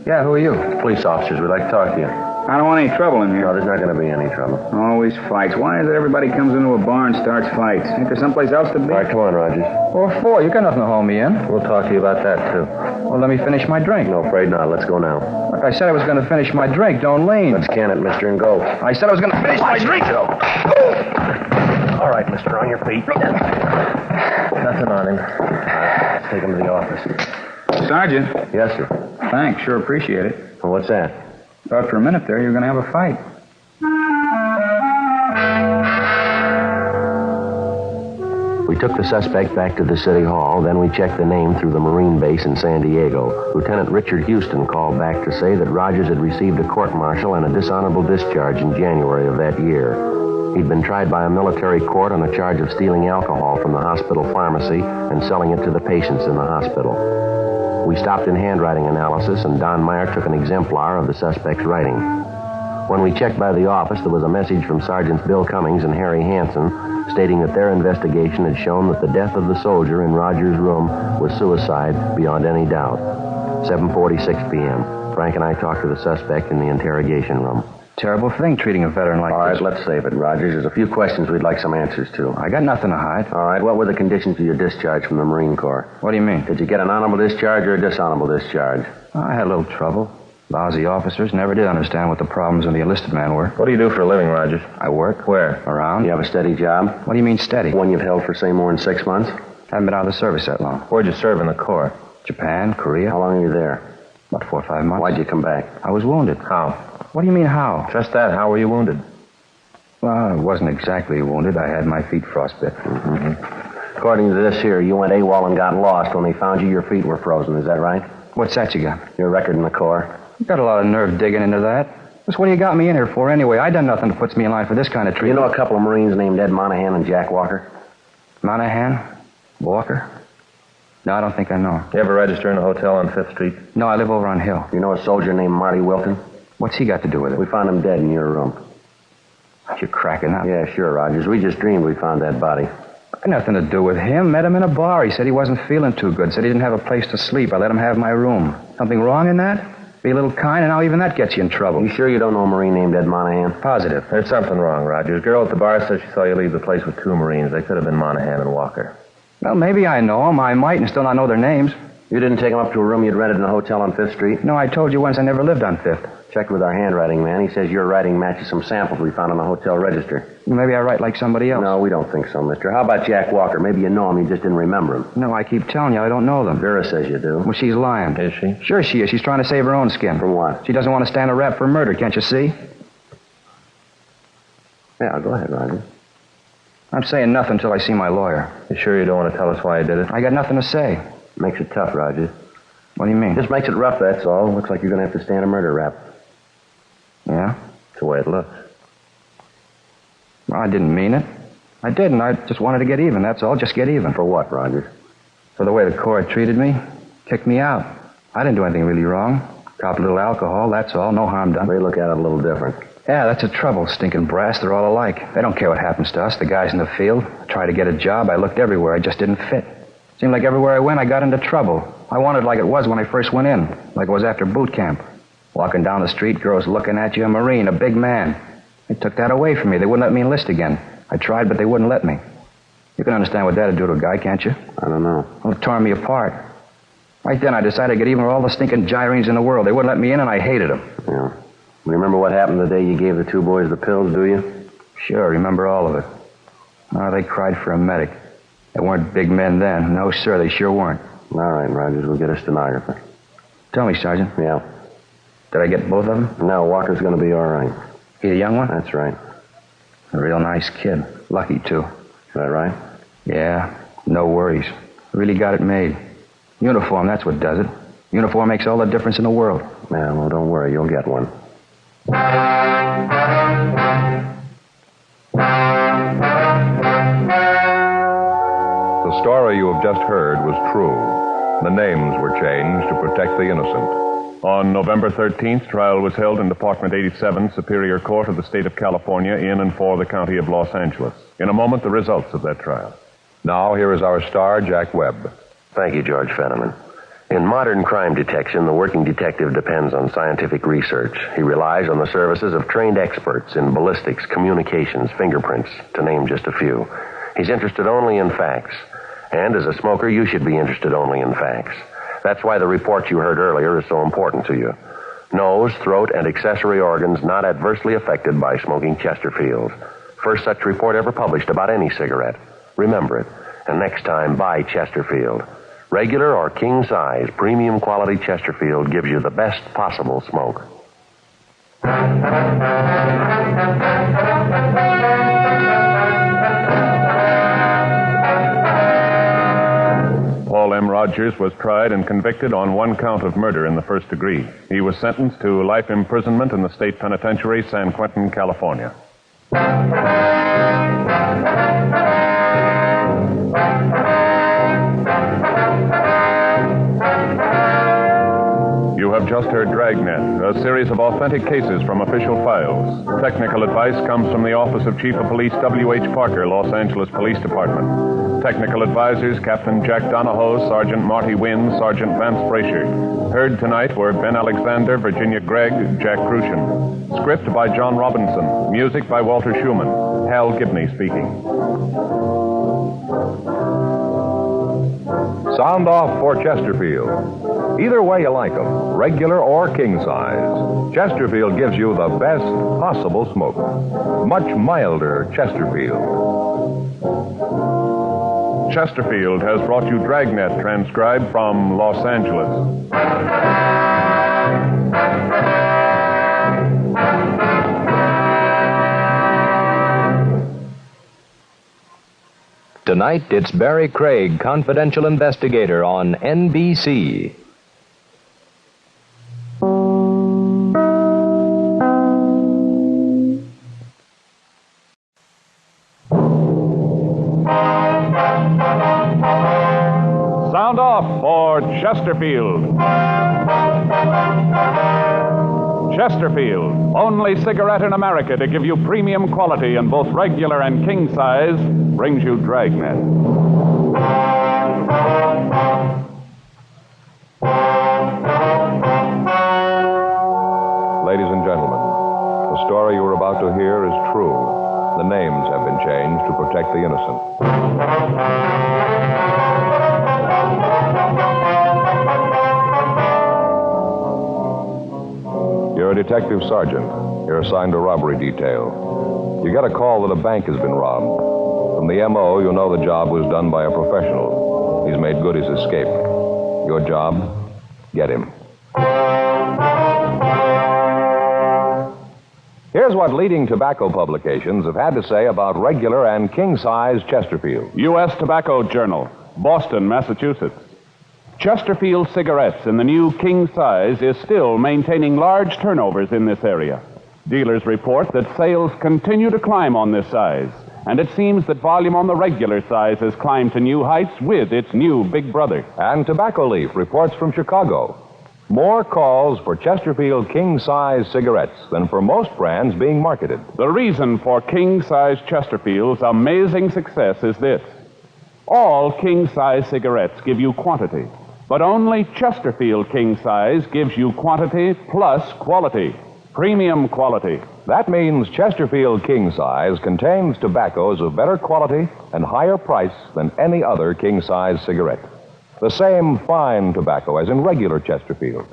Yeah, who are you? Police officers. We'd like to talk to you. I don't want any trouble in here. No, there's not going to be any trouble. Always fights. Why is it everybody comes into a bar and starts fights? Ain't there someplace else to be? All right, come on, Rogers. What for? You got nothing to haul me in. We'll talk to you about that, too. Well, let me finish my drink. No, afraid not. Let's go now. Look, I said I was going to finish my drink. Don't lean. Let's can it, mister, and go. I said I was going to finish my drink. All right, mister, on your feet. Nothing on him. All right, let's take him to the office. Sergeant. Yes, sir. Thanks. Sure appreciate it. Well, what's that? Thought for a minute there you were going to have a fight. We took the suspect back to the city hall, then we checked the name through the Marine base in San Diego. Lieutenant Richard Houston called back to say that Rogers had received a court-martial and a dishonorable discharge in January of that year. He'd been tried by a military court on a charge of stealing alcohol from the hospital pharmacy and selling it to the patients in the hospital. We stopped in handwriting analysis, and Don Meyer took an exemplar of the suspect's writing. When we checked by the office, there was a message from Sergeants Bill Cummings and Harry Hansen stating that their investigation had shown that the death of the soldier in Rogers' room was suicide beyond any doubt. 7:46 p.m. Frank and I talked to the suspect in the interrogation room. Terrible thing treating a veteran like this. All right, let's save it, Rogers. There's a few questions we'd like some answers to. I got nothing to hide. All right, what were the conditions of your discharge from the Marine Corps? What do you mean? Did you get an honorable discharge or a dishonorable discharge? I had a little trouble. Lousy officers never did understand what the problems of the enlisted man were. What do you do for a living, Rogers? I work. Where? Around. You have a steady job? What do you mean steady? One you've held for, say, more than 6 months? Haven't been out of the service that long. Where'd you serve in the Corps? Japan, Korea. How long are you there? About 4 or 5 months. Why'd you come back? I was wounded. How? What do you mean, how? Just that. How were you wounded? Well, I wasn't exactly wounded. I had my feet frostbit. According to this here, you went AWOL and got lost. When they found you, your feet were frozen. Is that right? What's that you got? Your record in the Corps. You got a lot of nerve digging into that. Just what do you got me in here for anyway? I done nothing that puts me in line for this kind of treatment. You know a couple of Marines named Ed Monahan and Jack Walker? Monahan? Walker? No, I don't think I know. You ever register in a hotel on 5th Street? No, I live over on Hill. You know a soldier named Marty Wilton? What's he got to do with it? We found him dead in your room. You're cracking up. Yeah, sure, Rogers. We just dreamed we found that body. Nothing to do with him. Met him in a bar. He said he wasn't feeling too good. Said he didn't have a place to sleep. I let him have my room. Something wrong in that? Be a little kind, and now even that gets you in trouble. You sure you don't know a Marine named Ed Monahan? Positive. There's something wrong, Rogers. Girl at the bar says she saw you leave the place with 2 Marines. They could have been Monahan and Walker. Well, maybe I know them. I might and still not know their names. You didn't take them up to a room you'd rented in a hotel on 5th Street? No, I told you once I never lived on 5th. Checked with our handwriting man. He says your writing matches some samples we found on the hotel register. Maybe I write like somebody else. No, we don't think so, mister. How about Jack Walker? Maybe you know him, you just didn't remember him. No, I keep telling you, I don't know them. Vera says you do. Well, she's lying. Is she? Sure she is. She's trying to save her own skin. From what? She doesn't want to stand a rap for murder, can't you see? Yeah, go ahead, Roger. I'm saying nothing until I see my lawyer. You sure you don't want to tell us why you did it? I got nothing to say. Makes it tough, Roger. What do you mean? Just makes it rough, that's all. Looks like you're going to have to stand a murder rap. Yeah? That's the way it looks. Well, I didn't mean it. I didn't. I just wanted to get even, that's all. Just get even. For what, Roger? For the way the court treated me. Kicked me out. I didn't do anything really wrong. Copped a little alcohol, that's all. No harm done. They look at it a little different. Yeah, that's the trouble. Stinking brass, they're all alike. They don't care what happens to us, the guys in the field. I tried to get a job. I looked everywhere. I just didn't fit. Seemed like everywhere I went, I got into trouble. I wanted like it was when I first went in. Like it was after boot camp. Walking down the street, girls looking at you, a Marine, a big man. They took that away from me. They wouldn't let me enlist again. I tried, but they wouldn't let me. You can understand what that'd do to a guy, can't you? I don't know. Well, it tore me apart. Right then, I decided to get even with all the stinking gyrenes in the world. They wouldn't let me in, and I hated them. Yeah. Remember what happened the day you gave the two boys the pills, do you? Sure, remember all of it. Oh, they cried for a medic. They weren't big men then. No, sir, they sure weren't. All right, Rogers, we'll get a stenographer. Tell me, Sergeant. Yeah. Did I get both of them? No, Walker's going to be all right. He the young one? That's right. A real nice kid. Lucky, too. Is that right? Yeah, no worries. Really got it made. Uniform, that's what does it. Uniform makes all the difference in the world. Yeah, well, don't worry. You'll get one. The story you have just heard was true. The names were changed to protect the innocent. On November 13th, trial was held in Department 87, Superior Court of the State of California, in and for the County of Los Angeles. In a moment, the results of that trial. Now, here is our star, Jack Webb. Thank you, George Fenneman. In modern crime detection, the working detective depends on scientific research. He relies on the services of trained experts in ballistics, communications, fingerprints, to name just a few. He's interested only in facts. And as a smoker, you should be interested only in facts. That's why the report you heard earlier is so important to you. Nose, throat, and accessory organs not adversely affected by smoking Chesterfield. First such report ever published about any cigarette. Remember it. And next time, buy Chesterfield. Regular or king size, premium quality Chesterfield gives you the best possible smoke. Paul M. Rogers was tried and convicted on one count of murder in the first degree. He was sentenced to life imprisonment in the state penitentiary, San Quentin, California. You have just heard Dragnet, a series of authentic cases from official files. Technical advice comes from the Office of Chief of Police W.H. Parker, Los Angeles Police Department. Technical advisors Captain Jack Donahoe, Sergeant Marty Wynn, Sergeant Vance Frazier. Heard tonight were Ben Alexander, Virginia Gregg, Jack Crucian. Script by John Robinson. Music by Walter Schumann. Hal Gibney speaking. Sound off for Chesterfield. Either way you like them, regular or king size, Chesterfield gives you the best possible smoke. Much milder Chesterfield. Chesterfield has brought you Dragnet, transcribed from Los Angeles. Tonight, it's Barry Craig, confidential investigator on NBC. Sound off for Chesterfield. Chesterfield, only cigarette in America to give you premium quality in both regular and king size, brings you Dragnet. Ladies and gentlemen, the story you are about to hear is true. The names have been changed to protect the innocent. You're a detective sergeant. You're assigned to robbery detail. You get a call that a bank has been robbed. From the M.O., you know the job was done by a professional. He's made good his escape. Your job, get him. Here's what leading tobacco publications have had to say about regular and king-size Chesterfield. U.S. Tobacco Journal, Boston, Massachusetts. Chesterfield cigarettes in the new king size is still maintaining large turnovers in this area. Dealers report that sales continue to climb on this size, and it seems that volume on the regular size has climbed to new heights with its new big brother. And Tobacco Leaf reports from Chicago. More calls for Chesterfield king-size cigarettes than for most brands being marketed. The reason for king-size Chesterfield's amazing success is this. All king-size cigarettes give you quantity, but only Chesterfield king-size gives you quantity plus quality. Premium quality. That means Chesterfield king-size contains tobaccos of better quality and higher price than any other king-size cigarette. The same fine tobacco as in regular Chesterfield.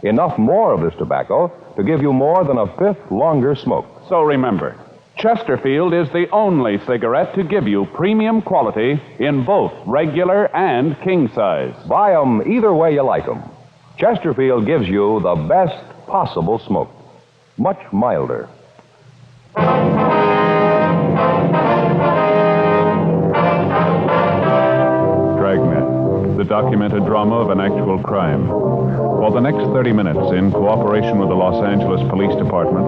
Enough more of this tobacco to give you more than a fifth longer smoke. So remember, Chesterfield is the only cigarette to give you premium quality in both regular and king size. Buy 'em either way you like 'em. Chesterfield gives you the best possible smoke. Much milder. Dragnet, the documented drama of an actual crime. For the next 30 minutes, in cooperation with the Los Angeles Police Department,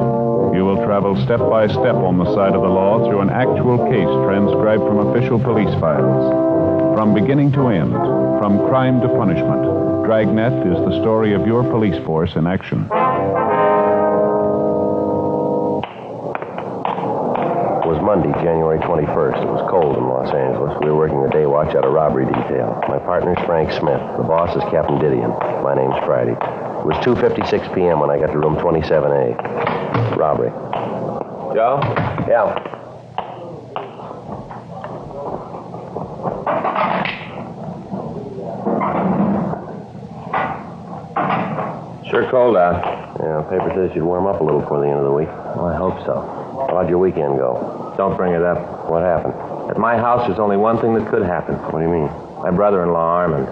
you will travel step by step on the side of the law through an actual case transcribed from official police files. From beginning to end, from crime to punishment, Dragnet is the story of your police force in action. It was Monday, January 21st. It was cold in Los Angeles. We were working the day watch at a robbery detail. My partner's Frank Smith. The boss is Captain Didion. My name's Friday. It was 2:56 p.m. when I got to room 27A. Robbery. Joe? Yeah. Sure cold out. Yeah, the paper says you'd warm up a little before the end of the week. Well, I hope so. How'd your weekend go? Don't bring it up. What happened? At my house, there's only one thing that could happen. What do you mean? My brother-in-law, Armand.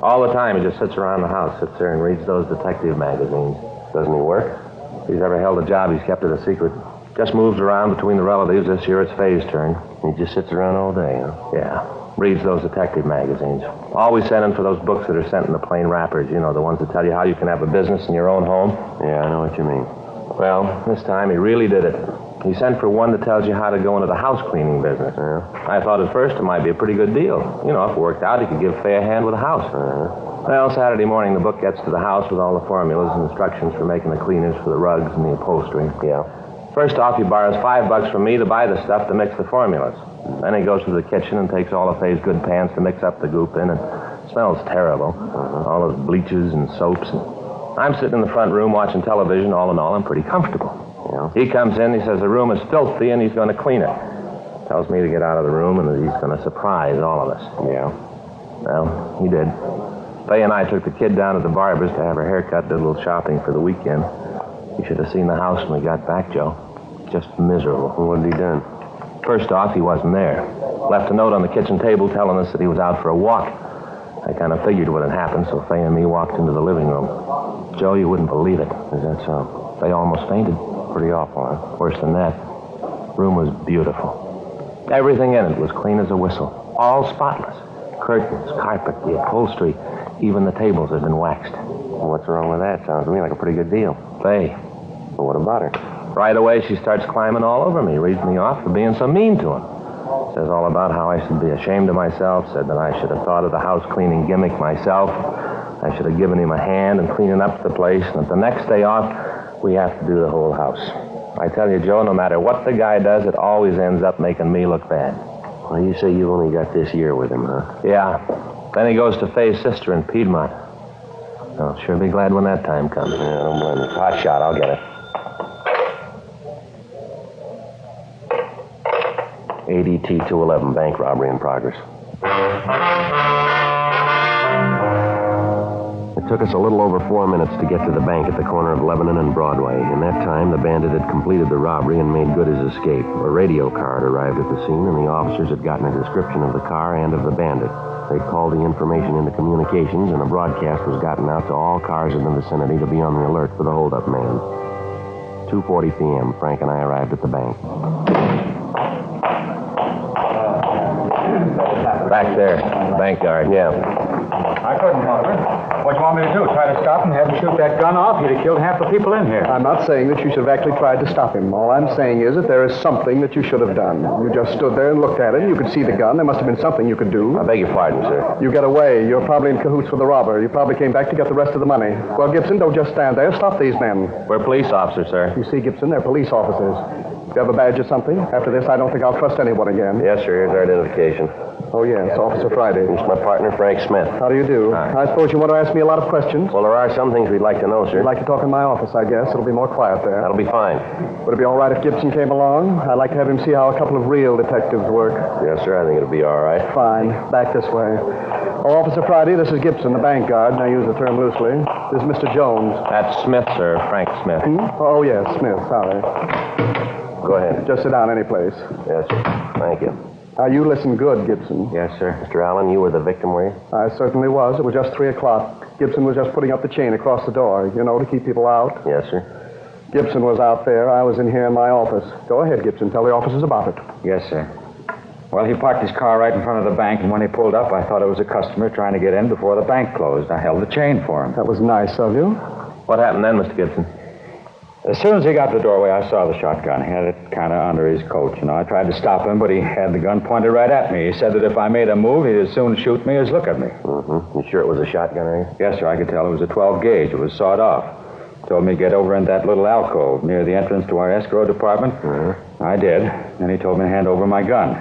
All the time, he just sits around the house, sits there and reads those detective magazines. Doesn't he work? If he's ever held a job, he's kept it a secret. Just moves around between the relatives. This year it's Faye's turn. He just sits around all day, huh? Yeah. Reads those detective magazines. Always sending for those books that are sent in the plain wrappers. You know, the ones that tell you how you can have a business in your own home. Yeah, I know what you mean. Well, this time he really did it. He sent for one that tells you how to go into the house cleaning business. I thought at first it might be a pretty good deal. You know, if it worked out, he could give Faye a hand with the house. Well, Saturday morning, the book gets to the house with all the formulas and instructions for making the cleaners for the rugs and the upholstery. Yeah. First off, he borrows $5 from me to buy the stuff to mix the formulas. Then he goes to the kitchen and takes all of Faye's good pans to mix up the goop in, and it smells terrible. All those bleaches and soaps. And I'm sitting in the front room watching television. All in all, I'm pretty comfortable. He comes in, he says the room is filthy, and he's going to clean it. Tells me to get out of the room and that he's going to surprise all of us. Yeah. Well, he did. Faye and I took the kid down to the barber's to have her hair cut, did a little shopping for the weekend. You should have seen the house when we got back, Joe. Just miserable. What had he done? First off, he wasn't there. Left a note on the kitchen table telling us that he was out for a walk. I kind of figured what had happened, so Faye and me walked into the living room. Joe, you wouldn't believe it. Is that so? Faye almost fainted. Pretty awful, huh? Worse than that. Room was beautiful. Everything in it was clean as a whistle. All spotless. Curtains, carpet, the upholstery, even the tables had been waxed. Well, what's wrong with that? Sounds to me like a pretty good deal. Faye. Well, what about her? Right away, she starts climbing all over me, reads me off for being so mean to him. Says all about how I should be ashamed of myself, said that I should have thought of the house cleaning gimmick myself. I should have given him a hand in cleaning up the place, and that the next day off, we have to do the whole house. I tell you, Joe, no matter what the guy does, it always ends up making me look bad. Well, you say you've only got this year with him, huh? Yeah. Then he goes to Faye's sister in Piedmont. I'll sure be glad when that time comes. Yeah, don't blame me. Hot shot, I'll get it. ADT 211, bank robbery in progress. It took us a little over 4 minutes to get to the bank at the corner of Lebanon and Broadway. In that time, the bandit had completed the robbery and made good his escape. A radio car had arrived at the scene, and the officers had gotten a description of the car and of the bandit. They called the information into communications, and a broadcast was gotten out to all cars in the vicinity to be on the alert for the holdup man. 2:40 p.m., Frank and I arrived at the bank. Back there, bank guard. Yeah. I couldn't help her. What do you want me to do? Try to stop him, have him shoot that gun off? He'd have killed half the people in here. I'm not saying that you should have actually tried to stop him. All I'm saying is that there is something that you should have done. You just stood there and looked at it. You could see the gun. There must have been something you could do. I beg your pardon, sir. You get away. You're probably in cahoots with the robber. You probably came back to get the rest of the money. Well, Gibson, don't just stand there. Stop these men. We're police officers, sir. You see, Gibson, they're police officers. You have a badge or something? After this, I don't think I'll trust anyone again. Yes, sir. Here's our identification. Oh, yes, Officer Friday. It's my partner, Frank Smith. How do you do? Hi. I suppose you want to ask me a lot of questions? Well, there are some things we'd like to know, sir. You'd like to talk in my office, I guess. It'll be more quiet there. That'll be fine. Would it be all right if Gibson came along? I'd like to have him see how a couple of real detectives work. Yes, sir. I think it'll be all right. Fine. Back this way. Oh, Officer Friday, this is Gibson, the bank guard, and I use the term loosely. This is Mr. Jones. That's Smith, sir. Frank Smith. Oh, yes, Smith. Sorry. Go ahead. Just sit down any place. Yes, sir. Thank you. Now, you listen good, Gibson. Yes, sir. Mr. Allen, you were the victim, were you? I certainly was. It was just 3 o'clock. Gibson was just putting up the chain across the door, you know, to keep people out. Yes, sir. Gibson was out there. I was in here in my office. Go ahead, Gibson. Tell the officers about it. Yes, sir. Well, he parked his car right in front of the bank, and when he pulled up, I thought it was a customer trying to get in before the bank closed. I held the chain for him. That was nice of you. What happened then, Mr. Gibson? As soon as he got to the doorway, I saw the shotgun. He had it kind of under his coat, you know. I tried to stop him, but he had the gun pointed right at me. He said that if I made a move, he'd as soon shoot me as look at me. Mm-hmm. You sure it was a shotgun, are you? Yes, sir. I could tell it was a 12 gauge. It was sawed off. Told me to get over in that little alcove near the entrance to our escrow department. Mm-hmm. I did. Then he told me to hand over my gun.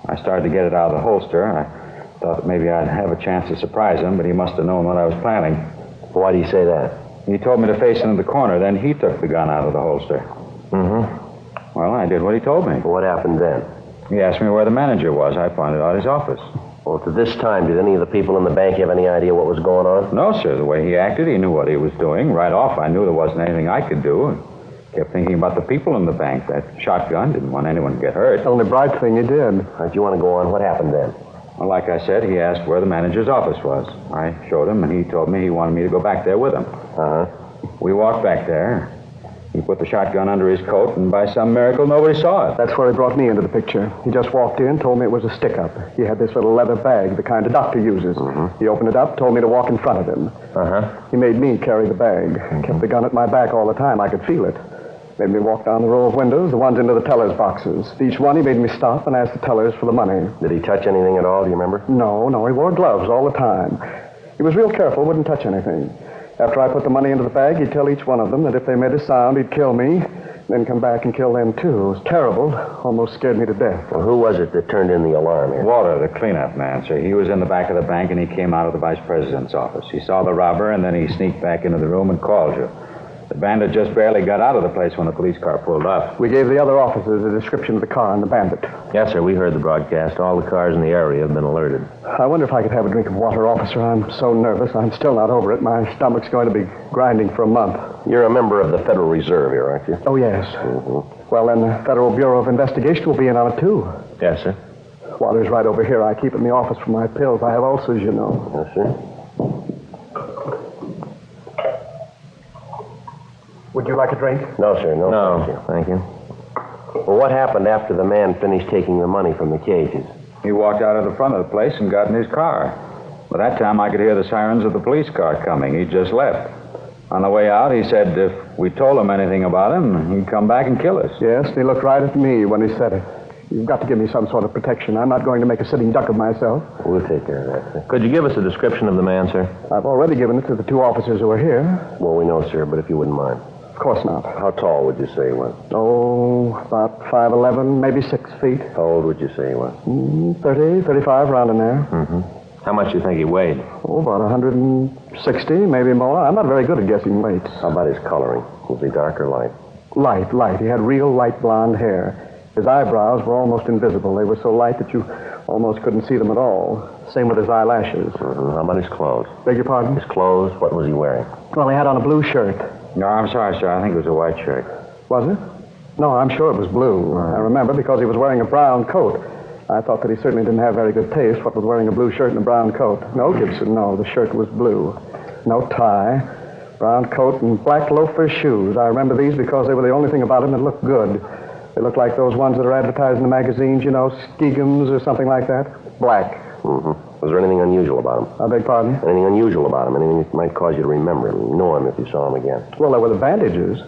I started to get it out of the holster. I thought that maybe I'd have a chance to surprise him, but he must have known what I was planning. Why do you say that? He told me to face into the corner. Then he took the gun out of the holster. Mm-hmm. Well, I did what he told me. What happened then? He asked me where the manager was. I pointed out his office. Well, to this time, did any of the people in the bank have any idea what was going on? No, sir. The way he acted, he knew what he was doing. Right off, I knew there wasn't anything I could do. I kept thinking about the people in the bank. That shotgun didn't want anyone to get hurt. The only bright thing you did. How'd you want to go on? What happened then? Well, like I said, he asked where the manager's office was. I showed him, and he told me he wanted me to go back there with him. Uh-huh. We walked back there. He put the shotgun under his coat, and by some miracle, nobody saw it. That's where he brought me into the picture. He just walked in, told me it was a stick-up. He had this little leather bag, the kind a doctor uses. Mm-hmm. He opened it up, told me to walk in front of him. Uh-huh. He made me carry the bag. Kept the gun at my back all the time. I could feel it. Made me walk down the row of windows, the ones into the teller's boxes. Each one, he made me stop and ask the tellers for the money. Did he touch anything at all, do you remember? No, he wore gloves all the time. He was real careful, wouldn't touch anything. After I put the money into the bag, he'd tell each one of them that if they made a sound, he'd kill me, then come back and kill them, too. It was terrible. Almost scared me to death. Well, who was it that turned in the alarm here? Walter, the cleanup man, sir. He was in the back of the bank, and he came out of the vice president's office. He saw the robber, and then he sneaked back into the room and called you. The bandit just barely got out of the place when the police car pulled up. We gave the other officers a description of the car and the bandit. Yes, sir. We heard the broadcast. All the cars in the area have been alerted. I wonder if I could have a drink of water, officer. I'm so nervous. I'm still not over it. My stomach's going to be grinding for a month. You're a member of the Federal Reserve here, aren't you? Oh, yes. Mm-hmm. Well, then the Federal Bureau of Investigation will be in on it, too. Yes, sir. Water's right over here. I keep it in the office for my pills. I have ulcers, you know. Yes, sir. Would you like a drink? No, sir. No. Thank you. Well, what happened after the man finished taking the money from the cages? He walked out of the front of the place and got in his car. By that time, I could hear the sirens of the police car coming. He just left. On the way out, he said if we told him anything about him, he'd come back and kill us. Yes, he looked right at me when he said it. You've got to give me some sort of protection. I'm not going to make a sitting duck of myself. We'll take care of that, sir. Could you give us a description of the man, sir? I've already given it to the 2 officers who are here. Well, we know, sir, but if you wouldn't mind. Of course not. How tall would you say he was? Oh, about 5'11", maybe 6 feet. How old would you say he was? 30, 35, round in there. Mm-hmm. How much do you think he weighed? Oh, about 160, maybe more. I'm not very good at guessing weights. How about his coloring? Was he dark or light? Light. He had real light blonde hair. His eyebrows were almost invisible. They were so light that you almost couldn't see them at all. Same with his eyelashes. Mm-hmm. How about his clothes? Beg your pardon? His clothes, what was he wearing? Well, he had on a blue shirt. No, I'm sorry, sir. I think it was a white shirt. Was it? No, I'm sure it was blue. I remember because he was wearing a brown coat. I thought that he certainly didn't have very good taste, with wearing a blue shirt and a brown coat. No, Gibson, no. The shirt was blue. No tie. Brown coat and black loafer shoes. I remember these because they were the only thing about them that looked good. They looked like those ones that are advertised in the magazines, you know, Skegums or something like that. Black. Mm-hmm. Was there anything unusual about him? I beg pardon? Anything unusual about him? Anything that might cause you to remember him, know him if you saw him again? Well, there were the bandages.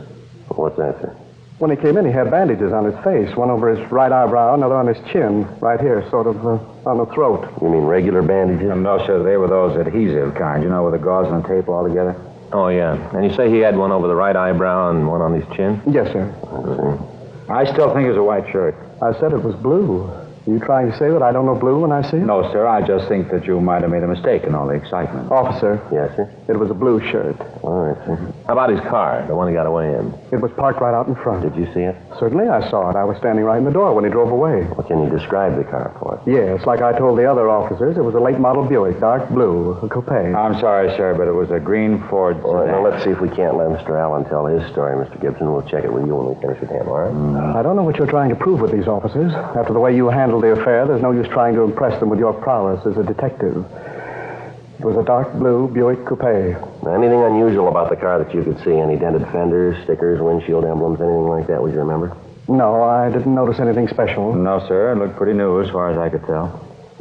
What's that, sir? When he came in, he had bandages on his face. One over his right eyebrow, another on his chin, right here, sort of on the throat. You mean regular bandages? No, sir. They were those adhesive kind, you know, with the gauze and the tape all together. Oh, yeah. And you say he had one over the right eyebrow and one on his chin? Yes, sir. I still think it was a white shirt. I said it was blue. Are you trying to say that I don't know blue when I see it? No, sir. I just think that you might have made a mistake in all the excitement. Officer. Yes, sir? It was a blue shirt. All right, sir. How about his car, the one he got away in? It was parked right out in front. Did you see it? Certainly I saw it. I was standing right in the door when he drove away. Well, can you describe the car for us? Yes, like I told the other officers, it was a late model Buick, dark blue, a coupe. I'm sorry, sir, but it was a green Ford sedan. All right, now let's see if we can't let Mr. Allen tell his story, Mr. Gibson. We'll check it with you when we finish with him, all right? I don't know what you're trying to prove with these officers. After the way you handled the affair, there's no use trying to impress them with your prowess as a detective. It was a dark blue Buick coupe. Anything unusual about the car that you could see? Any dented fenders, stickers, windshield emblems, anything like that, would you remember? No, I didn't notice anything special. No, sir. It looked pretty new as far as I could tell.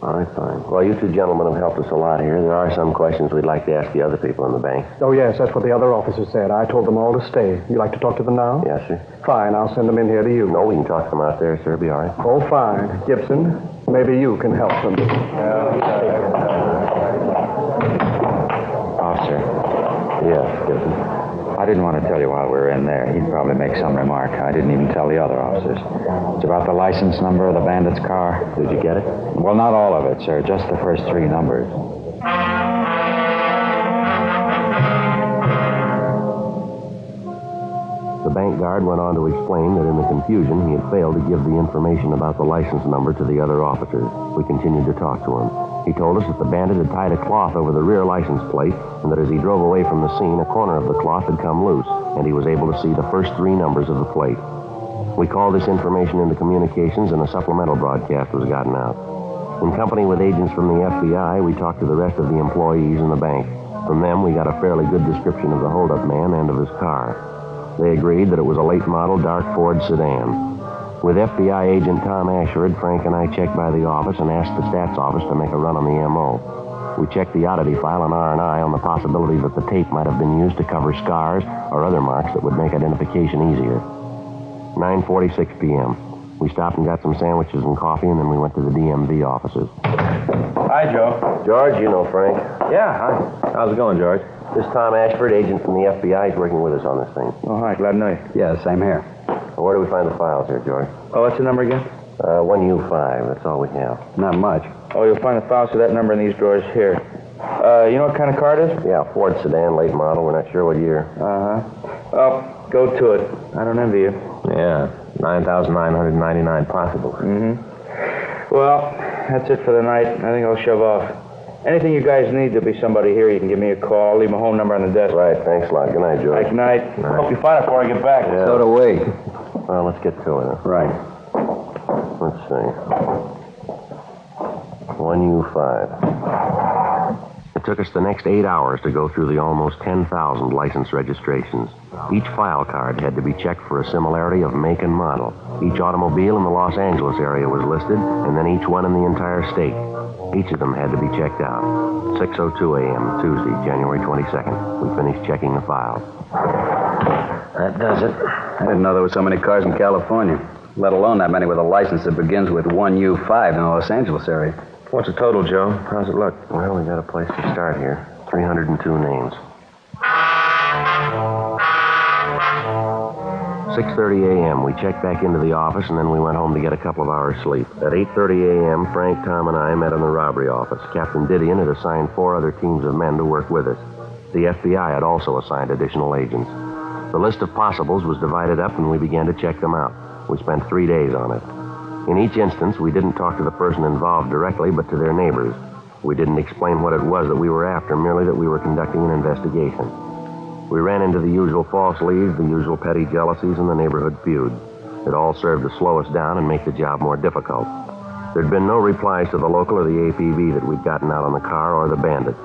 All right, fine. Well, you two gentlemen have helped us a lot here. There are some questions we'd like to ask the other people in the bank. Oh, yes, that's what the other officers said. I told them all to stay. You like to talk to them now? Yes, sir. Fine, I'll send them in here to you. No, we can talk to them out there, sir. It'll be all right. Oh, fine. Gibson, maybe you can help them. Officer. Yes, Gibson. I didn't want to tell you while we were in there. He'd probably make some remark. I didn't even tell the other officers. It's about the license number of the bandit's car. Did you get it? Well, not all of it, sir. Just the first 3 numbers. The bank guard went on to explain that in the confusion, he had failed to give the information about the license number to the other officers. We continued to talk to him. He told us that the bandit had tied a cloth over the rear license plate, and that as he drove away from the scene, a corner of the cloth had come loose, and he was able to see the first 3 numbers of the plate. We called this information into communications, and a supplemental broadcast was gotten out. In company with agents from the FBI, we talked to the rest of the employees in the bank. From them, we got a fairly good description of the holdup man and of his car. They agreed that it was a late model dark Ford sedan. With FBI agent Tom Ashford, Frank and I checked by the office and asked the stats office to make a run on the M.O. We checked the oddity file on R&I on the possibility that the tape might have been used to cover scars or other marks that would make identification easier. 9:46 p.m. We stopped and got some sandwiches and coffee, and then we went to the DMV offices. Hi, Joe. George, you know Frank. Yeah, hi. How's it going, George? This is Tom Ashford, agent from the FBI. He's working with us on this thing. Oh, hi. Glad to know you. Yeah, same here. Where do we find the files here, George? Oh, what's the number again? 1U5. That's all we have. Not much. Oh, you'll find the files for that number in these drawers here. You know what kind of car it is? Yeah, Ford sedan, late model. We're not sure what year. Uh-huh. Well, go to it. I don't envy you. Yeah, 9,999 possible. Mm-hmm. Well, that's it for the night. I think I'll shove off. Anything you guys need, there'll be somebody here. You can give me a call. I'll leave my home number on the desk. Right, thanks a lot. Good night, George. Good night. Hope you find it before I get back. Yeah. So do we. Well, let's get to it. Right. Let's see. 1U5. It took us the next 8 hours to go through the almost 10,000 license registrations. Each file card had to be checked for a similarity of make and model. Each automobile in the Los Angeles area was listed, and then each one in the entire state. Each of them had to be checked out. 6:02 a.m., Tuesday, January 22nd. We finished checking the files. That does it. I didn't know there were so many cars in California, let alone that many with a license that begins with 1U5 in the Los Angeles area. What's the total, Joe? How's it look? Well, we got a place to start here. 302 names. 6:30 a.m., we checked back into the office, and then we went home to get a couple of hours sleep. At 8:30 a.m., Frank, Tom, and I met in the robbery office. Captain Didion had assigned 4 other teams of men to work with us. The FBI had also assigned additional agents. The list of possibles was divided up, and we began to check them out. We spent 3 days on it. In each instance, we didn't talk to the person involved directly, but to their neighbors. We didn't explain what it was that we were after, merely that we were conducting an investigation. We ran into the usual false leads, the usual petty jealousies, and the neighborhood feud. It all served to slow us down and make the job more difficult. There'd been no replies to the local or the APB that we'd gotten out on the car or the bandit.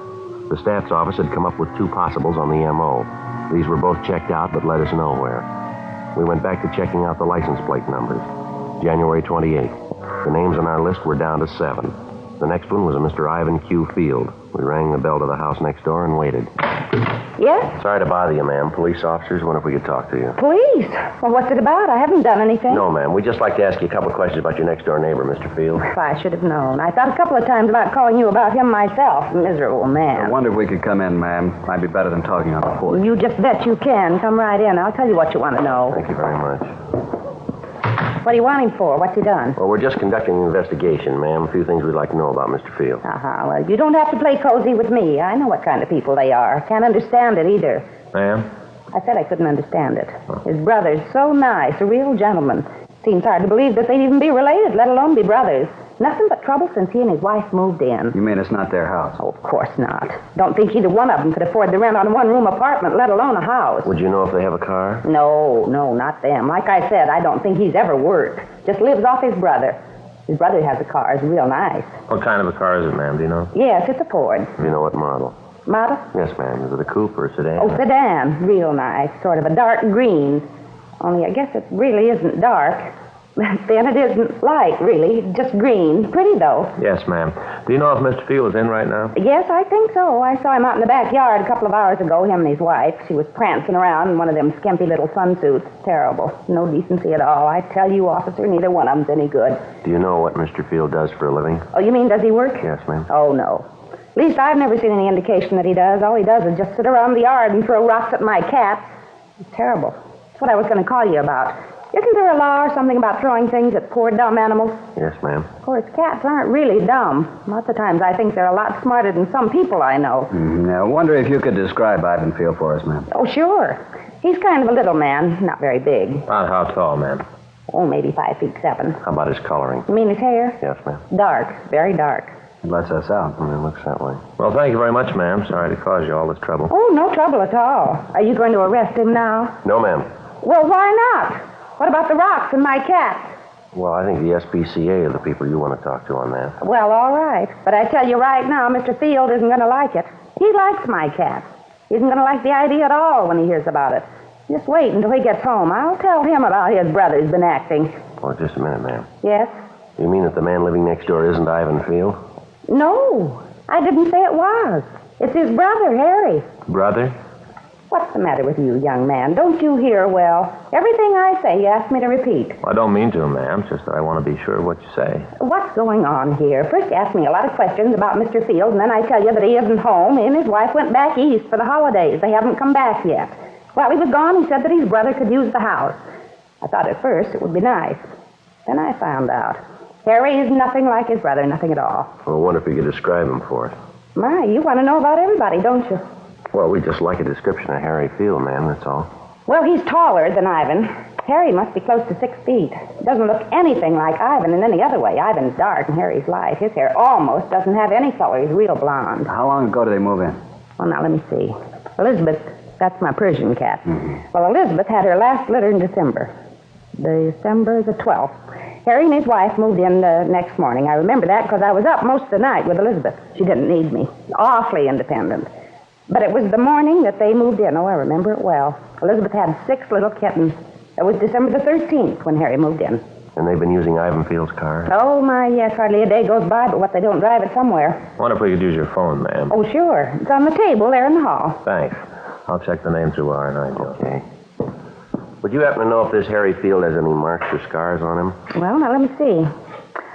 The stats office had come up with 2 possibles on the M.O. These were both checked out, but led us nowhere. We went back to checking out the license plate numbers. January 28th. The names on our list were down to 7. The next one was a Mr. Ivan Q. Field. We rang the bell to the house next door and waited. Yes? Sorry to bother you, ma'am. Police officers, wonder if we could talk to you. Police? Well, what's it about? I haven't done anything. No, ma'am. We'd just like to ask you a couple of questions about your next-door neighbor, Mr. Field. If I should have known. I thought a couple of times about calling you about him myself. Miserable man. I wonder if we could come in, ma'am. Might be better than talking on the porch. You just bet you can. Come right in. I'll tell you what you want to know. Thank you very much. What do you want him for? What's he done? Well, we're just conducting an investigation, ma'am. A few things we'd like to know about Mr. Field. Well, you don't have to play cozy with me. I know what kind of people they are. Can't understand it either. Ma'am? I said I couldn't understand it. His brother's so nice, a real gentleman. Seems hard to believe that they'd even be related, let alone be brothers. Nothing but trouble since he and his wife moved in. You mean it's not their house? Oh, of course not. Don't think either one of them could afford the rent on a one-room apartment, let alone a house. Would you know if they have a car? No, not them. Like I said, I don't think he's ever worked. Just lives off his brother. His brother has a car. It's real nice. What kind of a car is it, ma'am? Do you know? Yes, it's a Ford. Do you know what model? Model? Yes, ma'am. Is it a coupe or a sedan? Oh, sedan. Real nice. Sort of a dark green. Only I guess it really isn't dark. Then it isn't light, really. Just green. Pretty, though. Yes, ma'am. Do you know if Mr. Field is in right now? Yes, I think so. I saw him out in the backyard a couple of hours ago, him and his wife. She was prancing around in one of them skimpy little sunsuits. Terrible. No decency at all. I tell you, officer, neither one of them's any good. Do you know what Mr. Field does for a living? Oh, you mean does he work? Yes, ma'am. Oh, no. At least I've never seen any indication that he does. All he does is just sit around the yard and throw rocks at my cats. It's terrible. That's what I was going to call you about. Isn't there a law or something about throwing things at poor, dumb animals? Yes, ma'am. Of course, cats aren't really dumb. Lots of times I think they're a lot smarter than some people I know. Now, I wonder if you could describe Ivan Field for us, ma'am. Oh, sure. He's kind of a little man, not very big. About how tall, ma'am? Oh, maybe 5'7". How about his coloring? You mean his hair? Yes, ma'am. Dark, very dark. It lets us out. It looks that way. Well, thank you very much, ma'am. Sorry to cause you all this trouble. Oh, no trouble at all. Are you going to arrest him now? No, ma'am. Well, why not? What about the rocks and my cats? Well, I think the SPCA are the people you want to talk to on that. Well, all right. But I tell you right now, Mr. Field isn't going to like it. He likes my cats. He isn't going to like the idea at all when he hears about it. Just wait until he gets home. I'll tell him about his brother's been acting. Oh, just a minute, ma'am. Yes? You mean that the man living next door isn't Ivan Field? No, I didn't say it was. It's his brother, Harry. Brother? What's the matter with you, young man? Don't you hear well? Everything I say, you ask me to repeat. Well, I don't mean to, ma'am. Just that I want to be sure of what you say. What's going on here? First you ask me a lot of questions about Mr. Field, and then I tell you that he isn't home. He and his wife went back east for the holidays. They haven't come back yet. While he was gone, he said that his brother could use the house. I thought at first it would be nice. Then I found out. Harry is nothing like his brother, nothing at all. Well, I wonder if you could describe him for us. My, you want to know about everybody, don't you? Well, we'd just like a description of Harry Field, ma'am, that's all. Well, he's taller than Ivan. Harry must be close to 6 feet. Doesn't look anything like Ivan in any other way. Ivan's dark and Harry's light. His hair almost doesn't have any color. He's real blonde. How long ago did they move in? Well, now, let me see. Elizabeth, that's my Persian cat. Well, Elizabeth had her last litter in December. December the 12th. Harry and his wife moved in the next morning. I remember that because I was up most of the night with Elizabeth. She didn't need me. Awfully independent. But it was the morning that they moved in. Oh, I remember it well. Elizabeth had 6 little kittens. It was December the 13th when Harry moved in. And they've been using Ivan Field's car? Oh, my, yes. Hardly a day goes by but what they don't drive it somewhere. I wonder if we could use your phone, ma'am. Oh, sure. It's on the table there in the hall. Thanks. I'll check the name through R&I, Joe. Okay. Would you happen to know if this Harry Field has any marks or scars on him? Well, now, let me see.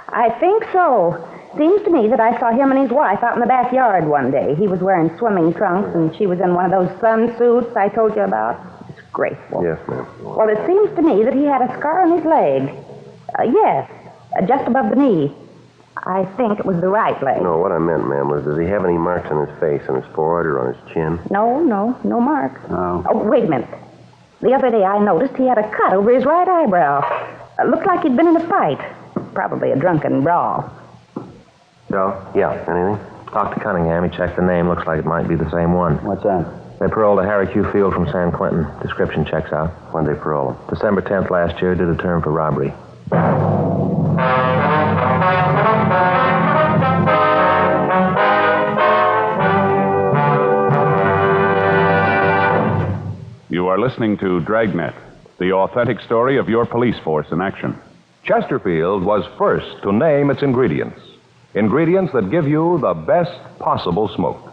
I think so. Seems to me that I saw him and his wife out in the backyard one day. He was wearing swimming trunks, and she was in one of those sun suits I told you about. Disgraceful. Yes, ma'am. Well, it seems to me that he had a scar on his leg. Yes, just above the knee. I think it was the right leg. No, what I meant, ma'am, was does he have any marks on his face, on his forehead, or on his chin? No marks. Oh. Oh, wait a minute. The other day I noticed he had a cut over his right eyebrow. Looked like he'd been in a fight. Probably a drunken brawl. Joe? Yeah, anything? Talked to Cunningham. He checked the name. Looks like it might be the same one. What's that? They paroled a Harry Q. Field from San Quentin. Description checks out. When'd they parole him? December 10th last year. Did a term for robbery. You are listening to Dragnet, the authentic story of your police force in action. Chesterfield was first to name its ingredients. Ingredients that give you the best possible smoke.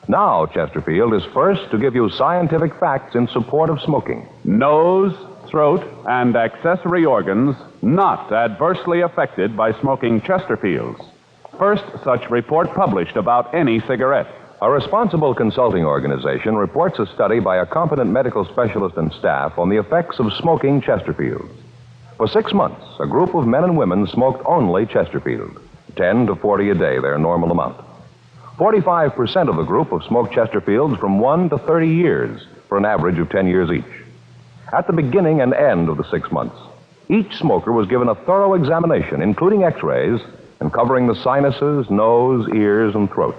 Now, Chesterfield is first to give you scientific facts in support of smoking. Nose, throat, and accessory organs not adversely affected by smoking Chesterfields. First such report published about any cigarette. A responsible consulting organization reports a study by a competent medical specialist and staff on the effects of smoking Chesterfields. For 6 months, a group of men and women smoked only Chesterfield, 10 to 40 a day, their normal amount. 45% of the group have smoked Chesterfields from 1 to 30 years, for an average of 10 years each. At the beginning and end of the 6 months, each smoker was given a thorough examination, including x-rays, and covering the sinuses, nose, ears, and throat.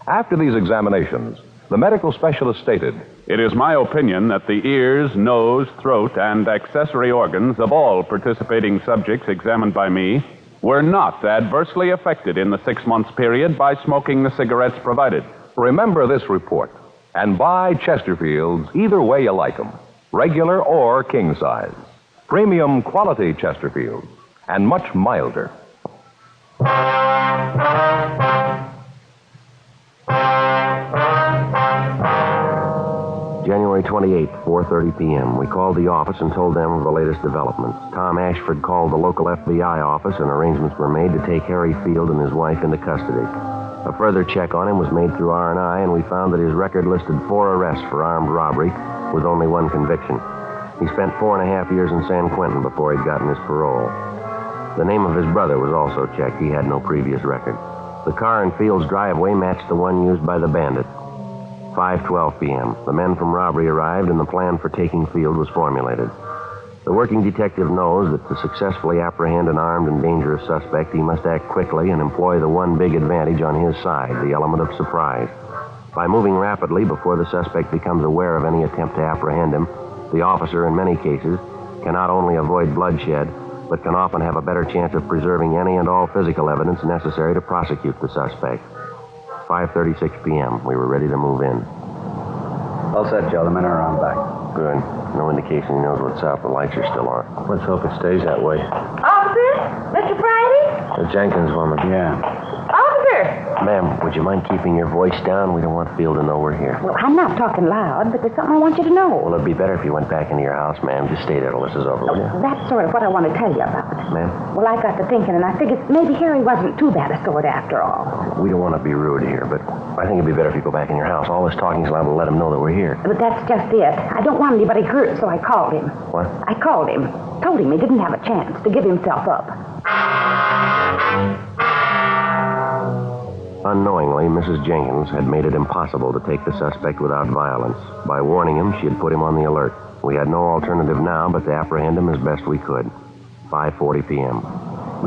After these examinations, the medical specialist stated, "It is my opinion that the ears, nose, throat, and accessory organs of all participating subjects examined by me were not adversely affected in the 6 months period by smoking the cigarettes provided." Remember this report and buy Chesterfields either way you like them, regular or king size. Premium quality Chesterfields, and much milder. January 28th, 4:30 p.m. We called the office and told them of the latest developments. Tom Ashford called the local FBI office and arrangements were made to take Harry Field and his wife into custody. A further check on him was made through R&I, and we found that his record listed 4 arrests for armed robbery with only 1 conviction. He spent 4.5 years in San Quentin before he'd gotten his parole. The name of his brother was also checked. He had no previous record. The car in Field's driveway matched the one used by the bandit. 5:12 p.m. The men from robbery arrived, and the plan for taking Field was formulated. The working detective knows that to successfully apprehend an armed and dangerous suspect, he must act quickly and employ the one big advantage on his side, the element of surprise. By moving rapidly before the suspect becomes aware of any attempt to apprehend him, the officer, in many cases, can not only avoid bloodshed, but can often have a better chance of preserving any and all physical evidence necessary to prosecute the suspect. 5:36 p.m. We were ready to move in. All set, Joe. The men are around back. Good. No indication he knows what's up. The lights are still on. Let's hope it stays that way. Officer? Mr. Friday? The Jenkins woman. Yeah. Officer! Ma'am, would you mind keeping your voice down? We don't want Field to know we're here. Well, I'm not talking loud, but there's something I want you to know. Well, it'd be better if you went back into your house, ma'am. Just stay there till this is over, will you? That's sort of what I want to tell you about. Ma'am? Well, I got to thinking, and I figured maybe Harry wasn't too bad a sort after all. We don't want to be rude here, but I think it'd be better if you go back in your house. All this talking's liable to let him know that we're here. But that's just it. I don't want anybody hurt, so I called him. What? I called him. Told him he didn't have a chance to give himself up. Unknowingly, Mrs. Jenkins had made it impossible to take the suspect without violence. By warning him, she had put him on the alert. We had no alternative now but to apprehend him as best we could. 5:40 p.m.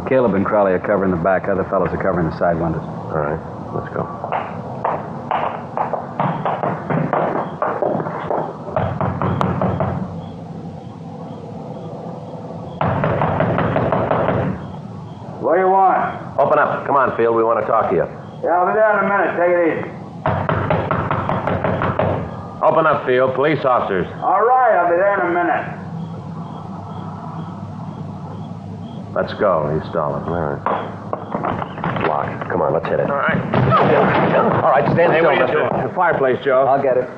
Caleb and Crowley are covering the back. Other fellows are covering the side windows. All right, let's go. What do you want? Open up. Come on, Field. We want to talk to you. Yeah, I'll be there in a minute. Take it easy. Open up, Field. Police officers. All right, I'll be there in a minute. Let's go. He's stalling. All right. Locked. Come on, let's hit it. All right. All right, stand Hey, still, what are you mister. doing? The fireplace, Joe. I'll get it.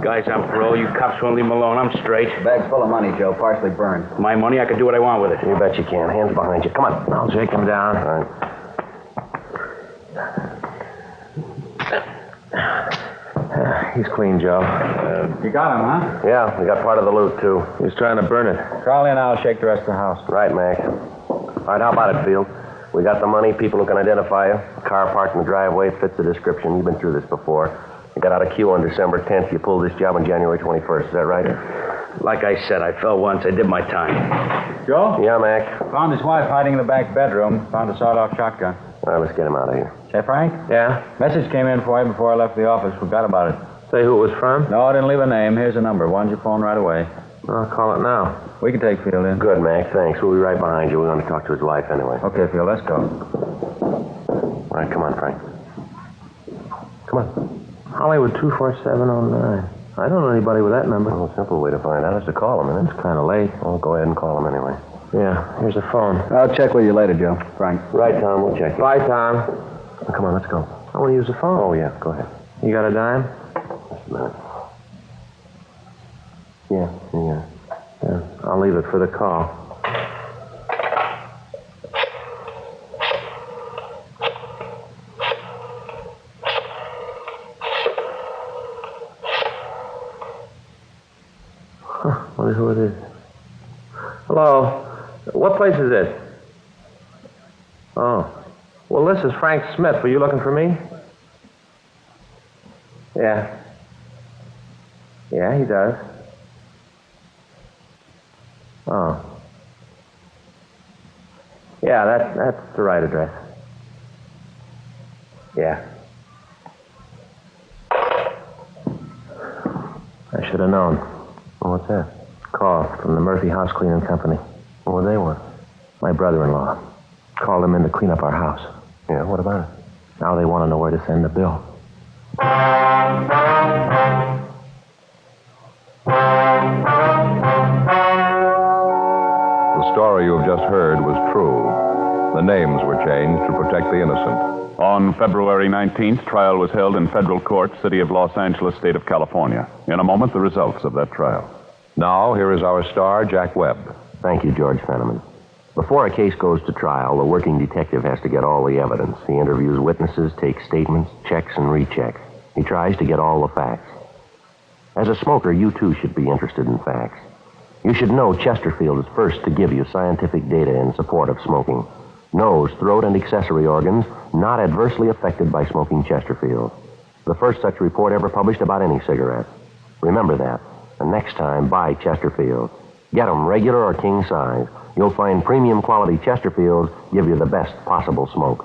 Guys, I'm parole. You cops won't leave him alone. I'm straight. Bag's full of money, Joe. Partially burned. My money, I can do what I want with it. You bet you can. Hands behind you. Come on. I'll shake him down. All right. He's clean, Joe. You got him, huh? Yeah, we got part of the loot, too. He's trying to burn it. Crowley and I'll shake the rest of the house. Right, Mac. All right, how about it, Field? We got the money, people who can identify you. The car parked in the driveway fits the description. You've been through this before. You got out of queue on December 10th. You pulled this job on January 21st. Is that right? Like I said, I fell once. I did my time. Joe? Yeah, Mac. Found his wife hiding in the back bedroom. Found a sawed-off shotgun. All right, let's get him out of here. Say, Frank? Yeah? Message came in for you before I left the office. Forgot about it. Say who it was from? No, I didn't leave a name. Here's a number. Why don't you phone right away? I'll call it now. We can take Field in. Good, Mac. Thanks. We'll be right behind you. We want to talk to his wife anyway. Okay, Field, let's go. All right, come on, Frank. Come on. Hollywood 24709. I don't know anybody with that number. Well, a simple way to find out is to call him, isn't it? It's kind of late. Well, go ahead and call him anyway. Yeah, here's a phone. I'll check with you later, Joe. Frank. Right, Tom. We'll check. Bye, Tom. Well, come on, let's go. I want to use the phone. Oh, yeah. Go ahead. You got a dime? Just a minute. Yeah. Yeah, I'll leave it for the call. Wonder who it is. Hello. What place is this? Oh. Well, this is Frank Smith. Were you looking for me? Yeah. Yeah, he does. Oh. Yeah, that's the right address. Yeah. I should have known. Well, what's that? Call from the Murphy House Cleaning Company. What do they want? My brother-in-law. Called him in to clean up our house. Yeah, what about it? Now they want to know where to send the bill. The story you have just heard was true. The names were changed to protect the innocent. On February 19th, trial was held in federal court, City of Los Angeles, State of California. In a moment, the results of that trial. Now, here is our star, Jack Webb. Thank you, George Fenneman. Before a case goes to trial, the working detective has to get all the evidence. He interviews witnesses, takes statements, checks and rechecks. He tries to get all the facts. As a smoker, you too should be interested in facts. You should know Chesterfield is first to give you scientific data in support of smoking. Nose, throat, and accessory organs not adversely affected by smoking Chesterfield. The first such report ever published about any cigarette. Remember that. And next time, buy Chesterfield. Get them regular or king size. You'll find premium quality Chesterfields give you the best possible smoke.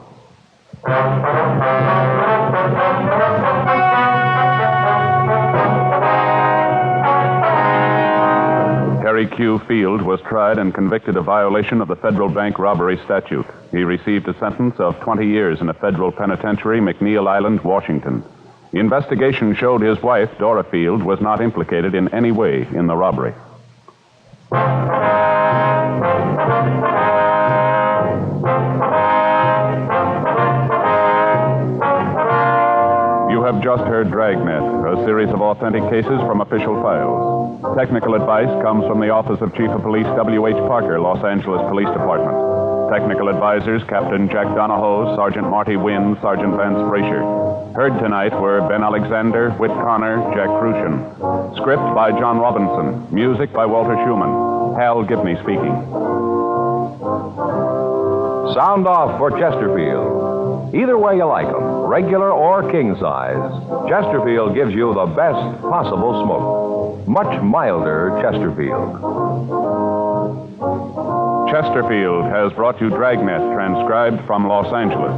Harry Q. Field was tried and convicted of violation of the federal bank robbery statute. He received a sentence of 20 years in a federal penitentiary, McNeil Island, Washington. The investigation showed his wife, Dora Field, was not implicated in any way in the robbery. You have just heard Dragnet, a series of authentic cases from official files. Technical advice comes from the Office of Chief of Police W.H. Parker, Los Angeles Police Department. Technical advisors, Captain Jack Donahoe, Sergeant Marty Wynn, Sergeant Vance Frazier. Heard tonight were Ben Alexander, Whit Connor, Jack Crucian. Script by John Robinson. Music by Walter Schumann. Hal Gibney speaking. Sound off for Chesterfield. Either way you like them, regular or king size, Chesterfield gives you the best possible smoke. Much milder Chesterfield. Chesterfield has brought you Dragnet, transcribed from Los Angeles.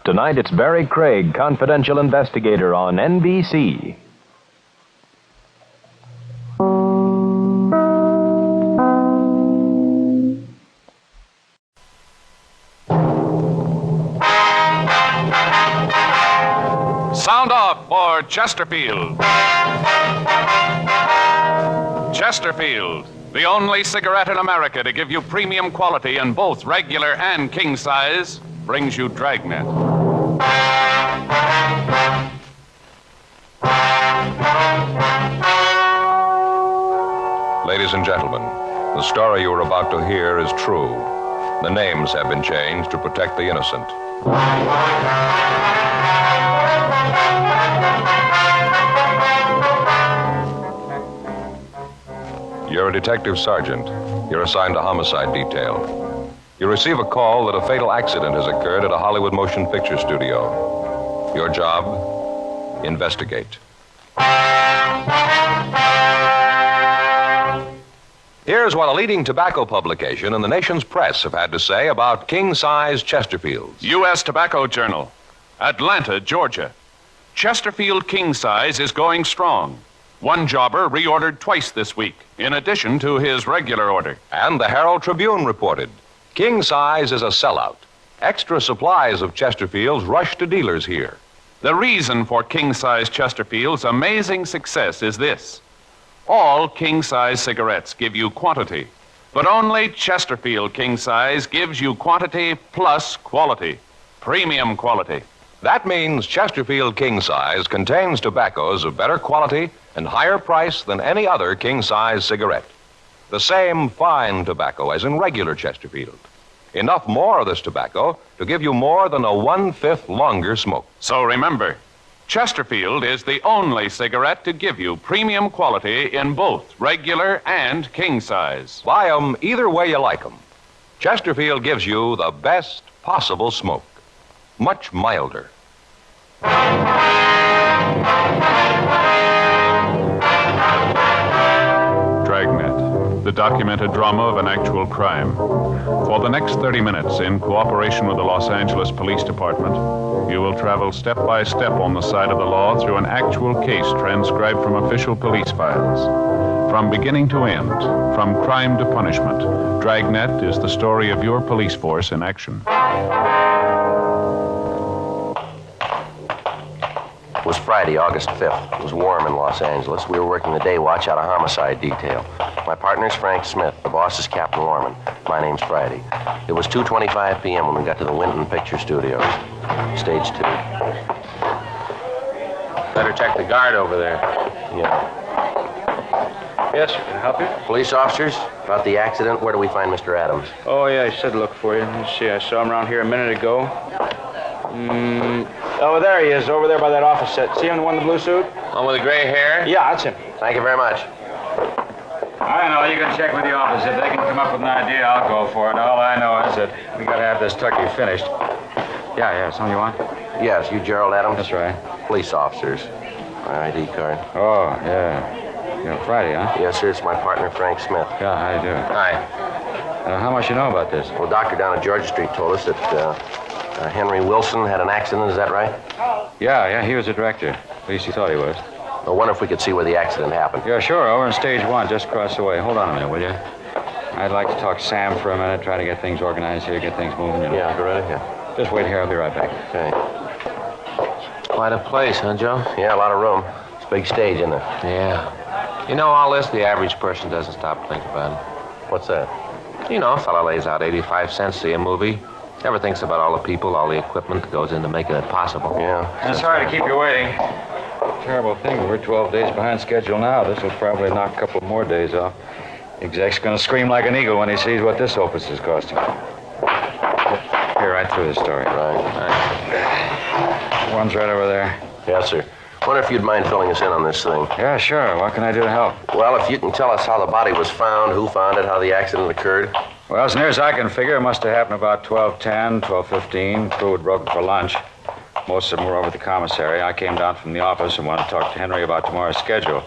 Tonight it's Barry Craig, confidential investigator on NBC. Sound off for Chesterfield. Chesterfield, the only cigarette in America to give you premium quality in both regular and king size, brings you Dragnet. Ladies and gentlemen, the story you are about to hear is true. The names have been changed to protect the innocent. You're a detective sergeant. You're assigned to homicide detail. You receive a call that a fatal accident has occurred at a Hollywood motion picture studio. Your job? Investigate. Here's what a leading tobacco publication and the nation's press have had to say about king-size Chesterfields. U.S. Tobacco Journal, Atlanta, Georgia. Chesterfield king size is going strong. One jobber reordered twice this week, in addition to his regular order. And the Herald Tribune reported King size is a sellout. Extra supplies of Chesterfields rush to dealers here. The reason for king-size Chesterfield's amazing success is this. All king-size cigarettes give you quantity, but only Chesterfield king-size gives you quantity plus quality. Premium quality. That means Chesterfield King size contains tobaccos of better quality and higher price than any other king size cigarette. The same fine tobacco as in regular Chesterfield. Enough more of this tobacco to give you more than a 1/5 longer smoke. So remember, Chesterfield is the only cigarette to give you premium quality in both regular and king size. Buy 'em either way you like 'em. Chesterfield gives you the best possible smoke. Much milder. Dragnet, the documented drama of an actual crime. For the next 30 minutes, in cooperation with the Los Angeles Police Department, you will travel step by step on the side of the law through an actual case transcribed from official police files. From beginning to end, from crime to punishment, Dragnet is the story of your police force in action. It was Friday, August 5th. It was warm in Los Angeles. We were working the day watch out of homicide detail. My partner's Frank Smith. The boss is Captain Warman. My name's Friday. It was 2:25 p.m. when we got to the Winton Picture Studios. Stage 2. Better check the guard over there. Yeah. Yes, sir. Can I help you? Police officers, about the accident, where do we find Mr. Adams? Oh, yeah, he said to look for you. Let's see, I saw him around here a minute ago. Oh, there he is, over there by that office set. See him, the one in the blue suit? One with the gray hair? Yeah, that's him. Thank you very much. I know, you can check with the office. If they can come up with an idea, I'll go for it. All I know is that we gotta have this turkey finished. Yeah, something you want? Yes, you Gerald Adams? That's right. Police officers. My ID card. Oh, yeah. You're Friday, huh? Yes, sir, it's my partner, Frank Smith. Yeah, how you doing? Hi. How much you know about this? Well, doctor down at Georgia Street told us that Henry Wilson had an accident, is that right? Yeah, he was a director. At least he thought he was. I wonder if we could see where the accident happened. Yeah, sure, over in stage 1, just across the way. Hold on a minute, will you? I'd like to talk to Sam for a minute, try to get things organized here, get things moving. You know. Yeah, go right ahead. Just wait here, I'll be right back. Okay. Quite a place, huh, Joe? Yeah, a lot of room. It's a big stage, isn't it? Yeah. You know, all this, the average person doesn't stop to think about it. What's that? You know, a fella lays out 85 cents to see a movie. Never thinks about all the people, all the equipment that goes into making it possible. Yeah. I'm sorry to keep you waiting. Terrible thing, we're 12 days behind schedule now. This will probably knock a couple more days off. The exec's gonna scream like an eagle when he sees what this opus is costing. Here, right through the story. Right. One's right over there. Yes, sir. Wonder if you'd mind filling us in on this thing. Yeah, sure. What can I do to help? Well, if you can tell us how the body was found, who found it, how the accident occurred. Well, as near as I can figure, it must have happened about 12:10, 12:15. Crew had broken for lunch. Most of them were over at the commissary. I came down from the office and wanted to talk to Henry about tomorrow's schedule.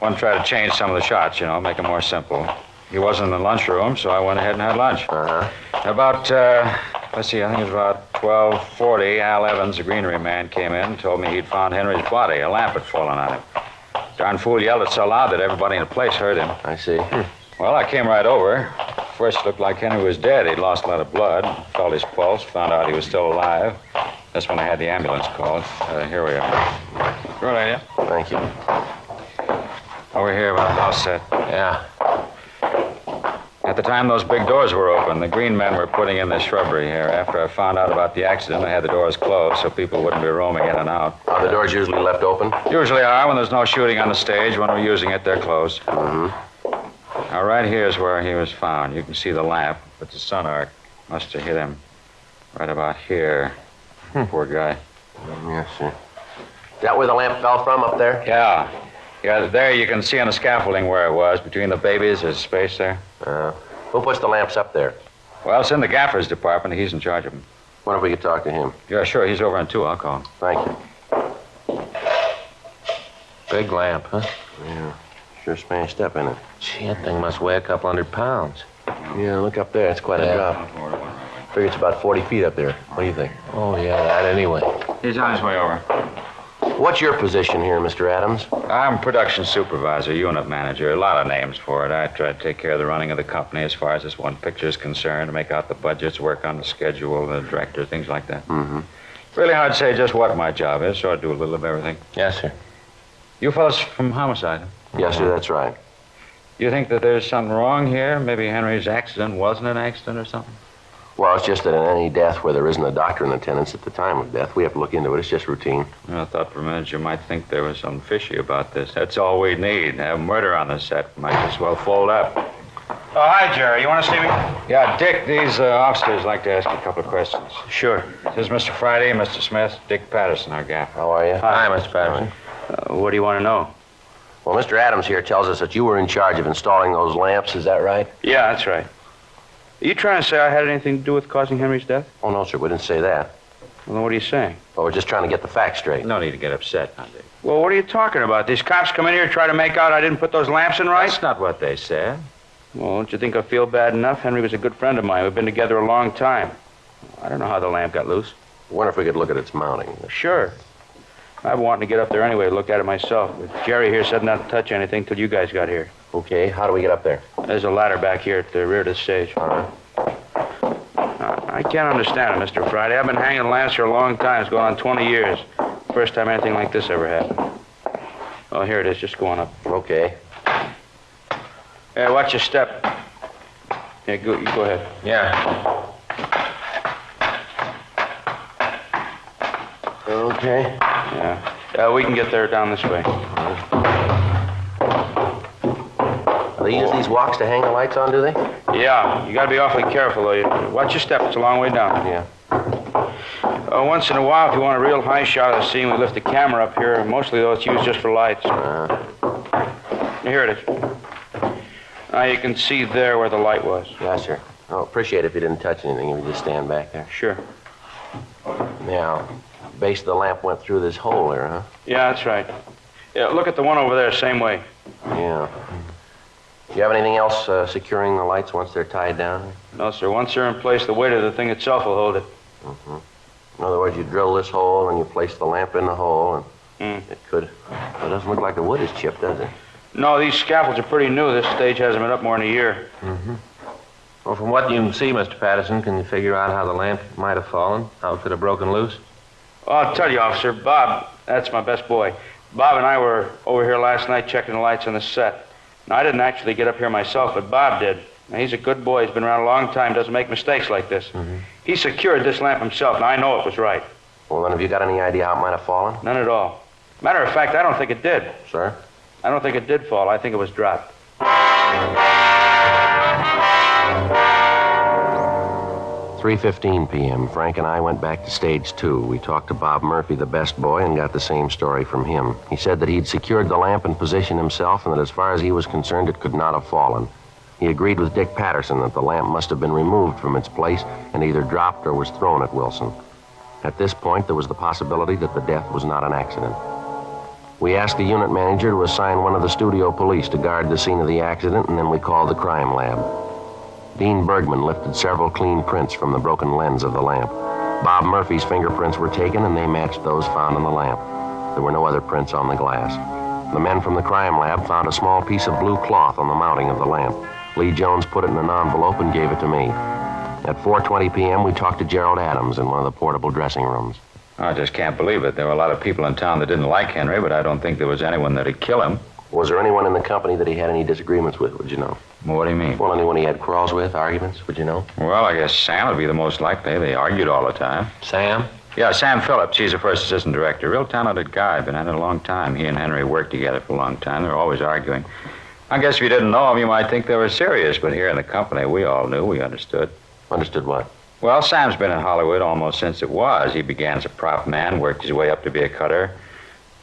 Wanted to try to change some of the shots, you know, make them more simple. He wasn't in the lunchroom, so I went ahead and had lunch. About, let's see, I think it was about 12:40, Al Evans, the greenery man, came in and told me he'd found Henry's body. A lamp had fallen on him. Darn fool yelled it so loud that everybody in the place heard him. I see. Well, I came right over. First, it looked like Henry was dead. He'd lost a lot of blood. Felt his pulse, found out he was still alive. That's when I had the ambulance called. Here we are. Good idea. Thank you. Over here by the house set. Yeah. At the time those big doors were open, the green men were putting in the shrubbery here. After I found out about the accident, I had the doors closed so people wouldn't be roaming in and out. Are the doors usually left open? Usually are. When there's no shooting on the stage, when we're using it, they're closed. Mm-hmm. Now, right here is where he was found. You can see the lamp, but the sun arc must have hit him right about here. Poor guy. Yes, sir. Is that where the lamp fell from, up there? Yeah. Yeah, there you can see on the scaffolding where it was. Between the babies, there's space there. Who puts the lamps up there? Well, it's in the gaffer's department. He's in charge of them. Wonder if we could talk to him. Yeah, sure. He's over on 2. I'll call him. Thank you. Big lamp, huh? Yeah. Sure smashed up, isn't it? Gee, that thing must weigh a couple 100 pounds. Yeah, look up there. It's quite a drop. Figure it's about 40 feet up there. What do you think? Oh, yeah, that anyway. He's on his way over. What's your position here, Mr. Adams? I'm production supervisor, unit manager. A lot of names for it. I try to take care of the running of the company as far as this one picture is concerned, make out the budgets, work on the schedule, the director, things like that. Mm-hmm. Really hard to say just what my job is, so I do a little of everything. Yes, sir. You fellas from homicide? Yes, sir, that's right. You think that there's something wrong here? Maybe Henry's accident wasn't an accident or something? Well, it's just that in any death where there isn't a doctor in attendance at the time of death, we have to look into it. It's just routine. I thought for a minute you might think there was something fishy about this. That's all we need. Have murder on the set. Might as well fold up. Oh, hi, Jerry. You want to see me? Yeah, Dick, these officers like to ask you a couple of questions. Sure. This is Mr. Friday, Mr. Smith, Dick Patterson, our gap. How are you? Hi, Mr. Patterson. What do you want to know? Well, Mr. Adams here tells us that you were in charge of installing those lamps. Is that right? Yeah, that's right. Are you trying to say I had anything to do with causing Henry's death? Oh, no, sir. We didn't say that. Well, then what are you saying? Well, we're just trying to get the facts straight. No need to get upset, now, Dick. Well, what are you talking about? These cops come in here and try to make out I didn't put those lamps in right? That's not what they said. Well, don't you think I feel bad enough? Henry was a good friend of mine. We've been together a long time. I don't know how the lamp got loose. I wonder if we could look at its mounting. Sure. I've been wanting to get up there anyway to look at it myself. But Jerry here said not to touch anything till you guys got here. Okay, how do we get up there? There's a ladder back here at the rear of the stage. All right. I can't understand it, Mr. Friday. I've been hanging lamps for a long time. It's going on 20 years. First time anything like this ever happened. Oh, here it is, just going up. Okay. Hey, watch your step. Yeah, you go ahead. Yeah. Okay. Yeah, we can get there down this way. They use these walks to hang the lights on, do they? Yeah, you gotta be awfully careful, though. Watch your step, it's a long way down. Yeah. Once in a while, if you want a real high shot of the scene, we lift the camera up here. Mostly, though, it's used just for lights. Here it is. Now you can see there where the light was. Yes, sir. Oh, appreciate it if you didn't touch anything, if you just stand back there. Sure. Now, base of the lamp went through this hole there, huh? Yeah, that's right. Yeah, look at the one over there, same way. Yeah. Do you have anything else securing the lights once they're tied down? No, sir. Once they're in place, the weight of the thing itself will hold it. Mm-hmm. In other words, you drill this hole and you place the lamp in the hole, and it could... It doesn't look like the wood is chipped, does it? No, these scaffolds are pretty new. This stage hasn't been up more than a year. Mm-hmm. Well, from what you can see, Mr. Patterson, can you figure out how the lamp might have fallen? How it could have broken loose? Well, I'll tell you, officer. Bob, that's my best boy. Bob and I were over here last night checking the lights on the set. Now, I didn't actually get up here myself, but Bob did. Now, he's a good boy. He's been around a long time, doesn't make mistakes like this. Mm-hmm. He secured this lamp himself. Now, I know it was right. Well, then, have you got any idea how it might have fallen? None at all. Matter of fact, I don't think it did. Sir? I don't think it did fall. I think it was dropped. 3:15 p.m. Frank and I went back to stage 2. We talked to Bob Murphy, the best boy, and got the same story from him. He said that he'd secured the lamp in position himself and that as far as he was concerned, it could not have fallen. He agreed with Dick Patterson that the lamp must have been removed from its place and either dropped or was thrown at Wilson. At this point, there was the possibility that the death was not an accident. We asked the unit manager to assign one of the studio police to guard the scene of the accident, and then we called the crime lab. Dean Bergman lifted several clean prints from the broken lens of the lamp. Bob Murphy's fingerprints were taken, and they matched those found on the lamp. There were no other prints on the glass. The men from the crime lab found a small piece of blue cloth on the mounting of the lamp. Lee Jones put it in an envelope and gave it to me. At 4:20 p.m., we talked to Gerald Adams in one of the portable dressing rooms. I just can't believe it. There were a lot of people in town that didn't like Henry, but I don't think there was anyone that'd kill him. Was there anyone in the company that he had any disagreements with, would you know? What do you mean? Well, anyone he had quarrels with, arguments, would you know? Well, I guess Sam would be the most likely. They argued all the time. Sam? Yeah, Sam Phillips. He's the first assistant director. Real talented guy. Been at it a long time. He and Henry worked together for a long time. They were always arguing. I guess if you didn't know him, you might think they were serious, but here in the company, we all knew. We understood. Understood what? Well, Sam's been in Hollywood almost since it was. He began as a prop man, worked his way up to be a cutter.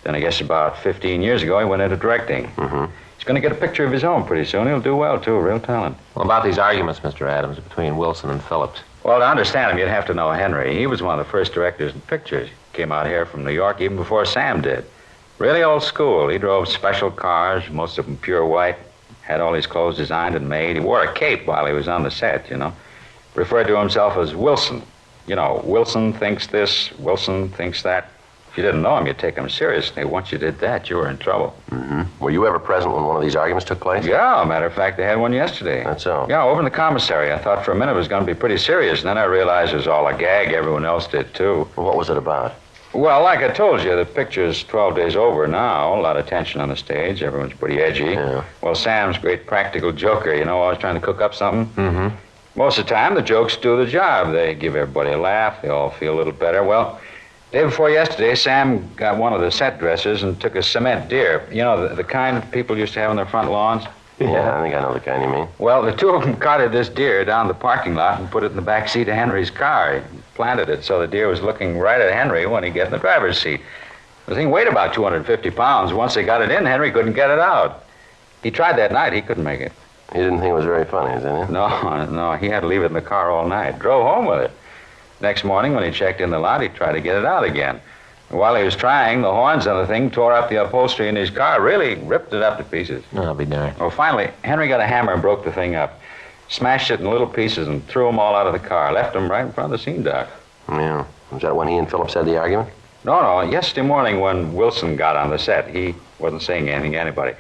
Then I guess about 15 years ago, he went into directing. Mm-hmm. He's going to get a picture of his own pretty soon. He'll do well, too. Real talent. Well, about these arguments, Mr. Adams, between Wilson and Phillips. Well, to understand him, you'd have to know Henry. He was one of the first directors in pictures. Came out here from New York even before Sam did. Really old school. He drove special cars, most of them pure white. Had all his clothes designed and made. He wore a cape while he was on the set, you know. Referred to himself as Wilson. You know, Wilson thinks this, Wilson thinks that. If you didn't know him, you'd take him seriously. Once you did that, you were in trouble. Were you ever present when one of these arguments took place? Yeah, matter of fact, they had one yesterday. That's so. Yeah, over in the commissary. I thought for a minute it was going to be pretty serious, and then I realized it was all a gag. Everyone else did, too. Well, what was it about? Well, like I told you, the picture's 12 days over now. A lot of tension on the stage. Everyone's pretty edgy. Yeah. Well, Sam's a great practical joker, always trying to cook up something. Mm-hmm. Most of the time, the jokes do the job. They give everybody a laugh. They all feel a little better. Well, day before yesterday, Sam got one of the set dressers and took a cement deer. The kind people used to have on their front lawns? Yeah, I think I know the kind you mean. Well, the two of them carted this deer down the parking lot and put it in the back seat of Henry's car. He planted it so the deer was looking right at Henry when he got in the driver's seat. The thing weighed about 250 pounds. Once they got it in, Henry couldn't get it out. He tried that night. He couldn't make it. He didn't think it was very funny, didn't he? No. He had to leave it in the car all night. Drove home with it. Next morning, when he checked in the lot, he tried to get it out again. While he was trying, the horns on the thing tore up the upholstery in his car, really ripped it up to pieces. I'll be darned. Well, finally, Henry got a hammer and broke the thing up. Smashed it in little pieces and threw them all out of the car. Left them right in front of the scene dock. Yeah. Was that when he and Phillips had the argument? No. Yesterday morning when Wilson got on the set, he wasn't saying anything to anybody.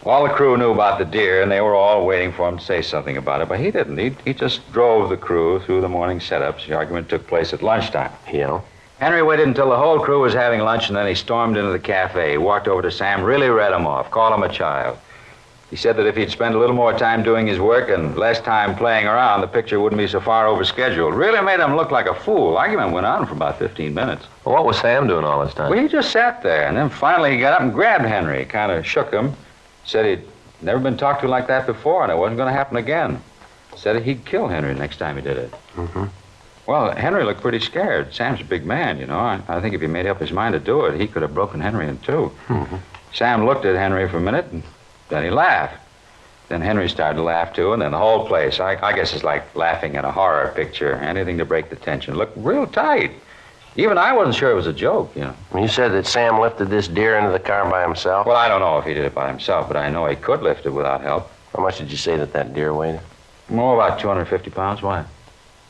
All the crew knew about the deer, and they were all waiting for him to say something about it, but he didn't. He just drove the crew through the morning setups. The argument took place at lunchtime. Yeah. Henry waited until the whole crew was having lunch, and then he stormed into the cafe. He walked over to Sam, really read him off, called him a child. He said that if he'd spend a little more time doing his work and less time playing around, the picture wouldn't be so far overscheduled. Really made him look like a fool. Argument went on for about 15 minutes. Well, what was Sam doing all this time? Well, he just sat there, and then finally he got up and grabbed Henry, kind of shook him, said he'd never been talked to like that before, and it wasn't going to happen again. Said he'd kill Henry next time he did it. Mm-hmm. Well, Henry looked pretty scared. Sam's a big man, I think if he made up his mind to do it, he could have broken Henry in two. Mm-hmm. Sam looked at Henry for a minute, and then he laughed. Then Henry started to laugh, too, and then the whole place, I guess it's like laughing at a horror picture. Anything to break the tension. Looked real tight. Even I wasn't sure it was a joke, You said that Sam lifted this deer into the car by himself? Well, I don't know if he did it by himself, but I know he could lift it without help. How much did you say that deer weighed? More about 250 pounds. Why?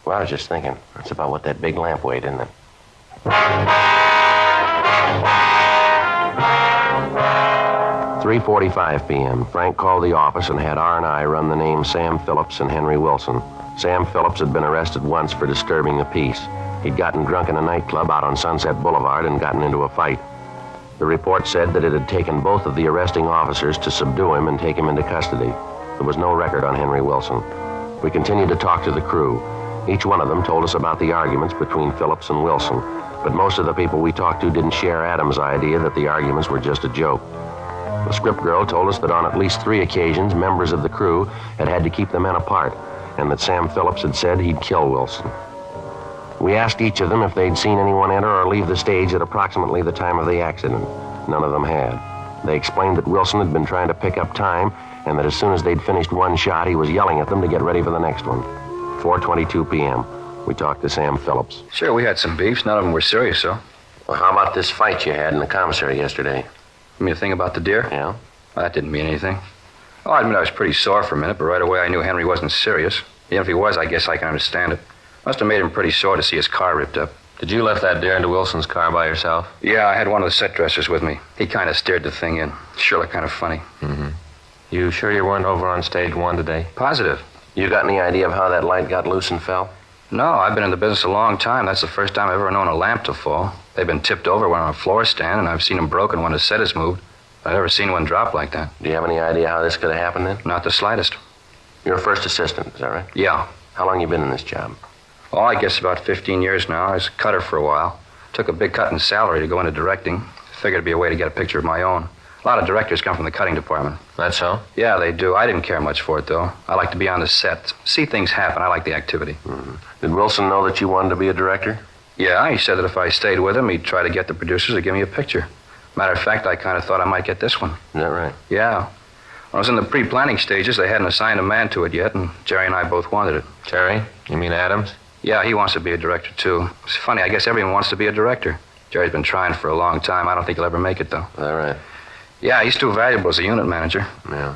Well, I was just thinking. That's about what that big lamp weighed, isn't it? 3:45 p.m. Frank called the office and had R&I run the names Sam Phillips and Henry Wilson. Sam Phillips had been arrested once for disturbing the peace. He'd gotten drunk in a nightclub out on Sunset Boulevard and gotten into a fight. The report said that it had taken both of the arresting officers to subdue him and take him into custody. There was no record on Henry Wilson. We continued to talk to the crew. Each one of them told us about the arguments between Phillips and Wilson, but most of the people we talked to didn't share Adam's idea that the arguments were just a joke. The script girl told us that on at least 3 occasions, members of the crew had to keep the men apart, and that Sam Phillips had said he'd kill Wilson. We asked each of them if they'd seen anyone enter or leave the stage at approximately the time of the accident. None of them had. They explained that Wilson had been trying to pick up time, and that as soon as they'd finished one shot, he was yelling at them to get ready for the next one. 4:22 p.m. We talked to Sam Phillips. Sure, we had some beefs. None of them were serious, though. Well, how about this fight you had in the commissary yesterday? You mean the thing about the deer? Yeah. Well, that didn't mean anything. Oh, I admit I was pretty sore for a minute, but right away I knew Henry wasn't serious. Even if he was, I guess I can understand it. Must have made him pretty sore to see his car ripped up. Did you lift that deer into Wilson's car by yourself? Yeah, I had one of the set dressers with me. He kind of steered the thing in. Sure looked kind of funny. Mm-hmm. You sure you weren't over on stage 1 today? Positive. You got any idea of how that light got loose and fell? No, I've been in the business a long time. That's the first time I've ever known a lamp to fall. They've been tipped over when on a floor stand, and I've seen them broken when a set is moved. I've never seen one drop like that. Do you have any idea how this could have happened then? Not the slightest. You're a first assistant, is that right? Yeah. How long you been in this job? Oh, I guess about 15 years now. I was a cutter for a while. Took a big cut in salary to go into directing. Figured it'd be a way to get a picture of my own. A lot of directors come from the cutting department. That's so? Yeah, they do. I didn't care much for it, though. I like to be on the set. See things happen. I like the activity. Mm-hmm. Did Wilson know that you wanted to be a director? Yeah, he said that if I stayed with him, he'd try to get the producers to give me a picture. Matter of fact, I kind of thought I might get this one. Is that right? Yeah. When I was in the pre-planning stages, they hadn't assigned a man to it yet, and Jerry and I both wanted it. Jerry? You mean Adams? Yeah, he wants to be a director, too. It's funny, I guess everyone wants to be a director. Jerry's been trying for a long time. I don't think he'll ever make it, though. Is that right? Yeah, he's too valuable as a unit manager. Yeah.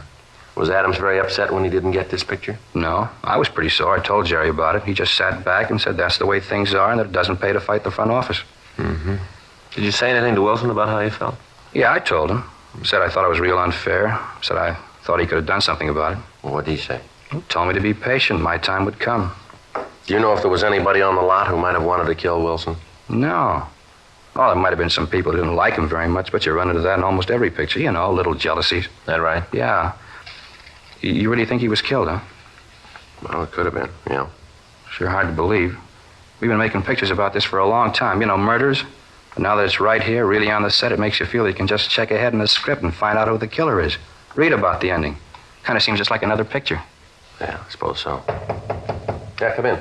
Was Adams very upset when he didn't get this picture? No, I was pretty sore. I told Jerry about it. He just sat back and said that's the way things are and that it doesn't pay to fight the front office. Mm-hmm. Did you say anything to Wilson about how you felt? Yeah, I told him. Said I thought it was real unfair. Said I thought he could have done something about it. Well, what did he say? He told me to be patient. My time would come. Do you know if there was anybody on the lot who might have wanted to kill Wilson? No. Oh, there might have been some people who didn't like him very much, but you run into that in almost every picture. You know, little jealousies. That right? Yeah. You really think he was killed, huh? Well, it could have been, yeah. Sure hard to believe. We've been making pictures about this for a long time. You know, murders. But now that it's right here, really on the set, it makes you feel you can just check ahead in the script and find out who the killer is. Read about the ending. Kind of seems just like another picture. Yeah, I suppose so. Yeah, come in.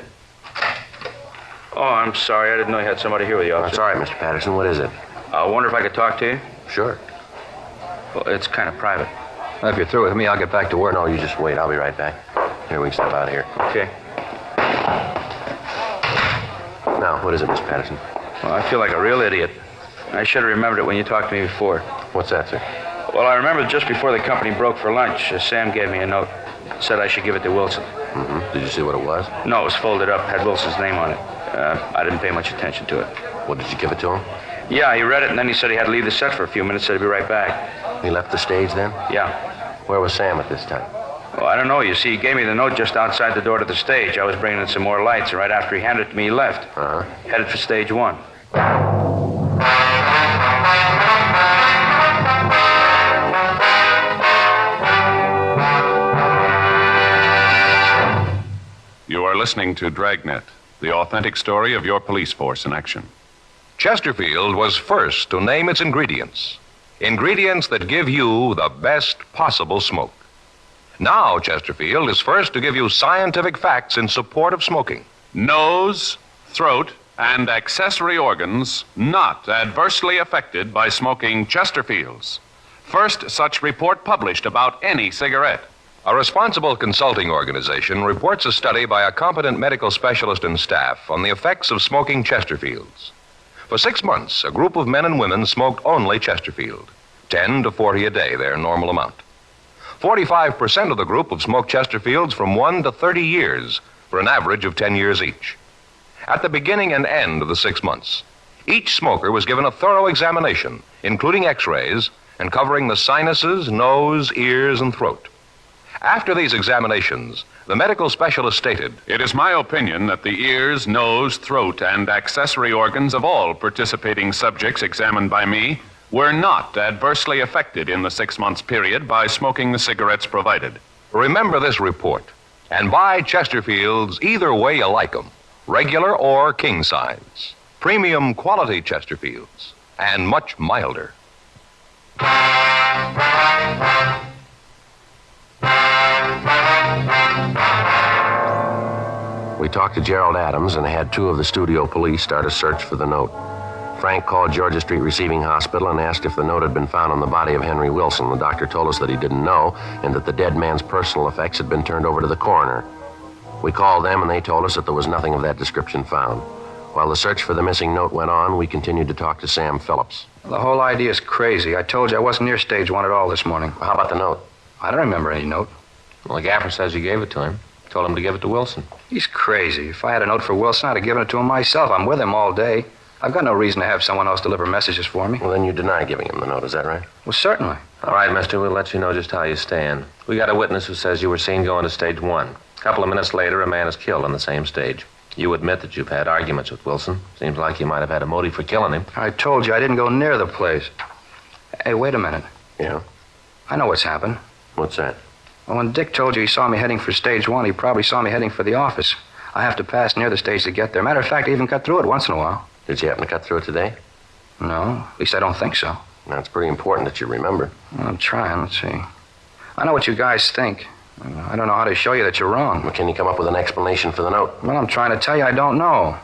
Oh, I'm sorry. I didn't know you had somebody here with you, officer. That's all right, Mr. Patterson. What is it? I wonder if I could talk to you? Sure. Well, it's kind of private. Well, if you're through with me, I'll get back to work. No, you just wait. I'll be right back. Here, we can step out of here. Okay. Now, what is it, Mr. Patterson? Well, I feel like a real idiot. I should have remembered it when you talked to me before. What's that, sir? Well, I remember just before the company broke for lunch, Sam gave me a note. Said I should give it to Wilson. Mm-hmm. Did you see what it was? No, it was folded up. Had Wilson's name on it. I didn't pay much attention to it. Well, did you give it to him? Yeah, he read it, and then he said he had to leave the set for a few minutes. Said he'd be right back. He left the stage then? Yeah. Where was Sam at this time? Well, I don't know. You see, he gave me the note just outside the door to the stage. I was bringing in some more lights, and right after he handed it to me, he left. Uh-huh. Headed for stage 1. You are listening to Dragnet, the authentic story of your police force in action. Chesterfield was first to name its ingredients. Ingredients that give you the best possible smoke. Now, Chesterfield is first to give you scientific facts in support of smoking. Nose, throat, and accessory organs not adversely affected by smoking Chesterfields. First such report published about any cigarette. A responsible consulting organization reports a study by a competent medical specialist and staff on the effects of smoking Chesterfields. For 6 months, a group of men and women smoked only Chesterfield. 10 to 40 a day, their normal amount. 45% of the group have smoked Chesterfields from 1 to 30 years, for an average of 10 years each. At the beginning and end of the 6 months, each smoker was given a thorough examination, including x-rays, and covering the sinuses, nose, ears, and throat. After these examinations, the medical specialist stated, "It is my opinion that the ears, nose, throat, and accessory organs of all participating subjects examined by me were not adversely affected in the 6 months period by smoking the cigarettes provided." Remember this report, and buy Chesterfields either way you like them, regular or king size. Premium quality Chesterfields, and much milder. We talked to Gerald Adams and had 2 of the studio police start a search for the note. Frank called Georgia Street Receiving Hospital and asked if the note had been found on the body of Henry Wilson. The doctor told us that he didn't know and that the dead man's personal effects had been turned over to the coroner. We called them and they told us that there was nothing of that description found. While the search for the missing note went on, we continued to talk to Sam Phillips. The whole idea is crazy. I told you I wasn't near stage 1 at all this morning. How about the note? I don't remember any note. Well, the gaffer says you gave it to him. Told him to give it to Wilson. He's crazy. If I had a note for Wilson, I'd have given it to him myself. I'm with him all day. I've got no reason to have someone else deliver messages for me. Well, then you deny giving him the note, is that right? Well, certainly. All right, mister, we'll let you know just how you stand. We got a witness who says you were seen going to stage 1. A couple of minutes later, a man is killed on the same stage. You admit that you've had arguments with Wilson. Seems like you might have had a motive for killing him. I told you I didn't go near the place. Hey, wait a minute. Yeah? I know what's happened. What's that? Well, when Dick told you he saw me heading for stage 1, he probably saw me heading for the office. I have to pass near the stage to get there. Matter of fact, I even cut through it once in a while. Did you happen to cut through it today? No, at least I don't think so. Now, it's pretty important that you remember. Well, I'm trying. Let's see. I know what you guys think. I don't know how to show you that you're wrong. Well, can you come up with an explanation for the note? Well, I'm trying to tell you I don't know.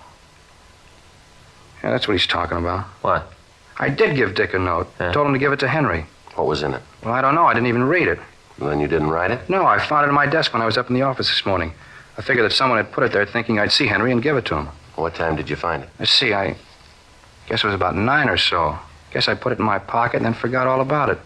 Yeah, that's what he's talking about. What? I did give Dick a note. Huh? Told him to give it to Henry. What was in it? Well, I don't know. I didn't even read it. Well, then you didn't write it? No, I found it in my desk when I was up in the office this morning. I figured that someone had put it there thinking I'd see Henry and give it to him. What time did you find it? Let's see, I guess it was about 9 or so. Guess I put it in my pocket and then forgot all about it.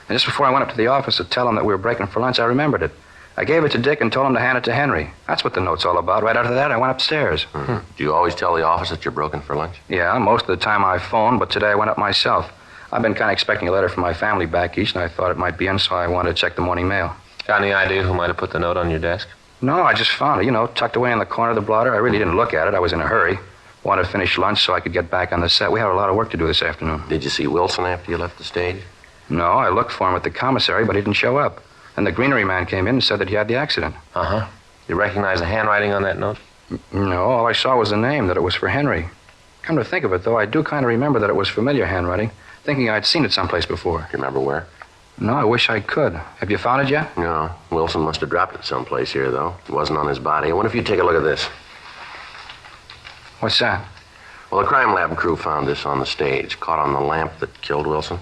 And just before I went up to the office to tell him that we were breaking for lunch, I remembered it. I gave it to Dick and told him to hand it to Henry. That's what the note's all about. Right after that, I went upstairs. Mm-hmm. Do you always tell the office that you're broken for lunch? Yeah, most of the time I phone, but today I went up myself. I've been kind of expecting a letter from my family back east, and I thought it might be in, so I wanted to check the morning mail. Got any idea who might have put the note on your desk? No, I just found it, tucked away in the corner of the blotter. I really didn't look at it. I was in a hurry. Wanted to finish lunch so I could get back on the set. We have a lot of work to do this afternoon. Did you see Wilson after you left the stage? No, I looked for him at the commissary, but he didn't show up. And the greenery man came in and said that he had the accident. Uh-huh. You recognize the handwriting on that note? No, all I saw was the name, that it was for Henry. Come to think of it, though, I do kind of remember that it was familiar handwriting, thinking I'd seen it someplace before. Do you remember where? No, I wish I could. Have you found it yet? No. Wilson must have dropped it someplace here, though. It wasn't on his body. I wonder if you'd take a look at this. What's that? Well, the crime lab crew found this on the stage, caught on the lamp that killed Wilson.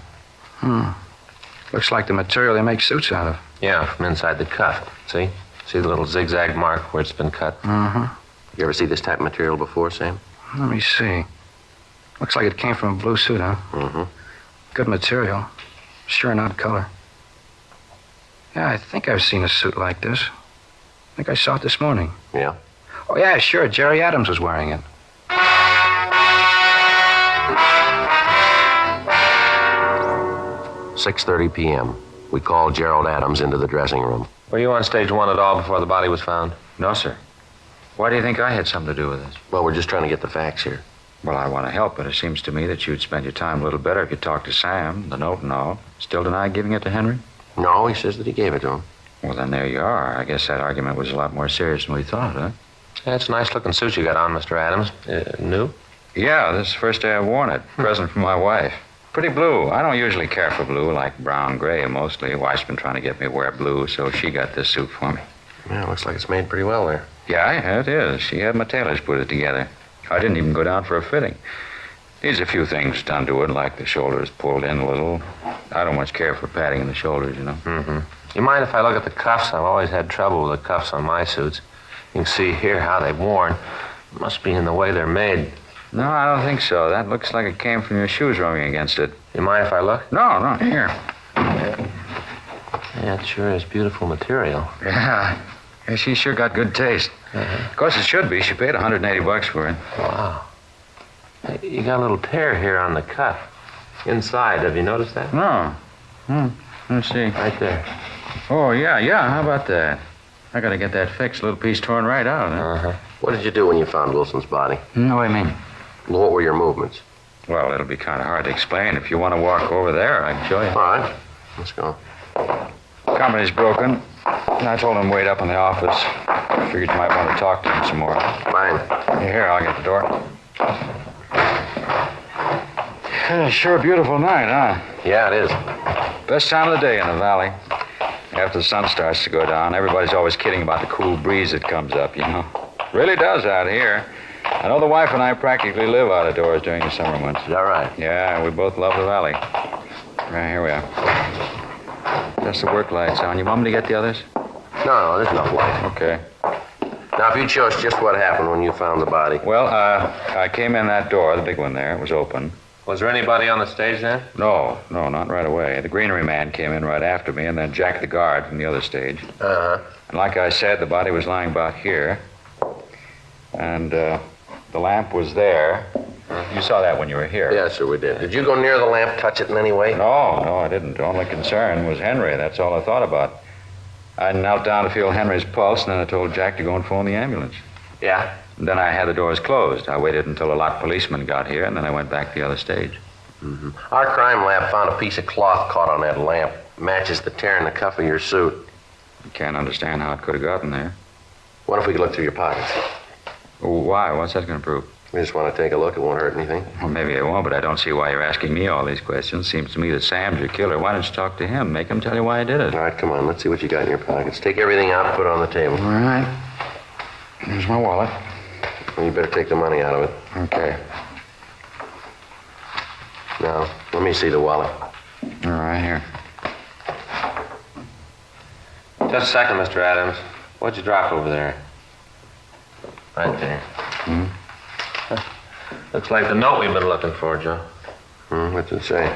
Looks like the material they make suits out of. Yeah, from inside the cuff. See? See the little zigzag mark where it's been cut? Uh-huh. You ever see this type of material before, Sam? Let me see. Looks like it came from a blue suit, huh? Mm-hmm. Good material. Sure an odd color. Yeah, I think I've seen a suit like this. I think I saw it this morning. Yeah? Oh, yeah, sure. Jerry Adams was wearing it. 6:30 p.m. We called Gerald Adams into the dressing room. Were you on stage one at all before the body was found? No, sir. Why do you think I had something to do with this? Well, we're just trying to get the facts here. Well, I want to help, but it seems to me that you'd spend your time a little better if you talked to Sam, the note and all. Still deny giving it to Henry? No, he says that he gave it to him. Well, then there you are. I guess that argument was a lot more serious than we thought, huh? That's a nice-looking suit you got on, Mr. Adams. New? Yeah, this is the first day I've worn it. Present from my wife. Pretty blue. I don't usually care for blue, like brown, gray mostly. Wife's been trying to get me to wear blue, so she got this suit for me. Yeah, looks like it's made pretty well there. Yeah, it is. She had my tailors put it together. I didn't even go down for a fitting. Needs a few things done to it, like the shoulders pulled in a little. I don't much care for padding in the shoulders, Mm-hmm. You mind if I look at the cuffs? I've always had trouble with the cuffs on my suits. You can see here how they've worn. It must be in the way they're made. No, I don't think so. That looks like it came from your shoes rubbing against it. You mind if I look? No, here. Yeah, it sure is beautiful material. Yeah, she sure got good taste. Of course, it should be. She paid $180 for it. Wow. Hey, you got a little tear here on the cuff. Inside, have you noticed that? No. Let's see. Right there. Oh, yeah. How about that? I gotta get that fixed. A little piece torn right out, huh? Uh-huh. What did you do when you found Wilson's body? No, what do you mean? Well, what were your movements? Well, it'll be kind of hard to explain. If you want to walk over there, I can show you. All right. Let's go. Company's broken. And I told him to wait up in the office. Figured you might want to talk to him some more. Fine. Here, I'll get the door. Yeah, sure a beautiful night, huh? Yeah, it is. Best time of the day in the valley. After the sun starts to go down, everybody's always kidding about the cool breeze that comes up, Really does out here. I know the wife and I practically live out of doors during the summer months. Is that right? Yeah, we both love the valley. Right, here we are. That's the work lights on. You want me to get the others? No, there's enough light. Okay. Now, if you'd show us just what happened when you found the body. Well, I came in that door, the big one there. It was open. Was there anybody on the stage then? No, not right away. The greenery man came in right after me, and then Jack the guard from the other stage. Uh-huh. And like I said, the body was lying about here. And the lamp was there. You saw that when you were here. Yes, sir, we did. Did you go near the lamp, touch it in any way? No, I didn't. The only concern was Henry. That's all I thought about. I knelt down to feel Henry's pulse, and then I told Jack to go and phone the ambulance. Yeah? And then I had the doors closed. I waited until a lot of policemen got here, and then I went back to the other stage. Mm-hmm. Our crime lab found a piece of cloth caught on that lamp. Matches the tear in the cuff of your suit. I can't understand how it could have gotten there. What if we could look through your pockets? Why? What's that going to prove? We just want to take a look. It won't hurt anything. Well, maybe it won't, but I don't see why you're asking me all these questions. Seems to me that Sam's your killer. Why don't you talk to him? Make him tell you why he did it. All right, come on. Let's see what you got in your pockets. Take everything out and put it on the table. All right. Here's my wallet. Well, you better take the money out of it. Okay. Now, let me see the wallet. All right, here. Just a second, Mr. Adams. What'd you drop over there? Right there. Looks like the note we've been looking for, Joe. What's it say?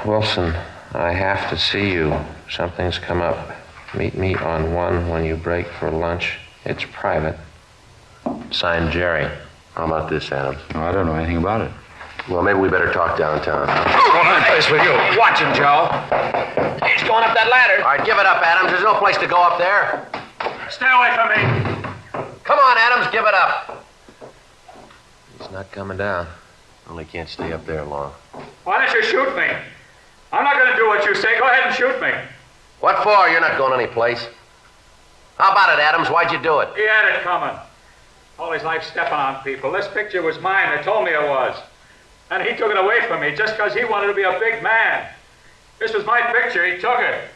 Wilson. I have to see you. Something's come up. Meet me on 1 when you break for lunch. It's private. Signed, Jerry. How about this, Adams? Oh, I don't know anything about it. Well, maybe we better talk downtown. Going on place with you. Watch him, Joe. He's going up that ladder. All right, give it up, Adams. There's no place to go up there. Stay away from me. Come on, Adams, give it up. He's not coming down. Only can't stay up there long. Why don't you shoot me? I'm not going to do what you say. Go ahead and shoot me. What for? You're not going any place. How about it, Adams? Why'd you do it? He had it coming. All his life stepping on people. This picture was mine. They told me it was. And he took it away from me just because he wanted to be a big man. This was my picture. He took it.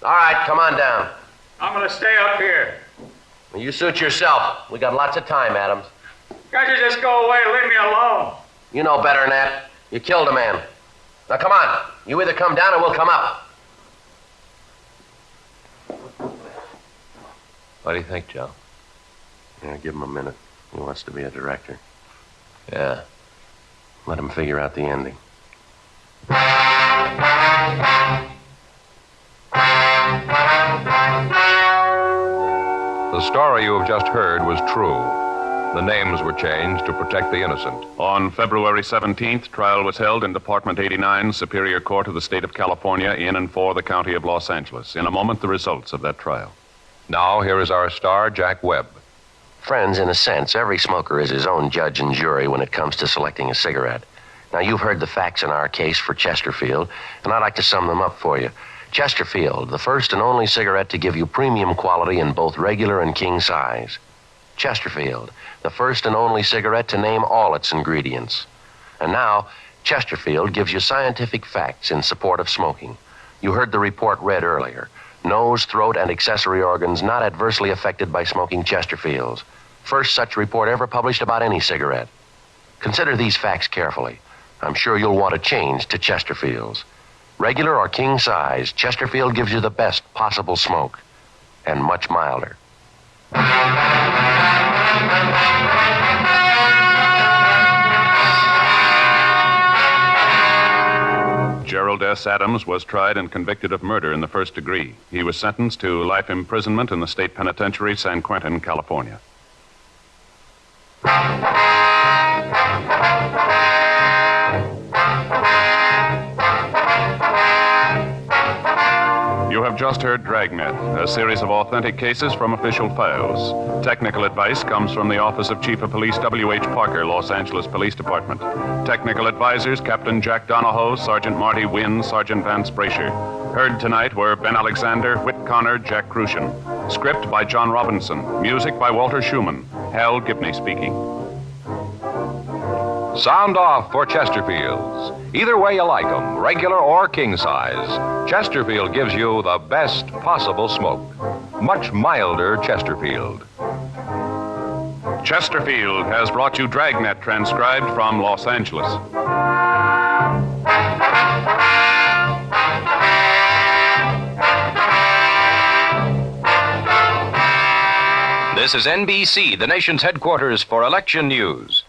All right, come on down. I'm going to stay up here. Well, you suit yourself. We got lots of time, Adams. Can't you just go away and leave me alone? You know better than that. You killed a man. Now, come on. You either come down or we'll come up. What do you think, Joe? Yeah, give him a minute. He wants to be a director. Yeah. Let him figure out the ending. The story you have just heard was true. The names were changed to protect the innocent. On February 17th, trial was held in Department 89, Superior Court of the State of California, in and for the County of Los Angeles. In a moment, the results of that trial. Now, here is our star, Jack Webb. Friends, in a sense, every smoker is his own judge and jury when it comes to selecting a cigarette. Now, you've heard the facts in our case for Chesterfield, and I'd like to sum them up for you. Chesterfield, the first and only cigarette to give you premium quality in both regular and king size. Chesterfield, the first and only cigarette to name all its ingredients. And now, Chesterfield gives you scientific facts in support of smoking. You heard the report read earlier. Nose, throat, and accessory organs not adversely affected by smoking Chesterfields. First such report ever published about any cigarette. Consider these facts carefully. I'm sure you'll want to change to Chesterfields. Regular or king size, Chesterfield gives you the best possible smoke, and much milder. Gerald S. Adams was tried and convicted of murder in the first degree. He was sentenced to life imprisonment in the state penitentiary, San Quentin, California. You have just heard Dragnet, a series of authentic cases from official files. Technical advice comes from the Office of Chief of Police W.H. Parker, Los Angeles Police Department. Technical advisors, Captain Jack Donahoe, Sergeant Marty Wynn, Sergeant Vance Brasher. Heard tonight were Ben Alexander, Whit Connor, Jack Crucian. Script by John Robinson. Music by Walter Schumann. Hal Gibney speaking. Sound off for Chesterfields. Either way you like them, regular or king size, Chesterfield gives you the best possible smoke. Much milder Chesterfield. Chesterfield has brought you Dragnet, transcribed from Los Angeles. This is NBC, the nation's headquarters for election news.